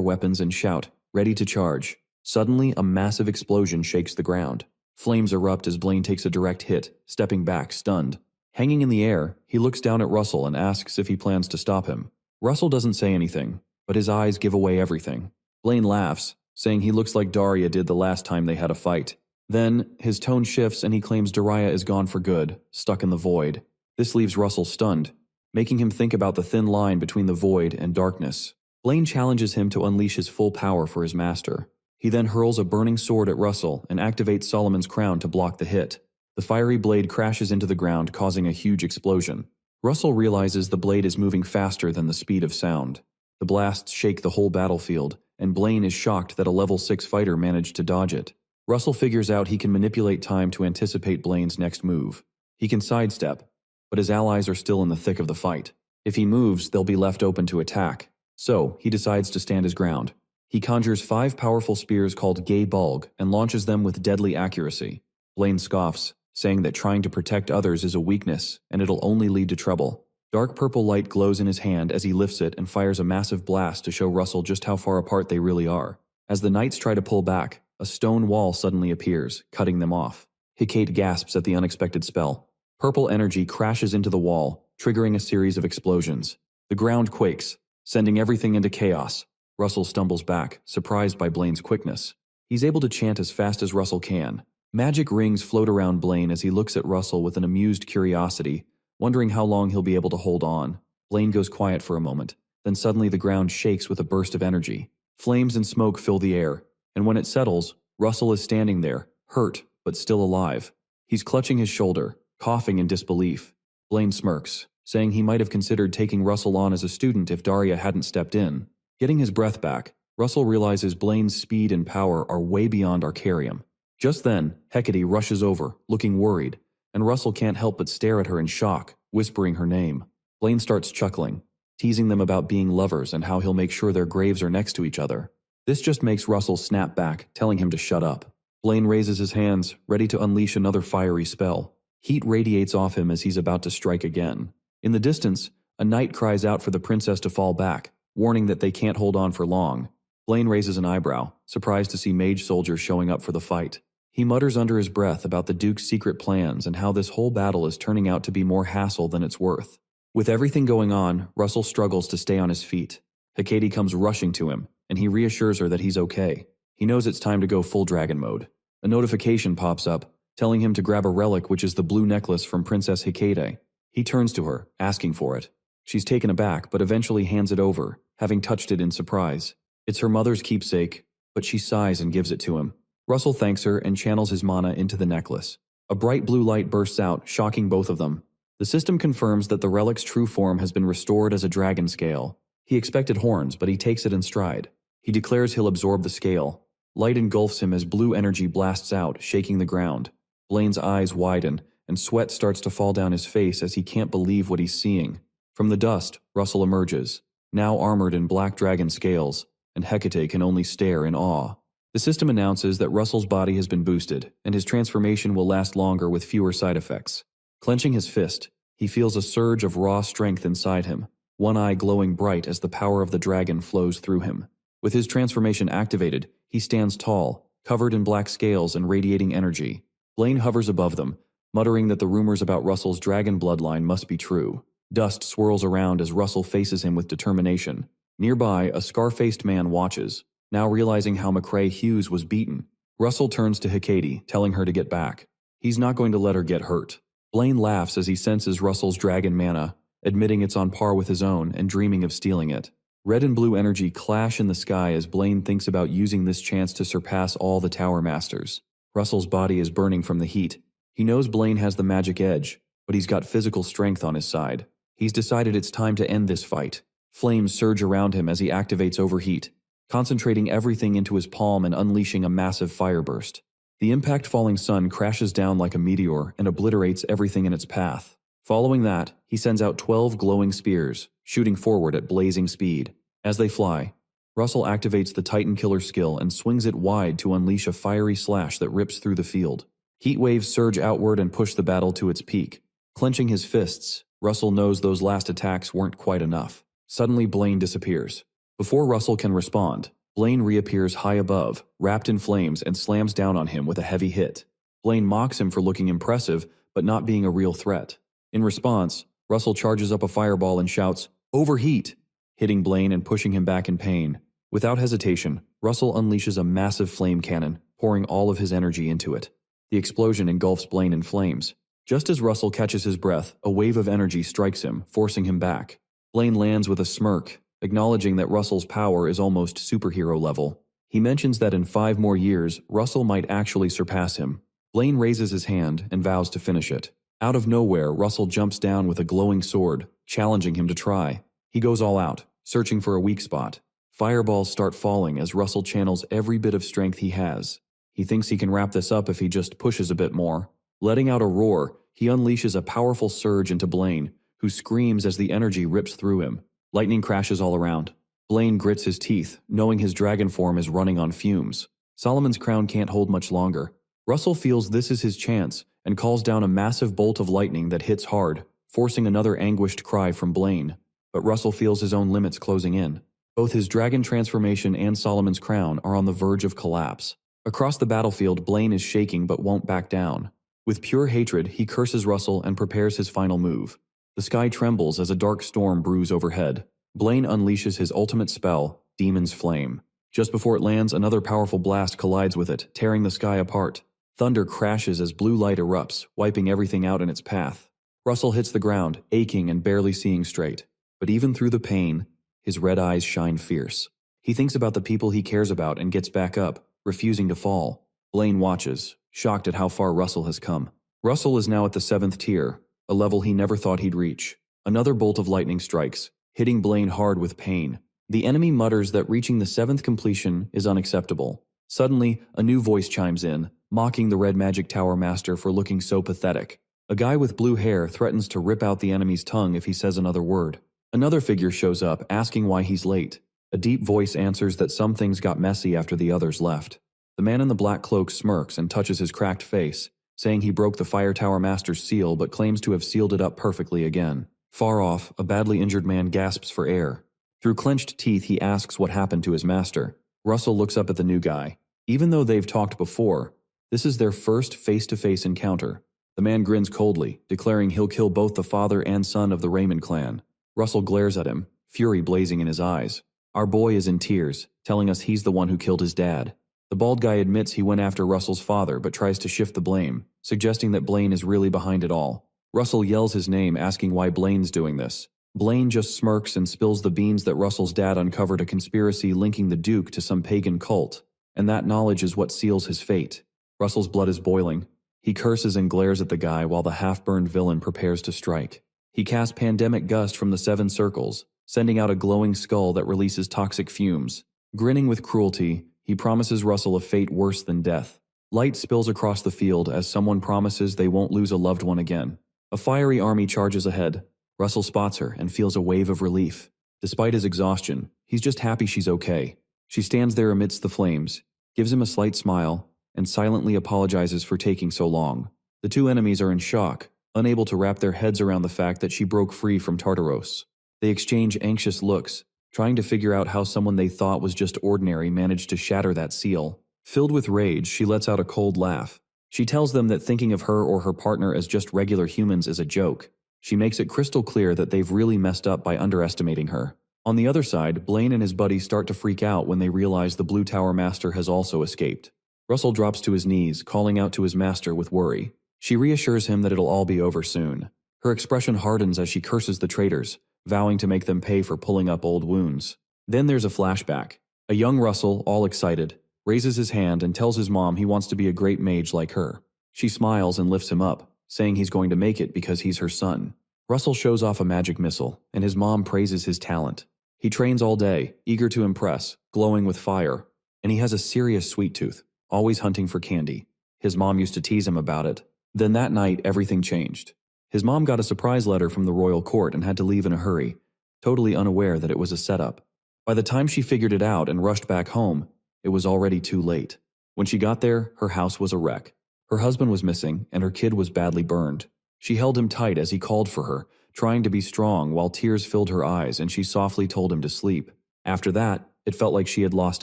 weapons and shout, ready to charge. Suddenly, a massive explosion shakes the ground. Flames erupt as Blaine takes a direct hit, stepping back, stunned. Hanging in the air, he looks down at Russell and asks if he plans to stop him. Russell doesn't say anything, but his eyes give away everything. Blaine laughs, saying he looks like Daria did the last time they had a fight. Then, his tone shifts and he claims Daria is gone for good, stuck in the void. This leaves Russell stunned, making him think about the thin line between the void and darkness. Blaine challenges him to unleash his full power for his master. He then hurls a burning sword at Russell and activates Solomon's crown to block the hit. The fiery blade crashes into the ground, causing a huge explosion. Russell realizes the blade is moving faster than the speed of sound. The blasts shake the whole battlefield, and Blaine is shocked that a level 6 fighter managed to dodge it. Russell figures out he can manipulate time to anticipate Blaine's next move. He can sidestep, but his allies are still in the thick of the fight. If he moves, they'll be left open to attack. So, he decides to stand his ground. He conjures 5 powerful spears called Gay Bulg and launches them with deadly accuracy. Blaine scoffs, saying that trying to protect others is a weakness and it'll only lead to trouble. Dark purple light glows in his hand as he lifts it and fires a massive blast to show Russell just how far apart they really are. As the knights try to pull back, a stone wall suddenly appears, cutting them off. Hecate gasps at the unexpected spell. Purple energy crashes into the wall, triggering a series of explosions. The ground quakes, sending everything into chaos. Russell stumbles back, surprised by Blaine's quickness. He's able to chant as fast as Russell can. Magic rings float around Blaine as he looks at Russell with an amused curiosity, wondering how long he'll be able to hold on. Blaine goes quiet for a moment, then suddenly the ground shakes with a burst of energy. Flames and smoke fill the air, and when it settles, Russell is standing there, hurt, but still alive. He's clutching his shoulder, coughing in disbelief. Blaine smirks, saying he might have considered taking Russell on as a student if Daria hadn't stepped in. Getting his breath back, Russell realizes Blaine's speed and power are way beyond Arcarium. Just then, Hecate rushes over, looking worried, and Russell can't help but stare at her in shock, whispering her name. Blaine starts chuckling, teasing them about being lovers and how he'll make sure their graves are next to each other. This just makes Russell snap back, telling him to shut up. Blaine raises his hands, ready to unleash another fiery spell. Heat radiates off him as he's about to strike again. In the distance, a knight cries out for the princess to fall back, warning that they can't hold on for long. Blaine raises an eyebrow, surprised to see mage soldiers showing up for the fight. He mutters under his breath about the Duke's secret plans and how this whole battle is turning out to be more hassle than it's worth. With everything going on, Russell struggles to stay on his feet. Hecate comes rushing to him, and he reassures her that he's okay. He knows it's time to go full dragon mode. A notification pops up, telling him to grab a relic, which is the blue necklace from Princess Hecate. He turns to her, asking for it. She's taken aback, but eventually hands it over, having touched it in surprise. It's her mother's keepsake, but she sighs and gives it to him. Russell thanks her and channels his mana into the necklace. A bright blue light bursts out, shocking both of them. The system confirms that the relic's true form has been restored as a dragon scale. He expected horns, but he takes it in stride. He declares he'll absorb the scale. Light engulfs him as blue energy blasts out, shaking the ground. Blaine's eyes widen, and sweat starts to fall down his face as he can't believe what he's seeing. From the dust, Russell emerges, now armored in black dragon scales, and Hecate can only stare in awe. The system announces that Russell's body has been boosted, and his transformation will last longer with fewer side effects. Clenching his fist, he feels a surge of raw strength inside him, one eye glowing bright as the power of the dragon flows through him. With his transformation activated, he stands tall, covered in black scales and radiating energy. Blaine hovers above them, muttering that the rumors about Russell's dragon bloodline must be true. Dust swirls around as Russell faces him with determination. Nearby, a scar-faced man watches, now realizing how McCrae Hughes was beaten. Russell turns to Hecate, telling her to get back. He's not going to let her get hurt. Blaine laughs as he senses Russell's dragon mana, admitting it's on par with his own and dreaming of stealing it. Red and blue energy clash in the sky as Blaine thinks about using this chance to surpass all the Tower Masters. Russell's body is burning from the heat. He knows Blaine has the magic edge, but he's got physical strength on his side. He's decided it's time to end this fight. Flames surge around him as he activates overheat, concentrating everything into his palm and unleashing a massive fireburst. The impact-falling sun crashes down like a meteor and obliterates everything in its path. Following that, he sends out 12 glowing spears, shooting forward at blazing speed. As they fly, Russell activates the Titan Killer skill and swings it wide to unleash a fiery slash that rips through the field. Heat waves surge outward and push the battle to its peak. Clenching his fists, Russell knows those last attacks weren't quite enough. Suddenly, Blaine disappears. Before Russell can respond, Blaine reappears high above, wrapped in flames, and slams down on him with a heavy hit. Blaine mocks him for looking impressive, but not being a real threat. In response, Russell charges up a fireball and shouts, "Overheat!" hitting Blaine and pushing him back in pain. Without hesitation, Russell unleashes a massive flame cannon, pouring all of his energy into it. The explosion engulfs Blaine in flames. Just as Russell catches his breath, a wave of energy strikes him, forcing him back. Blaine lands with a smirk, acknowledging that Russell's power is almost superhero level. He mentions that in 5 more years, Russell might actually surpass him. Blaine raises his hand and vows to finish it. Out of nowhere, Russell jumps down with a glowing sword, challenging him to try. He goes all out, searching for a weak spot. Fireballs start falling as Russell channels every bit of strength he has. He thinks he can wrap this up if he just pushes a bit more. Letting out a roar, he unleashes a powerful surge into Blaine, who screams as the energy rips through him. Lightning crashes all around. Blaine grits his teeth, knowing his dragon form is running on fumes. Solomon's crown can't hold much longer. Russell feels this is his chance and calls down a massive bolt of lightning that hits hard, forcing another anguished cry from Blaine. But Russell feels his own limits closing in. Both his dragon transformation and Solomon's crown are on the verge of collapse. Across the battlefield, Blaine is shaking but won't back down. With pure hatred, he curses Russell and prepares his final move. The sky trembles as a dark storm brews overhead. Blaine unleashes his ultimate spell, Demon's Flame. Just before it lands, another powerful blast collides with it, tearing the sky apart. Thunder crashes as blue light erupts, wiping everything out in its path. Russell hits the ground, aching and barely seeing straight. But even through the pain, his red eyes shine fierce. He thinks about the people he cares about and gets back up, refusing to fall. Blaine watches, shocked at how far Russell has come. Russell is now at the 7th tier, a level he never thought he'd reach. Another bolt of lightning strikes, hitting Blaine hard with pain. The enemy mutters that reaching the 7th completion is unacceptable. Suddenly, a new voice chimes in, mocking the Red Magic Tower Master for looking so pathetic. A guy with blue hair threatens to rip out the enemy's tongue if he says another word. Another figure shows up, asking why he's late. A deep voice answers that some things got messy after the others left. The man in the black cloak smirks and touches his cracked face, saying he broke the Fire Tower Master's seal but claims to have sealed it up perfectly again. Far off, a badly injured man gasps for air. Through clenched teeth, he asks what happened to his master. Russell looks up at the new guy. Even though they've talked before, this is their first face-to-face encounter. The man grins coldly, declaring he'll kill both the father and son of the Raymond clan. Russell glares at him, fury blazing in his eyes. Our boy is in tears, telling us he's the one who killed his dad. The bald guy admits he went after Russell's father but tries to shift the blame, suggesting that Blaine is really behind it all. Russell yells his name, asking why Blaine's doing this. Blaine just smirks and spills the beans that Russell's dad uncovered a conspiracy linking the Duke to some pagan cult, and that knowledge is what seals his fate. Russell's blood is boiling. He curses and glares at the guy while the half-burned villain prepares to strike. He casts Pandemic Gust from the Seven Circles, sending out a glowing skull that releases toxic fumes. Grinning with cruelty, he promises Russell a fate worse than death. Light spills across the field as someone promises they won't lose a loved one again. A fiery army charges ahead. Russell spots her and feels a wave of relief. Despite his exhaustion, he's just happy she's okay. She stands there amidst the flames, gives him a slight smile, and silently apologizes for taking so long. The two enemies are in shock, unable to wrap their heads around the fact that she broke free from Tartaros. They exchange anxious looks, trying to figure out how someone they thought was just ordinary managed to shatter that seal. Filled with rage, she lets out a cold laugh. She tells them that thinking of her or her partner as just regular humans is a joke. She makes it crystal clear that they've really messed up by underestimating her. On the other side, Blaine and his buddies start to freak out when they realize the Blue Tower Master has also escaped. Russell drops to his knees, calling out to his master with worry. She reassures him that it'll all be over soon. Her expression hardens as she curses the traitors, vowing to make them pay for pulling up old wounds. Then there's a flashback. A young Russell, all excited, raises his hand and tells his mom he wants to be a great mage like her. She smiles and lifts him up, saying he's going to make it because he's her son. Russell shows off a magic missile, and his mom praises his talent. He trains all day, eager to impress, glowing with fire, and he has a serious sweet tooth, always hunting for candy. His mom used to tease him about it. Then that night, everything changed. His mom got a surprise letter from the royal court and had to leave in a hurry, totally unaware that it was a setup. By the time she figured it out and rushed back home, it was already too late. When she got there, her house was a wreck. Her husband was missing, and her kid was badly burned. She held him tight as he called for her, trying to be strong while tears filled her eyes, and she softly told him to sleep. After that, it felt like she had lost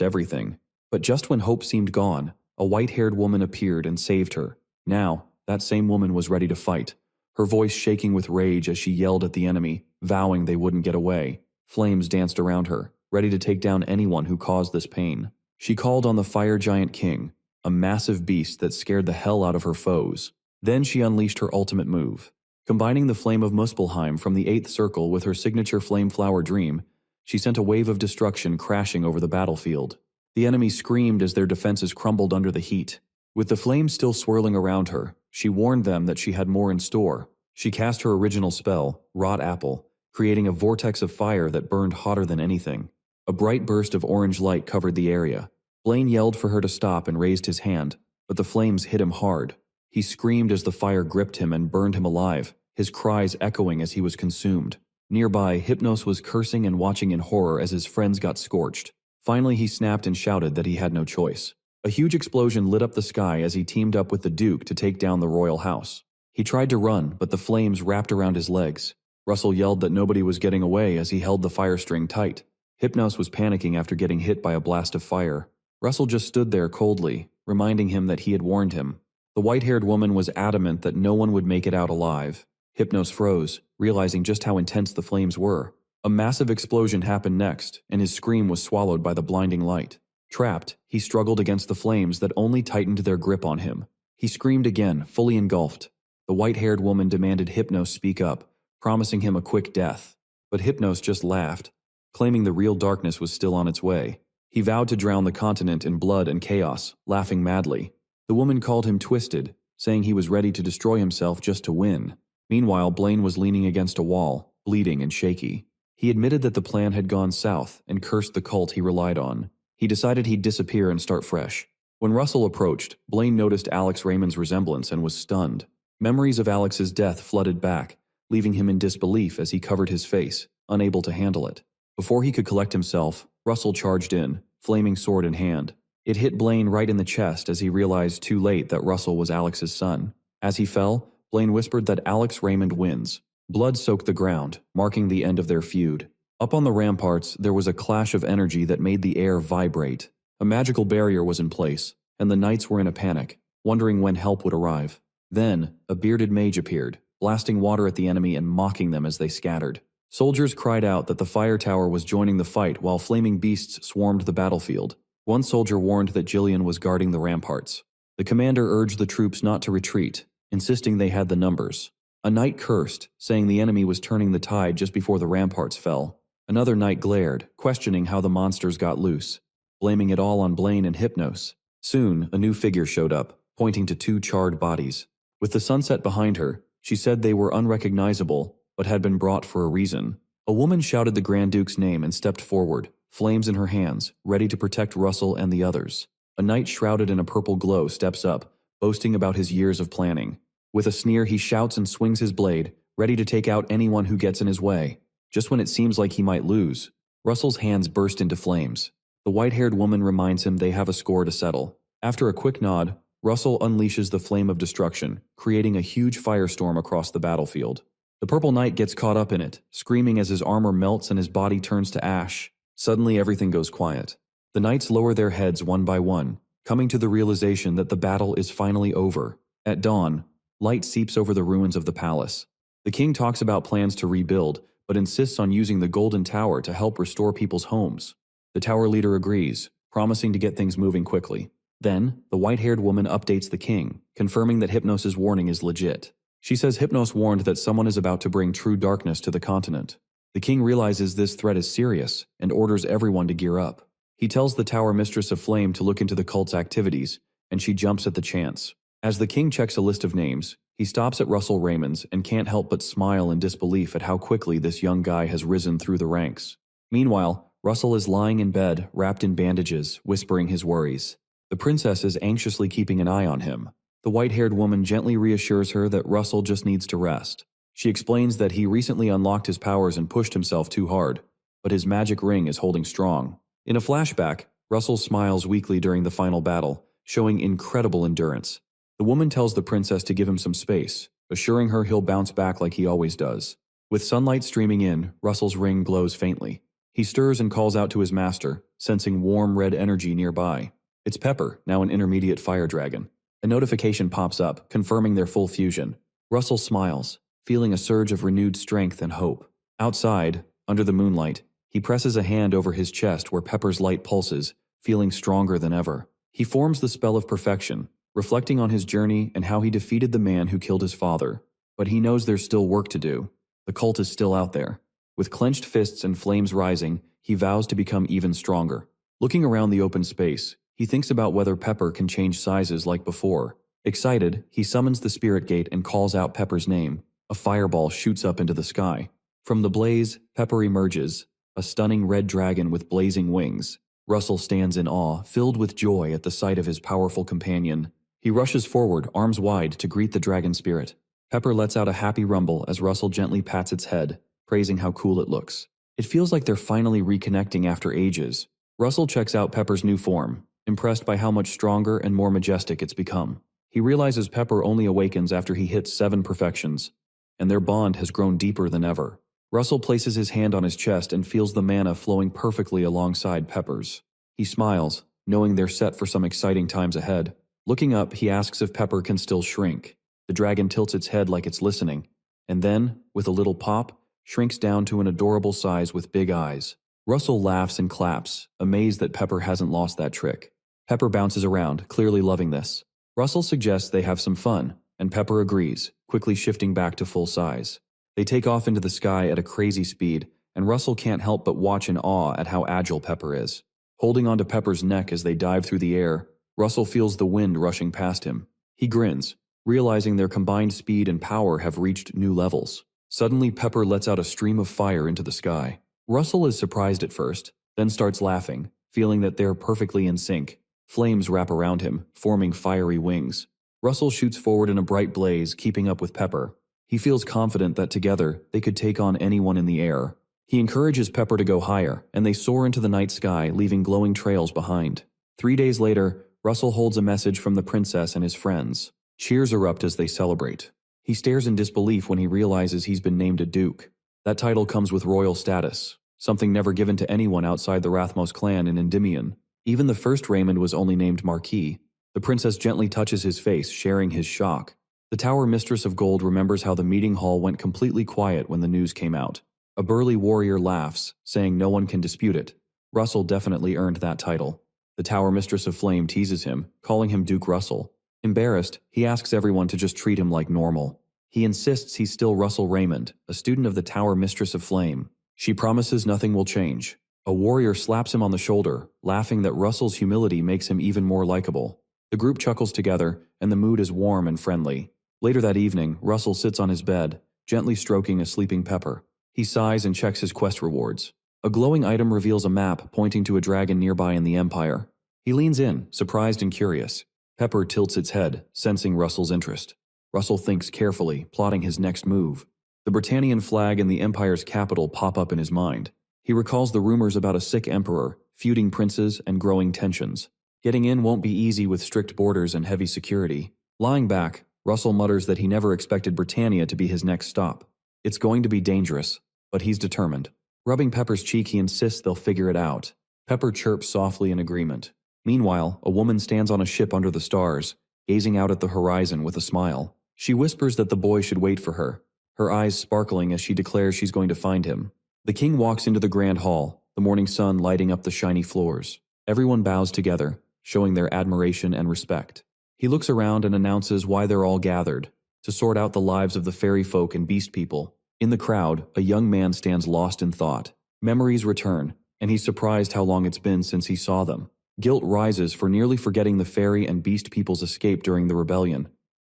everything. But just when hope seemed gone, a white-haired woman appeared and saved her. Now, that same woman was ready to fight, her voice shaking with rage as she yelled at the enemy, vowing they wouldn't get away. Flames danced around her, ready to take down anyone who caused this pain. She called on the Fire Giant King, a massive beast that scared the hell out of her foes. Then she unleashed her ultimate move. Combining the Flame of Muspelheim from the 8th Circle with her signature Flameflower Dream, she sent a wave of destruction crashing over the battlefield. The enemy screamed as their defenses crumbled under the heat. With the flames still swirling around her, she warned them that she had more in store. She cast her original spell, Rot Apple, creating a vortex of fire that burned hotter than anything. A bright burst of orange light covered the area. Blaine yelled for her to stop and raised his hand, but the flames hit him hard. He screamed as the fire gripped him and burned him alive, his cries echoing as he was consumed. Nearby, Hypnos was cursing and watching in horror as his friends got scorched. Finally, he snapped and shouted that he had no choice. A huge explosion lit up the sky as he teamed up with the Duke to take down the royal house. He tried to run, but the flames wrapped around his legs. Russell yelled that nobody was getting away as he held the fire string tight. Hypnos was panicking after getting hit by a blast of fire. Russell just stood there coldly, reminding him that he had warned him. The white-haired woman was adamant that no one would make it out alive. Hypnos froze, realizing just how intense the flames were. A massive explosion happened next, and his scream was swallowed by the blinding light. Trapped, he struggled against the flames that only tightened their grip on him. He screamed again, fully engulfed. The white-haired woman demanded Hypnos speak up, promising him a quick death. But Hypnos just laughed, claiming the real darkness was still on its way. He vowed to drown the continent in blood and chaos, laughing madly. The woman called him twisted, saying he was ready to destroy himself just to win. Meanwhile, Blaine was leaning against a wall, bleeding and shaky. He admitted that the plan had gone south and cursed the cult he relied on. He decided he'd disappear and start fresh. When Russell approached, Blaine noticed Alex Raymond's resemblance and was stunned. Memories of Alex's death flooded back, leaving him in disbelief as he covered his face, unable to handle it. Before he could collect himself, Russell charged in, flaming sword in hand. It hit Blaine right in the chest as he realized too late that Russell was Alex's son. As he fell, Blaine whispered that Alex Raymond wins. Blood soaked the ground, marking the end of their feud. Up on the ramparts, there was a clash of energy that made the air vibrate. A magical barrier was in place, and the knights were in a panic, wondering when help would arrive. Then, a bearded mage appeared, blasting water at the enemy and mocking them as they scattered. Soldiers cried out that the fire tower was joining the fight while flaming beasts swarmed the battlefield. One soldier warned that Jillian was guarding the ramparts. The commander urged the troops not to retreat, insisting they had the numbers. A knight cursed, saying the enemy was turning the tide just before the ramparts fell. Another knight glared, questioning how the monsters got loose, blaming it all on Blaine and Hypnos. Soon, a new figure showed up, pointing to two charred bodies. With the sunset behind her, she said they were unrecognizable, but had been brought for a reason. A woman shouted the Grand Duke's name and stepped forward, flames in her hands, ready to protect Russell and the others. A knight shrouded in a purple glow steps up, boasting about his years of planning. With a sneer, he shouts and swings his blade, ready to take out anyone who gets in his way. Just when it seems like he might lose, Russell's hands burst into flames. The white-haired woman reminds him they have a score to settle. After a quick nod, Russell unleashes the flame of destruction, creating a huge firestorm across the battlefield. The purple knight gets caught up in it, screaming as his armor melts and his body turns to ash. Suddenly everything goes quiet. The knights lower their heads one by one, coming to the realization that the battle is finally over. At dawn, light seeps over the ruins of the palace. The king talks about plans to rebuild, but insists on using the Golden Tower to help restore people's homes. The tower leader agrees, promising to get things moving quickly. Then, the white-haired woman updates the king, confirming that Hypnos' warning is legit. She says Hypnos warned that someone is about to bring true darkness to the continent. The king realizes this threat is serious and orders everyone to gear up. He tells the Tower Mistress of Flame to look into the cult's activities, and she jumps at the chance. As the king checks a list of names, he stops at Russell Raymond's and can't help but smile in disbelief at how quickly this young guy has risen through the ranks. Meanwhile, Russell is lying in bed, wrapped in bandages, whispering his worries. The princess is anxiously keeping an eye on him. The white-haired woman gently reassures her that Russell just needs to rest. She explains that he recently unlocked his powers and pushed himself too hard, but his magic ring is holding strong. In a flashback, Russell smiles weakly during the final battle, showing incredible endurance. The woman tells the princess to give him some space, assuring her he'll bounce back like he always does. With sunlight streaming in, Russell's ring glows faintly. He stirs and calls out to his master, sensing warm red energy nearby. It's Pepper, now an intermediate fire dragon. A notification pops up, confirming their full fusion. Russell smiles, feeling a surge of renewed strength and hope. Outside, under the moonlight, he presses a hand over his chest where Pepper's light pulses, feeling stronger than ever. He forms the spell of perfection, reflecting on his journey and how he defeated the man who killed his father. But he knows there's still work to do. The cult is still out there. With clenched fists and flames rising, he vows to become even stronger. Looking around the open space, he thinks about whether Pepper can change sizes like before. Excited, he summons the spirit gate and calls out Pepper's name. A fireball shoots up into the sky. From the blaze, Pepper emerges, a stunning red dragon with blazing wings. Russell stands in awe, filled with joy at the sight of his powerful companion. He rushes forward, arms wide, to greet the dragon spirit. Pepper lets out a happy rumble as Russell gently pats its head, praising how cool it looks. It feels like they're finally reconnecting after ages. Russell checks out Pepper's new form, impressed by how much stronger and more majestic it's become. He realizes Pepper only awakens after he hits 7 perfections, and their bond has grown deeper than ever. Russell places his hand on his chest and feels the mana flowing perfectly alongside Pepper's. He smiles, knowing they're set for some exciting times ahead. Looking up, he asks if Pepper can still shrink. The dragon tilts its head like it's listening, and then, with a little pop, shrinks down to an adorable size with big eyes. Russell laughs and claps, amazed that Pepper hasn't lost that trick. Pepper bounces around, clearly loving this. Russell suggests they have some fun, and Pepper agrees, quickly shifting back to full size. They take off into the sky at a crazy speed, and Russell can't help but watch in awe at how agile Pepper is. Holding onto Pepper's neck as they dive through the air, Russell feels the wind rushing past him. He grins, realizing their combined speed and power have reached new levels. Suddenly, Pepper lets out a stream of fire into the sky. Russell is surprised at first, then starts laughing, feeling that they're perfectly in sync. Flames wrap around him, forming fiery wings. Russell shoots forward in a bright blaze, keeping up with Pepper. He feels confident that together, they could take on anyone in the air. He encourages Pepper to go higher, and they soar into the night sky, leaving glowing trails behind. 3 days later, Russell holds a message from the princess and his friends. Cheers erupt as they celebrate. He stares in disbelief when he realizes he's been named a duke. That title comes with royal status, something never given to anyone outside the Rathmos clan in Endymion. Even the first Raymond was only named Marquis. The princess gently touches his face, sharing his shock. The Tower Mistress of Gold remembers how the meeting hall went completely quiet when the news came out. A burly warrior laughs, saying no one can dispute it. Russell definitely earned that title. The Tower Mistress of Flame teases him, calling him Duke Russell. Embarrassed, he asks everyone to just treat him like normal. He insists he's still Russell Raymond, a student of the Tower Mistress of Flame. She promises nothing will change. A warrior slaps him on the shoulder, laughing that Russell's humility makes him even more likable. The group chuckles together, and the mood is warm and friendly. Later that evening, Russell sits on his bed, gently stroking a sleeping Pepper. He sighs and checks his quest rewards. A glowing item reveals a map pointing to a dragon nearby in the Empire. He leans in, surprised and curious. Pepper tilts its head, sensing Russell's interest. Russell thinks carefully, plotting his next move. The Britannian flag and the Empire's capital pop up in his mind. He recalls the rumors about a sick emperor, feuding princes, and growing tensions. Getting in won't be easy with strict borders and heavy security. Lying back, Russell mutters that he never expected Britannia to be his next stop. It's going to be dangerous, but he's determined. Rubbing Pepper's cheek, he insists they'll figure it out. Pepper chirps softly in agreement. Meanwhile, a woman stands on a ship under the stars, gazing out at the horizon with a smile. She whispers that the boy should wait for her, her eyes sparkling as she declares she's going to find him. The king walks into the grand hall, the morning sun lighting up the shiny floors. Everyone bows together, showing their admiration and respect. He looks around and announces why they're all gathered, to sort out the lives of the fairy folk and beast people. In the crowd, a young man stands lost in thought. Memories return, and he's surprised how long it's been since he saw them. Guilt rises for nearly forgetting the fairy and beast people's escape during the rebellion,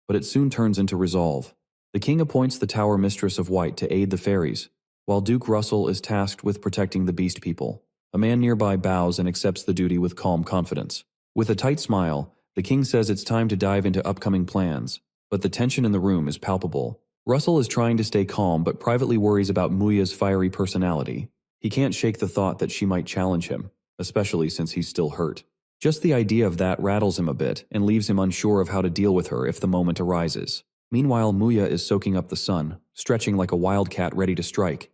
but it soon turns into resolve. The king appoints the Tower Mistress of White to aid the fairies, while Duke Russell is tasked with protecting the beast people. A man nearby bows and accepts the duty with calm confidence. With a tight smile, the king says it's time to dive into upcoming plans, but the tension in the room is palpable. Russell is trying to stay calm but privately worries about Muya's fiery personality. He can't shake the thought that she might challenge him, especially since he's still hurt. Just the idea of that rattles him a bit and leaves him unsure of how to deal with her if the moment arises. Meanwhile, Muya is soaking up the sun, stretching like a wildcat ready to strike,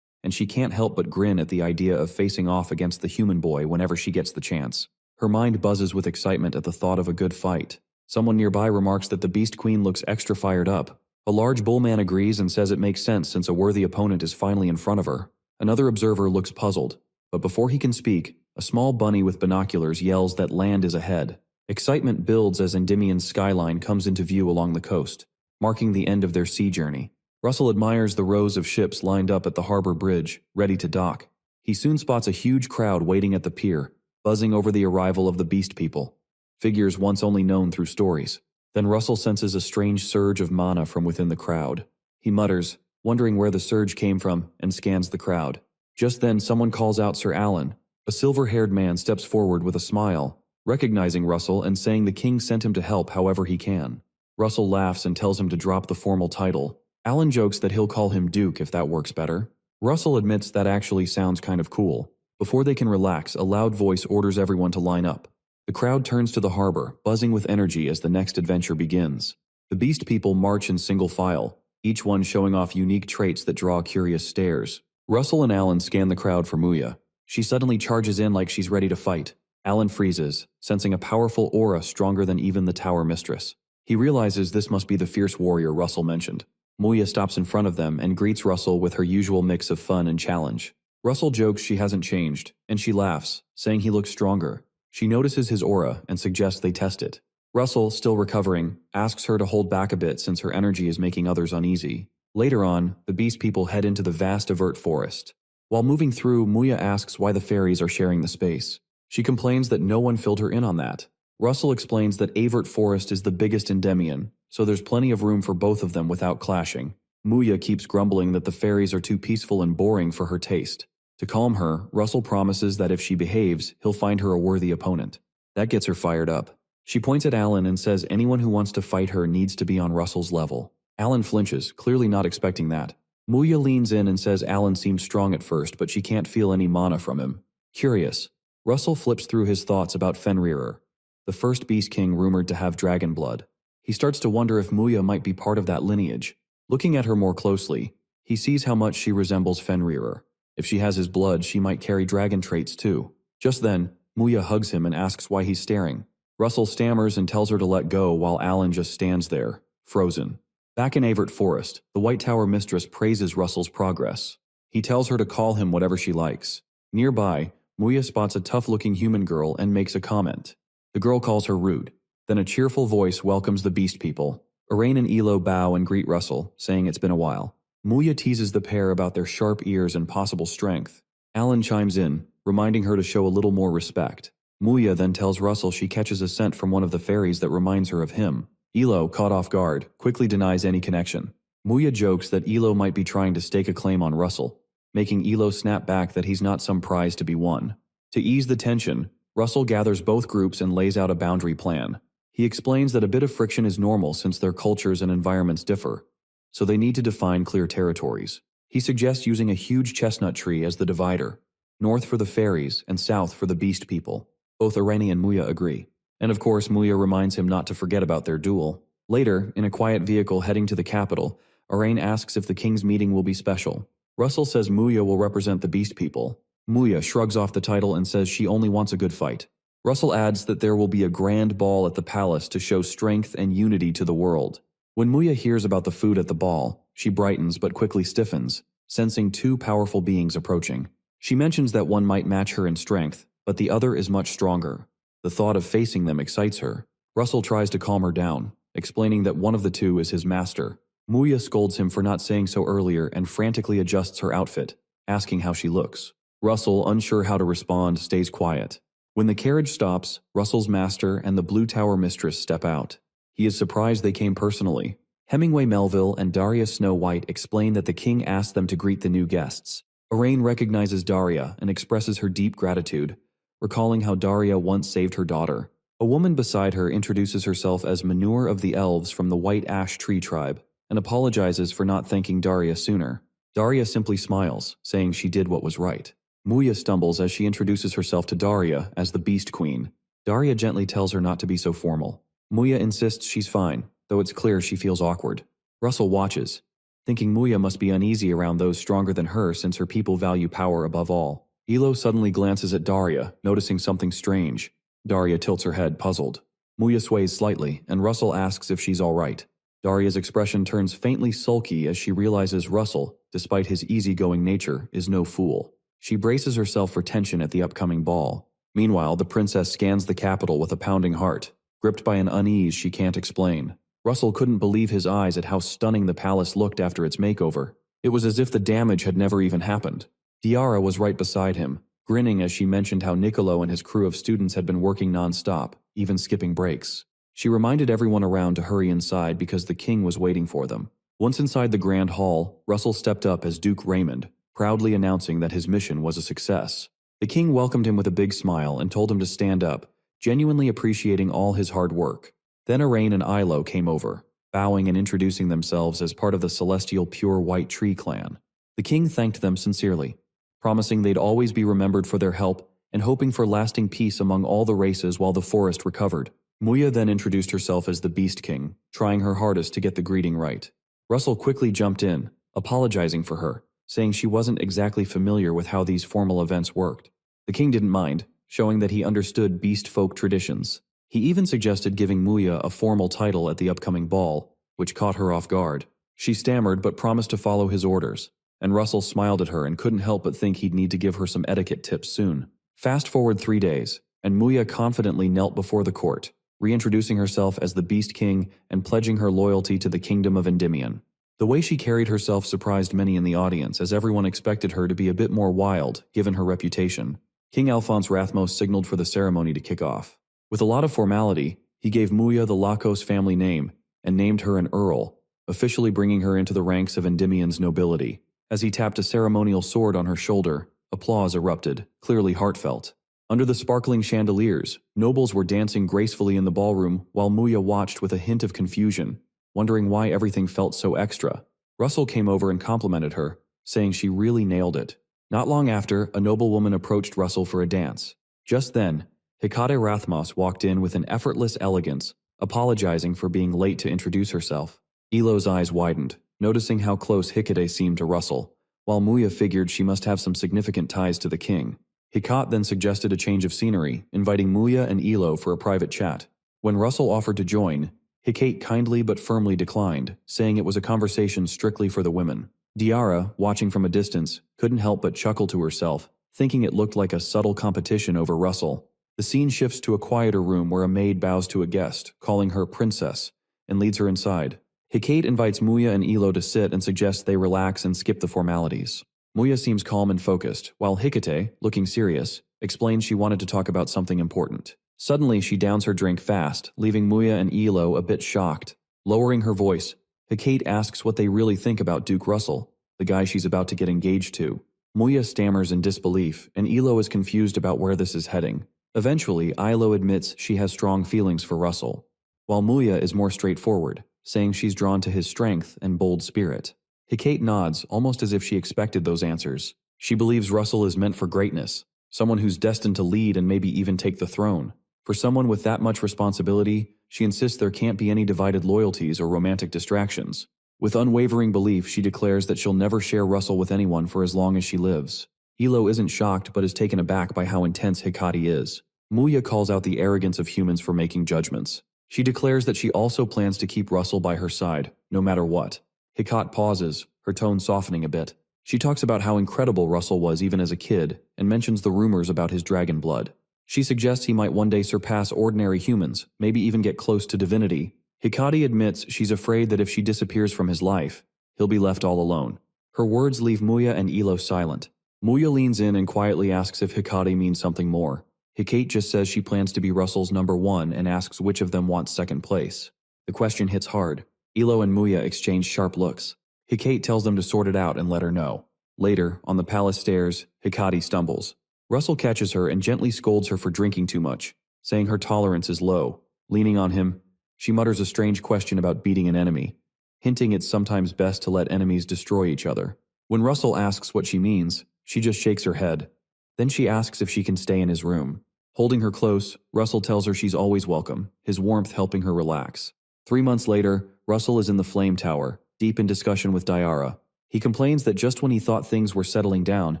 and she can't help but grin at the idea of facing off against the human boy whenever she gets the chance. Her mind buzzes with excitement at the thought of a good fight. Someone nearby remarks that the Beast Queen looks extra fired up. A large bullman agrees and says it makes sense since a worthy opponent is finally in front of her. Another observer looks puzzled, but before he can speak, a small bunny with binoculars yells that land is ahead. Excitement builds as Endymion's skyline comes into view along the coast, marking the end of their sea journey. Russell admires the rows of ships lined up at the harbor bridge, ready to dock. He soon spots a huge crowd waiting at the pier, buzzing over the arrival of the beast people, figures once only known through stories. Then Russell senses a strange surge of mana from within the crowd. He mutters, wondering where the surge came from, and scans the crowd. Just then someone calls out Sir Alan. A silver-haired man steps forward with a smile, recognizing Russell and saying the king sent him to help however he can. Russell laughs and tells him to drop the formal title. Alan jokes that he'll call him Duke if that works better. Russell admits that actually sounds kind of cool. Before they can relax, a loud voice orders everyone to line up. The crowd turns to the harbor, buzzing with energy as the next adventure begins. The beast people march in single file, each one showing off unique traits that draw curious stares. Russell and Alan scan the crowd for Muya. She suddenly charges in like she's ready to fight. Alan freezes, sensing a powerful aura stronger than even the Tower Mistress. He realizes this must be the fierce warrior Russell mentioned. Muya stops in front of them and greets Russell with her usual mix of fun and challenge. Russell jokes she hasn't changed, and she laughs, saying he looks stronger. She notices his aura and suggests they test it. Russell, still recovering, asks her to hold back a bit since her energy is making others uneasy. Later on, the beast people head into the vast Avert forest. While moving through, Muya asks why the fairies are sharing the space. She complains that no one filled her in on that. Russell explains that Avert Forest is the biggest in Endymion, so there's plenty of room for both of them without clashing. Muya keeps grumbling that the fairies are too peaceful and boring for her taste. To calm her, Russell promises that if she behaves, he'll find her a worthy opponent. That gets her fired up. She points at Alan and says anyone who wants to fight her needs to be on Russell's level. Alan flinches, clearly not expecting that. Muya leans in and says Alan seems strong at first, but she can't feel any mana from him. Curious, Russell flips through his thoughts about Fenrir, the first Beast King rumored to have dragon blood. He starts to wonder if Muya might be part of that lineage. Looking at her more closely, he sees how much she resembles Fenrir. If she has his blood, she might carry dragon traits too. Just then, Muya hugs him and asks why he's staring. Russell stammers and tells her to let go while Alan just stands there, frozen. Back in Avert Forest, the White Tower Mistress praises Russell's progress. He tells her to call him whatever she likes. Nearby, Muya spots a tough-looking human girl and makes a comment. The girl calls her rude. Then a cheerful voice welcomes the beast people. Arain and Elo bow and greet Russell, saying it's been a while. Muya teases the pair about their sharp ears and possible strength. Alan chimes in, reminding her to show a little more respect. Muya then tells Russell she catches a scent from one of the fairies that reminds her of him. Elo, caught off guard, quickly denies any connection. Muya jokes that Elo might be trying to stake a claim on Russell, making Elo snap back that he's not some prize to be won. To ease the tension, Russell gathers both groups and lays out a boundary plan. He explains that a bit of friction is normal since their cultures and environments differ, so they need to define clear territories. He suggests using a huge chestnut tree as the divider, north for the fairies and south for the beast people. Both Arain and Muya agree. And of course, Muya reminds him not to forget about their duel. Later, in a quiet vehicle heading to the capital, Arain asks if the king's meeting will be special. Russell says Muya will represent the beast people. Muya shrugs off the title and says she only wants a good fight. Russell adds that there will be a grand ball at the palace to show strength and unity to the world. When Muya hears about the food at the ball, she brightens but quickly stiffens, sensing two powerful beings approaching. She mentions that one might match her in strength, but the other is much stronger. The thought of facing them excites her. Russell tries to calm her down, explaining that one of the two is his master. Muya scolds him for not saying so earlier and frantically adjusts her outfit, asking how she looks. Russell, unsure how to respond, stays quiet. When the carriage stops, Russell's master and the Blue Tower mistress step out. He is surprised they came personally. Hemingway Melville and Daria Snow White explain that the king asked them to greet the new guests. Arain recognizes Daria and expresses her deep gratitude, recalling how Daria once saved her daughter. A woman beside her introduces herself as Manure of the Elves from the White Ash Tree tribe and apologizes for not thanking Daria sooner. Daria simply smiles, saying she did what was right. Muya stumbles as she introduces herself to Daria as the Beast Queen. Daria gently tells her not to be so formal. Muya insists she's fine, though it's clear she feels awkward. Russell watches, thinking Muya must be uneasy around those stronger than her since her people value power above all. Elo suddenly glances at Daria, noticing something strange. Daria tilts her head, puzzled. Muya sways slightly, and Russell asks if she's all right. Daria's expression turns faintly sulky as she realizes Russell, despite his easygoing nature, is no fool. She braces herself for tension at the upcoming ball. Meanwhile, the princess scans the capital with a pounding heart, gripped by an unease she can't explain. Russell couldn't believe his eyes at how stunning the palace looked after its makeover. It was as if the damage had never even happened. Diara was right beside him, grinning as she mentioned how Niccolo and his crew of students had been working non-stop, even skipping breaks. She reminded everyone around to hurry inside because the king was waiting for them. Once inside the grand hall, Russell stepped up as Duke Raymond, proudly announcing that his mission was a success. The king welcomed him with a big smile and told him to stand up, genuinely appreciating all his hard work. Then Arain and Ilo came over, bowing and introducing themselves as part of the celestial Pure White Tree clan. The king thanked them sincerely, promising they'd always be remembered for their help and hoping for lasting peace among all the races while the forest recovered. Muya then introduced herself as the Beast King, trying her hardest to get the greeting right. Russell quickly jumped in, apologizing for her, saying she wasn't exactly familiar with how these formal events worked. The king didn't mind, showing that he understood beast folk traditions. He even suggested giving Muya a formal title at the upcoming ball, which caught her off guard. She stammered but promised to follow his orders, and Russell smiled at her and couldn't help but think he'd need to give her some etiquette tips soon. Fast forward 3 days, and Muya confidently knelt before the court, reintroducing herself as the Beast King and pledging her loyalty to the kingdom of Endymion. The way she carried herself surprised many in the audience, as everyone expected her to be a bit more wild, given her reputation. King Alphonse Rathmos signaled for the ceremony to kick off. With a lot of formality, he gave Muya the Lakos family name and named her an earl, officially bringing her into the ranks of Endymion's nobility. As he tapped a ceremonial sword on her shoulder, applause erupted, clearly heartfelt. Under the sparkling chandeliers, nobles were dancing gracefully in the ballroom while Muya watched with a hint of confusion, wondering why everything felt so extra. Russell came over and complimented her, saying she really nailed it. Not long after, a noblewoman approached Russell for a dance. Just then, Hecate Rathmos walked in with an effortless elegance, apologizing for being late to introduce herself. Elo's eyes widened, noticing how close Hecate seemed to Russell, while Muya figured she must have some significant ties to the king. Hecate then suggested a change of scenery, inviting Muya and Elo for a private chat. When Russell offered to join, Hecate kindly but firmly declined, saying it was a conversation strictly for the women. Diara, watching from a distance, couldn't help but chuckle to herself, thinking it looked like a subtle competition over Russell. The scene shifts to a quieter room where a maid bows to a guest, calling her princess, and leads her inside. Hecate invites Muya and Ilo to sit and suggests they relax and skip the formalities. Muya seems calm and focused, while Hecate, looking serious, explains she wanted to talk about something important. Suddenly, she downs her drink fast, leaving Muya and Ilo a bit shocked. Lowering her voice, Hecate asks what they really think about Duke Russell, the guy she's about to get engaged to. Muya stammers in disbelief, and Ilo is confused about where this is heading. Eventually, Ilo admits she has strong feelings for Russell, while Muya is more straightforward, saying she's drawn to his strength and bold spirit. Hecate nods, almost as if she expected those answers. She believes Russell is meant for greatness, someone who's destined to lead and maybe even take the throne. For someone with that much responsibility, she insists there can't be any divided loyalties or romantic distractions. With unwavering belief, she declares that she'll never share Russell with anyone for as long as she lives. Ilo isn't shocked but is taken aback by how intense Hecate is. Muya calls out the arrogance of humans for making judgments. She declares that she also plans to keep Russell by her side, no matter what. Hecate pauses, her tone softening a bit. She talks about how incredible Russell was even as a kid, and mentions the rumors about his dragon blood. She suggests he might one day surpass ordinary humans, maybe even get close to divinity. Hecate admits she's afraid that if she disappears from his life, he'll be left all alone. Her words leave Muya and Ilo silent. Muya leans in and quietly asks if Hecate means something more. Hecate just says she plans to be Russell's number one and asks which of them wants second place. The question hits hard. Ilo and Muya exchange sharp looks. Hecate tells them to sort it out and let her know. Later, on the palace stairs, Hecate stumbles. Russell catches her and gently scolds her for drinking too much, saying her tolerance is low. Leaning on him, she mutters a strange question about beating an enemy, hinting it's sometimes best to let enemies destroy each other. When Russell asks what she means, she just shakes her head. Then she asks if she can stay in his room. Holding her close, Russell tells her she's always welcome, his warmth helping her relax. 3 months later, Russell is in the Flame Tower, deep in discussion with Diara. He complains that just when he thought things were settling down,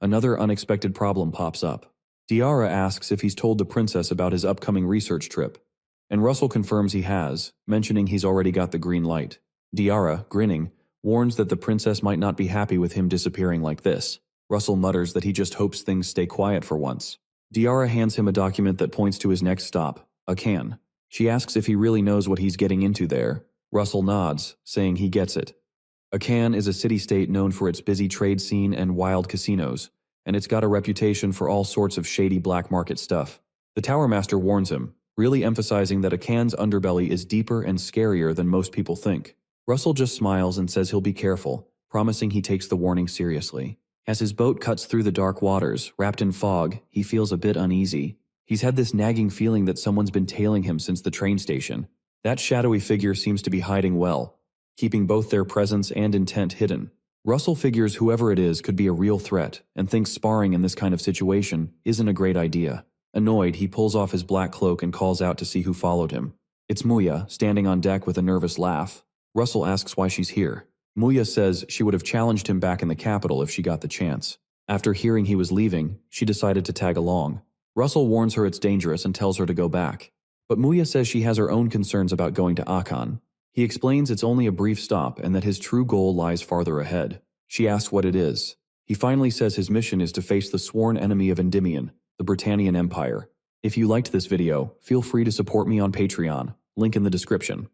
another unexpected problem pops up. Diara asks if he's told the princess about his upcoming research trip, and Russell confirms he has, mentioning he's already got the green light. Diara, grinning, warns that the princess might not be happy with him disappearing like this. Russell mutters that he just hopes things stay quiet for once. Diara hands him a document that points to his next stop, Akan. She asks if he really knows what he's getting into there. Russell nods, saying he gets it. Akan is a city-state known for its busy trade scene and wild casinos, and it's got a reputation for all sorts of shady black market stuff. The Tower Master warns him, really emphasizing that Akan's underbelly is deeper and scarier than most people think. Russell just smiles and says he'll be careful, promising he takes the warning seriously. As his boat cuts through the dark waters, wrapped in fog, he feels a bit uneasy. He's had this nagging feeling that someone's been tailing him since the train station. That shadowy figure seems to be hiding well, keeping both their presence and intent hidden. Russell figures whoever it is could be a real threat, and thinks sparring in this kind of situation isn't a great idea. Annoyed, he pulls off his black cloak and calls out to see who followed him. It's Muya, standing on deck with a nervous laugh. Russell asks why she's here. Muya says she would have challenged him back in the capital if she got the chance. After hearing he was leaving, she decided to tag along. Russell warns her it's dangerous and tells her to go back. But Muya says she has her own concerns about going to Akan. He explains it's only a brief stop and that his true goal lies farther ahead. She asks what it is. He finally says his mission is to face the sworn enemy of Endymion, the Britannian Empire. If you liked this video, feel free to support me on Patreon, link in the description.